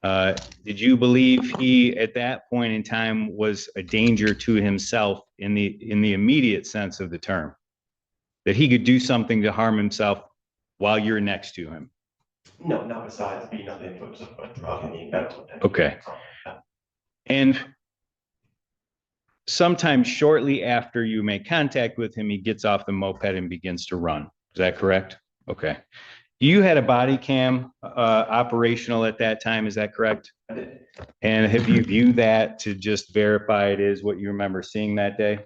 Did you believe he, at that point in time, was a danger to himself in the immediate sense of the term? That he could do something to harm himself while you're next to him? No, not besides being on the influence of a drug and being medical. Okay. And sometime shortly after you make contact with him, he gets off the moped and begins to run. Is that correct? Okay. You had a body cam operational at that time, is that correct? I did. And have you viewed that to just verify it is what you remember seeing that day?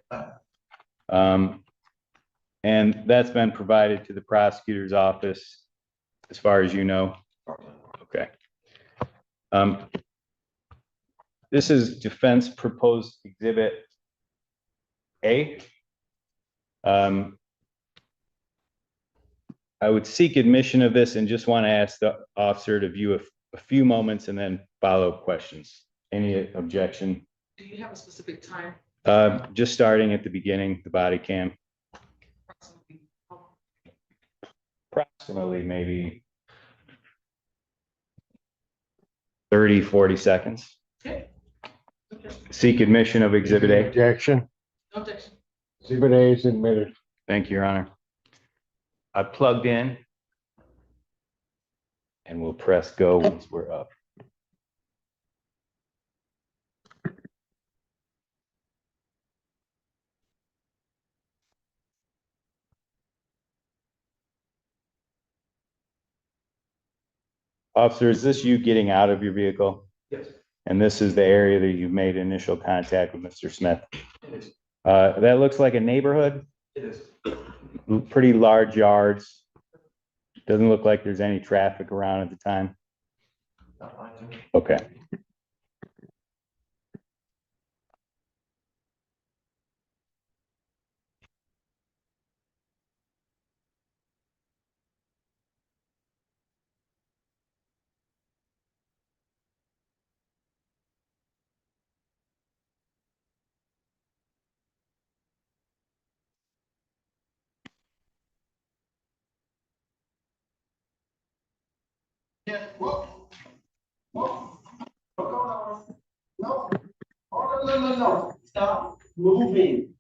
And that's been provided to the prosecutor's office, as far as you know? Okay. This is defense proposed exhibit A. I would seek admission of this and just want to ask the officer to view a few moments and then follow up questions. Any objection? Do you have a specific time? Just starting at the beginning, the body cam. Approximately maybe 30, 40 seconds. Okay. Seek admission of exhibit A. Objection. Objection. Exhibit A is admitted. Thank you, Your Honor. I plugged in and we'll press go once we're up. Officer, is this you getting out of your vehicle? Yes, And this is the area that you've made initial contact with Mr. Smith? it is. That looks like a neighborhood, It is. pretty large yards. Doesn't look like there's any traffic around at the time. Not mine, sir. Okay. Yeah, whoa. Whoa. No. Oh, no. Stop moving.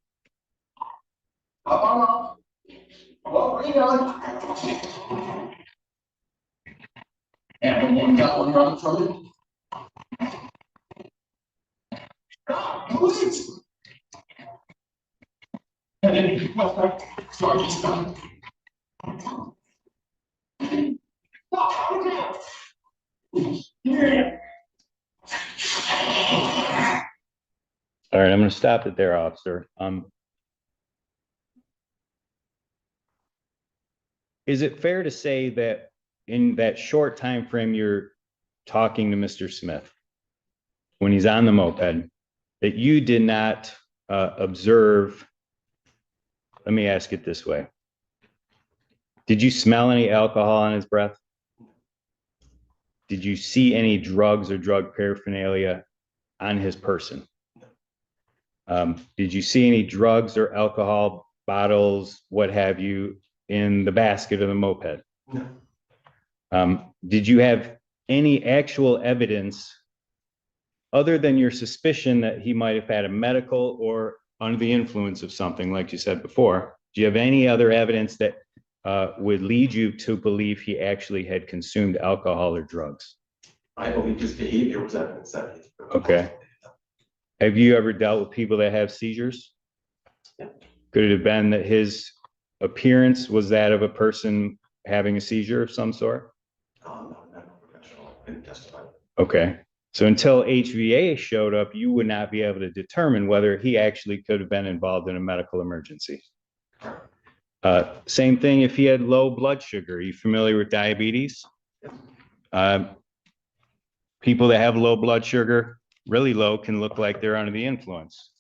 Up. Whoa, bring it on. And one got one run from it. Stop, please. And then you start to stop. All right, I'm going to stop it there, officer. Is it fair to say that in that short time frame you're talking to Mr. Smith, when he's on the moped, that you did not observe? Let me ask it this way. Did you smell any alcohol on his breath? Did you see any drugs or drug paraphernalia on his person? Did you see any drugs or alcohol bottles, what have you, in the basket of the moped? No. Did you have any actual evidence other than your suspicion that he might have had a medical or under the influence of something, like you said before? Do you have any other evidence that would lead you to believe he actually had consumed alcohol or drugs? I believe his behavior was evidence that he. Okay. Have you ever dealt with people that have seizures? Yeah. Could it have been that his appearance was that of a person having a seizure of some sort? No, not a professional. I didn't testify. Okay. So until HVA showed up, you would not be able to determine whether he actually could have been involved in a medical emergency. Same thing if he had low blood sugar. Are you familiar with diabetes? People that have low blood sugar, really low, can look like they're under the influence.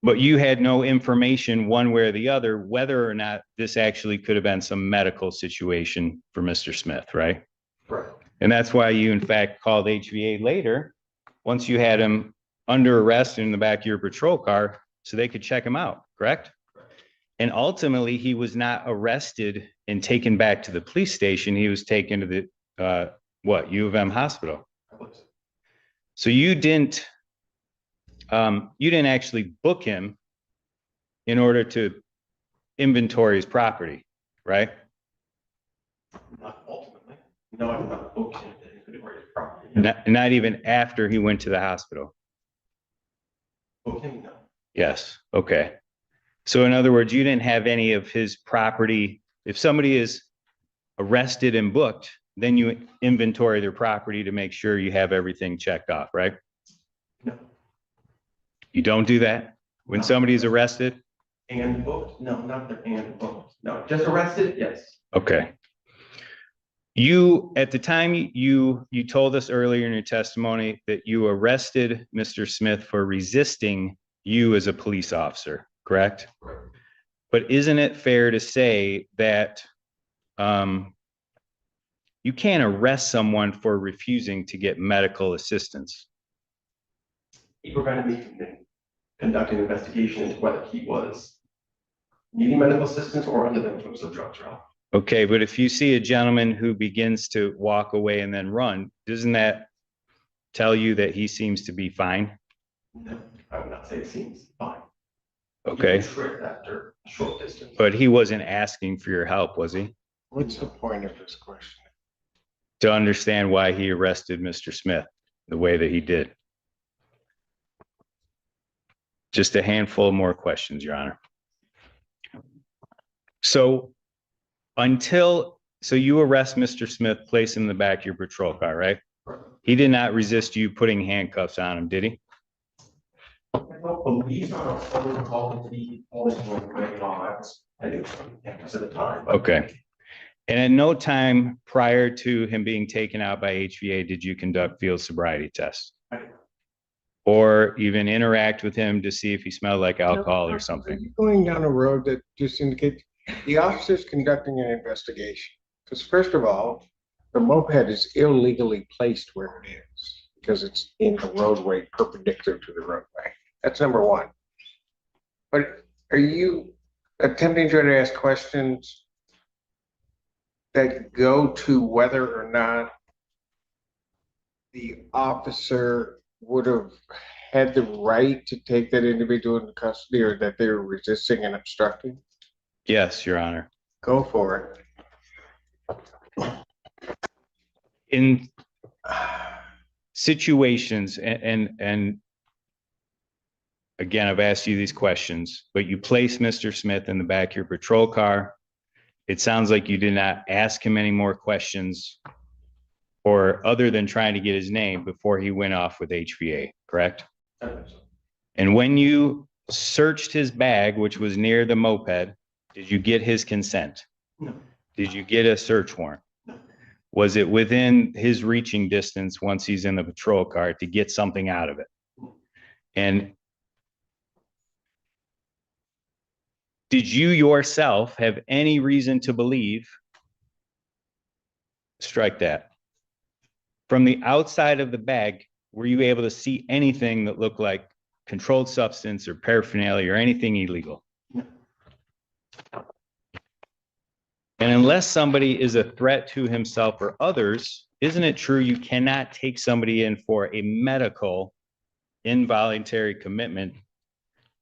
But you had no information one way or the other whether or not this actually could have been some medical situation for Mr. Smith, right? Right. And that's why you, in fact, called HVA later, once you had him under arrest in the back of your patrol car, so they could check him out, correct? And ultimately, he was not arrested and taken back to the police station. He was taken to the What, U of M Hospital? So you didn't actually book him in order to inventory his property, right? Not ultimately. No, I'm not booked in inventory of property. Not even after he went to the hospital? Booking, no. Yes, okay. So in other words, you didn't have any of his property. If somebody is arrested and booked, then you inventory their property to make sure you have everything checked off, right? No. You don't do that when somebody's arrested? And booked? No, not the and booked. No, just arrested? Yes. Okay. You, at the time, you told us earlier in your testimony that you arrested Mr. Smith for resisting you as a police officer, correct? Correct. But isn't it fair to say that you can't arrest someone for refusing to get medical assistance? He prevented me from conducting an investigation into whether he was needing medical assistance or under the influence of drugs. Okay, but if you see a gentleman who begins to walk away and then run, doesn't that tell you that he seems to be fine? No, I would not say it seems fine. Okay. He tripped after a short distance. But he wasn't asking for your help, was he? What's the point of this question? To understand why he arrested Mr. Smith the way that he did. Just a handful more questions, Your Honor. So you arrest Mr. Smith, place him in the back of your patrol car, right? He did not resist you putting handcuffs on him, did he? I don't believe I was called to be only going on. I didn't at the time. Okay. And at no time prior to him being taken out by HVA did you conduct field sobriety tests? Or even interact with him to see if he smelled like alcohol or something? Going down a road that just indicates the officer's conducting an investigation. Because first of all, the moped is illegally placed where it is because it's in the roadway perpendicular to the roadway. That's number one. But are you attempting to ask questions that go to whether or not the officer would have had the right to take that individual into custody, or that they were resisting and obstructing? Yes, Your Honor. Go for it. In situations, and again, I've asked you these questions, but you place Mr. Smith in the back of your patrol car. It sounds like you did not ask him any more questions, or other than trying to get his name before he went off with HVA, correct? And when you searched his bag, which was near the moped, did you get his consent? No. Did you get a search warrant? No. Was it within his reaching distance once he's in the patrol car to get something out of it? And did you yourself have any reason to believe, strike that, from the outside of the bag, were you able to see anything that looked like controlled substance or paraphernalia or anything illegal? No. And unless somebody is a threat to himself or others, isn't it true you cannot take somebody in for a medical involuntary commitment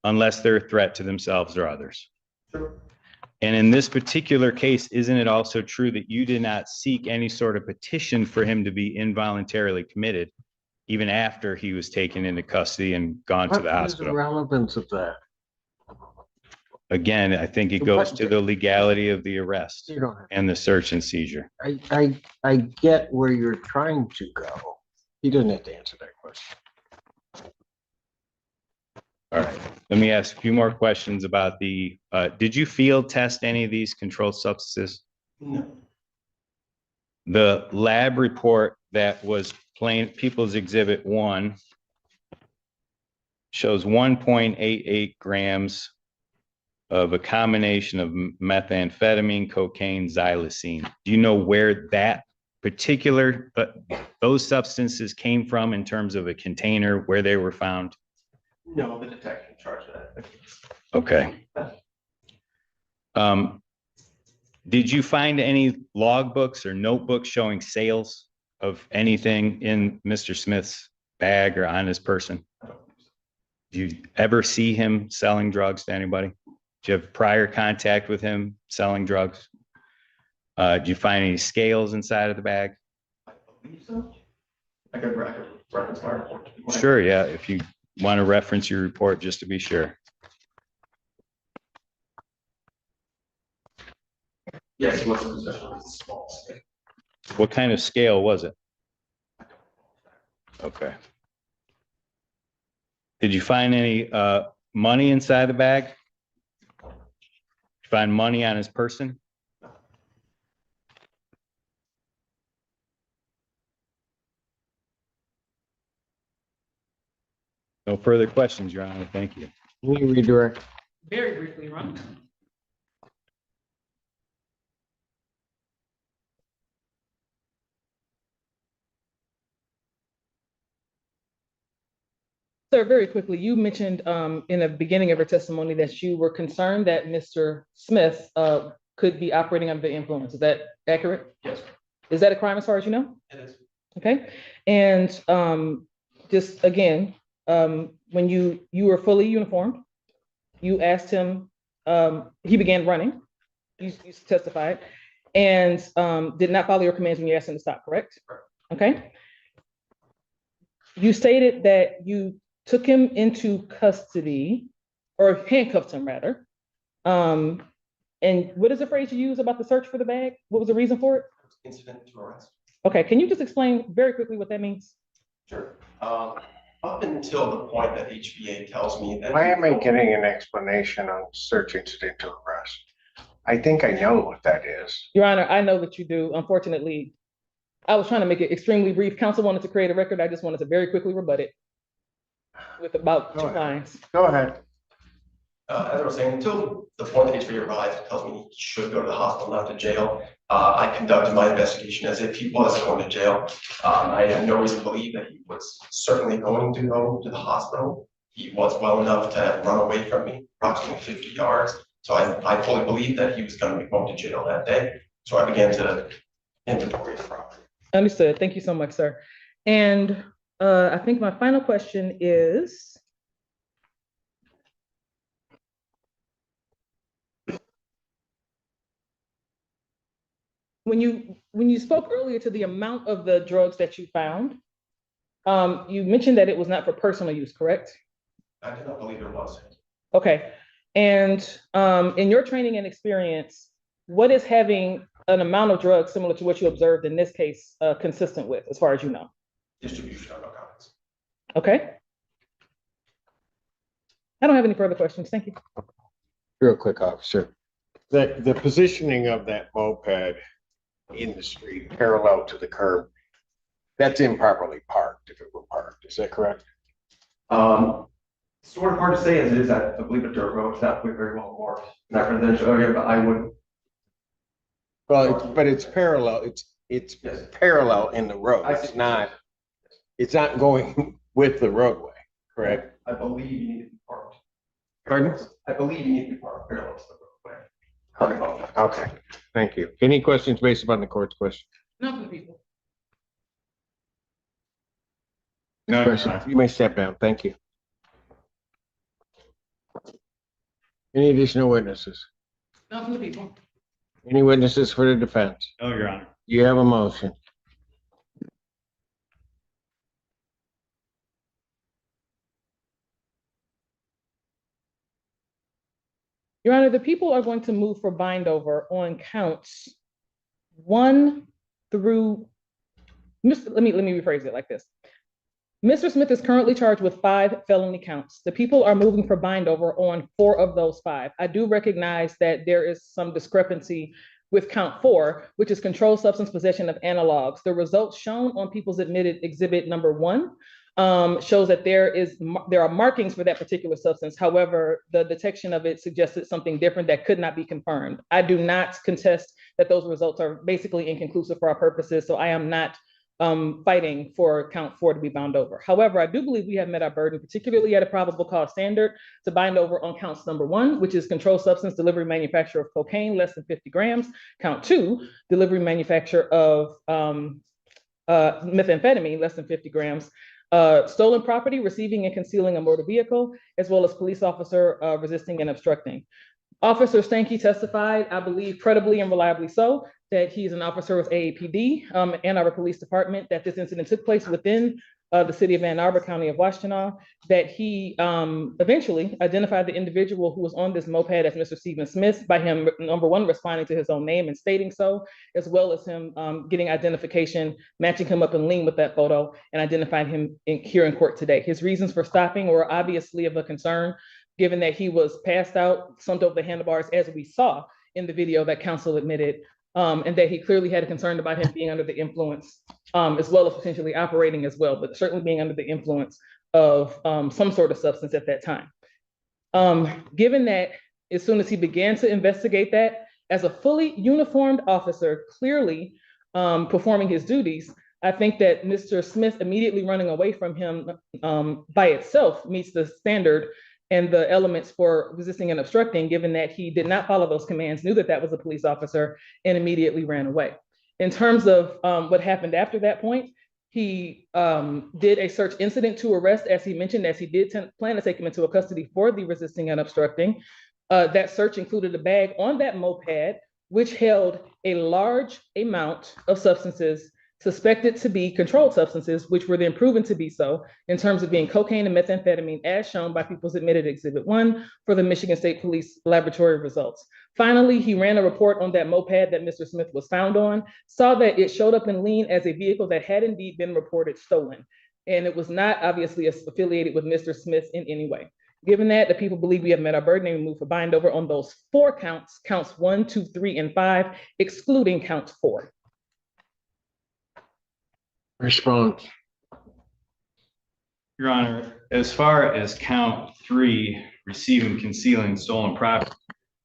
unless they're a threat to themselves or others? Sure. And in this particular case, isn't it also true that you did not seek any sort of petition for him to be involuntarily committed, even after he was taken into custody and gone to the What is hospital? the relevance of that? Again, I think it goes to the legality of the arrest You don't have- and the search and seizure. I get where you're trying to go. He doesn't have to answer that question. All right, let me ask a few more questions about the, did you field test any of these controlled substances? No. The lab report that was plain People's Exhibit 1 shows 1.88 grams of a combination of methamphetamine, cocaine, xylazine. Do you know where that particular, those substances came from in terms of a container, where they were found? No, the detective charged that. Okay. Did you find any logbooks or notebooks showing sales of anything in Mr. Smith's bag or on his person? Do you ever see him selling drugs to anybody? Do you have prior contact with him selling drugs? Do you find any scales inside of the bag? I could reference my report. Sure, yeah, if you want to reference your report, just to be sure. Yes, he was in possession of a small scale. What kind of scale was it? Okay. Did you find any money inside the bag? Did you find money on his person? No further questions, Your Honor. Thank you. Will you redirect? Very briefly, Ron. Sir, very quickly, you mentioned in the beginning of your testimony that you were concerned that Mr. Smith could be operating under the influence. Is that accurate? Yes. Is that a crime as far as you know? It is. Okay. And just again, when you were fully uniformed, you asked him, he began running, you testified, and did not follow your commands when you asked him to stop, correct? Correct. Okay. You stated that you took him into custody, or handcuffed him rather. And what is the phrase you use about the search for the bag? What was the reason for it? Incident to arrest. Okay, can you just explain very quickly what that means? Sure. Up until the point that HBA tells me that. Why am I getting an explanation on search incident to arrest? I think I know what that is. Your Honor, I know that you do. Unfortunately, I was trying to make it extremely brief. Counsel wanted to create a record. I just wanted to very quickly rebut it with about 2 lines. Go ahead. As I was saying, until the point that HBA arrives, tells me he should go to the hospital, not to jail. I conducted my investigation as if he was going to jail. I have no reason to believe that he was certainly going to go to the hospital. He was well enough to have run away from me, approximately 50 yards. So I fully believed that he was going to be going to jail that day. So I began to inventory his property. Understood. Thank you so much, sir. And I think my final question is, when you spoke earlier to the amount of the drugs that you found, you mentioned that it was not for personal use, correct? I do not believe there was. Okay. And in your training and experience, what is having an amount of drugs similar to what you observed in this case consistent with, as far as you know? Distribution of narcotics. Okay. I don't have any further questions. Thank you. Real quick, officer. The positioning of that moped in the street parallel to the curb, that's improperly parked if it were parked. Is that correct? Sort of hard to say as it is. I believe a dirt road is not very well marked in that residential area, but I would. Well, but it's parallel. It's Yes. parallel in the road. I see. It's not going with the roadway, correct? I believe you need to be parked. Pardon? I believe you need to be parked parallel to the roadway. Okay, thank you. Any questions based upon the court's question? No, for the people. No, Questions? You may step down. Thank you. Any additional witnesses? No, for the people. Any witnesses for the defense? No, Your Honor. You have a motion. Your Honor, the people are going to move for bind over on counts 1 through, let me rephrase it like this. Mr. Smith is currently charged with 5 felony counts. The people are moving for bind over on 4 of those 5. I do recognize that there is some discrepancy with count 4, which is controlled substance possession of analogs. The results shown on people's admitted exhibit number 1 shows that there are markings for that particular substance. However, the detection of it suggested something different that could not be confirmed. I do not contest that those results are basically inconclusive for our purposes, so I am not fighting for count 4 to be bound over. However, I do believe we have met our burden, particularly at a probable cause standard, to bind over on counts number 1, which is controlled substance delivery manufacture of cocaine less than 50 grams. Count 2, delivery manufacture of methamphetamine, less than 50 grams, stolen property, receiving and concealing a motor vehicle, as well as police officer resisting and obstructing. Officer Stanky testified, I believe credibly and reliably so, that he's an officer with AAPD, Ann Arbor Police Department, that this incident took place within the city of Ann Arbor, County of Washtenaw, that he eventually identified the individual who was on this moped as Mr. Stephen Smith by him, number one, responding to his own name and stating so, as well as him getting identification, matching him up in lean with that photo and identifying him here in court today. His reasons for stopping were obviously of a concern, given that he was passed out, slumped over the handlebars, as we saw in the video that counsel admitted, and that he clearly had a concern about him being under the influence, as well as potentially operating as well, but certainly being under the influence of some sort of substance at that time. Given that, as soon as he began to investigate that, as a fully uniformed officer, clearly performing his duties, I think that Mr. Smith immediately running away from him by itself meets the standard and the elements for resisting and obstructing, given that he did not follow those commands, knew that that was a police officer, and immediately ran away. In terms of what happened after that point, he did a search incident to arrest, as he mentioned, as he did plan to take him into a custody for the resisting and obstructing. That search included a bag on that moped, which held a large amount of substances suspected to be controlled substances, which were then proven to be so in terms of being cocaine and methamphetamine, as shown by People's Admitted Exhibit 1 for the Michigan State Police laboratory results. Finally, he ran a report on that moped that Mr. Smith was found on, saw that it showed up in lien as a vehicle that had indeed been reported stolen. And it was not obviously affiliated with Mr. Smith in any way. Given that, the people believe we have met our burden and we move for bind over on those 4 counts, counts 1, 2, 3, and 5, excluding count 4. Response. Your Honor, as far as count 3, receiving, concealing stolen property,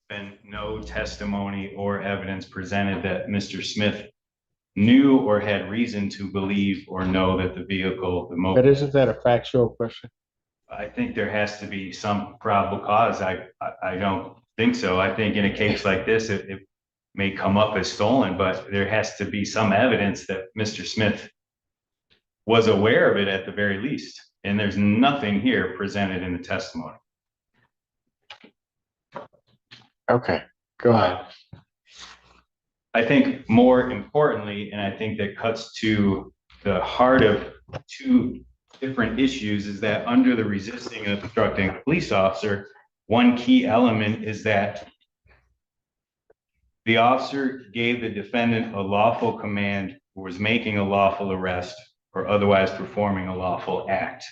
been no testimony or evidence presented that Mr. Smith knew or had reason to believe or know that the vehicle, the moped. But isn't that a factual question? I think there has to be some probable cause. I don't think so. I think in a case like this, it may come up as stolen, but there has to be some evidence that Mr. Smith was aware of it at the very least. And there's nothing here presented in the testimony. Okay, go ahead. I think more importantly, and I think that cuts to the heart of 2 different issues, is that under the resisting and obstructing police officer, one key element is that the officer gave the defendant a lawful command, or was making a lawful arrest, or otherwise performing a lawful act.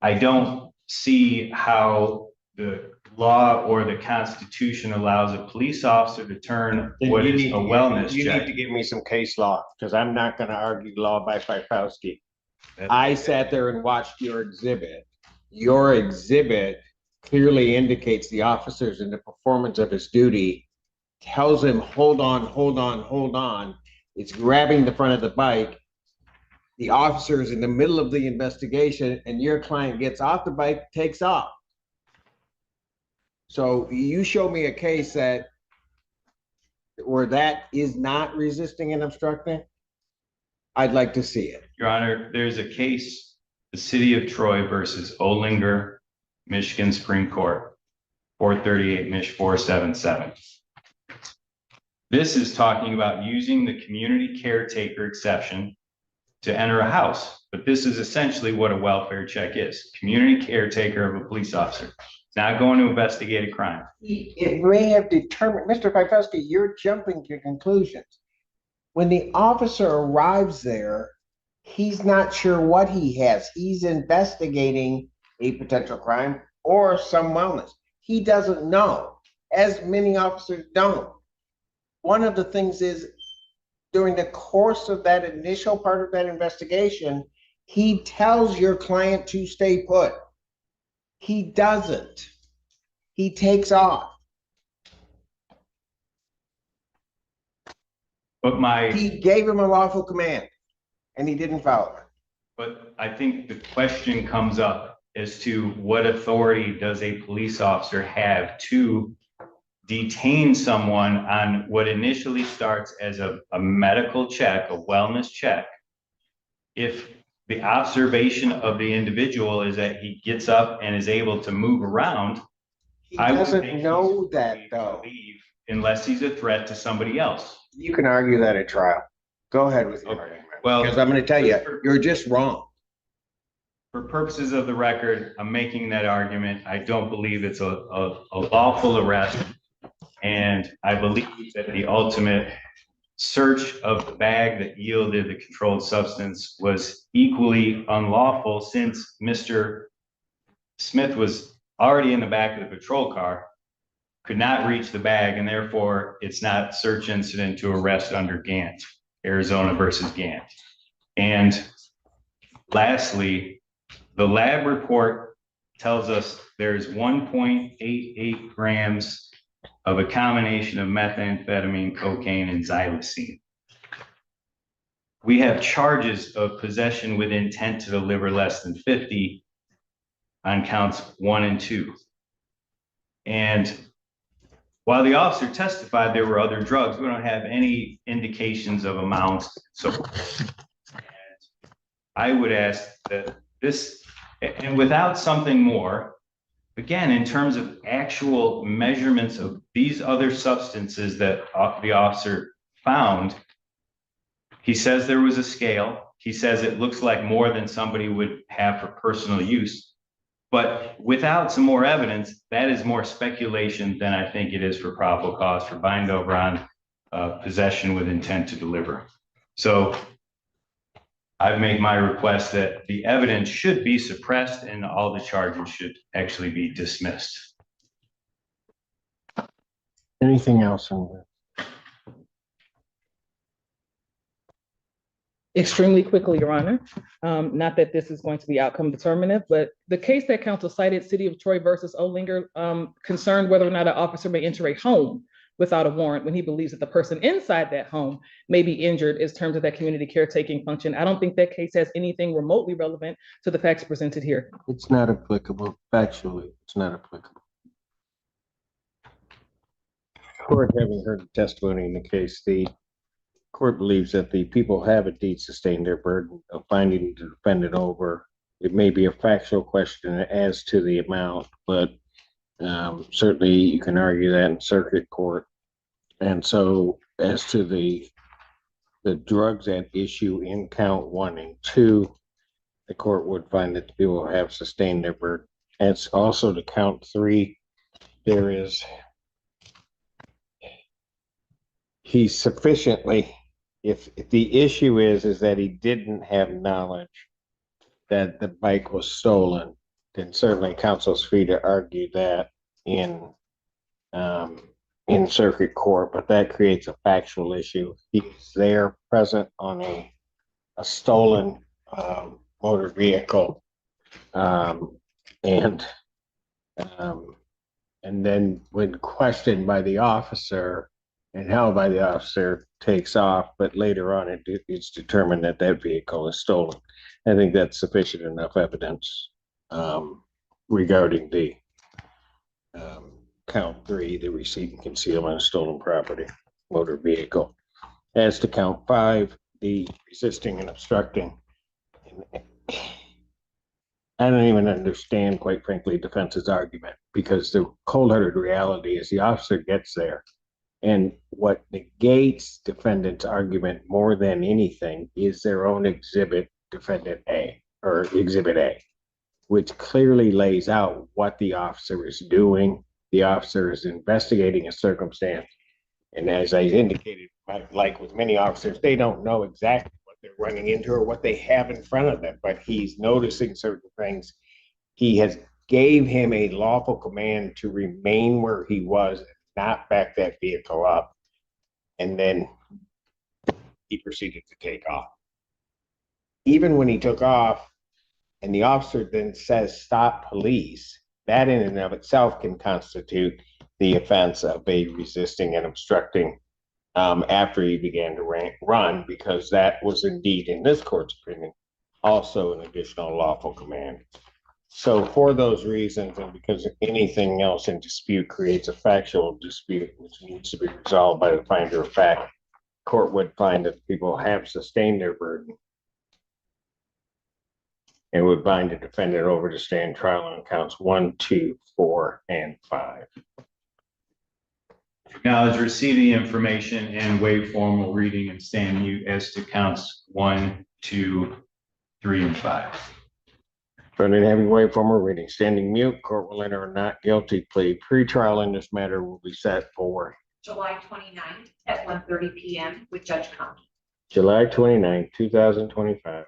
I don't see how the law or the Constitution allows a police officer to turn what is a wellness check. You need to give me some case law, because I'm not going to argue law by Fifowski. I sat there and watched your exhibit. Your exhibit clearly indicates the officers in the performance of his duty, tells him, hold on, hold on, hold on. It's grabbing the front of the bike. The officer is in the middle of the investigation, and your client gets off the bike, takes off. So you show me a case where that is not resisting and obstructing. I'd like to see it. Your Honor, there's a case, the City of Troy versus Olinger, Michigan Supreme Court, 438 Mich 477. This is talking about using the community caretaker exception to enter a house, but this is essentially what a welfare check is. Community caretaker of a police officer. It's not going to investigate a crime. It may have determined, Mr. Fifowski, you're jumping to conclusions. When the officer arrives there, he's not sure what he has. He's investigating a potential crime or some wellness. He doesn't know, as many officers don't. One of the things is, during the course of that initial part of that investigation, he tells your client to stay put. He doesn't. He takes off. But he gave him a lawful command and he didn't follow it. But I think the question comes up as to what authority does a police officer have to detain someone on what initially starts as a medical check, a wellness check, if the observation of the individual is that he gets up and is able to move around, He I would doesn't think know he's that free to though. leave unless he's a threat to somebody else. You can argue that at trial. Go ahead with your argument. Well, Because I'm gonna tell you, you're just wrong. For purposes of the record, I'm making that argument. I don't believe it's a lawful arrest. And I believe that the ultimate search of the bag that yielded the controlled substance was equally unlawful, since Mr. Smith was already in the back of the patrol car, could not reach the bag, and therefore it's not search incident to arrest under Gant, Arizona versus Gant. And lastly, the lab report tells us there's 1.88 grams of a combination of methamphetamine, cocaine, and xylazine. We have charges of possession with intent to deliver less than 50 on counts 1 and 2. And while the officer testified there were other drugs, we don't have any indications of amounts. So I would ask that this, and without something more, again, in terms of actual measurements of these other substances that the officer found, he says there was a scale. He says it looks like more than somebody would have for personal use. But without some more evidence, that is more speculation than I think it is for probable cause for bind over on possession with intent to deliver. So I've made my request that the evidence should be suppressed and all the charges should actually be dismissed. Anything else on that? Extremely quickly, Your Honor. Not that this is going to be outcome determinative, but the case that counsel cited, City of Troy versus Olinger, concerned whether or not an officer may enter a home without a warrant when he believes that the person inside that home may be injured in terms of that community caretaking function. I don't think that case has anything remotely relevant to the facts presented here. It's not applicable. Factually, it's not applicable. Court, having heard the testimony in the case, the court believes that the people have indeed sustained their burden of finding the defendant over. It may be a factual question as to the amount, but certainly you can argue that in circuit court. And so as to the drugs at issue in count 1 and 2, the court would find that the people have sustained their burden. And it's also to count 3, there is, he's sufficiently, if the issue is that he didn't have knowledge that the bike was stolen, then certainly counsel's free to argue that in circuit court, but that creates a factual issue. He's there present on a stolen motor vehicle, and then when questioned by the officer and held by the officer, takes off, but later on it's determined that that vehicle is stolen. I think that's sufficient enough evidence regarding the count 3, the receipt and concealment of stolen property, motor vehicle. As to count 5, the resisting and obstructing, I don't even understand, quite frankly, defense's argument, because the cold-hearted reality is the officer gets there, and what negates defendant's argument more than anything is their own exhibit, defendant A, or exhibit A, which clearly lays out what the officer is doing. The officer is investigating a circumstance, and as I indicated, like with many officers, they don't know exactly what they're running into or what they have in front of them, but he's noticing certain things. He has gave him a lawful command to remain where he was and not back that vehicle up, and then he proceeded to take off. Even when he took off and the officer then says, "Stop, police," that in and of itself can constitute the offense of a resisting and obstructing after he began to run, because that was indeed, in this court's opinion, also an additional lawful command. So for those reasons, and because anything else in dispute creates a factual dispute which needs to be resolved by the finder of fact, court would find that people have sustained their burden and would bind the defendant over to stand trial on counts 1, 2, 4, and 5. Acknowledge receipt of the information and waive formal reading and stand mute as to counts 1, 2, 3, and 5. Defendant having waived formal reading, standing mute, court will enter a not guilty plea. Pre-trial in this matter will be set for July 29th at 1:30 PM with Judge Conklin. July 29, 2025,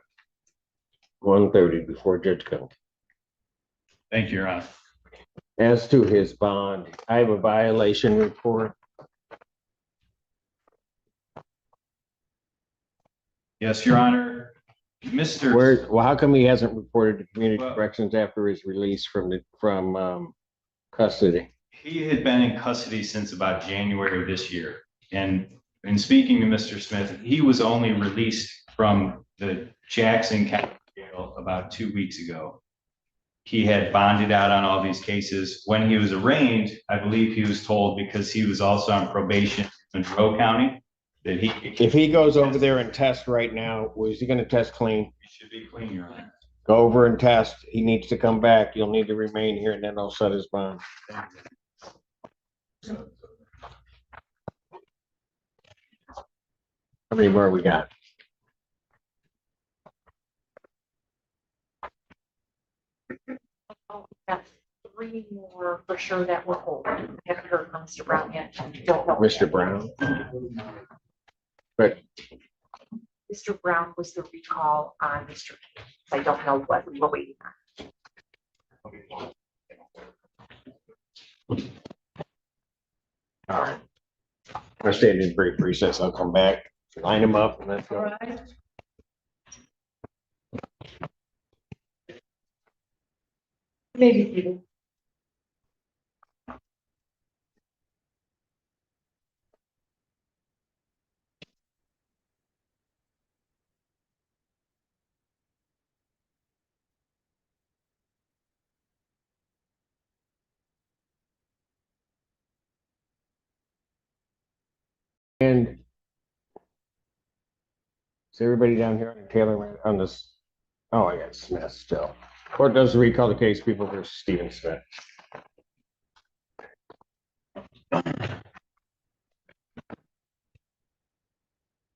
1:30 before Judge Cook. Thank you, Your Honor. As to his bond, I have a violation report. Yes, Your Honor. Mr. Well, how come he hasn't reported to community Well- corrections after his release from custody? He had been in custody since about January of this year. And in speaking to Mr. Smith, he was only released from the Jackson County Jail about 2 weeks ago. He had bonded out on all these cases. When he was arraigned, I believe he was told, because he was also on probation in Monroe County, that If he goes over there and tests right now, is he gonna test clean? he should be clean, Your Honor. Go over and test. He needs to come back. You'll need to remain here and then I'll set his bond. How many more we got? Oh, that's 3 more for sure that we're holding. Haven't heard from Mr. Brown yet. Don't know. Mr. Brown? But Mr. Brown was the recall on Mr. King. So I don't know what we were waiting on. all right. I stayed in brief recess. I'll come back, line them up and that's go. Maybe people. And is everybody down here on Taylor on this? Oh, I got Smith still. Court does recall the case, People versus Stephen Smith.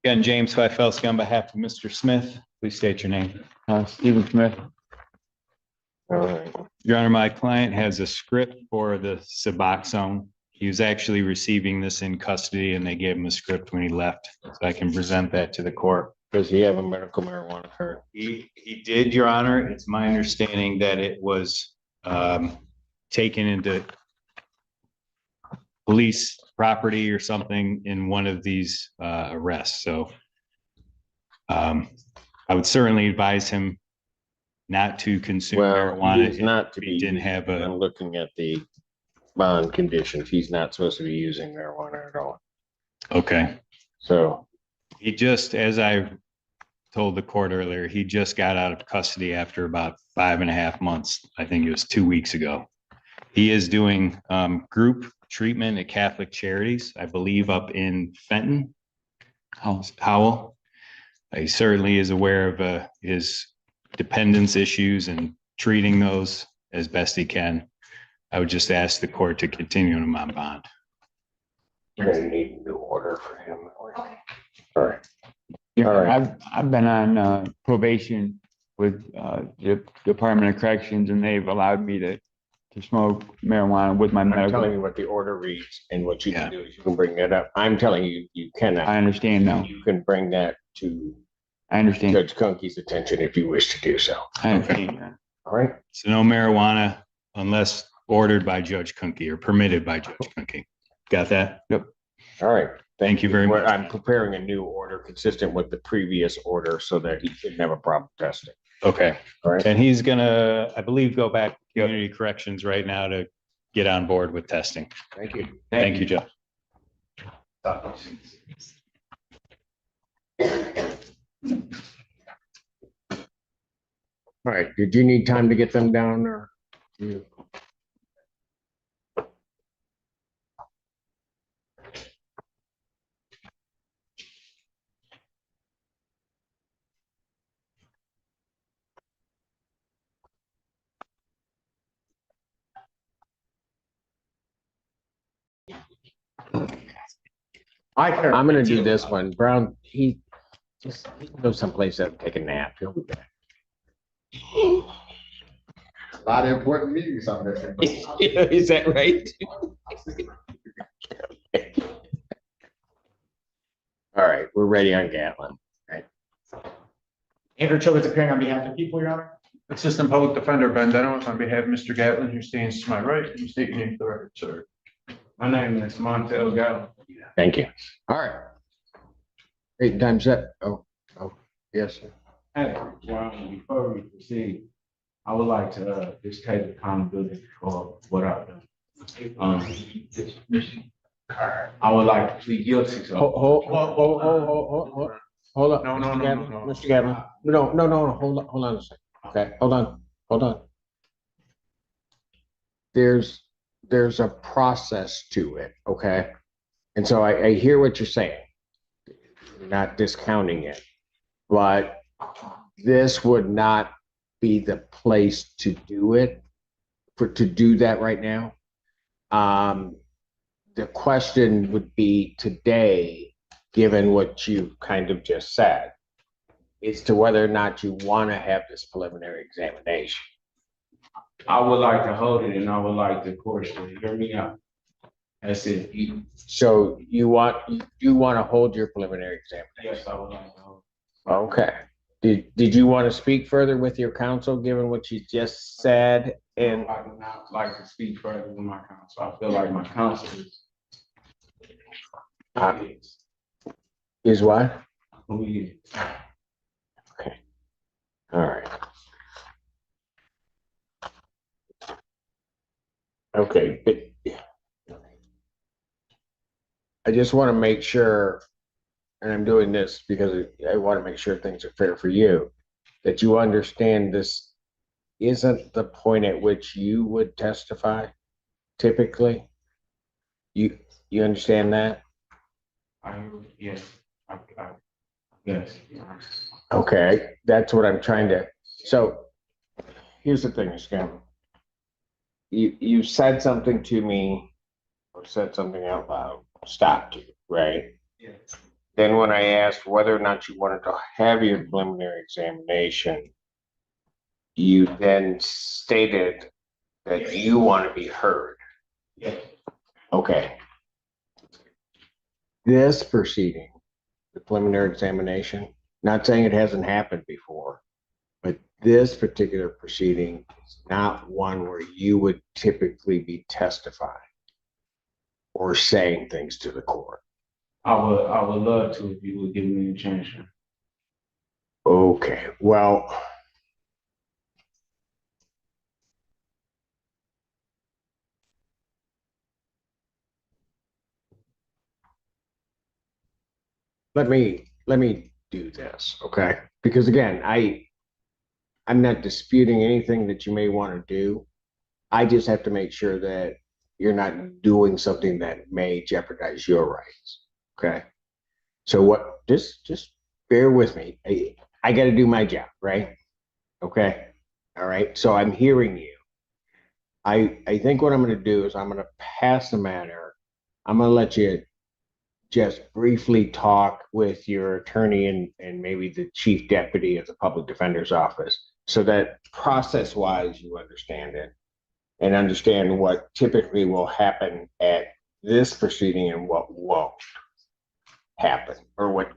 Again, James Fifelski on behalf of Mr. Smith. Please state your name. Stephen Smith. All right. Your Honor, my client has a script for the Suboxone. He was actually receiving this in custody and they gave him a script when he left. So I can present that to the court. Does he have a medical marijuana card? He did, Your Honor. It's my understanding that it was taken into police property or something in one of these arrests. So I would certainly advise him not to consume marijuana. He's not to if be. he didn't have a. I'm looking at the bond conditions. He's not supposed to be using marijuana at all. Okay. So He just, as I told the court earlier, he just got out of custody after about 5.5 months. I think it was 2 weeks ago. He is doing group treatment at Catholic Charities, I believe up in Fenton, Howell. He certainly is aware of his dependence issues and treating those as best he can. I would just ask the court to continue him on bond. you're gonna need a new order for him. Okay. All right. Yeah, All right. I've been on probation with the Department of Corrections, and they've allowed me to smoke marijuana with my I'm telling medical. you what the order reads, and what you can do is you can bring that up. I'm telling you, you cannot. I understand now. You can bring that to I understand. Judge Kunke's attention if you wish to do so. I understand. All right. So no marijuana unless ordered by Judge Kunke or permitted by Judge Kunke. Got that? Yep. All right. Thank you very much. I'm preparing a new order consistent with the previous order so that he shouldn't have a problem testing. Okay. All right. And he's gonna, I believe, go back to community corrections right now to get on board with testing. Thank you. Thank you, Judge. All right. Did you need time to get them down or? you- I'm gonna do this one. Brown, he go someplace and take a nap. He'll be back. A lot of important meetings on this. Is that right? All right, we're ready on Gatlin. Right. Andrew Childs appearing on behalf of the people, Your Honor. Assistant Public Defender Ben Dunham on behalf of Mr. Gatlin, who stands to my right. Can you state your name for the record, sir? My name is Montel Gallo. Thank you. All right. 8 times up. Oh, yes, sir. Hey, John, before we proceed, I would like to just take accountability for what I've done. I would like to plead guilty. So Hold up. No, Mr. Gatlin. No. Hold on a second. Okay, hold on. There's a process to it, okay? And so I hear what you're saying, not discounting it, but this would not be the place to do it, to do that right now. The question would be today, given what you kind of just said, as to whether or not you want to have this preliminary examination. I would like to hold it, and I would like the court to hear me out. That's it. So you want to hold your preliminary examination? Yes, I would like to hold it. Okay. Did you want to speak further with your counsel, given what you just said? And I would not like to speak further with my counsel. I feel like my counsel is what? Who he is. Okay. All right. Okay, but I just want to make sure, and I'm doing this because I want to make sure things are fair for you, that you understand this isn't the point at which you would testify typically. You understand that? Yes. Yes. Okay, that's what I'm trying to. So here's the thing, Scam. You said something to me or said something out loud, stopped you, right? Yes. Then when I asked whether or not you wanted to have your preliminary examination, you then stated that you want to be heard. Yes. Okay. This proceeding, the preliminary examination, not saying it hasn't happened before, but this particular proceeding is not one where you would typically be testifying or saying things to the court. I would love to if you would give me a chance. Okay, well, let me do this, okay? Because again, I'm not disputing anything that you may want to do. I just have to make sure that you're not doing something that may jeopardize your rights. Okay. So just bear with me. I got to do my job, right? Okay. All right. So I'm hearing you. I think what I'm going to do is I'm going to pass the matter. I'm going to let you just briefly talk with your attorney and maybe the chief deputy of the public defender's office so that process-wise you understand it and understand what typically will happen at this proceeding and what won't happen, or what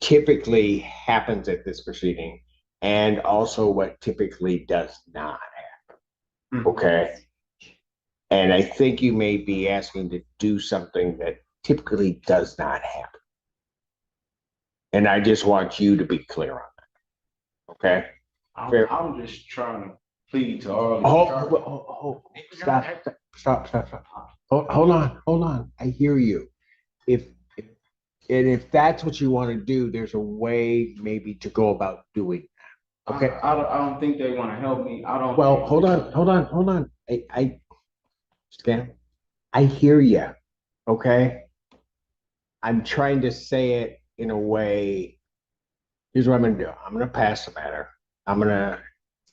typically happens at this proceeding and also what typically does not happen. Okay. And I think you may be asking to do something that typically does not happen. And I just want you to be clear on that. Okay. I'm just trying to plead to all. Stop. Hold on. I hear you. If that's what you want to do, there's a way maybe to go about doing that. Okay. I don't think they want to help me. I don't. Well, hold on. I hear you. Okay. I'm trying to say it in a way. Here's what I'm going to do. I'm going to pass the matter.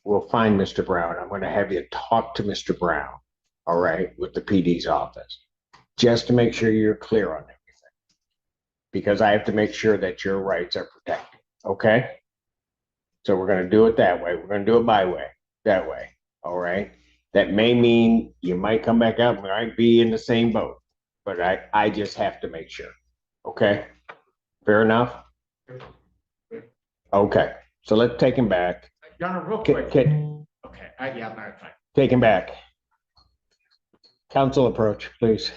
We'll find Mr. Brown. I'm going to have you talk to Mr. Brown. All right. With the PD's office. just to make sure you're clear on everything. Because I have to make sure that your rights are protected, okay? So we're gonna do it that way. We're gonna do it that way, all right? That may mean you might come back up, we might be in the same boat, but I just have to make sure, okay? Fair enough? Okay, so let's take him back. Your Honor, real quick. Okay, yeah, matter of fact. Take him back. Council approach, please.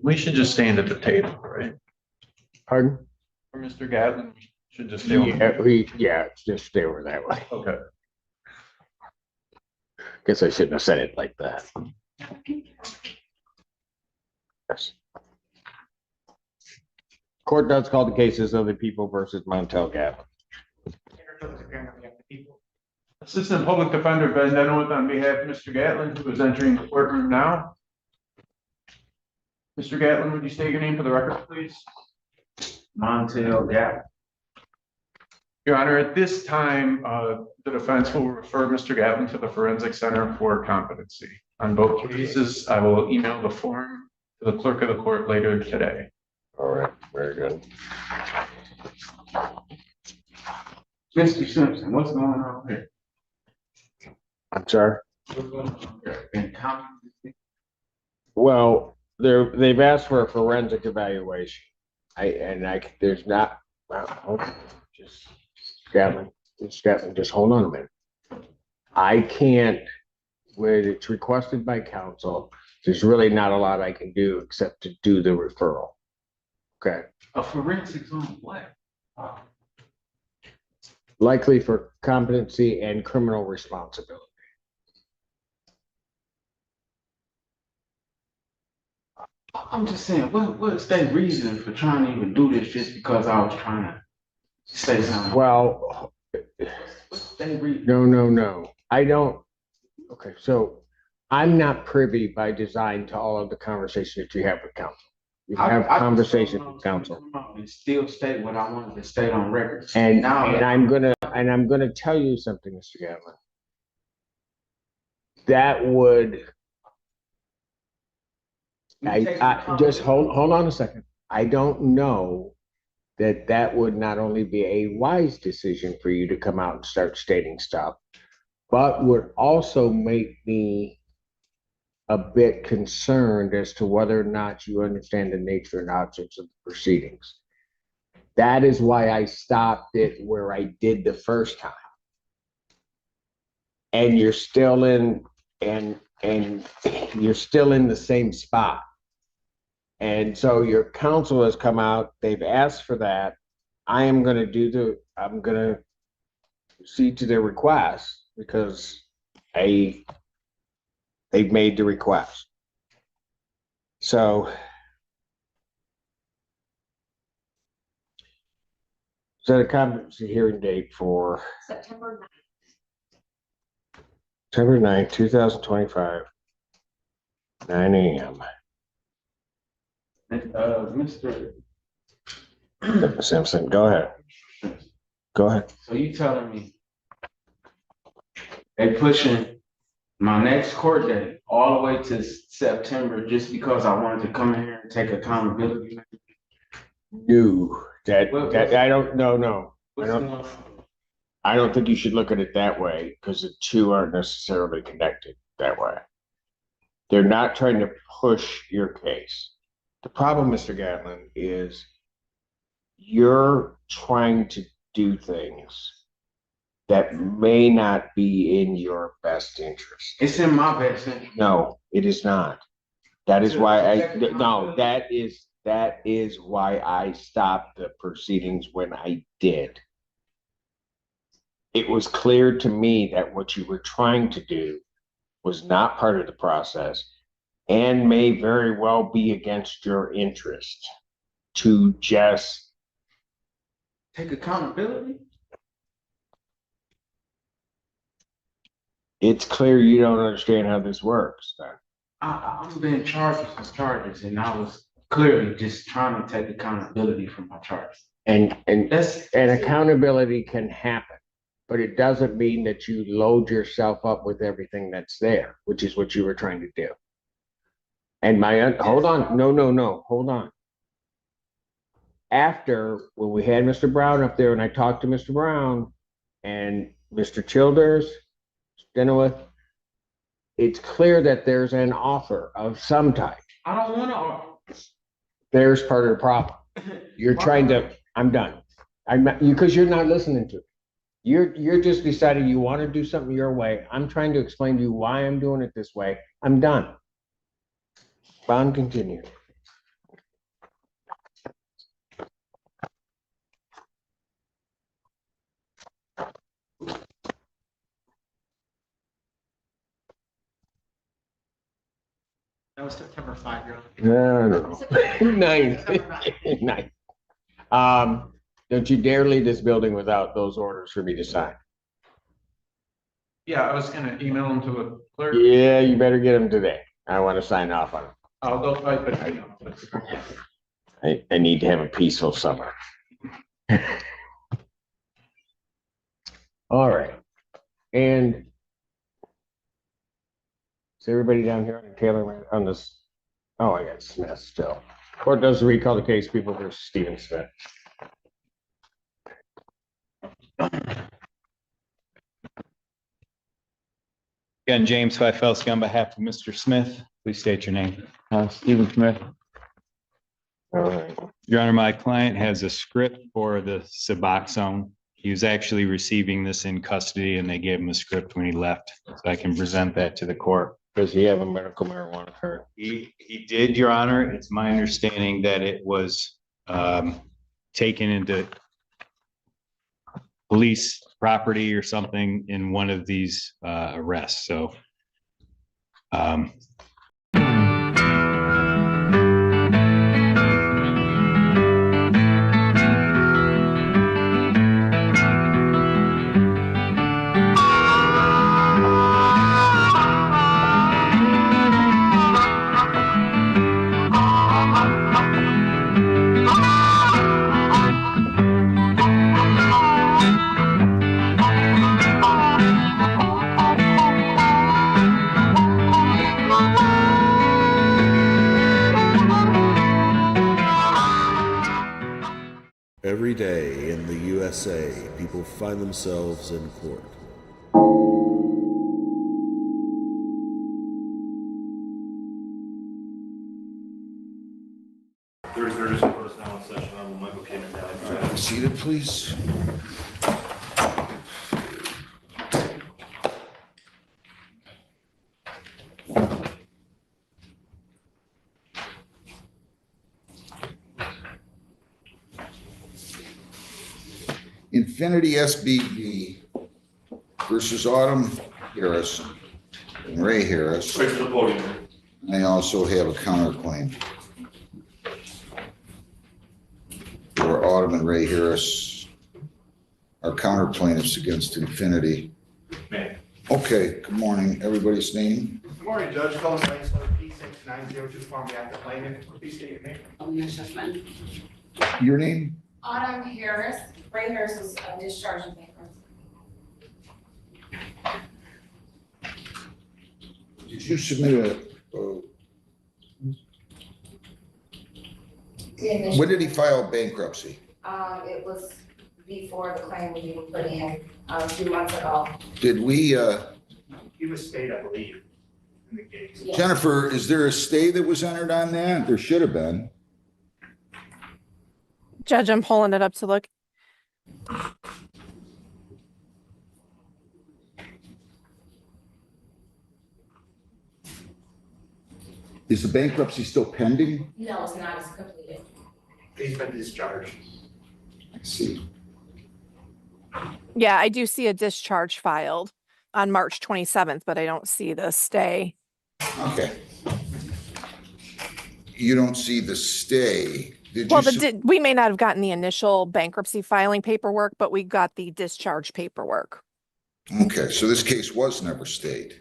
We should just stand at the table, right? Pardon? For Mr. Gatlin, we should just stay on. Yeah, just stay over that way. Okay. Guess I shouldn't have said it like that. Yes. Court does call the cases of the people versus Montel Gatlin. Assistant Public Defender Ben Denowith on behalf of Mr. Gatlin, who is entering the courtroom now. Mr. Gatlin, would you state your name for the record, please? Montel Gatlin. Your Honor, at this time, the defense will refer Mr. Gatlin to the Forensic Center for competency. On both cases, I will email the form to the clerk of the court later today. All right, very good. Mr. Simpson, what's going on here? I'm sorry. What's going on here? Incompetency? Well, they've asked for a forensic evaluation. There's not, just Gatlin, just hold on a minute. I can't, when it's requested by counsel, there's really not a lot I can do except to do the referral. Okay. A forensics on what? Likely for competency and criminal responsibility. I'm just saying, what's their reason for trying to even do this just because I was trying to say something? Well, What's their reason? no. I don't. Okay, so I'm not privy by design to all of the conversation that you have with counsel. You have conversations with counsel. And still state what I wanted to state on record. And I'm gonna tell you something, Mr. Gatlin. That would. I just hold on a second. I don't know that would not only be a wise decision for you to come out and start stating stuff, but would also make me a bit concerned as to whether or not you understand the nature and objects of the proceedings. That is why I stopped it where I did the first time. And you're still in, and you're still in the same spot. And so your counsel has come out, they've asked for that. I'm gonna proceed to their request because they've made the request. So set a competency hearing date for September 9th, 2025, 9 a.m. Mr. Simpson, go ahead. Go ahead. So you telling me they pushing my next court date all the way to September just because I wanted to come in here and take accountability? No, I don't know. I don't think you should look at it that way because the two aren't necessarily connected that way. They're not trying to push your case. The problem, Mr. Gatlin, is you're trying to do things that may not be in your best interest. It's in my best interest. No, it is not. That is why that is why I stopped the proceedings when I did. It was clear to me that what you were trying to do was not part of the process and may very well be against your interest to just Take accountability. it's clear you don't understand how this works. I'm being charged with some charges, and I was clearly just trying to take accountability for my charges. And accountability can happen, but it doesn't mean that you load yourself up with everything that's there, which is what you were trying to do. And hold on, no, hold on. After, when we had Mr. Brown up there and I talked to Mr. Brown and Mr. Childers, Denowith, it's clear that there's an offer of some type. I don't want to. There's part of the problem. You're trying to, I'm done. Because you're not listening to it. You're just deciding you want to do something your way. I'm trying to explain to you why I'm doing it this way. I'm done. Bond continue. That was September 5, No. Nine. Don't you dare leave this building without those orders for me to sign. Yeah, I was gonna email them to a clerk. Yeah, you better get them today. I want to sign off on them. I'll go type it. I need to have a peaceful summer. All right. And is everybody down here on Taylor on this? Oh, I got Smith still. Court does recall the case, People versus Stephen Smith. Again, James Fifelski on behalf of Mr. Smith. Please state your name. Stephen Smith. All right. Your Honor, my client has a script for the Suboxone. He was actually receiving this in custody and they gave him a script when he left. So I can present that to the court. Does he have a medical marijuana card? He did, Your Honor. It's my understanding that it was taken into police property or something in one of these arrests. So Every day in the USA, people find themselves in court. There is a personnel session. Michael came in now. Be seated, please. Infinity SBB versus Autumn Harris and Ray Harris. Right to the podium. I also have a counterclaim. For Autumn and Ray Harris are counterplaintiffs against Infinity. Man. Okay, good morning. Everybody's name? Good morning, Judge. Cullen Reisler, P6902, on behalf of the plaintiff. Please state your name. Your name? Autumn Harris. Ray Harris was discharged in bankruptcy. Did you submit when did he file bankruptcy? It was before the claim was even put in, a few months ago. Did we, He was stayed, I believe, in the case. Yes. Jennifer, is there a stay that was entered on that? There should have been. Judge, I'm pulling it up to look. Is the bankruptcy still pending? No, it's not, it's completed. He's been discharged. I see. Yeah, I do see a discharge filed. on March 27th, but I don't see the stay. Okay. You don't see the stay. Well, we may not have gotten the initial bankruptcy filing paperwork, but we got the discharge paperwork. Okay, so this case was never stayed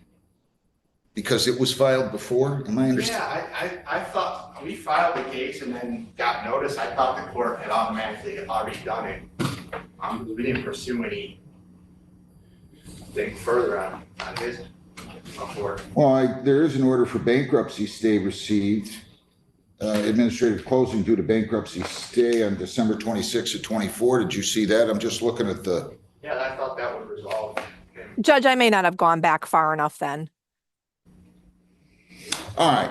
because it was filed before, am I understanding? Yeah, I thought we filed the case and then got notice. I thought the court had automatically already done it. We didn't pursue anything further on this before. Well, there is an order for bankruptcy stay received. Administrative closing due to bankruptcy stay on December 26th of 24. Did you see that? I'm just looking at the. Yeah, I thought that would resolve. Judge, I may not have gone back far enough then. All right.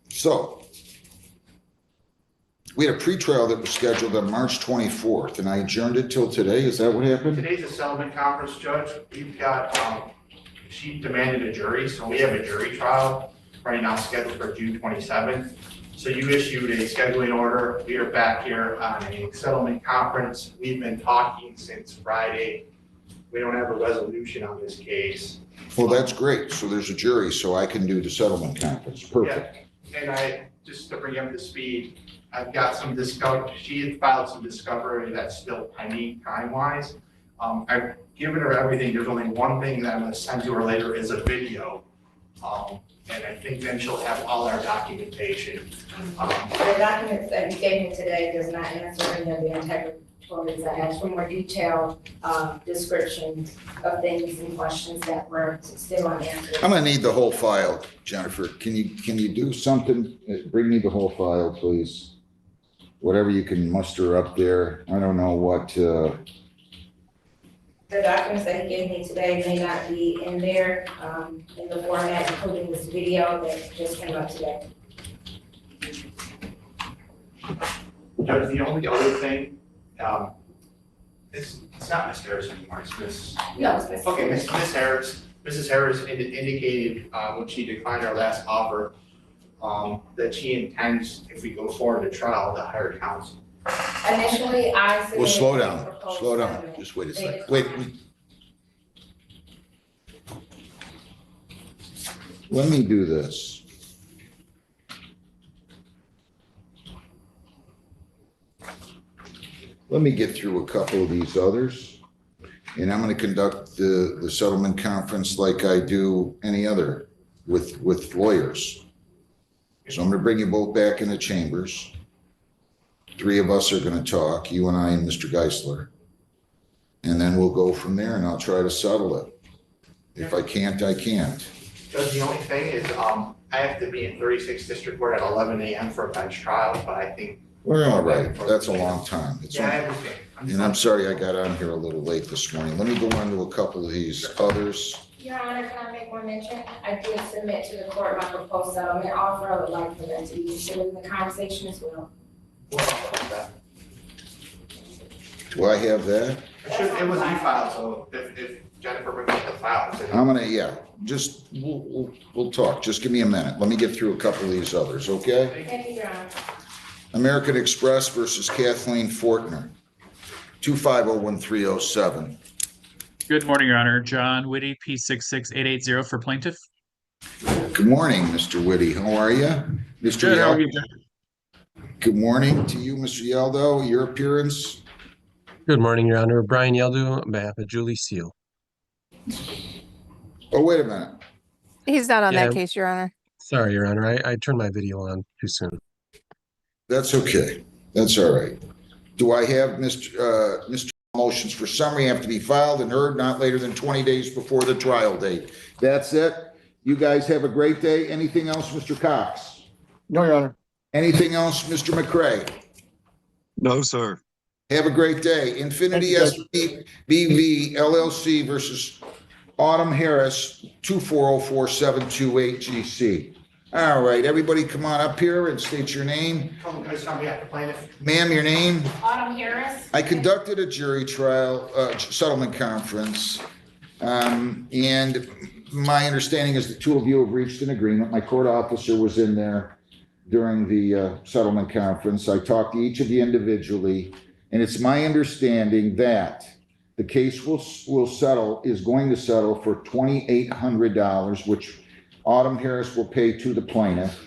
So we had a pretrial that was scheduled on March 24th and I adjourned it till today. Is that what happened? Today's a settlement conference, Judge. We've got, she demanded a jury, so we have a jury trial right now scheduled for June 27th. So you issued a scheduling order. We are back here on a settlement conference. We've been talking since Friday. We don't have a resolution on this case. Well, that's great. So there's a jury, so I can do the settlement conference. Perfect. Yeah. And just to bring you up to speed, I've got some discovery. She had filed some discovery that's still pending time-wise. I've given her everything. There's only one thing that I'm going to send to her later is a video. And I think then she'll have all our documentation. The documents that you gave me today does not answer any of the interrogatories. I asked for more detailed descriptions of things and questions that were still unanswered. I'm gonna need the whole file, Jennifer. Can you do something? Bring me the whole file, please. Whatever you can muster up there. I don't know what, The documents that he gave me today may not be in there, in the format, including this video that just came up today. Judge, the only other thing, it's not Ms. Harris anymore, it's Ms. No, it's Ms. Okay, Ms. Harris. Mrs. Harris indicated, when she declined our last offer, that she intends, if we go forward to trial, to hire counsel. Initially, I submitted. well, slow a down, proposed slow down. settlement. Just wait a They second. declined. Let me do this. Let me get through a couple of these others. And I'm going to conduct the settlement conference like I do any other with lawyers. So I'm going to bring you both back in the chambers. Three of us are going to talk, you and I and Mr. Geisler. And then we'll go from there and I'll try to settle it. If I can't, I can't. Judge, the only thing is, I have to be in 36th District Court at 11 a.m. for a bench trial, but I think. We're all right. That's a long time. Yeah, I understand. And I'm sorry I got on here a little late this morning. Let me go on to a couple of these others. Your Honor, can I make one mention? I did submit to the court my proposed settlement offer. I would like for that to be included in the conversation as well. Do I have that? It was e-filed, so if Jennifer brings up the files. I'm gonna, yeah, just, we'll talk. Just give me a minute. Let me get through a couple of these others, okay? Thank you, Your Honor. American Express versus Kathleen Fortner, 2501307. Good morning, Your Honor. John Whitty, P66880 for plaintiff. Good morning, Mr. Whitty. How are you? Mr. Good, how are Yeldo? you, John? Good morning to you, Mr. Yeldo. Your appearance? Good morning, Your Honor. Brian Yeldu on behalf of Julie Seal. Oh, wait a minute. He's not on Yeah. that case, Your Honor. Sorry, Your Honor. I turned my video on too soon. That's okay. That's all right. Do I have Mr. Motions for summary have to be filed and heard not later than 20 days before the trial date. That's it. You guys have a great day. Anything else, Mr. Cox? No, Your Honor. Anything else, Mr. McCray? No, sir. Have a great day. Infinity SBV LLC versus Autumn Harris, 2404728 GC. All right, everybody come on up here and state your name. Ma'am, your name? Autumn Harris. I conducted a jury trial, settlement conference. And my understanding is the two of you have reached an agreement. My court officer was in there during the settlement conference. I talked to each of you individually. And it's my understanding that the case will settle, is going to settle for $2,800, which Autumn Harris will pay to the plaintiff.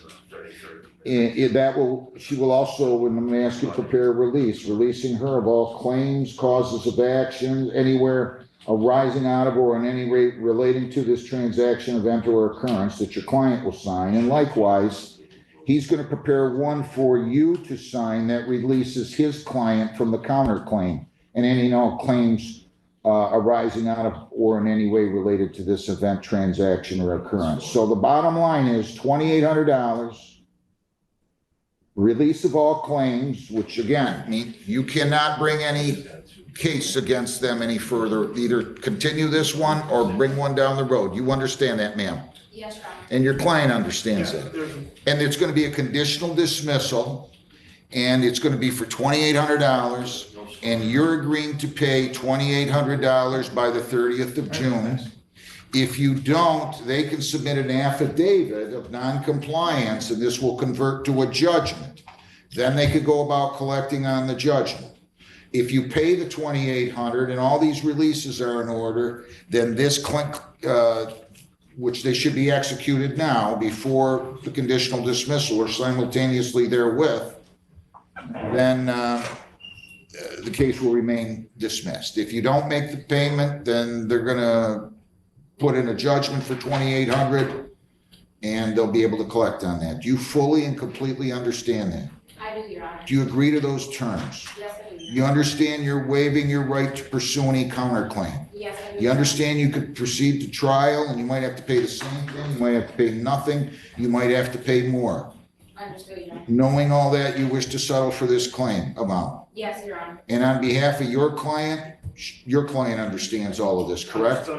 She will also, when I'm asked to prepare a release, releasing her of all claims, causes of action, anywhere arising out of or in any way relating to this transaction, event, or occurrence that your client will sign. And likewise, he's going to prepare one for you to sign that releases his client from the counterclaim and any claims arising out of or in any way related to this event, transaction, or occurrence. So the bottom line is $2,800. Release of all claims, which again, you cannot bring any case against them any further. Either continue this one or bring one down the road. You understand that, ma'am? Yes, Your Honor. And your client understands that. And it's going to be a conditional dismissal, and it's going to be for $2,800, and you're agreeing to pay $2,800 by the 30th of June. If you don't, they can submit an affidavit of noncompliance, and this will convert to a judgment. Then they could go about collecting on the judgment. If you pay the $2,800 and all these releases are in order, then this which they should be executed now before the conditional dismissal or simultaneously therewith, then the case will remain dismissed. If you don't make the payment, then they're going to put in a judgment for $2,800 and they'll be able to collect on that. Do you fully and completely understand that? I do, Your Honor. Do you agree to those terms? Yes, I do. You understand you're waiving your right to pursue any counterclaim? Yes, I do. You understand you could proceed to trial and you might have to pay the same thing, you might have to pay nothing, you might have to pay more. Understood, Your Honor. Knowing all that, you wish to settle for this claim amount. Yes, Your Honor. And on behalf of your client understands all of this, correct?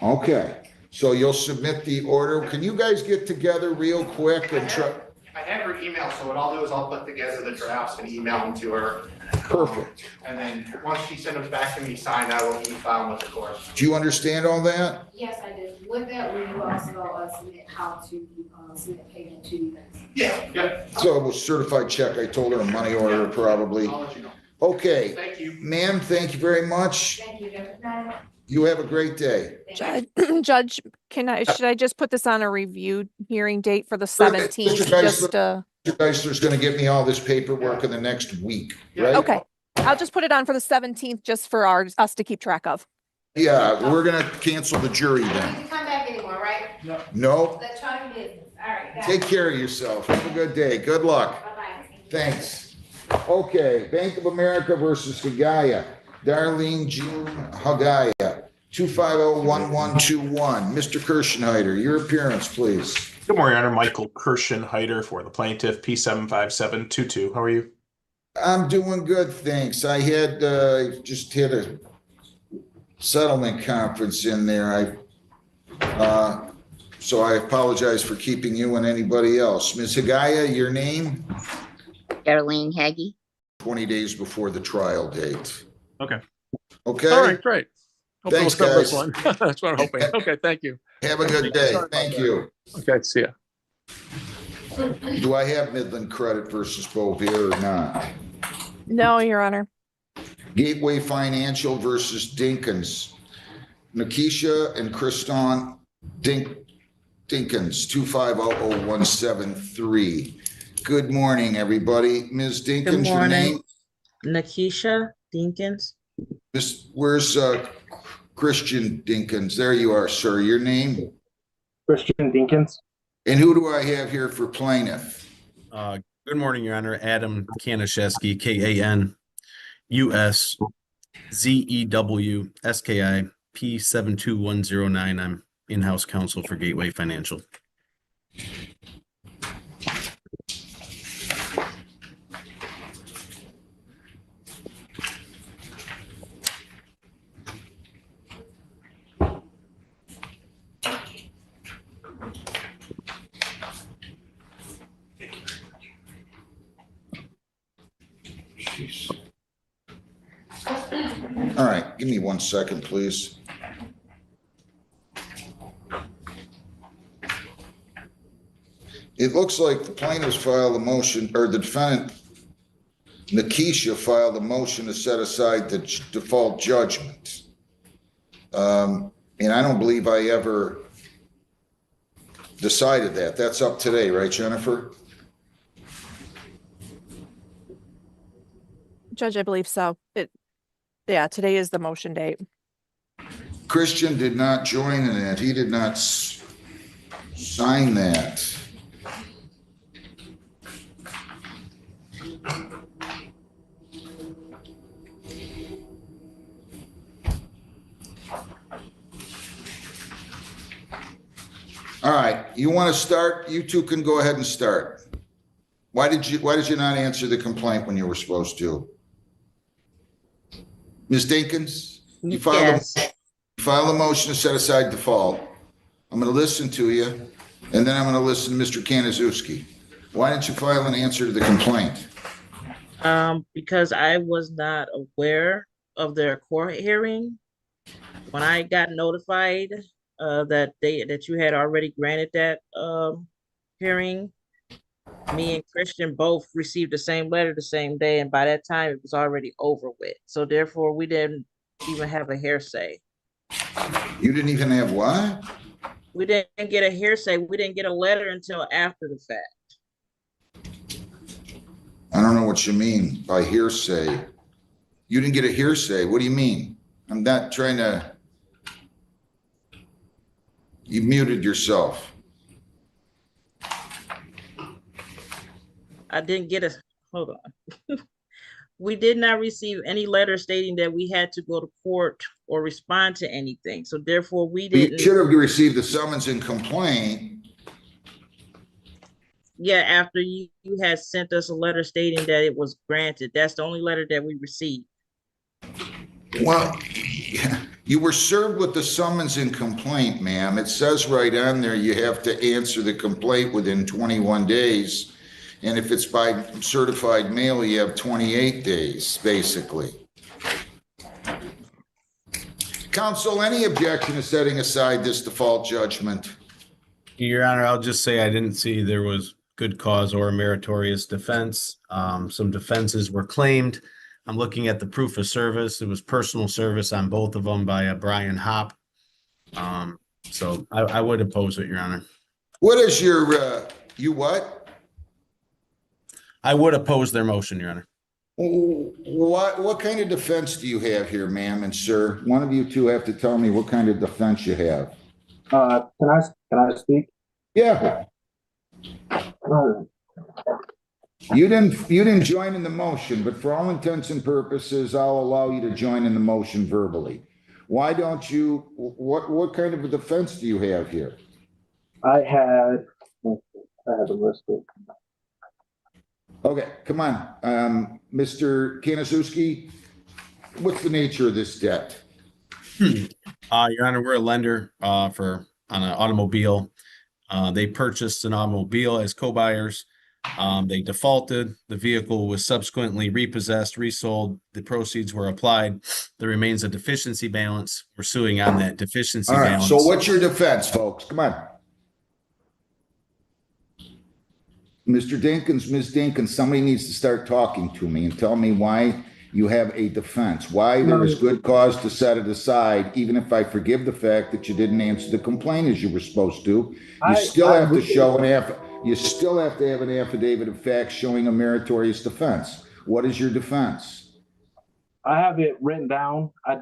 Okay, so you'll submit the order. Can you guys get together real quick and try? I have her email, so what I'll do is I'll put together the drafts and email them to her. Perfect. And then once she sends them back to me signed, I will e-file them with the court. Do you understand all that? Yes, I do. With that, we will also submit how to submit payment to you guys. Yeah. So it was certified check. I told her a money order probably. I'll let you know. Okay. Thank you. Ma'am, thank you very much. Thank you, Judge. Madam. You have a great day. Judge, should I just put this on a review hearing date for the 17th? Mr. Geisler's going to get me all this paperwork in the next week, right? Okay, I'll just put it on for the 17th, just for us to keep track of. Yeah, we're going to cancel the jury You then. can come back anymore, right? No? Let's try business. All right. got Take it. care of yourself. Have a good day. Good luck. Bye-bye. Thanks. Okay, Bank of America versus Hagaya. Darlene June Hagaya, 250-1121. Mr. Kirschenheiter, your appearance, please. Good morning, Your Honor. Michael Kirschenheiter for the plaintiff, P75722. How are you? I'm doing good, thanks. I had just had a settlement conference in there. So I apologize for keeping you and anybody else. Ms. Hagaya, your name? Darlene Haggy. 20 days before the trial date. Okay. Okay? All right, great. Hope Thanks, it'll cover this guys. one. That's what I'm hoping. Okay, thank you. Have a good day. Thank you. Okay, see ya. Do I have Midland Credit versus Bovier or not? No, Your Honor. Gateway Financial versus Dinkins. Nikisha and Kriston Dinkins, 2500173. Good morning, everybody. Ms. Dinkins, your name? Nikisha Dinkins. Where's Christian Dinkins? There you are, sir. Your name? Christian Dinkins. And who do I have here for plaintiff? Good morning, Your Honor. Adam Kanaszewski, KANUSZEWSKI, P72109. I'm in-house counsel for Gateway Financial. All right, give me 1 second, please. It looks like the plaintiffs filed a motion, or the defendant Nakisha filed a motion to set aside the default judgment. And I don't believe I ever decided that. That's up today, right, Jennifer? Judge, I believe so. Yeah, today is the motion date. Christian did not join in that. He did not sign that. All right, you want to start? You two can go ahead and start. Why did you not answer the complaint when you were supposed to? Ms. Dinkins, you filed a motion to set aside default. I'm going to listen to you, and then I'm going to listen to Mr. Kanaszewski. Why didn't you file an answer to the complaint? Because I was not aware of their court hearing. When I got notified that you had already granted that hearing, me and Christian both received the same letter the same day, and by that time it was already over with. So therefore, we didn't even have a hearsay. You didn't even have what? We didn't get a hearsay. We didn't get a letter until after the fact. I don't know what you mean by hearsay. You didn't get a hearsay. What do you mean? I'm not trying to. You muted yourself. I didn't get hold on. We did not receive any letter stating that we had to go to court or respond to anything. So therefore we didn't. You should have received the summons and complaint. Yeah, after you had sent us a letter stating that it was granted. That's the only letter that we received. Well, you were served with the summons and complaint, ma'am. It says right on there you have to answer the complaint within 21 days. And if it's by certified mail, you have 28 days, basically. Counsel, any objection to setting aside this default judgment? Your Honor, I'll just say I didn't see there was good cause or a meritorious defense. Some defenses were claimed. I'm looking at the proof of service. It was personal service on both of them by Brian Hopp. So I would oppose it, Your Honor. What is your, you what? I would oppose their motion, Your Honor. What kind of defense do you have here, ma'am and sir? One of you two have to tell me what kind of defense you have. Can I speak? Yeah. You didn't join in the motion, but for all intents and purposes, I'll allow you to join in the motion verbally. Why don't you, what kind of a defense do you have here? I had a list of. Okay, come on. Mr. Kanaszewski, what's the nature of this debt? Your Honor, we're a lender on an automobile. They purchased an automobile as co-buyers. They defaulted. The vehicle was subsequently repossessed, resold. The proceeds were applied. There remains a deficiency balance. We're suing on that deficiency balance. So what's your defense, folks? Come on. Mr. Dinkins, Ms. Dinkins, somebody needs to start talking to me and tell me why you have a defense, why there is good cause to set it aside, even if I forgive the fact that you didn't answer the complaint as you were supposed to. You still have to show you still have to have an affidavit of fact showing a meritorious defense. What is your defense? I have it written down. I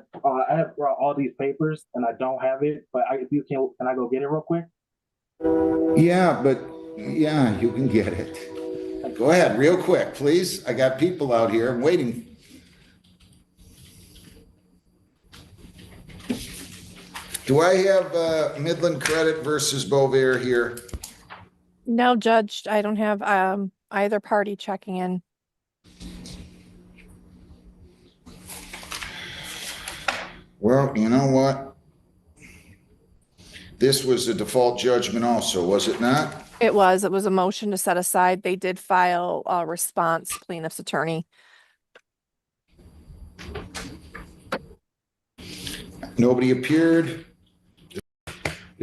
have brought all these papers and I don't have it, but if you can I go get it real quick? Yeah, but yeah, you can get it. Go ahead, real quick, please. I got people out here waiting. Do I have Midland Credit versus Bovair here? No, Judge, I don't have either party checking in. Well, you know what? This was a default judgment also, was it not? It was a motion to set aside. They did file a response, plaintiff's attorney. Nobody appeared.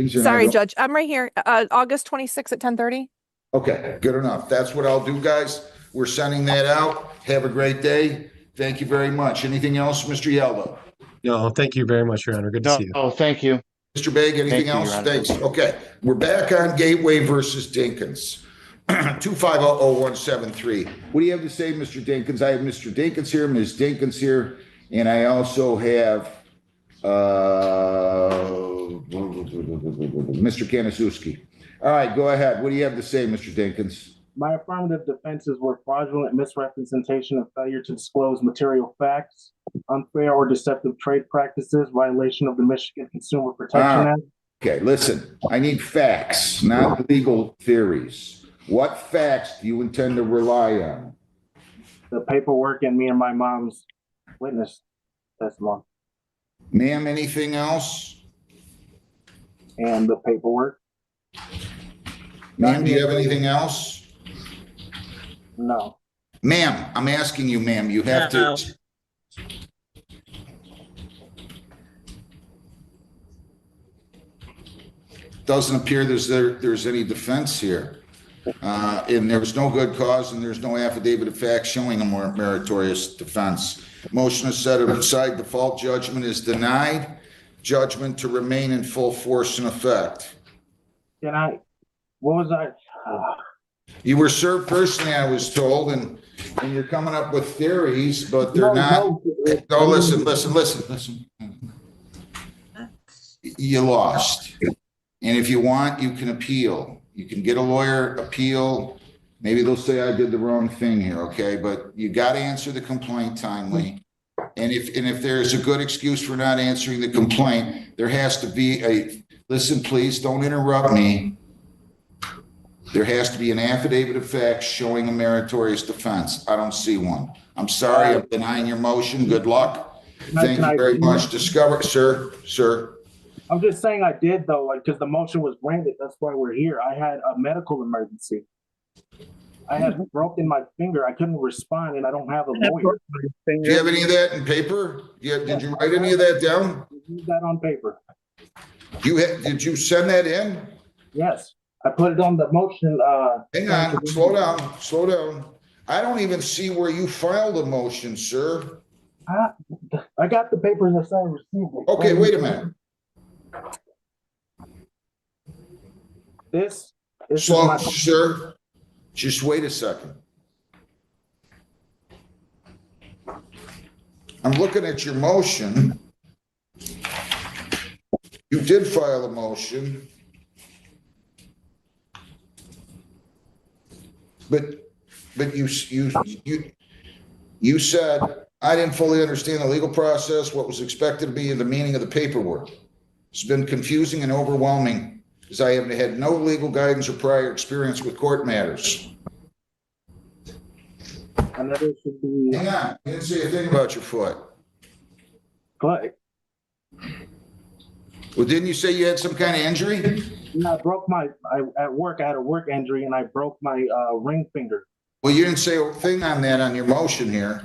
Sorry, Judge, I'm right here. August 26th at 10:30. Okay, good enough. That's what I'll do, guys. We're sending that out. Have a great day. Thank you very much. Anything else, Mr. Yaldo? No, thank you very much, Your Honor. Good to see you. No, thank you. Mr. Begg, anything Thank you, Your else? Honor. Thanks. Okay, we're back on Gateway versus Dinkins. 2500173. What do you have to say, Mr. Dinkins? I have Mr. Dinkins here, Ms. Dinkins here, and I also have Mr. Kanaszewski. All right, go ahead. What do you have to say, Mr. Dinkins? My affirmative defenses were fraudulent misrepresentation and failure to disclose material facts, unfair or deceptive trade practices, violation of the Michigan Consumer Protection Act. Okay, listen, I need facts, not legal theories. What facts do you intend to rely on? The paperwork and me and my mom's witness testimony. Ma'am, anything else? And the paperwork. Ma'am, do you have anything else? No. Ma'am, I'm asking you, ma'am, you have No. to. Doesn't appear there's any defense here. And there was no good cause and there's no affidavit of fact showing a more meritorious defense. Motion to set aside default judgment is denied. Judgment to remain in full force and effect. What was I? You were served personally, I was told, and you're coming up with theories, but they're not. No, listen. You lost. And if you want, you can appeal. You can get a lawyer, appeal. Maybe they'll say I did the wrong thing here, okay? But you got to answer the complaint timely. And if there's a good excuse for not answering the complaint, there has to be listen, please don't interrupt me. There has to be an affidavit of fact showing a meritorious defense. I don't see one. I'm sorry, I'm denying your motion. Good luck. Thank you very much. Sir. I'm just saying I did though, like, because the motion was granted. That's why we're here. I had a medical emergency. I had broken my finger. I couldn't respond, and I don't have a lawyer. Do you have any of that in paper? Did you write any of that down? Use that on paper. Did you send that in? Yes, I put it on the motion. Hang on, slow down. I don't even see where you filed a motion, sir. I got the papers that say I received it. Okay, wait a minute. This is Slow, sir. Just wait a second. I'm looking at your motion. You did file a motion. But you said, I didn't fully understand the legal process, what was expected to be the meaning of the paperwork. It's been confusing and overwhelming as I have had no legal guidance or prior experience with court matters. And that it should be. Hang on, you didn't say a thing about your foot. What? Well, didn't you say you had some kind of injury? Yeah, I broke at work, I had a work injury and I broke my ring finger. Well, you didn't say a thing on that on your motion here.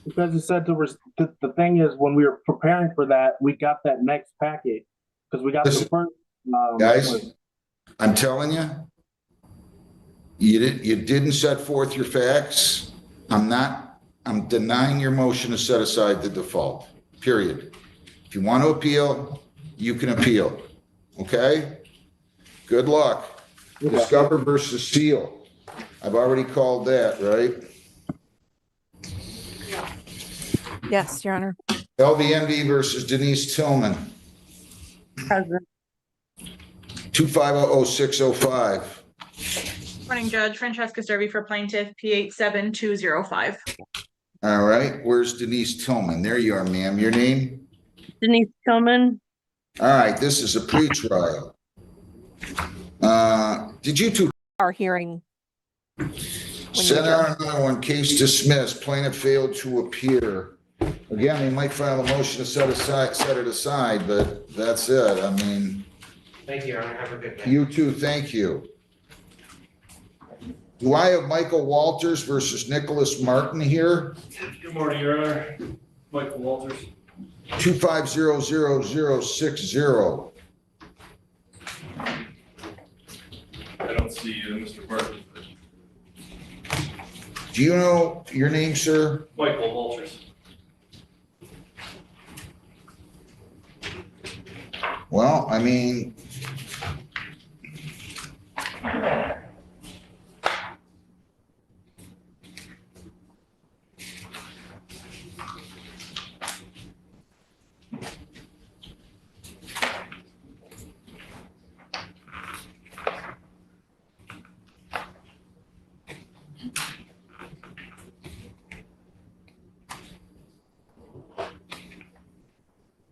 Because it said the thing is, when we were preparing for that, we got that next packet. Because we got the first. Guys, I'm telling you, you didn't set forth your facts. I'm denying your motion to set aside the default, period. If you want to appeal, you can appeal, okay? Good luck. Discover versus Seal. I've already called that, right? Yes, Your Honor. LVNV versus Denise Tillman. Present. 2500605. Morning, Judge. Francesca Sturvey for plaintiff, P87205. All right, where's Denise Tillman? There you are, ma'am. Your name? Denise Tillman. All right, this is a pretrial. Did you two? Our hearing. Send out another one, case dismissed, plaintiff failed to appear. Again, they might file a motion to set it aside, but that's it. I mean. Thank you, Your Honor. Have a good day. You too, thank you. Do I have Michael Walters versus Nicholas Martin here? Good morning, Your Honor. Michael Walters. 2500060. I don't see Mr. Martin. Do you know your name, sir? Michael Walters. Well, I mean,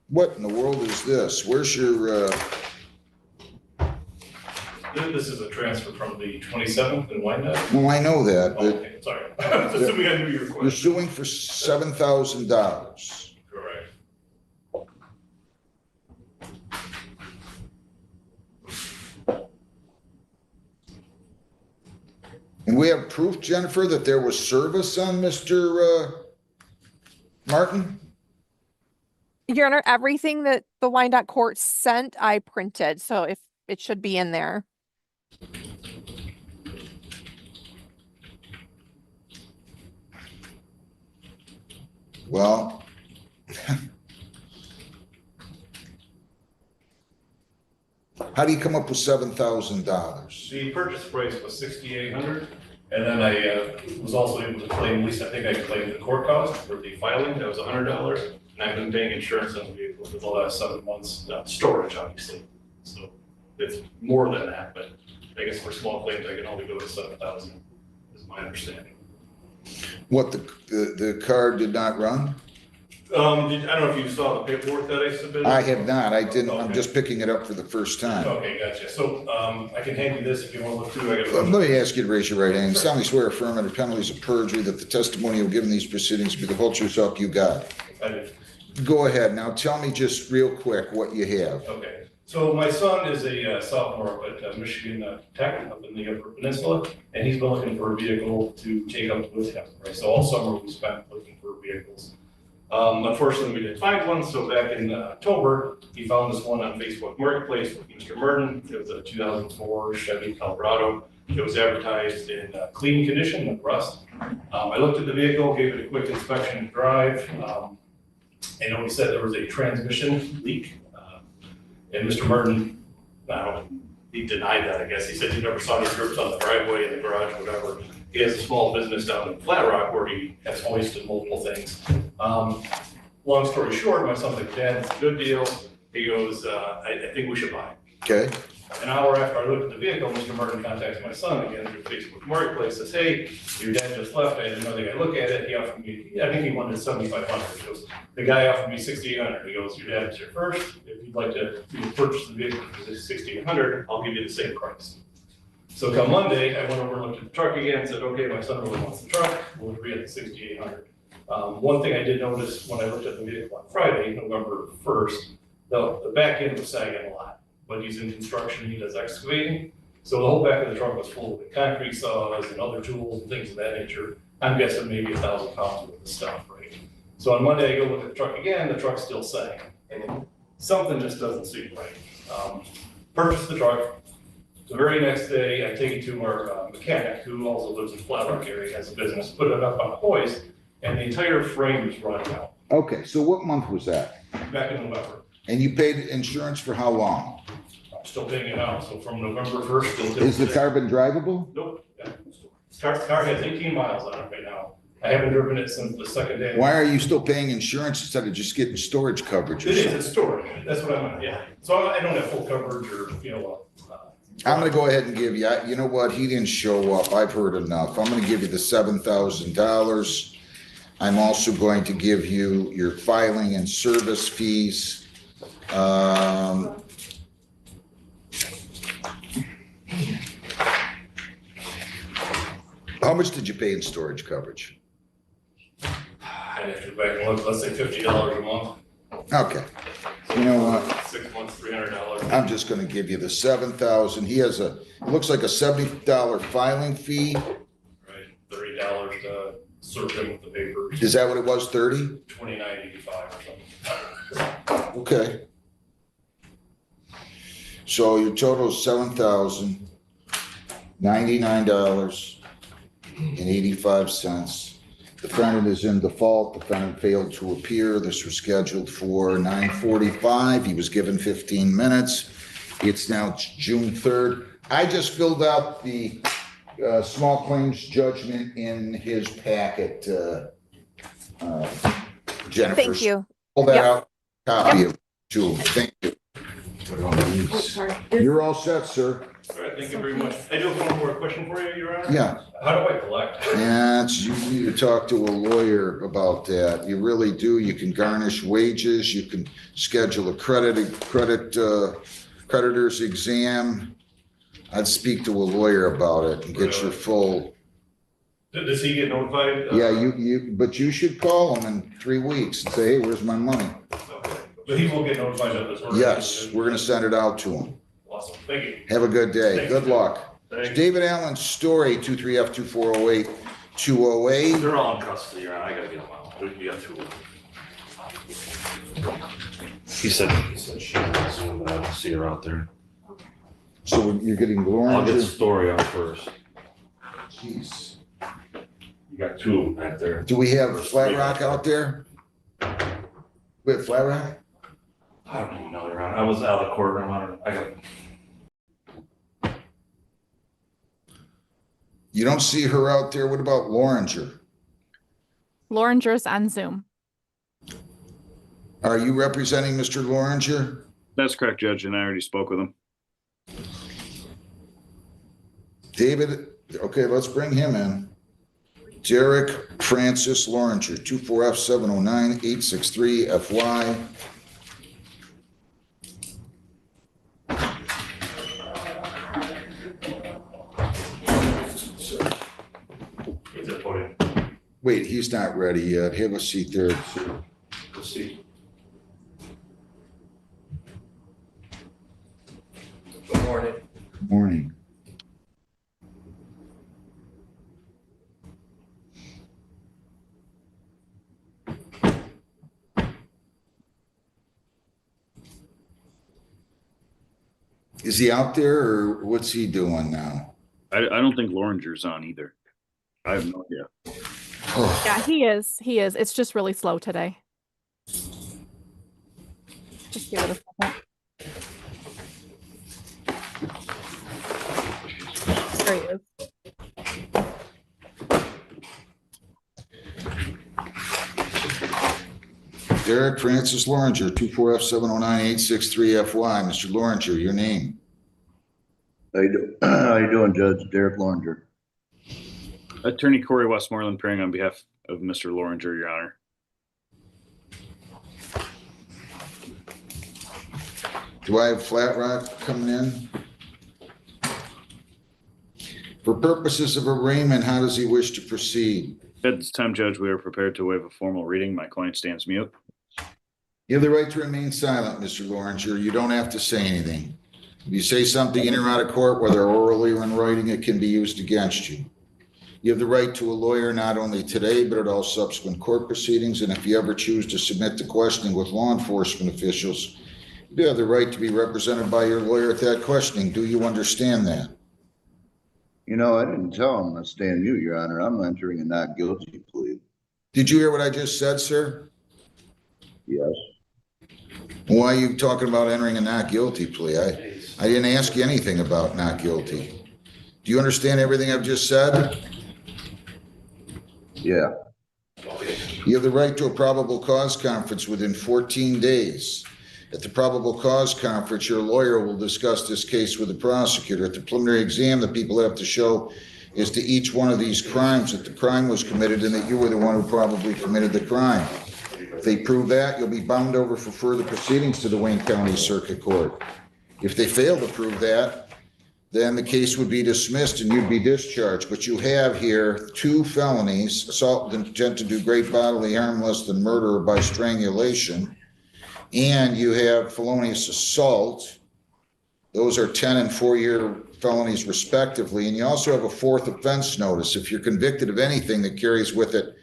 what in the world is this? Where's your, This is a transfer from the 27th in Wyandotte. well, I know that, Oh, but okay, sorry. Just assuming I knew your you're question. suing for $7,000. Correct. And we have proof, Jennifer, that there was service on Mr. Martin? Your Honor, everything that the Wyandotte court sent, I printed, so if it should be in there. Well, how do you come up with $7,000? The purchase price was $6,800, and then I was also able to claim, at least I think I claimed the court cost for the filing, that was $100, and I've been paying insurance on the vehicle for the last 7 months, storage, obviously. So it's more than that, but I guess for small claims, I can only go to 7,000, is my understanding. What, the car did not run? I don't know if you saw the paperwork that I submitted. I have not. I didn't. I'm Okay. just picking it up for the first time. Okay, gotcha. So, I can hand you this if you want to look through. I got a Let me ask you to raise your right hand. Solemnly swear affirm under penalties of perjury that the testimony you've given these proceedings be the whole truth, so help you God. I did. Go ahead. Now tell me just real quick what you have. Okay, so my son is a sophomore at Michigan Tech up in the Upper Peninsula, and he's been looking for a vehicle to take up with him, right? So all summer we spent looking for vehicles. Unfortunately, we didn't find one, so back in October, he found this one on Facebook Marketplace with Mr. Merton. It was a 2004 Chevy Colorado. It was advertised in clean condition with rust. I looked at the vehicle, gave it a quick inspection and drive. And we said there was a transmission leak. And Mr. Merton, he denied that, I guess. He said he never saw any drips on the driveway, in the garage, whatever. He has a small business down in Flat Rock where he has hoisted multiple things. Long story short, my son's like, Dad, it's a good deal. He goes, I think we should buy it. Okay. An hour after I looked at the vehicle, Mr. Merton contacts my son again through Facebook Marketplace, says, hey, your dad just left. I had another guy look at it. He offered me, I think he wanted $7,500. He goes, the guy offered me $6,800. He goes, your dad's here first. If you'd like to purchase the vehicle for $6,800, I'll give you the same price. So come Monday, I went over and looked at the truck again and said, okay, my son really wants the truck. We'll agree at the $6,800. One thing I did notice when I looked at the vehicle on Friday, November 1st, the back end was sagging a lot. But he's in construction, he does excavating. So the whole back of the truck was full of concrete saws and other tools and things of that nature. I'm guessing maybe 1,000 pounds worth of stuff, right? So on Monday, I go look at the truck again, the truck's still sagging. And something just doesn't seem right. Purchased the truck. The very next day, I take it to our mechanic, who also lives in Flat Rock area, has a business, put it up on a hoist, and the entire frame is running out. Okay, so what month was that? Back in November. And you paid insurance for how long? I'm still paying it out, so from November 1st until. Is the car been drivable? Nope. Yeah. Car has 18 miles on it right now. I haven't driven it since the second day. Why are you still paying insurance instead of just getting storage coverage or It is, something? it's storage. That's what I'm, yeah. So I don't have full coverage or, I'm gonna go ahead and give you, you know what, he didn't show up, I've heard enough, I'm gonna give you the $7,000. I'm also going to give you your filing and service fees. How much did you pay in storage coverage? I'd have to go back and look, let's say $50 a month. Okay, you know what? 6 months, $300. I'm just gonna give you the 7,000. He has it looks like a $70 filing fee. Right, $30 to serve him with the papers. Is that what it was, 30? $29.85 or something. Okay. So your total is $7,099. $1.85. Defendant is in default. Defendant failed to appear. This was scheduled for 9:45. He was given 15 minutes. It's now June 3rd. I just filled out the small claims judgment in his packet, Jennifer. Thank you. Pull that Yep. out, copy of it, Julie. Thank you. You're all set, sir. All right, thank you very much. I do have one more question for you, Your Honor. Yeah. How do I collect? Yeah, you need to talk to a lawyer about that. You really do. You can garnish wages. You can schedule a creditor's exam. I'd speak to a lawyer about it and get your full. Does he get notified? Yeah, but you should call him in 3 weeks and say, hey, where's my money? Okay. But he will get notified of this order? Yes, we're gonna send it out to him. Awesome, thank you. Have a good day. Thank Good you. luck. Thanks. David Allen Story, 23F2408-208. They're all in custody, Your Honor. I gotta get them out. We got two. He said she was, but I don't see her out there. So you're getting I'll get the Loranger? story out first. Jeez. You got two of them back there. Do we have Flat Rock out there? We have Flat Rock? I don't even know, Your Honor. I was out of the courtroom. I got. You don't see her out there. What about Loranger? Loranger's on Zoom. Are you representing Mr. Loranger? That's correct, Judge, and I already spoke with him. David, okay, let's bring him in. Derek Francis Loranger, 24F709863FY. Wait, he's not ready yet. Have a seat there. Let's see. Good morning. Morning. Is he out there or what's he doing now? I don't think Loranger's on either. I have no idea. Yeah, he is. He is. It's just really slow today. Just give it a second. There he is. Derek Francis Loranger, 24F709863FY. Mr. Loranger, your name. How you doing, Judge? Derek Loranger. Attorney Corey Westmoreland praying on behalf of Mr. Loranger, Your Honor. Do I have Flat Rock coming in? For purposes of arraignment, how does he wish to proceed? At this time, Judge, we are prepared to waive a formal reading. My client stands mute. You have the right to remain silent, Mr. Loranger. You don't have to say anything. If you say something in or out of court, whether orally or in writing, it can be used against you. You have the right to a lawyer not only today, but at all subsequent court proceedings. And if you ever choose to submit to questioning with law enforcement officials, you do have the right to be represented by your lawyer at that questioning. Do you understand that? You know, I didn't tell him to stand mute, Your Honor. I'm entering a not guilty plea. Did you hear what I just said, sir? Yes. Why are you talking about entering a not guilty plea? I didn't ask you anything about not guilty. Do you understand everything I've just said? Yeah. You have the right to a probable cause conference within 14 days. At the probable cause conference, your lawyer will discuss this case with the prosecutor. At the preliminary exam, the people have to show is to each one of these crimes that the crime was committed and that you were the one who probably committed the crime. If they prove that, you'll be bound over for further proceedings to the Wayne County Circuit Court. If they fail to prove that, then the case would be dismissed and you'd be discharged. But you have here 2 felonies, assault with intent to do great bodily harm less than murder or by strangulation. And you have felonious assault. Those are 10 and 4-year felonies respectively. And you also have a 4th offense notice. If you're convicted of anything that carries with it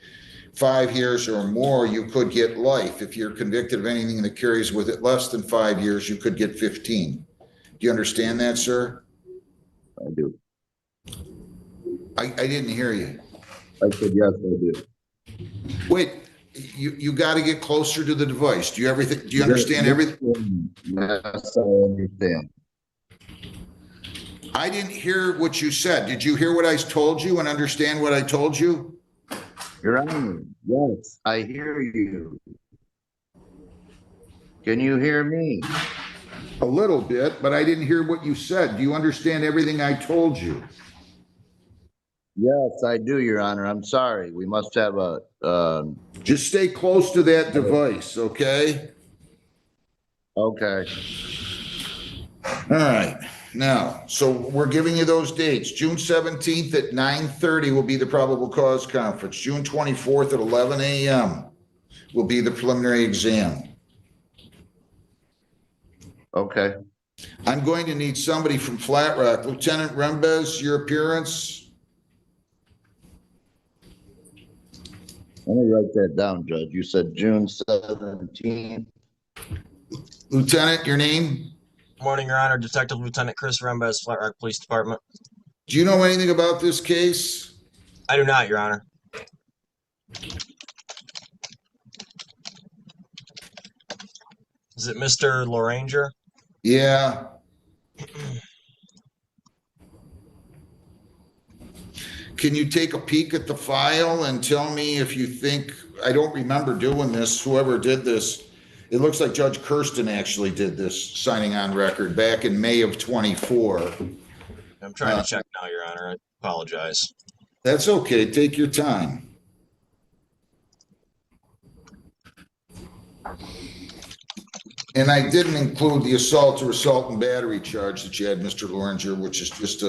5 years or more, you could get life. If you're convicted of anything that carries with it less than 5 years, you could get 15. Do you understand that, sir? I do. I didn't hear you. I said, yes, I do. Wait, you got to get closer to the device. Do you understand everything? Yes, I understand. I didn't hear what you said. Did you hear what I told you and understand what I told you? Your Honor, yes, I hear you. Can you hear me? A little bit, but I didn't hear what you said. Do you understand everything I told you? Yes, I do, Your Honor. I'm sorry. We must have a, Just stay close to that device, okay? okay. All right. Now, so we're giving you those dates. June 17th at 9:30 will be the probable cause conference. June 24th at 11 a.m. will be the preliminary exam. Okay. I'm going to need somebody from Flat Rock. Lieutenant Rembes, your appearance? Let me write that down, Judge. You said June 17th. Lieutenant, your name? Morning, Your Honor. Detective Lieutenant Chris Rembes, Flat Rock Police Department. Do you know anything about this case? I do not, Your Honor. Is it Mr. Loranger? Yeah. Can you take a peek at the file and tell me if you think, I don't remember doing this, whoever did this. It looks like Judge Kirsten actually did this signing on record back in May of 24. I'm trying to check now, Your Honor. I apologize. That's okay. Take your time. And I didn't include the assault and battery charge that you had, Mr. Loranger, which is just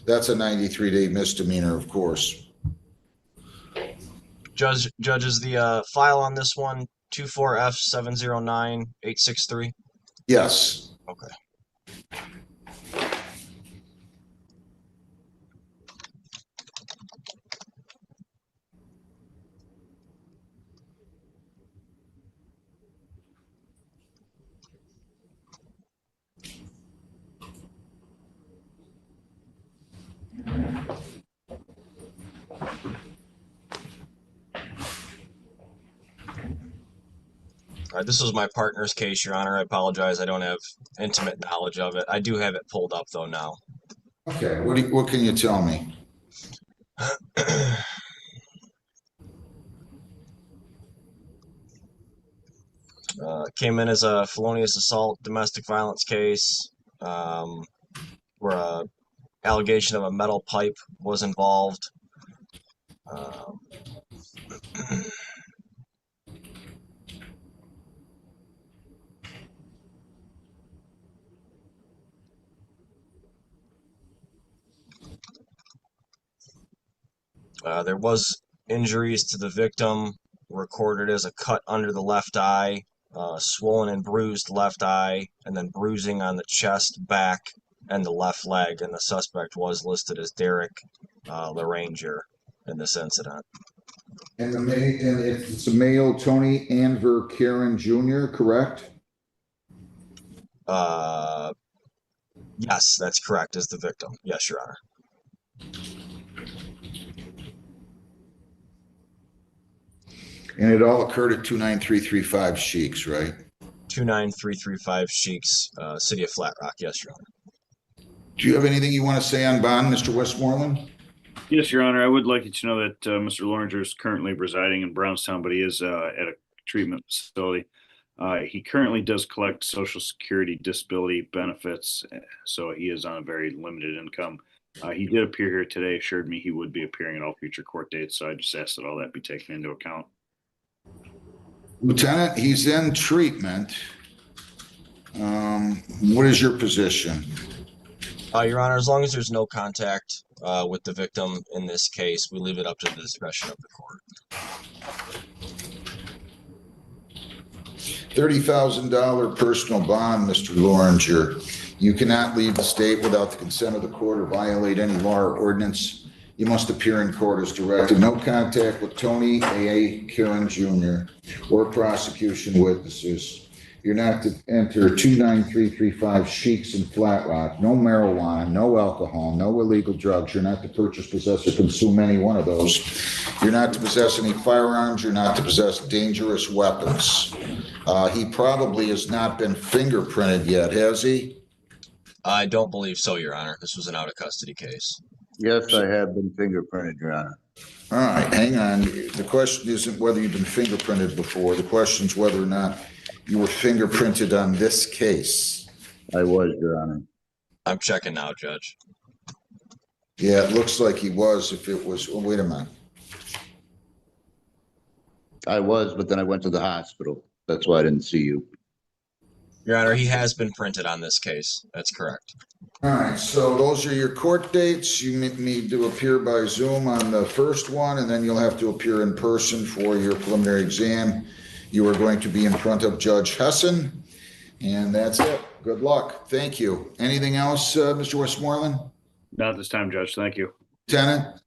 that's a 93-day misdemeanor, of course. Judge, is the file on this one 24F709863? Yes. Okay. All right, this was my partner's case, Your Honor. I apologize. I don't have intimate knowledge of it. I do have it pulled up, though, now. Okay. What can you tell me? Came in as a felonious assault, domestic violence case, where a allegation of a metal pipe was involved. There was injuries to the victim recorded as a cut under the left eye, swollen and bruised left eye, and then bruising on the chest, back, and the left leg. And the suspect was listed as Derek Loranger in this incident. And it's a male, Tony Anver Karen Jr., correct? Yes, that's correct, is the victim. Yes, Your Honor. And it all occurred at 29335 Sheiks, right? 29335 Sheiks, City of Flat Rock. Yes, Your Honor. Do you have anything you want to say on bond, Mr. Westmoreland? Yes, Your Honor. I would like you to know that Mr. Loranger is currently residing in Brownstown, but he is at a treatment facility. He currently does collect Social Security disability benefits, so he is on a very limited income. He did appear here today, assured me he would be appearing at all future court dates, so I just asked that all that be taken into account. Lieutenant, he's in treatment. What is your position? Your Honor, as long as there's no contact with the victim in this case, we leave it up to the discretion of the court. $30,000 personal bond, Mr. Loranger. You cannot leave the state without the consent of the court or violate any law or ordinance. You must appear in court as directed. No contact with Tony A. Karen Jr. or prosecution witnesses. You're not to enter 29335 Sheiks and Flat Rock, no marijuana, no alcohol, no illegal drugs. You're not to purchase, possess, or consume any one of those. You're not to possess any firearms. You're not to possess dangerous weapons. He probably has not been fingerprinted yet, has he? I don't believe so, Your Honor. This was an out of custody case. Yes, I have been fingerprinted, Your Honor. All right, hang on. The question isn't whether you've been fingerprinted before. The question is whether or not you were fingerprinted on this case. I was, Your Honor. I'm checking now, Judge. Yeah, it looks like he was if it was, oh, wait a minute. I was, but then I went to the hospital. That's why I didn't see you. Your Honor, he has been printed on this case. That's correct. All right, so those are your court dates. You need to appear by Zoom on the first one, and then you'll have to appear in person for your preliminary exam. You are going to be in front of Judge Hessen, and that's it. Good luck. Thank you. Anything else, Mr. Westmoreland? Not at this time, Judge. Thank you. Lieutenant?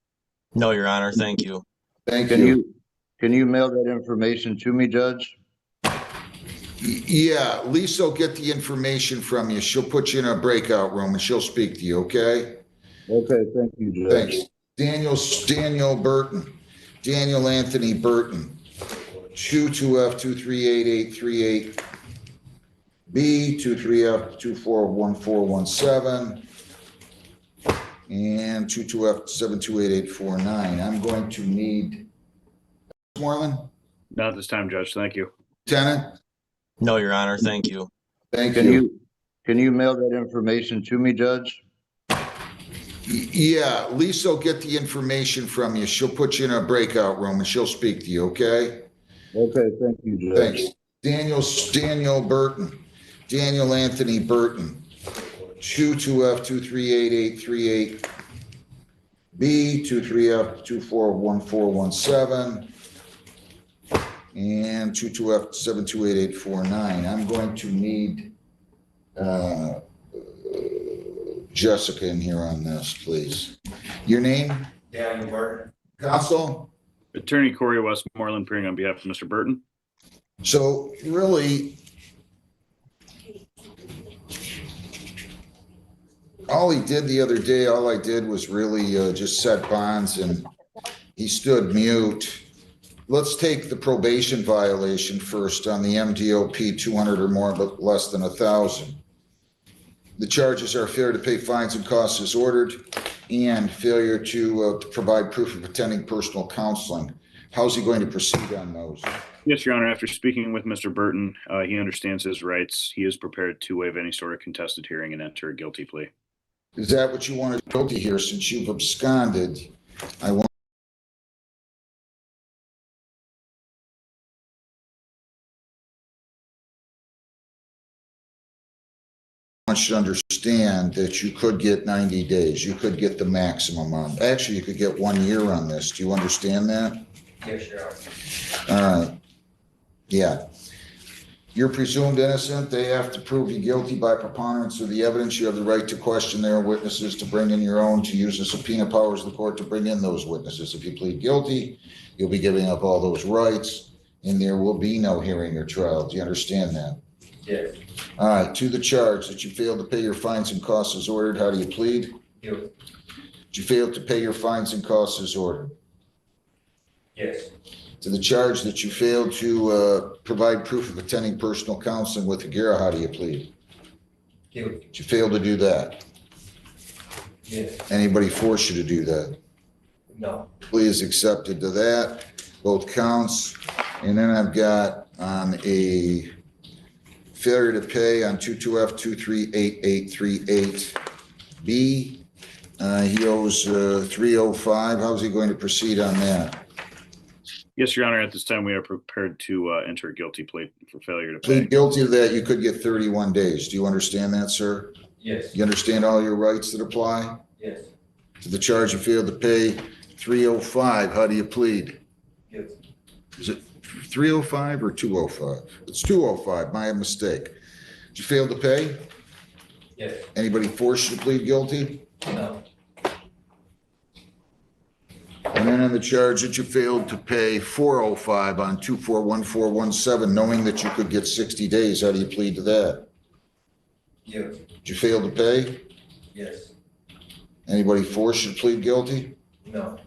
No, Your Honor. Thank you. Thank you. Can you mail that information to me, Judge? Yeah, Lisa will get the information from you. She'll put you in a breakout room and she'll speak to you, okay? Okay, thank you, Judge. Thanks. Daniel Burton. Daniel Anthony Burton. 22F238838. B 23F241417. And 22F728849. I'm going to need Moreland? Not at this time, Judge. Thank you. Lieutenant? No, Your Honor. Thank you. Thank you. Can you mail that information to me, Judge? Yeah, Lisa will get the information from you. She'll put you in a breakout room and she'll speak to you, okay? Okay, thank you, Judge. Thanks. Daniel Burton. Daniel Anthony Burton. 22F238838. B 23F241417. And 22F728849. I'm going to need Jessica in here on this, please. Your name? Daniel Burton. Counsel? Attorney Corey Westmoreland, appearing on behalf of Mr. Burton. So really, all he did the other day, all I did was really just set bonds and he stood mute. Let's take the probation violation first on the MDOP 200 or more, but less than 1,000. The charges are failure to pay fines and costs as ordered and failure to provide proof of attending personal counseling. How's he going to proceed on those? Yes, Your Honor. After speaking with Mr. Burton, he understands his rights. He is prepared to waive any sort of contested hearing and enter a guilty plea. Is that what you wanted to go to here since you've absconded? I want you to understand that you could get 90 days. You could get the maximum on. Actually, you could get 1 year on this. Do you understand that? Yes, Your Honor. All right. Yeah. You're presumed innocent. They have to prove you guilty by preponderance of the evidence. You have the right to question their witnesses, to bring in your own, to use the subpoena powers of the court to bring in those witnesses. If you plead guilty, you'll be giving up all those rights, and there will be no hearing or trial. Do you understand that? Yes. All right. To the charge that you failed to pay your fines and costs as ordered, how do you plead? Guilty. You failed to pay your fines and costs as ordered. Yes. To the charge that you failed to provide proof of attending personal counseling with Aguirre, how do you plead? Guilty. You failed to do that. Yes. Anybody force you to do that? No. Plea is accepted to that, both counts. And then I've got on a failure to pay on 22F238838B. He owes 305. How's he going to proceed on that? Yes, Your Honor. At this time, we are prepared to enter a guilty plea for failure to pay. Plead guilty to that, you could get 31 days. Do you understand that, sir? Yes. You understand all your rights that apply? Yes. To the charge you failed to pay 305, how do you plead? Guilty. Is it 305 or 205? It's 205, my mistake. Did you fail to pay? Yes. Anybody force you to plead guilty? No. And then on the charge that you failed to pay $405 on 241417, knowing that you could get 60 days, how do you plead to that? Yes. Did you fail to pay? Yes. Anybody forced you to plead guilty? No.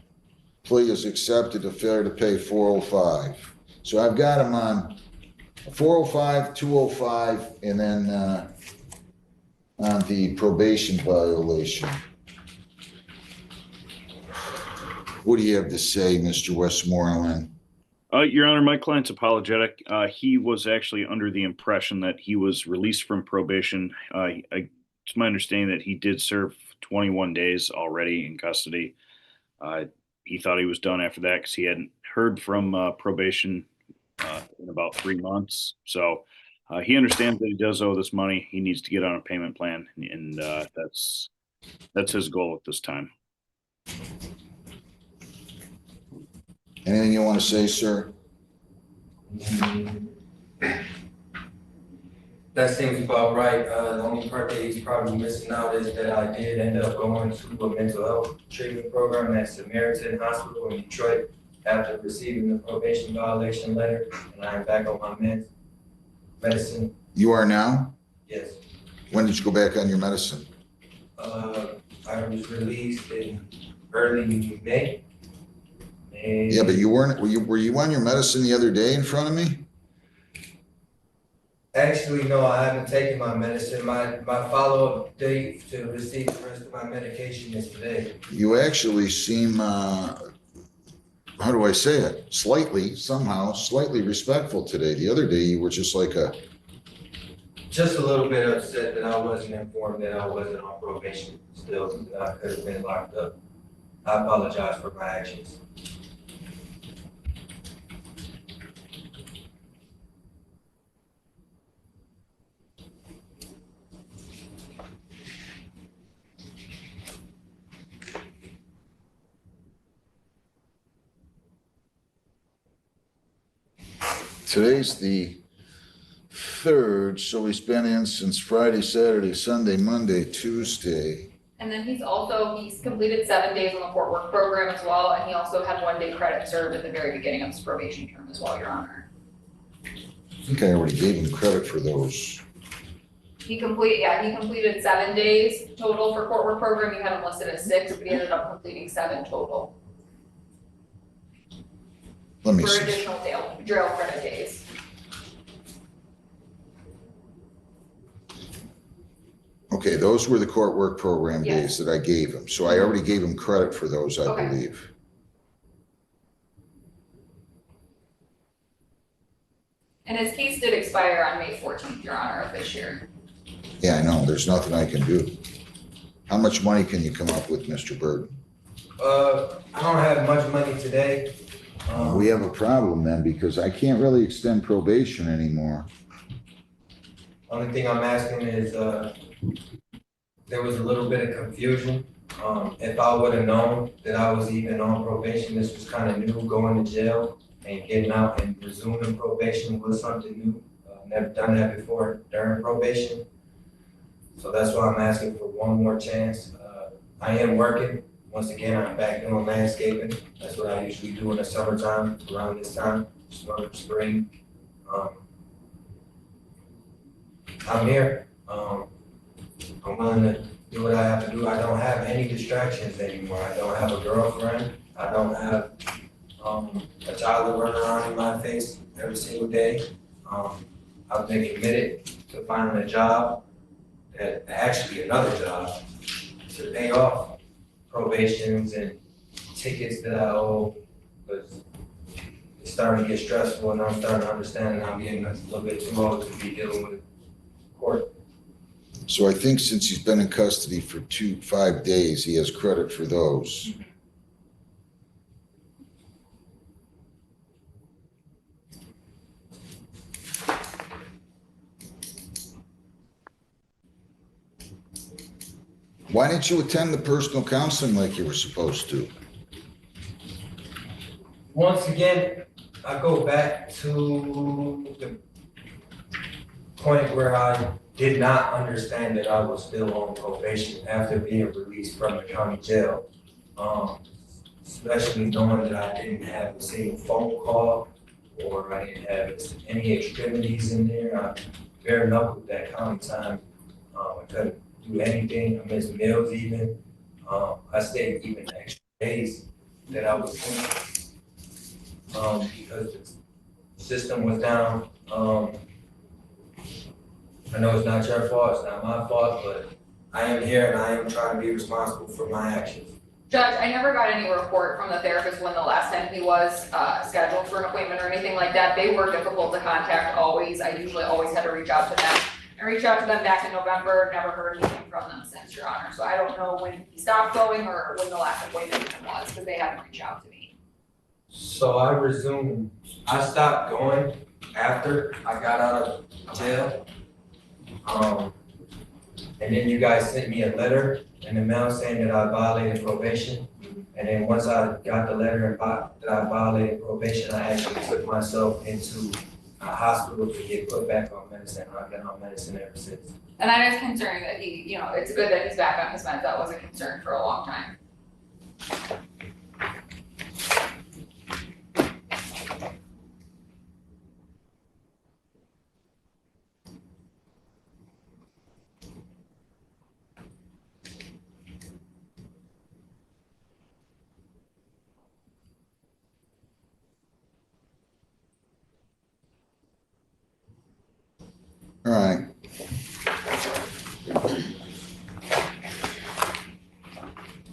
Plea is accepted to failure to pay 405. So I've got him on 405, 205, and then on the probation violation. What do you have to say, Mr. Westmoreland? Your Honor, my client's apologetic. He was actually under the impression that he was released from probation. It's my understanding that he did serve 21 days already in custody. He thought he was done after that because he hadn't heard from probation in about 3 months. So he understands that he does owe this money. He needs to get on a payment plan, and that's his goal at this time. Anything you want to say, sir? That seems about right. The only part that he's probably missing out is that I did end up going to a mental health treatment program at Samaritan Hospital in Detroit after receiving the probation violation letter, and I'm back on my medicine. You are now? Yes. When did you go back on your medicine? I was released in early May. And Yeah, but you weren't, were you on your medicine the other day in front of me? actually, no, I haven't taken my medicine. My follow-up date to receive the rest of my medication is today. You actually seem, how do I say it? Slightly respectful today. The other day you were just like a, Just a little bit upset that I wasn't informed that I wasn't on probation still, that I could have been locked up. I apologize for my actions. today's the 3rd, so he's been in since Friday, Saturday, Sunday, Monday, Tuesday. And then he's completed 7 days on the court work program as well, and he also had 1 day credit served at the very beginning of his probation term as well, Your Honor. I think I already gave him credit for those. He completed 7 days total for court work program. You had him listed as 6, but he ended up completing 7 total. Let me For see. additional jail credit days. Okay, those were the court work program days that I gave him. So I already gave him credit for those, I Okay. believe. And his case did expire on May 14th, Your Honor, of this year. Yeah, I know. There's nothing I can do. How much money can you come up with, Mr. Bird? I don't have much money today. We have a problem then, because I can't really extend probation anymore. Only thing I'm asking is, there was a little bit of confusion. If I would have known that I was even on probation, this was kind of new, going to jail and getting out and resuming probation was something new. Never done that before during probation. So that's why I'm asking for one more chance. I am working. Once again, I'm back doing landscaping. That's what I usually do in the summertime, around this time, spring. I'm here. I'm willing to do what I have to do. I don't have any distractions anymore. I don't have a girlfriend. I don't have a child that run around in my face every single day. I've been committed to finding a job, actually another job, to pay off probations and tickets that I owe. But it's starting to get stressful, and I'm starting to understand that I'm getting a little bit too old to be dealing with court. So I think since he's been in custody for 5 days, he has credit for those. Why didn't you attend the personal counseling like you were supposed to? Once again, I go back to the point where I did not understand that I was still on probation after being released from the county jail. especially knowing that I didn't have a single phone call or I didn't have any extremities in there. I bare knuckled that county time. I couldn't do anything. I missed meals even. I stayed even extra days that I was in, because the system was down. I know it's not your fault, it's not my fault, but I am here and I am trying to be responsible for my actions. Judge, I never got any report from the therapist when the last time he was scheduled for an appointment or anything like that. They were difficult to contact always. I usually always had to reach out to them. I reached out to them back in November, never heard anything from them since, Your Honor. So I don't know when he stopped going or when the last appointment even was, because they haven't reached out to me. So I stopped going after I got out of jail. And then you guys sent me a letter in the mail saying that I violated probation. And then once I got the letter that I violated probation, I actually took myself into a hospital to get put back on medicine. I've been on medicine ever since. And that is concerning that he, you know, it's good that he's back on his meds. That was a concern for a long time. All right.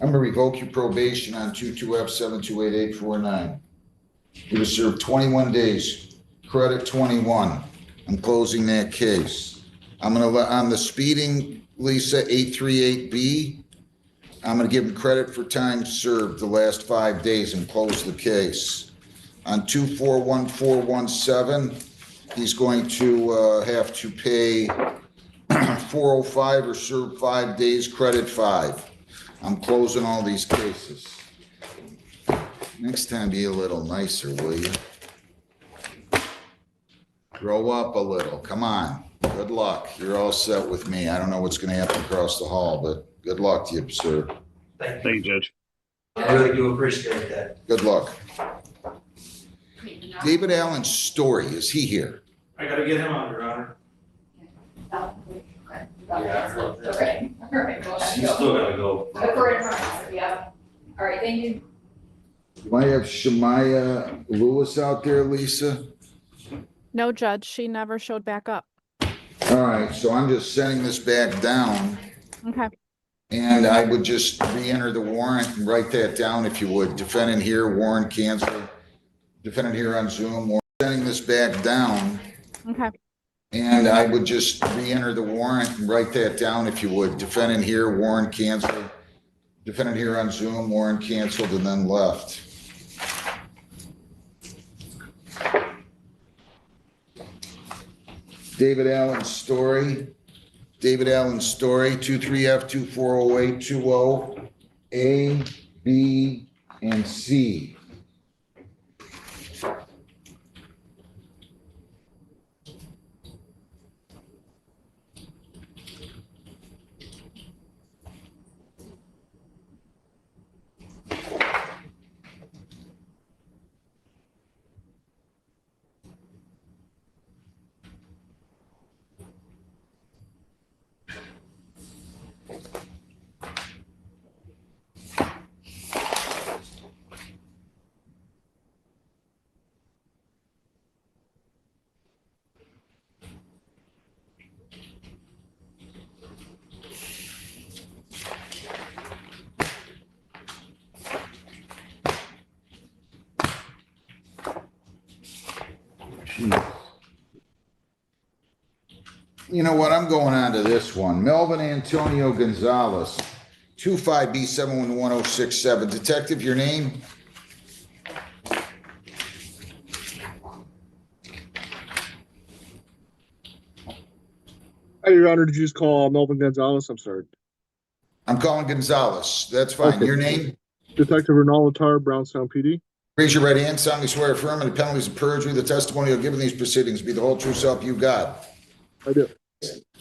I'm gonna revoke your probation on 22F728849. You was served 21 days, credit 21. I'm closing that case. I'm gonna let, on the speeding, Lisa, 838B, I'm gonna give him credit for time served the last 5 days and close the case. On 241417, he's going to have to pay 405 or serve 5 days, credit 5. I'm closing all these cases. Next time be a little nicer, will you? Grow up a little, come on. Good luck. You're all set with me. I don't know what's gonna happen across the hall, but good luck to you, sir. Thank Thank you, Judge. I really do appreciate that. Good luck. David Allen's story, is he here? I gotta get him on, Your Honor. Okay, all right, well, that's He's still gotta go. According to my, yeah. All right, thank you. You might have Shemaya Lewis out there, Lisa? No, Judge, she never showed back up. All right, so I'm just sending this back down. Okay. And I would just re-enter the warrant and write that down if you would. Defendant here, warrant canceled. Defendant here on Zoom, we're sending this back down. Okay. And I would just re-enter the warrant and write that down if you would. Defendant here, warrant canceled. Defendant here on Zoom, warrant canceled and then left. David Allen's story. David Allen's story, 23F240820, A, B, and C. You know what? I'm going on to this one. Melvin Antonio Gonzalez, 25B711067. Detective, your name? Hi, Your Honor. Did you just call Melvin Gonzalez? I'm sorry. I'm calling Gonzalez. That's fine. Okay. Your name? Detective Renal Latar, Brownstown PD. Raise your right hand. Solemnly swear affirm under the penalties of perjury the testimony you'll give in these proceedings be the whole true self you got. I do.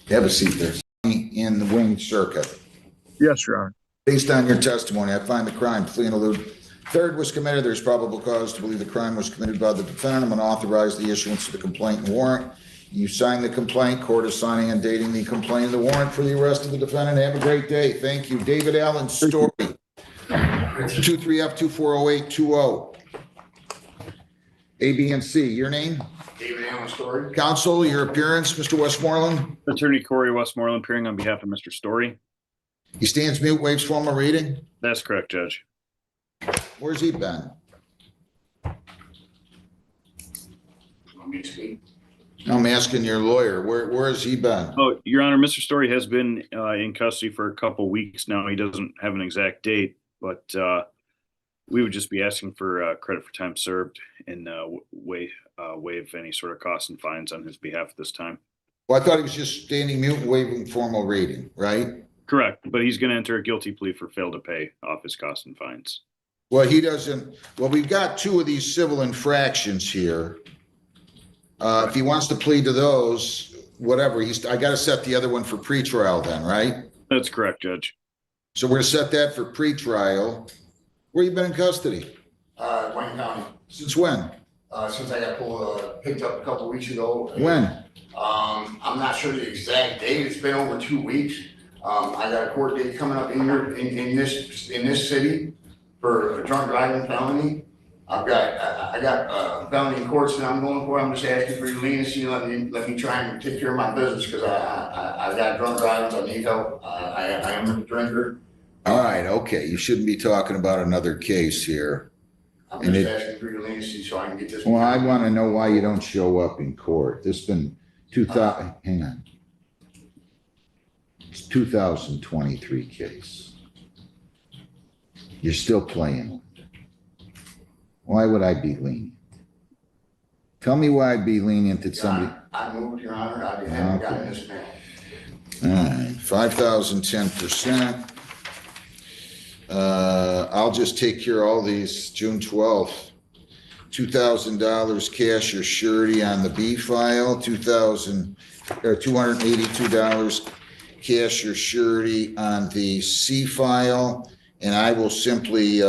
Have a seat there. In the wing circuit. Yes, Your Honor. Based on your testimony, I find the crime, plea and elude Third was committed, there's probable cause to believe the crime was committed by the defendant. I'm going to authorize the issuance of the complaint and warrant. You sign the complaint, court is signing and dating the complaint and the warrant for the arrest of the defendant. Have a great day. Thank you. David Allen Story, 23F240820. A, B, and C, your name? David Allen Story. Counsel, your appearance, Mr. Westmoreland? Attorney Corey Westmoreland appearing on behalf of Mr. Story. He stands mute, waives formal reading. That's correct, Judge. Where's he been? I'm asking your lawyer, where has he been? Oh, Your Honor, Mr. Story has been in custody for a couple weeks now. He doesn't have an exact date, but we would just be asking for credit for time served and waive any sort of costs and fines on his behalf at this time. Well, I thought he was just standing mute and waiving formal reading, right? Correct, but he's going to enter a guilty plea for fail to pay off his costs and fines. Well, he doesn't, well, we've got two of these civil infractions here. If he wants to plead to those, whatever, I got to set the other one for pretrial then, right? That's correct, Judge. So we're going to set that for pretrial. Where you been in custody? Wayne County. Since when? Since I got picked up a couple weeks ago. When? I'm not sure the exact date. It's been over 2 weeks. I got a court date coming up in this city for a drunk driving felony. I got felony courts that I'm going for. I'm just asking for your leniency. Let me try and take care of my business because I got drunk driving. I need help. I am a drinker. All right, okay. You shouldn't be talking about another case here. I'm just asking for your leniency so I can get this. Well, I want to know why you don't show up in court. This has been 2000, hang on. It's 2023 case. You're still playing with it. Why would I be lenient? Tell me why I'd be lenient that somebody. I moved, Your Honor. I haven't gotten this mail. All right, 5,000, 10%. I'll just take care of all these. June 12th, $2,000 cash or surety on the B file, $282 cash or surety on the C file, and I will simply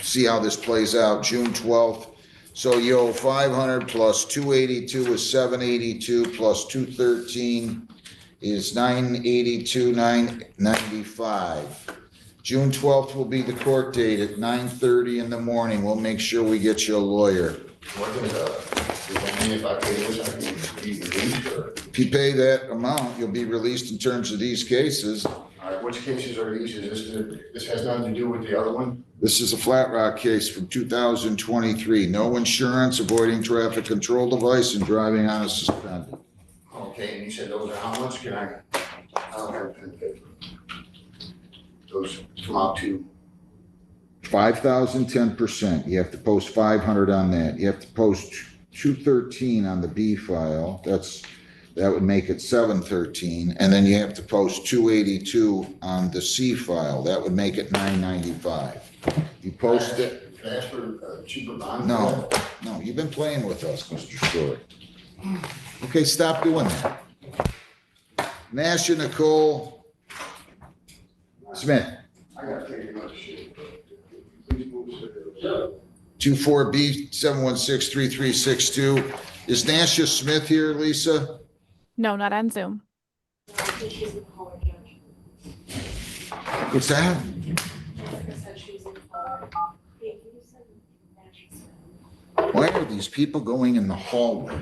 see how this plays out. June 12th. So you owe 500 plus 282 is 782 plus 213 is 982, 995. June 12th will be the court date at 9:30 in the morning. We'll make sure we get you a lawyer. What does that mean if I pay this, I can be released or? If you pay that amount, you'll be released in terms of these cases. All right, which cases are these? This has nothing to do with the other one? This is a Flat Rock case from 2023. No insurance, avoiding traffic control device, and driving on a suspended. Okay, and you said those are how much? I don't have a pen and paper. Those come out to 5,000, 10%. You have to post 500 on that. You have to post 213 on the B file. That would make it 713. And then you have to post 282 on the C file. That would make it 995. You post it. Can I ask for a cheaper bond? No, you've been playing with us, Mr. Story. Okay, stop doing that. Nasha Nicole Smith. I gotta take another shit. 24B 7163362. Is Nasha Smith here, Lisa? No, not on Zoom. What's that? Why are these people going in the hallway?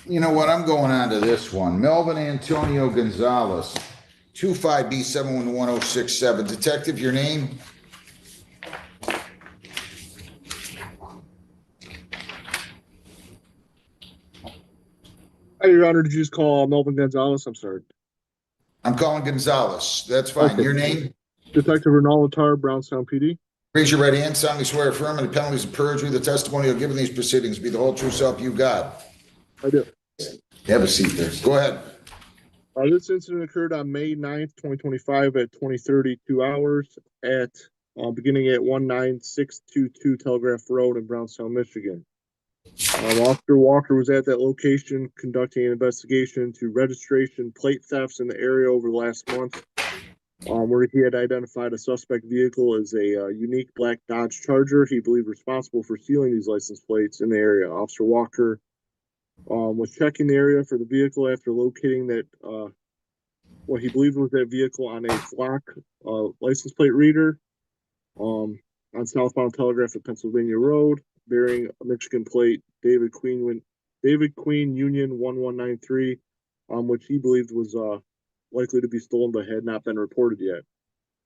You know what? I'm going on to this one. Melvin Antonio Gonzalez, 25B 711067. Detective, your name? Hi, Your Honor. Did you just call Melvin Gonzalez? I'm sorry. I'm calling Gonzalez. That's fine. Okay. Your name? Detective Ronaldo Tar, Brownstown PD. Raise your right hand. Solemnly swear affirm and the penalties of perjury, the testimony you'll give in these proceedings be the whole true self you got. I do. Have a seat there. Go ahead. This incident occurred on May 9th, 2025 at 20:32 hours at, beginning at 19622 Telegraph Road in Brownstown, Michigan. Officer Walker was at that location conducting an investigation into registration plate thefts in the area over the last month, where he had identified a suspect vehicle as a unique black Dodge Charger he believed responsible for stealing these license plates in the area. Officer Walker was checking the area for the vehicle after locating that what he believed was that vehicle on a flock license plate reader on southbound Telegraph at Pennsylvania Road, bearing a Michigan plate David Queen Union 1193, which he believed was likely to be stolen but had not been reported yet.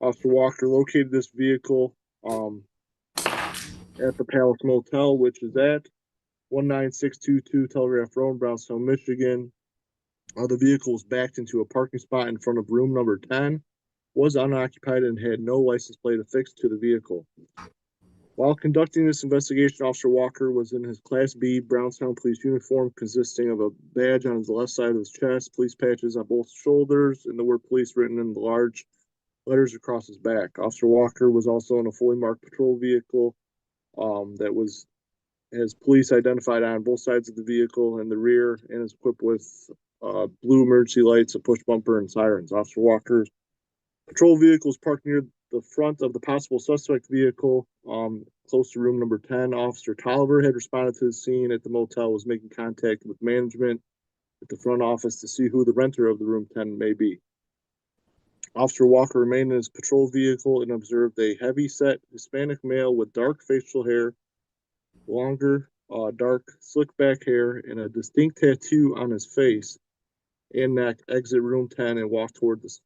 Officer Walker located this vehicle at the Palace Motel, which is at 19622 Telegraph Road, Brownstown, Michigan. The vehicle was backed into a parking spot in front of room number 10, was unoccupied, and had no license plate affixed to the vehicle. While conducting this investigation, Officer Walker was in his Class B Brownstown Police uniform consisting of a badge on his left side of his chest, police patches on both shoulders, and the word police written in large letters across his back. Officer Walker was also in a fully marked patrol vehicle that has police identified on both sides of the vehicle and the rear, and is equipped with blue emergency lights, a push bumper, and sirens. Officer Walker's patrol vehicle is parked near the front of the possible suspect vehicle, close to room number 10. Officer Tolliver had responded to the scene at the motel, was making contact with management at the front office to see who the renter of the room 10 may be. Officer Walker remained in his patrol vehicle and observed a heavy-set Hispanic male with dark facial hair, longer, dark, slick-back hair, and a distinct tattoo on his face and neck exit room 10 and walk toward this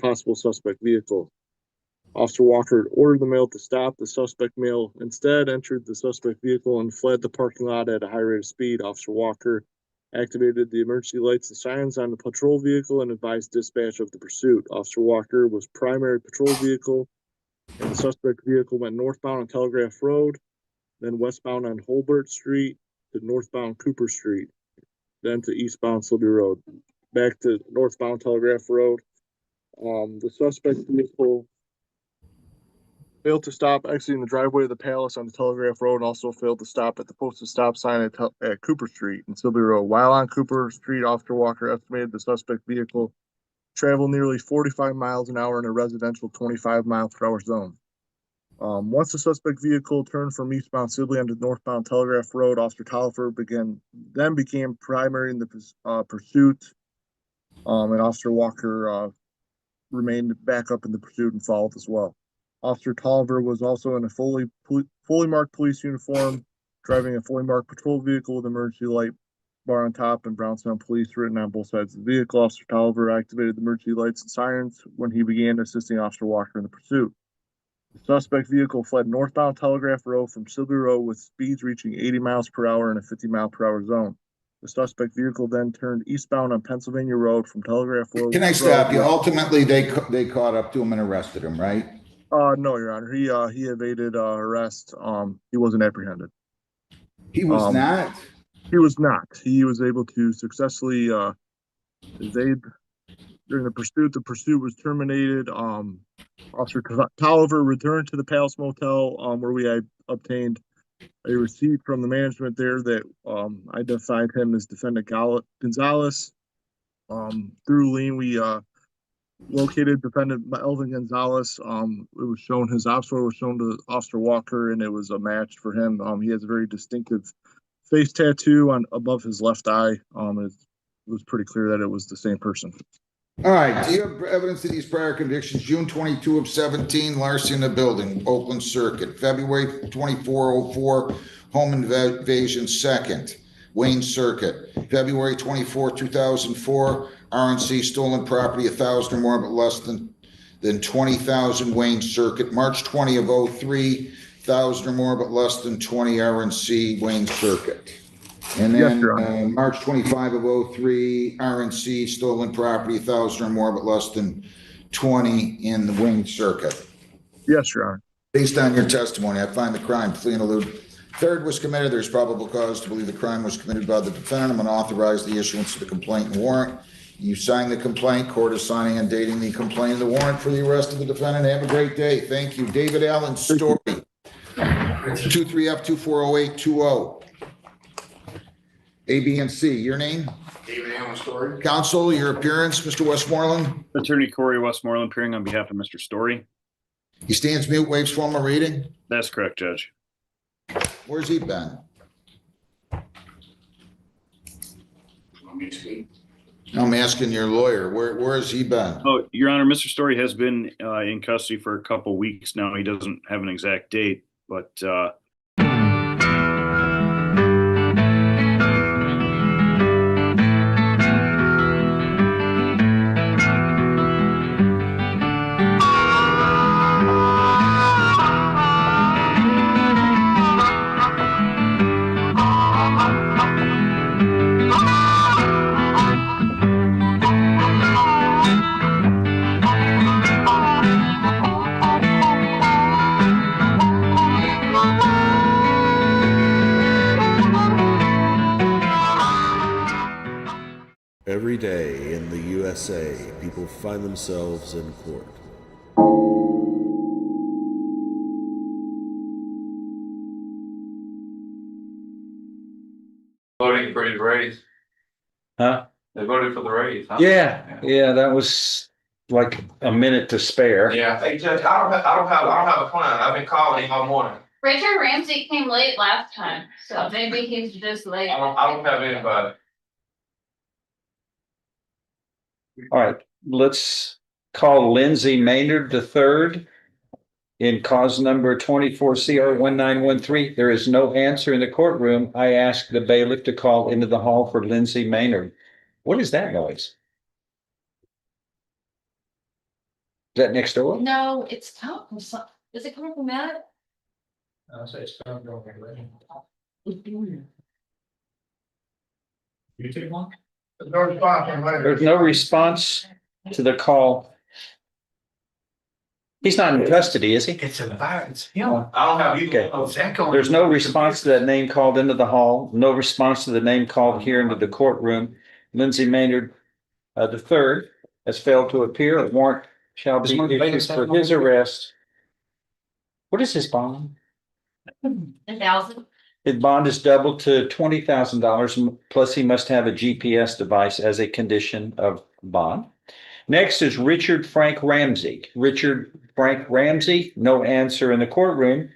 possible suspect vehicle. Officer Walker ordered the male to stop. The suspect male instead entered the suspect vehicle and fled the parking lot at a high rate of speed. Officer Walker activated the emergency lights and sirens on the patrol vehicle and advised dispatch of the pursuit. Officer Walker was primary patrol vehicle, and the suspect vehicle went northbound on Telegraph Road, then westbound on Holbert Street to northbound Cooper Street, then to eastbound Slibby Road, back to northbound Telegraph Road. The suspect vehicle failed to stop exiting the driveway of the Palace on the Telegraph Road, and also failed to stop at the posted stop sign at Cooper Street and Slibby Road. While on Cooper Street, Officer Walker estimated the suspect vehicle traveled nearly 45 miles an hour in a residential 25-mile-per-hour zone. Once the suspect vehicle turned from eastbound Sibley onto northbound Telegraph Road, Officer Tolliver became primary in the pursuit, and Officer Walker remained back up in the pursuit and followed as well. Officer Tolliver was also in a fully marked police uniform, driving a fully marked patrol vehicle with emergency light bar on top and Brownstown Police written on both sides of the vehicle. Officer Tolliver activated the emergency lights and sirens when he began assisting Officer Walker in the pursuit. The suspect vehicle fled northbound Telegraph Road from Silver Road with speeds reaching 80 miles per hour in a 50-mile-per-hour zone. The suspect vehicle then turned eastbound on Pennsylvania Road from Telegraph Road. Can I stop you? Ultimately, they caught up to him and arrested him, right? No, Your Honor. He evaded arrest. He wasn't apprehended. He was not? He was not. He was able to successfully evade during the pursuit. The pursuit was terminated. Officer Tolliver returned to the Palace Motel, where we had obtained a receipt from the management there that identified him as defendant Gonzalez. Through lien, we located defendant Elvin Gonzalez. It was shown, his ops order was shown to Officer Walker, and it was a match for him. He has a very distinctive face tattoo above his left eye. It was pretty clear that it was the same person. All right. Do you have evidence of these prior convictions? June 22 of 17, larceny in the building, Oakland Circuit. February 2404, home invasion, 2nd, Wayne Circuit. February 24, 2004, RNC, stolen property, 1,000 or more, but less than 20,000, Wayne Circuit. March 20 of 03, 1,000 or more, but less than 20, RNC, Wayne Circuit. And then March 25 of 03, RNC, stolen property, 1,000 or more, but less than 20 in the Wayne Circuit. Yes, Your Honor. Based on your testimony, I find the crime, plea and elude. Third was committed. There's probable cause to believe the crime was committed by the defendant. I'm going to authorize the issuance of the complaint and warrant. You sign the complaint, court is signing and dating the complaint, the warrant for the arrest of the defendant. Have a great day. Thank you. David Allen Story. 23F240820. A, B, and C. Your name? David Allen Story. Counsel, your appearance, Mr. Westmoreland. Attorney Corey Westmoreland appearing on behalf of Mr. Story. He stands mute, waives formal reading. That's correct, Judge. Where's he been? Want me to speak? I'm asking your lawyer, where has he been? Oh, Your Honor, Mr. Story has been in custody for a couple weeks now. He doesn't have an exact date, but Every day in the USA, people find themselves in court. Voting for his raise. Huh? They voted for the raise, huh? Yeah, that was like a minute to spare. Yeah. Hey, Judge, I don't have a client. I've been calling him all morning. Richard Ramsey came late last time, so maybe he's just late. I don't have anybody. All right, let's call Lindsay Maynard III in cause number 24CR1913. There is no answer in the courtroom. I ask the bailiff to call into the hall for Lindsay Maynard. What is that noise? Is that next door? No, it's coming from some, is it coming from Matt? I'll say it's coming from everybody. You take one? No response from later. There's no response to the call. He's not in custody, is he? It's a virus. Yeah. I don't have either. Okay. There's no response to that name called into the hall, no response to the name called here into the courtroom. Lindsay Maynard III has failed to appear. A warrant shall be issued for his arrest. What is his bond? 1,000. His bond is doubled to $20,000, plus he must have a GPS device as a condition of bond. Next is Richard Frank Ramsey. Richard Frank Ramsey, no answer in the courtroom.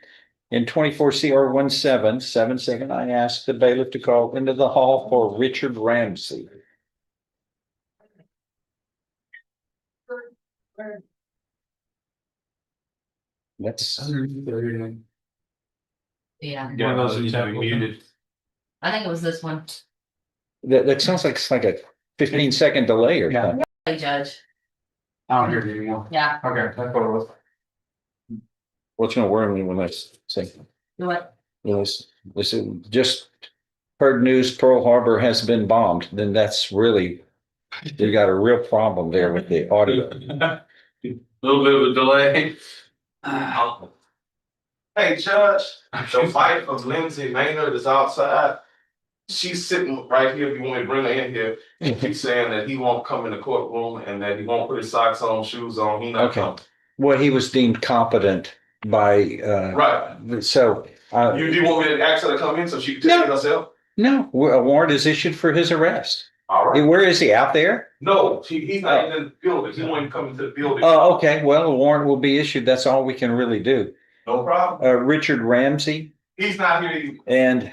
In 24CR1777, I ask the bailiff to call into the hall for Richard Ramsey. That's Yeah. One of those that you muted. I think it was this one. that sounds like it's like a 15-second delay or something. Hey, Judge. I don't hear you anymore. Yeah. Okay, that's what it was. What's gonna worry me when I say, What? listen, just heard news Pearl Harbor has been bombed, then that's really, you got a real problem there with the audio. Little bit of a delay. Hey, Judge, the wife of Lindsay Maynard is outside. She's sitting right here. If you want me to bring her in here, she's saying that he won't come in the courtroom and that he won't put his socks on, shoes on. He not coming. Well, he was deemed competent by, Right. so. You do want me to ask her to come in so she can take it herself? No, a warrant is issued for his arrest. All right. Where is he, out there? No, he's not in the building. He won't come into the building. Oh, okay, well, a warrant will be issued, that's all we can really do. No problem. Richard Ramsey He's not here either. and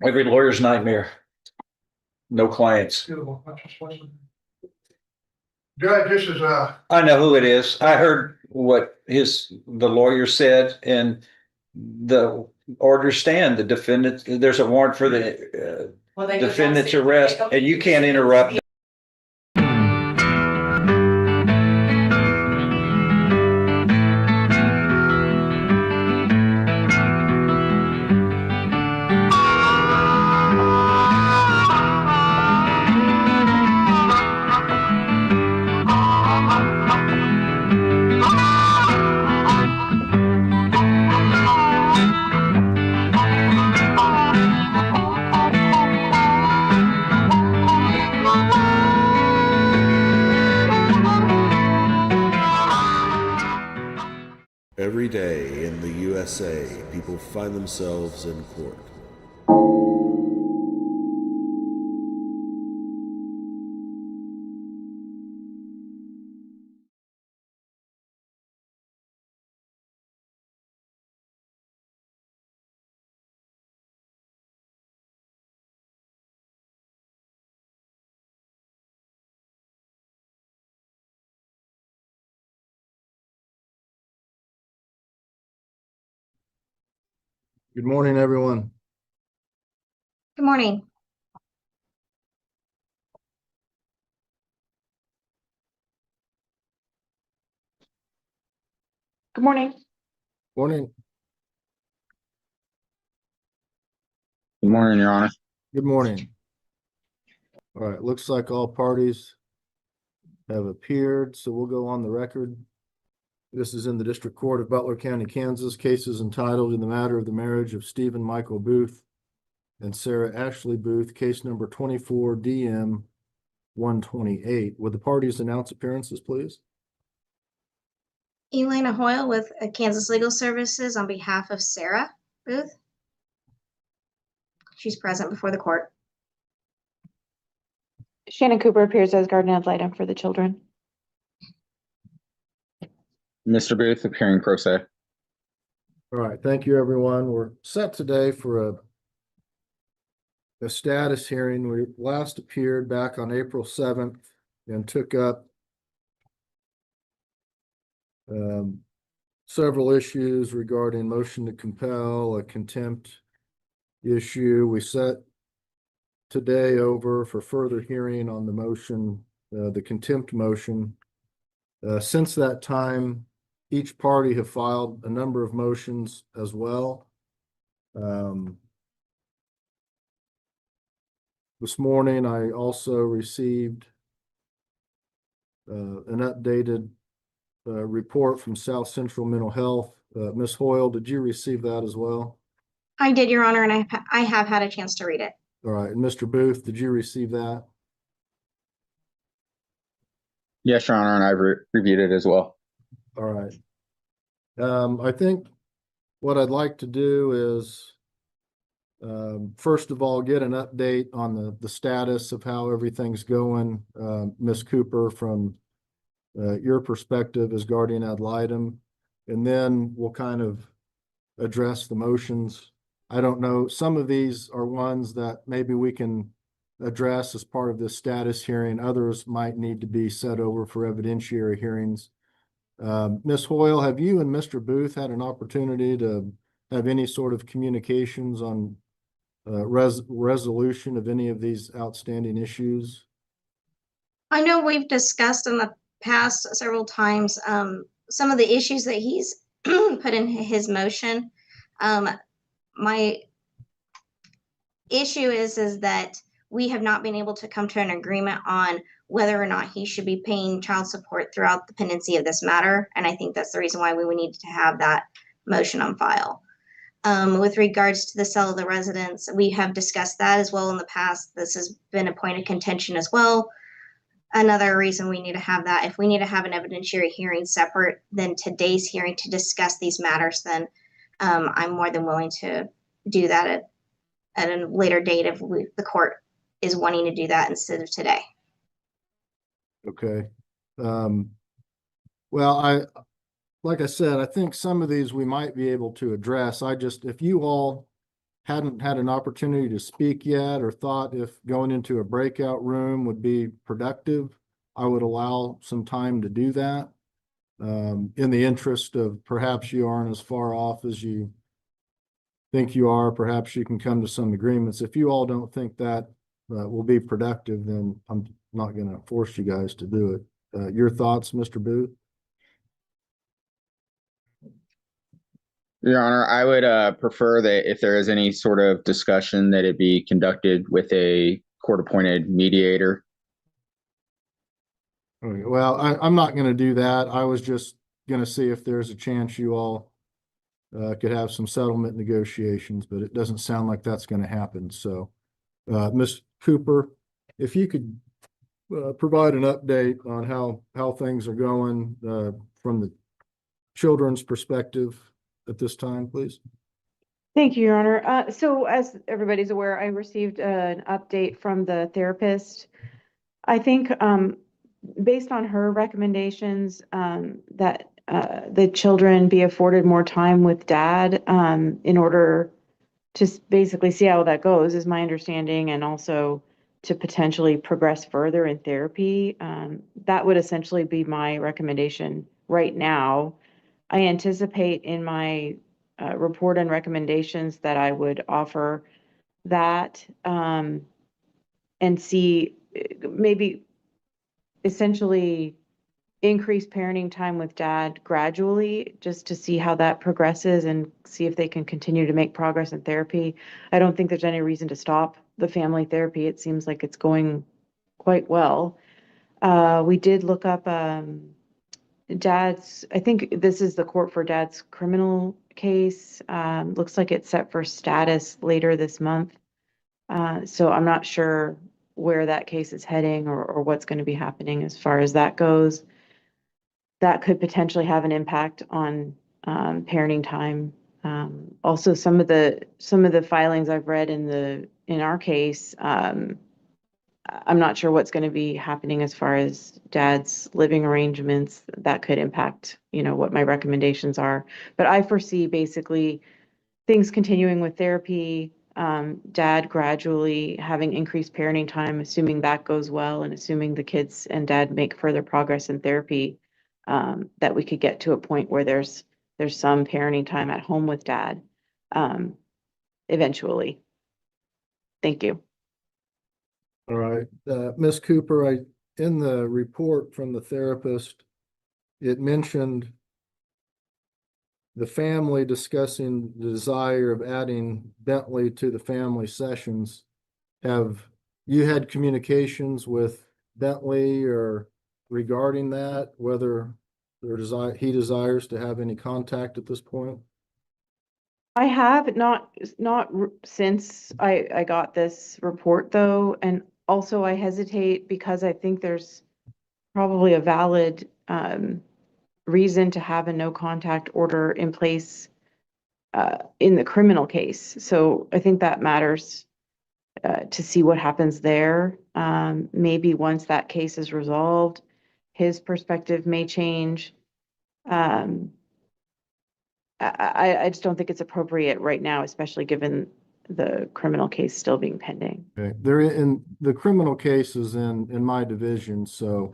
every lawyer's nightmare. No clients. Judge, this is I know who it is. I heard what the lawyer said, and the orders stand. The defendant, there's a warrant for the defendant's arrest, and you can't interrupt. USA, people find themselves in court. Good morning, everyone. Good morning. Good morning. Morning. Good morning, Your Honor. Good morning. All right, looks like all parties have appeared, so we'll go on the record. This is in the District Court of Butler County, Kansas. Cases entitled in the matter of the marriage of Stephen Michael Booth and Sarah Ashley Booth, case number 24 DM 128. Would the parties announce appearances, please? Elena Hoyle with Kansas Legal Services on behalf of Sarah Booth. She's present before the court. Shannon Cooper appears as guardian ad litem for the children. Mr. Booth appearing pro se. All right, thank you, everyone. We're set today for a status hearing. We last appeared back on April 7th and took up several issues regarding motion to compel, a contempt issue. We set today over for further hearing on the motion, the contempt motion. Since that time, each party have filed a number of motions as well. This morning, I also received an updated report from South Central Mental Health. Ms. Hoyle, did you receive that as well? I did, Your Honor, and I have had a chance to read it. All right, and Mr. Booth, did you receive that? Yes, Your Honor, and I've reviewed it as well. All right. I think what I'd like to do is, first of all, get an update on the status of how everything's going. Ms. Cooper, from your perspective as guardian ad litem, and then we'll kind of address the motions. I don't know, some of these are ones that maybe we can address as part of this status hearing. Others might need to be set over for evidentiary hearings. Ms. Hoyle, have you and Mr. Booth had an opportunity to have any sort of communications on resolution of any of these outstanding issues? I know we've discussed in the past several times some of the issues that he's put in his motion. My issue is that we have not been able to come to an agreement on whether or not he should be paying child support throughout the pendency of this matter. And I think that's the reason why we would need to have that motion on file. With regards to the sale of the residence, we have discussed that as well in the past. This has been a point of contention as well. Another reason we need to have that, if we need to have an evidentiary hearing separate than today's hearing to discuss these matters, then I'm more than willing to do that at a later date if the court is wanting to do that instead of today. Okay. Well, like I said, I think some of these we might be able to address. If you all hadn't had an opportunity to speak yet or thought if going into a breakout room would be productive, I would allow some time to do that. In the interest of perhaps you aren't as far off as you think you are, perhaps you can come to some agreements. If you all don't think that will be productive, then I'm not going to force you guys to do it. Your thoughts, Mr. Booth? Your Honor, I would prefer that if there is any sort of discussion that it be conducted with a court-appointed mediator. Okay, well, I'm not going to do that. I was just going to see if there's a chance you all could have some settlement negotiations, but it doesn't sound like that's going to happen. So, Ms. Cooper, if you could provide an update on how things are going from the children's perspective, at this time, please? Thank you, Your Honor. So as everybody's aware, I received an update from the therapist. I think based on her recommendations that the children be afforded more time with dad in order to basically see how that goes is my understanding, and also to potentially progress further in therapy. That would essentially be my recommendation right now. I anticipate in my report and recommendations that I would offer that and see maybe essentially increase parenting time with dad gradually, just to see how that progresses and see if they can continue to make progress in therapy. I don't think there's any reason to stop the family therapy. It seems like it's going quite well. We did look up dad's, I think this is the court for dad's criminal case. Looks like it's set for status later this month. So I'm not sure where that case is heading or what's going to be happening as far as that goes. That could potentially have an impact on parenting time. Also, some of the filings I've read in our case, I'm not sure what's going to be happening as far as dad's living arrangements. That could impact, what my recommendations are. But I foresee basically things continuing with therapy, dad gradually having increased parenting time, assuming that goes well, and assuming the kids and dad make further progress in therapy, that we could get to a point where there's some parenting time at home with dad, eventually. Thank you. All right, Ms. Cooper, in the report from the therapist, it mentioned the family discussing the desire of adding Bentley to the family sessions. Have you had communications with Bentley or regarding that, whether he desires to have any contact at this point? I have not since I got this report though, and also I hesitate because I think there's probably a valid reason to have a no contact order in place in the criminal case. So I think that matters to see what happens there. Maybe once that case is resolved, his perspective may change. I just don't think it's appropriate right now, especially given the criminal case still being pending. Okay, they're in the criminal cases in my division, so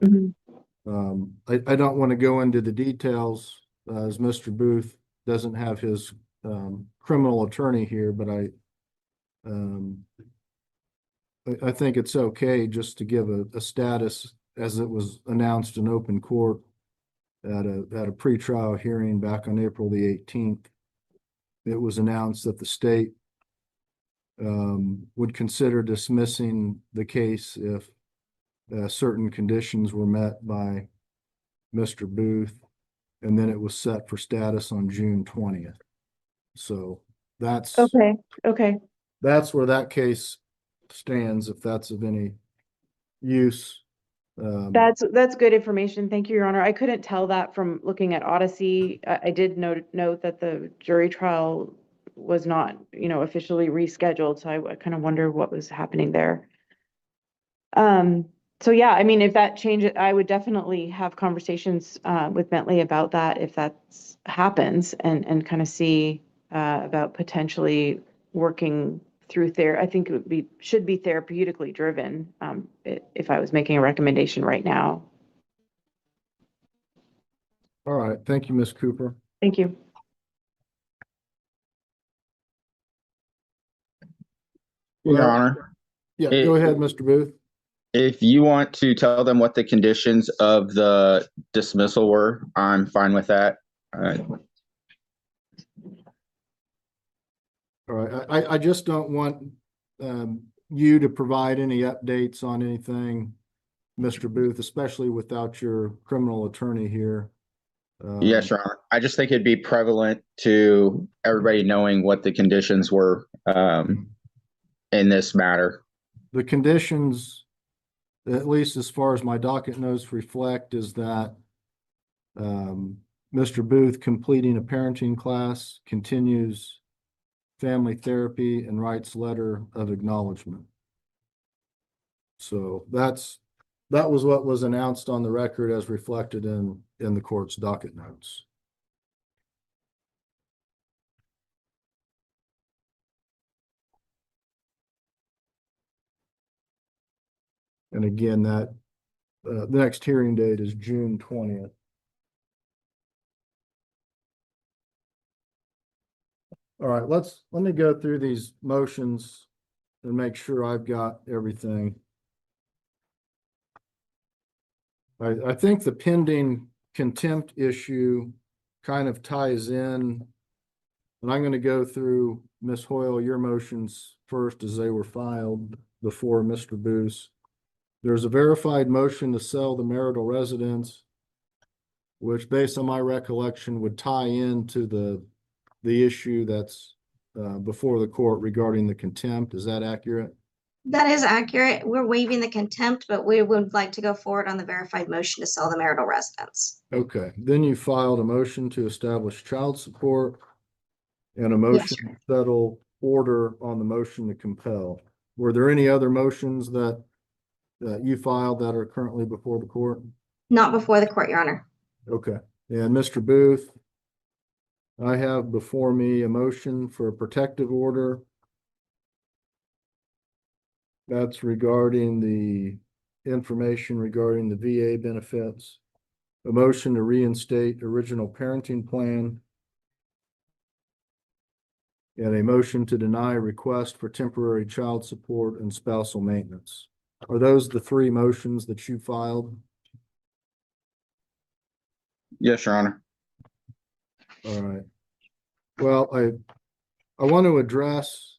I don't want to go into the details as Mr. Booth doesn't have his criminal attorney here, but I think it's okay just to give a status as it was announced in open court at a pretrial hearing back on April the 18th. It was announced that the state would consider dismissing the case if certain conditions were met by Mr. Booth, and then it was set for status on June 20th. So that's okay. That's where that case stands, if that's of any use. That's good information. Thank you, Your Honor. I couldn't tell that from looking at Odyssey. I did note that the jury trial was not, officially rescheduled. So I kind of wonder what was happening there. So yeah, I mean, if that changes, I would definitely have conversations with Bentley about that if that happens, and kind of see about potentially working through I think it should be therapeutically driven if I was making a recommendation right now. All right. Thank you, Ms. Cooper. Thank you. Your Honor. Yeah, go ahead, Mr. Booth. If you want to tell them what the conditions of the dismissal were, I'm fine with that. All right. I just don't want you to provide any updates on anything, Mr. Booth, especially without your criminal attorney here. Yes, Your Honor. I just think it'd be prevalent to everybody knowing what the conditions were in this matter. The conditions, at least as far as my docket notes reflect, is that Mr. Booth completing a parenting class, continues family therapy, and writes letter of acknowledgement. So that was what was announced on the record as reflected in the court's docket notes. And again, that the next hearing date is June 20th. All right, let me go through these motions and make sure I've got everything. I think the pending contempt issue kind of ties in, and I'm going to go through, Ms. Hoyle, your motions first as they were filed before Mr. Booth. There's a verified motion to sell the marital residence, which based on my recollection would tie into the issue that's before the court regarding the contempt. Is that accurate? That is accurate. We're waiving the contempt, but we would like to go forward on the verified motion to sell the marital residence. Okay, then you filed a motion to establish child support and a motion to settle order on the motion to compel. Were there any other motions that you filed that are currently before the court? Not before the court, Your Honor. Okay, and Mr. Booth, I have before me a motion for a protective order. That's regarding the information regarding the VA benefits, a motion to reinstate original parenting plan, and a motion to deny request for temporary child support and spousal maintenance. Are those the three motions that you filed? Yes, Your Honor. All right. Well, I want to address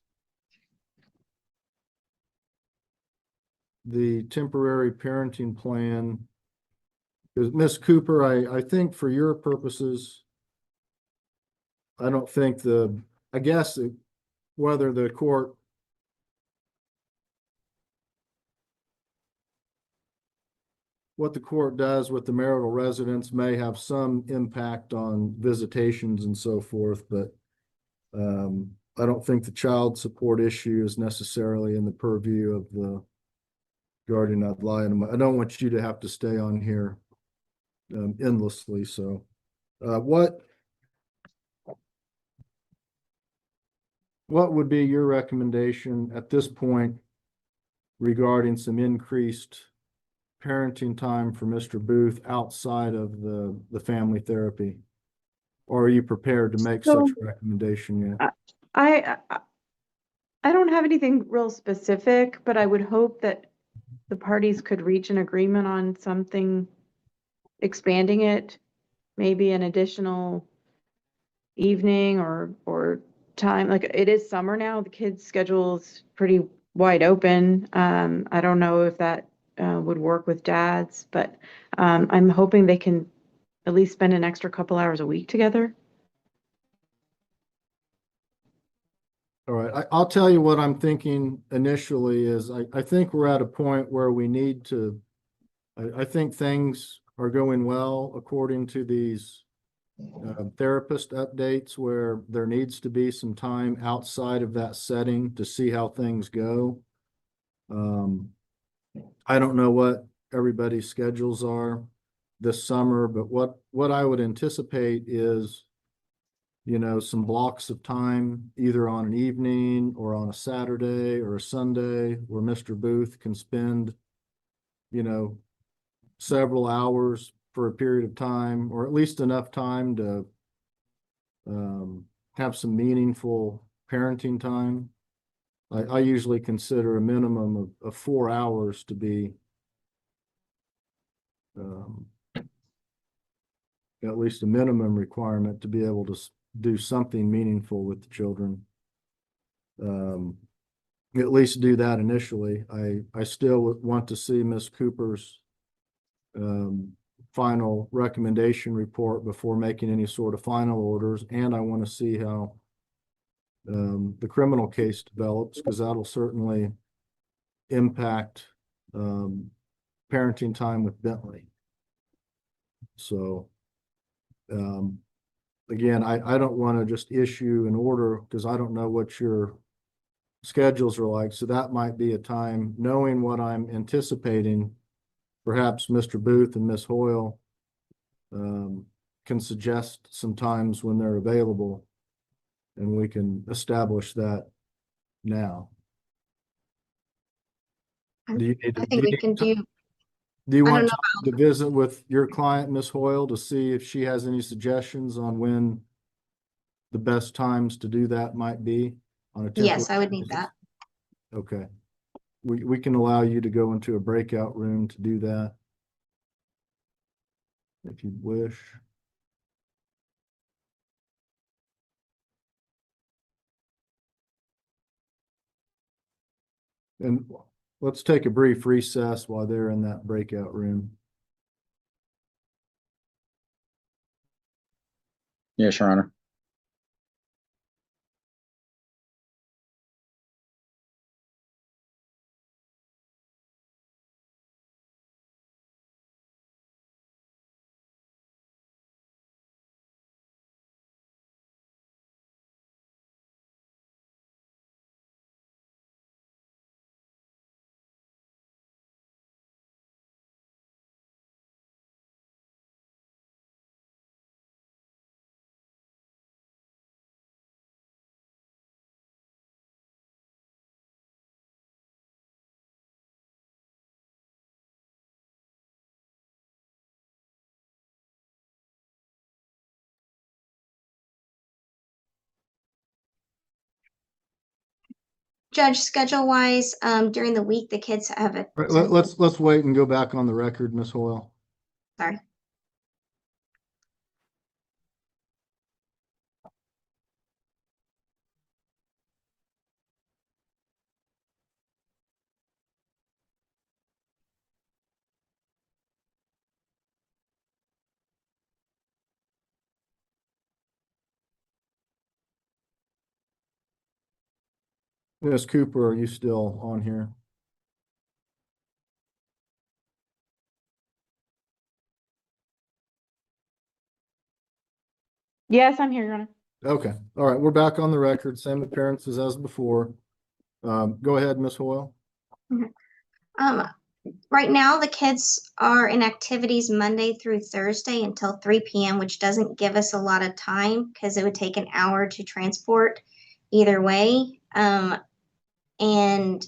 the temporary parenting plan. Because Ms. Cooper, I think for your purposes, I don't think I guess whether the court what the court does with the marital residence may have some impact on visitations and so forth, but I don't think the child support issue is necessarily in the purview of the guardian ad litem. I don't want you to have to stay on here endlessly. So what would be your recommendation at this point regarding some increased parenting time for Mr. Booth outside of the family therapy? Or are you prepared to make such a recommendation yet? I don't have anything real specific, but I would hope that the parties could reach an agreement on something, expanding it, maybe an additional evening or time. Like, it is summer now, the kids' schedule is pretty wide open. I don't know if that would work with dads, but I'm hoping they can at least spend an extra couple hours a week together. All right, I'll tell you what I'm thinking initially is I think we're at a point where we need to, I think things are going well according to these therapist updates where there needs to be some time outside of that setting to see how things go. I don't know what everybody's schedules are this summer, but what I would anticipate is, you know, some blocks of time either on an evening or on a Saturday or a Sunday where Mr. Booth can spend, you know, several hours for a period of time, or at least enough time to have some meaningful parenting time. I usually consider a minimum of 4 hours to be at least a minimum requirement to be able to do something meaningful with the children. At least do that initially. I still would want to see Ms. Cooper's final recommendation report before making any sort of final orders, and I want to see how the criminal case develops, because that'll certainly impact parenting time with Bentley. So Again, I don't want to just issue an order because I don't know what your schedules are like. So that might be a time, knowing what I'm anticipating, perhaps Mr. Booth and Ms. Hoyle can suggest some times when they're available, and we can establish that now. Do you need I to, think we can do, do you I don't want know to visit with your client, Ms. Hoyle, to see if she has any suggestions on when the best times to do that might be on a temporary? yes, I would need basis? that. Okay. We can allow you to go into a breakout room to do that if you wish. And let's take a brief recess while they're in that breakout room. Yes, Your Honor. Judge, schedule wise, during the week, the kids have a, Right, let's wait and go back on the record, Ms. Hoyle. sorry. Ms. Cooper, are you still on here? Yes, I'm here, Your Honor. Okay, all right, we're back on the record, same appearances as before. Go ahead, Ms. Hoyle. Um, right now, the kids are in activities Monday through Thursday until 3 p.m., which doesn't give us a lot of time because it would take an hour to transport either way. And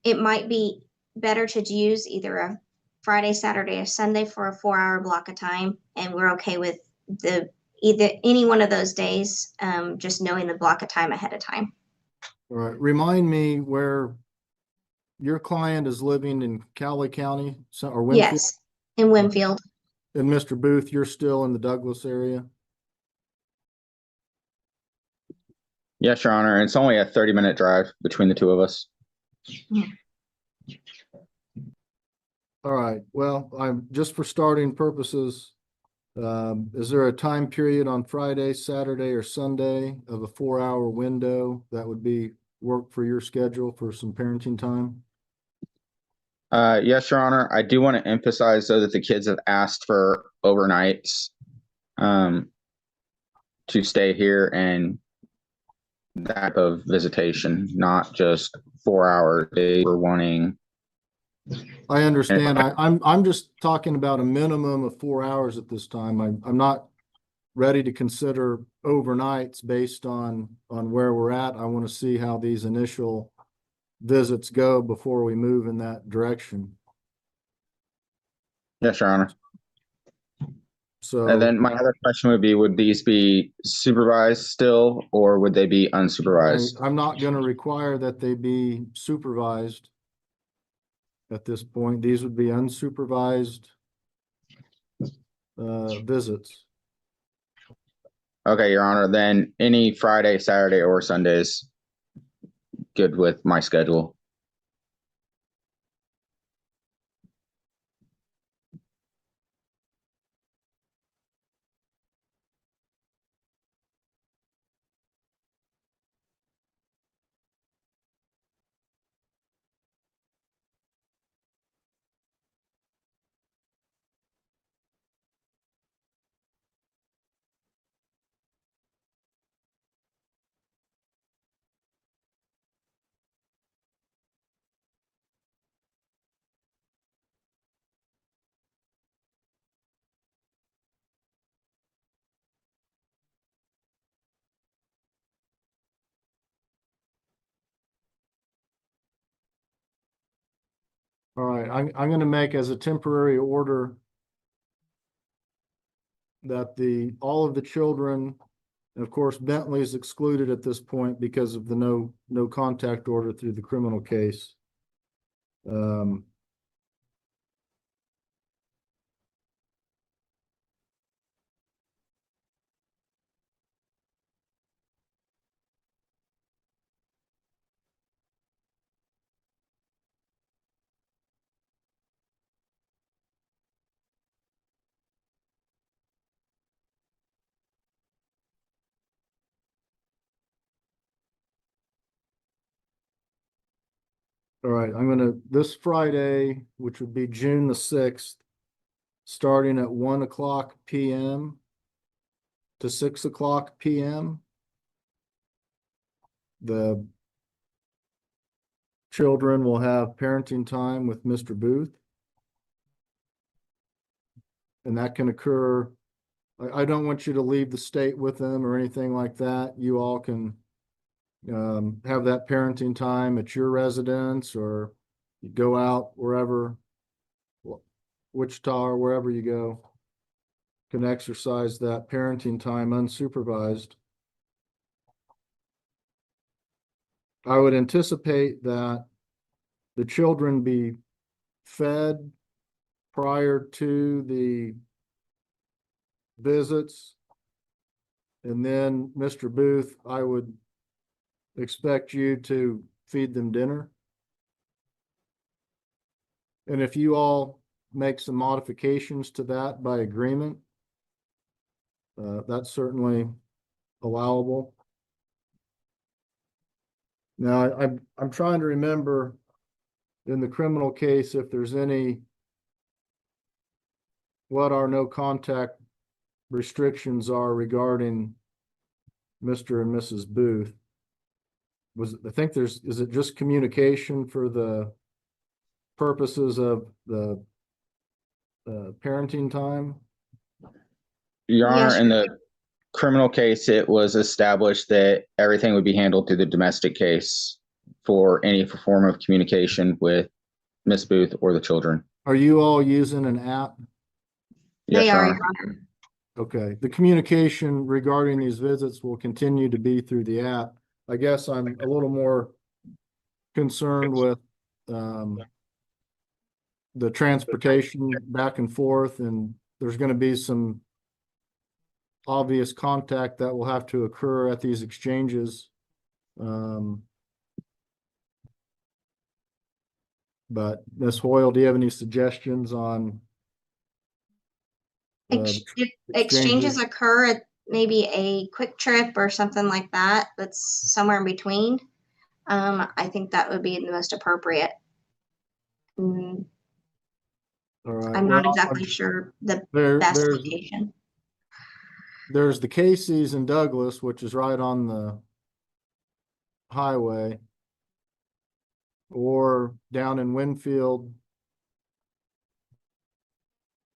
it might be better to use either a Friday, Saturday, or Sunday for a 4-hour block of time. And we're okay with either any one of those days, just knowing the block of time ahead of time. All right, remind me where your client is living in Cowley County or Winfield? Yes, in Winfield. And Mr. Booth, you're still in the Douglas area? Yes, Your Honor. It's only a 30-minute drive between the two of us. All right, well, I'm just for starting purposes. Is there a time period on Friday, Saturday, or Sunday of a 4-hour window that would be work for your schedule for some parenting time? Yes, Your Honor. I do want to emphasize, though, that the kids have asked for overnights to stay here and that type of visitation, not just 4 hours. They were wanting. I understand. I'm just talking about a minimum of 4 hours at this time. I'm not ready to consider overnights based on where we're at. I want to see how these initial visits go before we move in that direction. Yes, Your Honor. So, and then my other question would be, would these be supervised still, or would they be unsupervised? I'm not going to require that they be supervised at this point. These would be unsupervised visits. Okay, Your Honor, then any Friday, Saturday, or Sundays, good with my schedule. All right, I'm gonna make as a temporary order that all of the children, and of course Bentley is excluded at this point because of the no contact order through the criminal case. All right, this Friday, which would be June the 6th, starting at 1:00 p.m. to 6:00 p.m. The children will have parenting time with Mr. Booth. And that can occur. I don't want you to leave the state with them or anything like that. You all can have that parenting time at your residence, or you go out wherever, Wichita or wherever you go, can exercise that parenting time unsupervised. I would anticipate that the children be fed prior to the visits. And then Mr. Booth, I would expect you to feed them dinner. And if you all make some modifications to that by agreement, that's certainly allowable. Now, I'm trying to remember in the criminal case if there's what our no contact restrictions are regarding Mr. and Mrs. Booth. Is it just communication for the purposes of the parenting time? Your Honor, in the criminal case, it was established that everything would be handled through the domestic case for any form of communication with Miss Booth or the children. Are you all using an app? Yes, They Your are, Honor. Your Honor. Okay, the communication regarding these visits will continue to be through the app. I guess I'm a little more concerned with the transportation back and forth, and there's going to be some obvious contact that will have to occur at these exchanges. But Ms. Hoyle, do you have any suggestions on If exchanges occur at maybe a quick trip or something like that, that's somewhere in between, I think that would be the most appropriate. All right. I'm not exactly sure the best location. There's the Casey's in Douglas, which is right on the highway, or down in Winfield.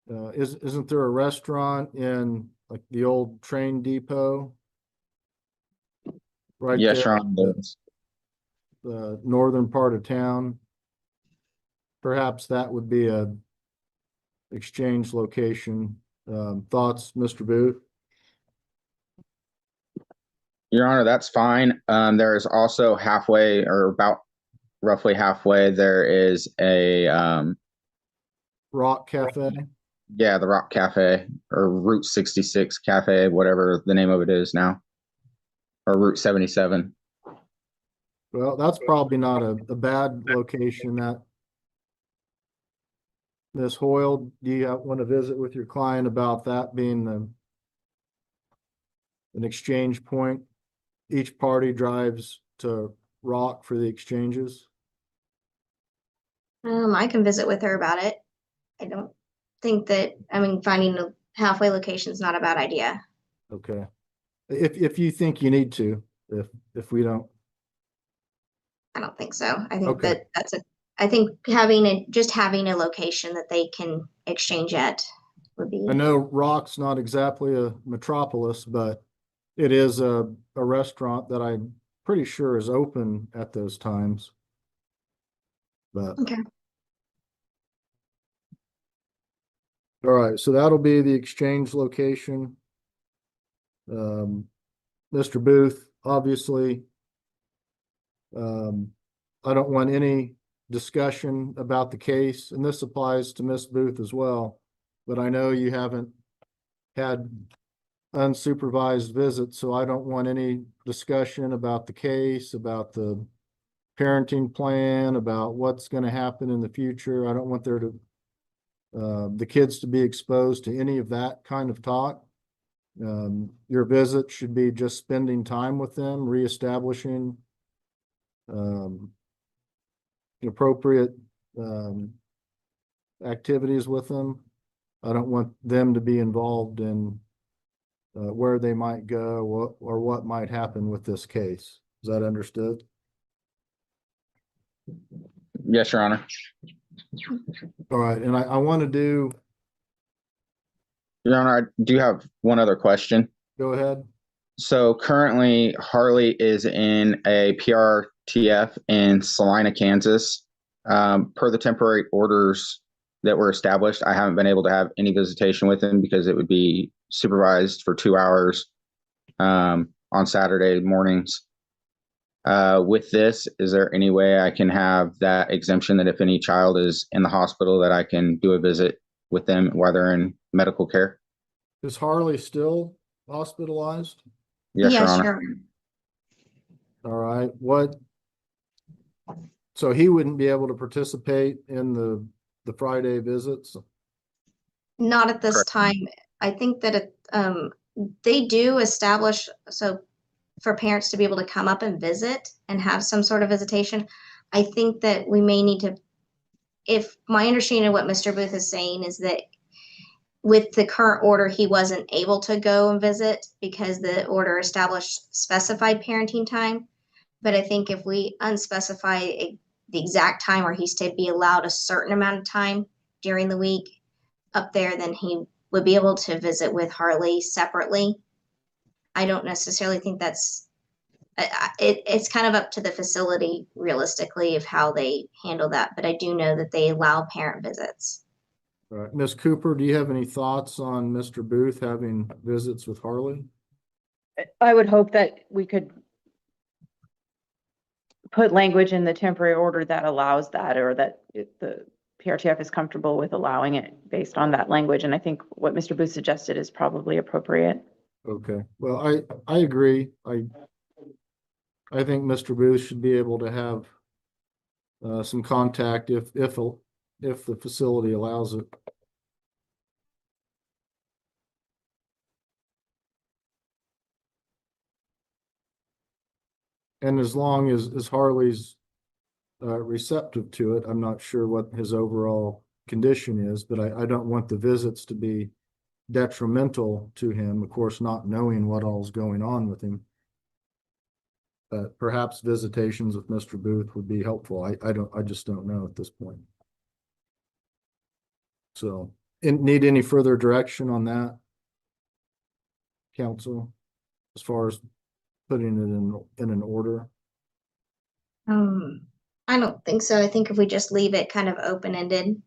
Isn't there a restaurant in like the old train depot? Right Yes, there, Your Honor. the northern part of town. Perhaps that would be a exchange location. Thoughts, Mr. Booth? Your Honor, that's fine. There is also halfway, or about roughly halfway, there is a Rock Cafe. Yeah, the Rock Cafe, or Route 66 Cafe, whatever the name of it is now, or Route 77. Well, that's probably not a bad location. That Ms. Hoyle, do you want to visit with your client about that being an exchange point? Each party drives to Rock for the exchanges. I can visit with her about it. I don't think that, finding a halfway location is not a bad idea. Okay. If you think you need to, if we don't. I don't think so. I think Okay. I think just having a location that they can exchange at would be. I know Rock's not exactly a metropolis, but it is a restaurant that I'm pretty sure is open at those times. But Okay. All right, so that'll be the exchange location. Mr. Booth, obviously. I don't want any discussion about the case, and this applies to Miss Booth as well. But I know you haven't had unsupervised visits, so I don't want any discussion about the case, about the parenting plan, about what's going to happen in the future. I don't want there to the kids to be exposed to any of that kind of talk. Your visit should be just spending time with them, reestablishing appropriate activities with them. I don't want them to be involved in where they might go or what might happen with this case. Is that understood? Yes, Your Honor. All right, and I want to do. Your Honor, I do have one other question. Go ahead. So currently Harley is in a PRTF in Salina, Kansas. Per the temporary orders that were established, I haven't been able to have any visitation with him because it would be supervised for 2 hours on Saturday mornings. With this, is there any way I can have that exemption that if any child is in the hospital that I can do a visit with them while they're in medical care? Is Harley still hospitalized? Yes, Your Honor. All right, so he wouldn't be able to participate in the Friday visits? Not at this time. I think that they do establish, so for parents to be able to come up and visit and have some sort of visitation, I think that we may need to, if my understanding of what Mr. Booth is saying is that with the current order, he wasn't able to go and visit because the order established specified parenting time. But I think if we unspecify the exact time where he's to be allowed a certain amount of time during the week up there, then he would be able to visit with Harley separately. I don't necessarily think that's, it's kind of up to the facility realistically of how they handle that. But I do know that they allow parent visits. All right, Ms. Cooper, do you have any thoughts on Mr. Booth having visits with Harley? I would hope that we could put language in the temporary order that allows that, or that the PRTF is comfortable with allowing it based on that language. And I think what Mr. Booth suggested is probably appropriate. Okay, well, I agree. I think Mr. Booth should be able to have some contact if the facility allows it. And as long as Harley's receptive to it, I'm not sure what his overall condition is, but I don't want the visits to be detrimental to him, of course, not knowing what all's going on with him. But perhaps visitations with Mr. Booth would be helpful. I just don't know at this point. So, need any further direction on that, council, as far as putting it in an order? I don't think so. I think if we just leave it kind of open-ended,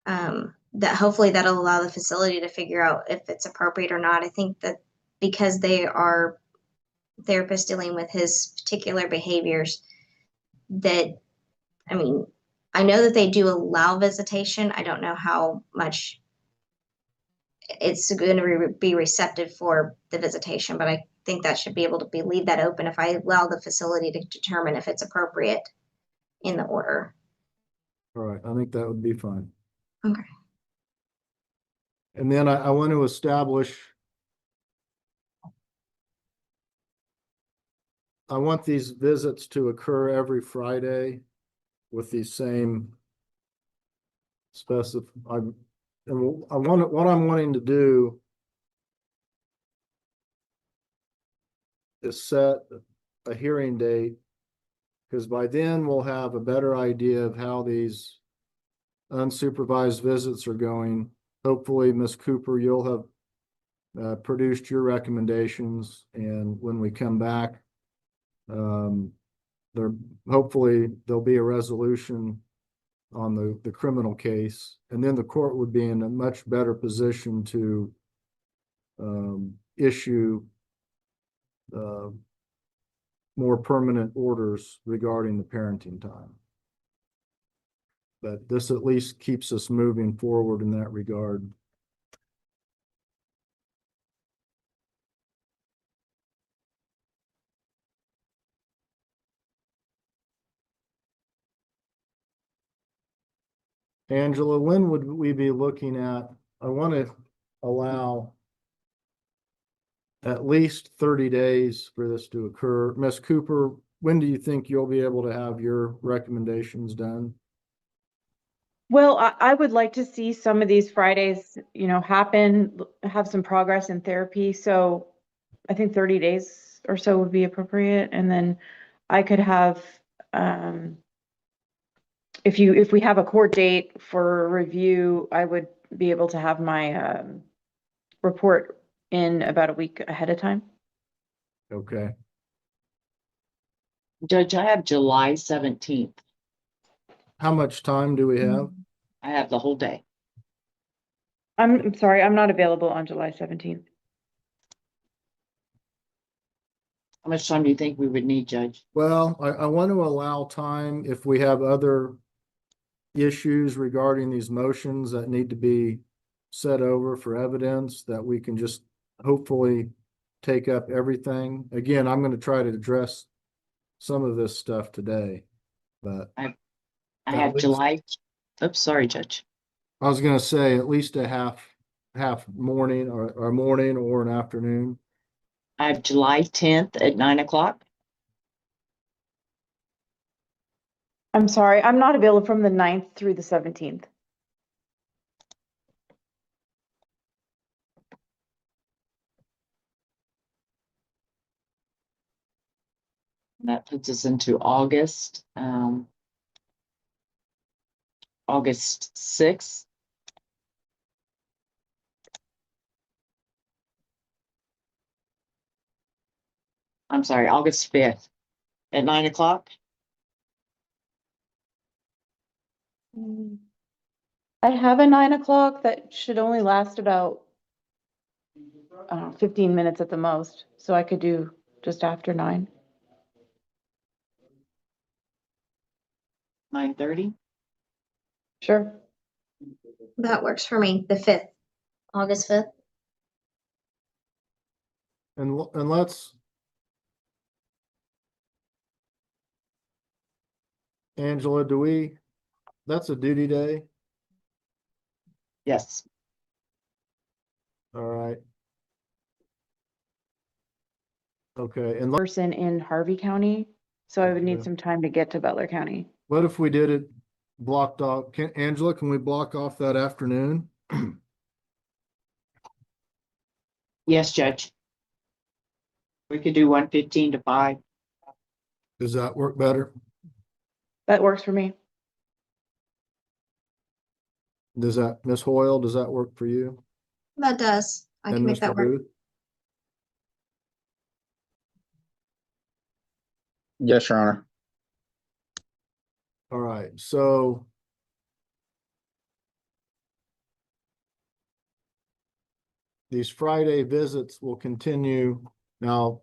that hopefully that'll allow the facility to figure out if it's appropriate or not. I think that because they are therapists dealing with his particular behaviors, that, I mean, I know that they do allow visitation. I don't know how much it's going to be receptive for the visitation, but I think that should be able to leave that open if I allow the facility to determine if it's appropriate in the order. All right, I think that would be fine. Okay. And then I want to establish, I want these visits to occur every Friday with these same what I'm wanting to do is set a hearing date, because by then we'll have a better idea of how these unsupervised visits are going. Hopefully, Ms. Cooper, you'll have produced your recommendations, and when we come back, hopefully there'll be a resolution on the criminal case. And then the court would be in a much better position to issue more permanent orders regarding the parenting time. But this at least keeps us moving forward in that regard. Angela, when would we be looking at? I want to allow at least 30 days for this to occur. Ms. Cooper, when do you think you'll be able to have your recommendations done? Well, I would like to see some of these Fridays, happen, have some progress in therapy. So I think 30 days or so would be appropriate. And then I could have, if we have a court date for review, I would be able to have my report in about a week ahead of time. Okay. Judge, I have July 17th. How much time do we have? I have the whole day. I'm sorry, I'm not available on July 17th. How much time do you think we would need, Judge? Well, I want to allow time if we have other issues regarding these motions that need to be set over for evidence, that we can just hopefully take up everything. Again, I'm going to try to address some of this stuff today, but I have July. Oops, sorry, Judge. I was going to say at least a half morning or morning or an afternoon. I have July 10th at 9 o'clock. I'm sorry, I'm not available from the 9th through the 17th. That puts us into August, August 6th. I'm sorry, August 5th at 9 o'clock. I have a 9 o'clock that should only last about 15 minutes at the most. So I could do just after 9. 9:30. Sure. That works for me, the 5th, August 5th. And let's, Angela, that's a duty day? Yes. All right. Okay, and Person in Harvey County, so I would need some time to get to Butler County. what if we did it blocked off? Angela, can we block off that afternoon? Yes, Judge. We could do 1:15 to 5. Does that work better? That works for me. Does that, Ms. Hoyle, does that work for you? That does. I And can make Mr. that work. Booth? Yes, Your Honor. All right, so these Friday visits will continue. Now,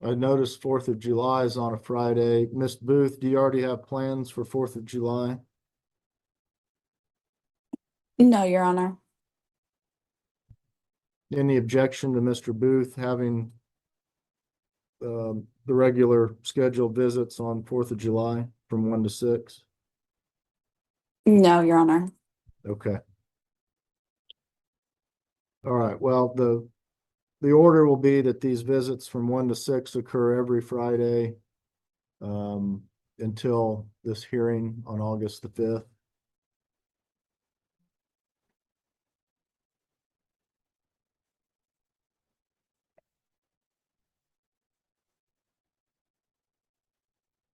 I noticed 4th of July is on a Friday. Ms. Booth, do you already have plans for 4th of July? No, Your Honor. Any objection to Mr. Booth having the regular scheduled visits on 4th of July from 1 to 6? No, Your Honor. Okay. All right, well, the order will be that these visits from 1 to 6 occur every Friday until this hearing on August the 5th.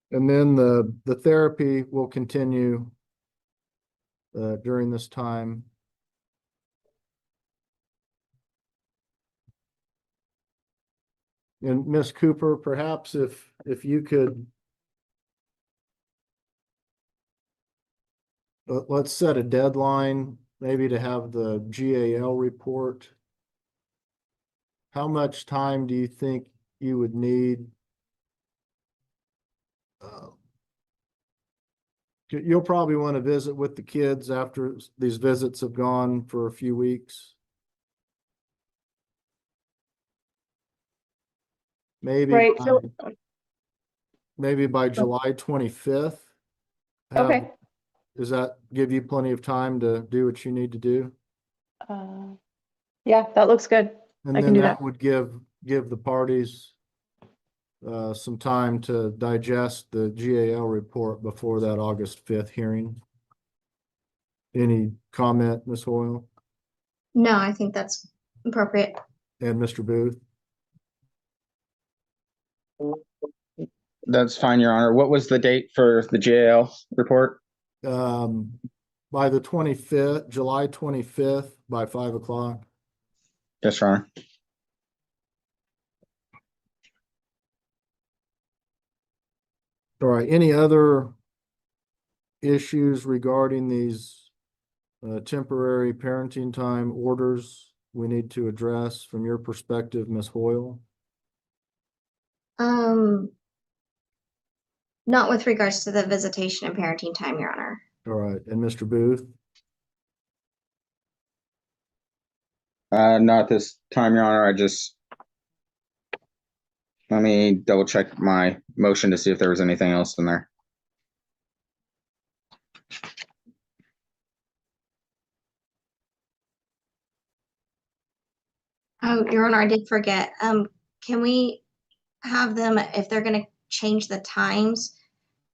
And then the therapy will continue during this time. And Ms. Cooper, perhaps if you could let's set a deadline, maybe to have the GAL report. How much time do you think you would need? You'll probably want to visit with the kids after these visits have gone for a few weeks. Maybe, Right, so, maybe by July 25th. okay. Does that give you plenty of time to do what you need to do? Yeah, that looks good. And I then can do that that. would give the parties some time to digest the GAL report before that August 5th hearing. Any comment, Ms. Hoyle No, I think that's appropriate. and Mr. Booth? That's fine, Your Honor. What was the date for the GAL report? By the 25th, July 25th by 5 o'clock. Yes, Your Honor. All right, any other issues regarding these temporary parenting time orders we need to address from your perspective, Ms. Hoyle? Not with regards to the visitation and parenting time, Your Honor. All right, and Mr. Booth? Not this time, Your Honor. Let me double check my motion to see if there was anything else in there. Oh, Your Honor, I did forget. Can we have them, if they're gonna change the times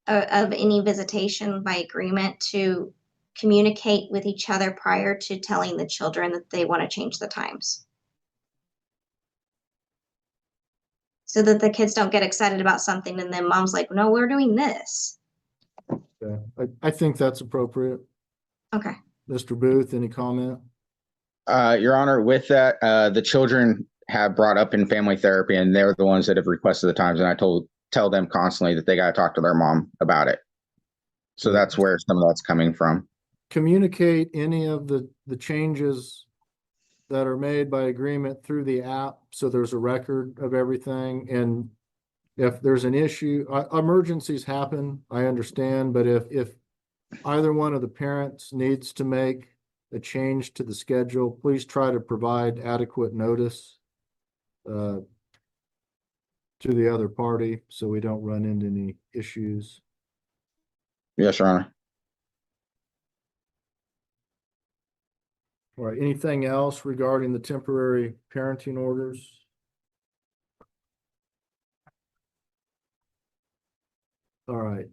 of any visitation by agreement, to communicate with each other prior to telling the children that they want to change the times? So that the kids don't get excited about something and then mom's like, no, we're doing this. Yeah, I think that's appropriate. Okay. Mr. Booth, any comment? Your Honor, with that, the children have brought up in family therapy, and they're the ones that have requested the times, and I tell them constantly that they got to talk to their mom about it. So that's where some of that's coming from. Communicate any of the changes that are made by agreement through the app, so there's a record of everything. And if there's an issue, emergencies happen, I understand, but if either one of the parents needs to make a change to the schedule, please try to provide adequate notice to the other party so we don't run into any issues. Yes, Your Honor. All right, anything else regarding the temporary parenting orders? All right,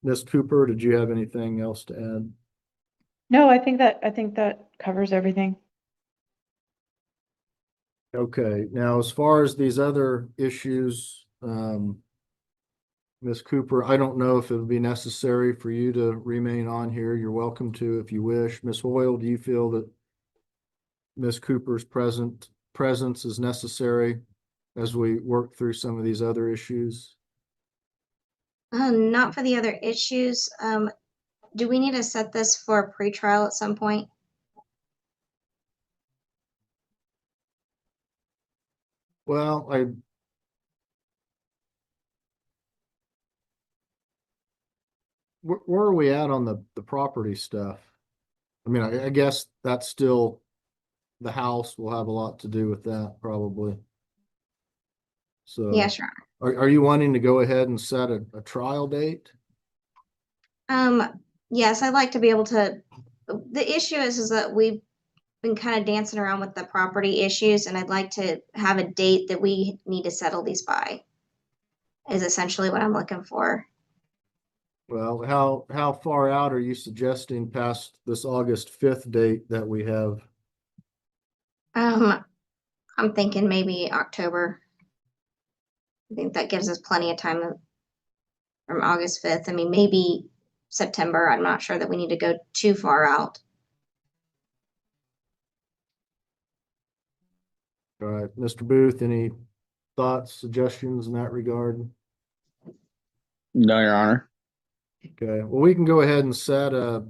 Ms. Cooper, did you have anything else to add? No, I think that covers everything. Okay, now as far as these other issues, Ms. Cooper, I don't know if it would be necessary for you to remain on here. You're welcome to if you wish. Ms. Hoyle, do you feel that Ms. Cooper's presence is necessary as we work through some of these other issues? Not for the other issues. Do we need to set this for a pretrial at some point? Well, where are we at on the property stuff? I mean, I guess that's still, the house will have a lot to do with that probably. So. Yeah, sure. Are you wanting to go ahead and set a trial date? Yes, I'd like to be able to. The issue is that we've been kind of dancing around with the property issues, and I'd like to have a date that we need to settle these by, is essentially what I'm looking for. Well, how far out are you suggesting past this August 5th date that we have? I'm thinking maybe October. I think that gives us plenty of time from August 5th. I mean, maybe September. I'm not sure that we need to go too far out. All right, Mr. Booth, any thoughts, suggestions in that regard? No, Your Honor. Okay, well, we can go ahead and set a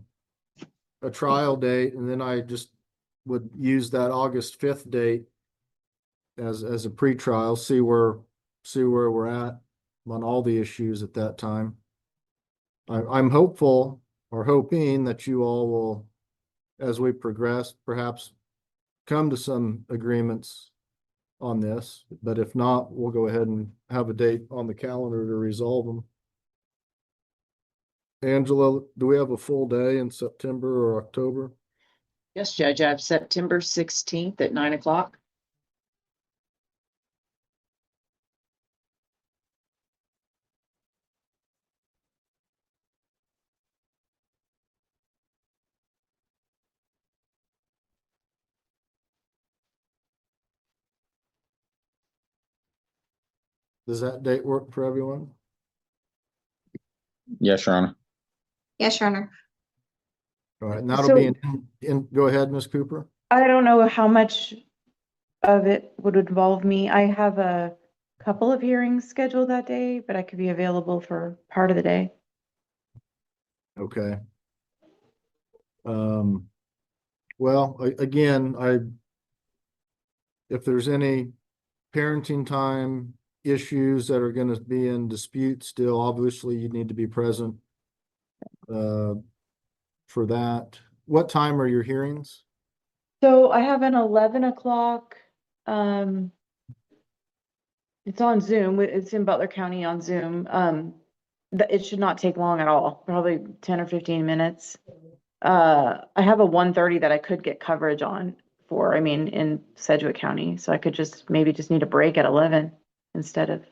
trial date, and then I just would use that August 5th date as a pretrial, see where we're at on all the issues at that time. I'm hopeful or hoping that you all will, as we progress, perhaps come to some agreements on this, but if not, we'll go ahead and have a date on the calendar to resolve them. Angela, do we have a full day in September or October? Yes, Judge, I have September 16th at 9 o'clock. Does that date work for everyone? Yes, Your Honor. Yes, Your Honor. All right, and that'll So- be go ahead, Ms. Cooper. I don't know how much of it would involve me. I have a couple of hearings scheduled that day, but I could be available for part of the day. Okay. Well, again, if there's any parenting time issues that are gonna be in dispute still, obviously you need to be present for that. What time are your hearings? So I have an 11 o'clock, it's on Zoom. It's in Butler County on Zoom. It should not take long at all, probably 10 or 15 minutes. I have a 1:30 that I could get coverage on in Sedgwick County. So I could maybe just need a break at 11 instead of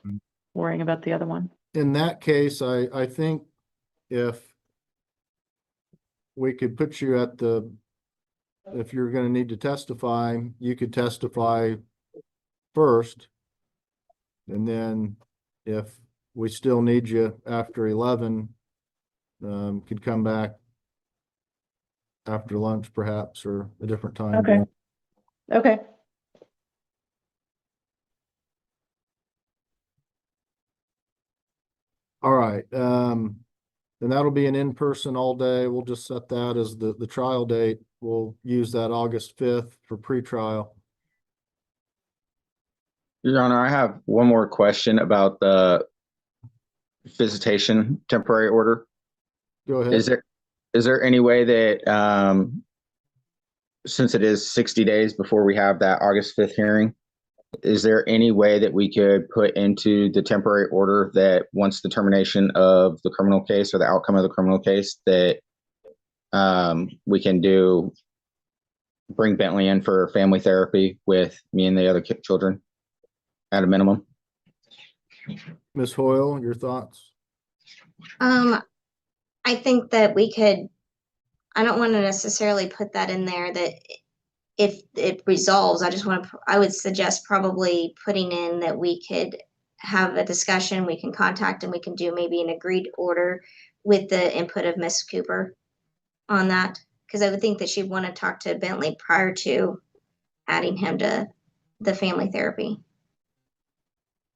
worrying about the other one. In that case, I think if we could put you if you're gonna need to testify, you could testify first. And then if we still need you after 11, could come back after lunch perhaps, or a different time. Okay. Okay. All right, and that'll be an in-person all day. We'll just set that as the trial date. We'll use that August 5th for pretrial. Your Honor, I have one more question about the visitation temporary order. Go ahead. Is there any way that, since it is 60 days before we have that August 5th hearing, is there any way that we could put into the temporary order that once the termination of the criminal case or the outcome of the criminal case that we can bring Bentley in for family therapy with me and the other children at a minimum? Ms. Hoyle, your thoughts? I think that I don't want to necessarily put that in there that if it resolves, I would suggest probably putting in that we could have a discussion, we can contact and we can do maybe an agreed order with the input of Ms. Cooper on that. Because I would think that she'd want to talk to Bentley prior to adding him to the family therapy.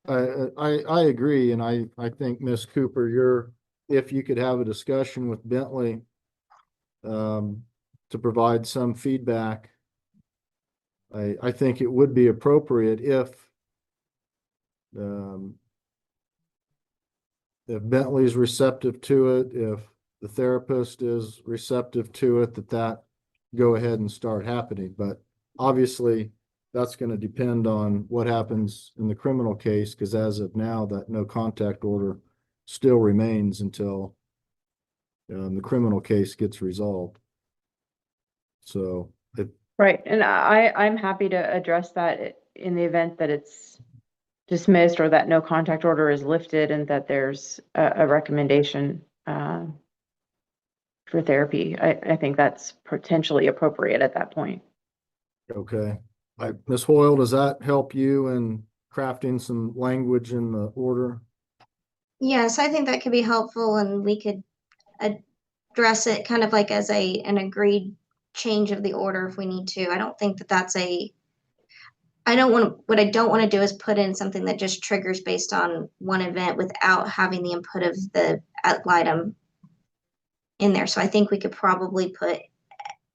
I agree, and I think Ms. Cooper, if you could have a discussion with Bentley to provide some feedback, I think it would be appropriate if Bentley's receptive to it, if the therapist is receptive to it, that go ahead and start happening. But obviously, that's going to depend on what happens in the criminal case, because as of now, that no contact order still remains until the criminal case gets resolved. So Right, and I'm happy to address that in the event that it's dismissed or that no contact order is lifted and that there's a recommendation for therapy. I think that's potentially appropriate at that point. okay. Ms. Hoyle, does that help you in crafting some language in the order? Yes, I think that could be helpful and we could address it kind of like as an agreed change of the order if we need to. I don't think that's what I don't want to do is put in something that just triggers based on one event without having the input of the ad litem in there. So I think we could probably put,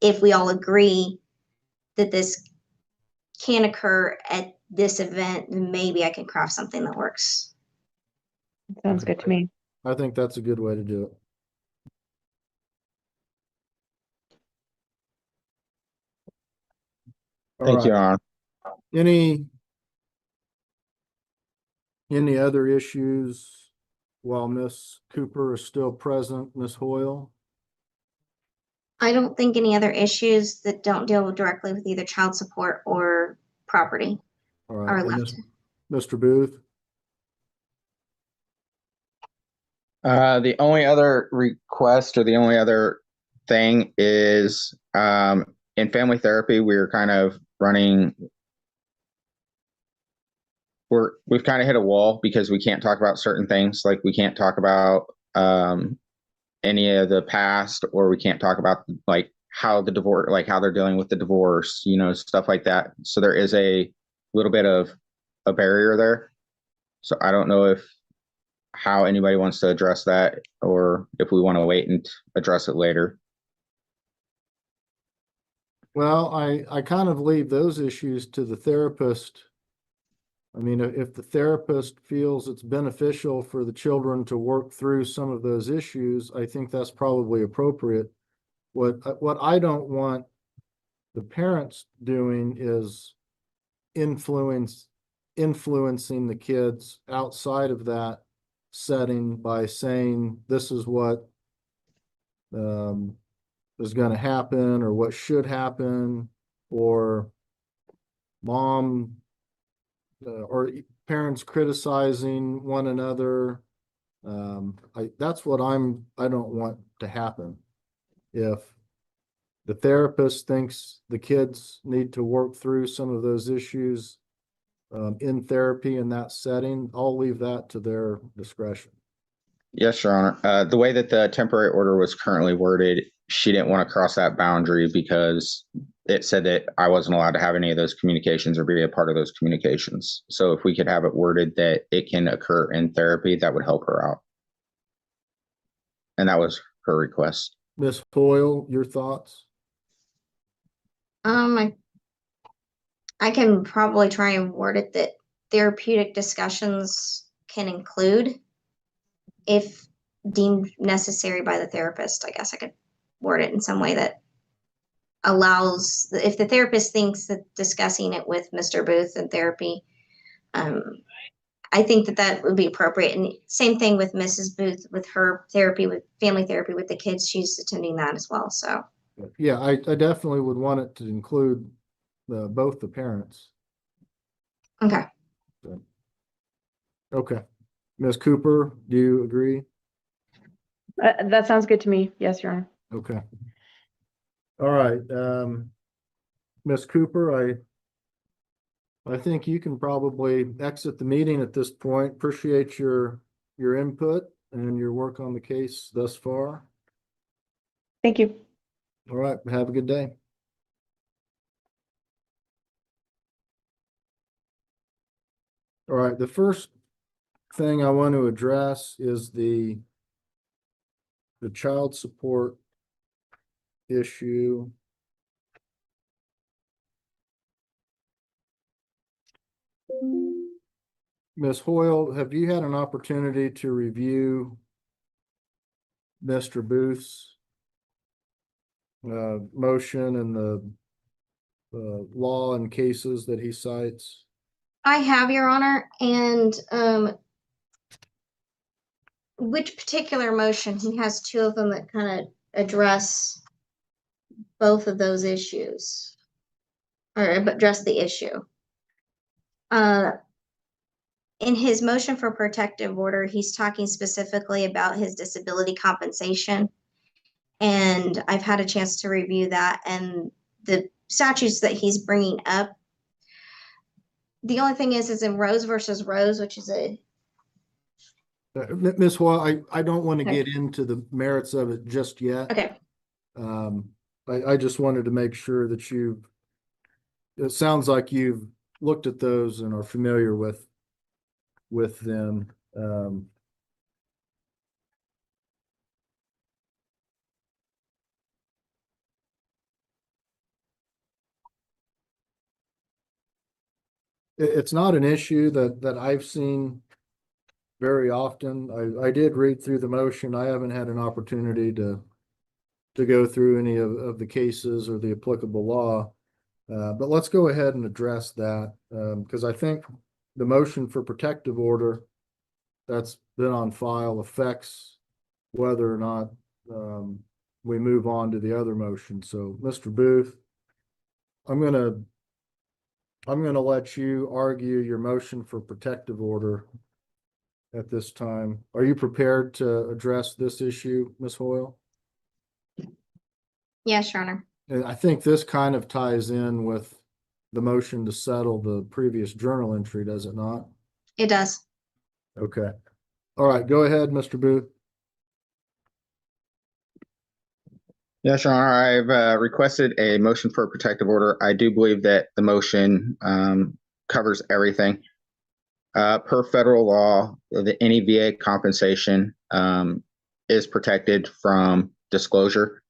if we all agree that this can occur at this event, then maybe I can craft something that works. Sounds good to me. I think that's a good way to do it. All Thank you, right. Your Honor. Any other issues while Miss Cooper is still present, Miss Hoyle? I don't think any other issues that don't deal directly with either child support or property All are right, and left. Mr. Booth? The only other request or the only other thing is in family therapy, we're kind of running. We've kind of hit a wall because we can't talk about certain things. Like we can't talk about any of the past, or we can't talk about like how the divorce, like how they're dealing with the divorce, you know, stuff like that. So there is a little bit of a barrier there. So I don't know if how anybody wants to address that, or if we want to wait and address it later. Well, I kind of leave those issues to the therapist. I mean, if the therapist feels it's beneficial for the children to work through some of those issues, I think that's probably appropriate. What I don't want the parents doing is influencing the kids outside of that setting by saying this is what is going to happen or what should happen, or mom or parents criticizing one another. That's what I don't want to happen. If the therapist thinks the kids need to work through some of those issues in therapy in that setting, I'll leave that to their discretion. Yes, Your Honor. The way that the temporary order was currently worded, she didn't want to cross that boundary because it said that I wasn't allowed to have any of those communications or be a part of those communications. So if we could have it worded that it can occur in therapy, that would help her out. And that was her request. Miss Hoyle, your thoughts? I can probably try and word it that therapeutic discussions can include, if deemed necessary by the therapist. I guess I could word it in some way that allows, if the therapist thinks that discussing it with Mr. Booth in therapy, I think that would be appropriate. And same thing with Mrs. Booth with her therapy, with family therapy with the kids. She's attending that as well. So Yeah, I definitely would want it to include both the parents. okay. Okay. Ms. Cooper, do you agree? That sounds good to me. Yes, Your Honor. Okay. All right. Ms. Cooper, I think you can probably exit the meeting at this point. Appreciate your input and your work on the case thus far. Thank you. All right. Have a good day. All right. The first thing I want to address is the child support issue. Ms. Hoyle, have you had an opportunity to review Mr. Booth's motion and the law and cases that he cites? I have, Your Honor, and which particular motion? He has two of them that kind of address both of those issues, or address the issue. In his motion for protective order, he's talking specifically about his disability compensation. And I've had a chance to review that, and the statutes that he's bringing up. The only thing is in Rose versus Rose, which is a Ms. Hoyle, I don't want to get into the merits of it just yet. Okay. I just wanted to make sure that it sounds like you've looked at those and are familiar with them. it's not an issue that I've seen very often. I did read through the motion. I haven't had an opportunity to go through any of the cases or the applicable law. But let's go ahead and address that, because I think the motion for protective order that's been on file affects whether or not we move on to the other motion. So, Mr. Booth, I'm gonna let you argue your motion for protective order at this time. Are you prepared to address this issue, Ms. Hoyle? Yes, Your Honor. And I think this kind of ties in with the motion to settle the previous journal entry, does it not? It does. Okay. All right, go ahead, Mr. Booth. Yes, Your Honor, I've requested a motion for a protective order. I do believe that the motion covers everything. Per federal law, any VA compensation is protected from disclosure.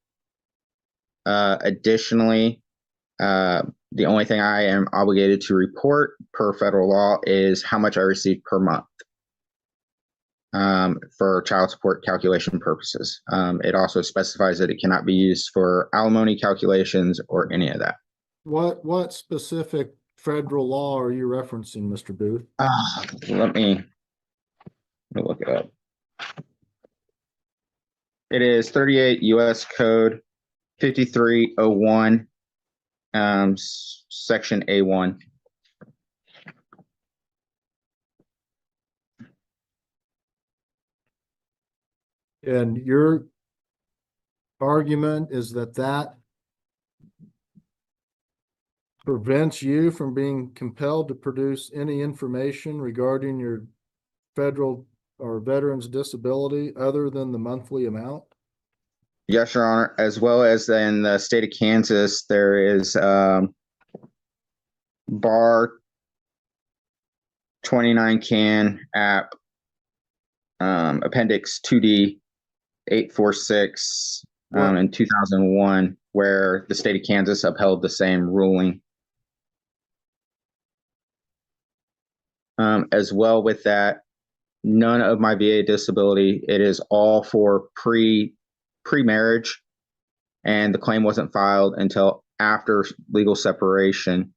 Additionally, the only thing I am obligated to report per federal law is how much I receive per month for child support calculation purposes. It also specifies that it cannot be used for alimony calculations or any of that. What specific federal law are you referencing, Mr. Booth? Let me look it up. It is 38 U.S. Code 5301, Section A1. And your argument is that prevents you from being compelled to produce any information regarding your federal or veterans disability other than the monthly amount? Yes, Your Honor. As well as in the state of Kansas, there is Bar 29 Can App Appendix 2D 846 in 2001, where the state of Kansas upheld the same ruling. As well with that, none of my VA disability, it is all for pre-marriage, and the claim wasn't filed until after legal separation.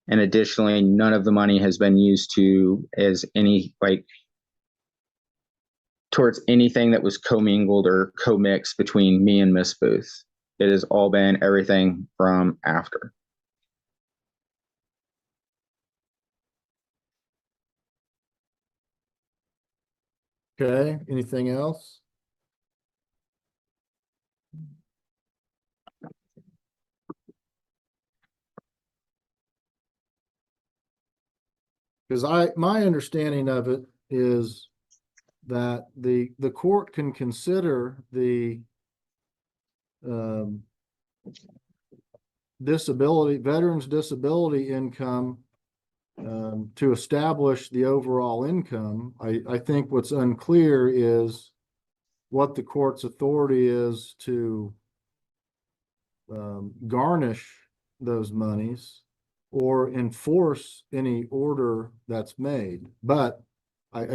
And additionally, none of the money has been used towards anything that was commingled or co-mixed between me and Miss Booth. It has all been everything from after. Okay, anything else? Because my understanding of it is that the court can consider the veterans disability income to establish the overall income. I think what's unclear is what the court's authority is to garnish those monies or enforce any order that's made. But I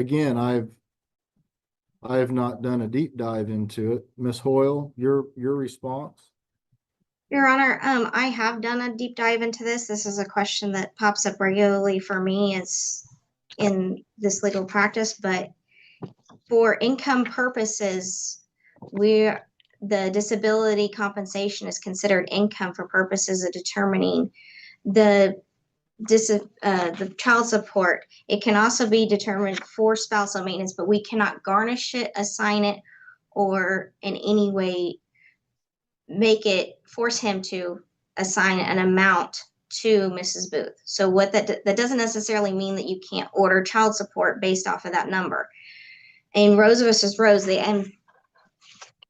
have not done a deep dive into it. Ms. Hoyle, your response? Your Honor, I have done a deep dive into this. This is a question that pops up regularly for me as in this legal practice, but for income purposes, the disability compensation is considered income for purposes of determining the child support. It can also be determined for spousal maintenance, but we cannot garnish it, assign it, or in any way force him to assign an amount to Mrs. Booth. So what that doesn't necessarily mean that you can't order child support based off of that number. In Rose versus Rose,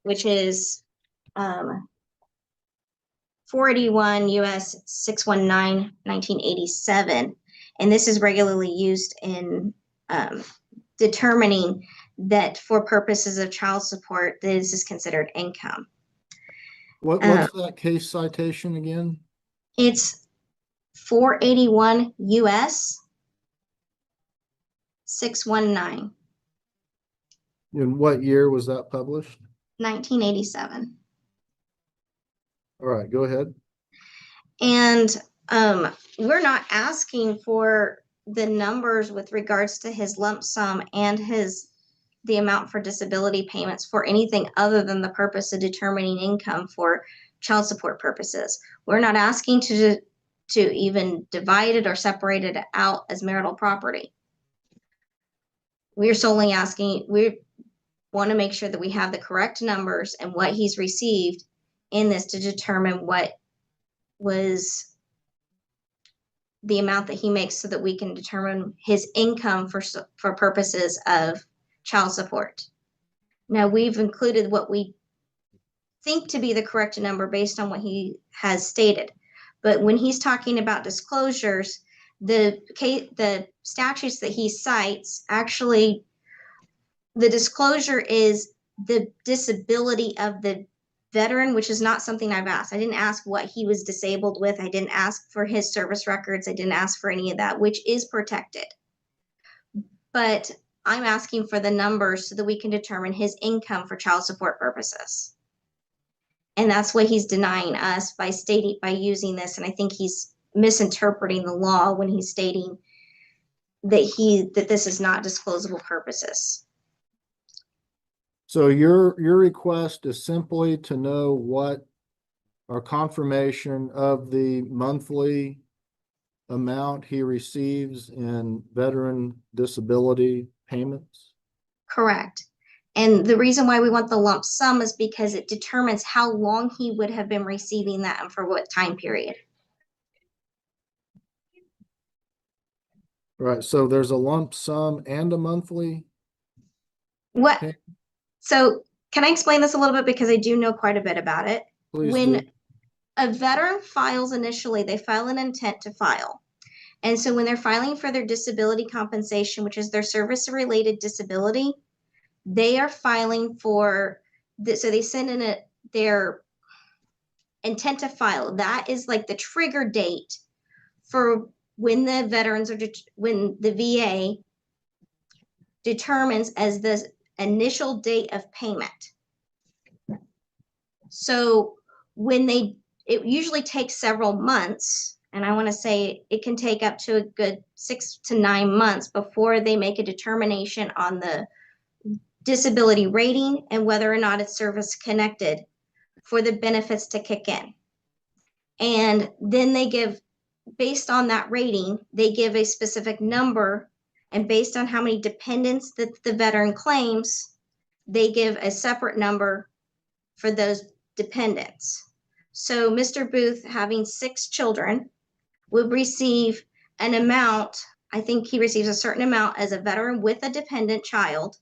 which is 481 U.S. 619 1987, and this is regularly used in determining that for purposes of child support, this is considered income. What's that case citation again? It's 481 US 619, In what year was that published? 1987. All right, go ahead. And we're not asking for the numbers with regards to his lump sum and the amount for disability payments for anything other than the purpose of determining income for child support purposes. We're not asking to even divide it or separate it out as marital property. We're solely asking, we want to make sure that we have the correct numbers and what he's received in this to determine what was the amount that he makes so that we can determine his income for purposes of child support. Now, we've included what we think to be the correct number based on what he has stated. But when he's talking about disclosures, the statutes that he cites, actually, the disclosure is the disability of the veteran, which is not something I've asked. I didn't ask what he was disabled with. I didn't ask for his service records. I didn't ask for any of that, which is protected. But I'm asking for the numbers so that we can determine his income for child support purposes. And that's what he's denying us by using this. And I think he's misinterpreting the law when he's stating that this is not disclosable purposes. So your request is simply to know what or confirmation of the monthly amount he receives in veteran disability payments? Correct. And the reason why we want the lump sum is because it determines how long he would have been receiving that and for what time period. Right. So there's a lump sum and a monthly? What? Okay. So can I explain this a little bit because I do know quite a bit about it? Please when do. A veteran files initially, they file an intent to file. And so when they're filing for their disability compensation, which is their service-related disability, they are filing for so they send in their intent to file. That is like the trigger date for when the veterans are when the VA determines as the initial date of payment. So when it usually takes several months, and I want to say it can take up to a good 6 to 9 months before they make a determination on the disability rating and whether or not it's service connected for the benefits to kick in. And then they give, based on that rating, they give a specific number, and based on how many dependents that the veteran claims, they give a separate number for those dependents. So Mr. Booth, having 6 children, would receive an amount, I think he receives a certain amount as a veteran with a dependent child.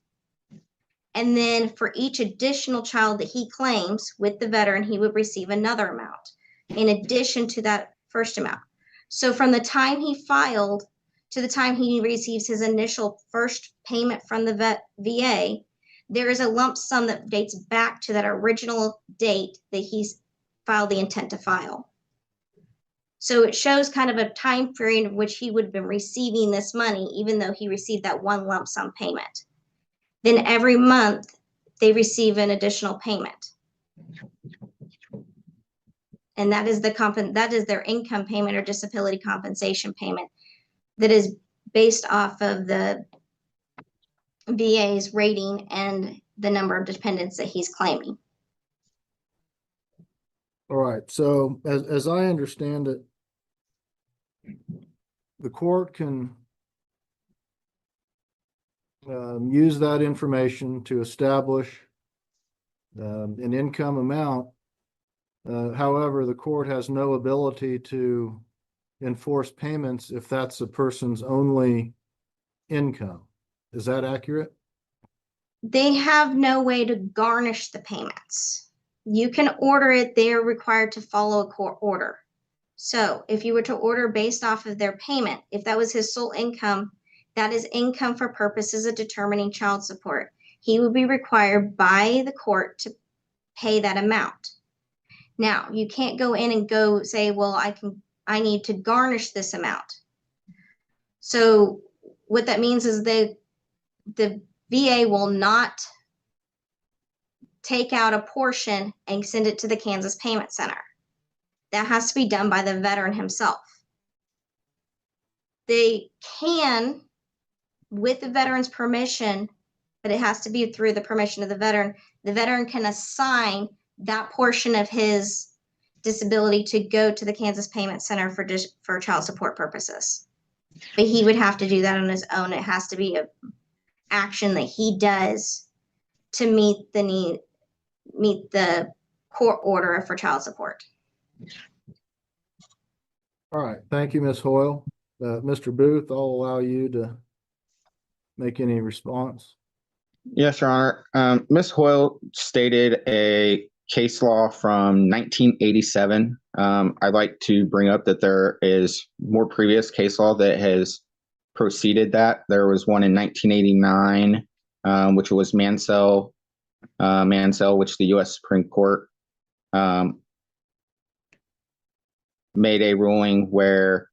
And then for each additional child that he claims with the veteran, he would receive another amount in addition to that first amount. So from the time he filed to the time he receives his initial first payment from the VA, there is a lump sum that dates back to that original date that he's filed the intent to file. So it shows kind of a time period in which he would have been receiving this money, even though he received that one lump sum payment. Then every month they receive an additional payment. And that is their income payment or disability compensation payment that is based off of the VA's rating and the number of dependents that he's claiming. All right. So as I understand it, the court can use that information to establish an income amount. However, the court has no ability to enforce payments if that's a person's only income. Is that accurate? They have no way to garnish the payments. You can order it. They are required to follow a court order. So if you were to order based off of their payment, if that was his sole income, that is income for purposes of determining child support. He would be required by the court to pay that amount. Now, you can't go in and say, well, I can I need to garnish this amount. So what that means is the VA will not take out a portion and send it to the Kansas Payment Center. That has to be done by the veteran himself. They can, with the veteran's permission, but it has to be through the permission of the veteran can assign that portion of his disability to go to the Kansas Payment Center for child support purposes. But he would have to do that on his own. It has to be an action that he does to meet the court order for child support. All right, thank you, Ms. Hoyle. Mr. Booth, I'll allow you to make any response. Yes, Your Honor. Ms. Hoyle stated a case law from 1987. I'd like to bring up that there is more previous case law that has preceded that. There was one in 1989, which was Mansell, which the U.S. Supreme Court made a ruling where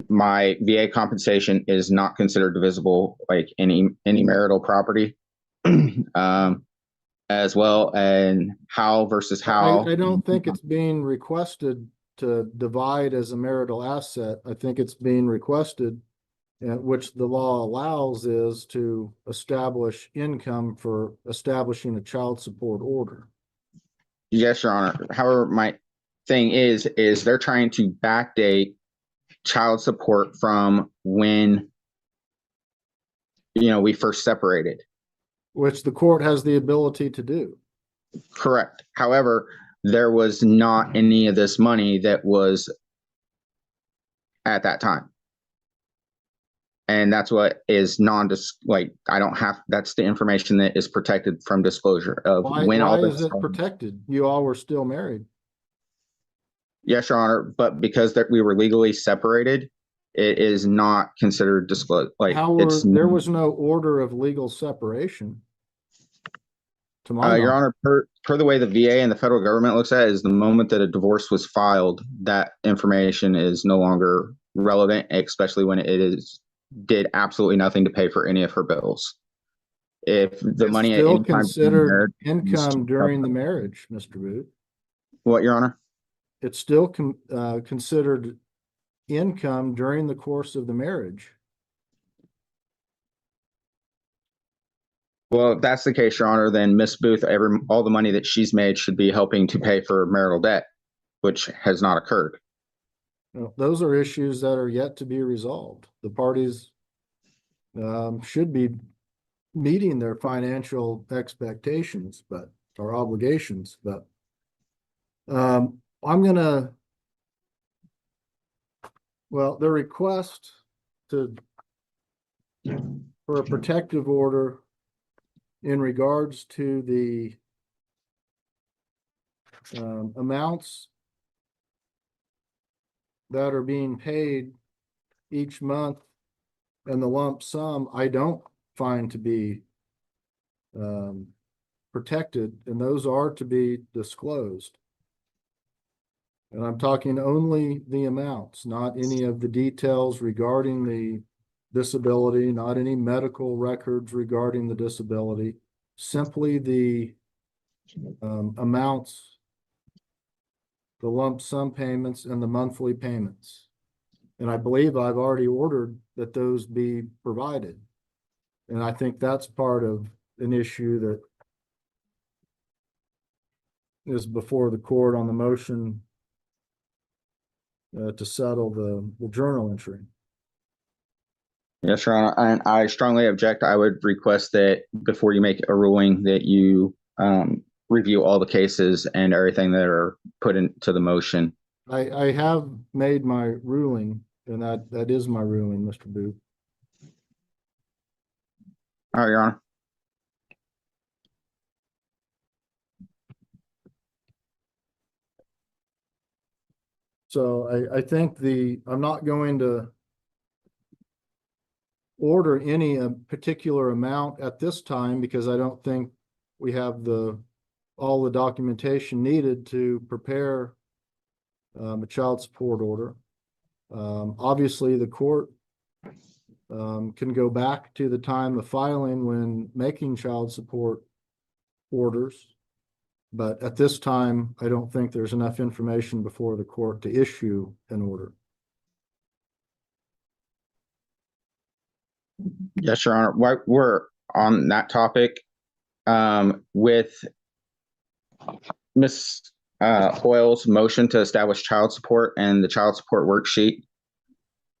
my VA compensation is not considered divisible like any marital property, as well, and how versus how. I don't think it's being requested to divide as a marital asset. I think it's being requested, which the law allows, is to establish income for establishing a child support order. Yes, Your Honor. However, my thing is they're trying to backdate child support from when, we first separated. Which the court has the ability to do. Correct. However, there was not any of this money that was at that time. And that's what is I don't have, that's the information that is protected from disclosure of when all this. Why is it protected? You all were still married. Yes, Your Honor, but because we were legally separated, it is not considered disclosed. There was no order of legal separation. To my Your Honor, per the way the VA and the federal government looks at it, is the moment that a divorce was filed, that information is no longer relevant, especially when did absolutely nothing to pay for any of her bills. If the money still considered income during the marriage, Mr. Booth. What, Your Honor? It's still considered income during the course of the marriage. Well, if that's the case, Your Honor, then Miss Booth, all the money that she's made should be helping to pay for marital debt, which has not occurred. Those are issues that are yet to be resolved. The parties should be meeting their financial expectations, or obligations, but the request for a protective order in regards to the amounts that are being paid each month and the lump sum, I don't find to be protected, and those are to be disclosed. And I'm talking only the amounts, not any of the details regarding the disability, not any medical records regarding the disability, simply the amounts, the lump sum payments and the monthly payments. And I believe I've already ordered that those be provided. And I think that's part of an issue that is before the court on the motion to settle the journal entry. Yes, Your Honor, and I strongly object. I would request that before you make a ruling that you review all the cases and everything that are put into the motion. I have made my ruling, and that is my ruling, Mr. Booth. All right, Your Honor. So I think I'm not going to order any particular amount at this time, because I don't think we have all the documentation needed to prepare a child support order. Obviously, the court can go back to the time of filing when making child support orders. But at this time, I don't think there's enough information before the court to issue an order. Yes, Your Honor. While we're on that topic, with Ms. Hoyle's motion to establish child support and the child support worksheet,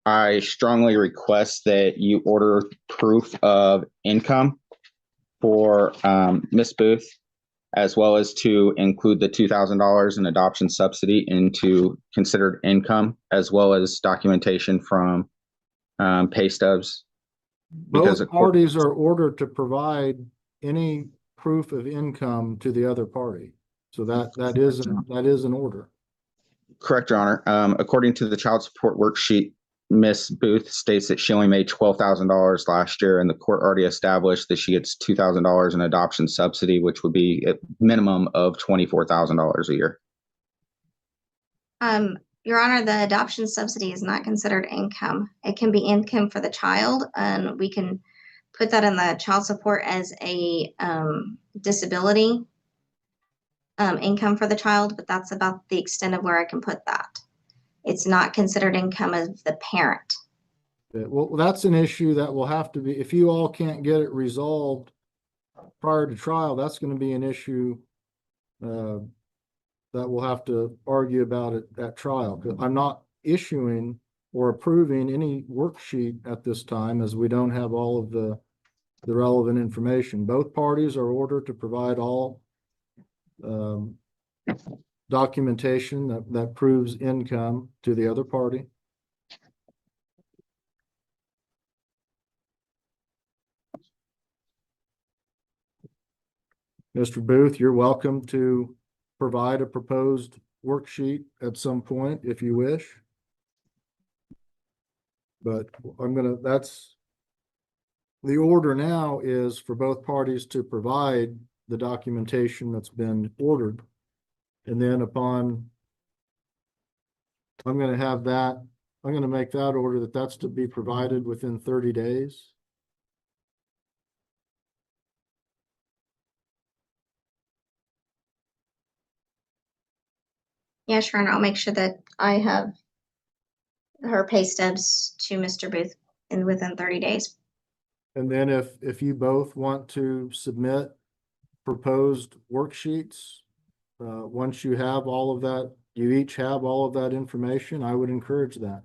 I strongly request that you order proof of income for Ms. Booth, as well as to include the $2,000 in adoption subsidy into considered income, as well as documentation from pay stubs. Both parties are ordered to provide any proof of income to the other party. So that is an order. Correct, Your Honor. According to the child support worksheet, Ms. Booth states that she only made $12,000 last year, and the court already established that she gets $2,000 in adoption subsidy, which would be a minimum of $24,000 a year. Your Honor, the adoption subsidy is not considered income. It can be income for the child, and we can put that in the child support as a disability income for the child, but that's about the extent of where I can put that. It's not considered income of the parent. Well, that's an issue that will have to be, if you all can't get it resolved prior to trial, that's going to be an issue that we'll have to argue about it at trial. 'Cause I'm not issuing or approving any worksheet at this time, as we don't have all of the relevant information. Both parties are ordered to provide all documentation that proves income to the other party. Mr. Booth, you're welcome to provide a proposed worksheet at some point if you wish. But that's the order now is for both parties to provide the documentation that's been ordered. And then I'm going to make that order that's to be provided within 30 days. Yeah, sure, and I'll make sure that I have her pay stubs to Mr. Booth within 30 days. And then if you both want to submit proposed worksheets, once you have all of that, you each have all of that information, I would encourage that.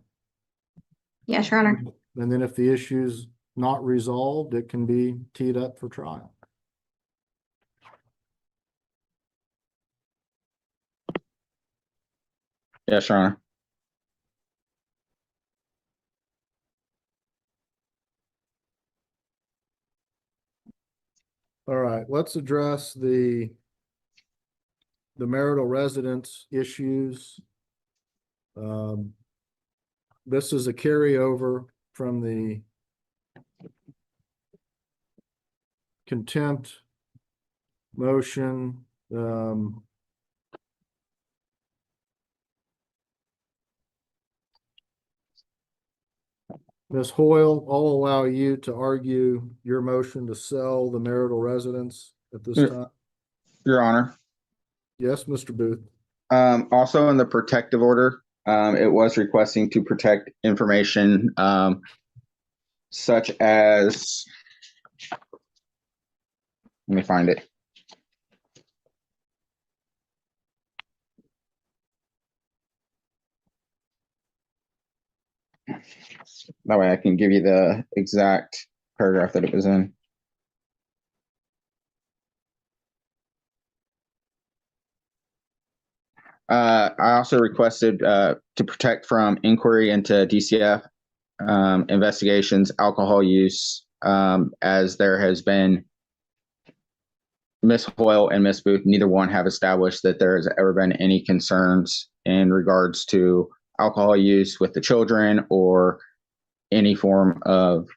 Yes, Your Honor. And then if the issue's not resolved, it can be teed up for trial. Yes, Your Honor. All right, let's address the marital residence issues. This is a carryover from the contempt motion. Ms. Hoyle, I'll allow you to argue your motion to sell the marital residence at this time. Your Honor. Yes, Mr. Booth. Also in the protective order, it was requesting to protect information such as, let me find it. That way I can give you the exact paragraph that it was in. I also requested to protect from inquiry into DCF investigations, alcohol use, as there has been Ms. Hoyle and Ms. Booth, neither one have established that there has ever been any concerns in regards to alcohol use with the children or any form of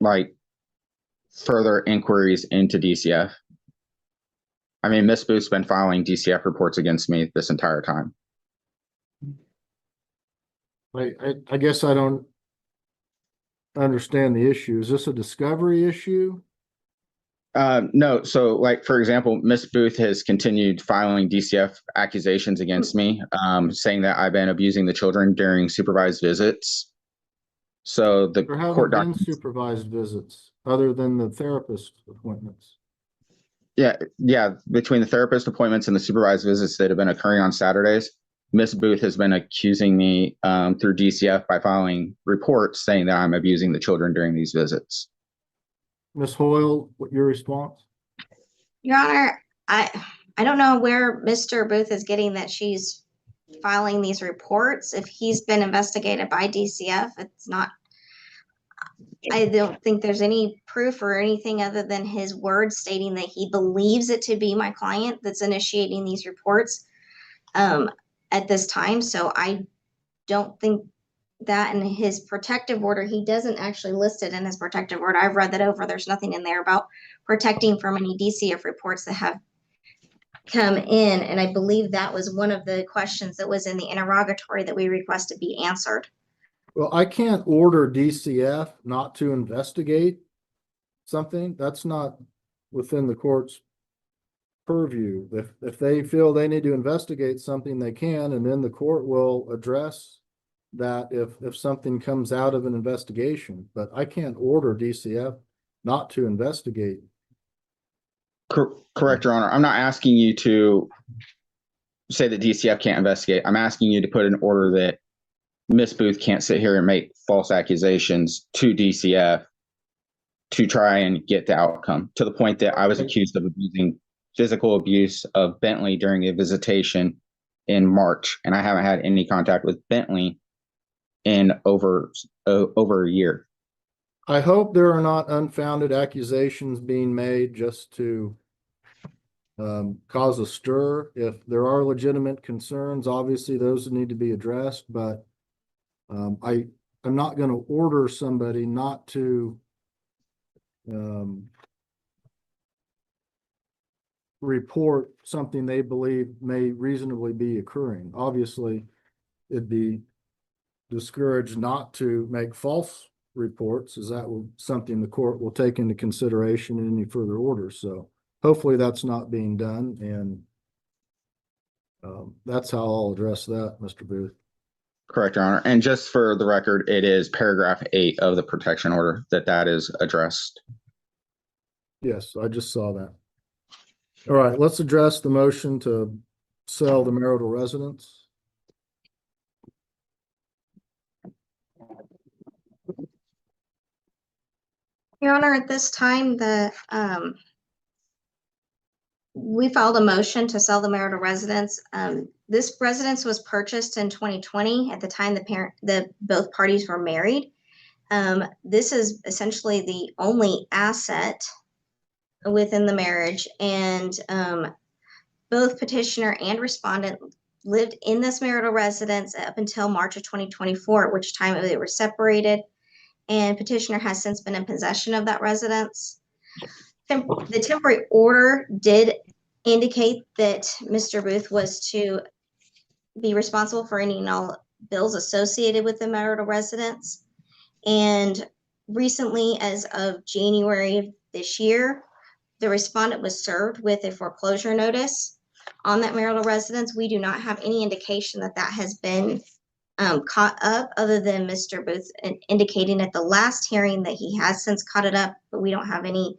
like further inquiries into DCF. I mean, Miss Booth's been filing DCF reports against me this entire time. I guess I don't understand the issue. Is this a discovery issue? No, so like, for example, Miss Booth has continued filing DCF accusations against me, saying that I've been abusing the children during supervised visits. So the There court haven't been documents. supervised visits other than the therapist appointments. Yeah, between the therapist appointments and the supervised visits that have been occurring on Saturdays, Miss Booth has been accusing me through DCF by filing reports saying that I'm abusing the children during these visits. Ms. Hoyle, what your response? Your Honor, I don't know where Mr. Booth is getting that she's filing these reports. If he's been investigated by DCF, it's not, I don't think there's any proof or anything other than his word stating that he believes it to be my client that's initiating these reports at this time. So I don't think that in his protective order, he doesn't actually list it in his protective order. I've read that over. There's nothing in there about protecting from any DCF reports that have come in. And I believe that was one of the questions that was in the interrogatory that we requested be answered. Well, I can't order DCF not to investigate something. That's not within the court's purview. If they feel they need to investigate something, they can, and then the court will address that if something comes out of an investigation. But I can't order DCF not to investigate. Correct, Your Honor. I'm not asking you to say that DCF can't investigate. I'm asking you to put an order that Miss Booth can't sit here and make false accusations to DCF to try and get the outcome, to the point that I was accused of abusing physical abuse of Bentley during a visitation in March, and I haven't had any contact with Bentley in over a year. I hope there are not unfounded accusations being made just to cause a stir. If there are legitimate concerns, obviously those need to be addressed, but I'm not going to order somebody not to report something they believe may reasonably be occurring. Obviously, it'd be discouraged not to make false reports, as that will something the court will take into consideration in any further orders. So hopefully that's not being done, and that's how I'll address that, Mr. Booth. Correct, Your Honor. And just for the record, it is paragraph 8 of the protection order that is addressed. Yes, I just saw that. All right, let's address the motion to sell the marital residence. Your Honor, at this time, we filed a motion to sell the marital residence. This residence was purchased in 2020 at the time both parties were married. This is essentially the only asset within the marriage, and both petitioner and respondent lived in this marital residence up until March of 2024, at which time they were separated, and petitioner has since been in possession of that residence. The temporary order did indicate that Mr. Booth was to be responsible for any and all bills associated with the marital residence. And recently, as of January of this year, the respondent was served with a foreclosure notice on that marital residence. We do not have any indication that that has been caught up, other than Mr. Booth indicating at the last hearing that he has since caught it up, but we don't have any